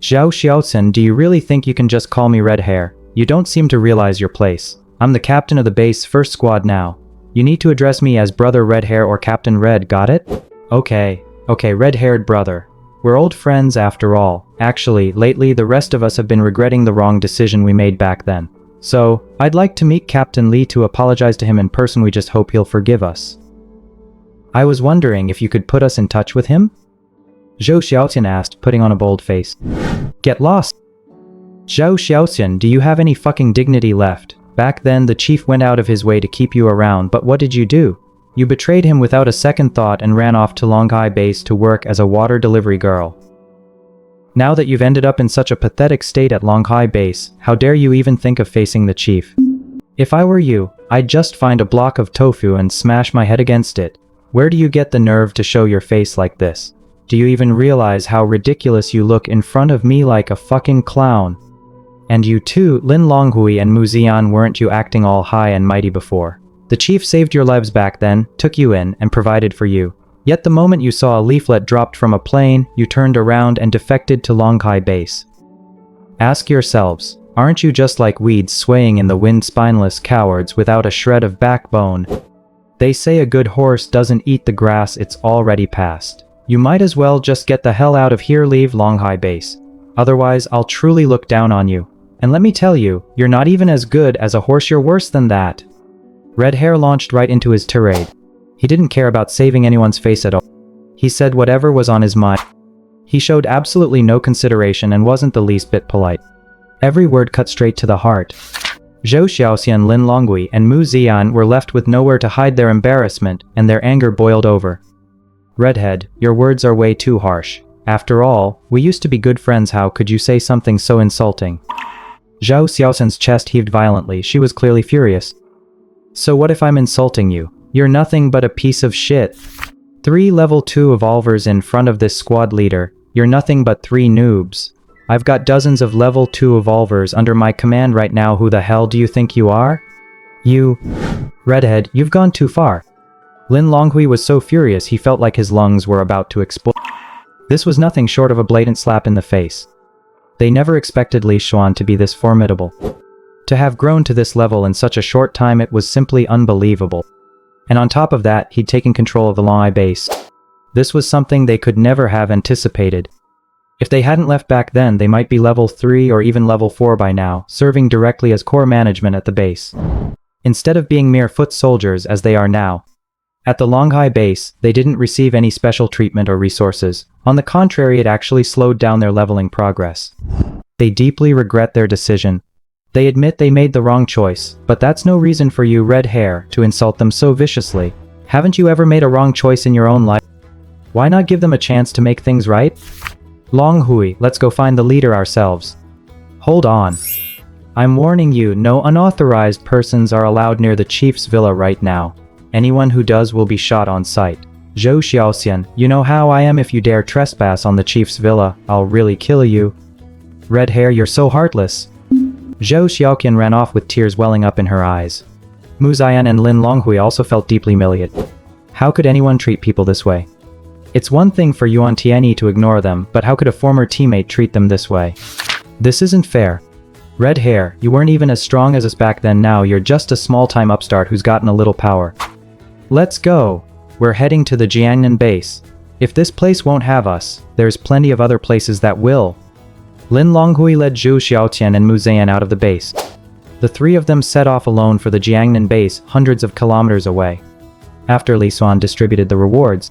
S2: Zhao Xiaoxian, do you really think you can just call me Red Hair? You don't seem to realize your place. I'm the captain of the base first squad now. You need to address me as Brother Red Hair or Captain Red, got it? Okay, red-haired brother. We're old friends after all. Actually, lately the rest of us have been regretting the wrong decision we made back then. So, I'd like to meet Captain Li to apologize to him in person. We just hope he'll forgive us. I was wondering if you could put us in touch with him? Zhou Xiaoxian asked, putting on a bold face. Get lost. Zhou Xiaoxian, do you have any fucking dignity left? Back then the chief went out of his way to keep you around, but what did you do? You betrayed him without a second thought and ran off to Longhai Base to work as a water delivery girl. Now that you've ended up in such a pathetic state at Longhai Base, how dare you even think of facing the chief? If I were you, I'd just find a block of tofu and smash my head against it. Where do you get the nerve to show your face like this? Do you even realize how ridiculous you look in front of me, like a fucking clown? And you too, Lin Longhui and Mu Ziyan, weren't you acting all high and mighty before? The chief saved your lives back then, took you in, and provided for you. Yet the moment you saw a leaflet dropped from a plane, you turned around and defected to Longhai Base. Ask yourselves, aren't you just like weeds swaying in the wind, spineless cowards without a shred of backbone? They say a good horse doesn't eat the grass it's already past. You might as well just get the hell out of here, leave Longhai Base. Otherwise, I'll truly look down on you. And let me tell you, you're not even as good as a horse, you're worse than that. Red Hair launched right into his tirade. He didn't care about saving anyone's face at all. He said whatever was on his mind. He showed absolutely no consideration and wasn't the least bit polite. Every word cut straight to the heart. Zhou Xiaoxian, Lin Longui, and Mu Ziyan were left with nowhere to hide their embarrassment, and their anger boiled over. Redhead, your words are way too harsh. After all, we used to be good friends. How could you say something so insulting? Zhao Xiaoxian's chest heaved violently. She was clearly furious. So what if I'm insulting you? You're nothing but a piece of shit. 3 level 2 evolvers in front of this squad leader. You're nothing but 3 noobs. I've got dozens of level 2 evolvers under my command right now. Who the hell do you think you are? You... Redhead, you've gone too far. Lin Longhui was so furious he felt like his lungs were about to explode. This was nothing short of a blatant slap in the face. They never expected Li Xuan to be this formidable. To have grown to this level in such a short time, it was simply unbelievable. And on top of that, he'd taken control of the Longhai base. This was something they could never have anticipated. If they hadn't left back then, they might be level 3 or even level 4 by now, serving directly as core management at the base. Instead of being mere foot soldiers as they are now. At the Longhai base, they didn't receive any special treatment or resources. On the contrary, it actually slowed down their leveling progress. They deeply regret their decision. They admit they made the wrong choice, but that's no reason for you, red hair, to insult them so viciously. Haven't you ever made a wrong choice in your own life? Why not give them a chance to make things right? Longhui, let's go find the leader ourselves. Hold on. I'm warning you, no unauthorized persons are allowed near the chief's villa right now. Anyone who does will be shot on sight. Zhou Xiaoxian, you know how I am. If you dare trespass on the chief's villa, I'll really kill you. Red hair, you're so heartless. Zhou Xiaoqian ran off with tears welling up in her eyes. Mu Ziyan and Lin Longhui also felt deeply humiliated. How could anyone treat people this way? It's one thing for Yuan Tianyi to ignore them, but how could a former teammate treat them this way? This isn't fair. Red hair, you weren't even as strong as us back then. Now you're just a small-time upstart who's gotten a little power. Let's go. We're heading to the Jiangnan base. If this place won't have us, there's plenty of other places that will. Lin Longhui led Zhou Xiaotian and Mu Ziyan out of the base. The 3 of them set off alone for the Jiangnan base, hundreds of kilometers away. After Li Xuan distributed the rewards,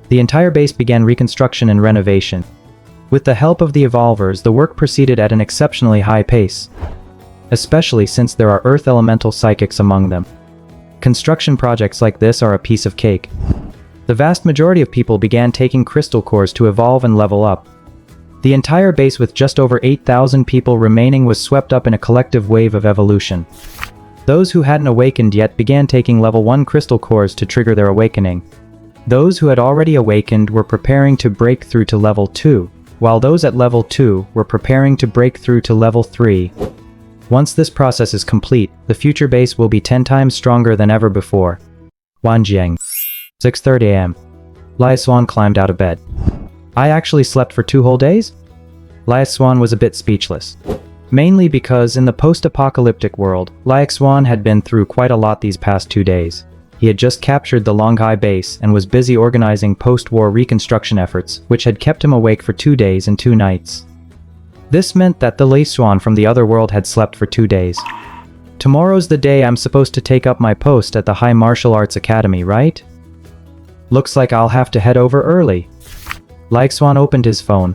S2: the entire base began reconstruction and renovation. With the help of the evolvers, the work proceeded at an exceptionally high pace, especially since there are earth elemental psychics among them. Construction projects like this are a piece of cake. The vast majority of people began taking crystal cores to evolve and level up. The entire base, with just over 8,000 people remaining, was swept up in a collective wave of evolution. Those who hadn't awakened yet began taking level 1 crystal cores to trigger their awakening. Those who had already awakened were preparing to break through to level 2, while those at level 2 were preparing to break through to level 3. Once this process is complete, the future base will be 10 times stronger than ever before. Wanjiang. 6:30 a.m. Lai Xuan climbed out of bed. I actually slept for 2 whole days? Lai Xuan was a bit speechless. Mainly because in the post-apocalyptic world, Lai Xuan had been through quite a lot these past 2 days. He had just captured the Longhai base and was busy organizing post-war reconstruction efforts, which had kept him awake for 2 days and 2 nights. This meant that the Lai Xuan from the other world had slept for 2 days. Tomorrow's the day I'm supposed to take up my post at the High Martial Arts Academy, right? Looks like I'll have to head over early. Lai Xuan opened his phone.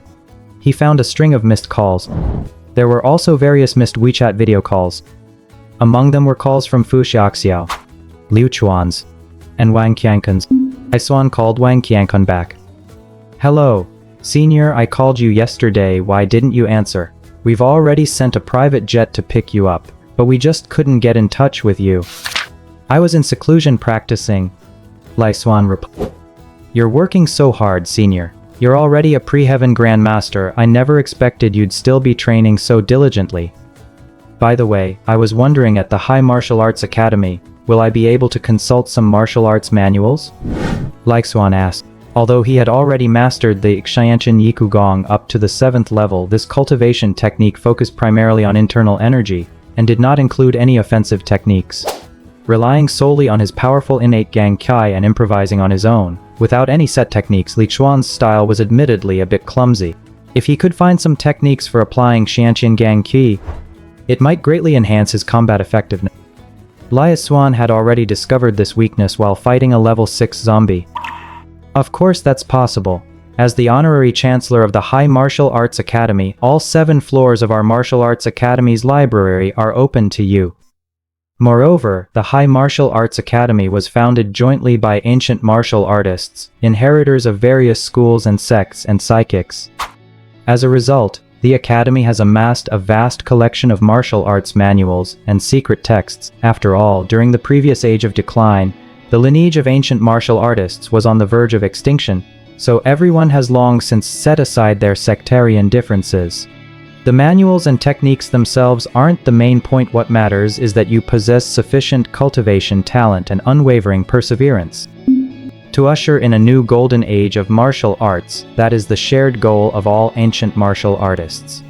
S2: He found a string of missed calls. There were also various missed WeChat video calls. Among them were calls from Fu Xiaoxiao, Liu Chuan's, and Wang Qiankun's. Lai Xuan called Wang Qiankun back. Hello, Senior, I called you yesterday. Why didn't you answer? We've already sent a private jet to pick you up, but we just couldn't get in touch with you. I was in seclusion practicing. Lai Xuan replied. You're working so hard, Senior. You're already a pre-heaven grandmaster. I never expected you'd still be training so diligently. By the way, I was wondering, at the High Martial Arts Academy, will I be able to consult some martial arts manuals? Lai Xuan asked. Although he had already mastered the Xianchen Yikugong up to the 7th level, this cultivation technique focused primarily on internal energy, and did not include any offensive techniques. Relying solely on his powerful innate Gang Qi and improvising on his own, without any set techniques, Li Xuan's style was admittedly a bit clumsy. If he could find some techniques for applying Xianqian Gang Qi, it might greatly enhance his combat effectiveness. Lai Xuan had already discovered this weakness while fighting a level 6 zombie. Of course that's possible. As the honorary chancellor of the High Martial Arts Academy, all 7 floors of our Martial Arts Academy's library are open to you. Moreover, the High Martial Arts Academy was founded jointly by ancient martial artists, inheritors of various schools and sects and psychics. As a result, the Academy has amassed a vast collection of martial arts manuals and secret texts. After all, during the previous age of decline, The lineage of ancient martial artists was on the verge of extinction, so everyone has long since set aside their sectarian differences. The manuals and techniques themselves aren't the main point. What matters is that you possess sufficient cultivation, talent, and unwavering perseverance to usher in a new golden age of martial arts. That is the shared goal of all ancient martial artists.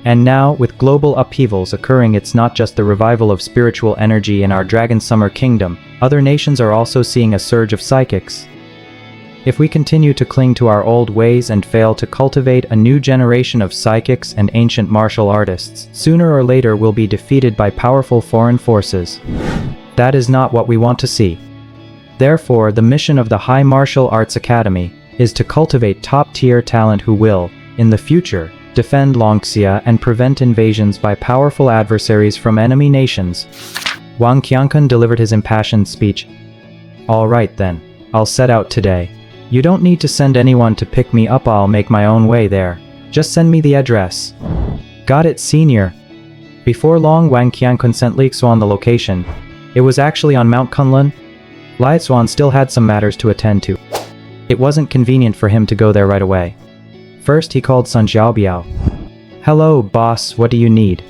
S2: And now, with global upheavals occurring, it's not just the revival of spiritual energy in our Dragon Summer Kingdom. Other nations are also seeing a surge of psychics. If we continue to cling to our old ways and fail to cultivate a new generation of psychics and ancient martial artists, sooner or later we'll be defeated by powerful foreign forces. That is not what we want to see. Therefore, the mission of the High Martial Arts Academy is to cultivate top-tier talent who will, in the future, defend Longxia and prevent invasions by powerful adversaries from enemy nations. Wang Qiankun delivered his impassioned speech. All right then, I'll set out today. You don't need to send anyone to pick me up, I'll make my own way there. Just send me the address. Got it, senior. Before long, Wang Qiankun sent Li Xuan the location. It was actually on Mount Kunlun. Li Xuan still had some matters to attend to. It wasn't convenient for him to go there right away. First, he called Sun Xiaobiao. Hello, boss, what do you need?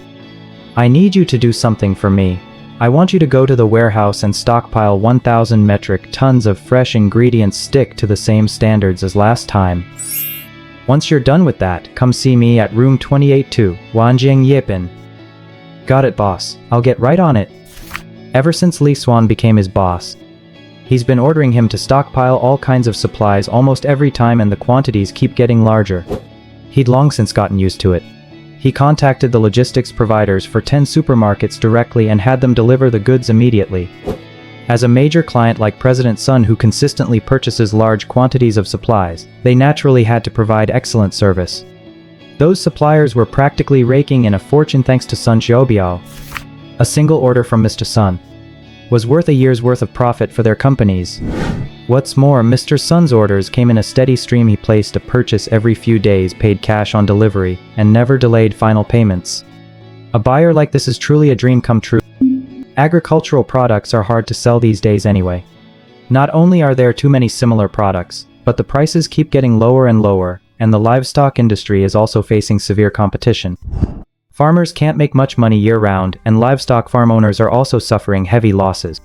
S2: I need you to do something for me. I want you to go to the warehouse and stockpile 1,000 metric tons of fresh ingredients. Stick to the same standards as last time. Once you're done with that, come see me at room 28-2, Wanjiang Yipin. Got it, boss. I'll get right on it. Ever since Li Xuan became his boss, he's been ordering him to stockpile all kinds of supplies almost every time, and the quantities keep getting larger. He'd long since gotten used to it. He contacted the logistics providers for 10 supermarkets directly and had them deliver the goods immediately. As a major client like President Sun, who consistently purchases large quantities of supplies, they naturally had to provide excellent service. Those suppliers were practically raking in a fortune thanks to Sun Xiaobiao. A single order from Mr. Sun was worth a year's worth of profit for their companies. What's more, Mr. Sun's orders came in a steady stream. He placed a purchase every few days, paid cash on delivery, and never delayed final payments. A buyer like this is truly a dream come true. Agricultural products are hard to sell these days anyway. Not only are there too many similar products, but the prices keep getting lower and lower, and the livestock industry is also facing severe competition. Farmers can't make much money year-round, and livestock farm owners are also suffering heavy losses.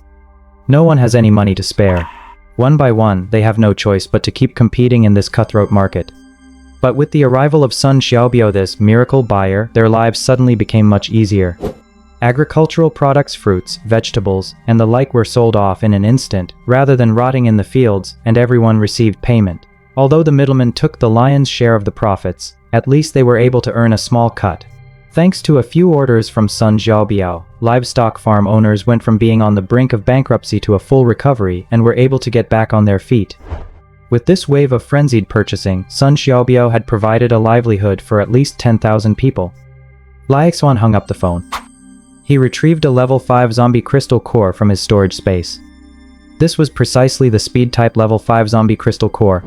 S2: No one has any money to spare. One by one, they have no choice but to keep competing in this cutthroat market. But with the arrival of Sun Xiaobiao, this miracle buyer, their lives suddenly became much easier. Agricultural products, fruits, vegetables, and the like were sold off in an instant, rather than rotting in the fields, and everyone received payment. Although the middlemen took the lion's share of the profits, at least they were able to earn a small cut. Thanks to a few orders from Sun Xiaobiao, livestock farm owners went from being on the brink of bankruptcy to a full recovery and were able to get back on their feet. With this wave of frenzied purchasing, Sun Xiaobiao had provided a livelihood for at least 10,000 people. Li Xuan hung up the phone. He retrieved a level 5 zombie crystal core from his storage space. This was precisely the speed type level 5 zombie crystal core.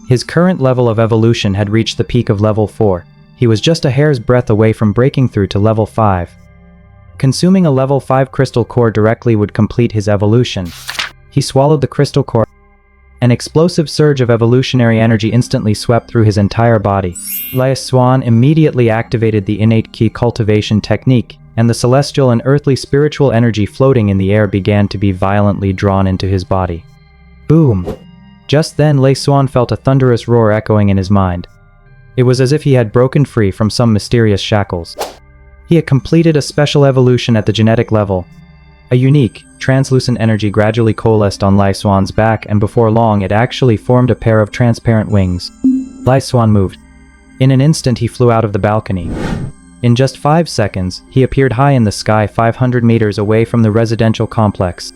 S2: His current level of evolution had reached the peak of level 4. He was just a hair's breadth away from breaking through to level 5. Consuming a level 5 crystal core directly would complete his evolution. He swallowed the crystal core. An explosive surge of evolutionary energy instantly swept through his entire body. Li Xuan immediately activated the innate ki cultivation technique, and the celestial and earthly spiritual energy floating in the air began to be violently drawn into his body. Boom! Just then, Li Xuan felt a thunderous roar echoing in his mind. It was as if he had broken free from some mysterious shackles. He had completed a special evolution at the genetic level. A unique, translucent energy gradually coalesced on Li Xuan's back, and before long it actually formed a pair of transparent wings. Li Xuan moved. In an instant he flew out of the balcony. In just 5 seconds, he appeared high in the sky 500 meters away from the residential complex.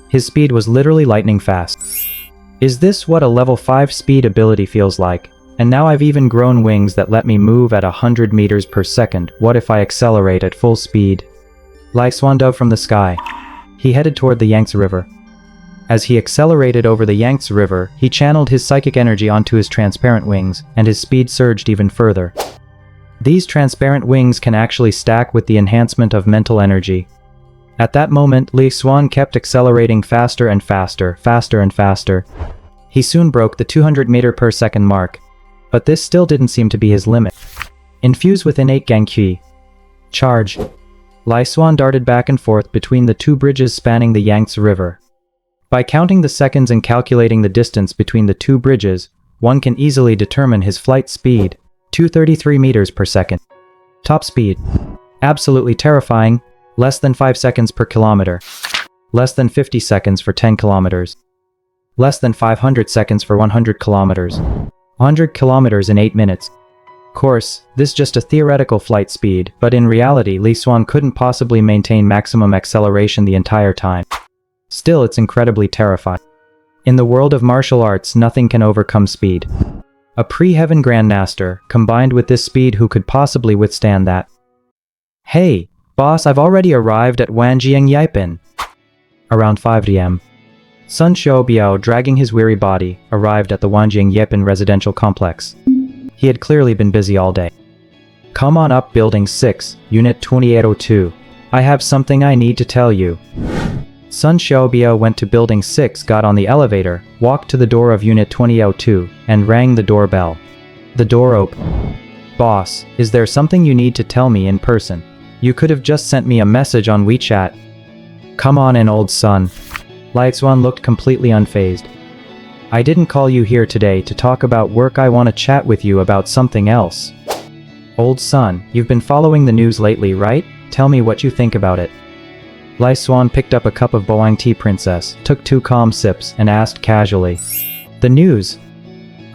S2: His speed was literally lightning fast. Is this what a level 5 speed ability feels like? And now I've even grown wings that let me move at 100 meters per second. What if I accelerate at full speed? Li Xuan dove from the sky. He headed toward the Yangtze River. As he accelerated over the Yangtze River, he channeled his psychic energy onto his transparent wings, and his speed surged even further. These transparent wings can actually stack with the enhancement of mental energy. At that moment, Xuan kept accelerating faster and faster, faster and faster. He soon broke the 200 meter per second mark. But this still didn't seem to be his limit. Infused with innate Gangqi. Charge. Xuan darted back and forth between the two bridges spanning the Yangtze River. By counting the seconds and calculating the distance between the two bridges, one can easily determine his flight speed, 233 meters per second. Top speed. Absolutely terrifying, less than 5 seconds per kilometer. Less than 50 seconds for 10 kilometers. Less than 500 seconds for 100 kilometers. 100 kilometers in 8 minutes. Of course, this is just a theoretical flight speed, but in reality, Xuan couldn't possibly maintain maximum acceleration the entire time. Still, it's incredibly terrifying. In the world of martial arts, nothing can overcome speed. A pre-heaven grandmaster, combined with this speed, who could possibly withstand that? Hey, boss, I've already arrived at Wanjiang Yaipin. Around 5 p.m. Sun Xiaobiao, dragging his weary body, arrived at the Wanjiang Yaipin residential complex. He had clearly been busy all day. Come on up, Building 6, Unit 2802. I have something I need to tell you. Sun Xiaobiao went to Building 6, got on the elevator, walked to the door of Unit 2002, and rang the doorbell. The door opened. Boss, is there something you need to tell me in person? You could have just sent me a message on WeChat. Come on in, old son. Xuan looked completely unfazed. I didn't call you here today to talk about work. I want to chat with you about something else. Old son, you've been following the news lately, right? Tell me what you think about it. Xuan picked up a cup of Boang tea princess, took 2 calm sips, and asked casually. The news?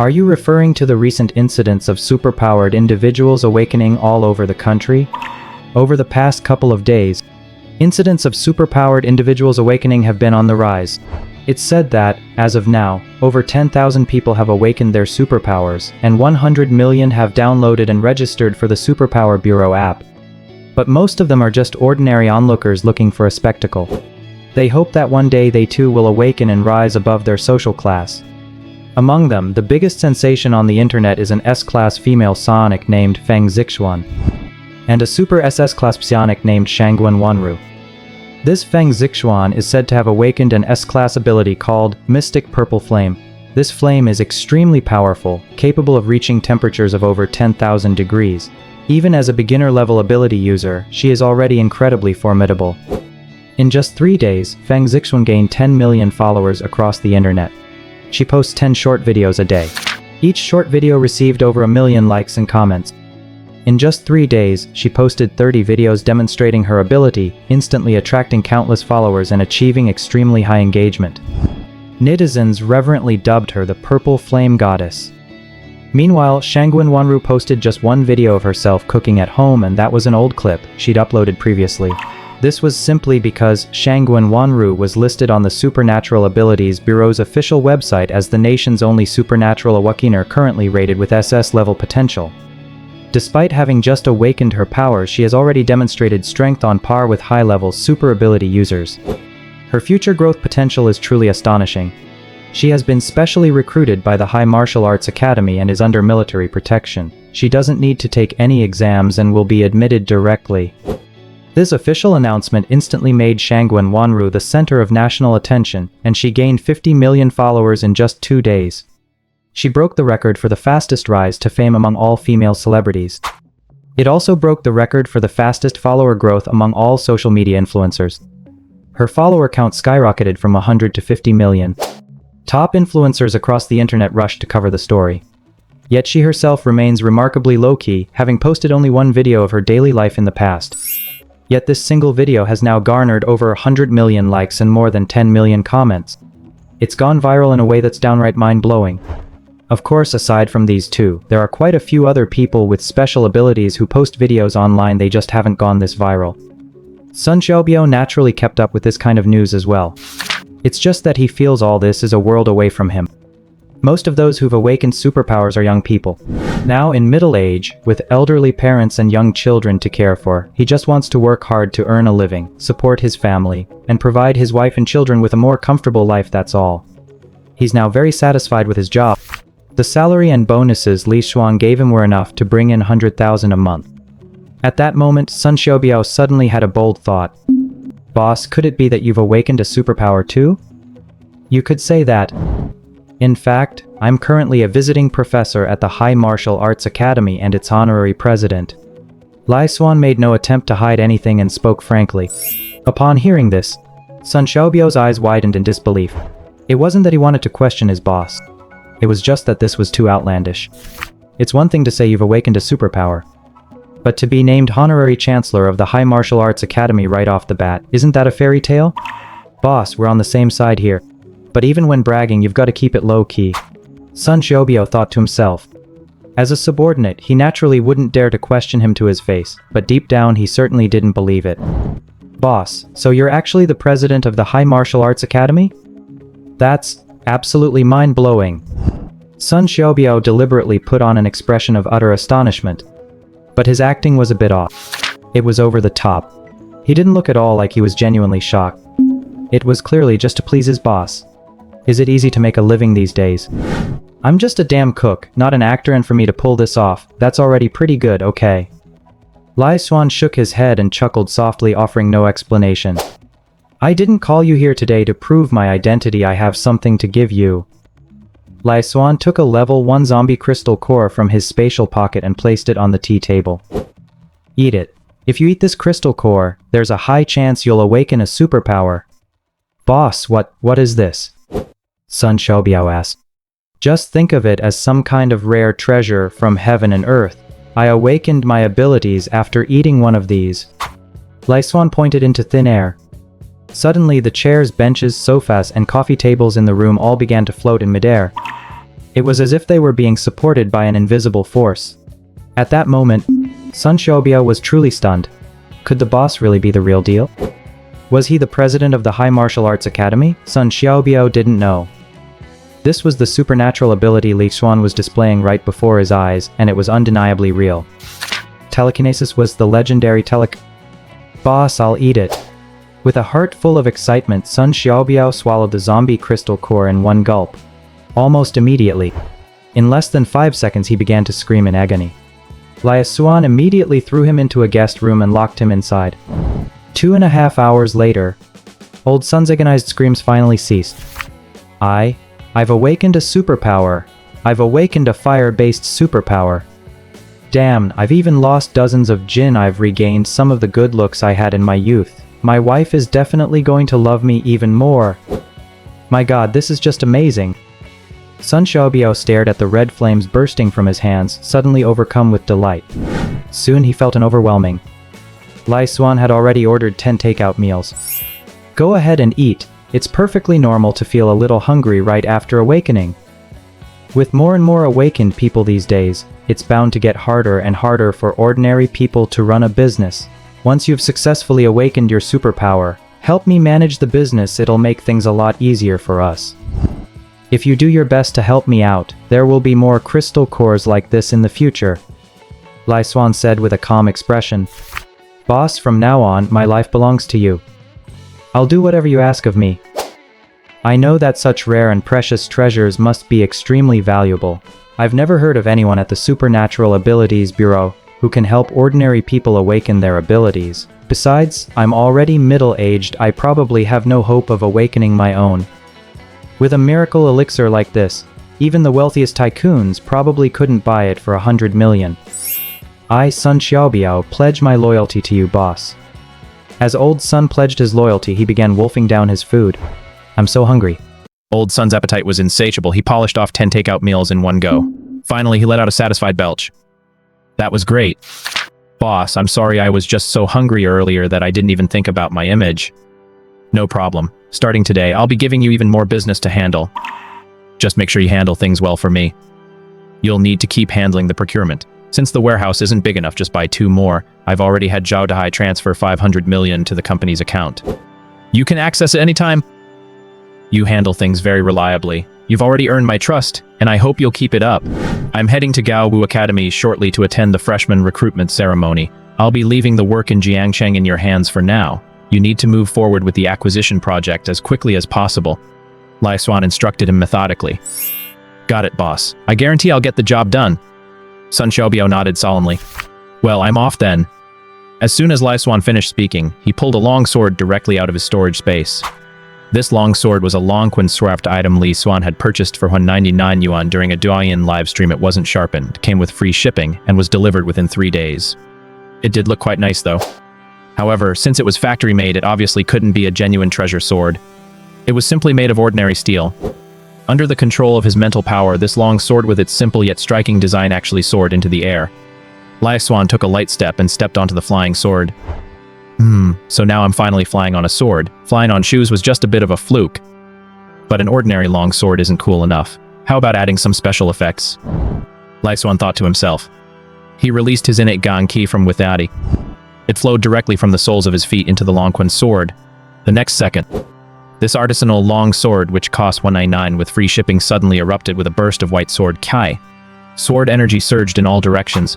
S2: Are you referring to the recent incidents of superpowered individuals awakening all over the country? Over the past couple of days, incidents of superpowered individuals awakening have been on the rise. It's said that, as of now, over 10,000 people have awakened their superpowers, and 100 million have downloaded and registered for the Superpower Bureau app. But most of them are just ordinary onlookers looking for a spectacle. They hope that one day they too will awaken and rise above their social class. Among them, the biggest sensation on the internet is an S-class female psionic named Feng Zixuan, and a super SS-class psionic named Shangguan Wanru. This Feng Zixuan is said to have awakened an S-class ability called Mystic Purple Flame. This flame is extremely powerful, capable of reaching temperatures of over 10,000 degrees. Even as a beginner-level ability user, she is already incredibly formidable. In just 3 days, Feng Zixuan gained 10 million followers across the internet. She posts 10 short videos a day. Each short video received over 1 million likes and comments. In just 3 days, she posted 30 videos demonstrating her ability, instantly attracting countless followers and achieving extremely high engagement. Netizens reverently dubbed her the Purple Flame Goddess. Meanwhile, Shangguan Wanru posted just 1 video of herself cooking at home, and that was an old clip she'd uploaded previously. This was simply because Shangguan Wanru was listed on the Supernatural Abilities Bureau's official website as the nation's only supernatural awakener currently rated with SS level potential. Despite having just awakened her powers, she has already demonstrated strength on par with high-level super ability users. Her future growth potential is truly astonishing. She has been specially recruited by the High Martial Arts Academy and is under military protection. She doesn't need to take any exams and will be admitted directly. This official announcement instantly made Shangguan Wanru the center of national attention, and she gained 50 million followers in just 2 days. She broke the record for the fastest rise to fame among all female celebrities. It also broke the record for the fastest follower growth among all social media influencers. Her follower count skyrocketed from 100 to 50 million. Top influencers across the internet rushed to cover the story. Yet she herself remains remarkably low-key, having posted only 1 video of her daily life in the past. Yet this single video has now garnered over 100 million likes and more than 10 million comments. It's gone viral in a way that's downright mind-blowing. Of course, aside from these two, there are quite a few other people with special abilities who post videos online, they just haven't gone this viral. Sun Xiaobiao naturally kept up with this kind of news as well. It's just that he feels all this is a world away from him. Most of those who've awakened superpowers are young people. Now in middle age, with elderly parents and young children to care for, he just wants to work hard to earn a living, support his family, and provide his wife and children with a more comfortable life, that's all. He's now very satisfied with his job. The salary and bonuses Xuan gave him were enough to bring in 100,000 a month. At that moment, Sun Xiaobiao suddenly had a bold thought. Boss, could it be that you've awakened a superpower too? You could say that. In fact, I'm currently a visiting professor at the High Martial Arts Academy and its honorary president. Xuan made no attempt to hide anything and spoke frankly. Upon hearing this, Sun Xiaobiao's eyes widened in disbelief. It wasn't that he wanted to question his boss. It was just that this was too outlandish. It's one thing to say you've awakened a superpower, but to be named honorary chancellor of the High Martial Arts Academy right off the bat, isn't that a fairy tale? Boss, we're on the same side here. But even when bragging, you've got to keep it low-key. Sun Xiaobiao thought to himself. As a subordinate, he naturally wouldn't dare to question him to his face, but deep down he certainly didn't believe it. Boss, so you're actually the president of the High Martial Arts Academy? That's absolutely mind-blowing. Sun Xiaobiao deliberately put on an expression of utter astonishment. But his acting was a bit off. It was over the top. He didn't look at all like he was genuinely shocked. It was clearly just to please his boss. Is it easy to make a living these days? I'm just a damn cook, not an actor, and for me to pull this off, that's already pretty good, okay? Xuan shook his head and chuckled softly, offering no explanation. I didn't call you here today to prove my identity, I have something to give you. Xuan took a level 1 zombie crystal core from his spatial pocket and placed it on the tea table. Eat it. If you eat this crystal core, there's a high chance you'll awaken a superpower. Boss, what is this? Sun Xiaobiao asked. Just think of it as some kind of rare treasure from heaven and earth. I awakened my abilities after eating one of these. Xuan pointed into thin air. Suddenly the chairs, benches, sofas, and coffee tables in the room all began to float in midair. It was as if they were being supported by an invisible force. At that moment, Sun Xiaobiao was truly stunned. Could the boss really be the real deal? Was he the president of the High Martial Arts Academy? Sun Xiaobiao didn't know. This was the supernatural ability Xuan was displaying right before his eyes, and it was undeniably real. Telekinesis was the legendary Boss, I'll eat it. With a heart full of excitement, Sun Xiaobiao swallowed the zombie crystal core in one gulp. Almost immediately. In less than 5 seconds he began to scream in agony. Xuan immediately threw him into a guest room and locked him inside. 2.5 hours later, old Sun's agonized screams finally ceased. I've awakened a superpower. I've awakened a fire-based superpower. Damn, I've even lost dozens of jin. I've regained some of the good looks I had in my youth. My wife is definitely going to love me even more. My god, this is just amazing. Sun Xiaobiao stared at the red flames bursting from his hands, suddenly overcome with delight. Soon he felt an overwhelming. Xuan had already ordered 10 takeout meals. Go ahead and eat. It's perfectly normal to feel a little hungry right after awakening. With more and more awakened people these days, it's bound to get harder and harder for ordinary people to run a business. Once you've successfully awakened your superpower, help me manage the business, it'll make things a lot easier for us. If you do your best to help me out, there will be more crystal cores like this in the future. Xuan said with a calm expression. Boss, from now on, my life belongs to you. I'll do whatever you ask of me. I know that such rare and precious treasures must be extremely valuable. I've never heard of anyone at the Supernatural Abilities Bureau who can help ordinary people awaken their abilities. Besides, I'm already middle-aged, I probably have no hope of awakening my own. With a miracle elixir like this, even the wealthiest tycoons probably couldn't buy it for 100 million. I, Sun Xiaobiao, pledge my loyalty to you, boss. As Old Sun pledged his loyalty, he began wolfing down his food. I'm so hungry.
S1: Old Sun's appetite was insatiable. He polished off 10 takeout meals in one go. Finally, he let out a satisfied belch. That was great. Boss, I'm sorry I was just so hungry earlier that I didn't even think about my image. No problem. Starting today, I'll be giving you even more business to handle. Just make sure you handle things well for me. You'll need to keep handling the procurement. Since the warehouse isn't big enough, just buy 2 more. I've already had Zhao Dahai transfer 500 million to the company's account. You can access it anytime. You handle things very reliably. You've already earned my trust, and I hope you'll keep it up. I'm heading to Gaowu Academy shortly to attend the freshman recruitment ceremony. I'll be leaving the work in Jiangcheng in your hands for now. You need to move forward with the acquisition project as quickly as possible. Xuan instructed him methodically. Got it, boss. I guarantee I'll get the job done. Sun Xiaobiao nodded solemnly. Well, I'm off then. As soon as Xuan finished speaking, he pulled a long sword directly out of his storage space. This long sword was a long-swapped item Xuan had purchased for 199 yuan during a Douyin live stream. It wasn't sharpened, came with free shipping, and was delivered within 3 days. It did look quite nice though. However, since it was factory-made, it obviously couldn't be a genuine treasure sword. It was simply made of ordinary steel. Under the control of his mental power, this long sword with its simple yet striking design actually soared into the air. Xuan took a light step and stepped onto the flying sword. So now I'm finally flying on a sword. Flying on shoes was just a bit of a fluke. But an ordinary long sword isn't cool enough. How about adding some special effects? Xuan thought to himself. He released his innate gang ki from within. It flowed directly from the soles of his feet into the Longquan sword. The next second, this artisanal long sword, which cost 199 with free shipping, suddenly erupted with a burst of white sword kai. Sword energy surged in all directions.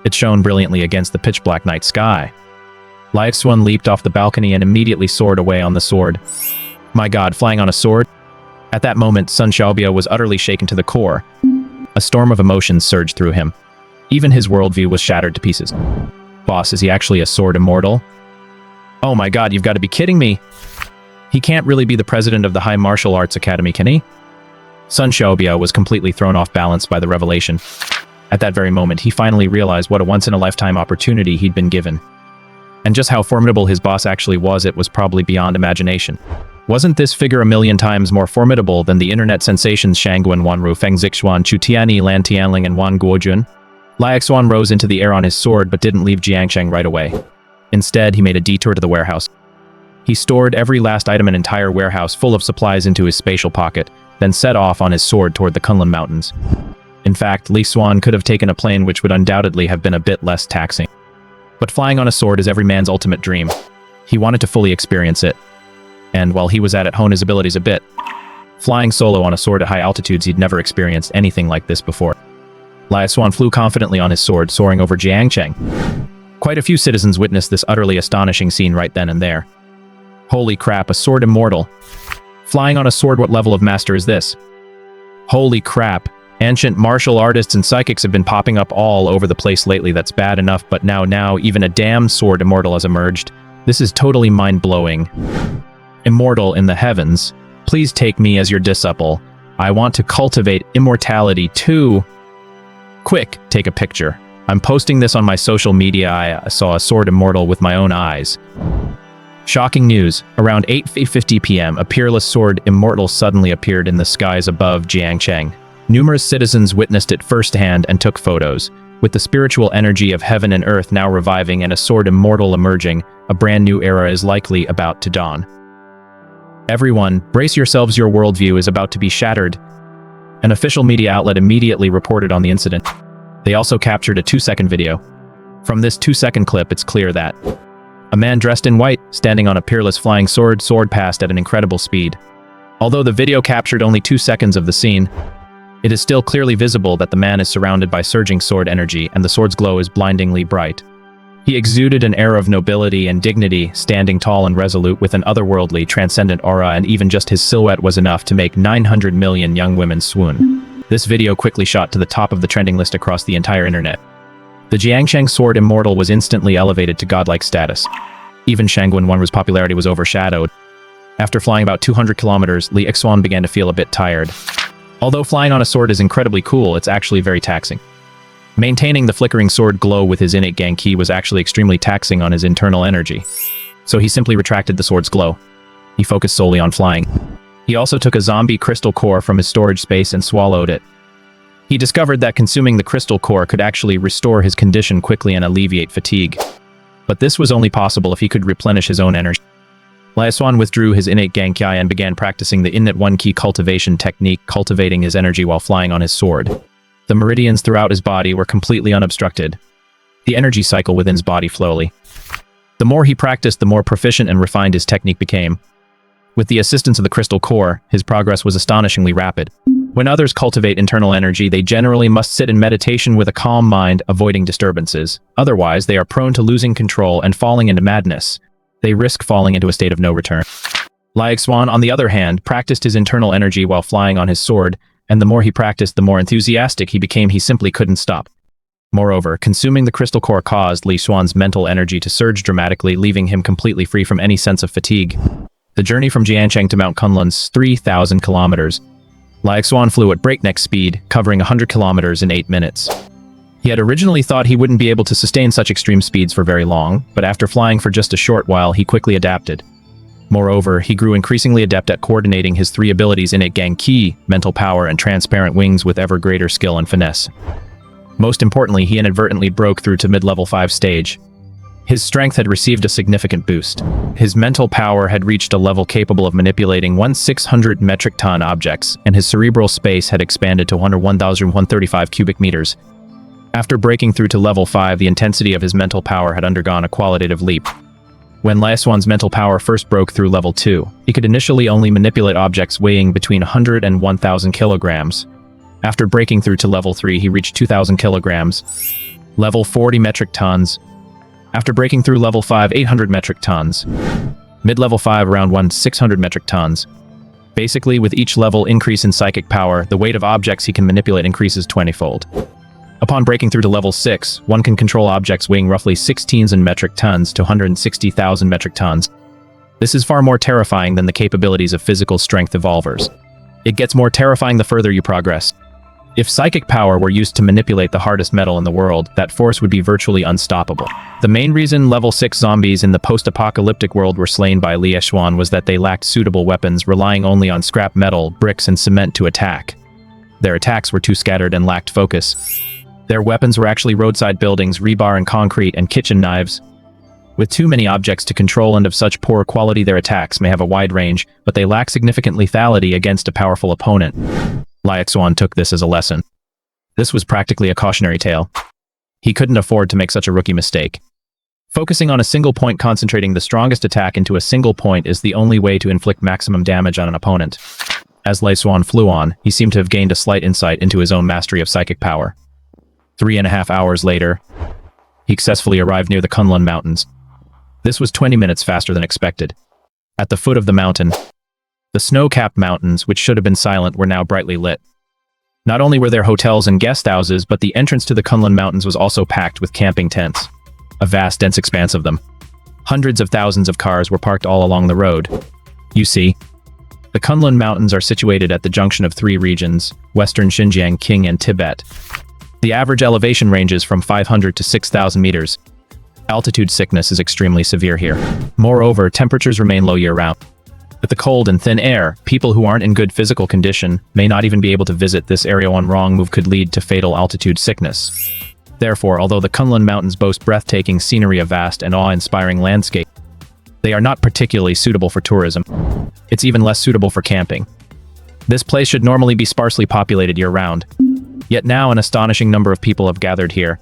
S1: It shone brilliantly against the pitch-black night sky. Xuan leaped off the balcony and immediately soared away on the sword. My god, flying on a sword? At that moment, Sun Xiaobiao was utterly shaken to the core. A storm of emotions surged through him. Even his worldview was shattered to pieces. Boss, is he actually a sword immortal? Oh my god, you've got to be kidding me! He can't really be the president of the High Martial Arts Academy, can he? Sun Xiaobiao was completely thrown off balance by the revelation. At that very moment, he finally realized what a once-in-a-lifetime opportunity he'd been given. And just how formidable his boss actually was, it was probably beyond imagination. Wasn't this figure a million times more formidable than the internet sensations Shangguan Wanru, Feng Zixuan, Chu Tianyi, Lan Tianling, and Wan Guojun? Xuan rose into the air on his sword but didn't leave Jiangsheng right away. Instead, he made a detour to the warehouse. He stored every last item in an entire warehouse full of supplies into his spatial pocket, then set off on his sword toward the Kunlun Mountains. In fact, Xuan could have taken a plane which would undoubtedly have been a bit less taxing. But flying on a sword is every man's ultimate dream. He wanted to fully experience it. And while he was at it, hone his abilities a bit. Flying solo on a sword at high altitudes, he'd never experienced anything like this before. Xuan flew confidently on his sword, soaring over Jiangsheng. Quite a few citizens witnessed this utterly astonishing scene right then and there. Holy crap, a sword immortal. Flying on a sword, what level of master is this? Holy crap. Ancient martial artists and psychics have been popping up all over the place lately. That's bad enough, but now even a damn sword immortal has emerged. This is totally mind-blowing. Immortal in the heavens, please take me as your disciple. I want to cultivate immortality too. Quick, take a picture. I'm posting this on my social media. I saw a sword immortal with my own eyes. Shocking news. Around 8:50 p.m., a peerless sword immortal suddenly appeared in the skies above Jiangsheng. Numerous citizens witnessed it firsthand and took photos. With the spiritual energy of heaven and earth now reviving and a sword immortal emerging, a brand new era is likely about to dawn. Everyone, brace yourselves, your worldview is about to be shattered. An official media outlet immediately reported on the incident. They also captured a 2-second video. From this 2-second clip, it's clear that a man dressed in white, standing on a peerless flying sword, soared past at an incredible speed. Although the video captured only 2 seconds of the scene, it is still clearly visible that the man is surrounded by surging sword energy and the sword's glow is blindingly bright. He exuded an air of nobility and dignity, standing tall and resolute with an otherworldly, transcendent aura, and even just his silhouette was enough to make 900 million young women swoon. This video quickly shot to the top of the trending list across the entire internet. The Jiangsheng sword immortal was instantly elevated to godlike status. Even Shangguan Wanru's popularity was overshadowed. After flying about 200 kilometers, Xuan began to feel a bit tired. Although flying on a sword is incredibly cool, it's actually very taxing. Maintaining the flickering sword glow with his innate gang ki was actually extremely taxing on his internal energy. So he simply retracted the sword's glow. He focused solely on flying. He also took a zombie crystal core from his storage space and swallowed it. He discovered that consuming the crystal core could actually restore his condition quickly and alleviate fatigue. But this was only possible if he could replenish his own energy. Xuan withdrew his innate gang ki and began practicing the innate one ki cultivation technique, cultivating his energy while flying on his sword. The meridians throughout his body were completely unobstructed. The energy cycle within his body slowly. The more he practiced, the more proficient and refined his technique became. With the assistance of the crystal core, his progress was astonishingly rapid. When others cultivate internal energy, they generally must sit in meditation with a calm mind, avoiding disturbances. Otherwise, they are prone to losing control and falling into madness. They risk falling into a state of no return. Xuan, on the other hand, practiced his internal energy while flying on his sword, and the more he practiced, the more enthusiastic he became. He simply couldn't stop. Moreover, consuming the crystal core caused Li Xuan's mental energy to surge dramatically, leaving him completely free from any sense of fatigue. The journey from Jiancheng to Mount Kunlun's 3,000 kilometers. Li Xuan flew at breakneck speed, covering 100 kilometers in 8 minutes. He had originally thought he wouldn't be able to sustain such extreme speeds for very long, but after flying for just a short while, he quickly adapted. Moreover, he grew increasingly adept at coordinating his three abilities: innate gang ki, mental power, and transparent wings with ever greater skill and finesse. Most importantly, he inadvertently broke through to mid-level 5 stage. His strength had received a significant boost. His mental power had reached a level capable of manipulating 1,600 metric ton objects, and his cerebral space had expanded to 101,135 cubic meters. After breaking through to level 5, the intensity of his mental power had undergone a qualitative leap. When Li Xuan's mental power first broke through level 2, he could initially only manipulate objects weighing between 100 and 1,000 kilograms. After breaking through to level 3, he reached 2,000 kilograms. Level 40 metric tons. After breaking through level 5, 800 metric tons. Mid-level 5, around 1,600 metric tons. Basically, with each level increase in psychic power, the weight of objects he can manipulate increases 20-fold. Upon breaking through to level 6, one can control objects weighing roughly 16,000 metric tons to 160,000 metric tons. This is far more terrifying than the capabilities of physical strength evolvers. It gets more terrifying the further you progress. If psychic power were used to manipulate the hardest metal in the world, that force would be virtually unstoppable. The main reason level 6 zombies in the post-apocalyptic world were slain by Li Xuan was that they lacked suitable weapons, relying only on scrap metal, bricks, and cement to attack. Their attacks were too scattered and lacked focus. Their weapons were actually roadside buildings, rebar and concrete, and kitchen knives. With too many objects to control and of such poor quality, their attacks may have a wide range, but they lack significant lethality against a powerful opponent. Li Xuan took this as a lesson. This was practically a cautionary tale. He couldn't afford to make such a rookie mistake. Focusing on a single point, concentrating the strongest attack into a single point is the only way to inflict maximum damage on an opponent. As Li Xuan flew on, he seemed to have gained a slight insight into his own mastery of psychic power. 3.5 hours later, he successfully arrived near the Kunlun Mountains. This was 20 minutes faster than expected. At the foot of the mountain, the snow-capped mountains, which should have been silent, were now brightly lit. Not only were there hotels and guest houses, but the entrance to the Kunlun Mountains was also packed with camping tents. A vast, dense expanse of them. Hundreds of thousands of cars were parked all along the road. You see, the Kunlun Mountains are situated at the junction of 3 regions: Western Xinjiang, Qing, and Tibet. The average elevation ranges from 500 to 6,000 meters. Altitude sickness is extremely severe here. Moreover, temperatures remain low year-round. With the cold and thin air, people who aren't in good physical condition may not even be able to visit this area. One wrong move could lead to fatal altitude sickness. Therefore, although the Kunlun Mountains boast breathtaking scenery, a vast and awe-inspiring landscape, they are not particularly suitable for tourism. It's even less suitable for camping. This place should normally be sparsely populated year-round. Yet now an astonishing number of people have gathered here.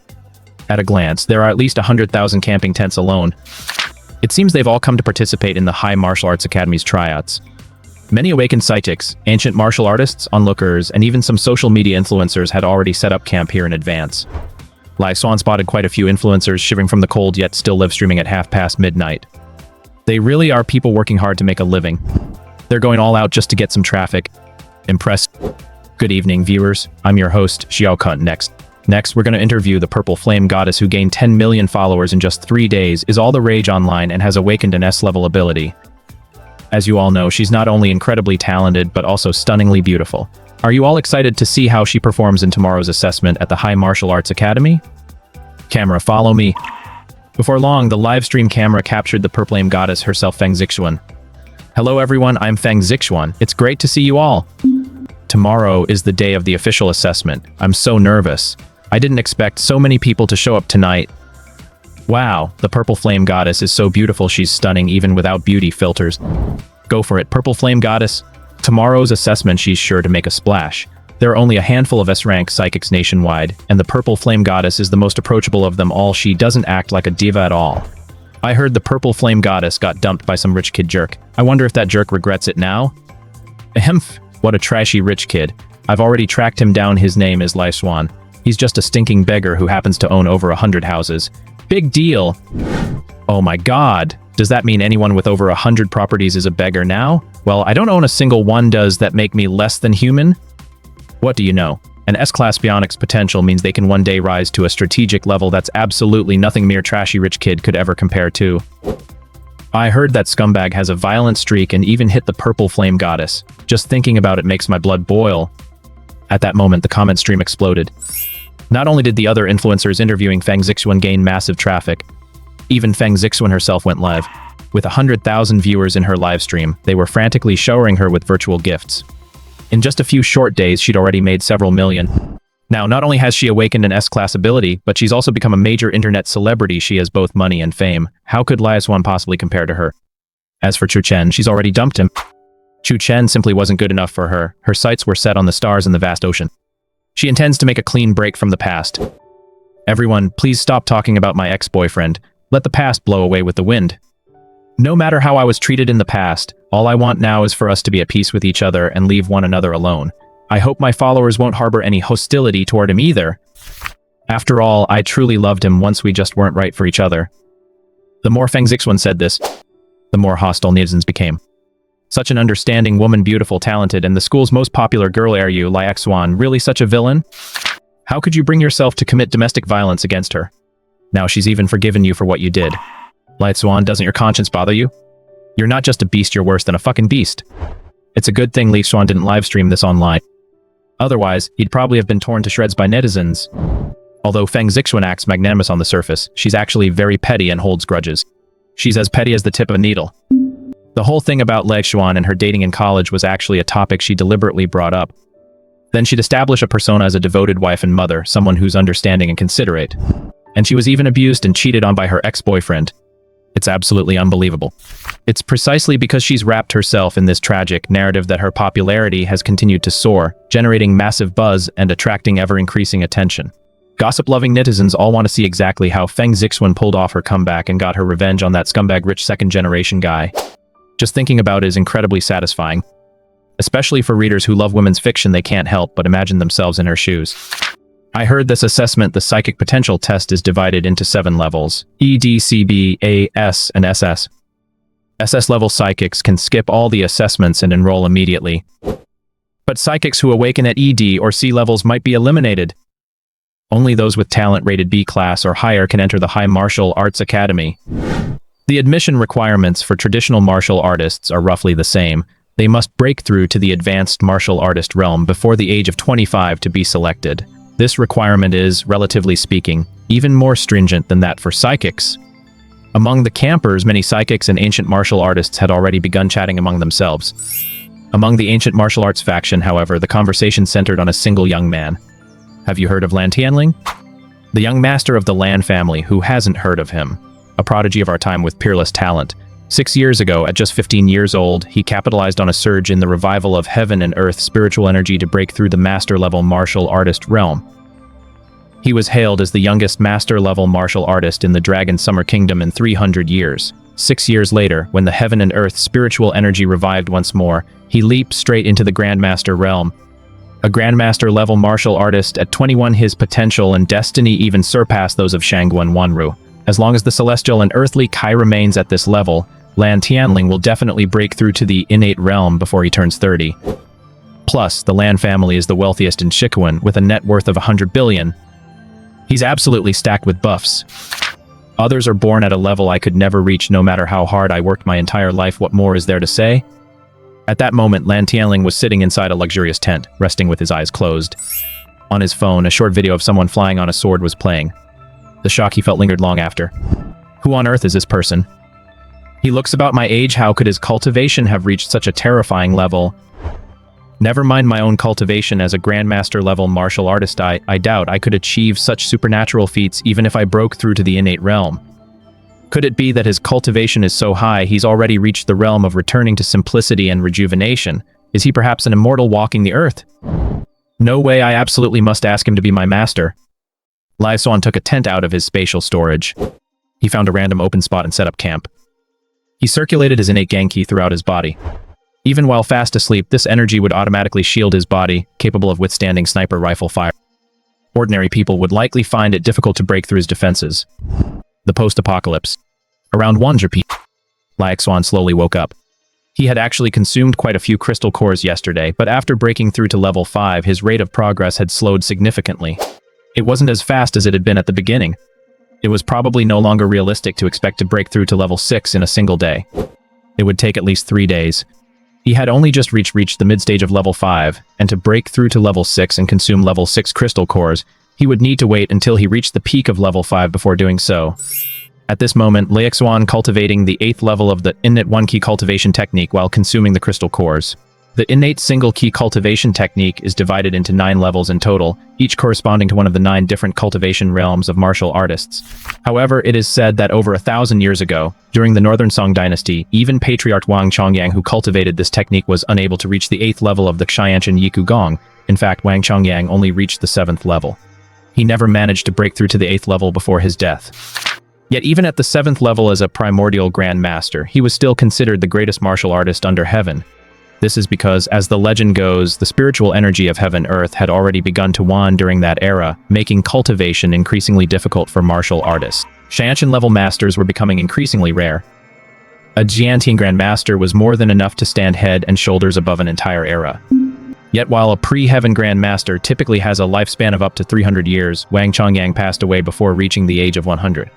S1: At a glance, there are at least 100,000 camping tents alone. It seems they've all come to participate in the High Martial Arts Academy's tryouts. Many awakened psychics, ancient martial artists, onlookers, and even some social media influencers had already set up camp here in advance. Li Xuan spotted quite a few influencers shivering from the cold, yet still live streaming at midnight. They really are people working hard to make a living. They're going all out just to get some traffic. Impressed. Good evening, viewers. I'm your host, Xuan. Next, we're going to interview the Purple Flame Goddess, who gained 10 million followers in just 3 days, is all the rage online, and has awakened an S-level ability. As you all know, she's not only incredibly talented, but also stunningly beautiful. Are you all excited to see how she performs in tomorrow's assessment at the High Martial Arts Academy? Camera, follow me. Before long, the live stream camera captured the Purple Flame Goddess herself, Feng Zixuan. Hello everyone, I'm Feng Zixuan. It's great to see you all. Tomorrow is the day of the official assessment. I'm so nervous. I didn't expect so many people to show up tonight. Wow, the Purple Flame Goddess is so beautiful, she's stunning even without beauty filters. Go for it, Purple Flame Goddess. Tomorrow's assessment, she's sure to make a splash. There are only a handful of S-rank psychics nationwide, and the Purple Flame Goddess is the most approachable of them all. She doesn't act like a diva at all. I heard the Purple Flame Goddess got dumped by some rich kid jerk. I wonder if that jerk regrets it now? Ahem, what a trashy rich kid. I've already tracked him down. His name is Li Xuan. He's just a stinking beggar who happens to own over 100 houses. Big deal. Oh my god. Does that mean anyone with over 100 properties is a beggar now? Well, I don't own a single one. Does that make me less than human? What do you know? An S-class bionics potential means they can one day rise to a strategic level that's absolutely nothing mere trashy rich kid could ever compare to. I heard that scumbag has a violent streak and even hit the purple flame goddess. Just thinking about it makes my blood boil. At that moment, the comment stream exploded. Not only did the other influencers interviewing Feng Zixuan gain massive traffic, even Feng Zixuan herself went live. With 100,000 viewers in her live stream, they were frantically showering her with virtual gifts. In just a few short days, she'd already made several million. Now, not only has she awakened an S-class ability, but she's also become a major internet celebrity. She has both money and fame. How could Xuan possibly compare to her? As for Chu Chen, she's already dumped him. Chu Chen simply wasn't good enough for her. Her sights were set on the stars in the vast ocean. She intends to make a clean break from the past. Everyone, please stop talking about my ex-boyfriend. Let the past blow away with the wind. No matter how I was treated in the past, all I want now is for us to be at peace with each other and leave one another alone. I hope my followers won't harbor any hostility toward him either. After all, I truly loved him once we just weren't right for each other. The more Feng Zixuan said this, the more hostile netizens became. Such an understanding woman, beautiful, talented, and the school's most popular girl, are you, Xuan, really such a villain? How could you bring yourself to commit domestic violence against her? Now she's even forgiven you for what you did. Xuan, doesn't your conscience bother you? You're not just a beast, you're worse than a fucking beast. It's a good thing Xuan didn't livestream this online. Otherwise, he'd probably have been torn to shreds by netizens. Although Feng Zixuan acts magnanimous on the surface, she's actually very petty and holds grudges. She's as petty as the tip of a needle. The whole thing about Xuan and her dating in college was actually a topic she deliberately brought up. Then she'd establish a persona as a devoted wife and mother, someone who's understanding and considerate. And she was even abused and cheated on by her ex-boyfriend. It's absolutely unbelievable. It's precisely because she's wrapped herself in this tragic narrative that her popularity has continued to soar, generating massive buzz and attracting ever-increasing attention. Gossip-loving netizens all want to see exactly how Feng Zixuan pulled off her comeback and got her revenge on that scumbag rich second-generation guy. Just thinking about it is incredibly satisfying. Especially for readers who love women's fiction, they can't help but imagine themselves in her shoes. I heard this assessment, the psychic potential test, is divided into 7 levels: E, D, C, B, A, S, and SS. SS level psychics can skip all the assessments and enroll immediately. But psychics who awaken at E, D, or C levels might be eliminated. Only those with talent rated B class or higher can enter the High Martial Arts Academy. The admission requirements for traditional martial artists are roughly the same. They must break through to the advanced martial artist realm before the age of 25 to be selected. This requirement is, relatively speaking, even more stringent than that for psychics. Among the campers, many psychics and ancient martial artists had already begun chatting among themselves. Among the ancient martial arts faction, however, the conversation centered on a single young man. Have you heard of Lan Tianling? The young master of the Lan family, who hasn't heard of him? A prodigy of our time with peerless talent. 6 years ago, at just 15 years old, he capitalized on a surge in the revival of heaven and earth spiritual energy to break through the master-level martial artist realm. He was hailed as the youngest master-level martial artist in the Dragon Summer Kingdom in 300 years. 6 years later, when the heaven and earth spiritual energy revived once more, he leaped straight into the Grandmaster realm. A Grandmaster-level martial artist at 21, his potential and destiny even surpassed those of Shangguan Wanru. As long as the celestial and earthly Kai remains at this level, Lan Tianling will definitely break through to the innate realm before he turns 30. Plus, the Lan family is the wealthiest in Sichuan, with a net worth of 100 billion. He's absolutely stacked with buffs. Others are born at a level I could never reach no matter how hard I worked my entire life. What more is there to say? At that moment, Lan Tianling was sitting inside a luxurious tent, resting with his eyes closed. On his phone, a short video of someone flying on a sword was playing. The shock he felt lingered long after. Who on earth is this person? He looks about my age. How could his cultivation have reached such a terrifying level? Never mind my own cultivation as a Grandmaster-level martial artist, I doubt I could achieve such supernatural feats even if I broke through to the innate realm. Could it be that his cultivation is so high he's already reached the realm of returning to simplicity and rejuvenation? Is he perhaps an immortal walking the earth? No way, I absolutely must ask him to be my master. Xuan took a tent out of his spatial storage. He found a random open spot and set up camp. He circulated his innate Genki throughout his body. Even while fast asleep, this energy would automatically shield his body, capable of withstanding sniper rifle fire. Ordinary people would likely find it difficult to break through his defenses. The post-apocalypse. Around 1 p.m. Xuan slowly woke up. He had actually consumed quite a few crystal cores yesterday, but after breaking through to level 5, his rate of progress had slowed significantly. It wasn't as fast as it had been at the beginning. It was probably no longer realistic to expect to break through to level 6 in a single day. It would take at least 3 days. He had only just reached the mid-stage of level 5, and to break through to level 6 and consume level 6 crystal cores, he would need to wait until he reached the peak of level 5 before doing so. At this moment, Xuan cultivating the 8th level of the innate one-key cultivation technique while consuming the crystal cores. The innate single-key cultivation technique is divided into 9 levels in total, each corresponding to one of the 9 different cultivation realms of martial artists. However, it is said that over 1,000 years ago, during the Northern Song dynasty, even Patriarch Wang Chongyang who cultivated this technique was unable to reach the 8th level of the Xiantian Yiku Gong. In fact, Wang Chongyang only reached the 7th level. He never managed to break through to the 8th level before his death. Yet even at the 7th level as a primordial Grand Master, he was still considered the greatest martial artist under heaven. This is because, as the legend goes, the spiritual energy of heaven-earth had already begun to wane during that era, making cultivation increasingly difficult for martial artists. Xiantian-level masters were becoming increasingly rare. A Jiantian Grand Master was more than enough to stand head and shoulders above an entire era. Yet while a pre-heaven Grand Master typically has a lifespan of up to 300 years, Wang Chongyang passed away before reaching the age of 100.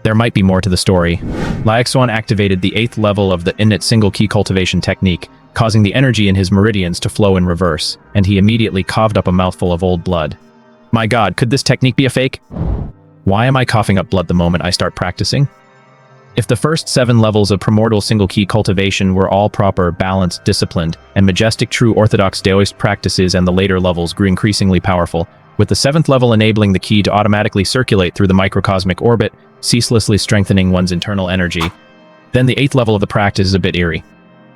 S1: There might be more to the story. Xuan activated the 8th level of the innate single-key cultivation technique, causing the energy in his meridians to flow in reverse, and he immediately coughed up a mouthful of old blood. My god, could this technique be a fake? Why am I coughing up blood the moment I start practicing? If the first 7 levels of primordial single-key cultivation were all proper, balanced, disciplined, and majestic true orthodox Daoist practices and the later levels grew increasingly powerful, with the 7th level enabling the key to automatically circulate through the microcosmic orbit, ceaselessly strengthening one's internal energy, then the 8th level of the practice is a bit eerie.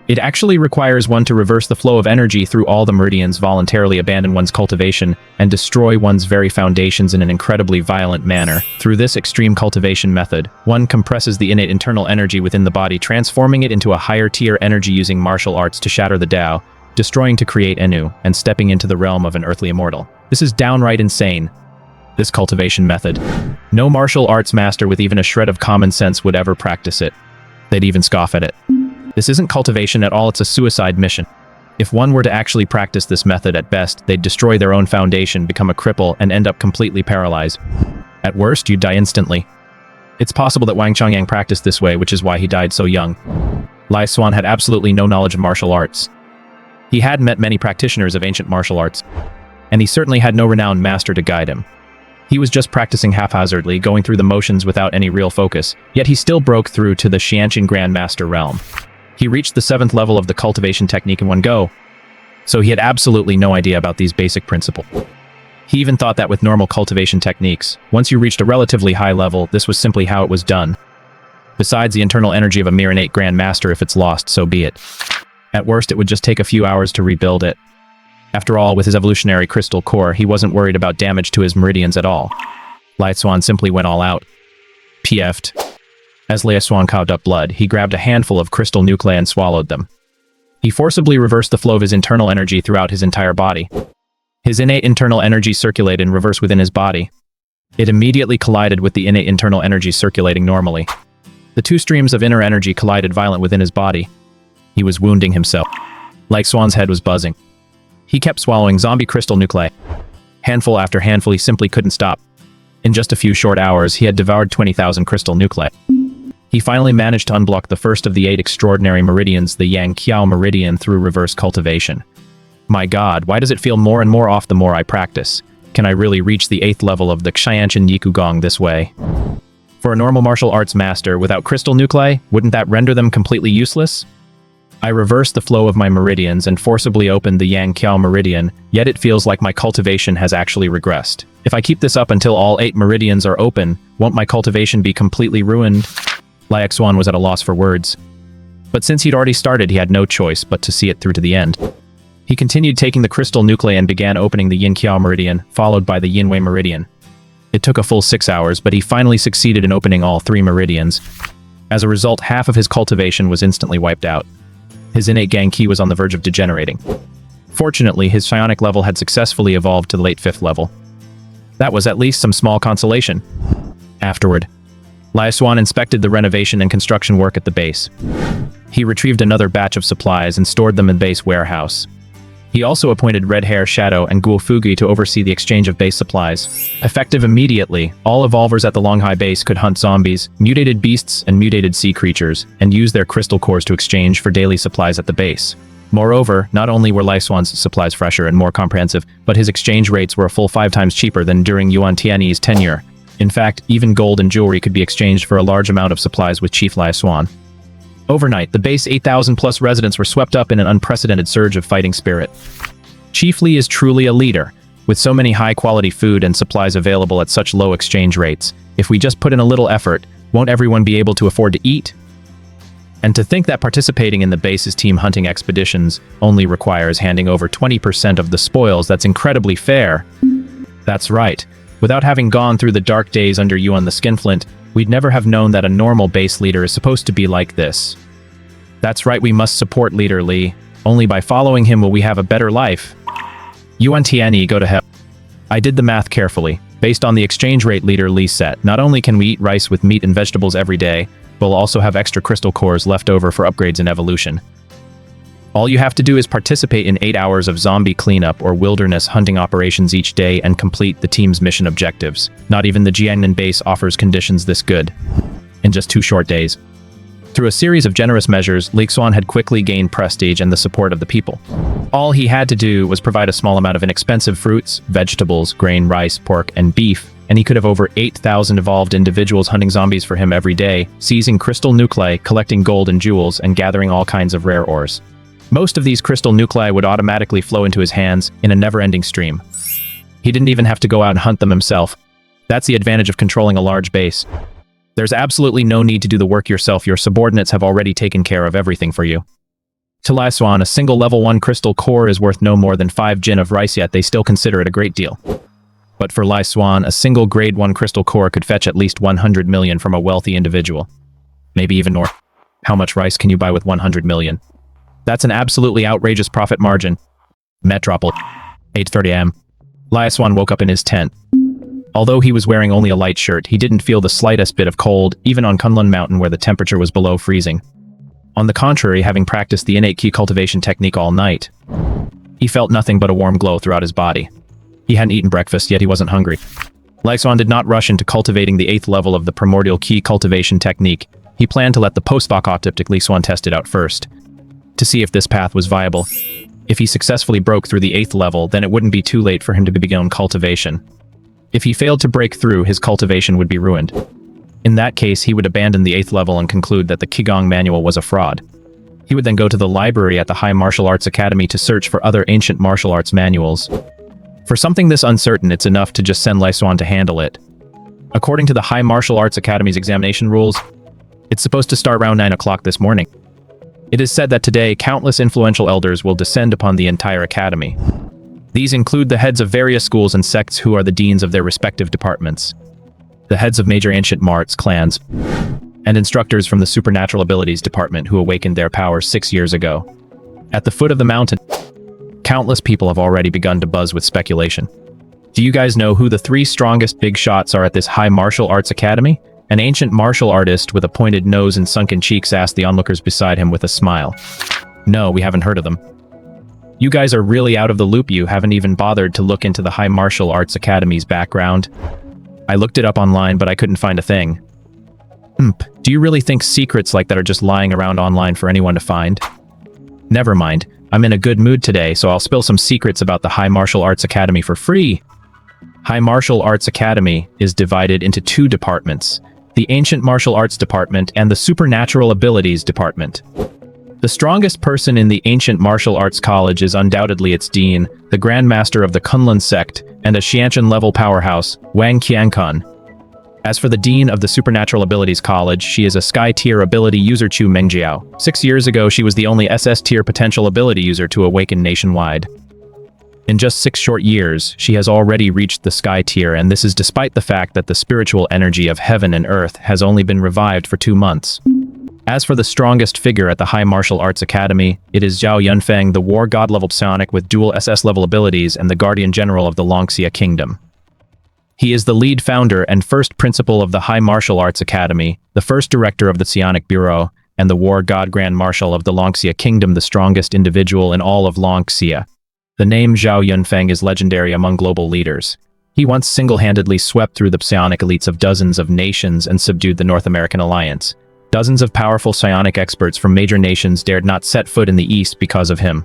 S1: It actually requires one to reverse the flow of energy through all the meridians, voluntarily abandon one's cultivation, and destroy one's very foundations in an incredibly violent manner. Through this extreme cultivation method, one compresses the innate internal energy within the body, transforming it into a higher-tier energy using martial arts to shatter the Tao, destroying to create anew, and stepping into the realm of an earthly immortal. This is downright insane. This cultivation method. No martial arts master with even a shred of common sense would ever practice it. They'd even scoff at it. This isn't cultivation at all, it's a suicide mission. If one were to actually practice this method at best, they'd destroy their own foundation, become a cripple, and end up completely paralyzed. At worst, you'd die instantly. It's possible that Wang Chongyang practiced this way, which is why he died so young. Xuan had absolutely no knowledge of martial arts. He had met many practitioners of ancient martial arts, and he certainly had no renowned master to guide him. He was just practicing haphazardly, going through the motions without any real focus, yet he still broke through to the Xiantian Grand Master realm. He reached the 7th level of the cultivation technique in one go, so he had absolutely no idea about these basic principles. He even thought that with normal cultivation techniques, once you reached a relatively high level, this was simply how it was done. Besides, the internal energy of a mere innate Grand Master, if it's lost, so be it. At worst, it would just take a few hours to rebuild it. After all, with his evolutionary crystal core, he wasn't worried about damage to his meridians at all. Xuan simply went all out. PF'd. As Xuan coughed up blood, he grabbed a handful of crystal nuclei and swallowed them. He forcibly reversed the flow of his internal energy throughout his entire body. His innate internal energy circulated in reverse within his body. It immediately collided with the innate internal energy circulating normally. The two streams of inner energy collided violently within his body. He was wounding himself. Xuan's head was buzzing. He kept swallowing zombie crystal nuclei. Handful after handful, he simply couldn't stop. In just a few short hours, he had devoured 20,000 crystal nuclei. He finally managed to unblock the first of the 8 extraordinary meridians, the Yang Qiao meridian, through reverse cultivation. My god, why does it feel more and more off the more I practice? Can I really reach the 8th level of the Xiantian Yiku Gong this way? For a normal martial arts master, without crystal nuclei, wouldn't that render them completely useless? I reversed the flow of my meridians and forcibly opened the Yang Qiao meridian, yet it feels like my cultivation has actually regressed. If I keep this up until all 8 meridians are open, won't my cultivation be completely ruined? Xuan was at a loss for words. But since he'd already started, he had no choice but to see it through to the end. He continued taking the crystal nuclei and began opening the Yin Qiao meridian, followed by the Yinwei meridian. It took a full 6 hours, but he finally succeeded in opening all 3 meridians. As a result, half of his cultivation was instantly wiped out. His innate Gang Qi was on the verge of degenerating. Fortunately, his psionic level had successfully evolved to the late 5th level. That was at least some small consolation. Afterward, Xuan inspected the renovation and construction work at the base. He retrieved another batch of supplies and stored them in base warehouse. He also appointed Red Hair Shadow and Guofugi to oversee the exchange of base supplies. Effective immediately, all evolvers at the Longhai base could hunt zombies, mutated beasts, and mutated sea creatures, and use their crystal cores to exchange for daily supplies at the base. Moreover, not only were Xuan's supplies fresher and more comprehensive, but his exchange rates were a full 5 times cheaper than during Yuan Tianyi's tenure. In fact, even gold and jewelry could be exchanged for a large amount of supplies with Chief Xuan. Overnight, the base 8,000-plus residents were swept up in an unprecedented surge of fighting spirit. Chief Li is truly a leader. With so many high-quality food and supplies available at such low exchange rates, if we just put in a little effort, won't everyone be able to afford to eat? And to think that participating in the base's team hunting expeditions only requires handing over 20% of the spoils, that's incredibly fair. That's right. Without having gone through the dark days under Yuan the Skinflint, we'd never have known that a normal base leader is supposed to be like this. That's right, we must support Leader Li. Only by following him will we have a better life. Yuan Tianyi, go to hell. I did the math carefully. Based on the exchange rate Leader Li set, not only can we eat rice with meat and vegetables every day, but we'll also have extra crystal cores left over for upgrades in evolution. All you have to do is participate in 8 hours of zombie cleanup or wilderness hunting operations each day and complete the team's mission objectives. Not even the Jiangnan base offers conditions this good. In just 2 short days. Through a series of generous measures, Xuan had quickly gained prestige and the support of the people. All he had to do was provide a small amount of inexpensive fruits, vegetables, grain, rice, pork, and beef, and he could have over 8,000 evolved individuals hunting zombies for him every day, seizing crystal nuclei, collecting gold and jewels, and gathering all kinds of rare ores. Most of these crystal nuclei would automatically flow into his hands in a never-ending stream. He didn't even have to go out and hunt them himself. That's the advantage of controlling a large base. There's absolutely no need to do the work yourself. Your subordinates have already taken care of everything for you. To Xuan, a single level 1 crystal core is worth no more than 5 jin of rice, yet they still consider it a great deal. But for Xuan, a single grade 1 crystal core could fetch at least 100 million from a wealthy individual. Maybe even more. How much rice can you buy with 100 million? That's an absolutely outrageous profit margin. Metropole. 8:30 am. Xuan woke up in his tent. Although he was wearing only a light shirt, he didn't feel the slightest bit of cold, even on Kunlun Mountain where the temperature was below freezing. On the contrary, having practiced the innate ki cultivation technique all night, he felt nothing but a warm glow throughout his body. He hadn't eaten breakfast, yet he wasn't hungry. Xuan did not rush into cultivating the 8th level of the primordial ki cultivation technique. He planned to let the post-apocalyptic Xuan test it out first, to see if this path was viable. If he successfully broke through the 8th level, then it wouldn't be too late for him to begin cultivation. If he failed to break through, his cultivation would be ruined. In that case, he would abandon the 8th level and conclude that the Qigong manual was a fraud. He would then go to the library at the High Martial Arts Academy to search for other ancient martial arts manuals. For something this uncertain, it's enough to just send Xuan to handle it. According to the High Martial Arts Academy's examination rules, it's supposed to start around 9 o'clock this morning. It is said that today, countless influential elders will descend upon the entire academy. These include the heads of various schools and sects who are the deans of their respective departments, the heads of major ancient marts, clans, and instructors from the supernatural abilities department who awakened their powers 6 years ago. At the foot of the mountain, countless people have already begun to buzz with speculation. Do you guys know who the 3 strongest big shots are at this High Martial Arts Academy? An ancient martial artist with a pointed nose and sunken cheeks asked the onlookers beside him with a smile. No, we haven't heard of them. You guys are really out of the loop. You haven't even bothered to look into the High Martial Arts Academy's background. I looked it up online, but I couldn't find a thing. Do you really think secrets like that are just lying around online for anyone to find? Never mind. I'm in a good mood today, so I'll spill some secrets about the High Martial Arts Academy for free. High Martial Arts Academy is divided into 2 departments, the Ancient Martial Arts Department and the Supernatural Abilities Department. The strongest person in the Ancient Martial Arts College is undoubtedly its dean, the Grand Master of the Kunlun sect, and a Xiantian-level powerhouse, Wang Qiankun. As for the dean of the Supernatural Abilities College, she is a Sky-tier ability user Chu Mengjiao. 6 years ago, she was the only SS-tier potential ability user to awaken nationwide. In just 6 short years, she has already reached the Sky tier, and this is despite the fact that the spiritual energy of heaven and earth has only been revived for 2 months. As for the strongest figure at the High Martial Arts Academy, it is Zhao Yunfeng, the war god-level psionic with dual SS-level abilities and the guardian general of the Longxia Kingdom. He is the lead founder and first principal of the High Martial Arts Academy, the first director of the Psionic Bureau, and the war god Grand Marshal of the Longxia Kingdom, the strongest individual in all of Longxia. The name Zhao Yunfeng is legendary among global leaders. He once single-handedly swept through the psionic elites of dozens of nations and subdued the North American alliance. Dozens of powerful psionic experts from major nations dared not set foot in the East because of him.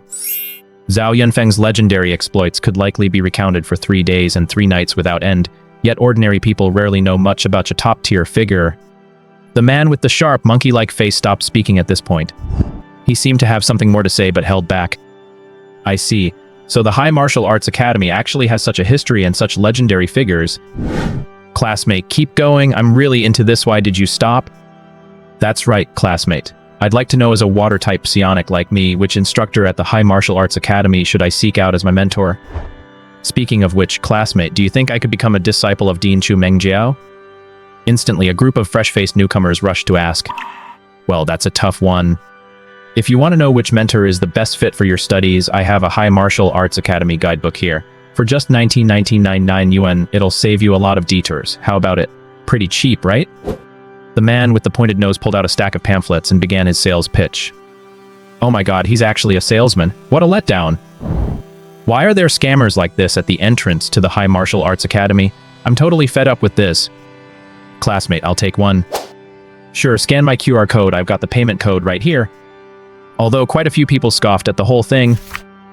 S1: Zhao Yunfeng's legendary exploits could likely be recounted for 3 days and 3 nights without end, yet ordinary people rarely know much about a top-tier figure. The man with the sharp, monkey-like face stopped speaking at this point. He seemed to have something more to say but held back. I see. So the High Martial Arts Academy actually has such a history and such legendary figures. Classmate, keep going. I'm really into this. Why did you stop? That's right, classmate. I'd like to know, as a water-type psionic like me, which instructor at the High Martial Arts Academy should I seek out as my mentor? Speaking of which, classmate, do you think I could become a disciple of Dean Chu Mengjiao? Instantly, a group of fresh-faced newcomers rushed to ask. Well, that's a tough one. If you want to know which mentor is the best fit for your studies, I have a High Martial Arts Academy guidebook here. For just 19.99 yuan, it'll save you a lot of detours. How about it? Pretty cheap, right? The man with the pointed nose pulled out a stack of pamphlets and began his sales pitch. Oh my god, he's actually a salesman. What a letdown. Why are there scammers like this at the entrance to the High Martial Arts Academy? I'm totally fed up with this. Classmate, I'll take one. Sure, scan my QR code. I've got the payment code right here. Although quite a few people scoffed at the whole thing,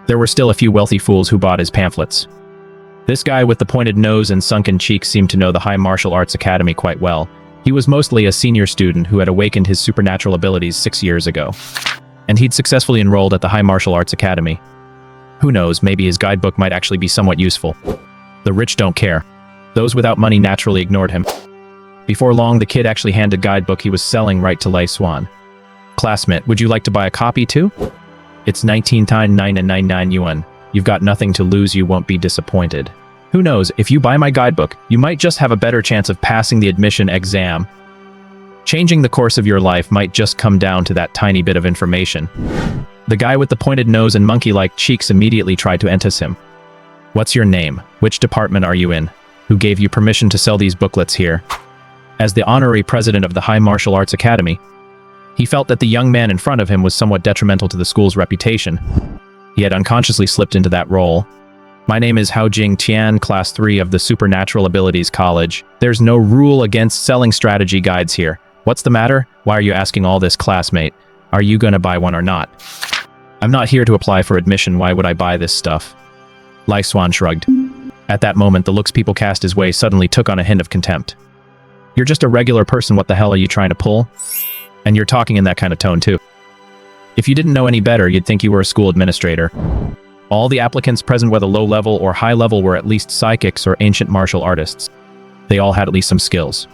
S1: there were still a few wealthy fools who bought his pamphlets. This guy with the pointed nose and sunken cheeks seemed to know the High Martial Arts Academy quite well. He was mostly a senior student who had awakened his supernatural abilities 6 years ago. And he'd successfully enrolled at the High Martial Arts Academy. Who knows, maybe his guidebook might actually be somewhat useful. The rich don't care. Those without money naturally ignored him. Before long, the kid actually handed guidebook he was selling right to Xuan. Classmate, would you like to buy a copy too? It's 19.99 yuan. You've got nothing to lose, you won't be disappointed. Who knows, if you buy my guidebook, you might just have a better chance of passing the admission exam. Changing the course of your life might just come down to that tiny bit of information. The guy with the pointed nose and monkey-like cheeks immediately tried to entice him. What's your name? Which department are you in? Who gave you permission to sell these booklets here? As the honorary president of the High Martial Arts Academy, he felt that the young man in front of him was somewhat detrimental to the school's reputation. He had unconsciously slipped into that role. My name is Haojing Tian, Class 3 of the Supernatural Abilities College. There's no rule against selling strategy guides here. What's the matter? Why are you asking all this, classmate? Are you gonna buy one or not? I'm not here to apply for admission. Why would I buy this stuff? Xuan shrugged. At that moment, the looks people cast his way suddenly took on a hint of contempt. You're just a regular person. What the hell are you trying to pull? And you're talking in that kind of tone too. If you didn't know any better, you'd think you were a school administrator. All the applicants present, whether low level or high level, were at least psychics or ancient martial artists. They all had at least some skills.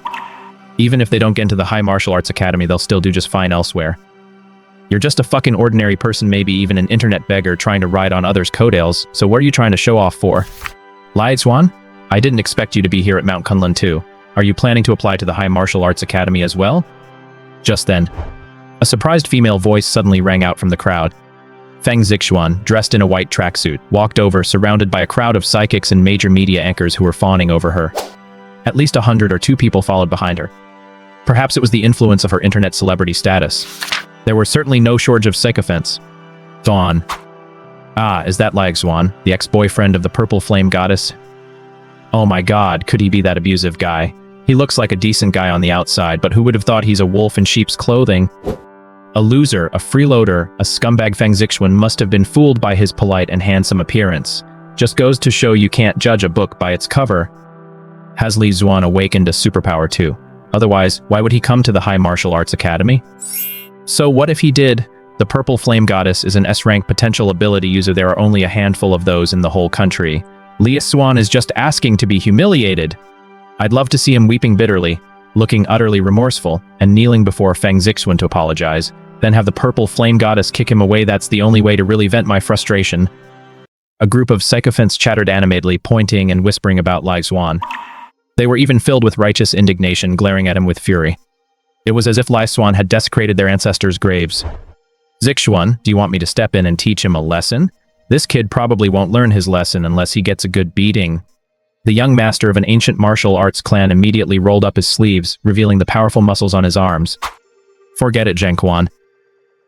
S1: Even if they don't get into the High Martial Arts Academy, they'll still do just fine elsewhere. You're just a fucking ordinary person, maybe even an internet beggar trying to ride on others' coattails, so what are you trying to show off for? Xuan? I didn't expect you to be here at Mount Kunlun too. Are you planning to apply to the High Martial Arts Academy as well? Just then, a surprised female voice suddenly rang out from the crowd. Feng Zixuan, dressed in a white tracksuit, walked over, surrounded by a crowd of psychics and major media anchors who were fawning over her. At least 100 or 2 people followed behind her. Perhaps it was the influence of her internet celebrity status. There were certainly no shortage of sycophants. Dawn. Ah, is that Xuan, the ex-boyfriend of the purple flame goddess? Oh my god, could he be that abusive guy? He looks like a decent guy on the outside, but who would have thought he's a wolf in sheep's clothing? A loser, a freeloader, a scumbag. Feng Zixuan must have been fooled by his polite and handsome appearance. Just goes to show you can't judge a book by its cover. Has Xuan awakened a superpower too? Otherwise, why would he come to the High Martial Arts Academy? So what if he did? The Purple Flame Goddess is an S-rank potential ability user. There are only a handful of those in the whole country. Xuan is just asking to be humiliated. I'd love to see him weeping bitterly, looking utterly remorseful, and kneeling before Feng Zixuan to apologize, then have the Purple Flame Goddess kick him away. That's the only way to really vent my frustration. A group of sycophants chattered animatedly, pointing and whispering about Xuan. They were even filled with righteous indignation, glaring at him with fury. It was as if Xuan had desecrated their ancestors' graves. Zixuan, do you want me to step in and teach him a lesson? This kid probably won't learn his lesson unless he gets a good beating. The young master of an ancient martial arts clan immediately rolled up his sleeves, revealing the powerful muscles on his arms. Forget it, Xuan.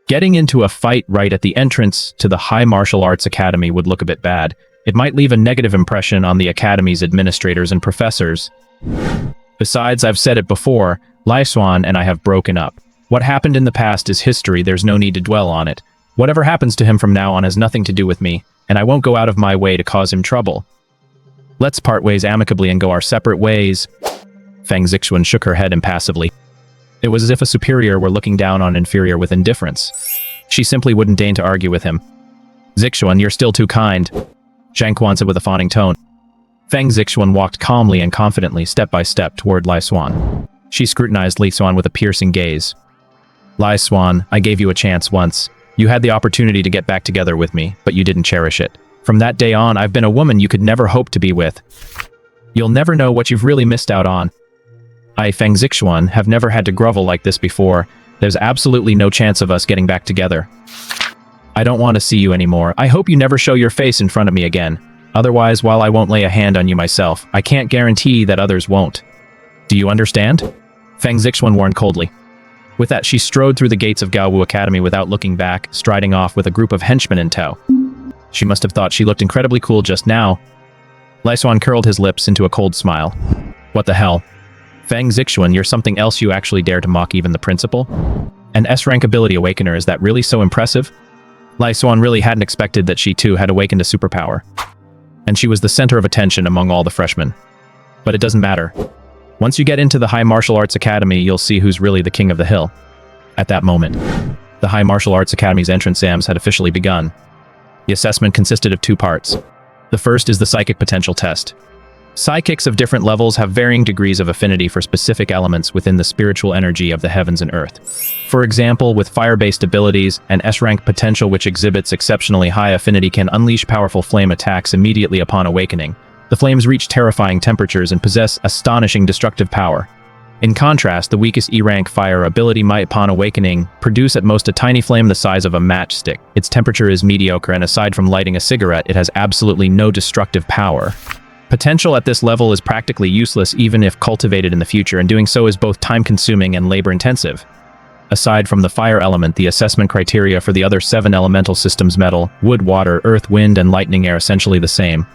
S1: Getting into a fight right at the entrance to the High Martial Arts Academy would look a bit bad. It might leave a negative impression on the academy's administrators and professors. Besides, I've said it before, Xuan and I have broken up. What happened in the past is history, there's no need to dwell on it. Whatever happens to him from now on has nothing to do with me, and I won't go out of my way to cause him trouble. Let's part ways amicably and go our separate ways. Feng Zixuan shook her head impassively. It was as if a superior were looking down on inferior with indifference. She simply wouldn't deign to argue with him. Zixuan, you're still too kind, Xuan said with a fawning tone. Feng Zixuan walked calmly and confidently, step by step, toward Xuan. She scrutinized Xuan with a piercing gaze. Xuan, I gave you a chance once. You had the opportunity to get back together with me, but you didn't cherish it. From that day on, I've been a woman you could never hope to be with. You'll never know what you've really missed out on. I, Feng Zixuan, have never had to grovel like this before. There's absolutely no chance of us getting back together. I don't want to see you anymore. I hope you never show your face in front of me again. Otherwise, while I won't lay a hand on you myself, I can't guarantee that others won't. Do you understand? Feng Zixuan warned coldly. With that, she strode through the gates of Gaowu Academy without looking back, striding off with a group of henchmen in tow. She must have thought she looked incredibly cool just now. Xuan curled his lips into a cold smile. What the hell? Feng Zixuan, you're something else. You actually dare to mock even the principal? An S-rank ability awakener, is that really so impressive? Xuan really hadn't expected that she too had awakened a superpower. And she was the center of attention among all the freshmen. But it doesn't matter. Once you get into the High Martial Arts Academy, you'll see who's really the king of the hill. At that moment, the High Martial Arts Academy's entrance exams had officially begun. The assessment consisted of two parts. The first is the psychic potential test. Psychics of different levels have varying degrees of affinity for specific elements within the spiritual energy of the heavens and earth. For example, with fire-based abilities, an S-rank potential which exhibits exceptionally high affinity can unleash powerful flame attacks immediately upon awakening. The flames reach terrifying temperatures and possess astonishing destructive power. In contrast, the weakest E-rank fire ability might, upon awakening, produce at most a tiny flame the size of a matchstick. Its temperature is mediocre, and aside from lighting a cigarette, it has absolutely no destructive power. Potential at this level is practically useless even if cultivated in the future, and doing so is both time-consuming and labor-intensive. Aside from the fire element, the assessment criteria for the other 7 elemental systems, metal, wood, water, earth, wind, and lightning, are essentially the same.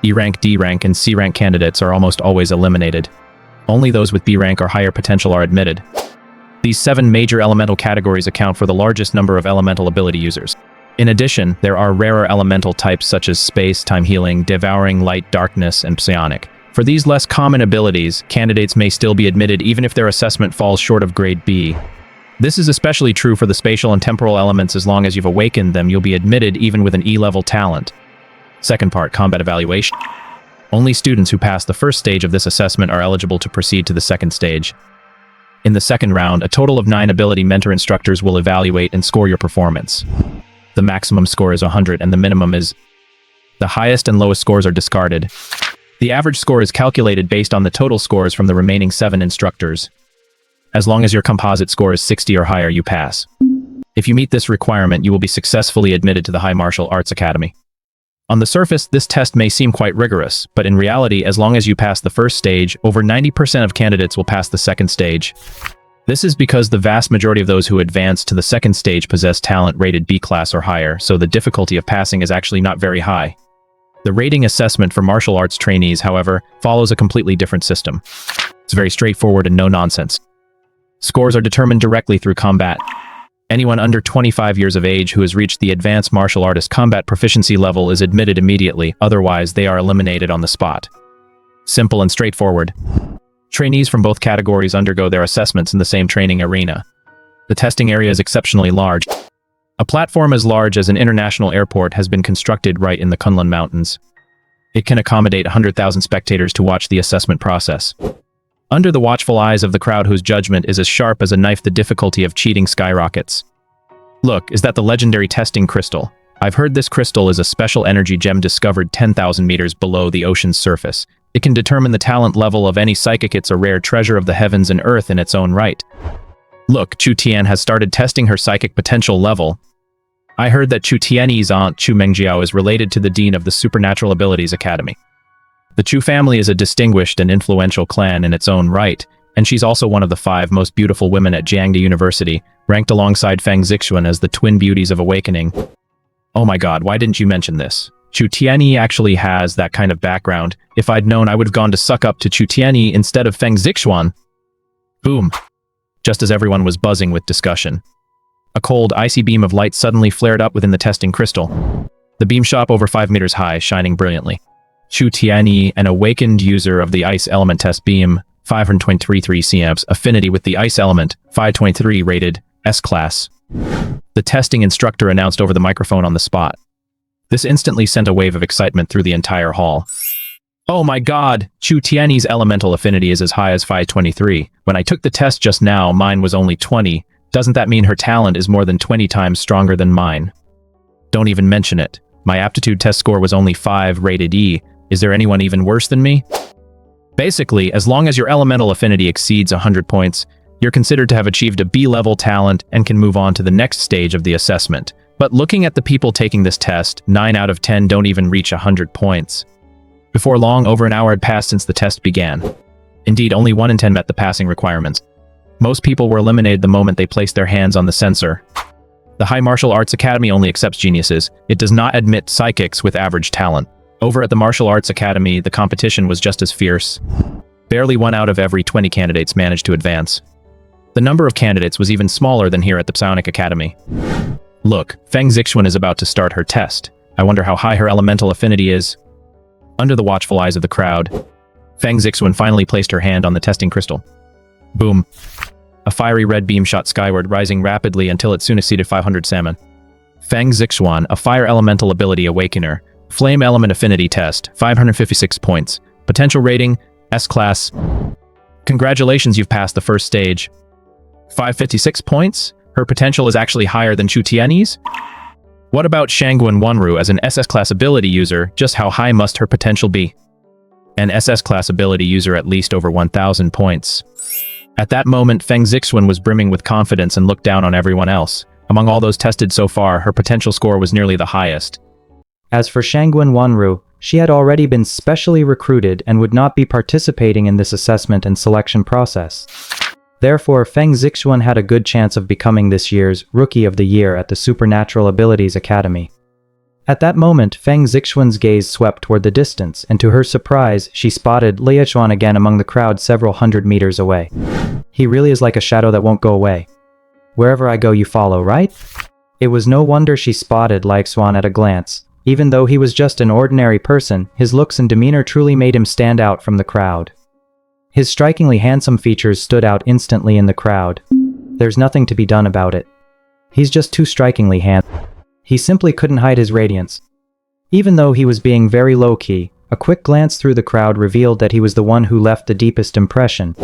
S1: E-rank, D-rank, and C-rank candidates are almost always eliminated. Only those with B-rank or higher potential are admitted. These 7 major elemental categories account for the largest number of elemental ability users. In addition, there are rarer elemental types such as space, time healing, devouring, light, darkness, and psionic. For these less common abilities, candidates may still be admitted even if their assessment falls short of grade B. This is especially true for the spatial and temporal elements. As long as you've awakened them, you'll be admitted even with an E-level talent. Second part, combat evaluation. Only students who pass the first stage of this assessment are eligible to proceed to the second stage. In the second round, a total of 9 ability mentor instructors will evaluate and score your performance. The maximum score is 100 and the minimum is... The highest and lowest scores are discarded. The average score is calculated based on the total scores from the remaining 7 instructors. As long as your composite score is 60 or higher, you pass. If you meet this requirement, you will be successfully admitted to the High Martial Arts Academy. On the surface, this test may seem quite rigorous, but in reality, as long as you pass the first stage, over 90% of candidates will pass the second stage. This is because the vast majority of those who advance to the second stage possess talent rated B class or higher, so the difficulty of passing is actually not very high. The rating assessment for martial arts trainees, however, follows a completely different system. It's very straightforward and no nonsense. Scores are determined directly through combat. Anyone under 25 years of age who has reached the advanced martial artist combat proficiency level is admitted immediately, otherwise they are eliminated on the spot. Simple and straightforward. Trainees from both categories undergo their assessments in the same training arena. The testing area is exceptionally large. A platform as large as an international airport has been constructed right in the Kunlun Mountains. It can accommodate 100,000 spectators to watch the assessment process. Under the watchful eyes of the crowd whose judgment is as sharp as a knife, the difficulty of cheating skyrockets. Look, is that the legendary testing crystal? I've heard this crystal is a special energy gem discovered 10,000 meters below the ocean's surface. It can determine the talent level of any psychic. It's a rare treasure of the heavens and earth in its own right. Look, Chu Tian has started testing her psychic potential level. I heard that Chu Tianyi's aunt, Chu Mengjiao, is related to the dean of the Supernatural Abilities Academy. The Chu family is a distinguished and influential clan in its own right, and she's also one of the 5 most beautiful women at Jiangda University, ranked alongside Feng Zixuan as the twin beauties of awakening. Oh my god, why didn't you mention this? Chu Tianyi actually has that kind of background. If I'd known, I would have gone to suck up to Chu Tianyi instead of Feng Zixuan. Boom. Just as everyone was buzzing with discussion, a cold, icy beam of light suddenly flared up within the testing crystal. The beam shot over 5 meters high, shining brilliantly. Chu Tianyi, an awakened user of the ice element test beam, 523 cms, affinity with the ice element, 523 rated, S-class. The testing instructor announced over the microphone on the spot. This instantly sent a wave of excitement through the entire hall. Oh my god, Chu Tianyi's elemental affinity is as high as 523. When I took the test just now, mine was only 20. Doesn't that mean her talent is more than 20 times stronger than mine? Don't even mention it. My aptitude test score was only 5 rated E. Is there anyone even worse than me? Basically, as long as your elemental affinity exceeds 100 points, you're considered to have achieved a B-level talent and can move on to the next stage of the assessment. But looking at the people taking this test, 9 out of 10 don't even reach 100 points. Before long, over an hour had passed since the test began. Indeed, only 1 in 10 met the passing requirements. Most people were eliminated the moment they placed their hands on the sensor. The High Martial Arts Academy only accepts geniuses. It does not admit psychics with average talent. Over at the Martial Arts Academy, the competition was just as fierce. Barely 1 out of every 20 candidates managed to advance. The number of candidates was even smaller than here at the Psionic Academy. Look, Feng Zixuan is about to start her test. I wonder how high her elemental affinity is. Under the watchful eyes of the crowd, Feng Zixuan finally placed her hand on the testing crystal. Boom. A fiery red beam shot skyward, rising rapidly until it soon exceeded 500 salmon. Feng Zixuan, a fire elemental ability awakener. Flame element affinity test, 556 points. Potential rating, S-class. Congratulations, you've passed the first stage. 556 points? Her potential is actually higher than Chu Tianyi's? What about Shangguan Wanru as an SS-class ability user? Just how high must her potential be? An SS-class ability user at least over 1,000 points. At that moment, Feng Zixuan was brimming with confidence and looked down on everyone else. Among all those tested so far, her potential score was nearly the highest.
S2: As for Shangguan Wanru, she had already been specially recruited and would not be participating in this assessment and selection process. Therefore, Feng Zixuan had a good chance of becoming this year's Rookie of the Year at the Supernatural Abilities Academy. At that moment, Feng Zixuan's gaze swept toward the distance, and to her surprise, she spotted Lei Xuan again among the crowd several hundred meters away. He really is like a shadow that won't go away. Wherever I go, you follow, right? It was no wonder she spotted Lei Xuan at a glance. Even though he was just an ordinary person, his looks and demeanor truly made him stand out from the crowd. His strikingly handsome features stood out instantly in the crowd. There's nothing to be done about it. He's just too strikingly handsome. He simply couldn't hide his radiance. Even though he was being very low-key, a quick glance through the crowd revealed that he was the one who left the deepest impression.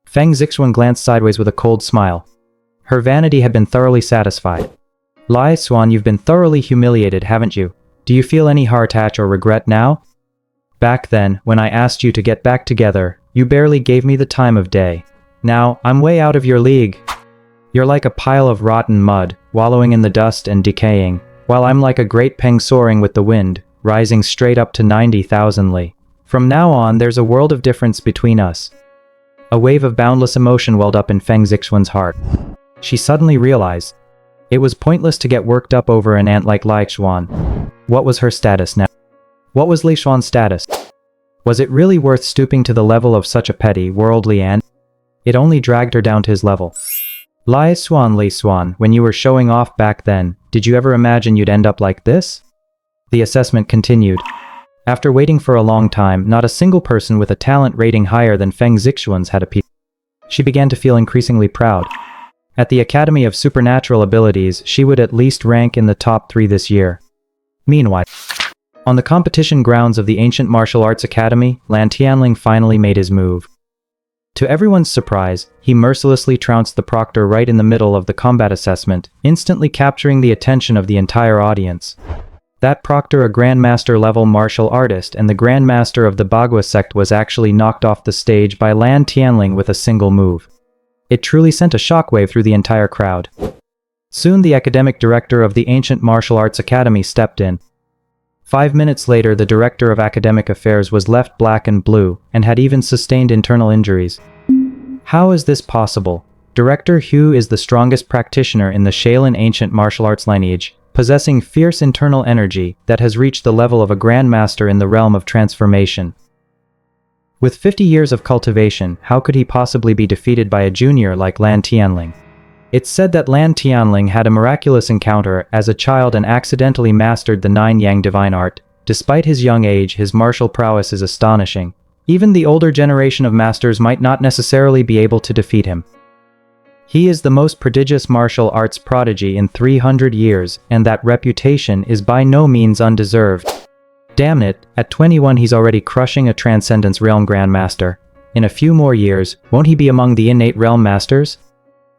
S2: Feng Zixuan glanced sideways with a cold smile. Her vanity had been thoroughly satisfied. Lei Xuan, you've been thoroughly humiliated, haven't you? Do you feel any heartache or regret now? Back then, when I asked you to get back together, you barely gave me the time of day. Now, I'm way out of your league. You're like a pile of rotten mud, wallowing in the dust and decaying, while I'm like a great peng soaring with the wind, rising straight up to 90,000 li. From now on, there's a world of difference between us. A wave of boundless emotion welled up in Feng Zixuan's heart. She suddenly realized it was pointless to get worked up over an ant like Lei Xuan. What was her status now? What was Lei Xuan's status? Was it really worth stooping to the level of such a petty, worldly ant? It only dragged her down to his level. Lei Xuan, when you were showing off back then, did you ever imagine you'd end up like this? The assessment continued. After waiting for a long time, not a single person with a talent rating higher than Feng Zixuan's had a piece. She began to feel increasingly proud. At the Academy of Supernatural Abilities, she would at least rank in the top 3 this year. Meanwhile, on the competition grounds of the Ancient Martial Arts Academy, Lan Tianling finally made his move. To everyone's surprise, he mercilessly trounced the proctor right in the middle of the combat assessment, instantly capturing the attention of the entire audience. That proctor, a Grandmaster-level martial artist and the Grandmaster of the Bagua sect, was actually knocked off the stage by Lan Tianling with a single move. It truly sent a shockwave through the entire crowd. Soon the academic director of the Ancient Martial Arts Academy stepped in. 5 minutes later, the director of academic affairs was left black and blue, and had even sustained internal injuries. How is this possible? Director Hu is the strongest practitioner in the Shaolin ancient martial arts lineage, possessing fierce internal energy that has reached the level of a grandmaster in the realm of transformation. With 50 years of cultivation, how could he possibly be defeated by a junior like Lan Tianling? It's said that Lan Tianling had a miraculous encounter as a child and accidentally mastered the 9 Yang divine art. Despite his young age, his martial prowess is astonishing. Even the older generation of masters might not necessarily be able to defeat him. He is the most prodigious martial arts prodigy in 300 years, and that reputation is by no means undeserved. Damn it, at 21 he's already crushing a Transcendence Realm Grandmaster. In a few more years, won't he be among the innate realm masters?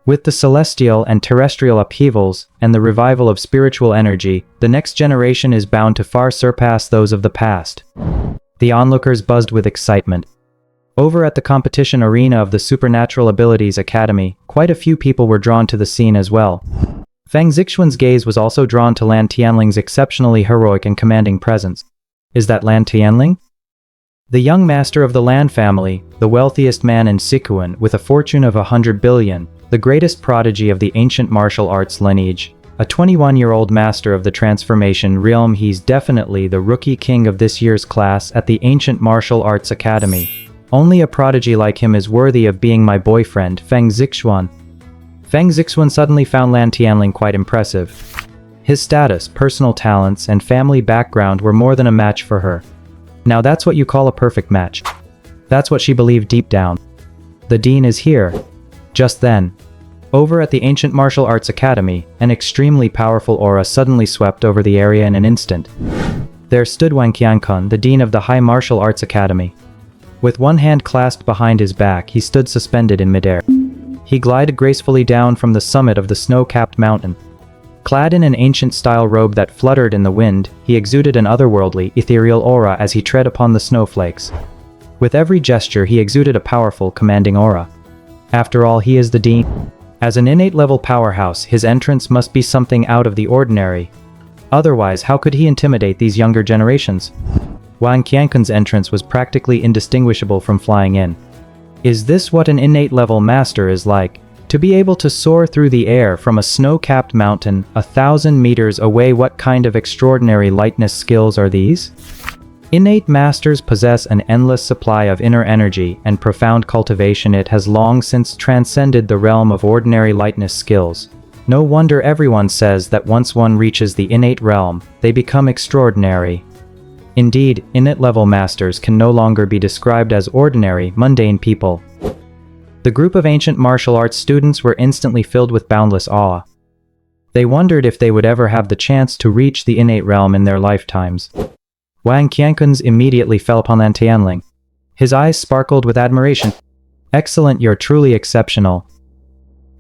S2: With the celestial and terrestrial upheavals, and the revival of spiritual energy, the next generation is bound to far surpass those of the past. The onlookers buzzed with excitement. Over at the competition arena of the Supernatural Abilities Academy, quite a few people were drawn to the scene as well. Feng Zixuan's gaze was also drawn to Lan Tianling's exceptionally heroic and commanding presence. Is that Lan Tianling? The young master of the Lan family, the wealthiest man in Sichuan with a fortune of 100 billion, the greatest prodigy of the ancient martial arts lineage, a 21-year-old master of the transformation realm. He's definitely the rookie king of this year's class at the Ancient Martial Arts Academy. Only a prodigy like him is worthy of being my boyfriend, Feng Zixuan. Feng Zixuan suddenly found Lan Tianling quite impressive. His status, personal talents, and family background were more than a match for her. Now that's what you call a perfect match. That's what she believed deep down. The dean is here. Just then, over at the Ancient Martial Arts Academy, an extremely powerful aura suddenly swept over the area in an instant. There stood Wang Qiankun, the dean of the High Martial Arts Academy. With one hand clasped behind his back, he stood suspended in midair. He glided gracefully down from the summit of the snow-capped mountain. Clad in an ancient-style robe that fluttered in the wind, he exuded an otherworldly, ethereal aura as he tread upon the snowflakes. With every gesture, he exuded a powerful, commanding aura. After all, he is the dean. As an innate-level powerhouse, his entrance must be something out of the ordinary. Otherwise, how could he intimidate these younger generations? Wang Qiankun's entrance was practically indistinguishable from flying in. Is this what an innate-level master is like? To be able to soar through the air from a snow-capped mountain 1,000 meters away? What kind of extraordinary lightness skills are these? Innate masters possess an endless supply of inner energy and profound cultivation. It has long since transcended the realm of ordinary lightness skills. No wonder everyone says that once one reaches the innate realm, they become extraordinary. Indeed, innate-level masters can no longer be described as ordinary, mundane people. The group of ancient martial arts students were instantly filled with boundless awe. They wondered if they would ever have the chance to reach the innate realm in their lifetimes. Wang Qiankun's immediately fell upon Lan Tianling. His eyes sparkled with admiration. Excellent, you're truly exceptional.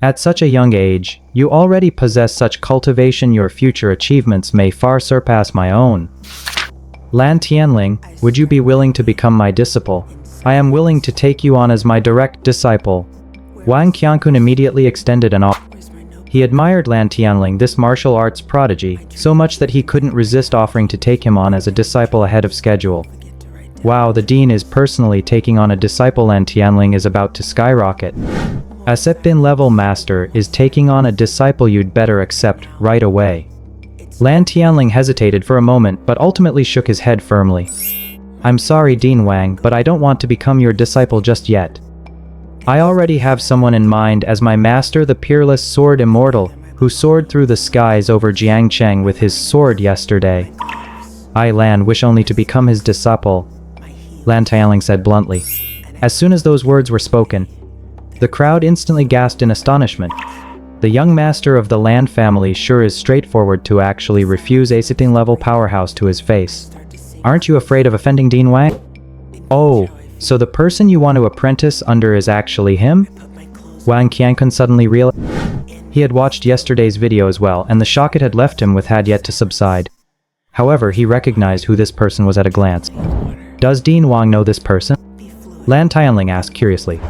S2: At such a young age, you already possess such cultivation. Your future achievements may far surpass my own. Lan Tianling, would you be willing to become my disciple? I am willing to take you on as my direct disciple. Wang Qiankun immediately extended an offer. He admired Lan Tianling, this martial arts prodigy, so much that he couldn't resist offering to take him on as a disciple ahead of schedule. Wow, the dean is personally taking on a disciple. Lan Tianling is about to skyrocket. A Sepin-level master is taking on a disciple. You'd better accept right away. Lan Tianling hesitated for a moment but ultimately shook his head firmly. I'm sorry, Dean Wang, but I don't want to become your disciple just yet. I already have someone in mind as my master, the peerless sword immortal, who soared through the skies over Jiangcheng with his sword yesterday. I, Lan, wish only to become his disciple, Lan Tianling said bluntly. As soon as those words were spoken, the crowd instantly gasped in astonishment. The young master of the Lan family sure is straightforward to actually refuse a sitting-level powerhouse to his face. Aren't you afraid of offending Dean Wang? Oh, so the person you want to apprentice under is actually him? Wang Qiankun suddenly realized. He had watched yesterday's video as well, and the shock it had left him with had yet to subside. However, he recognized who this person was at a glance. Does Dean Wang know this person? Lan Tianling asked curiously.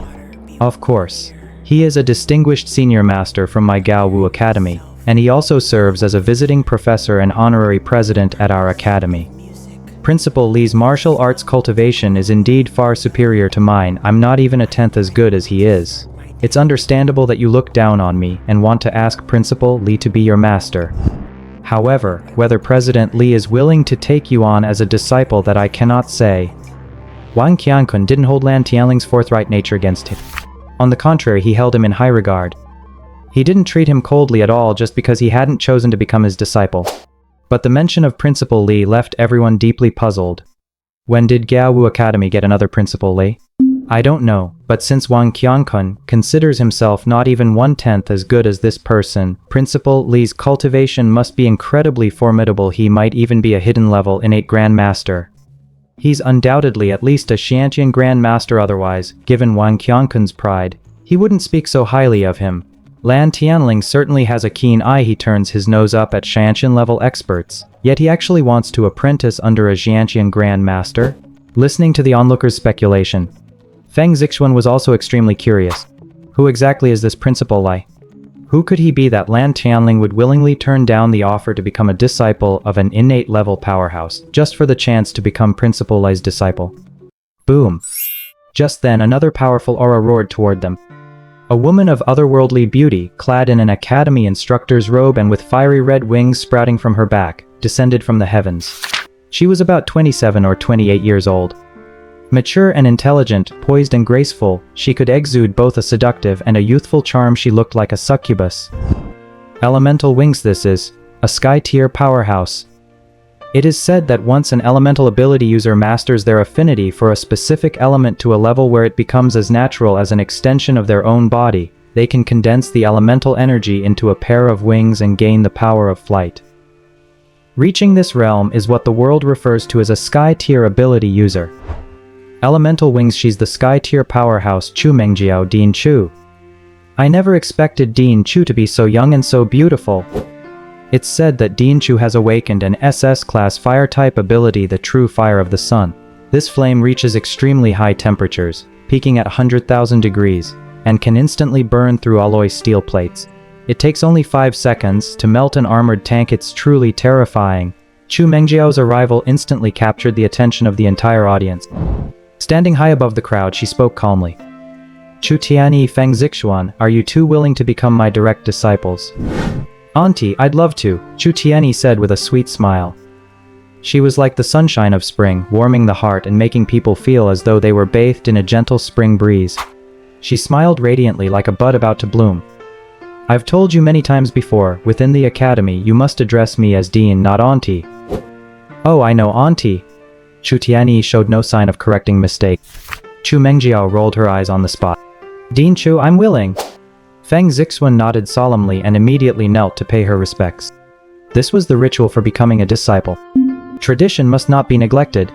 S2: Of course. He is a distinguished senior master from my Gao Wu Academy, and he also serves as a visiting professor and honorary president at our academy. Principal Li's martial arts cultivation is indeed far superior to mine. I'm not even a tenth as good as he is. It's understandable that you look down on me and want to ask Principal Li to be your master. However, whether President Li is willing to take you on as a disciple, that I cannot say. Wang Qiankun didn't hold Lan Tianling's forthright nature against him. On the contrary, he held him in high regard. He didn't treat him coldly at all just because he hadn't chosen to become his disciple. But the mention of Principal Li left everyone deeply puzzled. When did Gaowu Academy get another Principal Li? I don't know, but since Wang Qiankun considers himself not even 1/10 as good as this person, Principal Li's cultivation must be incredibly formidable. He might even be a hidden level innate Grandmaster. He's undoubtedly at least a Xiantian Grandmaster, otherwise, given Wang Qiankun's pride, he wouldn't speak so highly of him. Lan Tianling certainly has a keen eye. He turns his nose up at Xiantian level experts, yet he actually wants to apprentice under a Xiantian Grandmaster? Listening to the onlookers' speculation, Feng Zixuan was also extremely curious. Who exactly is this Principal Li? Who could he be that Lan Tianling would willingly turn down the offer to become a disciple of an innate level powerhouse, just for the chance to become Principal Li's disciple? Boom! Just then another powerful aura roared toward them. A woman of otherworldly beauty, clad in an academy instructor's robe and with fiery red wings sprouting from her back, descended from the heavens. She was about 27 or 28 years old. Mature and intelligent, poised and graceful, she could exude both a seductive and a youthful charm. She looked like a succubus. Elemental wings. This is a sky-tier powerhouse. It is said that once an elemental ability user masters their affinity for a specific element to a level where it becomes as natural as an extension of their own body, they can condense the elemental energy into a pair of wings and gain the power of flight. Reaching this realm is what the world refers to as a sky-tier ability user. Elemental wings. She's the sky-tier powerhouse Chu Mengjiao Dean Chu. I never expected Dean Chu to be so young and so beautiful. It's said that Dean Chu has awakened an SS-class fire-type ability, the true fire of the sun. This flame reaches extremely high temperatures, peaking at 100,000 degrees, and can instantly burn through alloy steel plates. It takes only 5 seconds to melt an armored tank. It's truly terrifying. Chu Mengjiao's arrival instantly captured the attention of the entire audience. Standing high above the crowd, she spoke calmly. Chu Tianyi, Feng Zixuan, are you two willing to become my direct disciples? Auntie, I'd love to, Chu Tianyi said with a sweet smile. She was like the sunshine of spring, warming the heart and making people feel as though they were bathed in a gentle spring breeze. She smiled radiantly like a bud about to bloom. I've told you many times before, within the academy you must address me as Dean, not Auntie. Oh, I know, Auntie. Chu Tianyi showed no sign of correcting mistake. Chu Mengjiao rolled her eyes on the spot. Dean Chu, I'm willing. Feng Zixuan nodded solemnly and immediately knelt to pay her respects. This was the ritual for becoming a disciple. Tradition must not be neglected.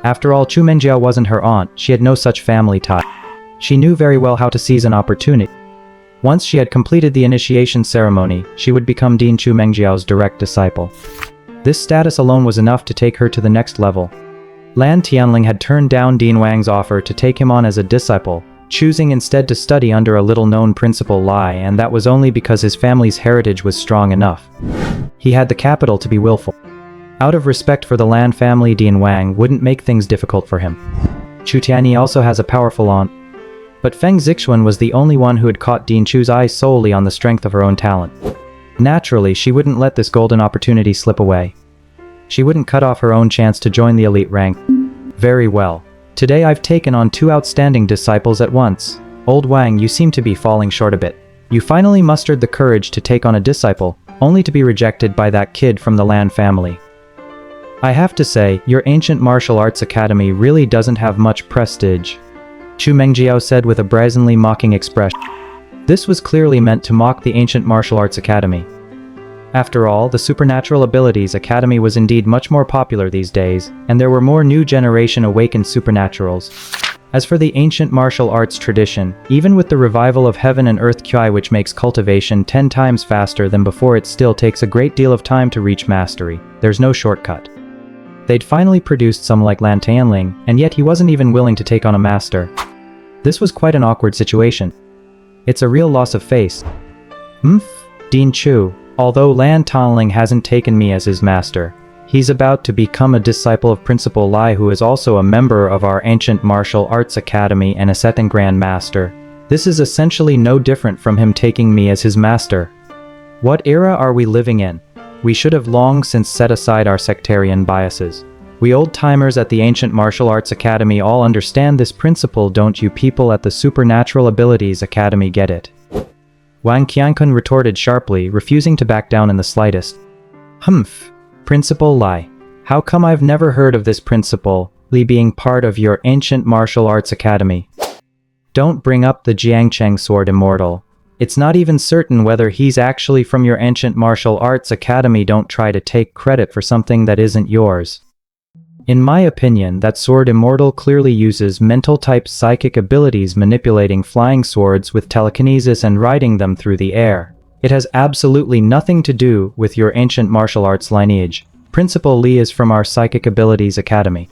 S2: After all, Chu Mengjiao wasn't her aunt, she had no such family tie. She knew very well how to seize an opportunity. Once she had completed the initiation ceremony, she would become Dean Chu Mengjiao's direct disciple. This status alone was enough to take her to the next level. Lan Tianling had turned down Dean Wang's offer to take him on as a disciple, choosing instead to study under a little-known Principal Li, and that was only because his family's heritage was strong enough. He had the capital to be willful. Out of respect for the Lan family, Dean Wang wouldn't make things difficult for him. Chu Tianyi also has a powerful aunt. But Feng Zixuan was the only one who had caught Dean Chu's eyes solely on the strength of her own talent. Naturally, she wouldn't let this golden opportunity slip away. She wouldn't cut off her own chance to join the elite rank. Very well. Today I've taken on 2 outstanding disciples at once. Old Wang, you seem to be falling short a bit. You finally mustered the courage to take on a disciple, only to be rejected by that kid from the Lan family. I have to say, your ancient martial arts academy really doesn't have much prestige. Chu Mengjiao said with a brazenly mocking expression. This was clearly meant to mock the ancient martial arts academy. After all, the Supernatural Abilities Academy was indeed much more popular these days, and there were more new generation awakened supernaturals. As for the ancient martial arts tradition, even with the revival of Heaven and Earth Qi, which makes cultivation 10 times faster than before, it still takes a great deal of time to reach mastery. There's no shortcut. They'd finally produced some like Lan Tianling, and yet he wasn't even willing to take on a master. This was quite an awkward situation. It's a real loss of face. Dean Chu. Although Lan Tianling hasn't taken me as his master, He's about to become a disciple of Principal Lai, who is also a member of our ancient martial arts academy and a second Grand Master. This is essentially no different from him taking me as his master. What era are we living in? We should have long since set aside our sectarian biases. We old-timers at the Ancient Martial Arts Academy all understand this principle, don't you people at the Supernatural Abilities Academy get it? Wang Qiankun retorted sharply, refusing to back down in the slightest. Humph. Principal Lai. How come I've never heard of this Principal Li being part of your Ancient Martial Arts Academy? Don't bring up the Jiangcheng Sword Immortal. It's not even certain whether he's actually from your Ancient Martial Arts Academy. Don't try to take credit for something that isn't yours. In my opinion, that Sword Immortal clearly uses mental-type psychic abilities, manipulating flying swords with telekinesis and riding them through the air. It has absolutely nothing to do with your ancient martial arts lineage. Principal Li is from our Psychic Abilities Academy.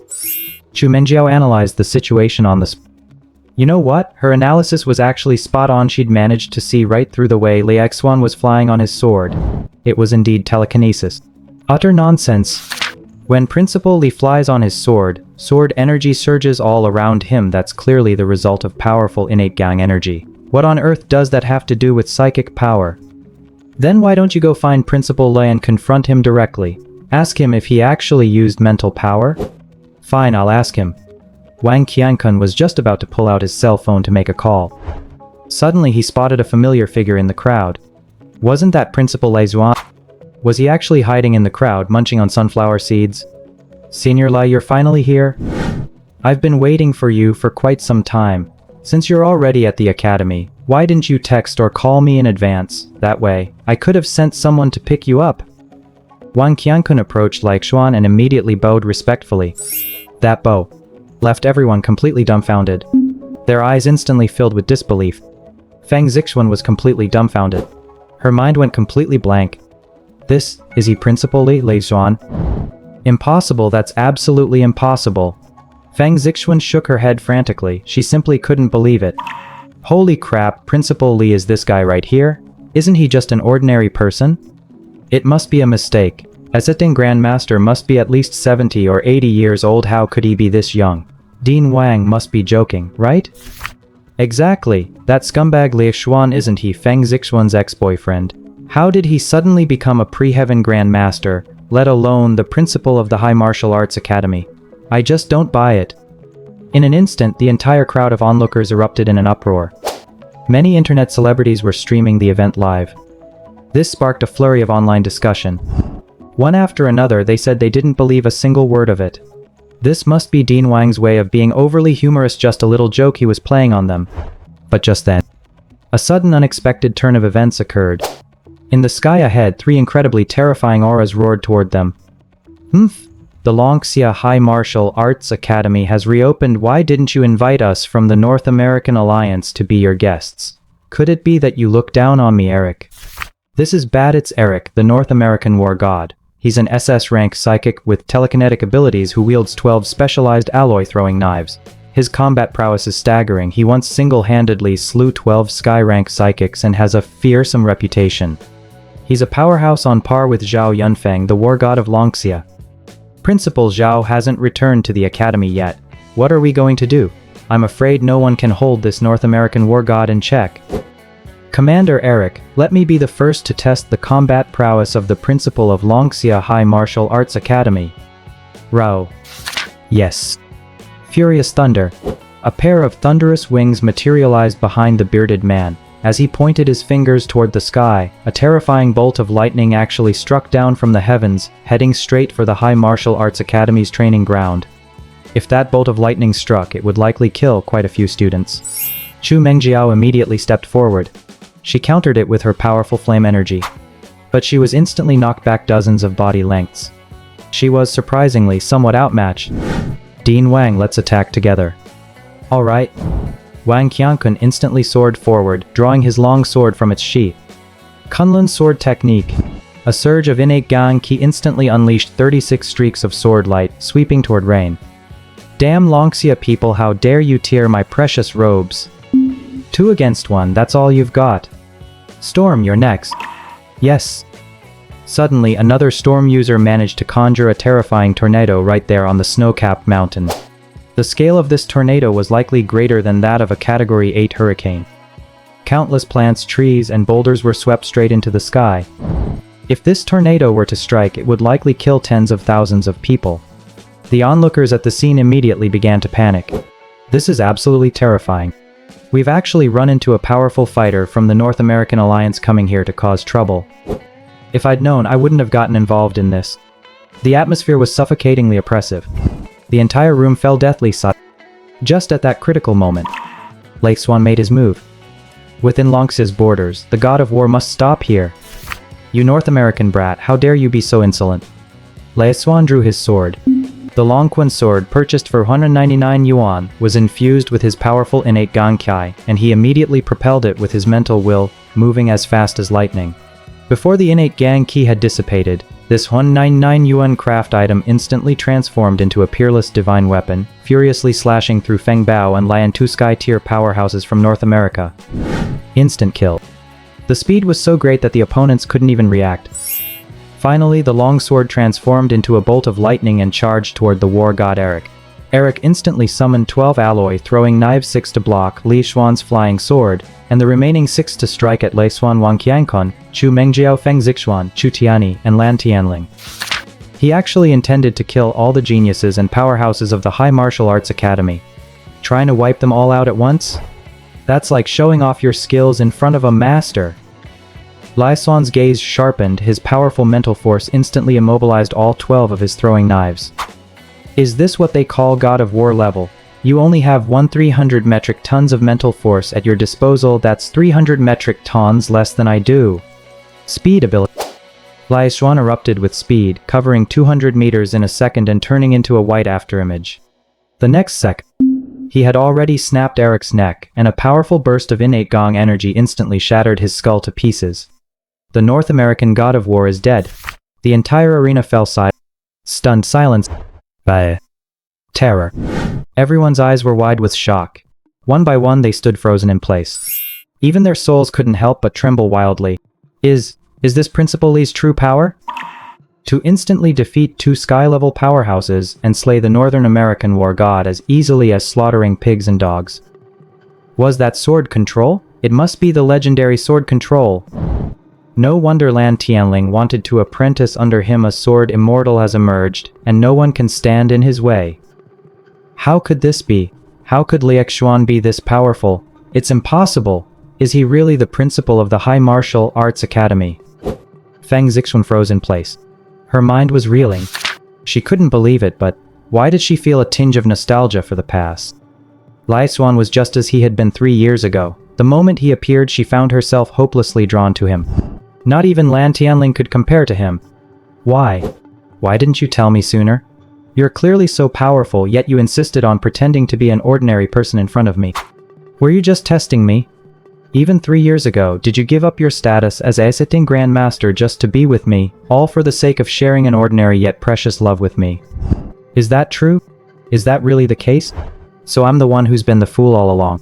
S2: Chu Mengjiao analyzed the situation on the spot. You know what? Her analysis was actually spot on. She'd managed to see right through the way Xuan was flying on his sword. It was indeed telekinesis. Utter nonsense. When Principal Li flies on his sword energy surges all around him. That's clearly the result of powerful innate gang energy. What on earth does that have to do with psychic power? Then why don't you go find Principal Li and confront him directly? Ask him if he actually used mental power? Fine, I'll ask him. Wang Qiankun was just about to pull out his cell phone to make a call. Suddenly he spotted a familiar figure in the crowd. Wasn't that Principal Li Xuan? Was he actually hiding in the crowd, munching on sunflower seeds? Senior Lai, you're finally here? I've been waiting for you for quite some time. Since you're already at the academy, why didn't you text or call me in advance? That way, I could have sent someone to pick you up. Wang Qiankun approached Xuan and immediately bowed respectfully. That bow left everyone completely dumbfounded. Their eyes instantly filled with disbelief. Feng Zixuan was completely dumbfounded. Her mind went completely blank. This, is he Principal Li Xuan? Impossible, that's absolutely impossible. Feng Zixuan shook her head frantically. She simply couldn't believe it. Holy crap, Principal Li is this guy right here? Isn't he just an ordinary person? It must be a mistake. A sitting Grandmaster must be at least 70 or 80 years old. How could he be this young? Dean Wang must be joking, right? Exactly. That scumbag Li Xuan, isn't he Feng Zixuan's ex-boyfriend? How did he suddenly become a pre-heaven Grandmaster, let alone the principal of the High Martial Arts Academy? I just don't buy it. In an instant, the entire crowd of onlookers erupted in an uproar. Many internet celebrities were streaming the event live. This sparked a flurry of online discussion. One after another, they said they didn't believe a single word of it. This must be Dean Wang's way of being overly humorous, just a little joke he was playing on them. But just then, a sudden unexpected turn of events occurred. In the sky ahead, three incredibly terrifying auras roared toward them. Humph! The Longxia High Martial Arts Academy has reopened. Why didn't you invite us from the North American Alliance to be your guests? Could it be that you look down on me, Eric? This is bad. It's Eric, the North American war god. He's an SS rank psychic with telekinetic abilities who wields 12 specialized alloy throwing knives. His combat prowess is staggering. He once single-handedly slew 12 sky rank psychics and has a fearsome reputation. He's a powerhouse on par with Zhao Yunfeng, the war god of Longxia. Principal Zhao hasn't returned to the academy yet. What are we going to do? I'm afraid no one can hold this North American war god in check. Commander Eric, let me be the first to test the combat prowess of the principal of Longxia High Martial Arts Academy. Rao. Yes. Furious thunder. A pair of thunderous wings materialized behind the bearded man. As he pointed his fingers toward the sky, a terrifying bolt of lightning actually struck down from the heavens, heading straight for the High Martial Arts Academy's training ground. If that bolt of lightning struck, it would likely kill quite a few students. Chu Mengjiao immediately stepped forward. She countered it with her powerful flame energy. But she was instantly knocked back dozens of body lengths. She was surprisingly somewhat outmatched. Dean Wang, let's attack together. Alright. Wang Qiankun instantly soared forward, drawing his long sword from its sheath. Kunlun sword technique. A surge of innate gang ki instantly unleashed 36 streaks of sword light, sweeping toward rain. Damn Longxia people, how dare you tear my precious robes. 2 against 1, that's all you've got. Storm, you're next. Yes. Suddenly, another storm user managed to conjure a terrifying tornado right there on the snow-capped mountain. The scale of this tornado was likely greater than that of a Category 8 hurricane. Countless plants, trees, and boulders were swept straight into the sky. If this tornado were to strike, it would likely kill tens of thousands of people. The onlookers at the scene immediately began to panic. This is absolutely terrifying. We've actually run into a powerful fighter from the North American Alliance coming here to cause trouble. If I'd known, I wouldn't have gotten involved in this. The atmosphere was suffocatingly oppressive. The entire room fell deathly silent. Just at that critical moment, Xuan made his move. Within Longxi's borders, the god of war must stop here. You North American brat, how dare you be so insolent? Xuan drew his sword. The Longquan sword, purchased for 199 yuan, was infused with his powerful innate Gankai, and he immediately propelled it with his mental will, moving as fast as lightning. Before the innate Ganki had dissipated, this 199 yuan craft item instantly transformed into a peerless divine weapon, furiously slashing through Feng Bao and Lian two sky-tier powerhouses from North America. Instant kill. The speed was so great that the opponents couldn't even react. Finally, the longsword transformed into a bolt of lightning and charged toward the war god Eric. Eric instantly summoned 12 alloy, throwing knives 6 to block Li Xuan's flying sword, and the remaining 6 to strike at Lei Xuan Wang Qiankun, Chu Mengjiao Feng Zixuan, Chu Tiani, and Lan Tianling. He actually intended to kill all the geniuses and powerhouses of the High Martial Arts Academy. Trying to wipe them all out at once? That's like showing off your skills in front of a master. Lai Xuan's gaze sharpened, his powerful mental force instantly immobilized all 12 of his throwing knives. Is this what they call God of War level? You only have 300 metric tons of mental force at your disposal. That's 300 metric tons less than I do. Speed ability. Lai Xuan erupted with speed, covering 200 meters in a second and turning into a white afterimage. The next second, he had already snapped Eric's neck, and a powerful burst of innate Gong energy instantly shattered his skull to pieces. The North American God of War is dead. The entire arena fell silent. Stunned silence by terror. Everyone's eyes were wide with shock. One by one they stood frozen in place. Even their souls couldn't help but tremble wildly. Is this Principal Li's true power? To instantly defeat 2 sky-level powerhouses and slay the Northern American war god as easily as slaughtering pigs and dogs. Was that sword control? It must be the legendary sword control. No wonder Lan Tianling wanted to apprentice under him. A sword immortal has emerged, and no one can stand in his way. How could this be? How could Xuan be this powerful? It's impossible. Is he really the principal of the High Martial Arts Academy? Feng Zixuan froze in place. Her mind was reeling. She couldn't believe it, but why did she feel a tinge of nostalgia for the past? Lai Xuan was just as he had been 3 years ago. The moment he appeared, she found herself hopelessly drawn to him. Not even Lan Tianling could compare to him. Why? Why didn't you tell me sooner? You're clearly so powerful, yet you insisted on pretending to be an ordinary person in front of me. Were you just testing me? Even 3 years ago, did you give up your status as a sitting Grandmaster just to be with me, all for the sake of sharing an ordinary yet precious love with me? Is that true? Is that really the case? So I'm the one who's been the fool all along.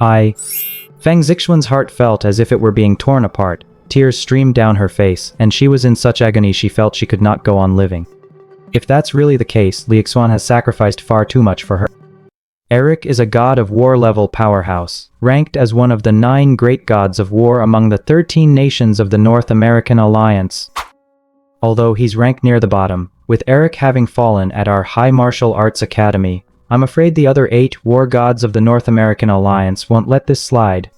S2: Feng Zixuan's heart felt as if it were being torn apart. Tears streamed down her face, and she was in such agony she felt she could not go on living. If that's really the case, Xuan has sacrificed far too much for her. Eric is a god of war level powerhouse, ranked as one of the 9 great gods of war among the 13 nations of the North American Alliance. Although he's ranked near the bottom, with Eric having fallen at our High Martial Arts Academy, I'm afraid the other 8 war gods of the North American Alliance won't let this slide.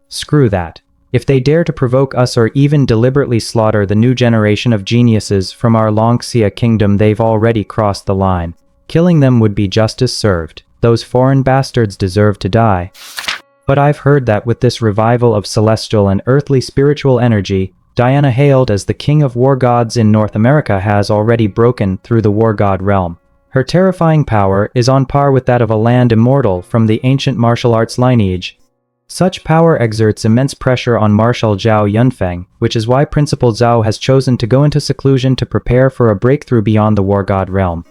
S2: Screw that. If they dare to provoke us or even deliberately slaughter the new generation of geniuses from our Longxia kingdom, they've already crossed the line. Killing them would be justice served. Those foreign bastards deserve to die. But I've heard that with this revival of celestial and earthly spiritual energy, Diana, hailed as the king of war gods in North America, has already broken through the war god realm. Her terrifying power is on par with that of a land immortal from the ancient martial arts lineage. Such power exerts immense pressure on Marshal Zhao Yunfeng, which is why Principal Zhao has chosen to go into seclusion to prepare for a breakthrough beyond the war god realm.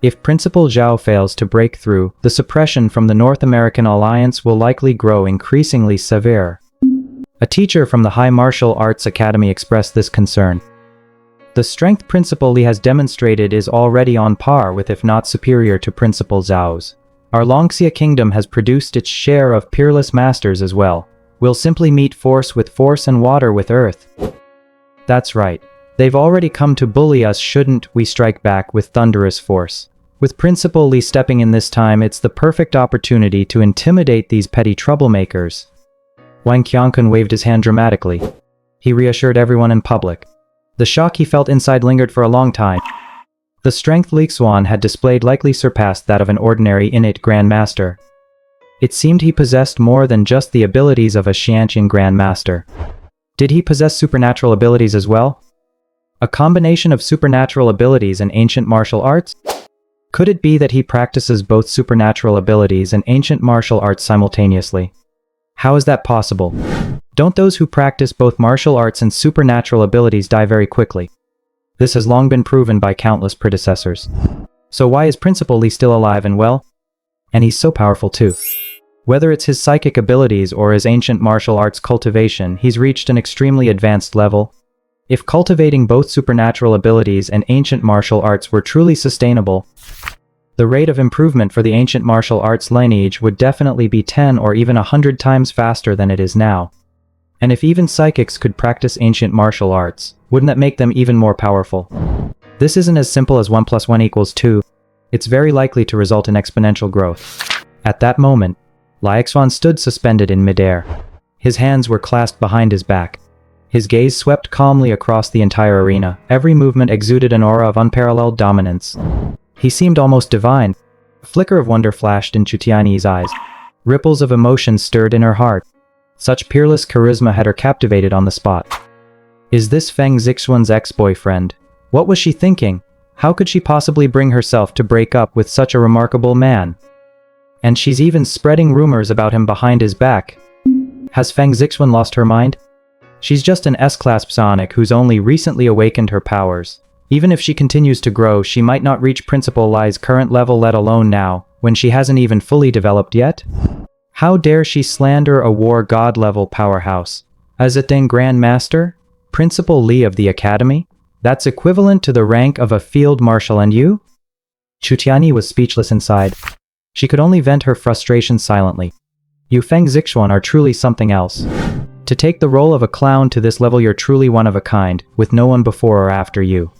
S2: If Principal Zhao fails to break through, the suppression from the North American Alliance will likely grow increasingly severe. A teacher from the High Martial Arts Academy expressed this concern. The strength Principal Li has demonstrated is already on par with, if not superior to, Principal Zhao's. Our Longxia Kingdom has produced its share of peerless masters as well. We'll simply meet force with force and water with earth. That's right. They've already come to bully us, shouldn't we strike back with thunderous force? With Principal Li stepping in this time, it's the perfect opportunity to intimidate these petty troublemakers. Wang Qiangkun waved his hand dramatically. He reassured everyone in public. The shock he felt inside lingered for a long time. The strength Xuan had displayed likely surpassed that of an ordinary innate Grand Master. It seemed he possessed more than just the abilities of a Xianqing Grand Master. Did he possess supernatural abilities as well? A combination of supernatural abilities and ancient martial arts? Could it be that he practices both supernatural abilities and ancient martial arts simultaneously? How is that possible? Don't those who practice both martial arts and supernatural abilities die very quickly? This has long been proven by countless predecessors. So why is Principal Li still alive and well? And he's so powerful too. Whether it's his psychic abilities or his ancient martial arts cultivation, he's reached an extremely advanced level. If cultivating both supernatural abilities and ancient martial arts were truly sustainable, the rate of improvement for the ancient martial arts lineage would definitely be 10 or even 100 times faster than it is now. And if even psychics could practice ancient martial arts, wouldn't that make them even more powerful? This isn't as simple as 1 + 1 = 2. It's very likely to result in exponential growth. At that moment, Xuan stood suspended in midair. His hands were clasped behind his back. His gaze swept calmly across the entire arena. Every movement exuded an aura of unparalleled dominance. He seemed almost divine. A flicker of wonder flashed in Chutiani's eyes. Ripples of emotion stirred in her heart. Such peerless charisma had her captivated on the spot. Is this Feng Zixuan's ex-boyfriend? What was she thinking? How could she possibly bring herself to break up with such a remarkable man? And she's even spreading rumors about him behind his back. Has Feng Zixuan lost her mind? She's just an S-class psionic who's only recently awakened her powers. Even if she continues to grow, she might not reach Principal Li's current level, let alone now, when she hasn't even fully developed yet. How dare she slander a war god-level powerhouse? As a Deng Grand Master? Principal Li of the Academy? That's equivalent to the rank of a field marshal, and you? Chutiani was speechless inside. She could only vent her frustration silently. You Feng Zixuan are truly something else. To take the role of a clown to this level, you're truly one of a kind, with no one before or after you.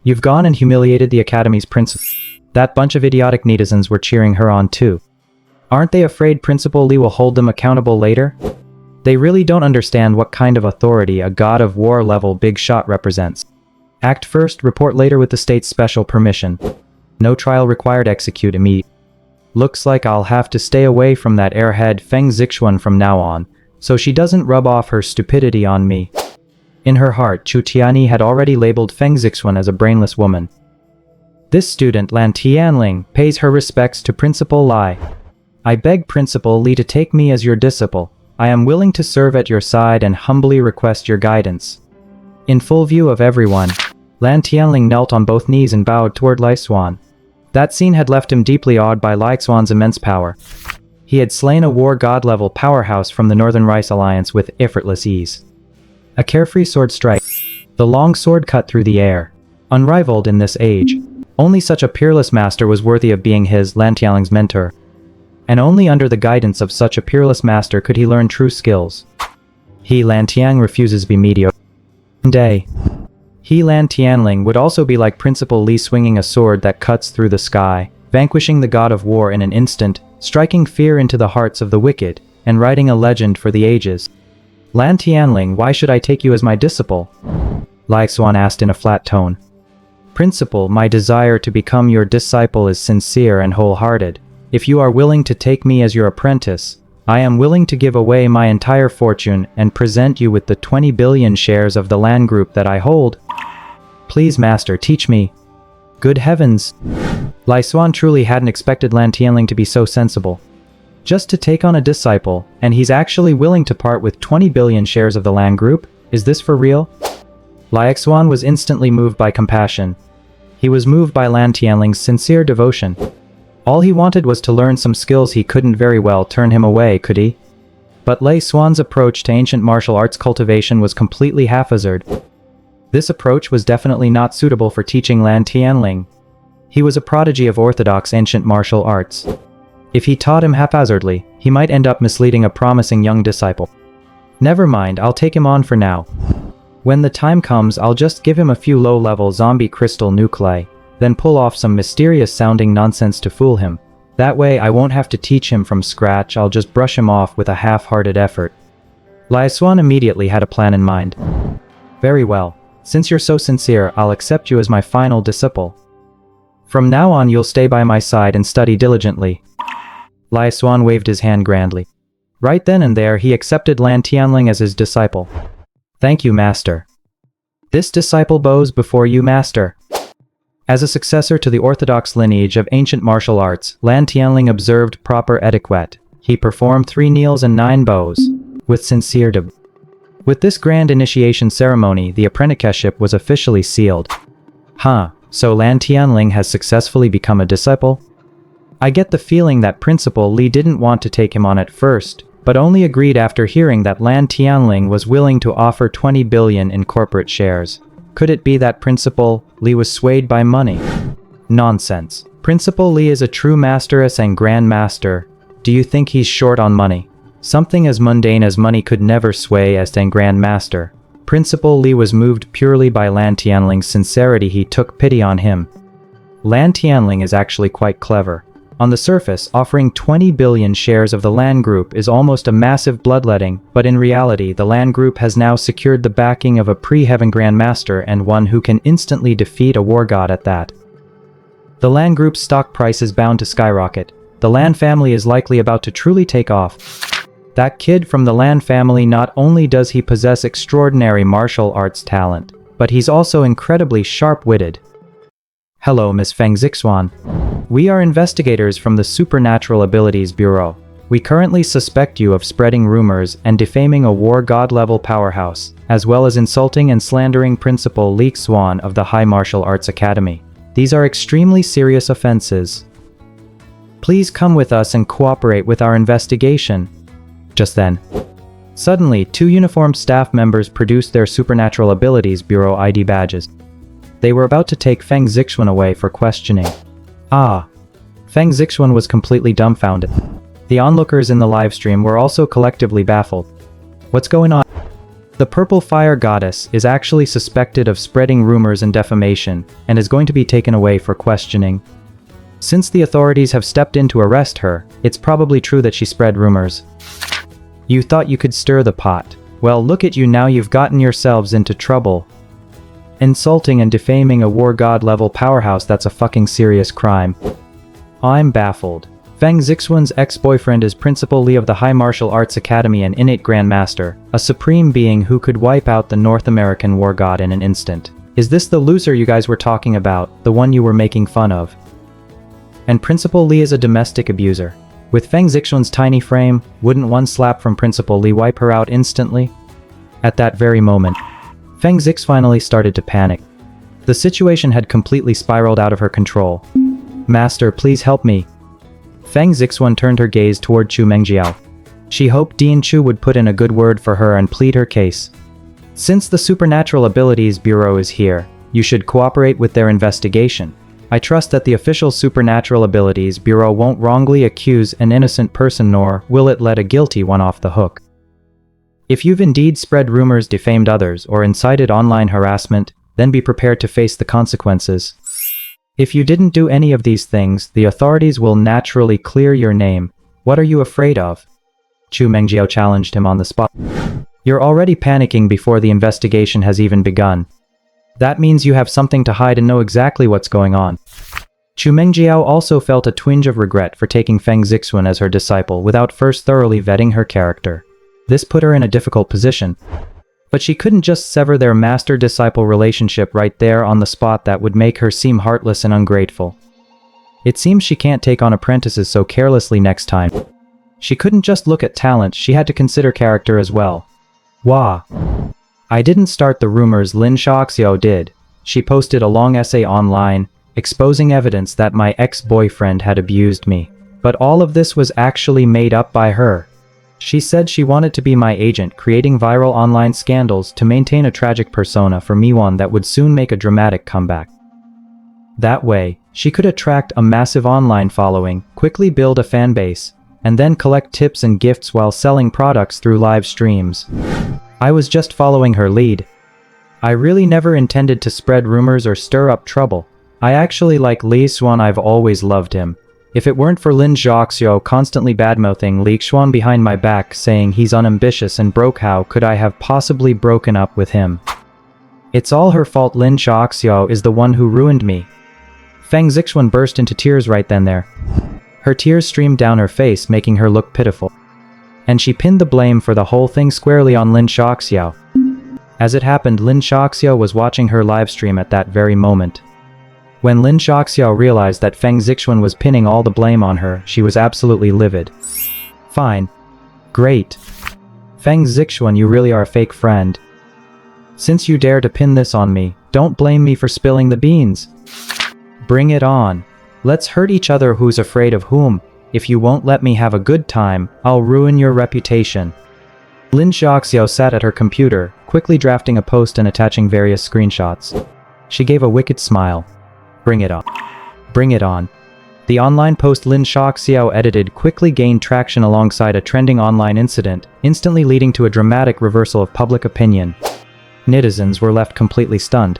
S2: You've gone and humiliated the Academy's princess. That bunch of idiotic netizens were cheering her on too. Aren't they afraid Principal Li will hold them accountable later? They really don't understand what kind of authority a god of war level big shot represents. Act first, report later with the state's special permission. No trial required, execute immediately. Looks like I'll have to stay away from that airhead Feng Zixuan from now on, so she doesn't rub off her stupidity on me. In her heart, Chutiani had already labeled Feng Zixuan as a brainless woman. This student, Lan Tianling, pays her respects to Principal Li. I beg Principal Li to take me as your disciple. I am willing to serve at your side and humbly request your guidance. In full view of everyone, Lan Tianling knelt on both knees and bowed toward Xuan. That scene had left him deeply awed by Xuan's immense power. He had slain a war god-level powerhouse from the Northern Rice Alliance with effortless ease. A carefree sword strike. The long sword cut through the air. Unrivaled in this age, only such a peerless master was worthy of being his, Lan Tianling's, mentor. And only under the guidance of such a peerless master could he learn true skills. He, Lan Tiang, refuses to be mediocre. One day, he, Lan Tianling, would also be like Principal Li, swinging a sword that cuts through the sky, vanquishing the god of war in an instant, striking fear into the hearts of the wicked, and writing a legend for the ages. Lan Tianling, why should I take you as my disciple? Xuan asked in a flat tone. Principal, my desire to become your disciple is sincere and wholehearted. If you are willing to take me as your apprentice, I am willing to give away my entire fortune and present you with the 20 billion shares of the land group that I hold. Please, master, teach me. Good heavens! Xuan truly hadn't expected Lan Tianling to be so sensible. Just to take on a disciple, and he's actually willing to part with 20 billion shares of the land group? Is this for real? Xuan was instantly moved by compassion. He was moved by Lan Tianling's sincere devotion. All he wanted was to learn some skills. He couldn't very well turn him away, could he? But Lei Xuan's approach to ancient martial arts cultivation was completely haphazard. This approach was definitely not suitable for teaching Lan Tianling. He was a prodigy of orthodox ancient martial arts. If he taught him haphazardly, he might end up misleading a promising young disciple. Never mind, I'll take him on for now. When the time comes, I'll just give him a few low-level zombie crystal nuclei, then pull off some mysterious-sounding nonsense to fool him. That way, I won't have to teach him from scratch, I'll just brush him off with a half-hearted effort. Lai Xuan immediately had a plan in mind. Very well. Since you're so sincere, I'll accept you as my final disciple. From now on, you'll stay by my side and study diligently. Lai Xuan waved his hand grandly. Right then and there, he accepted Lan Tianling as his disciple. Thank you, Master. This disciple bows before you, Master. As a successor to the orthodox lineage of ancient martial arts, Lan Tianling observed proper etiquette. He performed 3 kneels and 9 bows, with sincere devotion. With this grand initiation ceremony, the apprenticeship was officially sealed. So Lan Tianling has successfully become a disciple? I get the feeling that Principal Li didn't want to take him on at first, but only agreed after hearing that Lan Tianling was willing to offer 20 billion in corporate shares. Could it be that Principal Li was swayed by money? Nonsense. Principal Li is a true masteress and grand master. Do you think he's short on money? Something as mundane as money could never sway as a grand master. Principal Li was moved purely by Lan Tianling's sincerity. He took pity on him. Lan Tianling is actually quite clever. On the surface, offering 20 billion shares of the Lan Group is almost a massive bloodletting, but in reality, the Lan Group has now secured the backing of a pre-heaven Grand Master and one who can instantly defeat a war god at that. The Lan Group's stock price is bound to skyrocket. The Lan family is likely about to truly take off. That kid from the Lan family, not only does he possess extraordinary martial arts talent, but he's also incredibly sharp-witted. Hello, Miss Feng Zixuan. We are investigators from the Supernatural Abilities Bureau. We currently suspect you of spreading rumors and defaming a war god-level powerhouse, as well as insulting and slandering Principal Li Xuan of the High Martial Arts Academy. These are extremely serious offenses. Please come with us and cooperate with our investigation. Just then, suddenly, 2 uniformed staff members produced their Supernatural Abilities Bureau ID badges. They were about to take Feng Zixuan away for questioning. Feng Zixuan was completely dumbfounded. The onlookers in the livestream were also collectively baffled. What's going on? The Purple Fire Goddess is actually suspected of spreading rumors and defamation, and is going to be taken away for questioning. Since the authorities have stepped in to arrest her, it's probably true that she spread rumors. You thought you could stir the pot. Well, look at you now, you've gotten yourselves into trouble. Insulting and defaming a war god level powerhouse, that's a fucking serious crime. I'm baffled. Feng Zixuan's ex-boyfriend is Principal Li of the High Martial Arts Academy, an innate Grand Master, a supreme being who could wipe out the North American war god in an instant. Is this the loser you guys were talking about, the one you were making fun of? And Principal Li is a domestic abuser. With Feng Zixuan's tiny frame, wouldn't one slap from Principal Li wipe her out instantly? At that very moment, Feng Zix finally started to panic. The situation had completely spiraled out of her control. Master, please help me. Feng Zixuan turned her gaze toward Chu Mengjiao. She hoped Dean Chu would put in a good word for her and plead her case. Since the Supernatural Abilities Bureau is here, you should cooperate with their investigation. I trust that the official Supernatural Abilities Bureau won't wrongly accuse an innocent person, nor will it let a guilty one off the hook. If you've indeed spread rumors, defamed others, or incited online harassment, then be prepared to face the consequences. If you didn't do any of these things, the authorities will naturally clear your name. What are you afraid of? Chu Mengjiao challenged him on the spot. You're already panicking before the investigation has even begun. That means you have something to hide and know exactly what's going on. Chu Mengjiao also felt a twinge of regret for taking Feng Zixuan as her disciple without first thoroughly vetting her character. This put her in a difficult position. But she couldn't just sever their master-disciple relationship right there on the spot. That would make her seem heartless and ungrateful. It seems she can't take on apprentices so carelessly next time. She couldn't just look at talent, she had to consider character as well. Wah! I didn't start the rumors, Lin Shaoxiao did. She posted a long essay online, exposing evidence that my ex-boyfriend had abused me. But all of this was actually made up by her. She said she wanted to be my agent, creating viral online scandals to maintain a tragic persona for Miwon that would soon make a dramatic comeback. That way, she could attract a massive online following, quickly build a fan base, and then collect tips and gifts while selling products through live streams. I was just following her lead. I really never intended to spread rumors or stir up trouble. I actually like Li Xuan. I've always loved him. If it weren't for Lin Zhaoxiao constantly badmouthing Li Xuan behind my back saying he's unambitious and broke, how could I have possibly broken up with him? It's all her fault. Lin Zhaoxiao is the one who ruined me. Feng Zixuan burst into tears right then there. Her tears streamed down her face, making her look pitiful. And she pinned the blame for the whole thing squarely on Lin Zhaoxiao. As it happened, Lin Zhaoxiao was watching her livestream at that very moment. When Lin Zhaoxiao realized that Feng Zixuan was pinning all the blame on her, she was absolutely livid. Fine. Great. Feng Zixuan, you really are a fake friend. Since you dare to pin this on me, don't blame me for spilling the beans. Bring it on. Let's hurt each other. Who's afraid of whom? If you won't let me have a good time, I'll ruin your reputation. Lin Zhaoxiao sat at her computer, quickly drafting a post and attaching various screenshots. She gave a wicked smile. Bring it on. Bring it on. The online post Lin Zhaoxiao edited quickly gained traction alongside a trending online incident, instantly leading to a dramatic reversal of public opinion. Netizens were left completely stunned.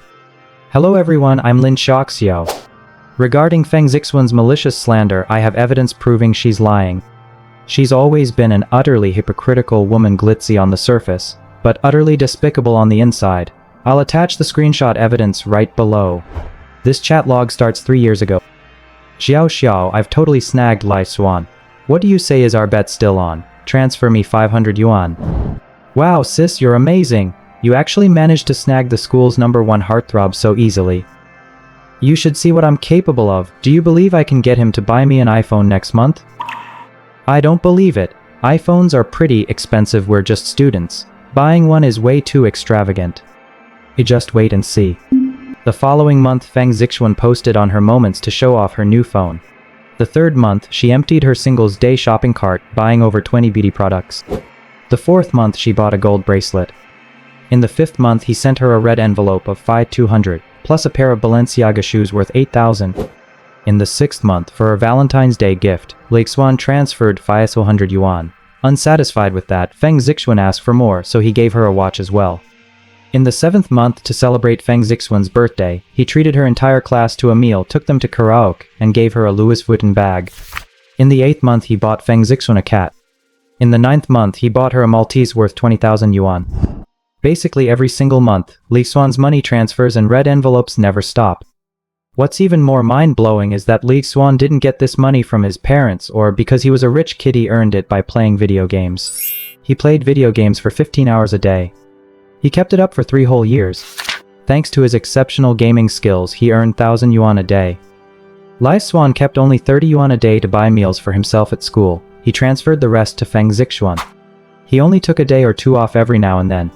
S2: Hello everyone, I'm Lin Zhaoxiao. Regarding Feng Zixuan's malicious slander, I have evidence proving she's lying. She's always been an utterly hypocritical woman, glitzy on the surface, but utterly despicable on the inside. I'll attach the screenshot evidence right below. This chat log starts 3 years ago. Xiao Xiao, I've totally snagged Li Xuan. What do you say, is our bet still on? Transfer me 500 yuan. Wow sis, you're amazing. You actually managed to snag the school's #1 heartthrob so easily. You should see what I'm capable of. Do you believe I can get him to buy me an iPhone next month? I don't believe it. iPhones are pretty expensive, we're just students. Buying one is way too extravagant. You just wait and see. The following month, Feng Zixuan posted on her moments to show off her new phone. The third month, she emptied her Singles Day shopping cart, buying over 20 beauty products. The fourth month, she bought a gold bracelet. In the fifth month, he sent her a red envelope of 5,200, plus a pair of Balenciaga shoes worth 8,000. In the sixth month, for her Valentine's Day gift, Li Xuan transferred 500 yuan. Unsatisfied with that, Feng Zixuan asked for more, so he gave her a watch as well. In the seventh month, to celebrate Feng Zixuan's birthday, he treated her entire class to a meal, took them to karaoke, and gave her a Louis Vuitton bag. In the eighth month, he bought Feng Zixuan a cat. In the ninth month, he bought her a Maltese worth 20,000 yuan. Basically every single month, Li Xuan's money transfers and red envelopes never stop. What's even more mind-blowing is that Li Xuan didn't get this money from his parents or because he was a rich kid. He earned it by playing video games. He played video games for 15 hours a day. He kept it up for 3 whole years. Thanks to his exceptional gaming skills, he earned 1,000 yuan a day. Li Xuan kept only 30 yuan a day to buy meals for himself at school. He transferred the rest to Feng Zixuan. He only took a day or 2 off every now and then.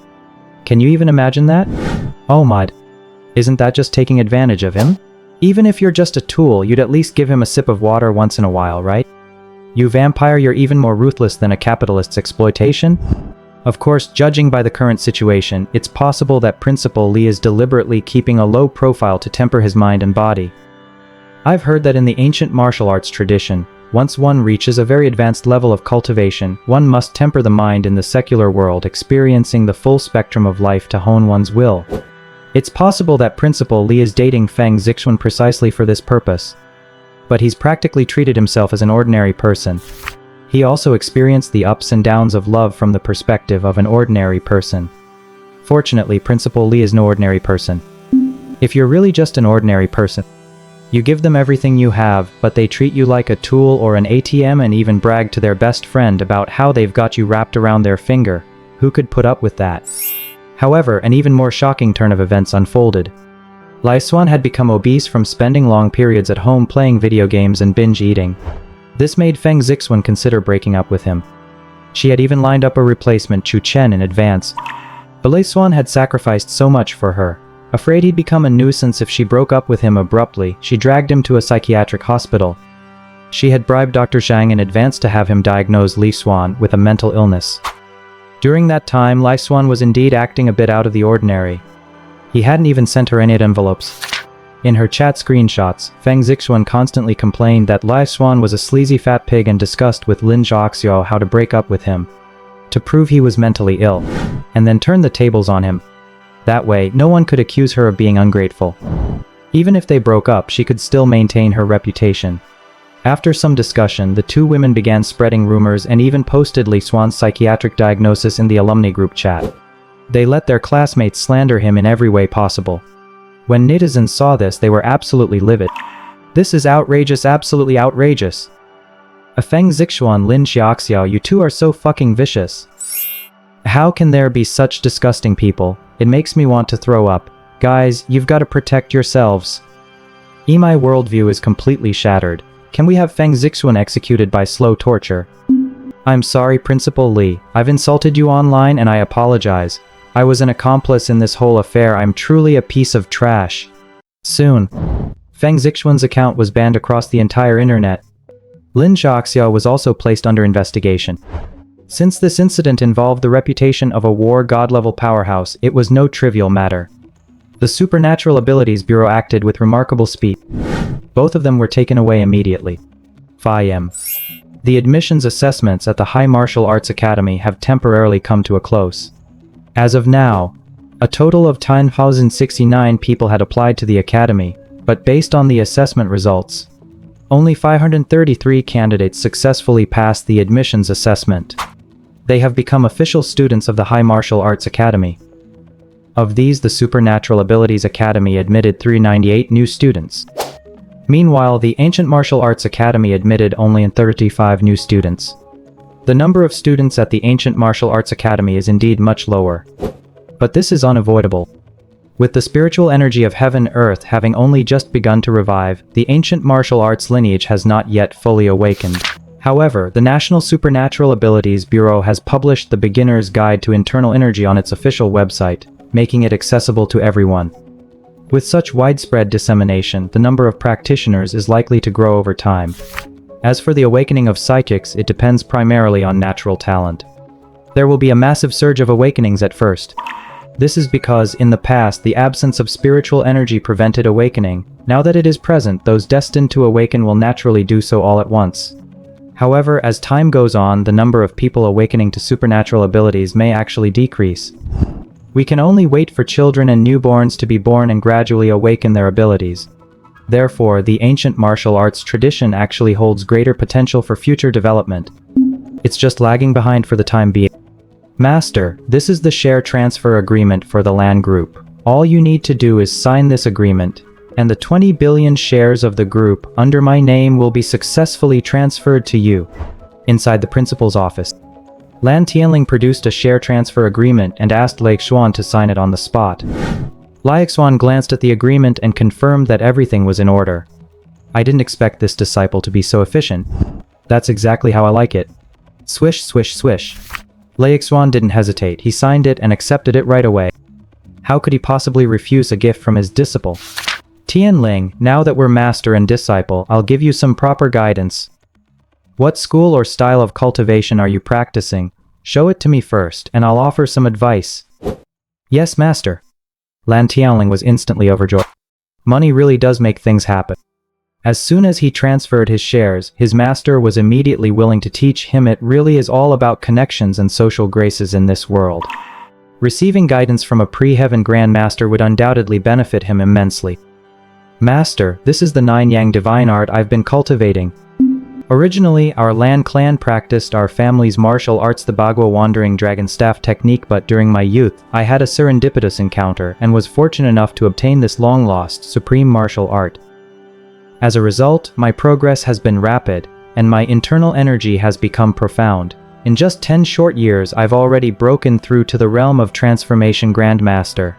S2: Can you even imagine that? Oh my. Isn't that just taking advantage of him? Even if you're just a tool, you'd at least give him a sip of water once in a while, right? You vampire, you're even more ruthless than a capitalist's exploitation? Of course, judging by the current situation, it's possible that Principal Li is deliberately keeping a low profile to temper his mind and body. I've heard that in the ancient martial arts tradition, once one reaches a very advanced level of cultivation, one must temper the mind in the secular world, experiencing the full spectrum of life to hone one's will. It's possible that Principal Li is dating Feng Zixuan precisely for this purpose. But he's practically treated himself as an ordinary person. He also experienced the ups and downs of love from the perspective of an ordinary person. Fortunately, Principal Li is no ordinary person. If you're really just an ordinary person, you give them everything you have, but they treat you like a tool or an ATM and even brag to their best friend about how they've got you wrapped around their finger. Who could put up with that? However, an even more shocking turn of events unfolded. Li Xuan had become obese from spending long periods at home playing video games and binge eating. This made Feng Zixuan consider breaking up with him. She had even lined up a replacement, Chu Chen, in advance. But Li Xuan had sacrificed so much for her. Afraid he'd become a nuisance if she broke up with him abruptly, she dragged him to a psychiatric hospital. She had bribed Dr. Zhang in advance to have him diagnose Li Xuan with a mental illness. During that time, Li Xuan was indeed acting a bit out of the ordinary. He hadn't even sent her any envelopes. In her chat screenshots, Feng Zixuan constantly complained that Li Xuan was a sleazy fat pig and discussed with Lin Zhaoxiao how to break up with him, to prove he was mentally ill, and then turn the tables on him. That way, no one could accuse her of being ungrateful. Even if they broke up, she could still maintain her reputation. After some discussion, the two women began spreading rumors and even posted Li Xuan's psychiatric diagnosis in the alumni group chat. They let their classmates slander him in every way possible. When netizens saw this, they were absolutely livid. This is outrageous, absolutely outrageous. Feng Zixuan, Lin Xiaoxiao, you two are so fucking vicious. How can there be such disgusting people? It makes me want to throw up. Guys, you've got to protect yourselves. My worldview is completely shattered. Can we have Feng Zixuan executed by slow torture? I'm sorry, Principal Li. I've insulted you online and I apologize. I was an accomplice in this whole affair. I'm truly a piece of trash. Soon, Feng Zixuan's account was banned across the entire internet. Lin Zhaoxiao was also placed under investigation. Since this incident involved the reputation of a war god-level powerhouse, it was no trivial matter. The Supernatural Abilities Bureau acted with remarkable speed. Both of them were taken away immediately. 5M. The admissions assessments at the High Martial Arts Academy have temporarily come to a close. As of now, a total of 10,069 people had applied to the academy, but based on the assessment results, only 533 candidates successfully passed the admissions assessment. They have become official students of the High Martial Arts Academy. Of these, the Supernatural Abilities Academy admitted 398 new students. Meanwhile, the Ancient Martial Arts Academy admitted only 35 new students. The number of students at the Ancient Martial Arts Academy is indeed much lower. But this is unavoidable. With the spiritual energy of heaven earth having only just begun to revive, the ancient martial arts lineage has not yet fully awakened. However, the National Supernatural Abilities Bureau has published the Beginner's Guide to Internal Energy on its official website, making it accessible to everyone. With such widespread dissemination, the number of practitioners is likely to grow over time. As for the awakening of psychics, it depends primarily on natural talent. There will be a massive surge of awakenings at first. This is because, in the past, the absence of spiritual energy prevented awakening. Now that it is present, those destined to awaken will naturally do so all at once. However, as time goes on, the number of people awakening to supernatural abilities may actually decrease. We can only wait for children and newborns to be born and gradually awaken their abilities. Therefore, the ancient martial arts tradition actually holds greater potential for future development. It's just lagging behind for the time being. Master, this is the share transfer agreement for the LAN group. All you need to do is sign this agreement, and the 20 billion shares of the group under my name will be successfully transferred to you. Inside the principal's office, Lan Tianling produced a share transfer agreement and asked Lake Xuan to sign it on the spot. Lai Xuan glanced at the agreement and confirmed that everything was in order. I didn't expect this disciple to be so efficient. That's exactly how I like it. Swish, swish, swish. Lai Xuan didn't hesitate. He signed it and accepted it right away. How could he possibly refuse a gift from his disciple? Tianling, now that we're master and disciple, I'll give you some proper guidance. What school or style of cultivation are you practicing? Show it to me first, and I'll offer some advice. Yes, master. Lan Tianling was instantly overjoyed. Money really does make things happen. As soon as he transferred his shares, his master was immediately willing to teach him. It really is all about connections and social graces in this world. Receiving guidance from a pre-heaven Grand Master would undoubtedly benefit him immensely. Master, this is the nine-yang divine art I've been cultivating. Originally, our Lan clan practiced our family's martial arts, the Bagua Wandering Dragon Staff technique, but during my youth, I had a serendipitous encounter and was fortunate enough to obtain this long-lost, supreme martial art. As a result, my progress has been rapid, and my internal energy has become profound. In just 10 short years, I've already broken through to the realm of transformation Grandmaster.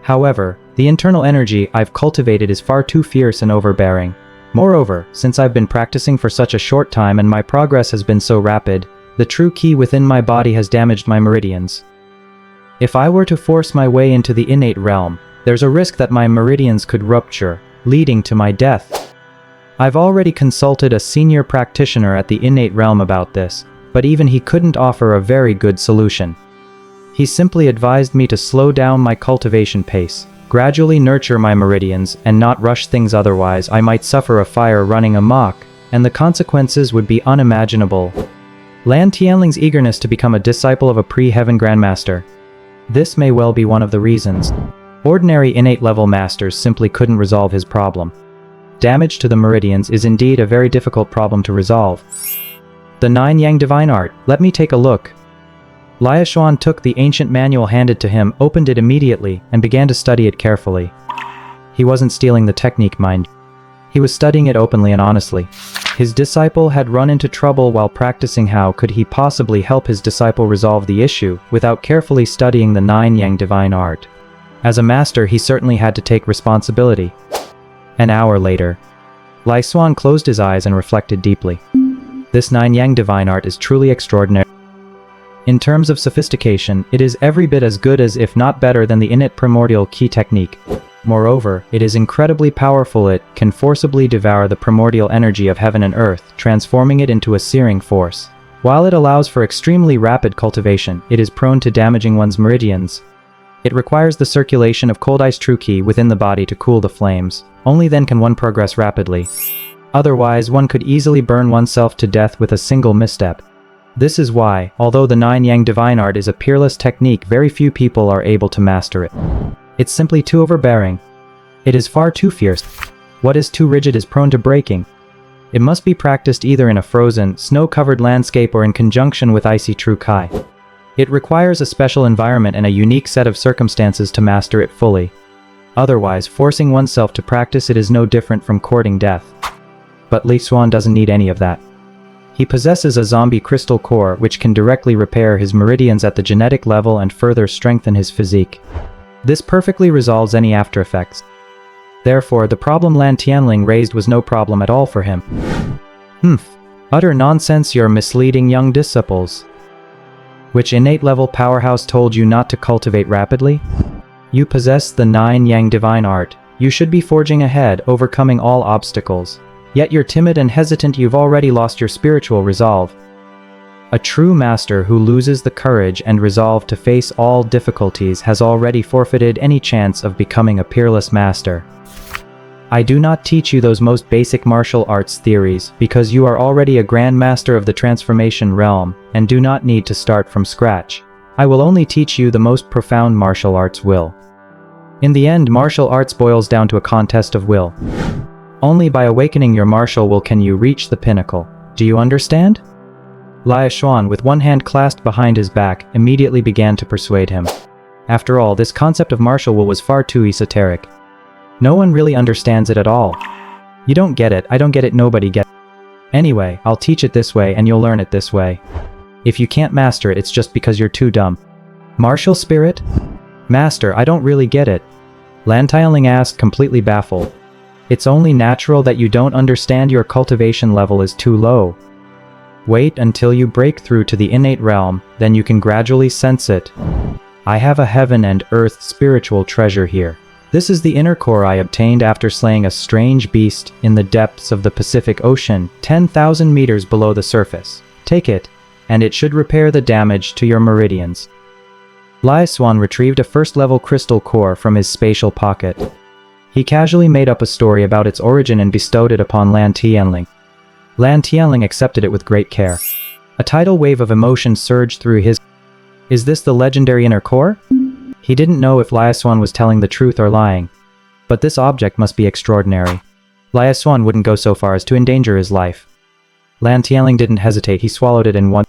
S2: However, the internal energy I've cultivated is far too fierce and overbearing. Moreover, since I've been practicing for such a short time and my progress has been so rapid, the true ki within my body has damaged my meridians. If I were to force my way into the innate realm, there's a risk that my meridians could rupture, leading to my death. I've already consulted a senior practitioner at the innate realm about this, but even he couldn't offer a very good solution. He simply advised me to slow down my cultivation pace, gradually nurture my meridians, and not rush things, otherwise I might suffer a fire running amok, and the consequences would be unimaginable. Lan Tianling's eagerness to become a disciple of a pre-heaven grandmaster. This may well be one of the reasons. Ordinary innate level masters simply couldn't resolve his problem. Damage to the meridians is indeed a very difficult problem to resolve. The 9 Yang Divine Art, let me take a look. Xuan took the ancient manual handed to him, opened it immediately, and began to study it carefully. He wasn't stealing the technique, mind. He was studying it openly and honestly. His disciple had run into trouble while practicing. How could he possibly help his disciple resolve the issue without carefully studying the 9 Yang Divine Art? As a master, he certainly had to take responsibility. An hour later, Xuan closed his eyes and reflected deeply. This 9 Yang Divine Art is truly extraordinary. In terms of sophistication, it is every bit as good as, if not better than, the innate primordial key technique. Moreover, it is incredibly powerful. It can forcibly devour the primordial energy of heaven and earth, transforming it into a searing force. While it allows for extremely rapid cultivation, it is prone to damaging one's meridians. It requires the circulation of cold ice true ki within the body to cool the flames. Only then can one progress rapidly. Otherwise, one could easily burn oneself to death with a single misstep. This is why, although the 9 Yang Divine Art is a peerless technique, very few people are able to master it. It's simply too overbearing. It is far too fierce. What is too rigid is prone to breaking. It must be practiced either in a frozen, snow-covered landscape or in conjunction with icy true kai. It requires a special environment and a unique set of circumstances to master it fully. Otherwise, forcing oneself to practice it is no different from courting death. But Xuan doesn't need any of that. He possesses a zombie crystal core which can directly repair his meridians at the genetic level and further strengthen his physique. This perfectly resolves any after effects. Therefore, the problem Lan Tianling raised was no problem at all for him. Utter nonsense, you're misleading young disciples. Which innate level powerhouse told you not to cultivate rapidly? You possess the 9 Yang Divine Art. You should be forging ahead, overcoming all obstacles. Yet you're timid and hesitant. You've already lost your spiritual resolve. A true master who loses the courage and resolve to face all difficulties has already forfeited any chance of becoming a peerless master. I do not teach you those most basic martial arts theories because you are already a grand master of the transformation realm and do not need to start from scratch. I will only teach you the most profound martial arts will. In the end, martial arts boils down to a contest of will. Only by awakening your martial will can you reach the pinnacle. Do you understand? Xuan, with one hand clasped behind his back, immediately began to persuade him. After all, this concept of martial will was far too esoteric. No one really understands it at all. You don't get it, I don't get it, nobody gets it. Anyway, I'll teach it this way and you'll learn it this way. If you can't master it, it's just because you're too dumb. Martial spirit? Master, I don't really get it. Lan Tianling asked, completely baffled. It's only natural that you don't understand. Your cultivation level is too low. Wait until you break through to the innate realm, then you can gradually sense it. I have a heaven and earth spiritual treasure here. This is the inner core I obtained after slaying a strange beast in the depths of the Pacific Ocean, 10,000 meters below the surface. Take it, and it should repair the damage to your meridians. Xuan retrieved a first-level crystal core from his spatial pocket. He casually made up a story about its origin and bestowed it upon Lan Tianling. Lan Tianling accepted it with great care. A tidal wave of emotion surged through his... Is this the legendary inner core? He didn't know if Xuan was telling the truth or lying. But this object must be extraordinary. Xuan wouldn't go so far as to endanger his life. Lan Tianling didn't hesitate, he swallowed it in one...